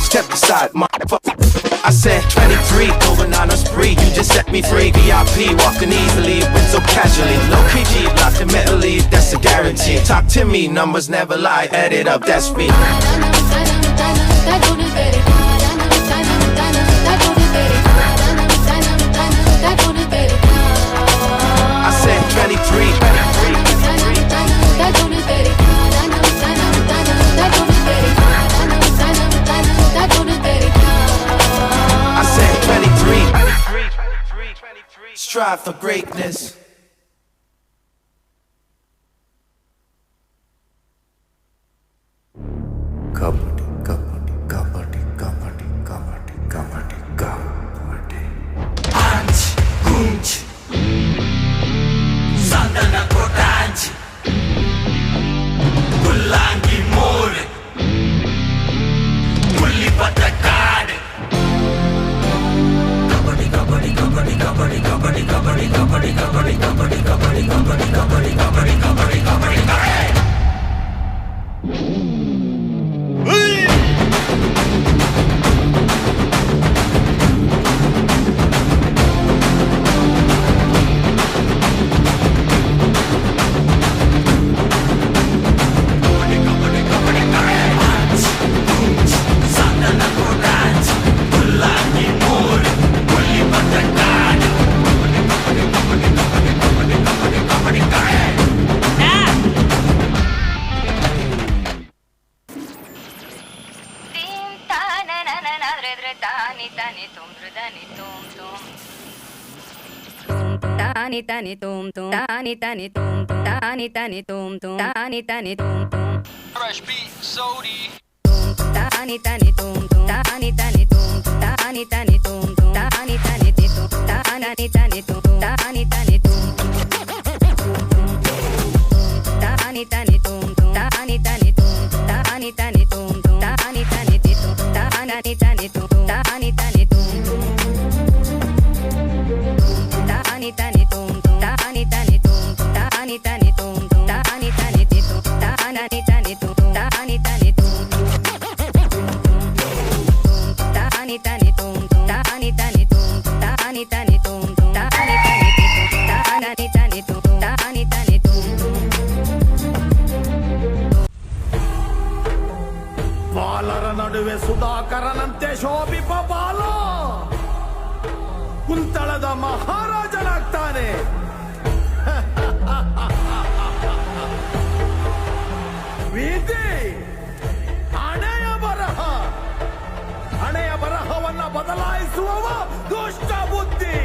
Step aside, motherfucker. I said 23, going on a spree. You just set me free. VIP, walking easily, went so casually. Low PG, locked in mentally, that's a guarantee. Talk to me, numbers never lie. Add it up, that's me. I said 23. I said 23. Strive for greatness. Kabaddi, kabaddi, kabaddi, kabaddi, kabaddi, kabaddi, kabaddi. Anch, gunch, sandana kotanch, kullangi more, kulli patakade. Kabaddi, kabaddi, kabaddi, kabaddi, kabaddi, kabaddi, kabaddi, kabaddi, kabaddi, kabaddi, kabaddi, kabaddi, kabaddi, kabaddi, kabaddi, kabaddi. Tani tani tum tum, tani tani tum tum, tani tani tum tum, tani tani tum tum. Fresh beat, Sodi. Tani tani tum tum, tani tani tum tum, tani tani tum tum, tani tani tum, tani tani tum, tani tani tum. Tani tani tum tum, tani tani tum, tani tani tum tum, tani tani tum, tani tani tum, tani tani tum. Tani tani tum tum, tani tani tum, tani tani tum tum, tani tani tum, tani tani tum, tani tani tum. Tani tani tum tum, tani tani tum, tani tani tum tum, tani tani tum, tani tani tum, tani tani tum. ಬಾಲರ ನಡುವೆ ಸುಧಾಕರನಂತೆ ಶೋಭಿಪ ಬಾಲ ಕುಂತಳದ ಮಹಾರಾಜನಾಗ್ತಾನೆ. ವಿಧಿ ಹಣೆಯ ಬರಹವನ್ನ ಬದಲಾಯಿಸುವವ ದುಷ್ಟ ಬುದ್ಧಿ.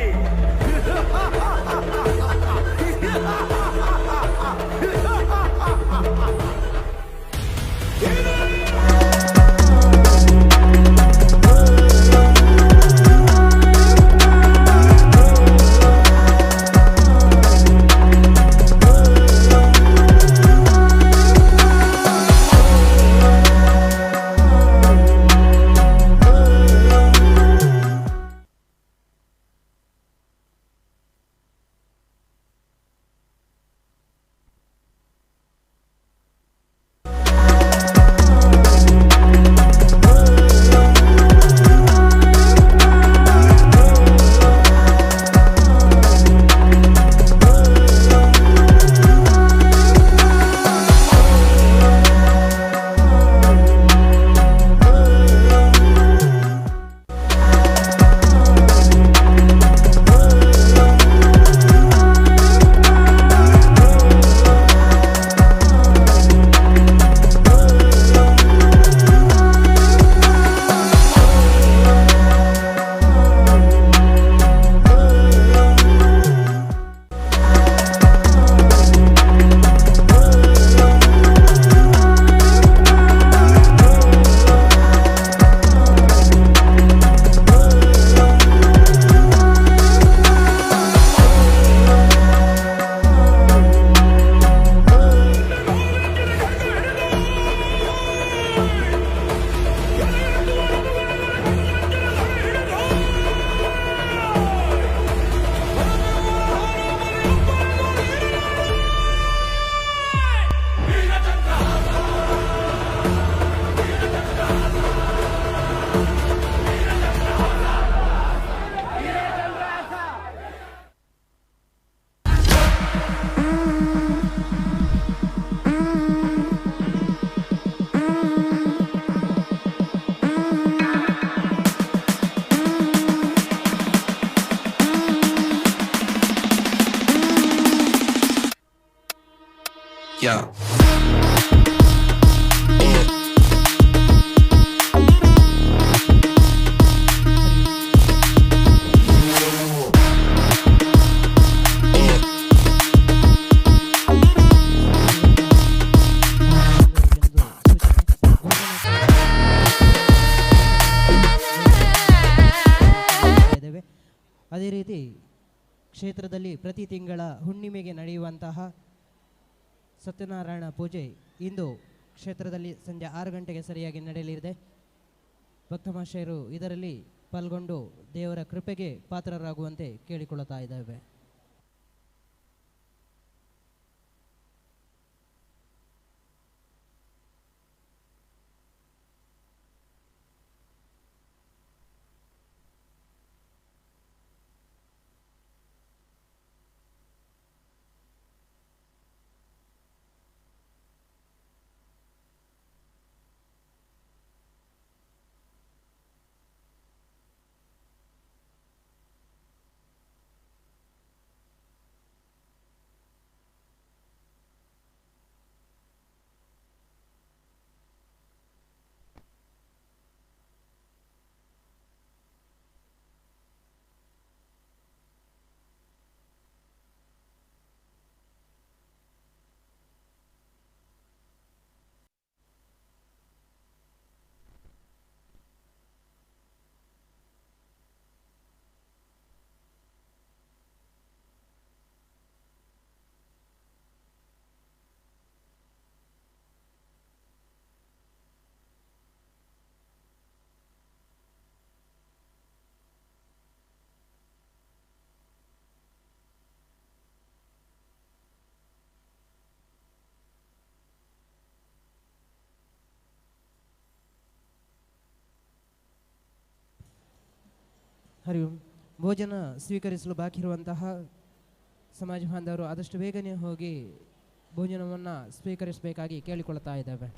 Yeah. ಇದ್ದೇವೆ. ಅದೇ ರೀತಿ ಕ್ಷೇತ್ರದಲ್ಲಿ ಪ್ರತಿ ತಿಂಗಳ ಹುಣ್ಣಿಮೆಗೆ ನಡೆಯುವಂತಹ ಸತ್ಯನಾರಾಯಣ ಪೂಜೆ ಇಂದು ಕ್ಷೇತ್ರದಲ್ಲಿ ಸಂಜೆ 6 ಗಂಟೆಗೆ ಸರಿಯಾಗಿ ನಡೆಯಲಿದೆ. ಭಕ್ತಮಹಾಶಯರು ಇದರಲ್ಲಿ ಪಾಲ್ಗೊಂಡು ದೇವರ ಕೃಪೆಗೆ ಪಾತ್ರರಾಗುವಂತೆ ಕೇಳಿಕೊಳ್ಳುತ್ತಾ ಇದ್ದೇವೆ. ಹರಿ ಓಂ. ಭೋಜನ ಸ್ವೀಕರಿಸಲು ಬಾಕಿ ಇರುವಂತಹ ಸಮಾಜ ಬಾಂಧವರು ಆದಷ್ಟು ಬೇಗನೆ ಹೋಗಿ ಭೋಜನವನ್ನು ಸ್ವೀಕರಿಸಬೇಕಾಗಿ ಕೇಳಿಕೊಳ್ಳುತ್ತಾ ಇದ್ದೇವೆ.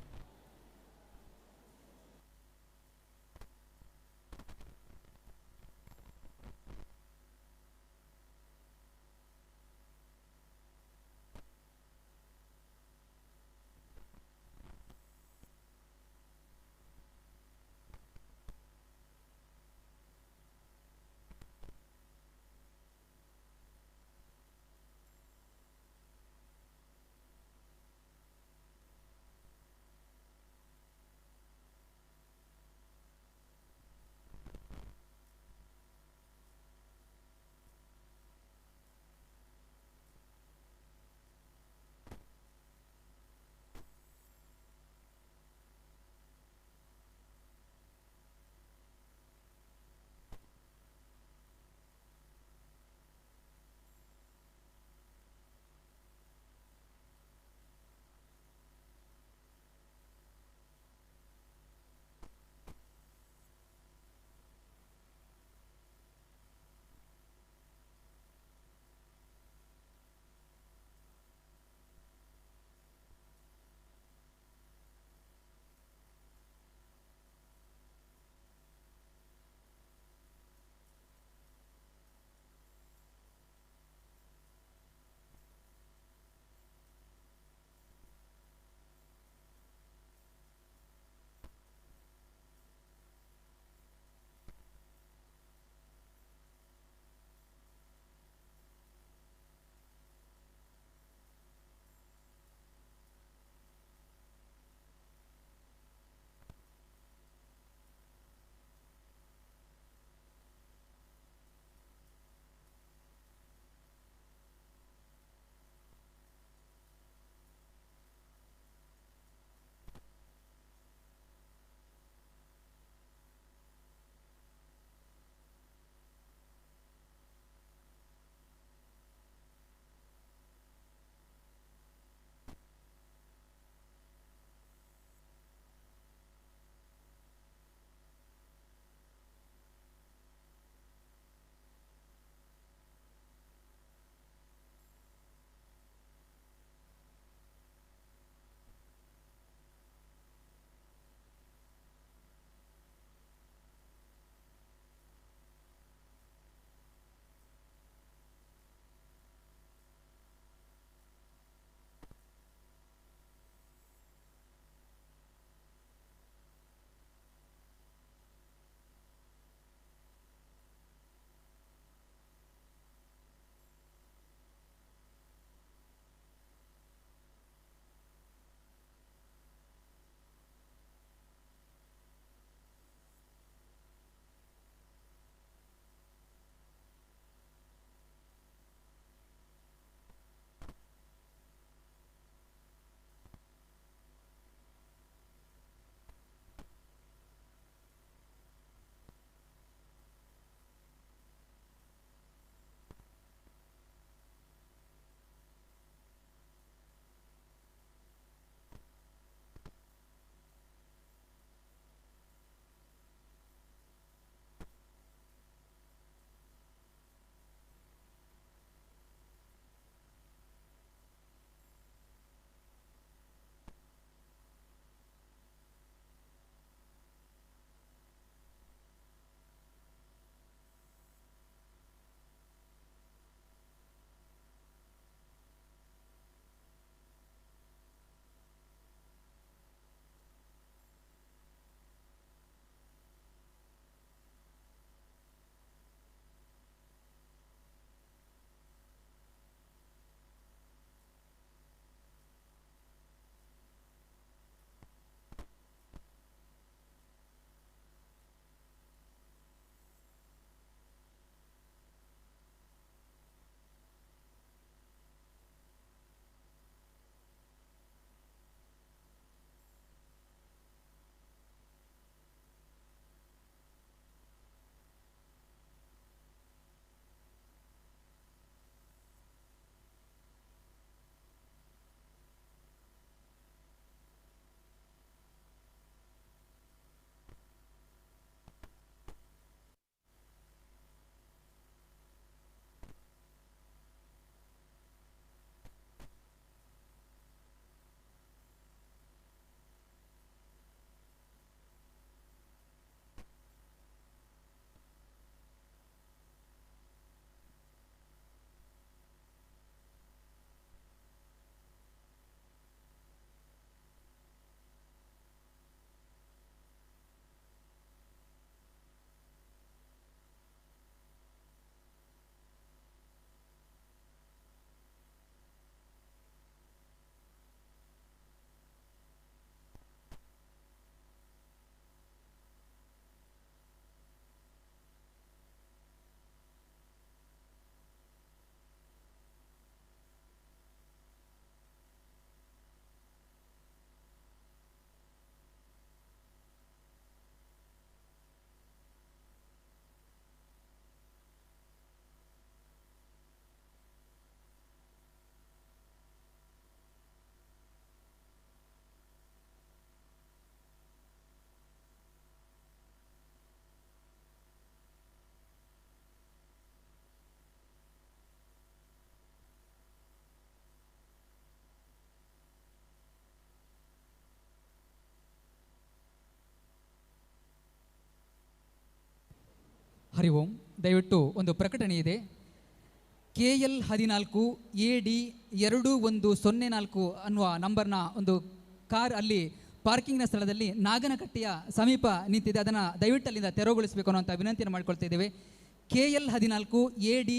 ಹರಿ ಓಂ. ದಯವಿಟ್ಟು ಒಂದು ಪ್ರಕಟಣೆ ಇದೆ. KL14 AD 2104 ಅನ್ನುವ ನಂಬರ್ನ ಒಂದು ಕಾರ್ ಅಲ್ಲಿ ಪಾರ್ಕಿಂಗ್ನ ಸ್ಥಳದಲ್ಲಿ ನಾಗನಕಟ್ಟೆಯ ಸಮೀಪ ನಿಂತಿದೆ. ಅದನ್ನು ದಯವಿಟ್ಟು ಅಲ್ಲಿಂದ ತೆರವುಗೊಳಿಸಬೇಕು ಅನ್ನೋಂಥ ವಿನಂತಿಯನ್ನು ಮಾಡ್ಕೊಳ್ತಾ ಇದ್ದೇವೆ. KL14 AD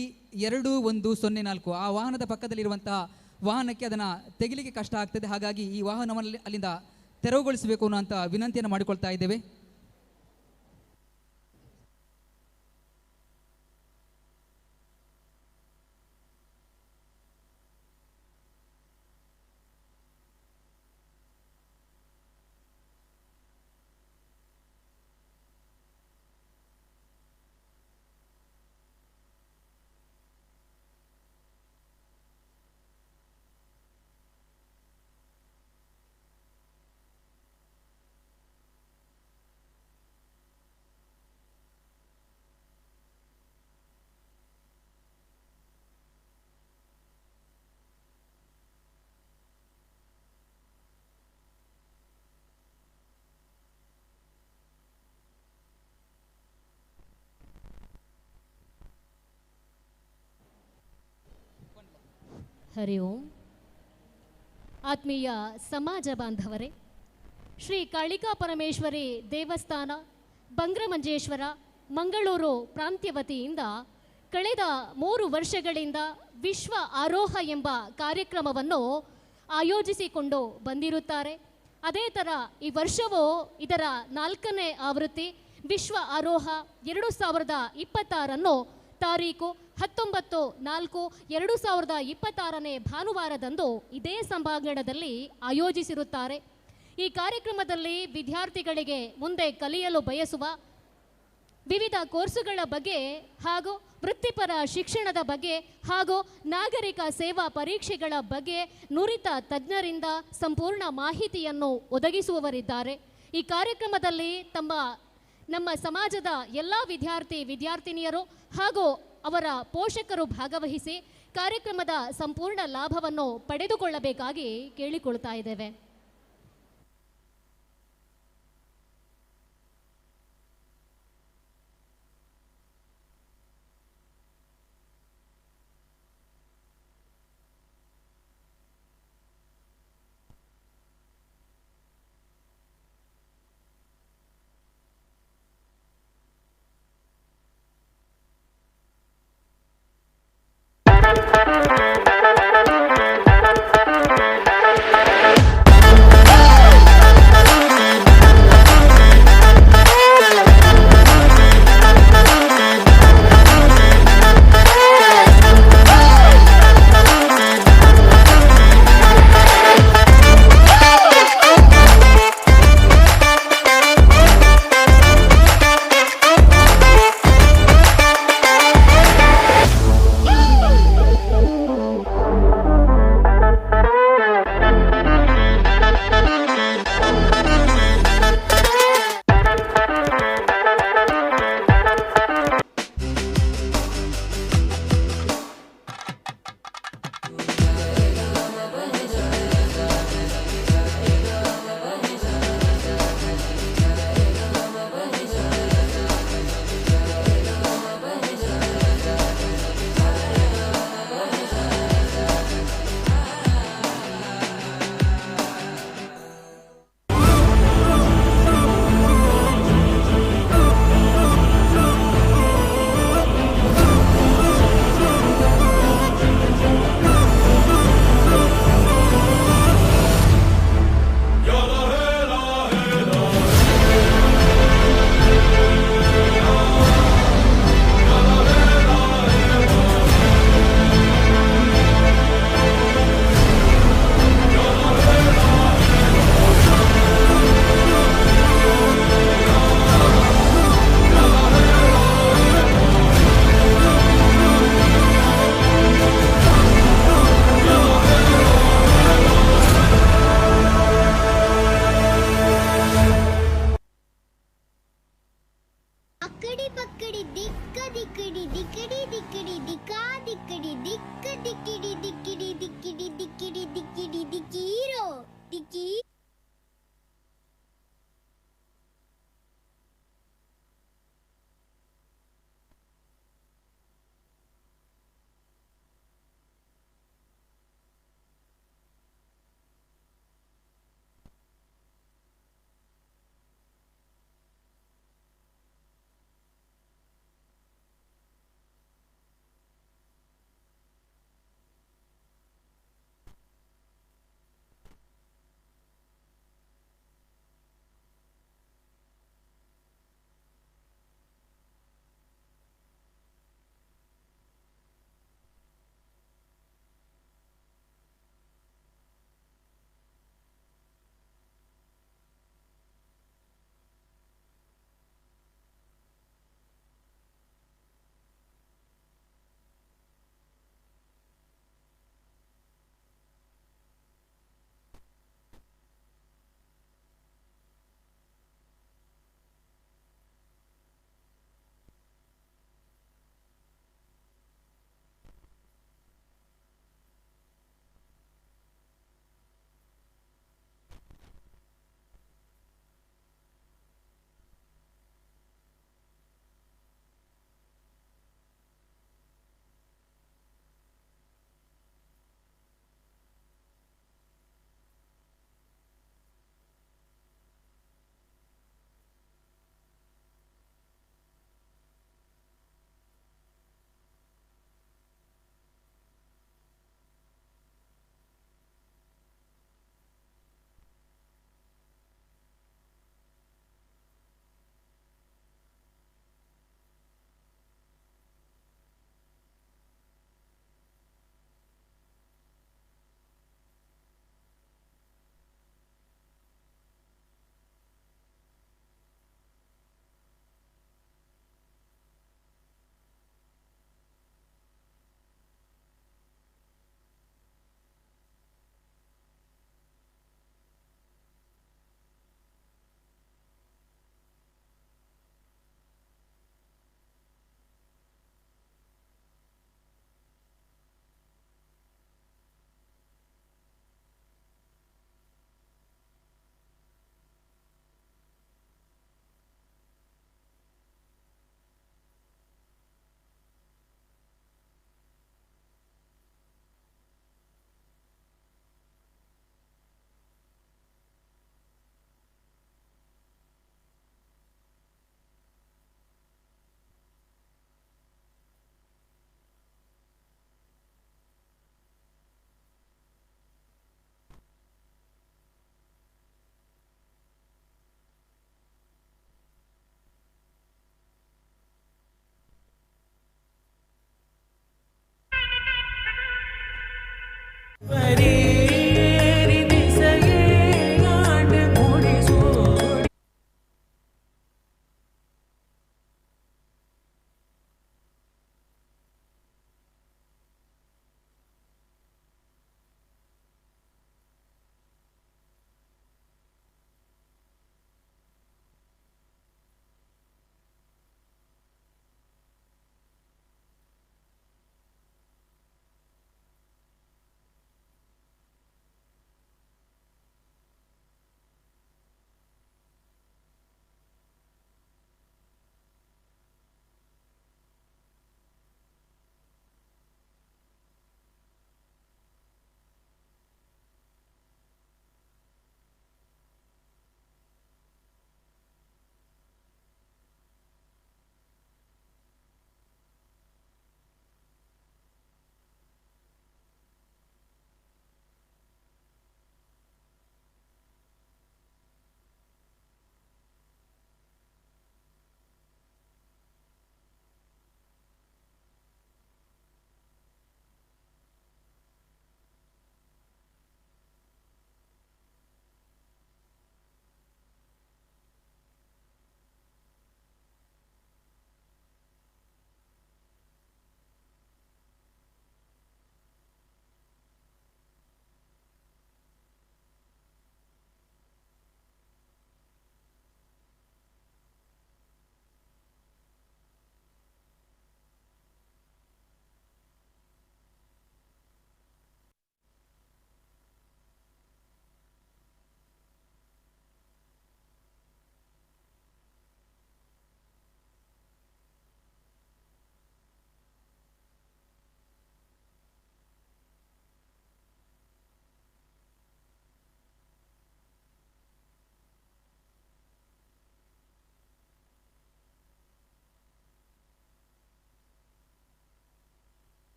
2104 ಆ ವಾಹನದ ಪಕ್ಕದಲ್ಲಿರುವಂತಹ ವಾಹನಕ್ಕೆ ಅದನ್ನು ತೆಗಿಲಿಕ್ಕೆ ಕಷ್ಟ ಆಗ್ತದೆ. ಹಾಗಾಗಿ ಈ ವಾಹನವನ್ನು ಅಲ್ಲಿಂದ ತೆರವುಗೊಳಿಸಬೇಕು ಅನ್ನೋಂಥ ವಿನಂತಿಯನ್ನು ಮಾಡಿಕೊಳ್ತಾ ಇದ್ದೇವೆ. ಹರಿ ಓಂ. ಆತ್ಮೀಯ ಸಮಾಜ ಬಾಂಧವರೇ, ಶ್ರೀ ಕಾಳಿಕಾ ಪರಮೇಶ್ವರಿ ದೇವಸ್ಥಾನ ಬಂಗ್ರಮಂಜೇಶ್ವರ ಮಂಗಳೂರು ಪ್ರಾಂತ್ಯ ವತಿಯಿಂದ ಕಳೆದ 3 ವರ್ಷಗಳಿಂದ ವಿಶ್ವ ಆರೋಹ ಎಂಬ ಕಾರ್ಯಕ್ರಮವನ್ನು ಆಯೋಜಿಸಿಕೊಂಡು ಬಂದಿರುತ್ತಾರೆ. ಅದೇ ಥರ ಈ ವರ್ಷವೂ ಇದರ 4ನೇ ಆವೃತ್ತಿ ವಿಶ್ವ ಆರೋಹ 2026 ತಾರೀಕು 19/4/2026 ಭಾನುವಾರದಂದು ಇದೇ ಸಭಾಂಗಣದಲ್ಲಿ ಆಯೋಜಿಸಿರುತ್ತಾರೆ. ಈ ಕಾರ್ಯಕ್ರಮದಲ್ಲಿ ವಿದ್ಯಾರ್ಥಿಗಳಿಗೆ ಮುಂದೆ ಕಲಿಯಲು ಬಯಸುವ ವಿವಿಧ ಕೋರ್ಸುಗಳ ಬಗ್ಗೆ ಹಾಗೂ ವೃತ್ತಿಪರ ಶಿಕ್ಷಣದ ಬಗ್ಗೆ ಹಾಗೂ ನಾಗರಿಕ ಸೇವಾ ಪರೀಕ್ಷೆಗಳ ಬಗ್ಗೆ ನುರಿತ ತಜ್ಞರಿಂದ ಸಂಪೂರ್ಣ ಮಾಹಿತಿಯನ್ನು ಒದಗಿಸುವವರಿದ್ದಾರೆ. ಈ ಕಾರ್ಯಕ್ರಮದಲ್ಲಿ ನಮ್ಮ ಸಮಾಜದ ಎಲ್ಲ ವಿದ್ಯಾರ್ಥಿನಿಯರು ಹಾಗೂ ಅವರ ಪೋಷಕರು ಭಾಗವಹಿಸಿ ಕಾರ್ಯಕ್ರಮದ ಸಂಪೂರ್ಣ ಲಾಭವನ್ನು ಪಡೆದುಕೊಳ್ಳಬೇಕಾಗಿ ಕೇಳಿಕೊಳ್ತಾ ಇದ್ದೇವೆ.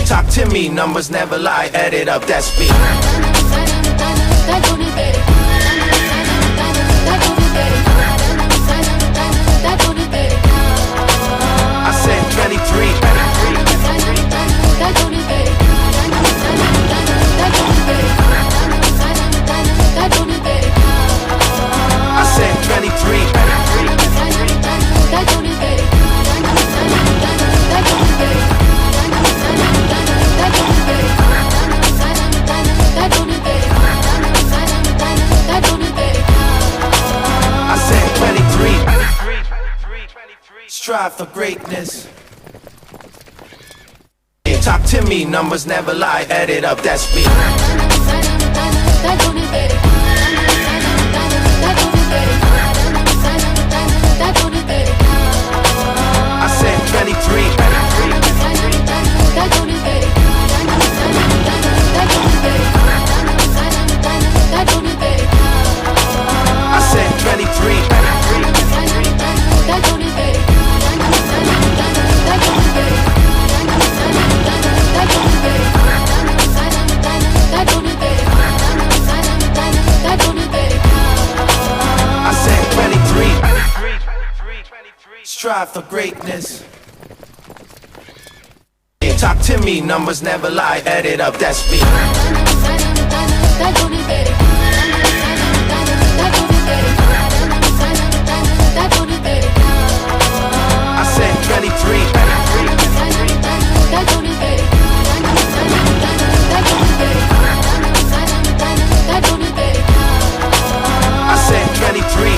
Talk to me, numbers never lie, add it up, that's me. I said 23. I said 23. strive for greatness. Talk to me, numbers never lie, add it up, that's me. I said 23. I said 23. I said 23. Strive for greatness. Talk to me, numbers never lie, add it up, that's me. I said 23. I said 23.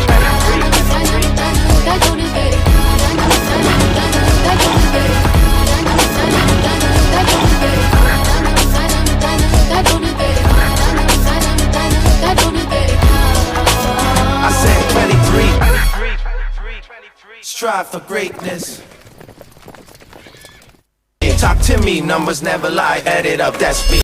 I said 23. Strive for greatness. Talk to me, numbers never lie, add it up, that's me.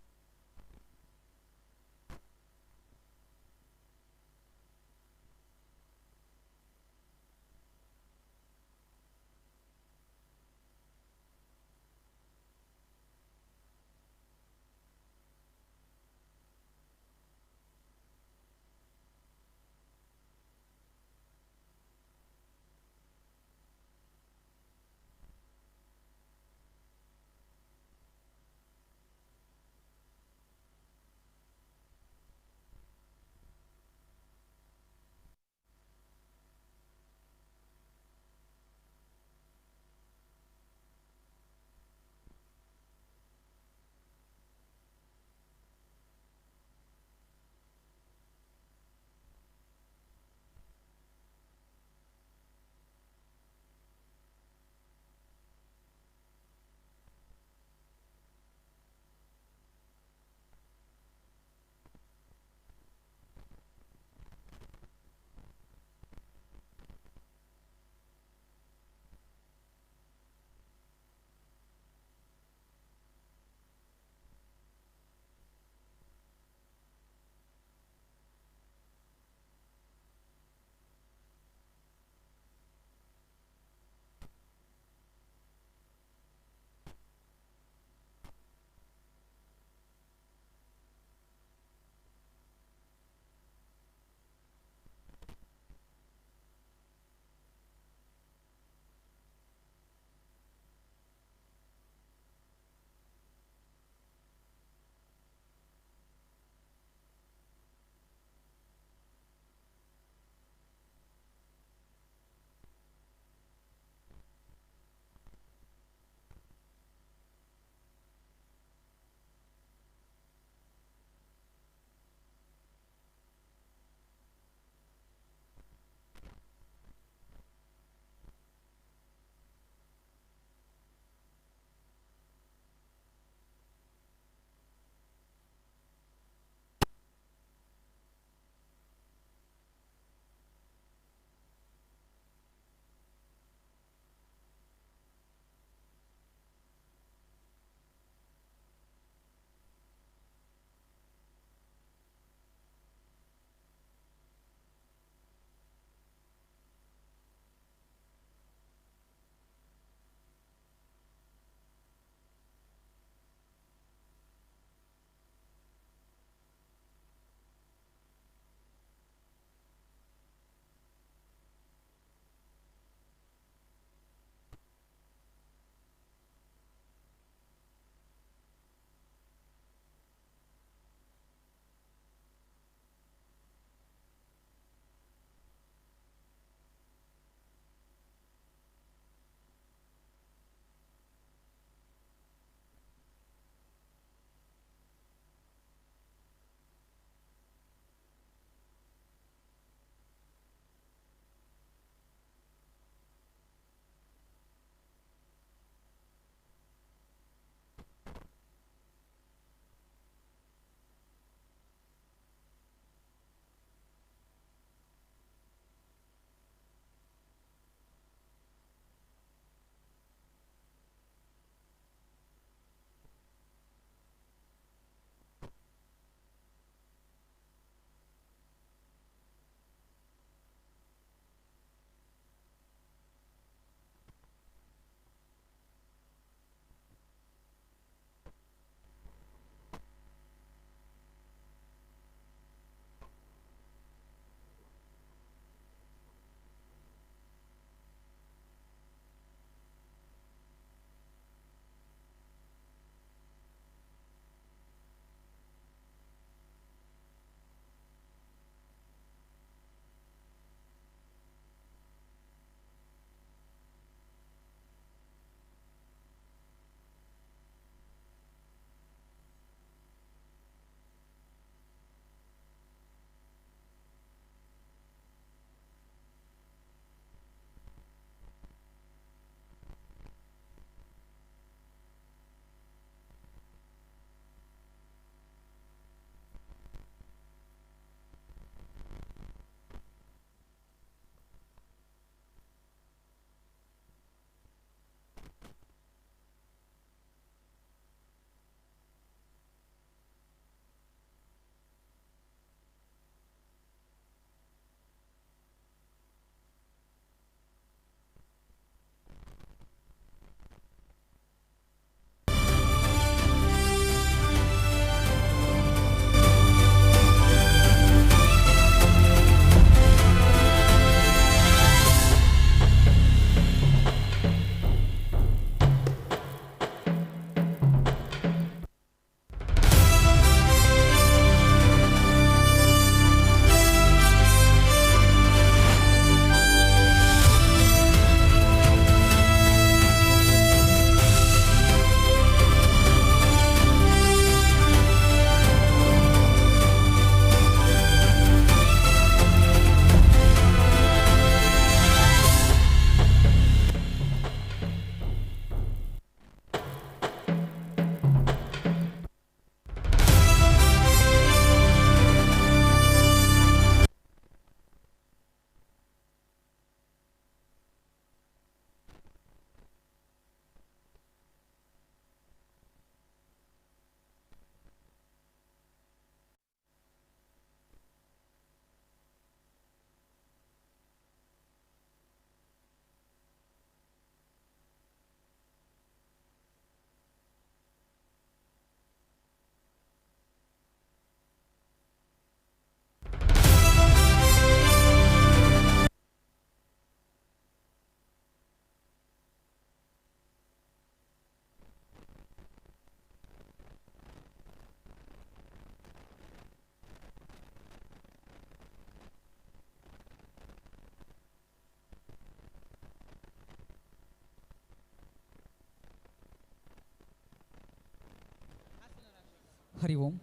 ಹರಿ ಓಂ.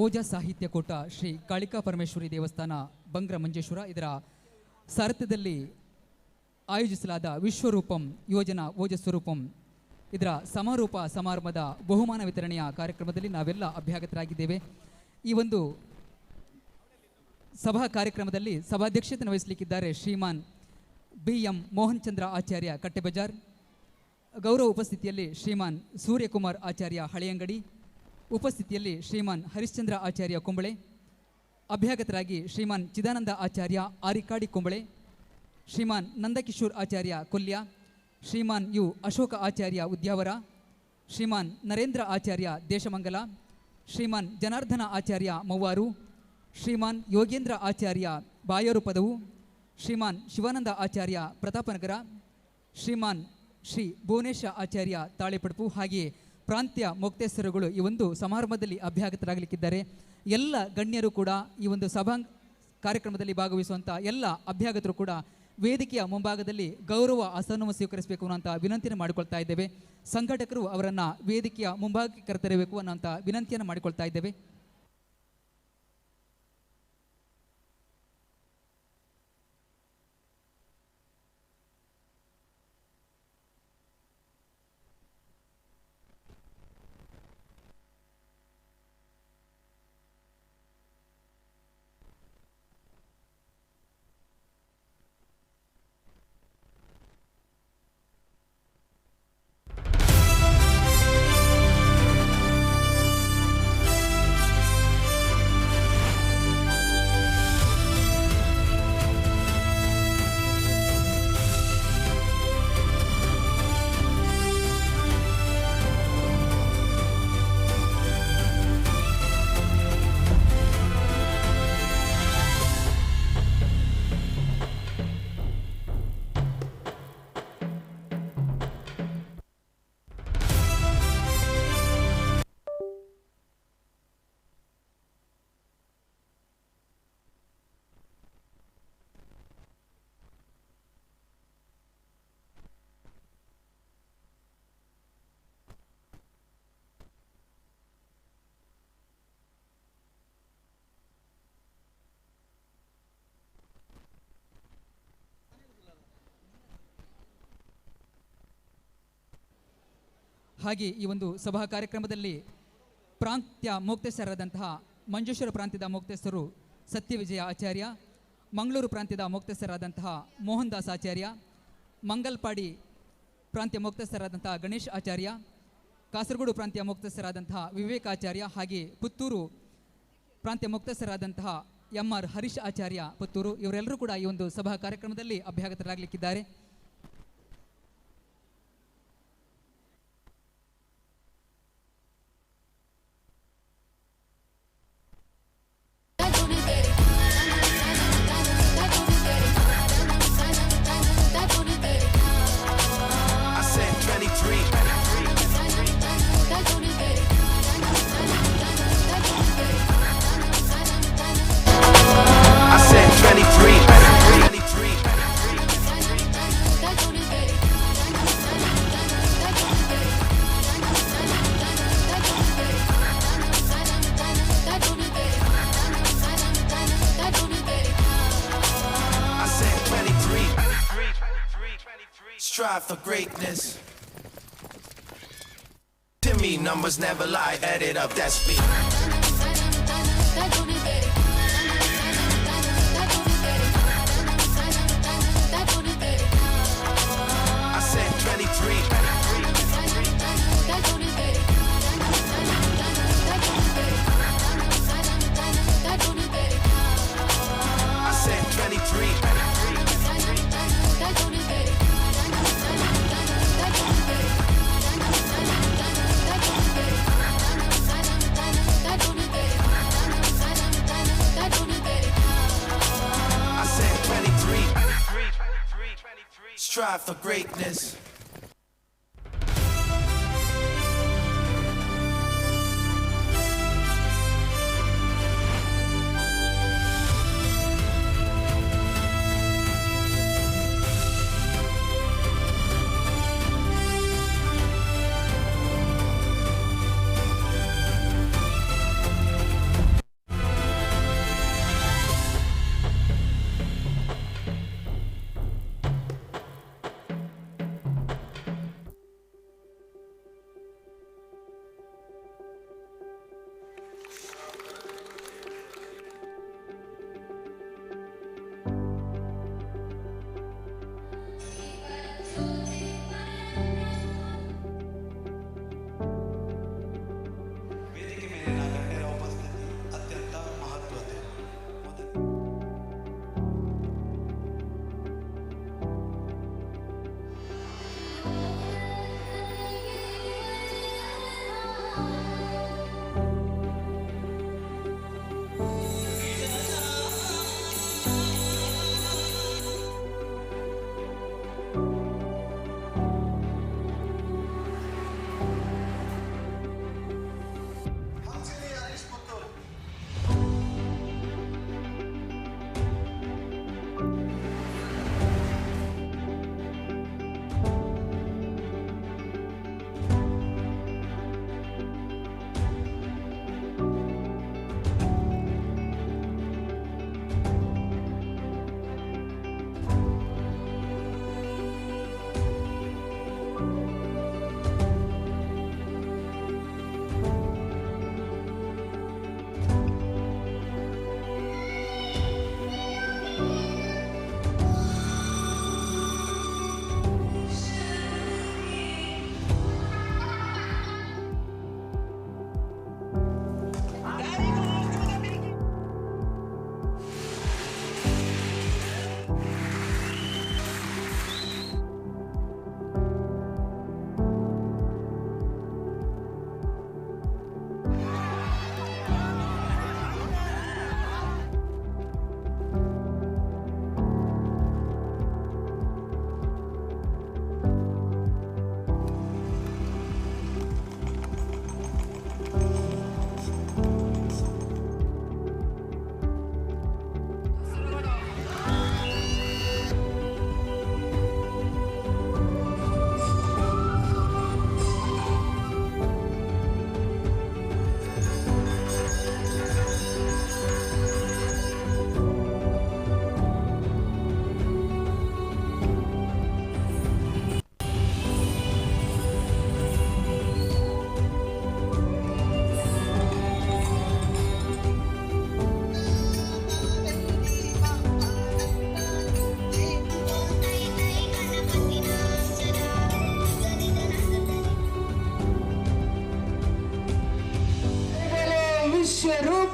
ಓಜ ಸಾಹಿತ್ಯ ಕೂಟ ಶ್ರೀ ಕಾಳಿಕಾ ಪರಮೇಶ್ವರಿ ದೇವಸ್ಥಾನ ಬಂಗ್ರ ಮಂಜೇಶ್ವರ ಇದರ ಸಾರಥ್ಯದಲ್ಲಿ ಆಯೋಜಿಸಲಾದ ವಿಶ್ವರೂಪಂ ಯೋಜನಾ ಓಜಸ್ವರೂಪಂ ಇದರ ಸಮಾರೋಪ ಸಮಾರಂಭದ ಬಹುಮಾನ ವಿತರಣೆಯ ಕಾರ್ಯಕ್ರಮದಲ್ಲಿ ನಾವೆಲ್ಲ ಅಭ್ಯಾಗತರಾಗಿದ್ದೇವೆ. ಈ ಒಂದು ಸಭಾ ಕಾರ್ಯಕ್ರಮದಲ್ಲಿ ಸಭಾಧ್ಯಕ್ಷತೆಯನ್ನು ವಹಿಸಲಿಕ್ಕಿದ್ದಾರೆ ಶ್ರೀಮಾನ್ BM ಮೋಹನ್ ಚಂದ್ರ ಆಚಾರ್ಯ ಕಟ್ಟೆಬಜಾರ್. ಗೌರವ ಉಪಸ್ಥಿತಿಯಲ್ಲಿ ಶ್ರೀಮಾನ್ ಸೂರ್ಯಕುಮಾರ್ ಆಚಾರ್ಯ ಹಳೆಯಂಗಡಿ, ಉಪಸ್ಥಿತಿಯಲ್ಲಿ ಶ್ರೀಮಾನ್ ಹರಿಶ್ಚಂದ್ರ ಆಚಾರ್ಯ ಕುಂಬಳೆ, ಅಭ್ಯಾಗತರಾಗಿ ಶ್ರೀಮಾನ್ ಚಿದಾನಂದ ಆಚಾರ್ಯ ಆರಿಕಾಡಿ ಕುಂಬಳೆ, ಶ್ರೀಮಾನ್ ನಂದಕಿಶೋರ್ ಆಚಾರ್ಯ ಕೊಲ್ಯ, ಶ್ರೀಮಾನ್ ಯು ಅಶೋಕ ಆಚಾರ್ಯ ಉದ್ಯಾವರ, ಶ್ರೀಮಾನ್ ನರೇಂದ್ರ ಆಚಾರ್ಯ ದೇಶಮಂಗಲ, ಶ್ರೀಮಾನ್ ಜನಾರ್ದನ ಆಚಾರ್ಯ ಮವ್ವಾರು, ಶ್ರೀಮಾನ್ ಯೋಗೇಂದ್ರ ಆಚಾರ್ಯ ಬಾಯರು ಪದವು, ಶ್ರೀಮಾನ್ ಶಿವಾನಂದ ಆಚಾರ್ಯ ಪ್ರತಾಪನಗರ, ಶ್ರೀಮಾನ್ ಶ್ರೀ ಭುವನೇಶ ಆಚಾರ್ಯ ತಾಳೆಪಡುಪು, ಹಾಗೆಯೇ ಪ್ರಾಂತ್ಯ ಮೊಕ್ತೇಸರುಗಳು ಈ ಒಂದು ಸಮಾರಂಭದಲ್ಲಿ ಅಭ್ಯಾಗತರಾಗಲಿಕ್ಕಿದ್ದಾರೆ. ಎಲ್ಲ ಗಣ್ಯರು ಕೂಡ ಈ ಒಂದು ಸಭಾ ಕಾರ್ಯಕ್ರಮದಲ್ಲಿ ಭಾಗವಹಿಸುವಂಥ ಎಲ್ಲ ಅಭ್ಯಾಗತರು ಕೂಡ ವೇದಿಕೆಯ ಮುಂಭಾಗದಲ್ಲಿ ಗೌರವ ಆಸನವನ್ನು ಸ್ವೀಕರಿಸಬೇಕು ಅನ್ನೋಂಥ ವಿನಂತಿಯನ್ನು ಮಾಡಿಕೊಳ್ತಾ ಇದ್ದೇವೆ. ಸಂಘಟಕರು ಅವರನ್ನು ವೇದಿಕೆಯ ಮುಂಭಾಗಕ್ಕೆ ಕರೆತರಬೇಕು ಅನ್ನೋಂಥ ವಿನಂತಿಯನ್ನು ಮಾಡಿಕೊಳ್ತಾ ಇದ್ದೇವೆ. ಹಾಗೆ ಈ ಒಂದು ಸಭಾ ಕಾರ್ಯಕ್ರಮದಲ್ಲಿ ಪ್ರಾಂತ್ಯ ಮೊಕ್ತೇಸರಾದಂತಹ ಮಂಜೇಶ್ವರ ಪ್ರಾಂತ್ಯದ ಮೊಕ್ತೇಸರು ಸತ್ಯವಿಜಯ ಆಚಾರ್ಯ, ಮಂಗಳೂರು ಪ್ರಾಂತ್ಯದ ಮೊಕ್ತೇಸರಾದಂತಹ ಮೋಹನ್ ದಾಸ್ ಆಚಾರ್ಯ, ಮಂಗಲ್ಪಾಡಿ ಪ್ರಾಂತ್ಯ ಮೊಕ್ತೇಸರಾದಂತಹ ಗಣೇಶ್ ಆಚಾರ್ಯ, ಕಾಸರಗೋಡು ಪ್ರಾಂತ್ಯ ಮೊಕ್ತೇಸರಾದಂತಹ ವಿವೇಕಾಚಾರ್ಯ, ಹಾಗೆ ಪುತ್ತೂರು ಪ್ರಾಂತ್ಯ ಮೊಕ್ತೇಸರಾದಂತಹ MR ಹರೀಶ್ ಆಚಾರ್ಯ ಪುತ್ತೂರು, ಇವರೆಲ್ಲರೂ ಕೂಡ ಈ ಒಂದು ಸಭಾ ಕಾರ್ಯಕ್ರಮದಲ್ಲಿ ಅಭ್ಯಾಗತರಾಗಲಿಕ್ಕಿದ್ದಾರೆ. Strive for greatness. To me, numbers never lie. Add it up, that's me. I said 23. I said 23. Strive for greatness.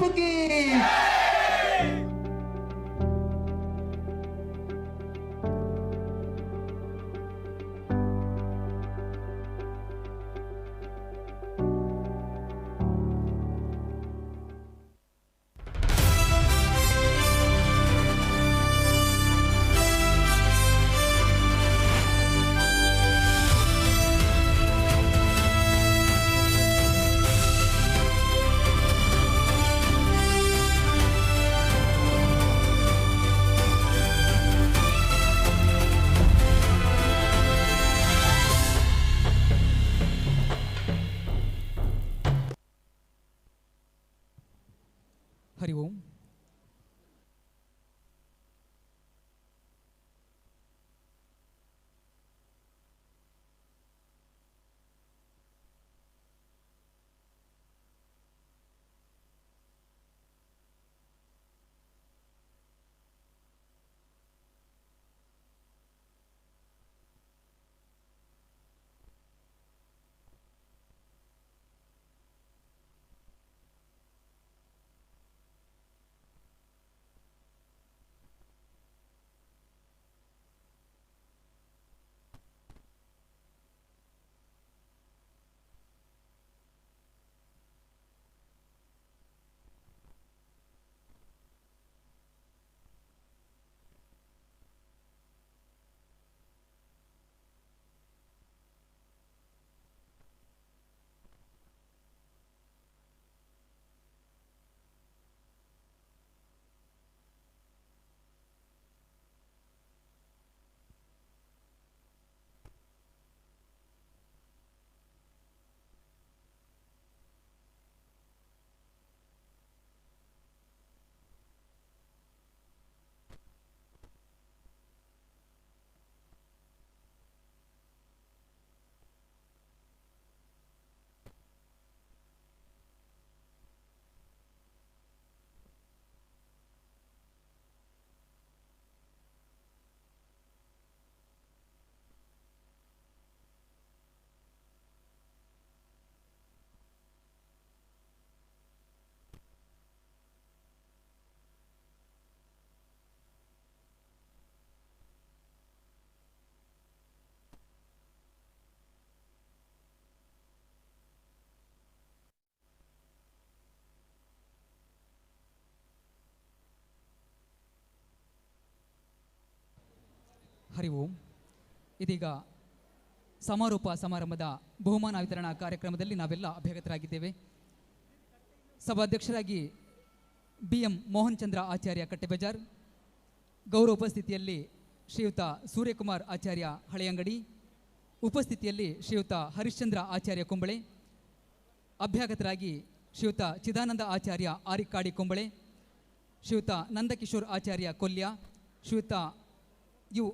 बापू की ಹರಿ ಓಂ. ಹರಿ ಓಂ. ಇದೀಗ ಸಮಾರೋಪ ಸಮಾರಂಭದ ಬಹುಮಾನ ವಿತರಣಾ ಕಾರ್ಯಕ್ರಮದಲ್ಲಿ ನಾವೆಲ್ಲ ಅಭ್ಯಾಗತರಾಗಿದ್ದೇವೆ. ಸಭಾಧ್ಯಕ್ಷರಾಗಿ BM ಮೋಹನ್ ಚಂದ್ರ ಆಚಾರ್ಯ ಕಟ್ಟೆಬಜಾರ್, ಗೌರವ ಉಪಸ್ಥಿತಿಯಲ್ಲಿ ಶ್ರೀಯುತ ಸೂರ್ಯಕುಮಾರ್ ಆಚಾರ್ಯ ಹಳೆಯಂಗಡಿ, ಉಪಸ್ಥಿತಿಯಲ್ಲಿ ಶ್ರೀಯುತ ಹರಿಶ್ಚಂದ್ರ ಆಚಾರ್ಯ ಕುಂಬಳೆ, ಅಭ್ಯಾಗತರಾಗಿ ಶ್ರೀಯುತ ಚಿದಾನಂದ ಆಚಾರ್ಯ ಆರಿಕಾಡಿ ಕುಂಬಳೆ, ಶ್ರೀಯುತ ನಂದಕಿಶೋರ್ ಆಚಾರ್ಯ ಕೊಲ್ಯ, ಶ್ರೀಯುತ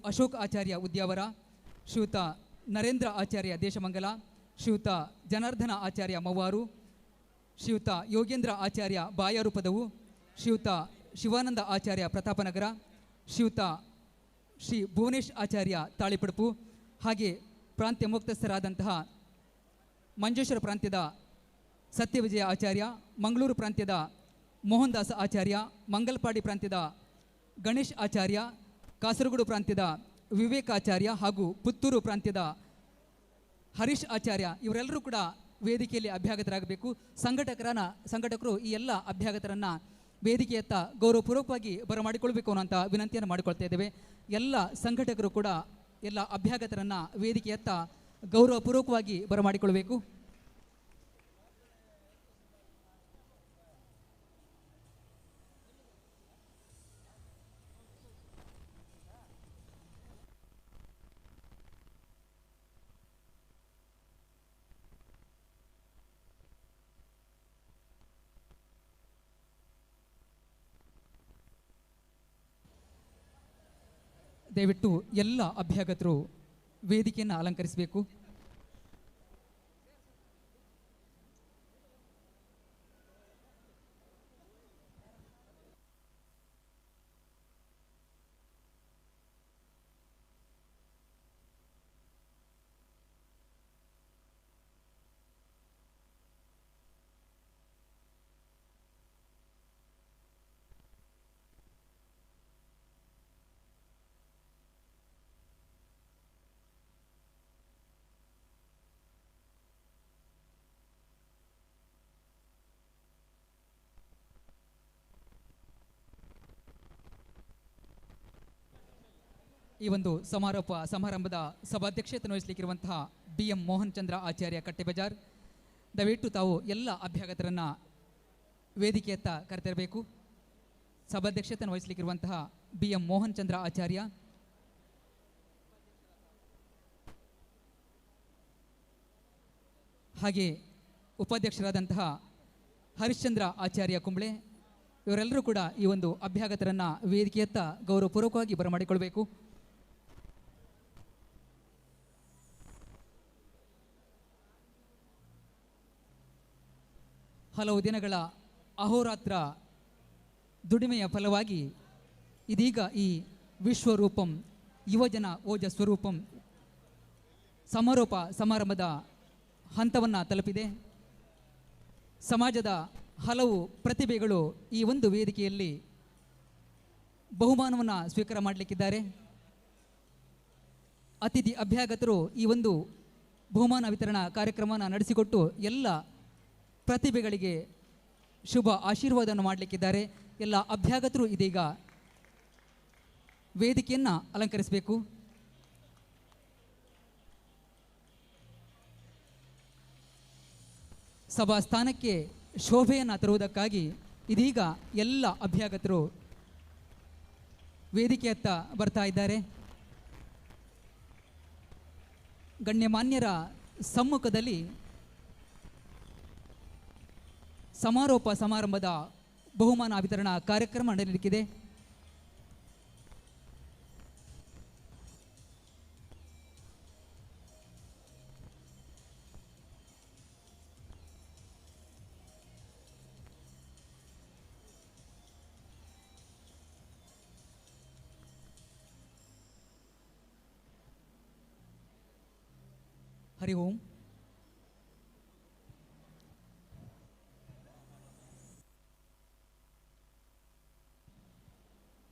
ಅಶೋಕ್ ಆಚಾರ್ಯ ಉದ್ಯಾವರ, ಶ್ರೀಯುತ ನರೇಂದ್ರ ಆಚಾರ್ಯ ದೇಶಮಂಗಲ, ಶ್ರೀಯುತ ಜನಾರ್ದನ ಆಚಾರ್ಯ ಮವ್ವಾರು, ಶ್ರೀಯುತ ಯೋಗೇಂದ್ರ ಆಚಾರ್ಯ ಬಾಯಾರು ಪದವು, ಶ್ರೀಯುತ ಶಿವಾನಂದ ಆಚಾರ್ಯ ಪ್ರತಾಪನಗರ, ಶ್ರೀಯುತ ಶ್ರೀ ಭುವನೇಶ್ ಆಚಾರ್ಯ ತಾಳಿಪಡುಪು, ಹಾಗೆ ಪ್ರಾಂತ್ಯ ಮುಕ್ತಸ್ಥರಾದಂತಹ ಮಂಜೇಶ್ವರ ಪ್ರಾಂತ್ಯದ ಸತ್ಯವಿಜಯ ಆಚಾರ್ಯ, ಮಂಗಳೂರು ಪ್ರಾಂತ್ಯದ ಮೋಹನ್ ದಾಸ್ ಆಚಾರ್ಯ, ಮಂಗಲ್ಪಾಡಿ ಪ್ರಾಂತ್ಯದ ಗಣೇಶ್ ಆಚಾರ್ಯ, ಕಾಸರಗೋಡು ಪ್ರಾಂತ್ಯದ ವಿವೇಕಾಚಾರ್ಯ ಹಾಗೂ ಪುತ್ತೂರು ಪ್ರಾಂತ್ಯದ ಹರೀಶ್ ಆಚಾರ್ಯ ಇವರೆಲ್ಲರೂ ಕೂಡ ವೇದಿಕೆಯಲ್ಲಿ ಅಭ್ಯಾಗತರಾಗಬೇಕು. ಸಂಘಟಕರು ಈ ಎಲ್ಲ ಅಭ್ಯಾಗತರನ್ನು ವೇದಿಕೆಯತ್ತ ಗೌರವಪೂರ್ವಕವಾಗಿ ಬರಮಾಡಿಕೊಳ್ಬೇಕು ಅನ್ನೋಂಥ ವಿನಂತಿಯನ್ನು ಮಾಡಿಕೊಳ್ತಾ ಇದ್ದೇವೆ. ಎಲ್ಲ ಸಂಘಟಕರು ಕೂಡ ಎಲ್ಲ ಅಭ್ಯಾಗತರನ್ನು ವೇದಿಕೆಯತ್ತ ಗೌರವಪೂರ್ವಕವಾಗಿ ಬರಮಾಡಿಕೊಳ್ಬೇಕು. ದಯವಿಟ್ಟು ಎಲ್ಲ ಅಭ್ಯಾಗತರು ವೇದಿಕೆಯನ್ನು ಅಲಂಕರಿಸಬೇಕು. ಈ ಒಂದು ಸಮಾರೋಪ ಸಮಾರಂಭದ ಸಭಾಧ್ಯಕ್ಷತೆ ವಹಿಸಲಿಕ್ಕಿರುವಂತಹ BM ಮೋಹನ್ ಚಂದ್ರ ಆಚಾರ್ಯ ಕಟ್ಟೆಬಜಾರ್, ದಯವಿಟ್ಟು ತಾವು ಎಲ್ಲ ಅಭ್ಯಾಗತರನ್ನು ವೇದಿಕೆಯತ್ತ ಕರೆತರಬೇಕು. ಸಭಾಧ್ಯಕ್ಷತೆ ವಹಿಸಲಿಕ್ಕಿರುವಂತಹ BM ಮೋಹನ್ ಚಂದ್ರ ಆಚಾರ್ಯ, ಹಾಗೆ ಉಪಾಧ್ಯಕ್ಷರಾದಂತಹ ಹರಿಶ್ಚಂದ್ರ ಆಚಾರ್ಯ ಕುಂಬ್ಳೆ, ಇವರೆಲ್ಲರೂ ಕೂಡ ಈ ಒಂದು ಅಭ್ಯಾಗತರನ್ನು ವೇದಿಕೆಯತ್ತ ಗೌರವಪೂರ್ವಕವಾಗಿ ಬರಮಾಡಿಕೊಳ್ಬೇಕು. ಹಲವು ದಿನಗಳ ಅಹೋರಾತ್ರ ದುಡಿಮೆಯ ಫಲವಾಗಿ ಇದೀಗ ಈ ವಿಶ್ವರೂಪಂ ಯುವಜನ ಓಜಸ್ವರೂಪಂ ಸಮಾರೋಪ ಸಮಾರಂಭದ ಹಂತವನ್ನು ತಲುಪಿದೆ. ಸಮಾಜದ ಹಲವು ಪ್ರತಿಭೆಗಳು ಈ ಒಂದು ವೇದಿಕೆಯಲ್ಲಿ ಬಹುಮಾನವನ್ನು ಸ್ವೀಕಾರ ಮಾಡಲಿಕ್ಕಿದ್ದಾರೆ. ಅತಿಥಿ ಅಭ್ಯಾಗತರು ಈ ಒಂದು ಬಹುಮಾನ ವಿತರಣಾ ಕಾರ್ಯಕ್ರಮವನ್ನು ನಡೆಸಿಕೊಟ್ಟು ಎಲ್ಲ ಪ್ರತಿಭೆಗಳಿಗೆ ಶುಭ ಆಶೀರ್ವಾದವನ್ನು ಮಾಡಲಿಕ್ಕಿದ್ದಾರೆ. ಎಲ್ಲ ಅಭ್ಯಾಗತರು ಇದೀಗ ವೇದಿಕೆಯನ್ನು ಅಲಂಕರಿಸಬೇಕು. ಸಭಾ ಸ್ಥಾನಕ್ಕೆ ಶೋಭೆಯನ್ನು ತರುವುದಕ್ಕಾಗಿ ಇದೀಗ ಎಲ್ಲ ಅಭ್ಯಾಗತರು ವೇದಿಕೆಯತ್ತ ಬರ್ತಾ ಇದ್ದಾರೆ. ಗಣ್ಯಮಾನ್ಯರ ಸಮ್ಮುಖದಲ್ಲಿ ಸಮಾರೋಪ ಸಮಾರಂಭದ ಬಹುಮಾನ ವಿತರಣಾ ಕಾರ್ಯಕ್ರಮ ನಡೆಯಲಿಕ್ಕಿದೆ. ಹರಿ ಓಂ.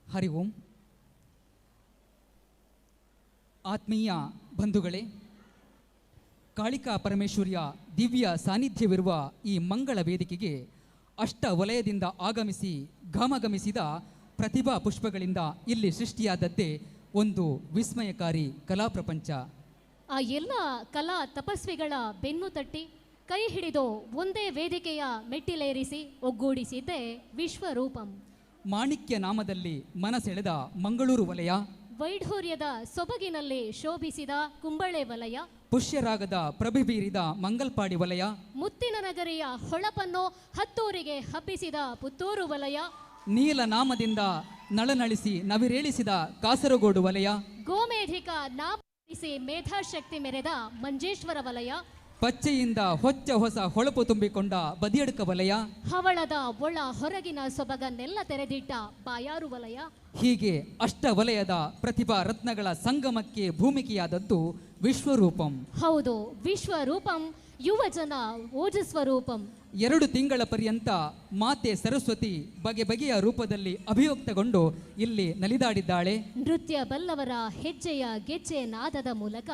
ಹರಿ ಓಂ. ಆತ್ಮೀಯ ಬಂಧುಗಳೇ, ಕಾಳಿಕಾ ಪರಮೇಶ್ವರಿಯ ದಿವ್ಯ ಸಾನ್ನಿಧ್ಯವಿರುವ ಈ ಮಂಗಳ ವೇದಿಕೆಗೆ ಅಷ್ಟ ವಲಯದಿಂದ ಆಗಮಿಸಿ ಘಮಘಮಿಸಿದ ಪ್ರತಿಭಾ ಪುಷ್ಪಗಳಿಂದ ಇಲ್ಲಿ ಸೃಷ್ಟಿಯಾದದ್ದೇ ಒಂದು ವಿಸ್ಮಯಕಾರಿ ಕಲಾ ಪ್ರಪಂಚ. ಆ ಎಲ್ಲ ಕಲಾ ತಪಸ್ವಿಗಳ ಬೆನ್ನು ತಟ್ಟಿ ಕೈ ಹಿಡಿದು ಒಂದೇ ವೇದಿಕೆಯ ಮೆಟ್ಟಿಲೇರಿಸಿ ಒಗ್ಗೂಡಿಸಿದ್ದೇ ವಿಶ್ವರೂಪಂ. ಮಾಣಿಕ್ಯ ನಾಮದಲ್ಲಿ ಮನಸೆಳೆದ ಮಂಗಳೂರು ವಲಯ, ವೈಢೂರ್ಯದ ಸೊಬಗಿನಲ್ಲಿ ಶೋಭಿಸಿದ ಕುಂಬಳೆ ವಲಯ, ಪುಷ್ಯರಾಗದ ಪ್ರಭೆ ಬೀರಿದ ಮಂಗಲ್ಪಾಡಿ ವಲಯ, ಮುತ್ತಿನ ನಗರಿಯ ಹೊಳಪನ್ನು ಹತ್ತೂರಿಗೆ ಹಬ್ಬಿಸಿದ ಪುತ್ತೂರು ವಲಯ, ನೀಲ ನಾಮದಿಂದ ನಳನಳಿಸಿ ನವಿರೇಳಿಸಿದ ಕಾಸರಗೋಡು ವಲಯ, ಗೋಮೇಧಿಕ ನಾಮಿಸಿ ಮೇಧಾಶಕ್ತಿ ಮೆರೆದ ಮಂಜೇಶ್ವರ ವಲಯ, ಪಚ್ಚೆಯಿಂದ ಹೊಚ್ಚ ಹೊಸ ಹೊಳಪು ತುಂಬಿಕೊಂಡ ಬದಿಯಡ್ಕ ವಲಯ, ಹವಳದ ಒಳ ಹೊರಗಿನ ಸೊಬಗನ್ನೆಲ್ಲ ತೆರೆದಿಟ್ಟ ಬಾಯಾರು ವಲಯ. ಹೀಗೆ ಅಷ್ಟ ವಲಯದ ಪ್ರತಿಭಾ ರತ್ನಗಳ ಸಂಗಮಕ್ಕೆ ಭೂಮಿಕೆಯಾದದ್ದು ವಿಶ್ವರೂಪಂ. ಹೌದು, ವಿಶ್ವರೂಪಂ ಯುವಜನ ಓಜಸ್ವರೂಪಂ. 2 ತಿಂಗಳ ಪರ್ಯಂತ ಮಾತೆ ಸರಸ್ವತಿ ಬಗೆ ಬಗೆಯ ರೂಪದಲ್ಲಿ ಅಭಿವ್ಯಕ್ತಗೊಂಡು ಇಲ್ಲಿ ನಲಿದಾಡಿದ್ದಾಳೆ. ನೃತ್ಯ ಬಲ್ಲವರ ಹೆಜ್ಜೆಯ ಗೆಜ್ಜೆ ನಾದದ ಮೂಲಕ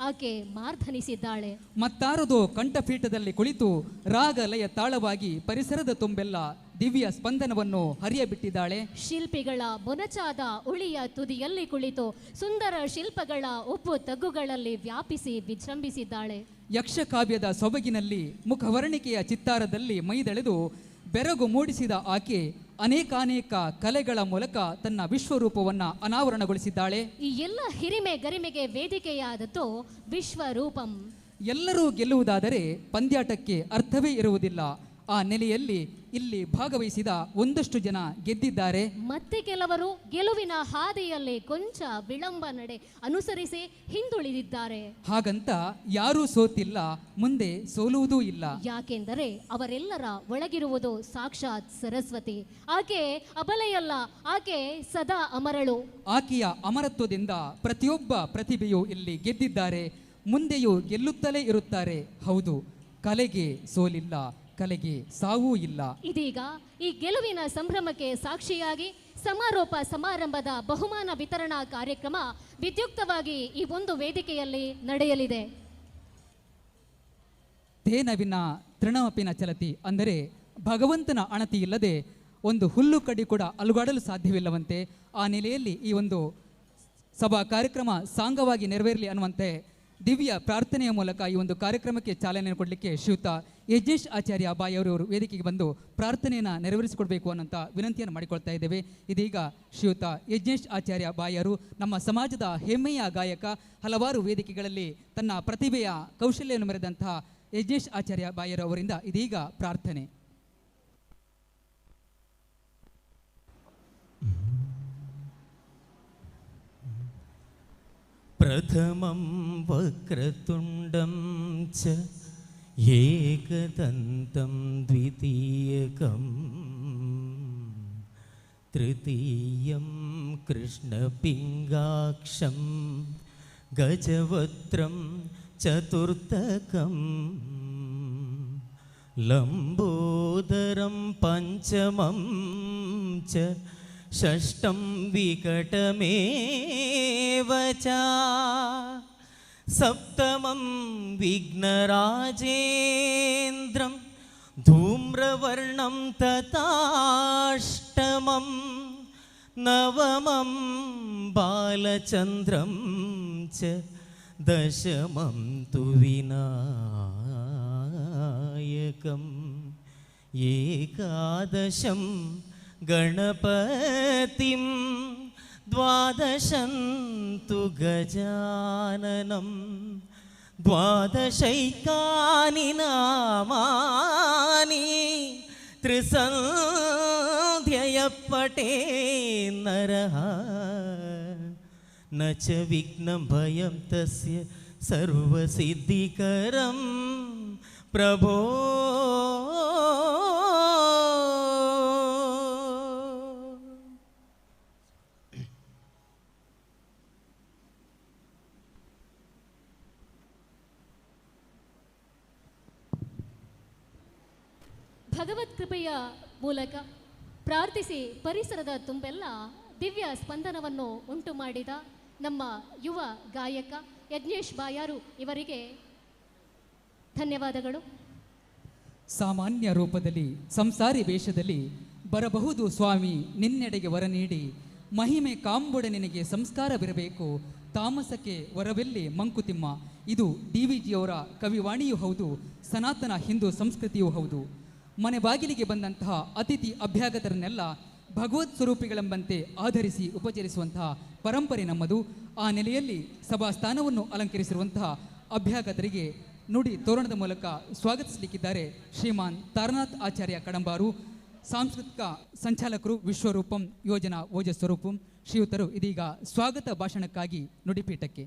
ಆಕೆ ಮಾರ್ಧನಿಸಿದ್ದಾಳೆ. ಮತ್ತಾರದು ಕಂಠಪೀಠದಲ್ಲಿ ಕುಳಿತು ರಾಗ ಲಯ ತಾಳವಾಗಿ ಪರಿಸರದ ತುಂಬೆಲ್ಲ ದಿವ್ಯ ಸ್ಪಂದನವನ್ನು ಹರಿಯಬಿಟ್ಟಿದ್ದಾಳೆ. ಶಿಲ್ಪಿಗಳ ಮೊನಚಾದ ಉಳಿಯ ತುದಿಯಲ್ಲಿ ಕುಳಿತು ಸುಂದರ ಶಿಲ್ಪಗಳ ಉಪ್ಪು ತಗ್ಗುಗಳಲ್ಲಿ ವ್ಯಾಪಿಸಿ ವಿಜೃಂಭಿಸಿದ್ದಾಳೆ. ಯಕ್ಷಕಾವ್ಯದ ಸೊಬಗಿನಲ್ಲಿ ಮುಖವರ್ಣಿಕೆಯ ಚಿತ್ತಾರದಲ್ಲಿ ಮೈದೆಳೆದು ಬೆರಗು ಮೂಡಿಸಿದ ಆಕೆ ಅನೇಕಾನೇಕ ಕಲೆಗಳ ಮೂಲಕ ತನ್ನ ವಿಶ್ವರೂಪವನ್ನು ಅನಾವರಣಗೊಳಿಸಿದ್ದಾಳೆ. ಈ ಎಲ್ಲ ಹಿರಿಮೆ ಗರಿಮೆಗೆ ವೇದಿಕೆಯಾದದ್ದು ವಿಶ್ವರೂಪಂ. ಎಲ್ಲರೂ ಗೆಲ್ಲುವುದಾದರೆ ಪಂದ್ಯಾಟಕ್ಕೆ ಅರ್ಥವೇ ಇರುವುದಿಲ್ಲ. ಆ ನೆಲೆಯಲ್ಲಿ ಇಲ್ಲಿ ಭಾಗವಹಿಸಿದ ಒಂದಷ್ಟು ಜನ ಗೆದ್ದಿದ್ದಾರೆ. ಮತ್ತೆ ಕೆಲವರು ಗೆಲುವಿನ ಹಾದಿಯಲ್ಲಿ ಕೊಂಚ ವಿಳಂಬ ನಡೆ ಅನುಸರಿಸಿ ಹಿಂದುಳಿದಿದ್ದಾರೆ. ಹಾಗಂತ ಯಾರೂ ಸೋತಿಲ್ಲ, ಮುಂದೆ ಸೋಲುವುದೂ ಇಲ್ಲ. ಯಾಕೆಂದರೆ ಅವರೆಲ್ಲರ ಒಳಗಿರುವುದು ಸಾಕ್ಷಾತ್ ಸರಸ್ವತಿ. ಆಕೆ ಅಬಲೆಯಲ್ಲ, ಆಕೆ ಸದಾ ಅಮರಳು. ಆಕೆಯ ಅಮರತ್ವದಿಂದ ಪ್ರತಿಯೊಬ್ಬ ಪ್ರತಿಭೆಯೂ ಇಲ್ಲಿ ಗೆದ್ದಿದ್ದಾರೆ, ಮುಂದೆಯೂ ಗೆಲ್ಲುತ್ತಲೇ ಇರುತ್ತಾರೆ. ಹೌದು, ಕಲೆಗೆ ಸೋಲಿಲ್ಲ, ಕಲೆಗೆ ಸಾವೂ ಇಲ್ಲ. ಇದೀಗ ಈ ಗೆಲುವಿನ ಸಂಭ್ರಮಕ್ಕೆ ಸಾಕ್ಷಿಯಾಗಿ ಸಮಾರೋಪ ಸಮಾರಂಭದ ಬಹುಮಾನ ವಿತರಣಾ ಕಾರ್ಯಕ್ರಮ ವಿದ್ಯುಕ್ತವಾಗಿ ಈ ಒಂದು ವೇದಿಕೆಯಲ್ಲಿ ನಡೆಯಲಿದೆ. ತೇನವಿನ ತೃಣಮಪಿನ ಚಲತಿ, ಅಂದರೆ ಭಗವಂತನ ಅಣತಿ ಇಲ್ಲದೆ ಒಂದು ಹುಲ್ಲು ಕಡಿ ಕೂಡ ಅಲುಗಾಡಲು ಸಾಧ್ಯವಿಲ್ಲವಂತೆ. ಆ ನೆಲೆಯಲ್ಲಿ ಈ ಒಂದು ಸಭಾ ಕಾರ್ಯಕ್ರಮ ಸಾಂಗವಾಗಿ ನೆರವೇರಲಿ ಅನ್ನುವಂತೆ ದಿವ್ಯ ಪ್ರಾರ್ಥನೆಯ ಮೂಲಕ ಈ ಒಂದು ಕಾರ್ಯಕ್ರಮಕ್ಕೆ ಚಾಲನೆ ಕೊಡಲಿಕ್ಕೆ ಶ್ರೀಯುತ ಯಜ್ಞೇಶ್ ಆಚಾರ್ಯ ಬಾಯವರು ವೇದಿಕೆಗೆ ಬಂದು ಪ್ರಾರ್ಥನೆಯನ್ನು ನೆರವೇರಿಸಿಕೊಡ್ಬೇಕು ಅನ್ನೋಂಥ ವಿನಂತಿಯನ್ನು ಮಾಡಿಕೊಳ್ತಾ ಇದ್ದೇವೆ. ಇದೀಗ ಶ್ರೀಯುತ ಯಜ್ಞೇಶ್ ಆಚಾರ್ಯ ಬಾಯರು ನಮ್ಮ ಸಮಾಜದ ಹೆಮ್ಮೆಯ ಗಾಯಕ, ಹಲವಾರು ವೇದಿಕೆಗಳಲ್ಲಿ ತನ್ನ ಪ್ರತಿಭೆಯ ಕೌಶಲ್ಯವನ್ನು ಮೆರೆದಂತಹ ಯಜ್ಞೇಶ್ ಆಚಾರ್ಯ ಬಾಯರು ಅವರಿಂದ ಇದೀಗ ಪ್ರಾರ್ಥನೆ. प्रथमं वक्रतुण्डं च एकदन्तं द्वितीयकं तृतीयं कृष्णपिङ्गाक्षं गजवक्त्रं चतुर्थकं लम्बोदरं पञ्चमं च षष्ठं विकटमेव च सप्तमं विघ्नराजेन्द्रं धूम्रवर्णं तथाष्टमं नवमं बालचन्द्रं च दशमं तु विनायकम् एकादशं गणपतिं द्वादशं तु गजाननं द्वादशैकानि नामानि त्रिसन्ध्यय पटे नरः न च विघ्नं भयं तस्य सर्वसिद्धिकरं प्रभो ಭಗವತ್ ಕೃಪೆಯ ಮೂಲಕ ಪ್ರಾರ್ಥಿಸಿ ಪರಿಸರದ ತುಂಬೆಲ್ಲ ದಿವ್ಯ ಸ್ಪಂದನವನ್ನು ಉಂಟು ಮಾಡಿದ ನಮ್ಮ ಯುವ ಗಾಯಕ ಯಜ್ಞೇಶ್ ಬಾಯಾರು ಇವರಿಗೆ ಧನ್ಯವಾದಗಳು. ಸಾಮಾನ್ಯ ರೂಪದಲ್ಲಿ ಸಂಸಾರಿ ವೇಷದಲ್ಲಿ ಬರಬಹುದು ಸ್ವಾಮಿ ನಿನ್ನೆಡೆಗೆ ವರ ನೀಡಿ, ಮಹಿಮೆ ಕಾಂಬುಡ ನಿನಗೆ ಸಂಸ್ಕಾರವಿರಬೇಕು, ತಾಮಸಕ್ಕೆ ವರವೆಲ್ಲಿ ಮಂಕುತಿಮ್ಮ. ಇದು DVGಯವರ ಕವಿವಾಣಿಯೂ ಹೌದು, ಸನಾತನ ಹಿಂದೂ ಸಂಸ್ಕೃತಿಯೂ ಹೌದು. ಮನೆ ಬಾಗಿಲಿಗೆ ಬಂದಂತಹ ಅತಿಥಿ ಅಭ್ಯಾಗತರನ್ನೆಲ್ಲ ಭಗವತ್ ಸ್ವರೂಪಿಗಳೆಂಬಂತೆ ಆಧರಿಸಿ ಉಪಚರಿಸುವಂತಹ ಪರಂಪರೆ ನಮ್ಮದು. ಆ ನೆಲೆಯಲ್ಲಿ ಸಭಾಸ್ಥಾನವನ್ನು ಅಲಂಕರಿಸಿರುವಂತಹ ಅಭ್ಯಾಗತರಿಗೆ ನುಡಿ ತೋರಣದ ಮೂಲಕ ಸ್ವಾಗತಿಸಲಿಕ್ಕಿದ್ದಾರೆ ಶ್ರೀಮಾನ್ ತಾರನಾಥ್ ಆಚಾರ್ಯ ಕಡಂಬಾರು, ಸಾಂಸ್ಕೃತಿಕ ಸಂಚಾಲಕರು, ವಿಶ್ವರೂಪಂ ಯೋಜನಾ ಓಜಸ್ವರೂಪಂ. ಶ್ರೀಯುತರು ಇದೀಗ ಸ್ವಾಗತ ಭಾಷಣಕ್ಕಾಗಿ ನುಡಿಪೀಠಕ್ಕೆ.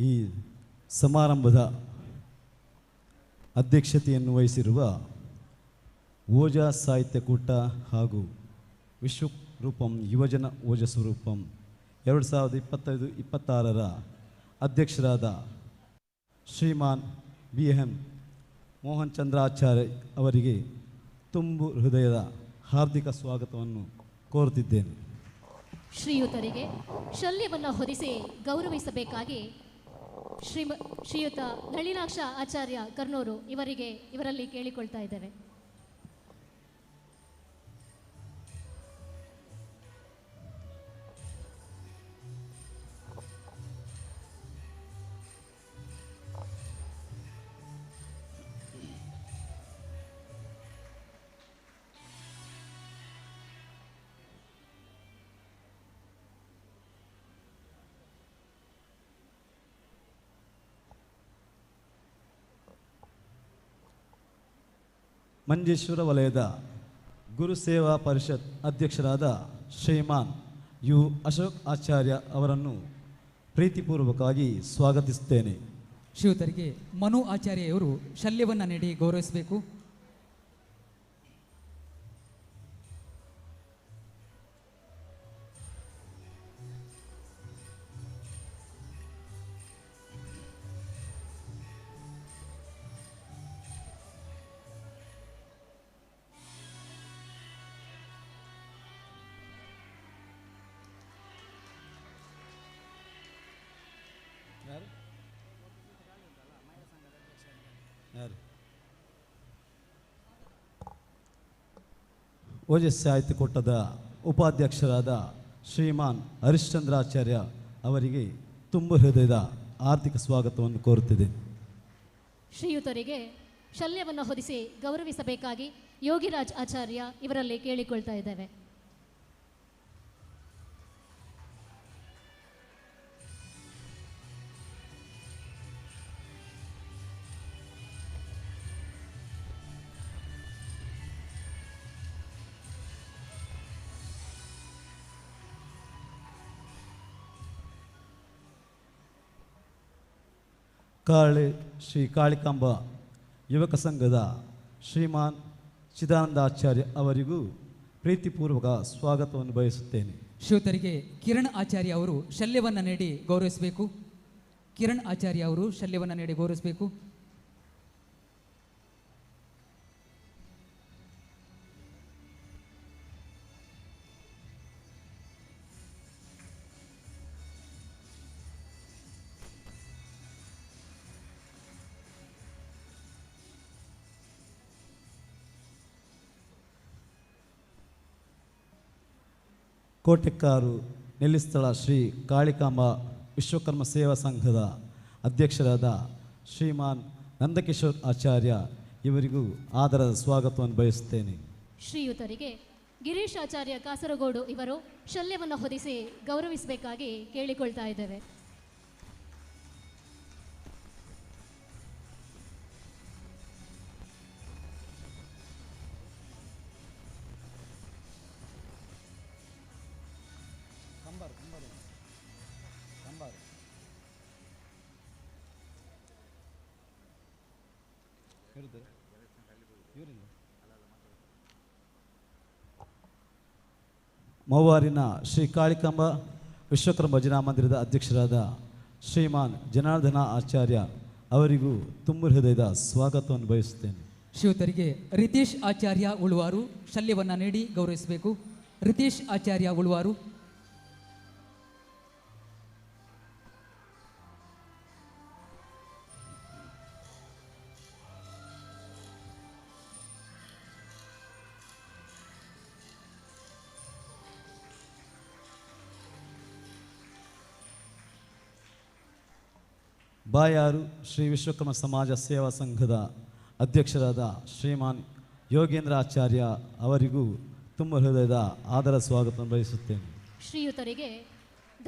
ಈ ಸಮಾರಂಭದ ಅಧ್ಯಕ್ಷತೆಯನ್ನು ವಹಿಸಿರುವ ಓಜಾ ಸಾಹಿತ್ಯಕೂಟ ಹಾಗೂ ವಿಶ್ವರೂಪಂ ಯುವಜನ ಓಜಸ್ವರೂಪಂ 2025-26ರ ಅಧ್ಯಕ್ಷರಾದ ಶ್ರೀಮಾನ್ BM ಮೋಹನ್ ಚಂದ್ರಾಚಾರ್ಯ ಅವರಿಗೆ ತುಂಬು ಹೃದಯದ ಹಾರ್ದಿಕ ಸ್ವಾಗತವನ್ನು ಕೋರುತ್ತಿದ್ದೇನೆ. ಶ್ರೀಯುತರಿಗೆ ಶಲ್ಯವನ್ನು ಹೊದಿಸಿ ಗೌರವಿಸಬೇಕಾಗಿ ಶ್ರೀಯುತ ನಳಿನಾಕ್ಷ ಆಚಾರ್ಯ ಕರ್ನೂರು ಇವರಲ್ಲಿ ಕೇಳಿಕೊಳ್ತಾ ಇದ್ದೇವೆ. ಮಂಜೇಶ್ವರ ವಲಯದ ಗುರು ಸೇವಾ ಪರಿಷತ್ ಅಧ್ಯಕ್ಷರಾದ ಶ್ರೀಮಾನ್ ಯು ಅಶೋಕ್ ಆಚಾರ್ಯ ಅವರನ್ನು ಪ್ರೀತಿಪೂರ್ವಕವಾಗಿ ಸ್ವಾಗತಿಸುತ್ತೇನೆ. ಶ್ರೀಯುತರಿಗೆ ಮನು ಆಚಾರ್ಯವರು ಶಲ್ಯವನ್ನು ನೀಡಿ ಗೌರವಿಸಬೇಕು. ಓಜಸ್ ಸಾಹಿತ್ಯ ಕೊಟ್ಟದ ಉಪಾಧ್ಯಕ್ಷರಾದ ಶ್ರೀಮಾನ್ ಹರಿಶ್ಚಂದ್ರಾಚಾರ್ಯ ಅವರಿಗೆ ತುಂಬ ಹೃದಯದ ಆರ್ಥಿಕ ಸ್ವಾಗತವನ್ನು ಕೋರುತ್ತಿದೆ. ಶ್ರೀಯುತರಿಗೆ ಶಲ್ಯವನ್ನು ಹೊದಿಸಿ ಗೌರವಿಸಬೇಕಾಗಿ ಯೋಗಿರಾಜ್ ಆಚಾರ್ಯ ಇವರಲ್ಲಿ ಕೇಳಿಕೊಳ್ತಾ ಇದ್ದೇವೆ. ಶ್ರೀ ಕಾಳಿಕಾಂಬ ಯುವಕ ಸಂಘದ ಶ್ರೀಮಾನ್ ಚಿದಾನಂದಾಚಾರ್ಯ ಅವರಿಗೂ ಪ್ರೀತಿಪೂರ್ವಕ ಸ್ವಾಗತವನ್ನು ಬಯಸುತ್ತೇನೆ. ಶ್ರೀಯುತರಿಗೆ ಕಿರಣ್ ಆಚಾರ್ಯ ಅವರು ಶಲ್ಯವನ್ನು ನೀಡಿ ಗೌರವಿಸಬೇಕು. ಕಿರಣ್ ಆಚಾರ್ಯ ಅವರು ಶಲ್ಯವನ್ನು ನೀಡಿ ಗೌರವಿಸಬೇಕು. ಕೋಟೆಕ್ಕಾರು ನೆಲ್ಲಿಸ್ಥಳ ಶ್ರೀ ಕಾಳಿಕಾಂಬ ವಿಶ್ವಕರ್ಮ ಸೇವಾ ಸಂಘದ ಅಧ್ಯಕ್ಷರಾದ ಶ್ರೀಮಾನ್ ನಂದಕಿಶೋರ್ ಆಚಾರ್ಯ ಇವರಿಗೂ ಆದರದ ಸ್ವಾಗತವನ್ನು ಬಯಸುತ್ತೇನೆ. ಶ್ರೀಯುತರಿಗೆ ಗಿರೀಶ್ ಆಚಾರ್ಯ ಕಾಸರಗೋಡು ಇವರು ಶಲ್ಯವನ್ನು ಹೊದಿಸಿ ಗೌರವಿಸಬೇಕಾಗಿ ಕೇಳಿಕೊಳ್ತಾ ಇದ್ದೇವೆ. ಮೌವಾರಿನ ಶ್ರೀ ಕಾಳಿಕಾಂಬ ವಿಶ್ವಕರ್ಮ ಭಜನಾ ಮಂದಿರದ ಅಧ್ಯಕ್ಷರಾದ ಶ್ರೀಮಾನ್ ಜನಾರ್ದನ ಆಚಾರ್ಯ ಅವರಿಗೂ ತುಂಬ ಹೃದಯದ ಸ್ವಾಗತವನ್ನು ಬಯಸುತ್ತೇನೆ. ಶ್ರೀಯುತರಿಗೆ ರಿತೇಶ್ ಆಚಾರ್ಯ ಉಳುವಾರು ಶಲ್ಯವನ್ನು ನೀಡಿ ಗೌರವಿಸಬೇಕು. ರಿತೇಶ್ ಆಚಾರ್ಯ ಉಳುವಾರು. ಬಾಯಾರು ಶ್ರೀ ವಿಶ್ವಕರ್ಮ ಸಮಾಜ ಸೇವಾ ಸಂಘದ ಅಧ್ಯಕ್ಷರಾದ ಶ್ರೀಮಾನ್ ಯೋಗೇಂದ್ರ ಆಚಾರ್ಯ ಅವರಿಗೂ ತುಂಬ ಹೃದಯದ ಆದರ ಸ್ವಾಗತವನ್ನು ಬಯಸುತ್ತೇನೆ. ಶ್ರೀಯುತರಿಗೆ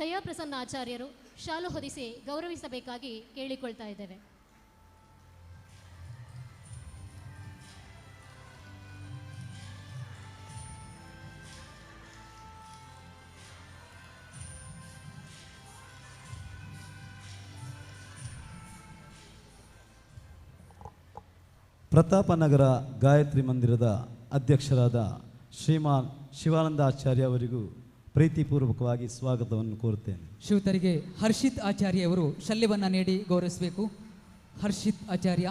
ದಯಾಪ್ರಸನ್ನ ಆಚಾರ್ಯರು ಶಾಲು ಹೊದಿಸಿ ಗೌರವಿಸಬೇಕಾಗಿ ಕೇಳಿಕೊಳ್ತಾ ಇದ್ದೇವೆ. ಪ್ರತಾಪನಗರ ಗಾಯತ್ರಿ ಮಂದಿರದ ಅಧ್ಯಕ್ಷರಾದ ಶ್ರೀಮಾನ್ ಶಿವಾನಂದಾಚಾರ್ಯ ಅವರಿಗೂ ಪ್ರೀತಿಪೂರ್ವಕವಾಗಿ ಸ್ವಾಗತವನ್ನು ಕೋರುತ್ತೇನೆ. ಶ್ರೀಯುತರಿಗೆ ಹರ್ಷಿತ್ ಆಚಾರ್ಯ ಅವರು ಶಲ್ಯವನ್ನು ನೀಡಿ ಗೌರವಿಸಬೇಕು. ಹರ್ಷಿತ್ ಆಚಾರ್ಯ.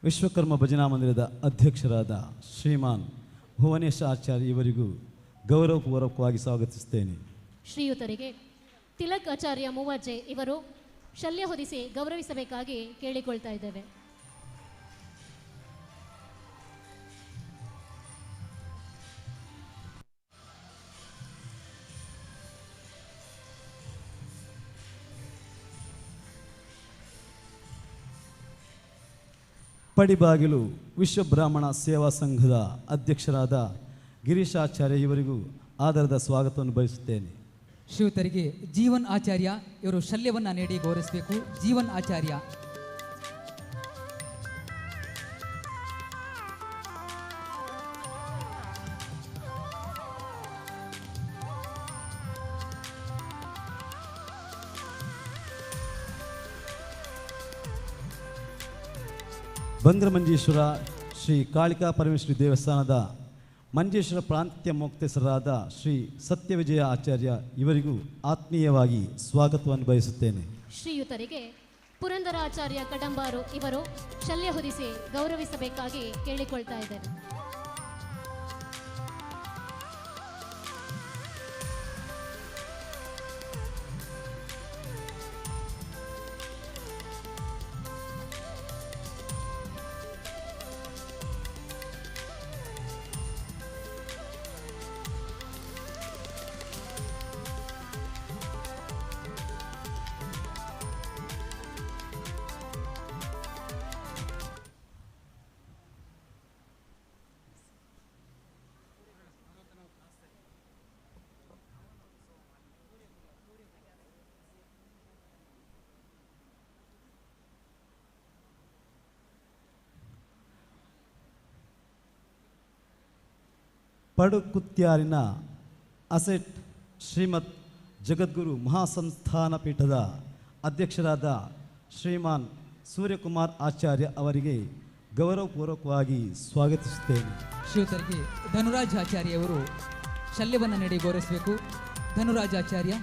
ವಿಶ್ವಕರ್ಮ ಭಜನಾ ಮಂದಿರದ ಅಧ್ಯಕ್ಷರಾದ ಶ್ರೀಮಾನ್ ಭುವನೇಶ ಆಚಾರ್ಯ ಇವರಿಗೂ ಗೌರವಪೂರ್ವಕವಾಗಿ ಸ್ವಾಗತಿಸುತ್ತೇನೆ. ಶ್ರೀಯುತರಿಗೆ ತಿಲಕ್ ಆಚಾರ್ಯ ಮೂವಜ್ಜೆ ಇವರು ಶಲ್ಯ ಹೊದಿಸಿ ಗೌರವಿಸಬೇಕಾಗಿ ಕೇಳಿಕೊಳ್ತಾ ಇದ್ದೇವೆ. ಪಡಿಬಾಗಿಲು ವಿಶ್ವಬ್ರಾಹ್ಮಣ ಸೇವಾ ಸಂಘದ ಅಧ್ಯಕ್ಷರಾದ ಗಿರೀಶಾಚಾರ್ಯ ಇವರಿಗೂ ಆದರದ ಸ್ವಾಗತವನ್ನು ಬಯಸುತ್ತೇನೆ. ಶ್ರೀಯುತರಿಗೆ ಜೀವನ್ ಆಚಾರ್ಯ ಇವರು ಶಲ್ಯವನ್ನು ನೀಡಿ ಗೌರವಿಸಬೇಕು. ಜೀವನ್ ಆಚಾರ್ಯ. ಬಂಗ್ರಮಂಜೇಶ್ವರ ಶ್ರೀ ಕಾಳಿಕಾ ಪರಮೇಶ್ವರಿ ದೇವಸ್ಥಾನದ ಮಂಜೇಶ್ವರ ಪ್ರಾಂತ್ಯ ಮುಕ್ತೇಸರಾದ ಶ್ರೀ ಸತ್ಯವಿಜಯ ಆಚಾರ್ಯ ಇವರಿಗೂ ಆತ್ಮೀಯವಾಗಿ ಸ್ವಾಗತವನ್ನು ಬಯಸುತ್ತೇನೆ. ಶ್ರೀಯುತರಿಗೆ ಪುರಂದರಾಚಾರ್ಯ ಕಡಂಬಾರು ಇವರು ಶಲ್ಯ ಹೊದಿಸಿ ಗೌರವಿಸಬೇಕಾಗಿ ಕೇಳಿಕೊಳ್ತಾ ಇದ್ದೇನೆ. ಪಡುಕುತ್ಯಾರಿನ ಅಸೆಟ್ ಶ್ರೀಮತ್ ಜಗದ್ಗುರು ಮಹಾಸಂಸ್ಥಾನ ಪೀಠದ ಅಧ್ಯಕ್ಷರಾದ ಶ್ರೀಮಾನ್ ಸೂರ್ಯಕುಮಾರ್ ಆಚಾರ್ಯ ಅವರಿಗೆ ಗೌರವಪೂರ್ವಕವಾಗಿ ಸ್ವಾಗತಿಸುತ್ತೇನೆ. ಶ್ರೀಯುತರಿಗೆ ಧನುರಾಜ್ ಆಚಾರ್ಯವರು ಶಲ್ಯವನ್ನು ನೀಡಿ ಗೌರವಿಸಬೇಕು. ಧನುರಾಜ್ ಆಚಾರ್ಯ.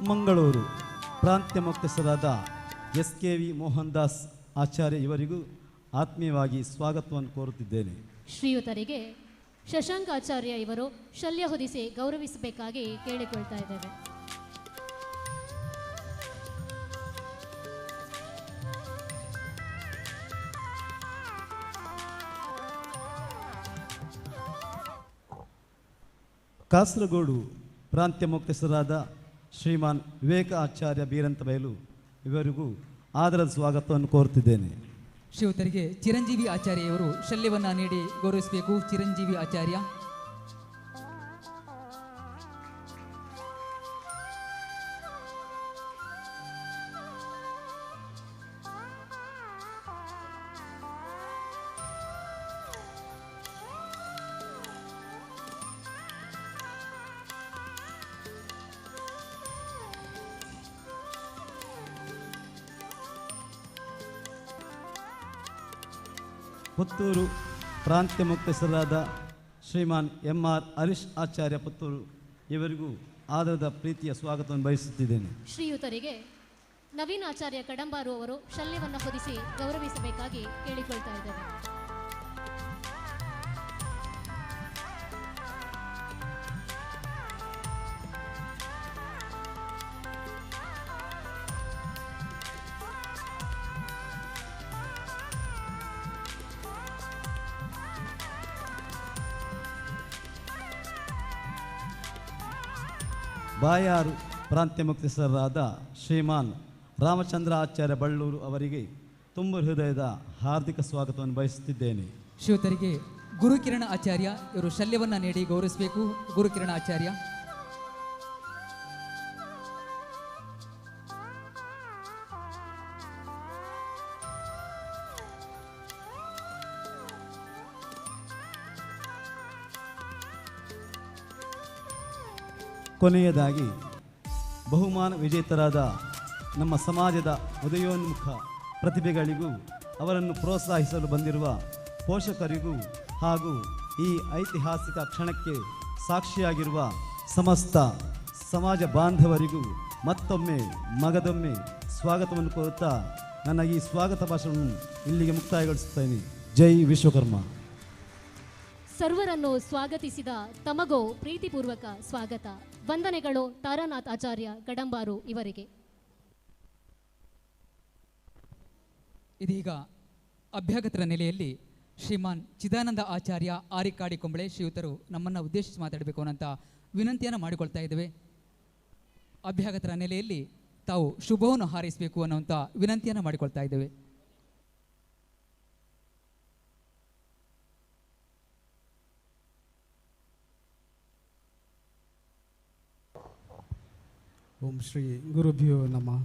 ಮಂಗಳೂರು ಪ್ರಾಂತ್ಯ ಮುಖ್ಯಸ್ಥರಾದ SKV ಮೋಹನ್ ದಾಸ್ ಆಚಾರ್ಯ ಇವರಿಗೂ ಆತ್ಮೀಯವಾಗಿ ಸ್ವಾಗತವನ್ನು ಕೋರುತ್ತಿದ್ದೇನೆ. ಶ್ರೀಯುತರಿಗೆ ಶಶಾಂಕ್ ಆಚಾರ್ಯ ಇವರು ಶಲ್ಯ ಹೊದಿಸಿ ಗೌರವಿಸಬೇಕಾಗಿ ಕೇಳಿಕೊಳ್ತಾ ಇದ್ದೇವೆ. ಕಾಸರಗೋಡು ಪ್ರಾಂತ್ಯ ಮುಖ್ಯಸ್ಥರಾದ ಶ್ರೀಮಾನ್ ವಿವೇಕ ಆಚಾರ್ಯ ಬೀರಂತ ಬಯಲು ಇವರಿಗೂ ಆದರದ ಸ್ವಾಗತವನ್ನು ಕೋರುತ್ತಿದ್ದೇನೆ. ಶ್ರೀಯುತರಿಗೆ ಚಿರಂಜೀವಿ ಆಚಾರ್ಯವರು ಶಲ್ಯವನ್ನು ನೀಡಿ ಗೌರವಿಸಬೇಕು. ಚಿರಂಜೀವಿ ಆಚಾರ್ಯ. ಪುತ್ತೂರು ಪ್ರಾಂತ್ಯ ಮುಖ್ಯಸ್ಥರಾದ ಶ್ರೀಮಾನ್ MR ಹರೀಶ್ ಆಚಾರ್ಯ ಪುತ್ತೂರು ಇವರಿಗೂ ಆದರದ ಪ್ರೀತಿಯ ಸ್ವಾಗತವನ್ನು ಬಯಸುತ್ತಿದ್ದೇನೆ. ಶ್ರೀಯುತರಿಗೆ ನವೀನ್ ಆಚಾರ್ಯ ಕಡಂಬಾರು ಅವರು ಶಲ್ಯವನ್ನು ಹೊದಿಸಿ ಗೌರವಿಸಬೇಕಾಗಿ ಕೇಳಿಕೊಳ್ತಾ ಇದ್ದೇವೆ. ಬಾಯಾರು ಪ್ರಾಂತ್ಯ ಮುಖ್ಯಸ್ಥರಾದ ಶ್ರೀಮಾನ್ ರಾಮಚಂದ್ರ ಆಚಾರ್ಯ ಬಳ್ಳೂರು ಅವರಿಗೆ ತುಂಬ ಹೃದಯದ ಹಾರ್ದಿಕ ಸ್ವಾಗತವನ್ನು ಬಯಸುತ್ತಿದ್ದೇನೆ. ಶ್ರೀಯುತರಿಗೆ ಗುರುಕಿರಣ ಆಚಾರ್ಯ ಇವರು ಶಲ್ಯವನ್ನು ನೀಡಿ ಗೌರವಿಸಬೇಕು. ಗುರುಕಿರಣ ಆಚಾರ್ಯ. ಕೊನೆಯದಾಗಿ ಬಹುಮಾನ ವಿಜೇತರಾದ ನಮ್ಮ ಸಮಾಜದ ಉದಯೋನ್ಮುಖ ಪ್ರತಿಭೆಗಳಿಗೂ ಅವರನ್ನು ಪ್ರೋತ್ಸಾಹಿಸಲು ಬಂದಿರುವ ಪೋಷಕರಿಗೂ ಹಾಗೂ ಈ ಐತಿಹಾಸಿಕ ಕ್ಷಣಕ್ಕೆ ಸಾಕ್ಷಿಯಾಗಿರುವ ಸಮಸ್ತ ಸಮಾಜ ಬಾಂಧವರಿಗೂ ಮತ್ತೊಮ್ಮೆ ಮಗದೊಮ್ಮೆ ಸ್ವಾಗತವನ್ನು ಕೋರುತ್ತಾ ನನ್ನ ಈ ಸ್ವಾಗತ ಭಾಷಣವನ್ನು ಇಲ್ಲಿಗೆ ಮುಕ್ತಾಯಗೊಳಿಸುತ್ತೇನೆ. ಜೈ ವಿಶ್ವಕರ್ಮ. ಸರ್ವರನ್ನು ಸ್ವಾಗತಿಸಿದ ತಮಗೋ ಪ್ರೀತಿಪೂರ್ವಕ ಸ್ವಾಗತ. ವಂದನೆಗಳು ತಾರಾನಾಥ್ ಆಚಾರ್ಯ ಕಡಂಬಾರು ಇವರಿಗೆ. ಇದೀಗ ಅಭ್ಯಾಗತರ ನೆಲೆಯಲ್ಲಿ ಶ್ರೀಮಾನ್ ಚಿದಾನಂದ ಆಚಾರ್ಯ ಆರಿಕಾಡಿ ಕೊಂಬಳೆ ಶ್ರೀಯುತರು ನಮ್ಮನ್ನು ಉದ್ದೇಶಿಸಿ ಮಾತಾಡಬೇಕು ಅನ್ನೋಂಥ ವಿನಂತಿಯನ್ನು ಮಾಡಿಕೊಳ್ತಾ ಇದ್ದೇವೆ. ಅಭ್ಯಾಗತರ ನೆಲೆಯಲ್ಲಿ ತಾವು ಶುಭವನ್ನು ಹಾರೈಸಬೇಕು ಅನ್ನುವಂಥ ವಿನಂತಿಯನ್ನು ಮಾಡಿಕೊಳ್ತಾ ಇದ್ದೇವೆ. ಓಂ ಶ್ರೀ ಗುರುಭ್ಯೋ ನಮಃ.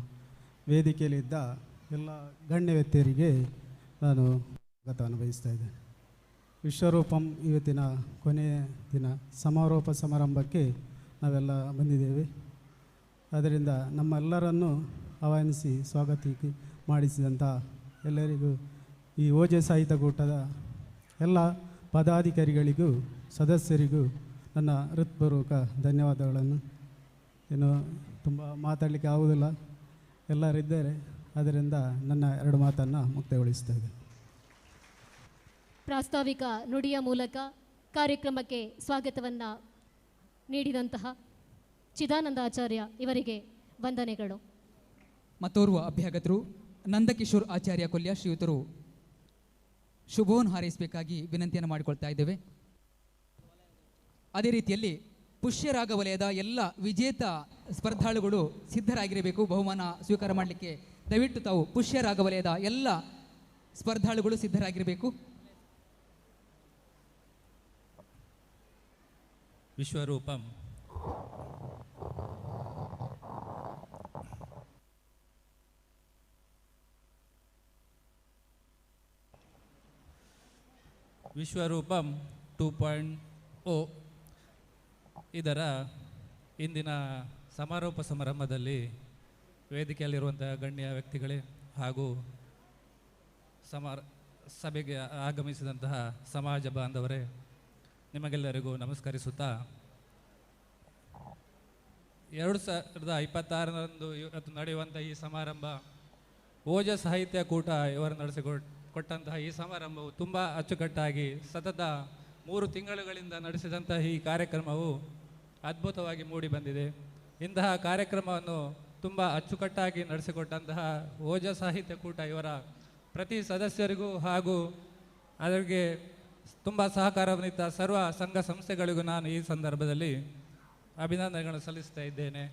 ವೇದಿಕೆಯಲ್ಲಿದ್ದ ಎಲ್ಲ ಗಣ್ಯ ವ್ಯಕ್ತಿಯರಿಗೆ ನಾನು ಸ್ವಾಗತವನ್ನು ಬಯಸ್ತಾ ಇದ್ದೇನೆ. ವಿಶ್ವರೂಪಂ ಇವತ್ತಿನ ಕೊನೆಯ ದಿನ ಸಮಾರೋಪ ಸಮಾರಂಭಕ್ಕೆ ನಾವೆಲ್ಲ ಬಂದಿದ್ದೇವೆ. ಅದರಿಂದ ನಮ್ಮೆಲ್ಲರನ್ನು ಆಹ್ವಾನಿಸಿ ಸ್ವಾಗತ ಮಾಡಿಸಿದಂಥ ಎಲ್ಲರಿಗೂ ಈ ಓಜೆ ಸಾಹಿತ್ಯ ಕೂಟದ ಎಲ್ಲ ಪದಾಧಿಕಾರಿಗಳಿಗೂ ಸದಸ್ಯರಿಗೂ ನನ್ನ ಹೃತ್ಪೂರ್ವಕ ಧನ್ಯವಾದಗಳನ್ನು. ಏನು ತುಂಬ ಮಾತಾಡಲಿಕ್ಕೆ ಆಗುವುದಿಲ್ಲ, ಎಲ್ಲರಿದ್ದಾರೆ. ಅದರಿಂದ ನನ್ನ 2 ಮಾತನ್ನು ಮುಕ್ತಾಯಗೊಳಿಸ್ತಾ ಇದ್ದೇನೆ. ಪ್ರಾಸ್ತಾವಿಕ ನುಡಿಯ ಮೂಲಕ ಕಾರ್ಯಕ್ರಮಕ್ಕೆ ಸ್ವಾಗತವನ್ನು ನೀಡಿದಂತಹ ಚಿದಾನಂದಾಚಾರ್ಯ ಇವರಿಗೆ ವಂದನೆಗಳು. ಮತ್ತೋರ್ವ ಅಭ್ಯಾಗತರು ನಂದಕಿಶೋರ್ ಆಚಾರ್ಯ ಕೊಲ್ಯ ಶ್ರೀಯುತರು ಶುಭವನ್ನು ಹಾರೈಸಬೇಕಾಗಿ ವಿನಂತಿಯನ್ನು ಮಾಡಿಕೊಳ್ತಾ ಇದ್ದೇವೆ. ಅದೇ ರೀತಿಯಲ್ಲಿ ಪುಷ್ಯರಾಗ ವಲಯದ ಎಲ್ಲ ವಿಜೇತ ಸ್ಪರ್ಧಾಳುಗಳು ಸಿದ್ಧರಾಗಿರಬೇಕು ಬಹುಮಾನ ಸ್ವೀಕಾರ ಮಾಡಲಿಕ್ಕೆ. ದಯವಿಟ್ಟು ತಾವು ಪುಷ್ಯರಾಗ ವಲಯದ ಎಲ್ಲ ಸ್ಪರ್ಧಾಳುಗಳು ಸಿದ್ಧರಾಗಿರಬೇಕು. ವಿಶ್ವರೂಪಂ ವಿಶ್ವರೂಪಂ 2.0 ಇದರ ಇಂದಿನ ಸಮಾರೋಪ ಸಮಾರಂಭದಲ್ಲಿ ವೇದಿಕೆಯಲ್ಲಿರುವಂತಹ ಗಣ್ಯ ವ್ಯಕ್ತಿಗಳೇ ಹಾಗೂ ಸಭೆಗೆ ಆಗಮಿಸಿದಂತಹ ಸಮಾಜ ಬಾಂಧವರೇ, ನಿಮಗೆಲ್ಲರಿಗೂ ನಮಸ್ಕರಿಸುತ್ತಾ 2026ರಂದು ಇವತ್ತು ನಡೆಯುವಂಥ ಈ ಸಮಾರಂಭ ಓಜ ಸಾಹಿತ್ಯ ಕೂಟ ಇವರು ನಡೆಸಿಕೊಟ್ಟಂತಹ ಈ ಸಮಾರಂಭವು ತುಂಬ ಅಚ್ಚುಕಟ್ಟಾಗಿ ಸತತ 3 ತಿಂಗಳುಗಳಿಂದ ನಡೆಸಿದಂತಹ ಈ ಕಾರ್ಯಕ್ರಮವು ಅದ್ಭುತವಾಗಿ ಮೂಡಿ ಬಂದಿದೆ. ಇಂತಹ ಕಾರ್ಯಕ್ರಮವನ್ನು ತುಂಬ ಅಚ್ಚುಕಟ್ಟಾಗಿ ನಡೆಸಿಕೊಟ್ಟಂತಹ ಓಜ ಸಾಹಿತ್ಯ ಕೂಟ ಇವರ ಪ್ರತಿ ಸದಸ್ಯರಿಗೂ ಹಾಗೂ ಅದರಿಗೆ ತುಂಬ ಸಹಕಾರವನ್ನಿತ್ತ ಸರ್ವ ಸಂಘ ಸಂಸ್ಥೆಗಳಿಗೂ ನಾನು ಈ ಸಂದರ್ಭದಲ್ಲಿ ಅಭಿನಂದನೆಗಳನ್ನು ಸಲ್ಲಿಸ್ತಾ ಇದ್ದೇನೆ.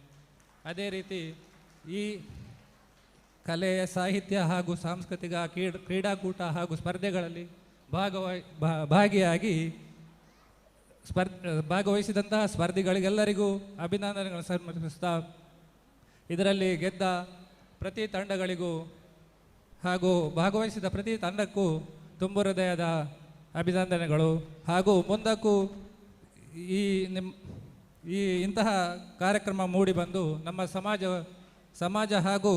ಅದೇ ರೀತಿ ಈ ಕಲೆ, ಸಾಹಿತ್ಯ ಹಾಗೂ ಸಾಂಸ್ಕೃತಿಕ ಕ್ರೀಡಾಕೂಟ ಹಾಗೂ ಸ್ಪರ್ಧೆಗಳಲ್ಲಿ ಭಾಗಿಯಾಗಿ ಭಾಗವಹಿಸಿದಂತಹ ಸ್ಪರ್ಧಿಗಳಿಗೆಲ್ಲರಿಗೂ ಅಭಿನಂದನೆಗಳನ್ನು ಸಮರ್ಪಿಸ್ತಾ, ಇದರಲ್ಲಿ ಗೆದ್ದ ಪ್ರತಿ ತಂಡಗಳಿಗೂ ಹಾಗೂ ಭಾಗವಹಿಸಿದ ಪ್ರತಿ ತಂಡಕ್ಕೂ ತುಂಬು ಹೃದಯದ ಅಭಿನಂದನೆಗಳು. ಹಾಗೂ ಮುಂದಕ್ಕೂ ಈ ಇಂತಹ ಕಾರ್ಯಕ್ರಮ ಮೂಡಿಬಂದು ನಮ್ಮ ಸಮಾಜ ಹಾಗೂ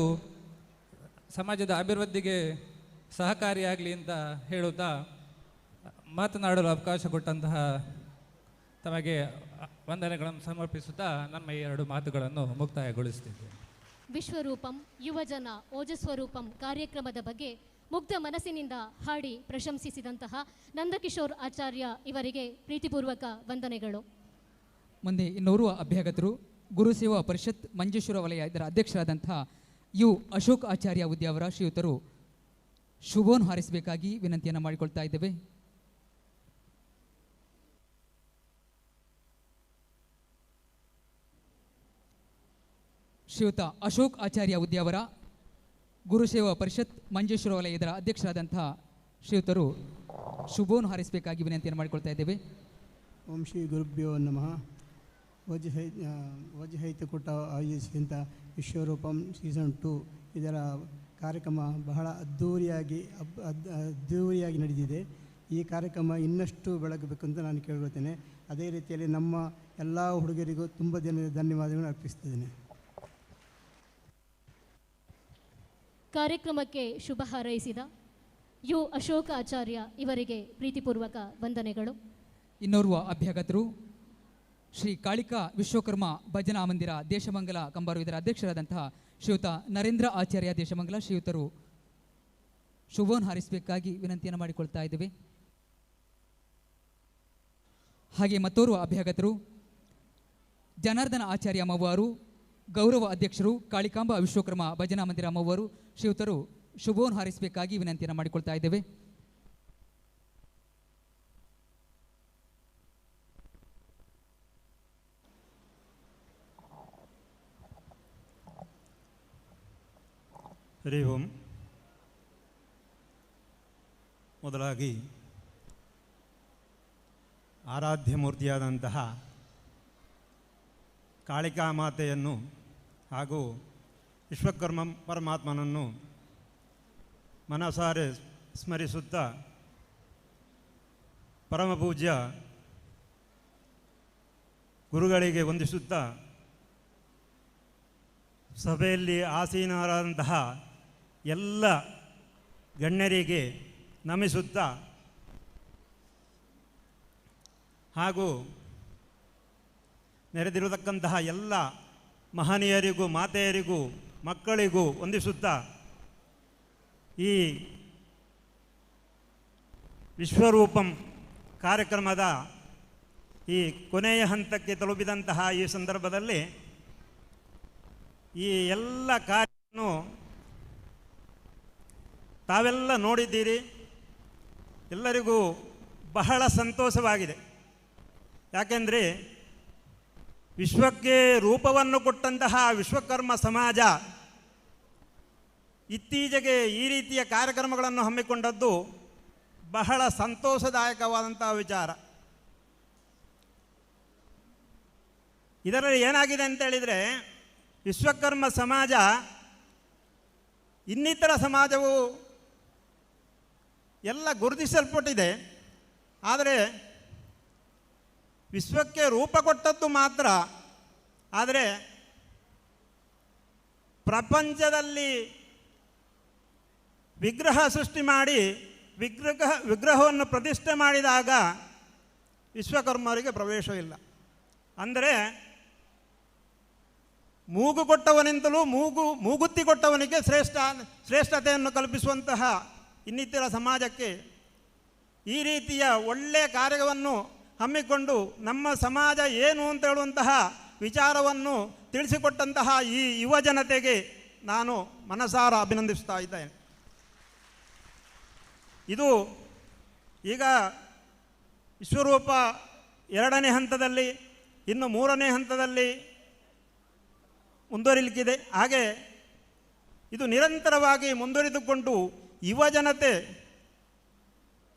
ಸಮಾಜದ ಅಭಿವೃದ್ಧಿಗೆ ಸಹಕಾರಿಯಾಗಲಿ ಅಂತ ಹೇಳುತ್ತಾ ಮಾತನಾಡಲು ಅವಕಾಶ ಕೊಟ್ಟಂತಹ ತಮಗೆ ವಂದನೆಗಳನ್ನು ಸಮರ್ಪಿಸುತ್ತಾ ನಮ್ಮ ಈ 2 ಮಾತುಗಳನ್ನು ಮುಕ್ತಾಯಗೊಳಿಸುತ್ತಿದ್ದೇನೆ. ವಿಶ್ವರೂಪಂ ಯುವಜನ ಓಜಸ್ವರೂಪಂ ಕಾರ್ಯಕ್ರಮದ ಬಗ್ಗೆ ಮುಗ್ಧ ಮನಸ್ಸಿನಿಂದ ಹಾಡಿ ಪ್ರಶಂಸಿಸಿದಂತಹ ನಂದಕಿಶೋರ್ ಆಚಾರ್ಯ ಇವರಿಗೆ ಪ್ರೀತಿಪೂರ್ವಕ ವಂದನೆಗಳು. ಮುಂದೆ ಇನ್ನೋರ್ವ ಅಭ್ಯಾಗತರು ಗುರುಸೇವಾ ಪರಿಷತ್ ಮಂಜೇಶ್ವರ ವಲಯ ಇದರ ಅಧ್ಯಕ್ಷರಾದಂತಹ ಅಶೋಕ್ ಆಚಾರ್ಯ ಉದ್ಯಾವರ ಶ್ರೀಯುತರು ಶುಭವನ್ನು ಹಾರೈಸಬೇಕಾಗಿ ವಿನಂತಿಯನ್ನು ಮಾಡಿಕೊಳ್ತಾ ಇದ್ದೇವೆ. ಶ್ರೀಯುತ ಅಶೋಕ್ ಆಚಾರ್ಯ ಉದ್ಯಾವರ ಗುರುಸೇವಾ ಪರಿಷತ್ ಮಂಜೇಶ್ವರ ವಲಯ ಇದರ ಅಧ್ಯಕ್ಷರಾದಂತಹ ಶ್ರೀಯುತರು ಶುಭವನ್ನು ಹಾರೈಸಬೇಕಾಗಿ ವಿನಂತಿಯನ್ನು ಮಾಡಿಕೊಳ್ತಾ ಇದ್ದೇವೆ. ಓಂ ಶ್ರೀ ಗುರುಭ್ಯೋ ನಮಃ. ವಜ್ರಸಾಹಿತ್ಯ ಕೂಟ ಆಯೋಜಿಸಿದಂಥ ವಿಶ್ವರೂಪಂ ಸೀಸನ್ 2 ಇದರ ಕಾರ್ಯಕ್ರಮ ಬಹಳ ಅದ್ಧೂರಿಯಾಗಿ ನಡೆದಿದೆ. ಈ ಕಾರ್ಯಕ್ರಮ ಇನ್ನಷ್ಟು ಬೆಳಗಬೇಕು ಅಂತ ನಾನು ಕೇಳಿಕೊಳ್ತೇನೆ. ಅದೇ ರೀತಿಯಲ್ಲಿ ನಮ್ಮ ಎಲ್ಲ ಹುಡುಗರಿಗೂ ತುಂಬ ಧನ್ಯವಾದಗಳನ್ನು ಅರ್ಪಿಸ್ತಿದ್ದೇನೆ. ಕಾರ್ಯಕ್ರಮಕ್ಕೆ ಶುಭ ಹಾರೈಸಿದ ಅಶೋಕ ಆಚಾರ್ಯ ಇವರಿಗೆ ಪ್ರೀತಿಪೂರ್ವಕ ವಂದನೆಗಳು. ಇನ್ನೋರ್ವ ಅಭ್ಯಾಗತರು ಶ್ರೀ ಕಾಳಿಕಾ ವಿಶ್ವಕರ್ಮ ಭಜನಾ ಮಂದಿರ ದೇಶಮಂಗಲ ಕಂಬಾರು ಇದರ ಅಧ್ಯಕ್ಷರಾದಂತಹ ಶ್ರೀಯುತ ನರೇಂದ್ರ ಆಚಾರ್ಯ ದೇಶಮಂಗಲ ಶ್ರೀಯುತರು ಶುಭವನ್ನು ಹಾರೈಸಬೇಕಾಗಿ ವಿನಂತಿಯನ್ನು ಮಾಡಿಕೊಳ್ತಾ ಇದ್ದೇವೆ. ಹಾಗೆ ಮತ್ತೋರ್ವ ಅಭ್ಯಾಗತರು ಜನಾರ್ದನ ಆಚಾರ್ಯ ಮವ್ವಾರು ಗೌರವ ಅಧ್ಯಕ್ಷರು ಕಾಳಿಕಾಂಬ ವಿಶ್ವಕರ್ಮ ಭಜನಾ ಮಂದಿರ ಮವ್ವಾರು ಶ್ರೀಯುತರು ಶುಭವನ್ನು ಹಾರೈಸಬೇಕಾಗಿ ವಿನಂತಿಯನ್ನು ಮಾಡಿಕೊಳ್ತಾ ಇದ್ದೇವೆ. ಹರಿ ಓಂ. ಮೊದಲಾಗಿ ಆರಾಧ್ಯ ಮೂರ್ತಿಯಾದಂತಹ ಕಾಳಿಕಾ ಮಾತೆಯನ್ನು ಹಾಗೂ ವಿಶ್ವಕರ್ಮ ಪರಮಾತ್ಮನನ್ನು ಮನಸಾರೆ ಸ್ಮರಿಸುತ್ತಾ ಪರಮಪೂಜ್ಯ ಗುರುಗಳಿಗೆ ವಂದಿಸುತ್ತಾ ಸಭೆಯಲ್ಲಿ ಆಸೀನರಾದಂತಹ ಎಲ್ಲ ಗಣ್ಯರಿಗೆ ನಮಿಸುತ್ತಾ ಹಾಗೂ ನೆರೆದಿರತಕ್ಕಂತಹ ಎಲ್ಲ ಮಹನೀಯರಿಗೂ ಮಾತೆಯರಿಗೂ ಮಕ್ಕಳಿಗೂ ವಂದಿಸುತ್ತಾ ಈ ವಿಶ್ವರೂಪಂ ಕಾರ್ಯಕ್ರಮದ ಈ ಕೊನೆಯ ಹಂತಕ್ಕೆ ತಲುಪಿದಂತಹ ಈ ಸಂದರ್ಭದಲ್ಲಿ ಈ ಎಲ್ಲ ಕಾರ್ಯವನ್ನು ತಾವೆಲ್ಲ ನೋಡಿದ್ದೀರಿ. ಎಲ್ಲರಿಗೂ ಬಹಳ ಸಂತೋಷವಾಗಿದೆ. ಯಾಕೆಂದರೆ ವಿಶ್ವಕ್ಕೆ ರೂಪವನ್ನು ಕೊಟ್ಟಂತಹ ವಿಶ್ವಕರ್ಮ ಸಮಾಜ ಇತ್ತೀಚೆಗೆ ಈ ರೀತಿಯ ಕಾರ್ಯಕ್ರಮಗಳನ್ನು ಹಮ್ಮಿಕೊಂಡದ್ದು ಬಹಳ ಸಂತೋಷದಾಯಕವಾದಂತಹ ವಿಚಾರ. ಇದರಲ್ಲಿ ಏನಾಗಿದೆ ಅಂತ ಹೇಳಿದರೆ, ವಿಶ್ವಕರ್ಮ ಸಮಾಜ ಇನ್ನಿತರ ಸಮಾಜವು ಎಲ್ಲ ಗುರುತಿಸಲ್ಪಟ್ಟಿದೆ. ಆದರೆ ವಿಶ್ವಕ್ಕೆ ರೂಪ ಕೊಟ್ಟದ್ದು ಮಾತ್ರ. ಆದರೆ ಪ್ರಪಂಚದಲ್ಲಿ ವಿಗ್ರಹ ಸೃಷ್ಟಿ ಮಾಡಿ ವಿಗ್ರಹವನ್ನು ಪ್ರತಿಷ್ಠೆ ಮಾಡಿದಾಗ ವಿಶ್ವಕರ್ಮರಿಗೆ ಪ್ರವೇಶವಿಲ್ಲ. ಅಂದರೆ ಮೂಗು ಕೊಟ್ಟವನಿಂದಲೂ ಮೂಗುತ್ತಿ ಕೊಟ್ಟವನಿಗೆ ಶ್ರೇಷ್ಠತೆಯನ್ನು ಕಲ್ಪಿಸುವಂತಹ ಇನ್ನಿತರ ಸಮಾಜಕ್ಕೆ ಈ ರೀತಿಯ ಒಳ್ಳೆಯ ಕಾರ್ಯವನ್ನು ಹಮ್ಮಿಕೊಂಡು ನಮ್ಮ ಸಮಾಜ ಏನು ಅಂತ ಹೇಳುವಂತಹ ವಿಚಾರವನ್ನು ತಿಳಿಸಿಕೊಟ್ಟಂತಹ ಈ ಯುವ ಜನತೆಗೆ ನಾನು ಮನಸಾರ ಅಭಿನಂದಿಸ್ತಾ ಇದ್ದೇನೆ. ಇದು ಈಗ ವಿಶ್ವರೂಪ 2ನೇ ಹಂತದಲ್ಲಿ, ಇನ್ನು 3ನೇ ಹಂತದಲ್ಲಿ ಮುಂದುವರಿಲಿಕ್ಕಿದೆ. ಹಾಗೆ ಇದು ನಿರಂತರವಾಗಿ ಮುಂದುವರಿದುಕೊಂಡು ಯುವ ಜನತೆ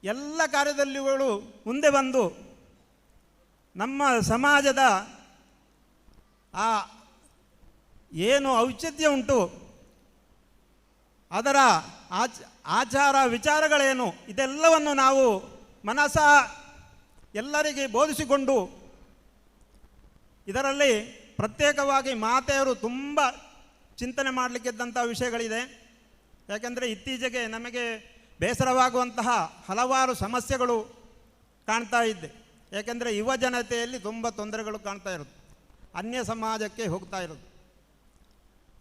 ಎಲ್ಲ ಕಾರ್ಯದಲ್ಲಿಗಳು ಮುಂದೆ ಬಂದು ನಮ್ಮ ಸಮಾಜದ ಆ ಏನು ಔಚಿತ್ಯ ಉಂಟು, ಅದರ ಆಚಾರ ವಿಚಾರಗಳೇನು, ಇದೆಲ್ಲವನ್ನು ನಾವು ಮನಸ ಎಲ್ಲರಿಗೆ ಬೋಧಿಸಿಕೊಂಡು, ಇದರಲ್ಲಿ ಪ್ರತ್ಯೇಕವಾಗಿ ಮಾತೆಯರು ತುಂಬ ಚಿಂತನೆ ಮಾಡಲಿಕ್ಕಿದ್ದಂಥ ವಿಷಯಗಳಿದೆ. ಯಾಕೆಂದರೆ ಇತ್ತೀಚೆಗೆ ನಮಗೆ ಬೇಸರವಾಗುವಂತಹ ಹಲವಾರು ಸಮಸ್ಯೆಗಳು ಕಾಣ್ತಾ ಇದ್ದೆ. ಯಾಕೆಂದರೆ ಯುವ ಜನತೆಯಲ್ಲಿ ತುಂಬ ತೊಂದರೆಗಳು ಕಾಣ್ತಾ ಇರೋದು, ಅನ್ಯ ಸಮಾಜಕ್ಕೆ ಹೋಗ್ತಾ ಇರೋದು.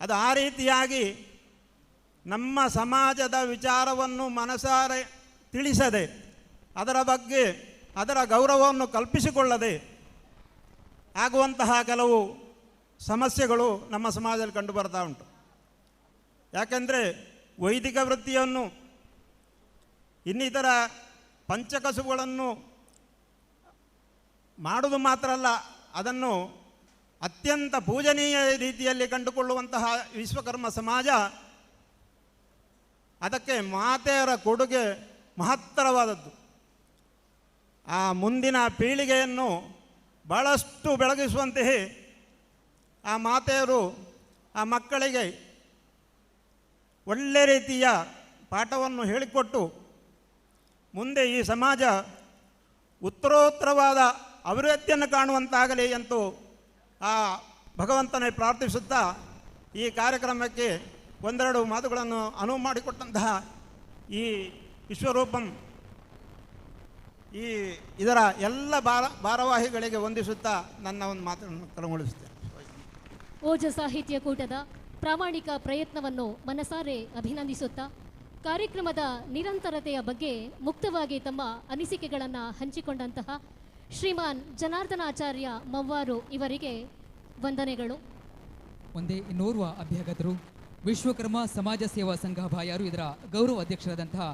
ಅದು ಆ ರೀತಿಯಾಗಿ ನಮ್ಮ ಸಮಾಜದ ವಿಚಾರವನ್ನು ಮನಸಾರೆ ತಿಳಿಸದೆ, ಅದರ ಬಗ್ಗೆ ಅದರ ಗೌರವವನ್ನು ಕಲ್ಪಿಸಿಕೊಳ್ಳದೆ ಆಗುವಂತಹ ಕೆಲವು ಸಮಸ್ಯೆಗಳು ನಮ್ಮ ಸಮಾಜದಲ್ಲಿ ಕಂಡು ಬರ್ತಾ ಉಂಟು. ಯಾಕೆಂದರೆ ವೈದಿಕ ವೃತ್ತಿಯನ್ನು, ಇನ್ನಿತರ ಪಂಚಕಸುಗಳನ್ನು ಮಾಡುವುದು ಮಾತ್ರ ಅಲ್ಲ, ಅದನ್ನು ಅತ್ಯಂತ ಪೂಜನೀಯ ರೀತಿಯಲ್ಲಿ ಕಂಡುಕೊಳ್ಳುವಂತಹ ವಿಶ್ವಕರ್ಮ ಸಮಾಜ, ಅದಕ್ಕೆ ಮಾತೆಯರ ಕೊಡುಗೆ ಮಹತ್ತರವಾದದ್ದು. ಆ ಮುಂದಿನ ಪೀಳಿಗೆಯನ್ನು ಬಹಳಷ್ಟು ಬೆಳಗಿಸುವಂತೆಯೇ ಆ ಮಾತೆಯರು ಆ ಮಕ್ಕಳಿಗೆ ಒಳ್ಳೆ ರೀತಿಯ ಪಾಠವನ್ನು ಹೇಳಿಕೊಟ್ಟು ಮುಂದೆ ಈ ಸಮಾಜ ಉತ್ತರೋತ್ತರವಾದ ಅಭಿವೃದ್ಧಿಯನ್ನು ಕಾಣುವಂತಾಗಲಿ ಎಂದು ಆ ಭಗವಂತನೇ ಪ್ರಾರ್ಥಿಸುತ್ತಾ ಈ ಕಾರ್ಯಕ್ರಮಕ್ಕೆ ಒಂದೆರಡು ಮಾತುಗಳನ್ನು ಅನುವು ಮಾಡಿಕೊಟ್ಟಂತಹ ಈ ವಿಶ್ವರೂಪಂ ಇದರ ಎಲ್ಲ ಭಾರವಾಹಿಗಳಿಗೆ ವಂದಿಸುತ್ತಾ ನನ್ನ ಒಂದು ಮಾತನ್ನು ಕೊನೆಗೊಳಿಸುತ್ತೇನೆ. ಓಜ ಸಾಹಿತ್ಯ ಕೂಟದ ಪ್ರಾಮಾಣಿಕ ಪ್ರಯತ್ನವನ್ನು ಮನಸಾರೆ ಅಭಿನಂದಿಸುತ್ತಾ ಕಾರ್ಯಕ್ರಮದ ನಿರಂತರತೆಯ ಬಗ್ಗೆ ಮುಕ್ತವಾಗಿ ತಮ್ಮ ಅನಿಸಿಕೆಗಳನ್ನು ಹಂಚಿಕೊಂಡಂತಹ ಶ್ರೀಮಾನ್ ಜನಾರ್ದನಾಚಾರ್ಯ ಮವ್ವಾರು ಇವರಿಗೆ ವಂದನೆಗಳು. ಒಂದೇ ಇನ್ನೋರ್ವ ಅಭ್ಯಾಗತರು ವಿಶ್ವಕರ್ಮ ಸಮಾಜ ಸೇವಾ ಸಂಘ ಬಾಯಾರು ಇದರ ಗೌರವ ಅಧ್ಯಕ್ಷರಾದಂತಹ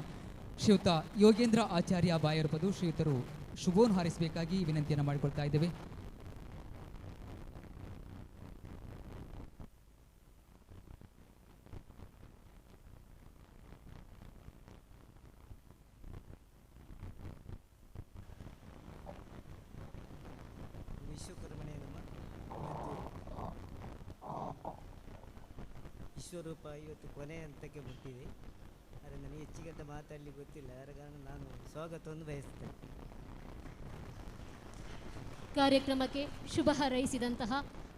ಶ್ರೀಯುತ ಯೋಗೇಂದ್ರ ಆಚಾರ್ಯ ಬಾಯಾರು ಪದು ಶ್ರೀಯುತರು ಶುಭೋನ್ ಹಾರಿಸಬೇಕಾಗಿ ವಿನಂತಿಯನ್ನು ಮಾಡಿಕೊಳ್ತಾ ಇದ್ದೇವೆ. ವಿಶ್ವರೂಪ ಇವತ್ತು ಕೊನೆ ಹಂತಕ್ಕೆ ಮುಟ್ಟಿದೆ. ಆದರೆ ನನಗೆ ಹೆಚ್ಚಿಗೆ ಮಾತಾಡಲಿಕ್ಕೆ ಗೊತ್ತಿಲ್ಲ, ಅದರ ಕಾರಣ ನಾನು ಸ್ವಾಗತವನ್ನು ಬಯಸ್ತೇನೆ. ಕಾರ್ಯಕ್ರಮಕ್ಕೆ ಶುಭ ಹಾರೈಸಿದಂತಹ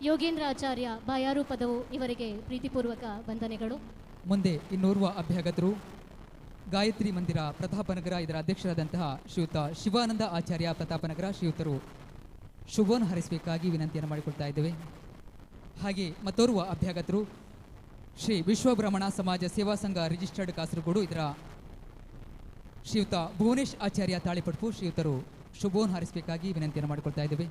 ಯೋಗೇಂದ್ರ ಆಚಾರ್ಯ ಬಾಯಾರು ಪದವು ಇವರಿಗೆ ಪ್ರೀತಿಪೂರ್ವಕ ವಂದನೆಗಳು. ಮುಂದೆ ಇನ್ನೋರ್ವ ಅಭ್ಯಾಗತರು ಗಾಯತ್ರಿ ಮಂದಿರ ಪ್ರತಾಪನಗರ ಇದರ ಅಧ್ಯಕ್ಷರಾದಂತಹ ಶ್ರೀಯುತ ಶಿವಾನಂದ ಆಚಾರ್ಯ ಪ್ರತಾಪನಗರ ಶ್ರೀಯುತರು ಶುಭವನ್ನು ಹರಿಸಬೇಕಾಗಿ ವಿನಂತಿಯನ್ನು ಮಾಡಿಕೊಳ್ತಾ ಇದ್ದೇವೆ. ಹಾಗೆ ಮತ್ತೋರ್ವ ಅಭ್ಯಾಗತರು ಶ್ರೀ ವಿಶ್ವಬ್ರಹ್ಮಣ ಸಮಾಜ ಸೇವಾ ಸಂಘ ರಿಜಿಸ್ಟರ್ಡ್ ಕಾಸರಗೋಡು ಇದರ ಶ್ರೀಯುತ ಭುವನೇಶ್ ಆಚಾರ್ಯ ತಾಳಿಪಟ್ಪು ಶ್ರೀಯುತರು ಶುಭವನ್ನು ಹಾರಿಸಬೇಕಾಗಿ ವಿನಂತಿಯನ್ನು ಮಾಡಿಕೊಳ್ತಾ ಇದ್ದೇವೆ.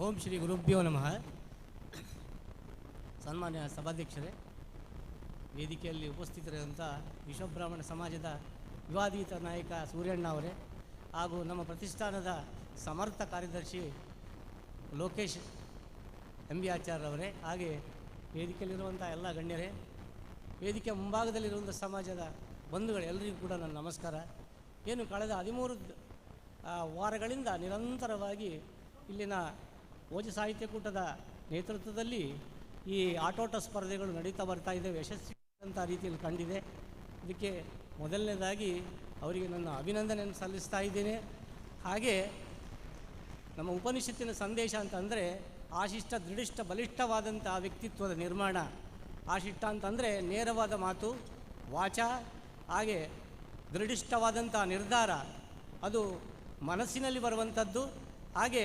ಓಂ ಶ್ರೀ ಗುರುಭ್ಯೋ ನಮಃ. ಸನ್ಮಾನ್ಯ ಸಭಾಧ್ಯಕ್ಷರೇ, ವೇದಿಕೆಯಲ್ಲಿ ಉಪಸ್ಥಿತರಿರುವಂಥ ವಿಶ್ವಬ್ರಾಹ್ಮಣ ಸಮಾಜದ ಯುವಾದೀತ ನಾಯಕ ಸೂರ್ಯಣ್ಣ ಅವರೇ ಹಾಗೂ ನಮ್ಮ ಪ್ರತಿಷ್ಠಾನದ ಸಮರ್ಥ ಕಾರ್ಯದರ್ಶಿ ಲೋಕೇಶ್ ಎಂ ಬಿ ಆಚಾರ್ಯವರೇ, ಹಾಗೆ ವೇದಿಕೆಯಲ್ಲಿರುವಂಥ ಎಲ್ಲ ಗಣ್ಯರೇ, ವೇದಿಕೆ ಮುಂಭಾಗದಲ್ಲಿರುವಂಥ ಸಮಾಜದ ಬಂಧುಗಳು ಎಲ್ಲರಿಗೂ ಕೂಡ ನನ್ನ ನಮಸ್ಕಾರ. ಏನು ಕಳೆದ 13 ವಾರಗಳಿಂದ ನಿರಂತರವಾಗಿ ಇಲ್ಲಿನ ಓಜ ಸಾಹಿತ್ಯ ಕೂಟದ ನೇತೃತ್ವದಲ್ಲಿ ಈ ಆಟೋಟ ಸ್ಪರ್ಧೆಗಳು ನಡೀತಾ ಬರ್ತಾ ಇದ್ದೇವೆ, ಯಶಸ್ವಿಯಾದಂಥ ರೀತಿಯಲ್ಲಿ ಕಂಡಿದೆ. ಇದಕ್ಕೆ ಮೊದಲನೇದಾಗಿ ಅವರಿಗೆ ನನ್ನ ಅಭಿನಂದನೆಯನ್ನು ಸಲ್ಲಿಸ್ತಾ ಇದ್ದೇನೆ. ಹಾಗೆ ನಮ್ಮ ಉಪನಿಷತ್ತಿನ ಸಂದೇಶ ಅಂತಂದರೆ ಆಶಿಷ್ಟ ದೃಢಿಷ್ಟ ಬಲಿಷ್ಠವಾದಂಥ ವ್ಯಕ್ತಿತ್ವದ ನಿರ್ಮಾಣ. ಆಶಿಷ್ಟ ಅಂತಂದರೆ ನೇರವಾದ ಮಾತು, ವಾಚ, ಹಾಗೆ ದೃಢಿಷ್ಠವಾದಂಥ ನಿರ್ಧಾರ, ಅದು ಮನಸ್ಸಿನಲ್ಲಿ ಬರುವಂಥದ್ದು. ಹಾಗೆ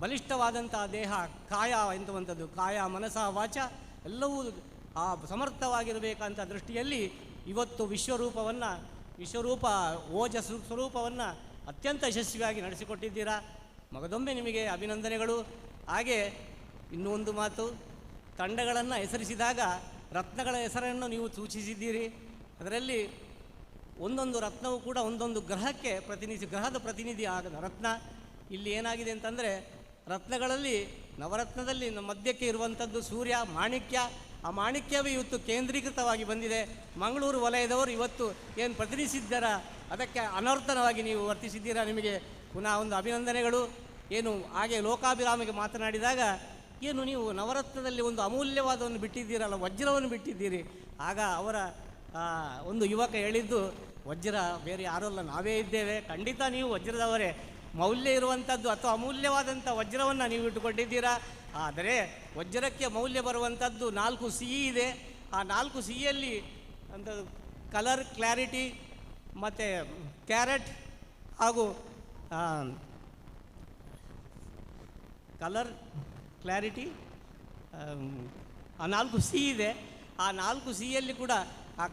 ಬಲಿಷ್ಠವಾದಂಥ ದೇಹ, ಕಾಯ ಎಂಬುವಂಥದ್ದು, ಕಾಯ ಮನಸ ವಾಚ ಎಲ್ಲವೂ ಸಮರ್ಥವಾಗಿರಬೇಕಂತ ದೃಷ್ಟಿಯಲ್ಲಿ ಇವತ್ತು ವಿಶ್ವರೂಪ ಓಜಸ್ ಸ್ವರೂಪವನ್ನು ಅತ್ಯಂತ ಯಶಸ್ವಿಯಾಗಿ ನಡೆಸಿಕೊಟ್ಟಿದ್ದೀರಾ. ಮಗದೊಮ್ಮೆ ನಿಮಗೆ ಅಭಿನಂದನೆಗಳು. ಹಾಗೆ ಇನ್ನೂ ಒಂದು ಮಾತು, ತಂಡಗಳನ್ನು ಹೆಸರಿಸಿದಾಗ ರತ್ನಗಳ ಹೆಸರನ್ನು ನೀವು ಸೂಚಿಸಿದ್ದೀರಿ. ಅದರಲ್ಲಿ ಒಂದೊಂದು ರತ್ನವೂ ಕೂಡ ಒಂದೊಂದು ಗ್ರಹದ ಪ್ರತಿನಿಧಿ ಆದ ರತ್ನ. ಇಲ್ಲಿ ಏನಾಗಿದೆ ಅಂತಂದರೆ ರತ್ನಗಳಲ್ಲಿ ನವರತ್ನದಲ್ಲಿ ನಮ್ಮ ಮಧ್ಯಕ್ಕೆ ಇರುವಂಥದ್ದು ಸೂರ್ಯ, ಮಾಣಿಕ್ಯ. ಆ ಮಾಣಿಕ್ಯವೇ ಇವತ್ತು ಕೇಂದ್ರೀಕೃತವಾಗಿ ಬಂದಿದೆ. ಮಂಗಳೂರು ವಲಯದವರು ಇವತ್ತು ಏನು ಪ್ರತಿನಿಧಿಸಿದ್ದಾರ ಅದಕ್ಕೆ ಅನರ್ಥನವಾಗಿ ನೀವು ವರ್ತಿಸಿದ್ದೀರಾ. ನಿಮಗೆ ಪುನಃ ಒಂದು ಅಭಿನಂದನೆಗಳು. ಏನು ಹಾಗೆ ಲೋಕಾಭಿರಾಮಿಗೆ ಮಾತನಾಡಿದಾಗ ಏನು ನೀವು ನವರತ್ನದಲ್ಲಿ ಒಂದು ಅಮೂಲ್ಯವಾದವನ್ನು ಬಿಟ್ಟಿದ್ದೀರಲ್ಲ, ವಜ್ರವನ್ನು ಬಿಟ್ಟಿದ್ದೀರಿ. ಆಗ ಅವರ ಒಂದು ಯುವಕ ಹೇಳಿದ್ದು, ವಜ್ರ ಬೇರೆ ಯಾರಲ್ಲ, ನಾವೇ ಇದ್ದೇವೆ. ಖಂಡಿತ ನೀವು ವಜ್ರದವರೇ, ಮೌಲ್ಯ ಇರುವಂಥದ್ದು ಅಥವಾ ಅಮೂಲ್ಯವಾದಂಥ ವಜ್ರವನ್ನು ನೀವು ಇಟ್ಟುಕೊಂಡಿದ್ದೀರಾ. ಆದರೆ ವಜ್ರಕ್ಕೆ ಮೌಲ್ಯ ಬರುವಂಥದ್ದು 4 ಸಿ ಇದೆ. ಆ 4 ಸಿಯಲ್ಲಿ ಅಂತ ಕಲರ್, ಕ್ಲಾರಿಟಿ ಮತ್ತು ಕ್ಯಾರೆಟ್ ಹಾಗೂ ಕಲರ್, ಕ್ಲಾರಿಟಿ, ಆ 4 ಸಿ ಇದೆ. ಆ 4 ಸಿಯಲ್ಲಿ ಕೂಡ ಆ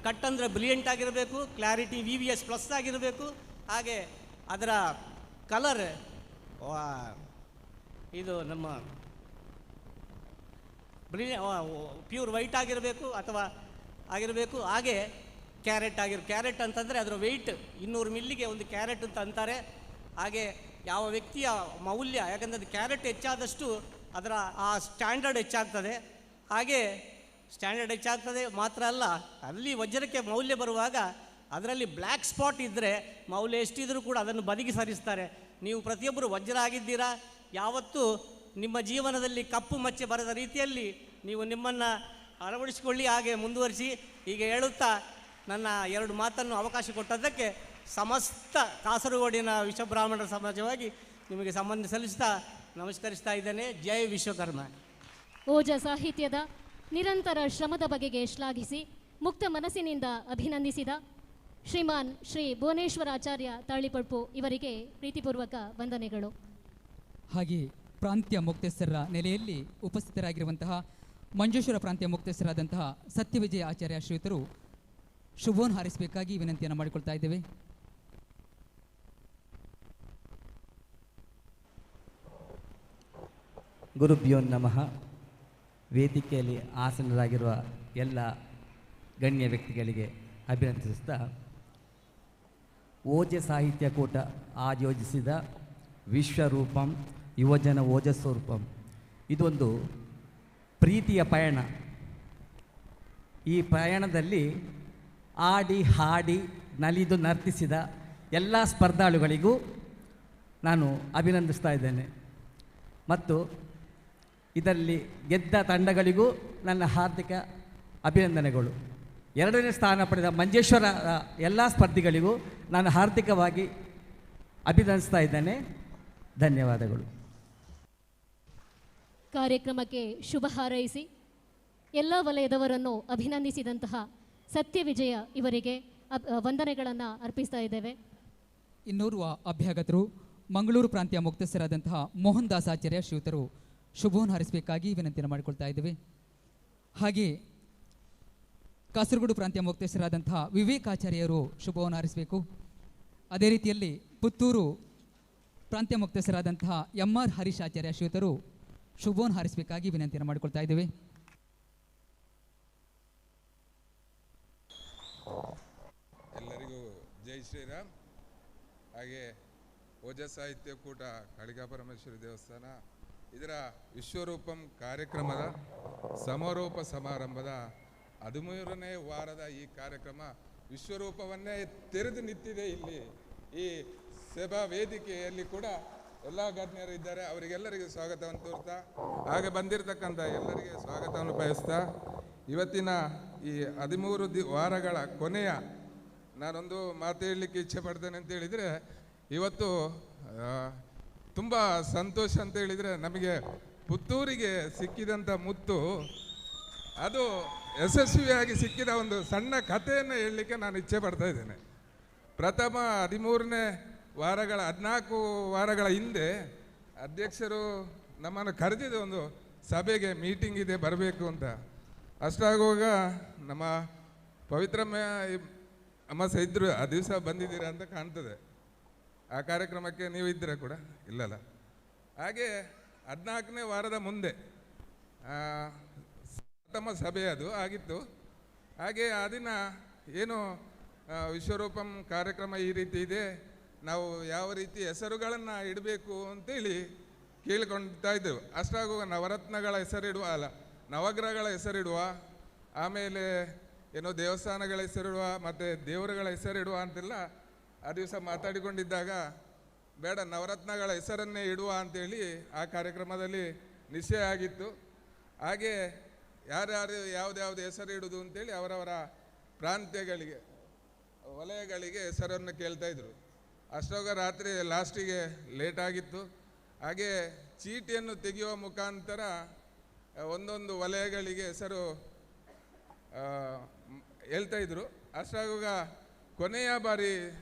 ಕಟ್ ಅಂದರೆ ಬ್ರಿಲಿಯಂಟ್ ಆಗಿರಬೇಕು, ಕ್ಲಾರಿಟಿ VVS+ ಆಗಿರಬೇಕು. ಹಾಗೆ ಅದರ ಕಲರ್ ಇದು ನಮ್ಮ ಪ್ಯೂರ್ ವೈಟ್ ಆಗಿರಬೇಕು ಅಥವಾ ಆಗಿರಬೇಕು. ಹಾಗೆ ಕ್ಯಾರೆಟ್ ಅಂತಂದರೆ ಅದರ ವೆಯ್ಟ್ 200 ಮಿಲ್ಲಿಗೆ ಒಂದು ಕ್ಯಾರೆಟ್ ಅಂತ ಅಂತಾರೆ. ಹಾಗೆ ಯಾವ ವ್ಯಕ್ತಿಯ ಮೌಲ್ಯ, ಯಾಕಂದರೆ ಅದು ಕ್ಯಾರೆಟ್ ಹೆಚ್ಚಾದಷ್ಟು ಅದರ ಆ ಸ್ಟ್ಯಾಂಡರ್ಡ್ ಹೆಚ್ಚಾಗ್ತದೆ. ಹಾಗೆ ಸ್ಟ್ಯಾಂಡರ್ಡ್ ಹೆಚ್ಚಾಗ್ತದೆ ಮಾತ್ರ ಅಲ್ಲ, ಅಲ್ಲಿ ವಜ್ರಕ್ಕೆ ಮೌಲ್ಯ ಬರುವಾಗ ಅದರಲ್ಲಿ ಬ್ಲ್ಯಾಕ್ ಸ್ಪಾಟ್ ಇದ್ದರೆ ಮೌಲ್ಯ ಎಷ್ಟಿದ್ರೂ ಕೂಡ ಅದನ್ನು ಬದಿಗೆ ಸರಿಸ್ತಾರೆ. ನೀವು ಪ್ರತಿಯೊಬ್ಬರು ವಜ್ರ ಆಗಿದ್ದೀರಾ. ಯಾವತ್ತೂ ನಿಮ್ಮ ಜೀವನದಲ್ಲಿ ಕಪ್ಪು ಮಚ್ಚೆ ಬರದ ರೀತಿಯಲ್ಲಿ ನೀವು ನಿಮ್ಮನ್ನು ಅಳವಡಿಸಿಕೊಳ್ಳಿ, ಹಾಗೆ ಮುಂದುವರಿಸಿ. ಹೀಗೆ ಹೇಳುತ್ತಾ ನನ್ನ 2 ಮಾತನ್ನು ಅವಕಾಶ ಕೊಟ್ಟದ್ದಕ್ಕೆ ಸಮಸ್ತ ಕಾಸರಗೋಡಿನ ವಿಶ್ವಬ್ರಾಹ್ಮಣರ ಸಮಾಜವಾಗಿ ನಿಮಗೆ ಸಂಬಂಧ ಸಲ್ಲಿಸ್ತಾ ನಮಸ್ಕರಿಸ್ತಾ ಇದ್ದೇನೆ. ಜೈ ವಿಶ್ವಕರ್ಮ. ಓಜ ಸಾಹಿತ್ಯದ ನಿರಂತರ ಶ್ರಮದ ಬಗೆಗೆ ಶ್ಲಾಘಿಸಿ ಮುಕ್ತ ಮನಸ್ಸಿನಿಂದ ಅಭಿನಂದಿಸಿದ ಶ್ರೀಮಾನ್ ಶ್ರೀ ಭುವನೇಶ್ವರ ಆಚಾರ್ಯ ತಾಳಿಪಡ್ಪು ಇವರಿಗೆ ಪ್ರೀತಿಪೂರ್ವಕ ವಂದನೆಗಳು. ಹಾಗೆ ಪ್ರಾಂತ್ಯ ಮುಕ್ತಸ್ಥರ ನೆಲೆಯಲ್ಲಿ ಉಪಸ್ಥಿತರಾಗಿರುವಂತಹ ಮಂಜೇಶ್ವರ ಪ್ರಾಂತ್ಯ ಮುಕ್ತಸ್ಥರಾದಂತಹ ಸತ್ಯವಿಜಯ ಆಚಾರ್ಯ ಶ್ರೀಯುತರು ಶುಭವನ್ನು ಹಾರಿಸಬೇಕಾಗಿ ವಿನಂತಿಯನ್ನು ಮಾಡಿಕೊಳ್ತಾ ಇದ್ದೇವೆ. ಗುರುಭ್ಯೋ ನಮಃ. ವೇದಿಕೆಯಲ್ಲಿ ಆಸನರಾಗಿರುವ ಎಲ್ಲ ಗಣ್ಯ ವ್ಯಕ್ತಿಗಳಿಗೆ ಅಭಿನಂದಿಸುತ್ತಾ, ಓಜ ಸಾಹಿತ್ಯ ಕೂಟ ಆಯೋಜಿಸಿದ ವಿಶ್ವರೂಪಂ ಯುವಜನ ಓಜಸ್ವರೂಪಂ ಇದೊಂದು ಪ್ರೀತಿಯ ಪಯಣ. ಈ ಪ್ರಯಾಣದಲ್ಲಿ ಆಡಿ ಹಾಡಿ ನಲಿದು ನರ್ತಿಸಿದ ಎಲ್ಲ ಸ್ಪರ್ಧಾಳುಗಳಿಗೂ ನಾನು ಅಭಿನಂದಿಸ್ತಾ ಇದ್ದೇನೆ. ಮತ್ತು ಇದರಲ್ಲಿ ಗೆದ್ದ ತಂಡಗಳಿಗೂ ನನ್ನ ಹಾರ್ದಿಕ ಅಭಿನಂದನೆಗಳು. 2ನೇ ಸ್ಥಾನ ಪಡೆದ ಮಂಜೇಶ್ವರ ಎಲ್ಲ ಸ್ಪರ್ಧಿಗಳಿಗೂ ನಾನು ಹಾರ್ದಿಕವಾಗಿ ಅಭಿನಂದಿಸ್ತಾ ಇದ್ದೇನೆ. ಧನ್ಯವಾದಗಳು. ಕಾರ್ಯಕ್ರಮಕ್ಕೆ ಶುಭ ಹಾರೈಸಿ ಎಲ್ಲ ವಲಯದವರನ್ನು ಅಭಿನಂದಿಸಿದಂತಹ ಸತ್ಯ ವಿಜಯ ಇವರಿಗೆ ವಂದನೆಗಳನ್ನು ಅರ್ಪಿಸ್ತಾ ಇದ್ದೇವೆ. ಇನ್ನೋರ್ವ ಅಭ್ಯಾಗತರು ಮಂಗಳೂರು ಪ್ರಾಂತ್ಯ ಮುಕ್ತಸ್ಥರಾದಂತಹ ಮೋಹನ್ ದಾಸ್ ಆಚಾರ್ಯ ಶ್ರೀಯುತರು ಶುಭವನ್ನು ಹಾರಿಸಬೇಕಾಗಿ ವಿನಂತಿಯನ್ನು ಮಾಡಿಕೊಳ್ತಾ ಇದ್ದೇವೆ. ಹಾಗೆ ಕಾಸರಗೋಡು ಪ್ರಾಂತ್ಯ ಮುಕ್ತಸ್ಥರಾದಂತಹ ವಿವೇಕಾಚಾರ್ಯರು ಶುಭವನ್ನು ಹಾರಿಸಬೇಕು. ಅದೇ ರೀತಿಯಲ್ಲಿ ಪುತ್ತೂರು ಪ್ರಾಂತ್ಯ ಮುಕ್ತಸ್ಥರಾದಂತಹ MR ಹರೀಶ್ ಆಚಾರ್ಯ ಶ್ರೀಯುತರು ಶುಭವನ್ನು ಹಾರಿಸಬೇಕಾಗಿ ವಿನಂತಿಯನ್ನು ಮಾಡಿಕೊಳ್ತಾ ಇದ್ದೇವೆ. ಎಲ್ಲರಿಗೂ ಜೈ ಶ್ರೀರಾಮ್. ಹಾಗೆ ಓಜಸ್ ಸಾಹಿತ್ಯ ಕೂಟ ಕಾಳಿಕಾ ಪರಮೇಶ್ವರಿ ದೇವಸ್ಥಾನ ಇದರ ವಿಶ್ವರೂಪಂ ಕಾರ್ಯಕ್ರಮದ ಸಮಾರೋಪ ಸಮಾರಂಭದ 13ನೇ ವಾರದ ಈ ಕಾರ್ಯಕ್ರಮ ವಿಶ್ವರೂಪವನ್ನೇ ತೆರೆದು ನಿಂತಿದೆ. ಇಲ್ಲಿ ಈ ಸಭಾ ವೇದಿಕೆಯಲ್ಲಿ ಕೂಡ ಎಲ್ಲ ಗಣ್ಯರು ಇದ್ದಾರೆ. ಅವರಿಗೆಲ್ಲರಿಗೂ ಸ್ವಾಗತವನ್ನು ತೋರ್ತಾ ಹಾಗೆ ಬಂದಿರತಕ್ಕಂಥ ಎಲ್ಲರಿಗೆ ಸ್ವಾಗತವನ್ನು ಬಯಸ್ತಾ ಇವತ್ತಿನ ಈ 13 ವಾರಗಳ ಕೊನೆಯ ನಾನೊಂದು ಮಾತು ಹೇಳಲಿಕ್ಕೆ ಇಚ್ಛೆ ಪಡ್ತೇನೆ ಅಂತ ಹೇಳಿದರೆ, ಇವತ್ತು ತುಂಬ ಸಂತೋಷ ಅಂತ ಹೇಳಿದರೆ ನಮಗೆ ಪುತ್ತೂರಿಗೆ ಸಿಕ್ಕಿದಂಥ ಮುತ್ತು ಅದು ಯಶಸ್ವಿಯಾಗಿ ಸಿಕ್ಕಿದ ಒಂದು ಸಣ್ಣ ಕಥೆಯನ್ನು ಹೇಳಲಿಕ್ಕೆ ನಾನು ಇಚ್ಛೆ ಪಡ್ತಾ ಇದ್ದೇನೆ. ಪ್ರಥಮ 14 ವಾರಗಳ ಹಿಂದೆ ಅಧ್ಯಕ್ಷರು ನಮ್ಮನ್ನು ಕರೆದಿದ್ದ ಒಂದು ಸಭೆಗೆ, ಮೀಟಿಂಗ್ ಇದೆ ಬರಬೇಕು ಅಂತ. ಅಷ್ಟಾಗುವಾಗ ನಮ್ಮ ಪವಿತ್ರಮ್ಮ ಅಮ್ಮ ಸಹ ಇದ್ರು, ಆ ದಿವಸ ಬಂದಿದ್ದೀರಾ ಅಂತ ಕಾಣ್ತದೆ. ಆ ಕಾರ್ಯಕ್ರಮಕ್ಕೆ ನೀವು ಇದ್ದೀರಾ ಕೂಡ? ಇಲ್ಲಲ್ಲ. ಹಾಗೆ 14ನೇ ವಾರದ ಮುಂದೆ ಪ್ರಥಮ ಸಭೆ ಅದು ಆಗಿತ್ತು. ಹಾಗೆ ಆ ದಿನ ಏನು ವಿಶ್ವರೂಪಂ ಕಾರ್ಯಕ್ರಮ ಈ ರೀತಿ ಇದೆ, ನಾವು ಯಾವ ರೀತಿ ಹೆಸರುಗಳನ್ನು ಇಡಬೇಕು ಅಂತೇಳಿ ಕೇಳಿಕೊಳ್ತಾ ಇದ್ದೆವು. ಅಷ್ಟಾಗುವ ನವರತ್ನಗಳ ಹೆಸರಿಡುವ, ಅಲ್ಲ ನವಗ್ರಹಗಳ ಹೆಸರಿಡುವ, ಆಮೇಲೆ ಏನೋ ದೇವಸ್ಥಾನಗಳ ಹೆಸರಿಡುವ, ಮತ್ತು ದೇವರುಗಳ ಹೆಸರಿಡುವ ಅಂತೆಲ್ಲ ಆ ದಿವಸ ಮಾತಾಡಿಕೊಂಡಿದ್ದಾಗ ಬೇಡ ನವರತ್ನಗಳ ಹೆಸರನ್ನೇ ಇಡುವ ಅಂತೇಳಿ ಆ ಕಾರ್ಯಕ್ರಮದಲ್ಲಿ ನಿಶ್ಚಯ ಆಗಿತ್ತು. ಹಾಗೆ ಯಾರ್ಯಾರು ಯಾವುದ್ಯಾವುದು ಹೆಸರು ಇಡುವುದು ಅಂತೇಳಿ ಅವರವರ ಪ್ರಾಂತ್ಯಗಳಿಗೆ, ವಲಯಗಳಿಗೆ ಹೆಸರನ್ನು ಕೇಳ್ತಾ ಇದ್ರು. ಅಷ್ಟೋಗ ರಾತ್ರಿ ಲಾಸ್ಟಿಗೆ ಲೇಟ್ ಆಗಿತ್ತು. ಹಾಗೆ ಚೀಟಿಯನ್ನು ತೆಗೆಯುವ ಮುಖಾಂತರ ಒಂದೊಂದು ವಲಯಗಳಿಗೆ ಹೆಸರು ಹೇಳ್ತಾ ಇದ್ರು. ಅಷ್ಟಾಗುವಾಗ ಕೊನೆಯ ಬಾರಿ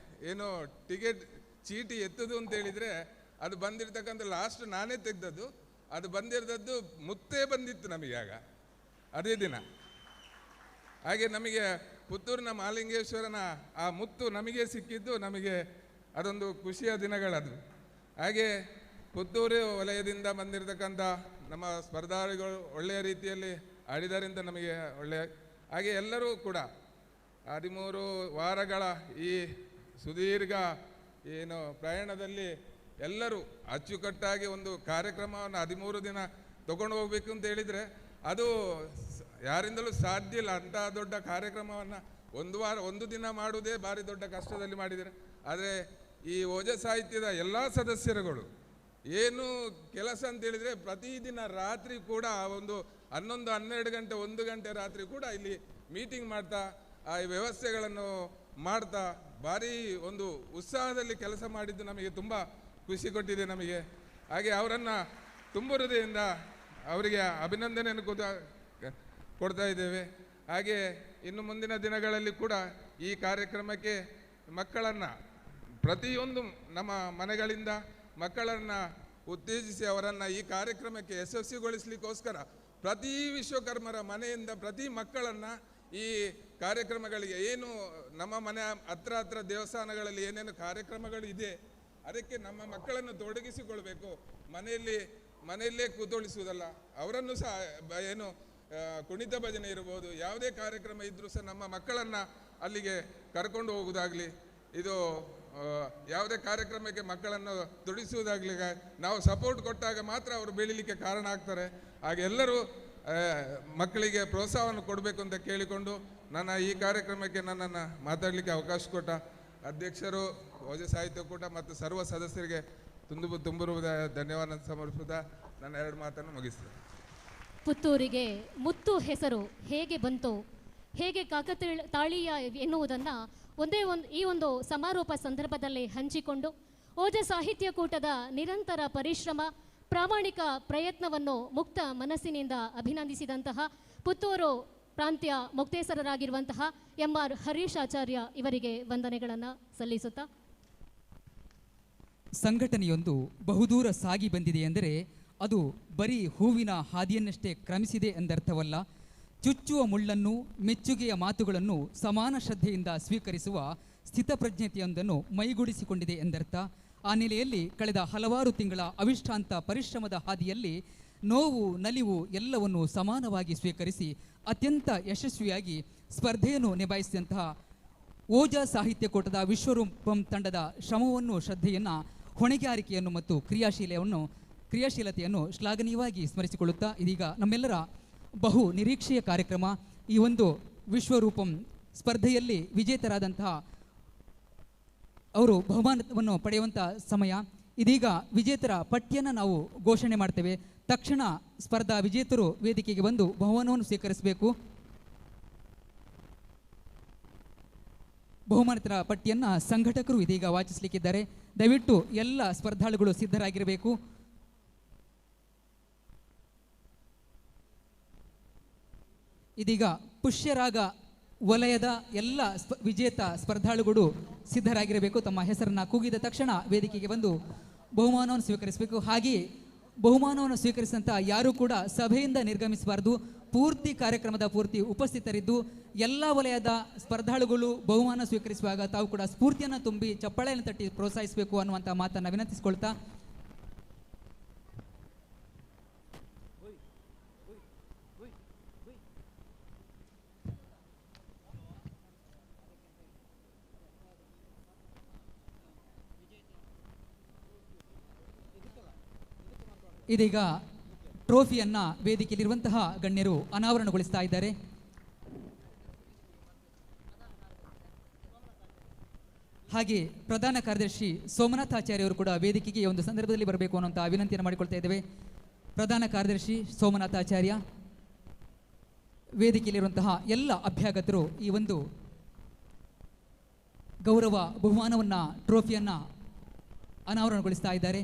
ಏನು ಟಿಕೆಟ್ ಚೀಟಿ ಎತ್ತದು ಅಂತ ಹೇಳಿದರೆ ಅದು ಬಂದಿರತಕ್ಕಂಥ ಲಾಸ್ಟ್ ನಾನೇ ತೆಗೆದದ್ದು, ಅದು ಬಂದಿರದದ್ದು ಮುತ್ತೇ ಬಂದಿತ್ತು ನಮಗೆ ಆಗ ಅದೇ ದಿನ. ಹಾಗೆ ನಮಗೆ ಪುತ್ತೂರಿನ ಮಹಾಲಿಂಗೇಶ್ವರನ ಆ ಮುತ್ತು ನಮಗೆ ಸಿಕ್ಕಿದ್ದು ನಮಗೆ ಅದೊಂದು ಖುಷಿಯ ದಿನಗಳದು. ಹಾಗೆ ಪುತ್ತೂರು ವಲಯದಿಂದ ಬಂದಿರತಕ್ಕಂಥ ನಮ್ಮ ಸ್ಪರ್ಧಾಳುಗಳು ಒಳ್ಳೆಯ ರೀತಿಯಲ್ಲಿ ಆಡಿದಾರಿಂದ ನಮಗೆ ಒಳ್ಳೆಯ, ಹಾಗೆ ಎಲ್ಲರೂ ಕೂಡ 13 ವಾರಗಳ ಈ ಸುದೀರ್ಘ ಏನು ಪ್ರಯಾಣದಲ್ಲಿ ಎಲ್ಲರೂ ಅಚ್ಚುಕಟ್ಟಾಗಿ ಒಂದು ಕಾರ್ಯಕ್ರಮವನ್ನು 13 ದಿನ ತಗೊಂಡು ಹೋಗ್ಬೇಕು ಅಂತ ಹೇಳಿದರೆ ಅದು ಯಾರಿಂದಲೂ ಸಾಧ್ಯ ಇಲ್ಲ. ಅಂಥ ದೊಡ್ಡ ಕಾರ್ಯಕ್ರಮವನ್ನು ಒಂದು ದಿನ ಮಾಡುವುದೇ ಭಾರಿ ದೊಡ್ಡ ಕಷ್ಟದಲ್ಲಿ ಮಾಡಿದರೆ. ಆದರೆ ಈ ಓಜ ಸಾಹಿತ್ಯದ ಎಲ್ಲ ಸದಸ್ಯರುಗಳು ಏನು ಕೆಲಸ ಅಂತೇಳಿದರೆ ಪ್ರತಿದಿನ ರಾತ್ರಿ ಕೂಡ ಒಂದು 11, 12 ಗಂಟೆ 1 ಗಂಟೆ ರಾತ್ರಿ ಕೂಡ ಇಲ್ಲಿ ಮೀಟಿಂಗ್ ಮಾಡ್ತಾ ಆ ವ್ಯವಸ್ಥೆಗಳನ್ನು ಮಾಡ್ತಾ ಭಾರಿ ಒಂದು ಉತ್ಸಾಹದಲ್ಲಿ ಕೆಲಸ ಮಾಡಿದ್ದು ನಮಗೆ ತುಂಬ ಖುಷಿ ಕೊಟ್ಟಿದೆ ನಮಗೆ. ಹಾಗೆ ಅವರನ್ನು ತುಂಬ ಹೃದಯದಿಂದ ಅವರಿಗೆ ಅಭಿನಂದನೆಯನ್ನು ಕೊಡ್ತಾ ಇದ್ದೇವೆ. ಹಾಗೆ ಇನ್ನು ಮುಂದಿನ ದಿನಗಳಲ್ಲಿ ಕೂಡ ಈ ಕಾರ್ಯಕ್ರಮಕ್ಕೆ ಮಕ್ಕಳನ್ನು ಪ್ರತಿಯೊಂದು ನಮ್ಮ ಮನೆಗಳಿಂದ ಮಕ್ಕಳನ್ನು ಉತ್ತೇಜಿಸಿ ಅವರನ್ನು ಈ ಕಾರ್ಯಕ್ರಮಕ್ಕೆ ಯಶಸ್ವಿಗೊಳಿಸಲಿಕ್ಕೋಸ್ಕರ ಪ್ರತಿ ವಿಶ್ವಕರ್ಮರ ಮನೆಯಿಂದ ಪ್ರತಿ ಮಕ್ಕಳನ್ನು ಈ ಕಾರ್ಯಕ್ರಮಗಳಿಗೆ ಏನು ನಮ್ಮ ಮನೆ ಹತ್ರ ದೇವಸ್ಥಾನಗಳಲ್ಲಿ ಏನೇನು ಕಾರ್ಯಕ್ರಮಗಳು ಇದೆ ಅದಕ್ಕೆ ನಮ್ಮ ಮಕ್ಕಳನ್ನು ತೊಡಗಿಸಿಕೊಳ್ಬೇಕು. ಮನೆಯಲ್ಲೇ ಕೂತೊಳಿಸುವುದಲ್ಲ, ಅವರನ್ನು ಸಹ ಏನು ಕುಣಿತ ಭಜನೆ ಇರ್ಬೋದು, ಯಾವುದೇ ಕಾರ್ಯಕ್ರಮ ಇದ್ದರೂ ಸಹ ನಮ್ಮ ಮಕ್ಕಳನ್ನು ಅಲ್ಲಿಗೆ ಕರ್ಕೊಂಡು ಹೋಗುವುದಾಗಲಿ, ಇದು ಯಾವುದೇ ಕಾರ್ಯಕ್ರಮಕ್ಕೆ ಮಕ್ಕಳನ್ನು ತೊಡಗಿಸುವುದಾಗಲಿ ನಾವು ಸಪೋರ್ಟ್ ಕೊಟ್ಟಾಗ ಮಾತ್ರ ಅವರು ಬೆಳೀಲಿಕ್ಕೆ ಕಾರಣ ಆಗ್ತಾರೆ. ಹಾಗೆ ಎಲ್ಲರೂ ಮಕ್ಕಳಿಗೆ ಪ್ರೋತ್ಸಾಹವನ್ನು ಕೊಡಬೇಕು ಅಂತ ಕೇಳಿಕೊಂಡು ನನ್ನ ಈ ಕಾರ್ಯಕ್ರಮಕ್ಕೆ ನನ್ನನ್ನು ಮಾತಾಡಲಿಕ್ಕೆ ಅವಕಾಶ ಕೊಟ್ಟ ಅಧ್ಯಕ್ಷರು, ಓಜ ಸಾಹಿತ್ಯ ಕೂಟ ಮತ್ತು ಸರ್ವ ಸದಸ್ಯರಿಗೆ ತುಂಬ ಧನ್ಯವಾದ ಸಮರ್ಪಿಸುತ್ತಾ ನನ್ನ 2 ಮಾತನ್ನು ಮುಗಿಸ್ತೇನೆ. ಪುತ್ತೂರಿಗೆ ಮುತ್ತು ಹೆಸರು ಹೇಗೆ ಬಂತು, ಹೇಗೆ ತಾಳೀಯ ಎನ್ನುವುದನ್ನು ಈ ಒಂದು ಸಮಾರೋಪ ಸಂದರ್ಭದಲ್ಲಿ ಹಂಚಿಕೊಂಡು ಓಜ ಸಾಹಿತ್ಯ ಕೂಟದ ನಿರಂತರ ಪರಿಶ್ರಮ, ಪ್ರಾಮಾಣಿಕ ಪ್ರಯತ್ನವನ್ನು ಮುಕ್ತ ಮನಸ್ಸಿನಿಂದ ಅಭಿನಂದಿಸಿದಂತಹ ಪುತ್ತೂರು ಪ್ರಾಂತ್ಯ ಮುಕ್ತೇಸರರಾಗಿರುವಂತಹ MR ಹರೀಶ್ ಆಚಾರ್ಯ ಇವರಿಗೆ ವಂದನೆಗಳನ್ನು ಸಲ್ಲಿಸುತ್ತಾ, ಸಂಘಟನೆಯೊಂದು ಬಹುದೂರ ಸಾಗಿ ಬಂದಿದೆ ಎಂದರೆ ಅದು ಬರೀ ಹೂವಿನ ಹಾದಿಯನ್ನಷ್ಟೇ ಕ್ರಮಿಸಿದೆ ಎಂದರ್ಥವಲ್ಲ. ಚುಚ್ಚುವ ಮುಳ್ಳನ್ನು, ಮೆಚ್ಚುಗೆಯ ಮಾತುಗಳನ್ನು ಸಮಾನ ಶ್ರದ್ಧೆಯಿಂದ ಸ್ವೀಕರಿಸುವ ಸ್ಥಿತಪ್ರಜ್ಞತೆಯೊಂದನ್ನು ಮೈಗೂಡಿಸಿಕೊಂಡಿದೆ ಎಂದರ್ಥ. ಆ ನೆಲೆಯಲ್ಲಿ ಕಳೆದ ಹಲವಾರು ತಿಂಗಳ ಅವಿಶ್ರಾಂತ ಪರಿಶ್ರಮದ ಹಾದಿಯಲ್ಲಿ ನೋವು, ನಲಿವು ಎಲ್ಲವನ್ನು ಸಮಾನವಾಗಿ ಸ್ವೀಕರಿಸಿ ಅತ್ಯಂತ ಯಶಸ್ವಿಯಾಗಿ ಸ್ಪರ್ಧೆಯನ್ನು ನಿಭಾಯಿಸಿದಂತಹ ಓಜ ಸಾಹಿತ್ಯ ಕೂಟದ ವಿಶ್ವರೂಪಂ ತಂಡದ ಶ್ರಮವನ್ನು, ಶ್ರದ್ಧೆಯನ್ನು, ಹೊಣೆಗಾರಿಕೆಯನ್ನು ಮತ್ತು ಕ್ರಿಯಾಶೀಲತೆಯನ್ನು ಶ್ಲಾಘನೀಯವಾಗಿ ಸ್ಮರಿಸಿಕೊಳ್ಳುತ್ತಾ ಇದೀಗ ನಮ್ಮೆಲ್ಲರ ಬಹು ನಿರೀಕ್ಷೆಯ ಕಾರ್ಯಕ್ರಮ, ಈ ಒಂದು ವಿಶ್ವರೂಪಂ ಸ್ಪರ್ಧೆಯಲ್ಲಿ ವಿಜೇತರಾದಂತಹ ಅವರು ಬಹುಮಾನವನ್ನು ಪಡೆಯುವಂಥ ಸಮಯ. ಇದೀಗ ವಿಜೇತರ ಪಟ್ಟಿಯನ್ನು ನಾವು ಘೋಷಣೆ ಮಾಡ್ತೇವೆ. ತಕ್ಷಣ ಸ್ಪರ್ಧಾ ವಿಜೇತರು ವೇದಿಕೆಗೆ ಬಂದು ಬಹುಮಾನವನ್ನು ಸ್ವೀಕರಿಸಬೇಕು. ಬಹುಮಾನಿತರ ಪಟ್ಟಿಯನ್ನು ಸಂಘಟಕರು ಇದೀಗ ವಾಚಿಸಲಿಕ್ಕಿದ್ದಾರೆ. ದಯವಿಟ್ಟು ಎಲ್ಲ ಸ್ಪರ್ಧಾಳುಗಳು ಸಿದ್ಧರಾಗಿರಬೇಕು. ಇದೀಗ ಪುಷ್ಯರಾಗ ವಲಯದ ಎಲ್ಲ ವಿಜೇತ ಸ್ಪರ್ಧಾಳುಗಳು ಸಿದ್ಧರಾಗಿರಬೇಕು. ತಮ್ಮ ಹೆಸರನ್ನು ಕೂಗಿದ ತಕ್ಷಣ ವೇದಿಕೆಗೆ ಬಂದು ಬಹುಮಾನವನ್ನು ಸ್ವೀಕರಿಸಬೇಕು. ಹಾಗೆಯೇ ಬಹುಮಾನವನ್ನು ಸ್ವೀಕರಿಸಿದಂಥ ಯಾರೂ ಕೂಡ ಸಭೆಯಿಂದ ನಿರ್ಗಮಿಸಬಾರದು. ಪೂರ್ತಿ ಕಾರ್ಯಕ್ರಮದ ಉಪಸ್ಥಿತರಿದ್ದು ಎಲ್ಲ ವಲಯದ ಸ್ಪರ್ಧಾಳುಗಳು ಬಹುಮಾನ ಸ್ವೀಕರಿಸುವಾಗ ತಾವು ಕೂಡ ಸ್ಫೂರ್ತಿಯನ್ನು ತುಂಬಿ ಚಪ್ಪಾಳೆಯನ್ನು ತಟ್ಟಿ ಪ್ರೋತ್ಸಾಹಿಸಬೇಕು ಅನ್ನುವಂಥ ಮಾತನ್ನು ವಿನಂತಿಸಿಕೊಳ್ತಾ, ಇದೀಗ ಟ್ರೋಫಿಯನ್ನು ವೇದಿಕೆಯಲ್ಲಿರುವಂತಹ ಗಣ್ಯರು ಅನಾವರಣಗೊಳಿಸ್ತಾ ಇದ್ದಾರೆ. ಹಾಗೆ ಪ್ರಧಾನ ಕಾರ್ಯದರ್ಶಿ ಸೋಮನಾಥಾಚಾರ್ಯ ಅವರು ಕೂಡ ವೇದಿಕೆಗೆ ಒಂದು ಸಂದರ್ಭದಲ್ಲಿ ಬರಬೇಕು ಅನ್ನುವಂಥ ವಿನಂತಿಯನ್ನು ಮಾಡಿಕೊಳ್ತಾ ಇದ್ದೇವೆ. ಪ್ರಧಾನ ಕಾರ್ಯದರ್ಶಿ ಸೋಮನಾಥಾಚಾರ್ಯ, ವೇದಿಕೆಯಲ್ಲಿರುವಂತಹ ಎಲ್ಲ ಅಭ್ಯಾಗತರು ಈ ಒಂದು ಗೌರವ ಬಹುಮಾನವನ್ನು, ಟ್ರೋಫಿಯನ್ನು ಅನಾವರಣಗೊಳಿಸ್ತಾ ಇದ್ದಾರೆ.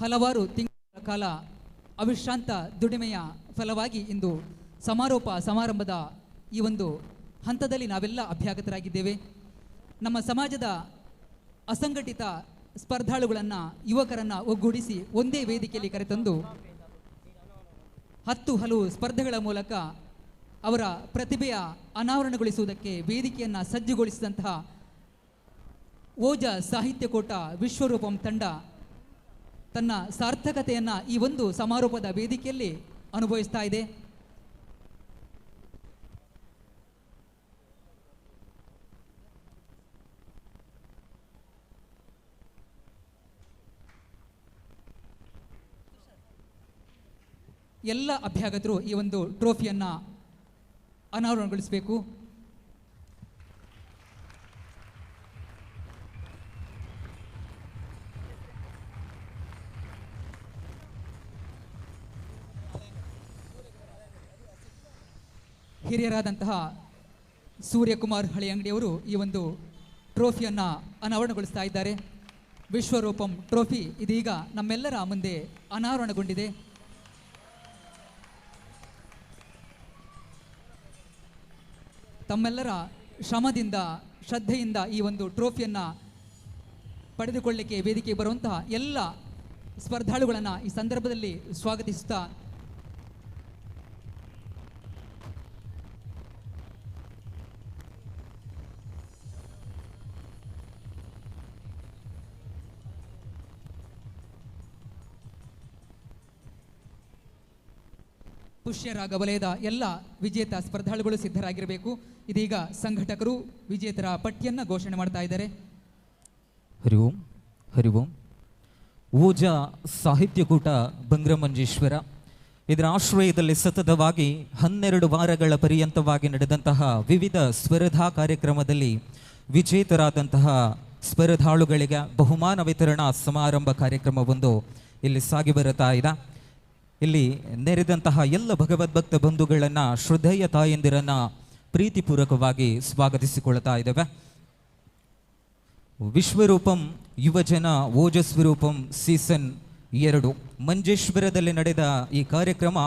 ಹಲವಾರು ತಿಂಗಳ ಕಾಲ ಅವಿಶ್ರಾಂತ ದುಡಿಮೆಯ ಫಲವಾಗಿ ಇಂದು ಸಮಾರಂಭದ ಈ ಒಂದು ಹಂತದಲ್ಲಿ ನಾವೆಲ್ಲ ಅಭ್ಯಾಗತರಾಗಿದ್ದೇವೆ. ನಮ್ಮ ಸಮಾಜದ ಅಸಂಘಟಿತ ಸ್ಪರ್ಧಾಳುಗಳನ್ನು, ಯುವಕರನ್ನು ಒಗ್ಗೂಡಿಸಿ ಒಂದೇ ವೇದಿಕೆಯಲ್ಲಿ ಕರೆತಂದು 10 ಹಲವು ಸ್ಪರ್ಧೆಗಳ ಮೂಲಕ ಅವರ ಪ್ರತಿಭೆಯ ಅನಾವರಣಗೊಳಿಸುವುದಕ್ಕೆ ವೇದಿಕೆಯನ್ನು ಸಜ್ಜುಗೊಳಿಸಿದಂತಹ ಓಜ ಸಾಹಿತ್ಯ ಕೂಟ ವಿಶ್ವರೂಪಂ ತಂಡ ತನ್ನ ಸಾರ್ಥಕತೆಯನ್ನು ಈ ಒಂದು ಸಮಾರೋಪದ ವೇದಿಕೆಯಲ್ಲಿ ಅನುಭವಿಸ್ತಾ ಇದೆ. ಎಲ್ಲ ಅಭ್ಯಾಗತರು ಈ ಒಂದು ಟ್ರೋಫಿಯನ್ನು ಅನಾವರಣಗೊಳಿಸಬೇಕು. ಹಿರಿಯರಾದಂತಹ ಸೂರ್ಯಕುಮಾರ್ ಹಳಿಯಂಗಡಿಯವರು ಈ ಒಂದು ಟ್ರೋಫಿಯನ್ನು ಅನಾವರಣಗೊಳಿಸ್ತಾ ಇದ್ದಾರೆ. ವಿಶ್ವರೂಪಂ ಟ್ರೋಫಿ ಇದೀಗ ನಮ್ಮೆಲ್ಲರ ಮುಂದೆ ಅನಾವರಣಗೊಂಡಿದೆ. ತಮ್ಮೆಲ್ಲರ ಶ್ರಮದಿಂದ, ಶ್ರದ್ಧೆಯಿಂದ ಈ ಒಂದು ಟ್ರೋಫಿಯನ್ನು ಪಡೆದುಕೊಳ್ಳಲಿಕ್ಕೆ ವೇದಿಕೆಗೆ ಬರುವಂತಹ ಎಲ್ಲ ಸ್ಪರ್ಧಾಳುಗಳನ್ನು ಈ ಸಂದರ್ಭದಲ್ಲಿ ಸ್ವಾಗತಿಸುತ್ತಾ, ಪುಷ್ಯರಾಗ ವಲಯದ ಎಲ್ಲ ವಿಜೇತ ಸ್ಪರ್ಧಾಳುಗಳು ಸಿದ್ಧರಾಗಿರಬೇಕು. ಇದೀಗ ಸಂಘಟಕರು ವಿಜೇತರ ಪಟ್ಟಿಯನ್ನು ಘೋಷಣೆ ಮಾಡ್ತಾ ಇದ್ದಾರೆ. ಹರಿ ಓಂ, ಹರಿ ಓಂ. ಓಜ ಸಾಹಿತ್ಯಕೂಟ ಬಂಗ್ರಮಂಜೇಶ್ವರ ಇದರ ಆಶ್ರಯದಲ್ಲಿ ಸತತವಾಗಿ 12 ವಾರಗಳ ಪರ್ಯಂತವಾಗಿ ನಡೆದಂತಹ ವಿವಿಧ ಸ್ಪರ್ಧಾ ಕಾರ್ಯಕ್ರಮದಲ್ಲಿ ವಿಜೇತರಾದಂತಹ ಸ್ಪರ್ಧಾಳುಗಳಿಗೆ ಬಹುಮಾನ ವಿತರಣಾ ಸಮಾರಂಭ ಕಾರ್ಯಕ್ರಮವೊಂದು ಇಲ್ಲಿ ಸಾಗಿ ಬರುತ್ತಾ ಇದೆ. ಇಲ್ಲಿ ನೆರೆದಂತಹ ಎಲ್ಲ ಭಗವದ್ಭಕ್ತ ಬಂಧುಗಳನ್ನು, ಶ್ರದ್ಧೆಯ ತಾಯಂದಿರನ್ನು ಪ್ರೀತಿಪೂರ್ವಕವಾಗಿ ಸ್ವಾಗತಿಸಿಕೊಳ್ತಾ ಇದ್ದೇವೆ. ವಿಶ್ವರೂಪಂ ಯುವಜನ ಓಜಸ್ವರೂಪಂ ಸೀಸನ್ 2 ಮಂಜೇಶ್ವರದಲ್ಲಿ ನಡೆದ ಈ ಕಾರ್ಯಕ್ರಮ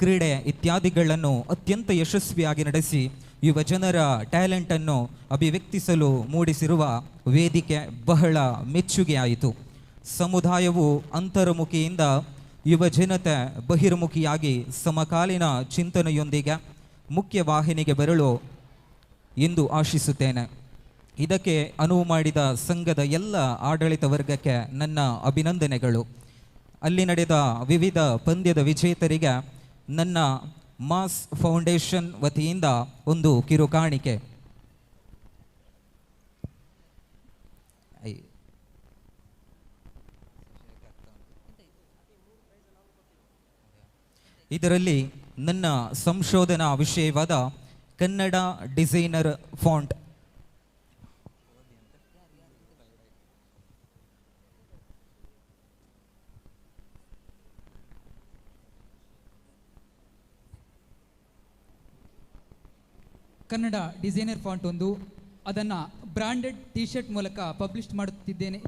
ಕ್ರೀಡೆ ಇತ್ಯಾದಿಗಳನ್ನು ಅತ್ಯಂತ ಯಶಸ್ವಿಯಾಗಿ ನಡೆಸಿ ಯುವ ಜನರ ಟ್ಯಾಲೆಂಟನ್ನು ಅಭಿವ್ಯಕ್ತಿಸಲು ಮೂಡಿಸಿರುವ ವೇದಿಕೆ ಬಹಳ ಮೆಚ್ಚುಗೆಯಾಯಿತು. ಸಮುದಾಯವು ಅಂತರ್ಮುಖಿಯಿಂದ ಯುವ ಜನತೆ ಬಹಿರ್ಮುಖಿಯಾಗಿ ಸಮಕಾಲೀನ ಚಿಂತನೆಯೊಂದಿಗೆ ಮುಖ್ಯವಾಹಿನಿಗೆ ಬರಲು ಎಂದು ಆಶಿಸುತ್ತೇನೆ. ಇದಕ್ಕೆ ಅನುವು ಮಾಡಿದ ಸಂಘದ ಎಲ್ಲ ಆಡಳಿತ ವರ್ಗಕ್ಕೆ ನನ್ನ ಅಭಿನಂದನೆಗಳು. ಅಲ್ಲಿ ನಡೆದ ವಿವಿಧ ಪಂದ್ಯದ ವಿಜೇತರಿಗೆ ನನ್ನ ಮಾಸ್ ಫೌಂಡೇಶನ್ ವತಿಯಿಂದ ಒಂದು ಕಿರುಕಾಣಿಕೆ. ಇದರಲ್ಲಿ ನನ್ನ ಸಂಶೋಧನಾ ವಿಷಯವಾದ Kannada designer font, Kannada designer font ಒಂದು, ಅದನ್ನು ಬ್ರಾಂಡೆಡ್ ಟಿ ಶರ್ಟ್ ಮೂಲಕ ಪಬ್ಲಿಷ್ ಮಾಡುತ್ತಿದ್ದೇನೆ.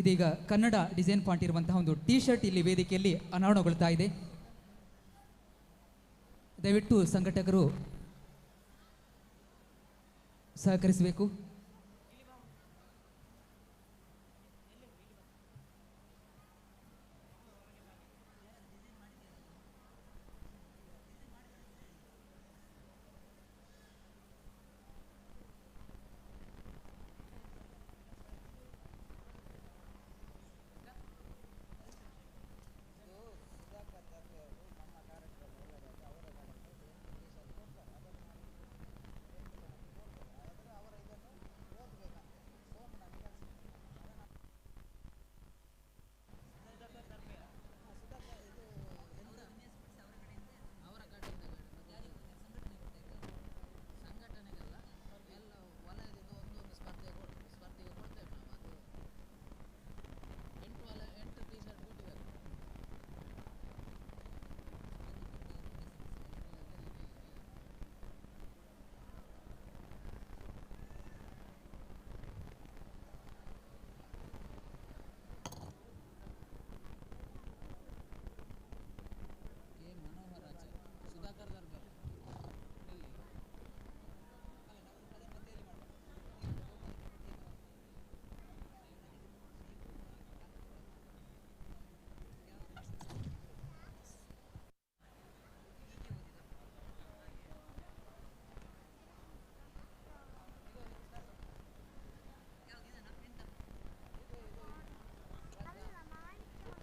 ಇದೀಗ ಕನ್ನಡ ಡಿಸೈನ್ ಫಾಂಟ್ ಇರುವಂತಹ ಒಂದು ಟಿ ಶರ್ಟ್ ಇಲ್ಲಿ ವೇದಿಕೆಯಲ್ಲಿ ಅನಾವರಣಗೊಳ್ತಾ ಇದೆ. ದಯವಿಟ್ಟು ಸಂಘಟಕರು ಸಹಕರಿಸಬೇಕು.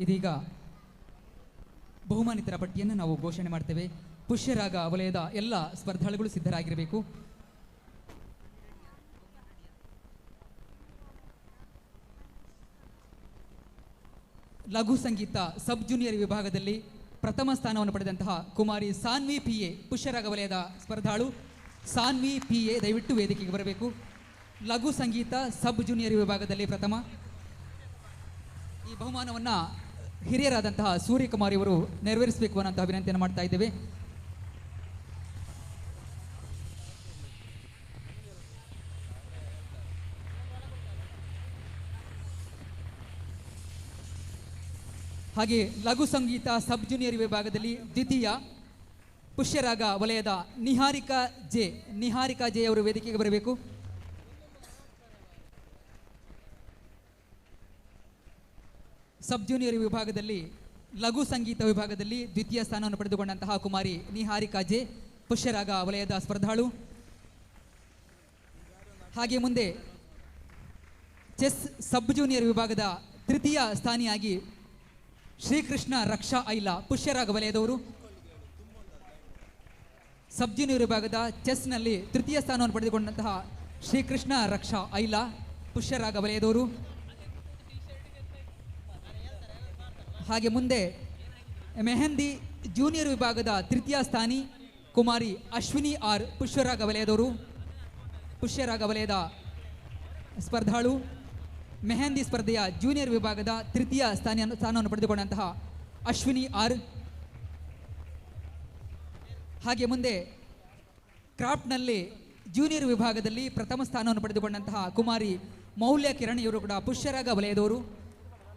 ಇದೀಗ ಬಹುಮಾನಿತರ ಪಟ್ಟಿಯನ್ನು ನಾವು ಘೋಷಣೆ ಮಾಡ್ತೇವೆ. ಪುಷ್ಯರಾಗ ವಲಯದ ಎಲ್ಲ ಸ್ಪರ್ಧಾಳುಗಳು ಸಿದ್ಧರಾಗಿರಬೇಕು. ಲಘು ಸಂಗೀತ ಸಬ್ ಜೂನಿಯರ್ ವಿಭಾಗದಲ್ಲಿ ಪ್ರಥಮ ಸ್ಥಾನವನ್ನು ಪಡೆದಂತಹ ಕುಮಾರಿ ಸಾನ್ವಿ PA ಪುಷ್ಯರಾಗ ವಲಯದ ಸ್ಪರ್ಧಾಳು ಸಾನ್ವಿ PA ದಯವಿಟ್ಟು ವೇದಿಕೆಗೆ ಬರಬೇಕು. ಲಘು ಸಂಗೀತ ಸಬ್ ಜೂನಿಯರ್ ವಿಭಾಗದಲ್ಲಿ ಪ್ರಥಮ. ಈ ಬಹುಮಾನವನ್ನು ಹಿರಿಯರಾದಂತಹ ಸೂರ್ಯಕುಮಾರಿ ಅವರು ನೆರವೇರಿಸಬೇಕು ಅನ್ನೋಂತಹ ವಿನಂತಿಯನ್ನು ಮಾಡ್ತಾ ಇದ್ದೇವೆ. ಹಾಗೆ ಲಘು ಸಂಗೀತ ಸಬ್ ಜೂನಿಯರ್ ವಿಭಾಗದಲ್ಲಿ ದ್ವಿತೀಯ ಪುಷ್ಯರಾಗ ವಲಯದ ನಿಹಾರಿಕಾ ಜೆ ಅವರು ವೇದಿಕೆಗೆ ಬರಬೇಕು. ಸಬ್ ಜೂನಿಯರ್ ವಿಭಾಗದಲ್ಲಿ ಲಘು ಸಂಗೀತ ವಿಭಾಗದಲ್ಲಿ ದ್ವಿತೀಯ ಸ್ಥಾನವನ್ನು ಪಡೆದುಕೊಂಡಂತಹ ಕುಮಾರಿ ನಿಹಾರಿಕಾ ಜೆ ಪುಷ್ಯರಾಗ ವಲಯದ ಸ್ಪರ್ಧಾಳು. ಹಾಗೆ ಮುಂದೆ ಚೆಸ್ ಸಬ್ ಜೂನಿಯರ್ ವಿಭಾಗದ ತೃತೀಯ ಸ್ಥಾನಿಯಾಗಿ ಶ್ರೀಕೃಷ್ಣ ರಕ್ಷಾ ಐಲ ಪುಷ್ಯರಾಗ ವಲಯದವರು. ಸಬ್ ಜೂನಿಯರ್ ವಿಭಾಗದ ಚೆಸ್ನಲ್ಲಿ ತೃತೀಯ ಸ್ಥಾನವನ್ನು ಪಡೆದುಕೊಂಡಂತಹ ಶ್ರೀಕೃಷ್ಣ ರಕ್ಷಾ ಐಲ ಪುಷ್ಯರಾಗ ವಲಯದವರು. ಹಾಗೆ ಮುಂದೆ ಮೆಹಂದಿ ಜೂನಿಯರ್ ವಿಭಾಗದ ತೃತೀಯ ಸ್ಥಾನಿ ಕುಮಾರಿ ಅಶ್ವಿನಿ ಆರ್ ಪುಷ್ಯರಾಗ ವಲಯದವರು. ಪುಷ್ಯರಾಗ ವಲಯದ ಸ್ಪರ್ಧಾಳು ಮೆಹಂದಿ ಸ್ಪರ್ಧೆಯ ಜೂನಿಯರ್ ವಿಭಾಗದ ತೃತೀಯ ಸ್ಥಾನವನ್ನು ಪಡೆದುಕೊಂಡಂತಹ ಅಶ್ವಿನಿ ಆರ್. ಹಾಗೆ ಮುಂದೆ ಕ್ರಾಫ್ಟ್ನಲ್ಲಿ ಜೂನಿಯರ್ ವಿಭಾಗದಲ್ಲಿ ಪ್ರಥಮ ಸ್ಥಾನವನ್ನು ಪಡೆದುಕೊಂಡಂತಹ ಕುಮಾರಿ ಮೌಲ್ಯ ಕಿರಣ್, ಇವರು ಕೂಡ ಪುಷ್ಯರಾಗ ವಲಯದವರು.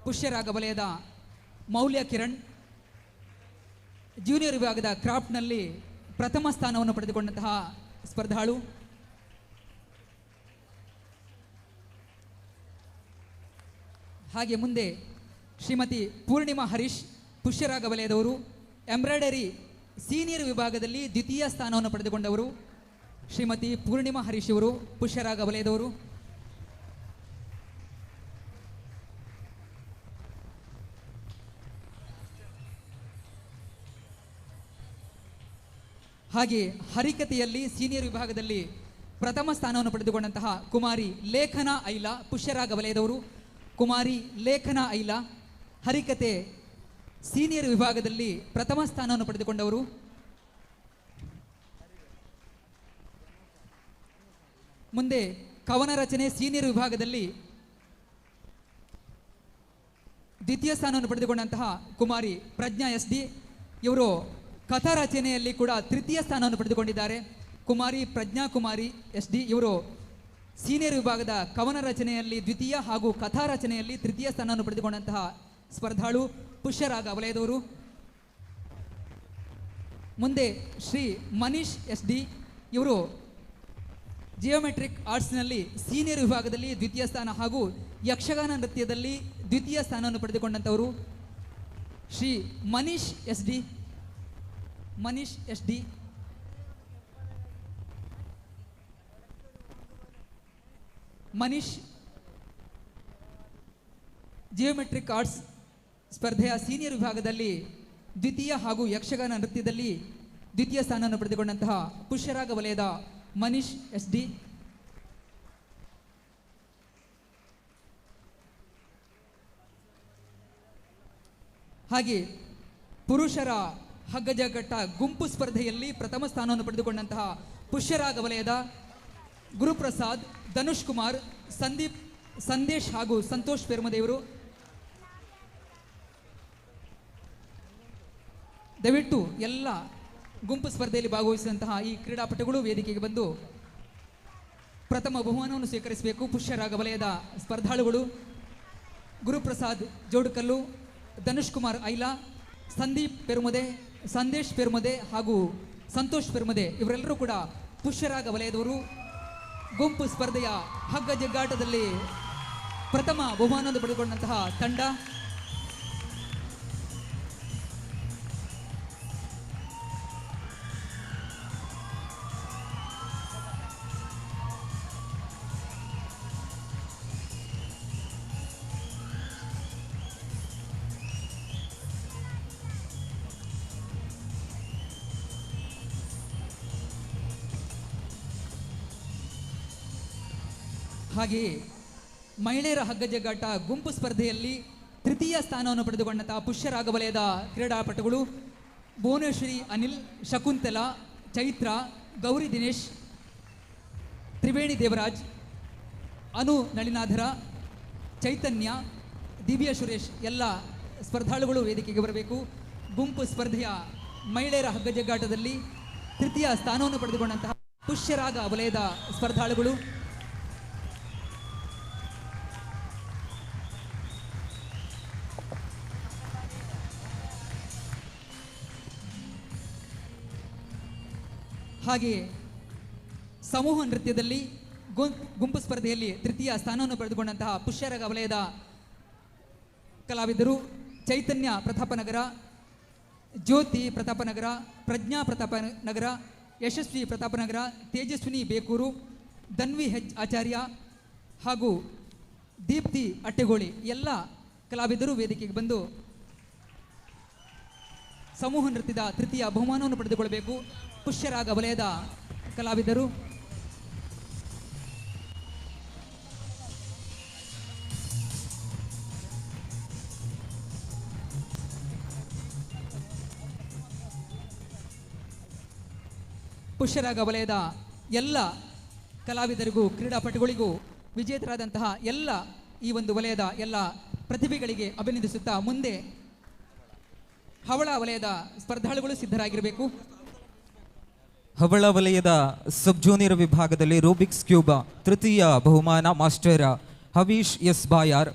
ಪುಷ್ಯರಾಗ ವಲಯದ ಮೌಲ್ಯ ಕಿರಣ್ ಜೂನಿಯರ್ ವಿಭಾಗದ ಕ್ರಾಫ್ಟ್ನಲ್ಲಿ ಪ್ರಥಮ ಸ್ಥಾನವನ್ನು ಪಡೆದುಕೊಂಡಂತಹ ಸ್ಪರ್ಧಾಳು. ಹಾಗೆ ಮುಂದೆ ಶ್ರೀಮತಿ ಪೂರ್ಣಿಮಾ ಹರೀಶ್ ಪುಷ್ಯರಾಗ ವಲಯದವರು. ಎಂಬ್ರಾಯ್ಡರಿ ಸೀನಿಯರ್ ವಿಭಾಗದಲ್ಲಿ ದ್ವಿತೀಯ ಸ್ಥಾನವನ್ನು ಪಡೆದುಕೊಂಡವರು ಶ್ರೀಮತಿ ಪೂರ್ಣಿಮಾ ಹರೀಶ್ ಇವರು ಪುಷ್ಯರಾಗ ವಲಯದವರು. ಹಾಗೆ ಹರಿಕತೆಯಲ್ಲಿ ಸೀನಿಯರ್ ವಿಭಾಗದಲ್ಲಿ ಪ್ರಥಮ ಸ್ಥಾನವನ್ನು ಪಡೆದುಕೊಂಡಂತಹ ಕುಮಾರಿ ಲೇಖನ ಐಲ ಪುಷ್ಯರಾಗ ವಲಯದವರು. ಕುಮಾರಿ ಲೇಖನ ಐಲ ಹರಿಕತೆ ಸೀನಿಯರ್ ವಿಭಾಗದಲ್ಲಿ ಪ್ರಥಮ ಸ್ಥಾನವನ್ನು ಪಡೆದುಕೊಂಡವರು. ಮುಂದೆ ಕವನ ರಚನೆ ಸೀನಿಯರ್ ವಿಭಾಗದಲ್ಲಿ ದ್ವಿತೀಯ ಸ್ಥಾನವನ್ನು ಪಡೆದುಕೊಂಡಂತಹ ಕುಮಾರಿ ಪ್ರಜ್ಞಾ ಎಸ್ ಡಿ, ಇವರು ಕಥಾ ರಚನೆಯಲ್ಲಿ ಕೂಡ ತೃತೀಯ ಸ್ಥಾನವನ್ನು ಪಡೆದುಕೊಂಡಿದ್ದಾರೆ. ಕುಮಾರಿ ಪ್ರಜ್ಞಾ ಕುಮಾರಿ ಎಸ್ ಡಿ ಇವರು ಸೀನಿಯರ್ ವಿಭಾಗದ ಕವನ ರಚನೆಯಲ್ಲಿ ದ್ವಿತೀಯ ಹಾಗೂ ಕಥಾ ರಚನೆಯಲ್ಲಿ ತೃತೀಯ ಸ್ಥಾನವನ್ನು ಪಡೆದುಕೊಂಡಂತಹ ಸ್ಪರ್ಧಾಳು ಪುಷ್ಯರಾಗ ವಲಯದವರು. ಮುಂದೆ ಶ್ರೀ ಮನೀಶ್ ಎಸ್ ಡಿ ಇವರು ಜಿಯೋಮೆಟ್ರಿಕ್ ಆರ್ಟ್ಸ್ನಲ್ಲಿ ಸೀನಿಯರ್ ವಿಭಾಗದಲ್ಲಿ ದ್ವಿತೀಯ ಸ್ಥಾನ ಹಾಗೂ ಯಕ್ಷಗಾನ ನೃತ್ಯದಲ್ಲಿ ದ್ವಿತೀಯ ಸ್ಥಾನವನ್ನು ಪಡೆದುಕೊಂಡಂಥವರು Shri Manish S D. Manish S D Manish geometric arts ಸ್ಪರ್ಧೆಯ ಸೀನಿಯರ್ ವಿಭಾಗದಲ್ಲಿ ದ್ವಿತೀಯ ಹಾಗೂ ಯಕ್ಷಗಾನ ನೃತ್ಯದಲ್ಲಿ ದ್ವಿತೀಯ ಸ್ಥಾನವನ್ನು ಪಡೆದುಕೊಂಡಂತಹ ಪುಷ್ಯರಾಗ ವಲಯದ ಮನೀಶ್ ಎಸ್ ಡಿ. ಹಾಗೆ ಪುರುಷರ ಹಗ್ಗಜಗಟ್ಟ ಗುಂಪು ಸ್ಪರ್ಧೆಯಲ್ಲಿ ಪ್ರಥಮ ಸ್ಥಾನವನ್ನು ಪಡೆದುಕೊಂಡಂತಹ ಪುಷ್ಯರಾಗ ವಲಯದ ಗುರುಪ್ರಸಾದ್, ಧನುಷ್ ಕುಮಾರ್, ಸಂದೀಪ್, ಸಂದೇಶ್ ಹಾಗೂ ಸಂತೋಷ್ ಪೆರ್ಮದೇವರು. ದಯವಿಟ್ಟು ಎಲ್ಲ ಗುಂಪು ಸ್ಪರ್ಧೆಯಲ್ಲಿ ಭಾಗವಹಿಸಿದಂತಹ ಈ ಕ್ರೀಡಾಪಟುಗಳು ವೇದಿಕೆಗೆ ಬಂದು ಪ್ರಥಮ ಬಹುಮಾನವನ್ನು ಸ್ವೀಕರಿಸಬೇಕು. ಪುಷ್ಯರಾಗ ವಲಯದ ಸ್ಪರ್ಧಾಳುಗಳು ಗುರುಪ್ರಸಾದ್ ಜೋಡುಕಲ್ಲು, ಧನುಷ್ ಕುಮಾರ್ ಐಲಾ, ಸಂದೀಪ್ ಪೆರ್ಮುದೆ, ಸಂದೇಶ್ ಪೆರ್ಮುದೆ ಹಾಗೂ ಸಂತೋಷ್ ಪೆರ್ಮುದೆ ಇವರೆಲ್ಲರೂ ಕೂಡ ಪುಷ್ಯರಾಗ ವಲಯದವರು. ಗುಂಪು ಸ್ಪರ್ಧೆಯ ಹಗ್ಗ ಜಗ್ಗಾಟದಲ್ಲಿ ಪ್ರಥಮ ಬಹುಮಾನವನ್ನು ಪಡೆದುಕೊಂಡಂತಹ ತಂಡ. ಹಾಗೆಯೇ ಮಹಿಳೆಯರ ಹಗ್ಗ ಜಗ್ಗಾಟ ಗುಂಪು ಸ್ಪರ್ಧೆಯಲ್ಲಿ ತೃತೀಯ ಸ್ಥಾನವನ್ನು ಪಡೆದುಕೊಂಡಂತಹ ಪುಷ್ಯರಾಗ ವಲಯದ ಕ್ರೀಡಾಪಟುಗಳು ಭುವನೇಶ್ವರಿ ಅನಿಲ್, ಶಕುಂತಲಾ, ಚೈತ್ರ, ಗೌರಿ ದಿನೇಶ್, ತ್ರಿವೇಣಿ ದೇವರಾಜ್, ಅನು ನಳಿನಾಧರ, ಚೈತನ್ಯ, ದಿವ್ಯ ಸುರೇಶ್ ಎಲ್ಲ ಸ್ಪರ್ಧಾಳುಗಳು ವೇದಿಕೆಗೆ ಬರಬೇಕು. ಗುಂಪು ಸ್ಪರ್ಧೆಯ ಮಹಿಳೆಯರ ಹಗ್ಗ ಜಗ್ಗಾಟದಲ್ಲಿ ತೃತೀಯ ಸ್ಥಾನವನ್ನು ಪಡೆದುಕೊಂಡಂತಹ ಪುಷ್ಯರಾಗ ವಲಯದ ಸ್ಪರ್ಧಾಳುಗಳು. ಹಾಗೆಯೇ ಸಮೂಹ ನೃತ್ಯದಲ್ಲಿ ಗುಂಪು ಸ್ಪರ್ಧೆಯಲ್ಲಿ ತೃತೀಯ ಸ್ಥಾನವನ್ನು ಪಡೆದುಕೊಂಡಂತಹ ಪುಷ್ಯರಾಗ ವಲಯದ ಕಲಾವಿದರು ಚೈತನ್ಯ ಪ್ರತಾಪನಗರ, ಜ್ಯೋತಿ ಪ್ರತಾಪನಗರ, ಪ್ರಜ್ಞಾ ಪ್ರತಾಪನಗರ, ಯಶಸ್ವಿ ಪ್ರತಾಪನಗರ, ತೇಜಸ್ವಿನಿ ಬೇಕೂರು, ಧನ್ವಿ ಹೆಚ್ ಆಚಾರ್ಯ ಹಾಗೂ ದೀಪ್ತಿ ಅಟ್ಟೆಗೋಳಿ ಎಲ್ಲ ಕಲಾವಿದರು ವೇದಿಕೆಗೆ ಬಂದು ಸಮೂಹ ನೃತ್ಯದ ತೃತೀಯ ಬಹುಮಾನವನ್ನು ಪಡೆದುಕೊಳ್ಳಬೇಕು. ಪುಷ್ಯರಾಗ ವಲಯದ ಕಲಾವಿದರು ಪುಷ್ಯರಾಗ ವಲಯದ ಎಲ್ಲ ಕಲಾವಿದರಿಗೂ ಕ್ರೀಡಾಪಟುಗಳಿಗೂ ವಿಜೇತರಾದಂತಹ ಎಲ್ಲ ಈ ಒಂದು ವಲಯದ ಎಲ್ಲ ಪ್ರತಿಭೆಗಳಿಗೆ ಅಭಿನಂದಿಸುತ್ತಾ ಮುಂದೆ ಹವಳ ವಲಯದ ಸ್ಪರ್ಧಾಳುಗಳು ಸಿದ್ಧರಾಗಿರಬೇಕು. ಹವಳ ವಲಯದ ಸಬ್ ಜೂನಿಯರ್ ವಿಭಾಗದಲ್ಲಿ ರೂಬಿಕ್ಸ್ ಕ್ಯೂಬ್ ತೃತೀಯ ಬಹುಮಾನ ಮಾಸ್ಟರ್ ಹವೀಶ್ ಎಸ್ ಬಾಯಾರ್.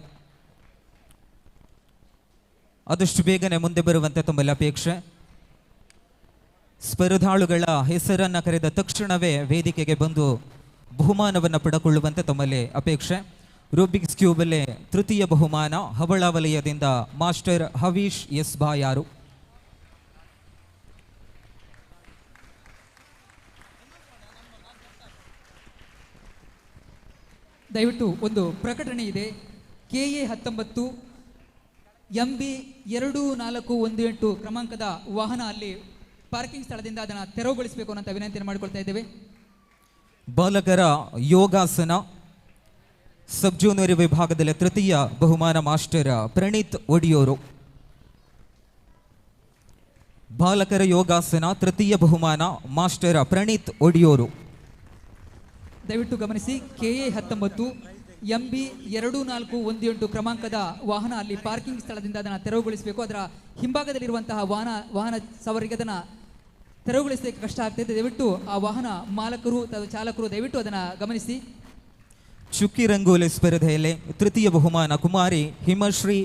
ಆದಷ್ಟು ಬೇಗನೆ ಮುಂದೆ ಬರುವಂತೆ ತಮ್ಮಲ್ಲಿ ಅಪೇಕ್ಷೆ. ಸ್ಪರ್ಧಾಳುಗಳ ಹೆಸರನ್ನು ಕರೆದ ತಕ್ಷಣವೇ ವೇದಿಕೆಗೆ ಬಂದು ಬಹುಮಾನವನ್ನು ಪಡೆದುಕೊಳ್ಳುವಂತೆ ತಮ್ಮಲ್ಲಿ ಅಪೇಕ್ಷೆ. ರೂಬಿಕ್ಸ್ ಕ್ಯೂಬಲ್ಲಿ ತೃತೀಯ ಬಹುಮಾನ ಹವಳ ವಲಯದಿಂದ ಮಾಸ್ಟರ್ ಹವೀಶ್ ಎಸ್ ಬಾಯಾರು. ದಯವಿಟ್ಟು ಒಂದು ಪ್ರಕಟಣೆ ಇದೆ. KA 19 MB 2418 ಕ್ರಮಾಂಕದ ವಾಹನ ಅಲ್ಲಿ ಪಾರ್ಕಿಂಗ್ ಸ್ಥಳದಿಂದ ಅದನ್ನು ತೆರವುಗೊಳಿಸಬೇಕು ಅನ್ನೋ ವಿನಂತಿಯನ್ನು ಮಾಡಿಕೊಳ್ತಾ ಇದ್ದೇವೆ. ಬಾಲಕರ ಯೋಗಾಸನ ಸಬ್ ಜೂನಿಯರ್ ವಿಭಾಗದಲ್ಲಿ ತೃತೀಯ ಬಹುಮಾನ ಮಾಸ್ಟರ್ ಪ್ರಣೀತ್ ಒಡಿಯೂರು. ಬಾಲಕರ ಯೋಗಾಸನ ತೃತೀಯ ಬಹುಮಾನ ಮಾಸ್ಟರ್ ಪ್ರಣೀತ್ ಒಡಿಯೂರು. ದಯವಿಟ್ಟು ಗಮನಿಸಿ, KA 19 MB 2418 ಕ್ರಮಾಂಕದ ವಾಹನ ಅಲ್ಲಿ ಪಾರ್ಕಿಂಗ್ ಸ್ಥಳದಿಂದ ಅದನ್ನು ತೆರವುಗೊಳಿಸಬೇಕು. ಅದರ ಹಿಂಭಾಗದಲ್ಲಿರುವಂತಹ ವಾಹನ ಸವಾರಿಗೆ ಅದನ್ನು ತೆರವುಗೊಳಿಸಲಿಕ್ಕೆ ಕಷ್ಟ ಆಗ್ತಿದೆ. ದಯವಿಟ್ಟು ಆ ವಾಹನ ಮಾಲಕರು ಚಾಲಕರು ದಯವಿಟ್ಟು ಅದನ್ನು ಗಮನಿಸಿ. ಚುಕ್ಕಿ ರಂಗೋಲಿ ಸ್ಪರ್ಧೆಯಲ್ಲಿ ತೃತೀಯ ಬಹುಮಾನ ಕುಮಾರಿ ಹಿಮಶ್ರೀ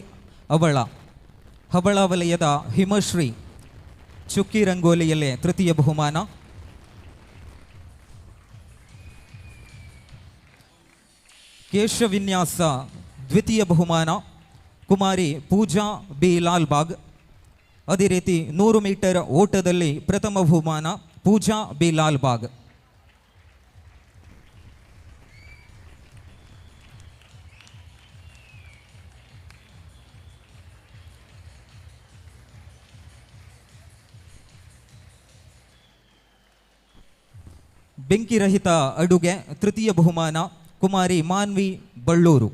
ಅವಳ. ಹವಳ ವಲಯದ ಹಿಮಶ್ರೀ ಚುಕ್ಕಿ ರಂಗೋಲಿಯಲ್ಲೇ ತೃತೀಯ ಬಹುಮಾನ. ಕೇಶವಿನ್ಯಾಸ ದ್ವಿತೀಯ ಬಹುಮಾನ ಕುಮಾರಿ ಪೂಜಾ ಬಿ ಲಾಲ್ಬಾಗ್. ಅದೇ ರೀತಿ 100 ಮೀಟರ್ ಓಟದಲ್ಲಿ ಪ್ರಥಮ ಬಹುಮಾನ ಪೂಜಾ ಬಿ ಲಾಲ್ಬಾಗ್. ಬೆಂಕಿರಹಿತ ಅಡುಗೆ ತೃತೀಯ ಬಹುಮಾನ ಕುಮಾರಿ ಮಾನ್ವಿ ಬಳ್ಳೂರು.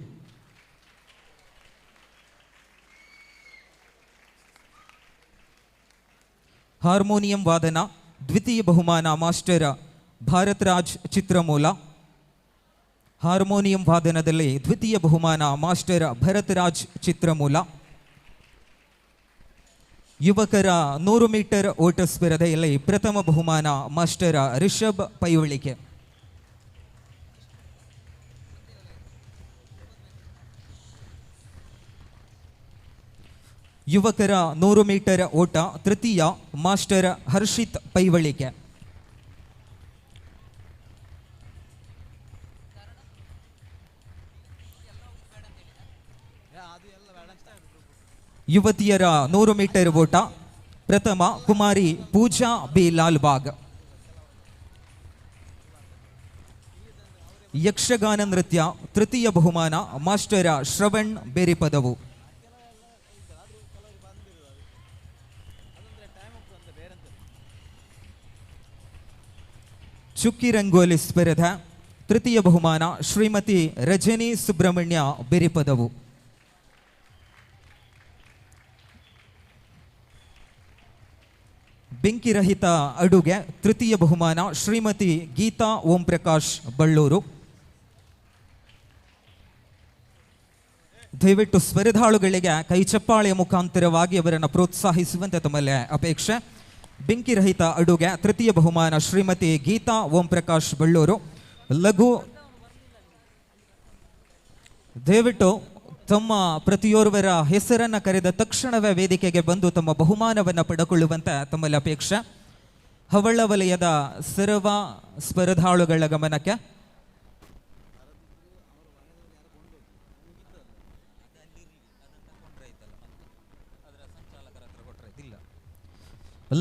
ಹಾರ್ಮೋನಿಯಂ ವಾದನ ದ್ವಿತೀಯ ಬಹುಮಾನ ಮಾಸ್ಟರ್ ಭಾರತ್ ರಾಜ್ ಚಿತ್ರಮೂಲ. ಹಾರ್ಮೋನಿಯಂ ವಾದನದಲ್ಲಿ ದ್ವಿತೀಯ ಬಹುಮಾನ ಮಾಸ್ಟರ್ ಭರತ್ ರಾಜ್ ಚಿತ್ರಮೂಲ. ಯುವಕರ 100 ಮೀಟರ್ ಓಟ ಸ್ಪರ್ಧೆಯಲ್ಲಿ ಪ್ರಥಮ ಬಹುಮಾನ ಮಾಸ್ಟರ್ ರಿಷಬ್ ಪೈವಳಿಕೆ. ಯುವಕರ 100 ಮೀಟರ್ ಓಟ ತೃತೀಯ ಮಾಸ್ಟರ್ ಹರ್ಷಿತ್ ಪೈವಳಿಕೆ. ಯುವತಿಯರ 100 ಮೀಟರ್ ಓಟ ಪ್ರಥಮ ಕುಮಾರಿ ಪೂಜಾ ಬಿ ಲಾಲ್ಬಾಗ್. ಯಕ್ಷಗಾನ ನೃತ್ಯ ತೃತೀಯ ಬಹುಮಾನ ಮಾಸ್ಟರ್ ಶ್ರವಣ್ ಬೇರಿಪದವು. ಚುಕ್ಕಿ ರಂಗೋಲಿ ಸ್ಪರ್ಧೆ ತೃತೀಯ ಬಹುಮಾನ ಶ್ರೀಮತಿ ರಜನಿ ಸುಬ್ರಹ್ಮಣ್ಯ ಬೇರಿಪದವು. ಬೆಂಕಿರಹಿತ ಅಡುಗೆ ತೃತೀಯ ಬಹುಮಾನ ಶ್ರೀಮತಿ ಗೀತಾ ಓಂ ಪ್ರಕಾಶ್ ಬಳ್ಳೂರು. ದಯವಿಟ್ಟು ಸ್ಪರ್ಧಾಳುಗಳಿಗೆ ಕೈಚಪ್ಪಾಳೆಯ ಮುಖಾಂತರವಾಗಿ ಅವರನ್ನು ಪ್ರೋತ್ಸಾಹಿಸುವಂತೆ ತಮ್ಮಲ್ಲಿ ಅಪೇಕ್ಷೆ. ಬೆಂಕಿರಹಿತ ಅಡುಗೆ ತೃತೀಯ ಬಹುಮಾನ ಶ್ರೀಮತಿ ಗೀತಾ ಓಂ ಪ್ರಕಾಶ್ ಬಳ್ಳೂರು. ಲಘು ದಯವಿಟ್ಟು ತಮ್ಮ ಪ್ರತಿಯೋರ್ವರ ಹೆಸರನ್ನು ಕರೆದ ತಕ್ಷಣವೇ ವೇದಿಕೆಗೆ ಬಂದು ತಮ್ಮ ಬಹುಮಾನವನ್ನು ಪಡೆದುಕೊಳ್ಳುವಂತೆ ತಮ್ಮಲ್ಲಿ ಅಪೇಕ್ಷೆ. ಹವಳ ವಲಯದ ಸರ್ವ ಸ್ಪರ್ಧಾಳುಗಳ ಗಮನಕ್ಕೆ.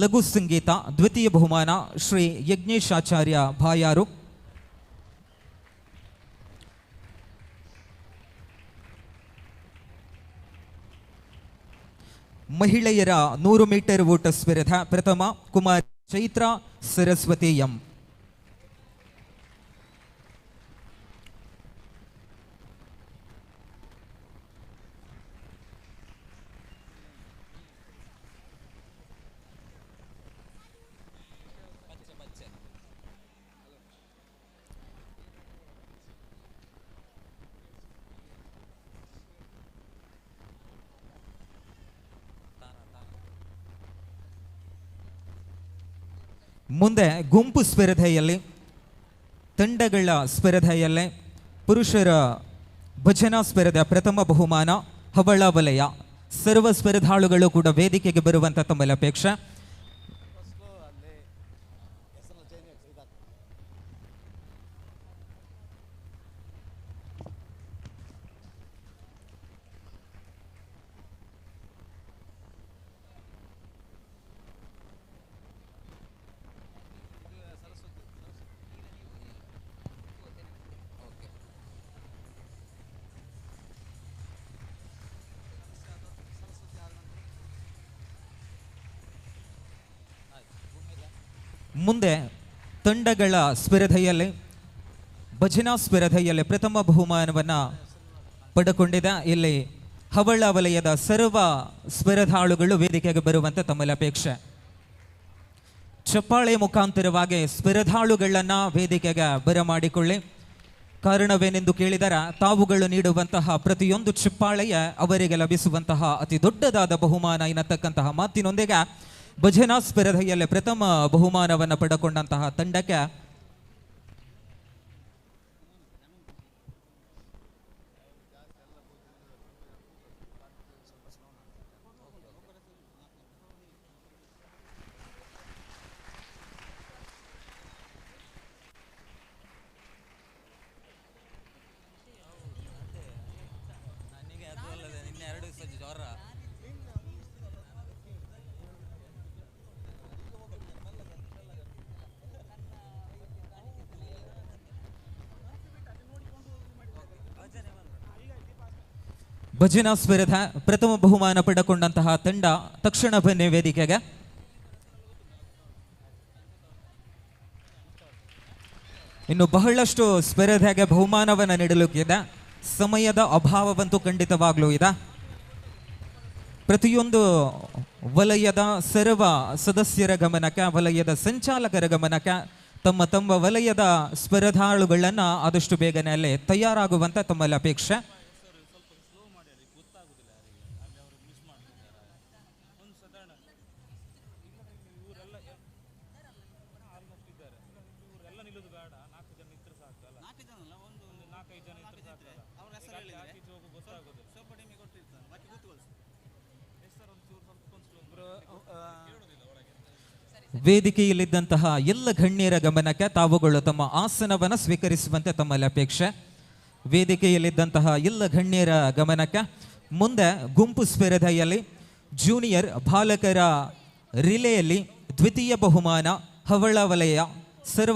ಲಘು ಸಂಗೀತ ದ್ವಿತೀಯ ಬಹುಮಾನ ಶ್ರೀ ಯಜ್ಞೇಶಾಚಾರ್ಯ ಭಾಯಾರು. ಮಹಿಳೆಯರ 100 ಮೀಟರ್ ಓಟ ಸ್ಪರ್ಧಾ ಪ್ರಥಮ ಕುಮಾರಿ ಚೈತ್ರ ಸರಸ್ವತಿ ಎಂ. ಮುಂದೆ ಗುಂಪು ಸ್ಪರ್ಧೆಯಲ್ಲಿ ತಂಡಗಳ ಸ್ಪರ್ಧೆಯಲ್ಲೇ ಪುರುಷರ ಭಜನಾ ಸ್ಪರ್ಧೆ ಪ್ರಥಮ ಬಹುಮಾನ ಹವಳ ವಲಯ. ಸರ್ವ ಸ್ಪರ್ಧಾಳುಗಳು ಕೂಡ ವೇದಿಕೆಗೆ ಬರುವಂಥ ತಮ್ಮಲ್ಲಿ ಅಪೇಕ್ಷೆ. ಮುಂದೆ ತಂಡಗಳ ಸ್ಪರ್ಧೆಯಲ್ಲಿ ಭಜನಾ ಸ್ಪರ್ಧೆಯಲ್ಲಿ ಪ್ರಥಮ ಬಹುಮಾನವನ್ನು ಪಡೆದುಕೊಂಡಿದೆ. ಇಲ್ಲಿ ಹವಳ ವಲಯದ ಸರ್ವ ಸ್ಪರ್ಧಾಳುಗಳು ವೇದಿಕೆಗೆ ಬರುವಂತೆ ತಮ್ಮಲ್ಲಿ ಅಪೇಕ್ಷೆ. ಚಪ್ಪಾಳೆ ಮುಖಾಂತರವಾಗಿ ಸ್ಪರ್ಧಾಳುಗಳನ್ನು ವೇದಿಕೆಗೆ ಬರಮಾಡಿಕೊಳ್ಳಿ. ಕಾರಣವೇನೆಂದು ಕೇಳಿದರೆ ತಾವುಗಳು ನೀಡುವಂತಹ ಪ್ರತಿಯೊಂದು ಚಪ್ಪಾಳೆಯ ಅವರಿಗೆ ಲಭಿಸುವಂತಹ ಅತಿ ದೊಡ್ಡದಾದ ಬಹುಮಾನ ಎನ್ನತಕ್ಕಂತಹ ಮಾತಿನೊಂದಿಗೆ ಭಜನಾ ಸ್ಪರ್ಧೆಯಲ್ಲಿ ಪ್ರಥಮ ಬಹುಮಾನವನ್ನು ಪಡೆದುಕೊಂಡಂತಹ ತಂಡಕ್ಕೆ ಭಜನಾ ಸ್ಪರ್ಧೆ ಪ್ರಥಮ ಬಹುಮಾನ ಪಡೆದುಕೊಂಡಂತಹ ತಂಡ ತಕ್ಷಣ ಬನ್ನಿ ವೇದಿಕೆಗೆ. ಇನ್ನು ಬಹಳಷ್ಟು ಸ್ಪರ್ಧೆಗೆ ಬಹುಮಾನವನ್ನು ನೀಡಲಿಕ್ಕಿದೆ. ಸಮಯದ ಅಭಾವವಂತೂ ಖಂಡಿತವಾಗ್ಲೂ ಇದೆ. ಪ್ರತಿಯೊಂದು ವಲಯದ ಸರ್ವ ಸದಸ್ಯರ ಗಮನಕ್ಕೆ, ವಲಯದ ಸಂಚಾಲಕರ ಗಮನಕ್ಕೆ ತಮ್ಮ ತಮ್ಮ ವಲಯದ ಸ್ಪರ್ಧಾಳುಗಳನ್ನು ಆದಷ್ಟು ಬೇಗನೆ ಅಲ್ಲಿ ತಯಾರಾಗುವಂತ ತಮ್ಮಲ್ಲಿ ಅಪೇಕ್ಷೆ. ವೇದಿಕೆಯಲ್ಲಿದ್ದಂತಹ ಎಲ್ಲ ಗಣ್ಯರ ಗಮನಕ್ಕೆ ತಾವುಗಳು ತಮ್ಮ ಆಸನವನ್ನು ಸ್ವೀಕರಿಸುವಂತೆ ತಮ್ಮಲ್ಲಿ ಅಪೇಕ್ಷೆ. ವೇದಿಕೆಯಲ್ಲಿದ್ದಂತಹ ಎಲ್ಲ ಗಣ್ಯರ ಗಮನಕ್ಕೆ ಮುಂದೆ ಗುಂಪು ಸ್ಪರ್ಧೆಯಲ್ಲಿ ಜೂನಿಯರ್ ಬಾಲಕರ ರಿಲೆಯಲ್ಲಿ ದ್ವಿತೀಯ ಬಹುಮಾನ ಹವಳ ವಲಯ ಸರ್ವ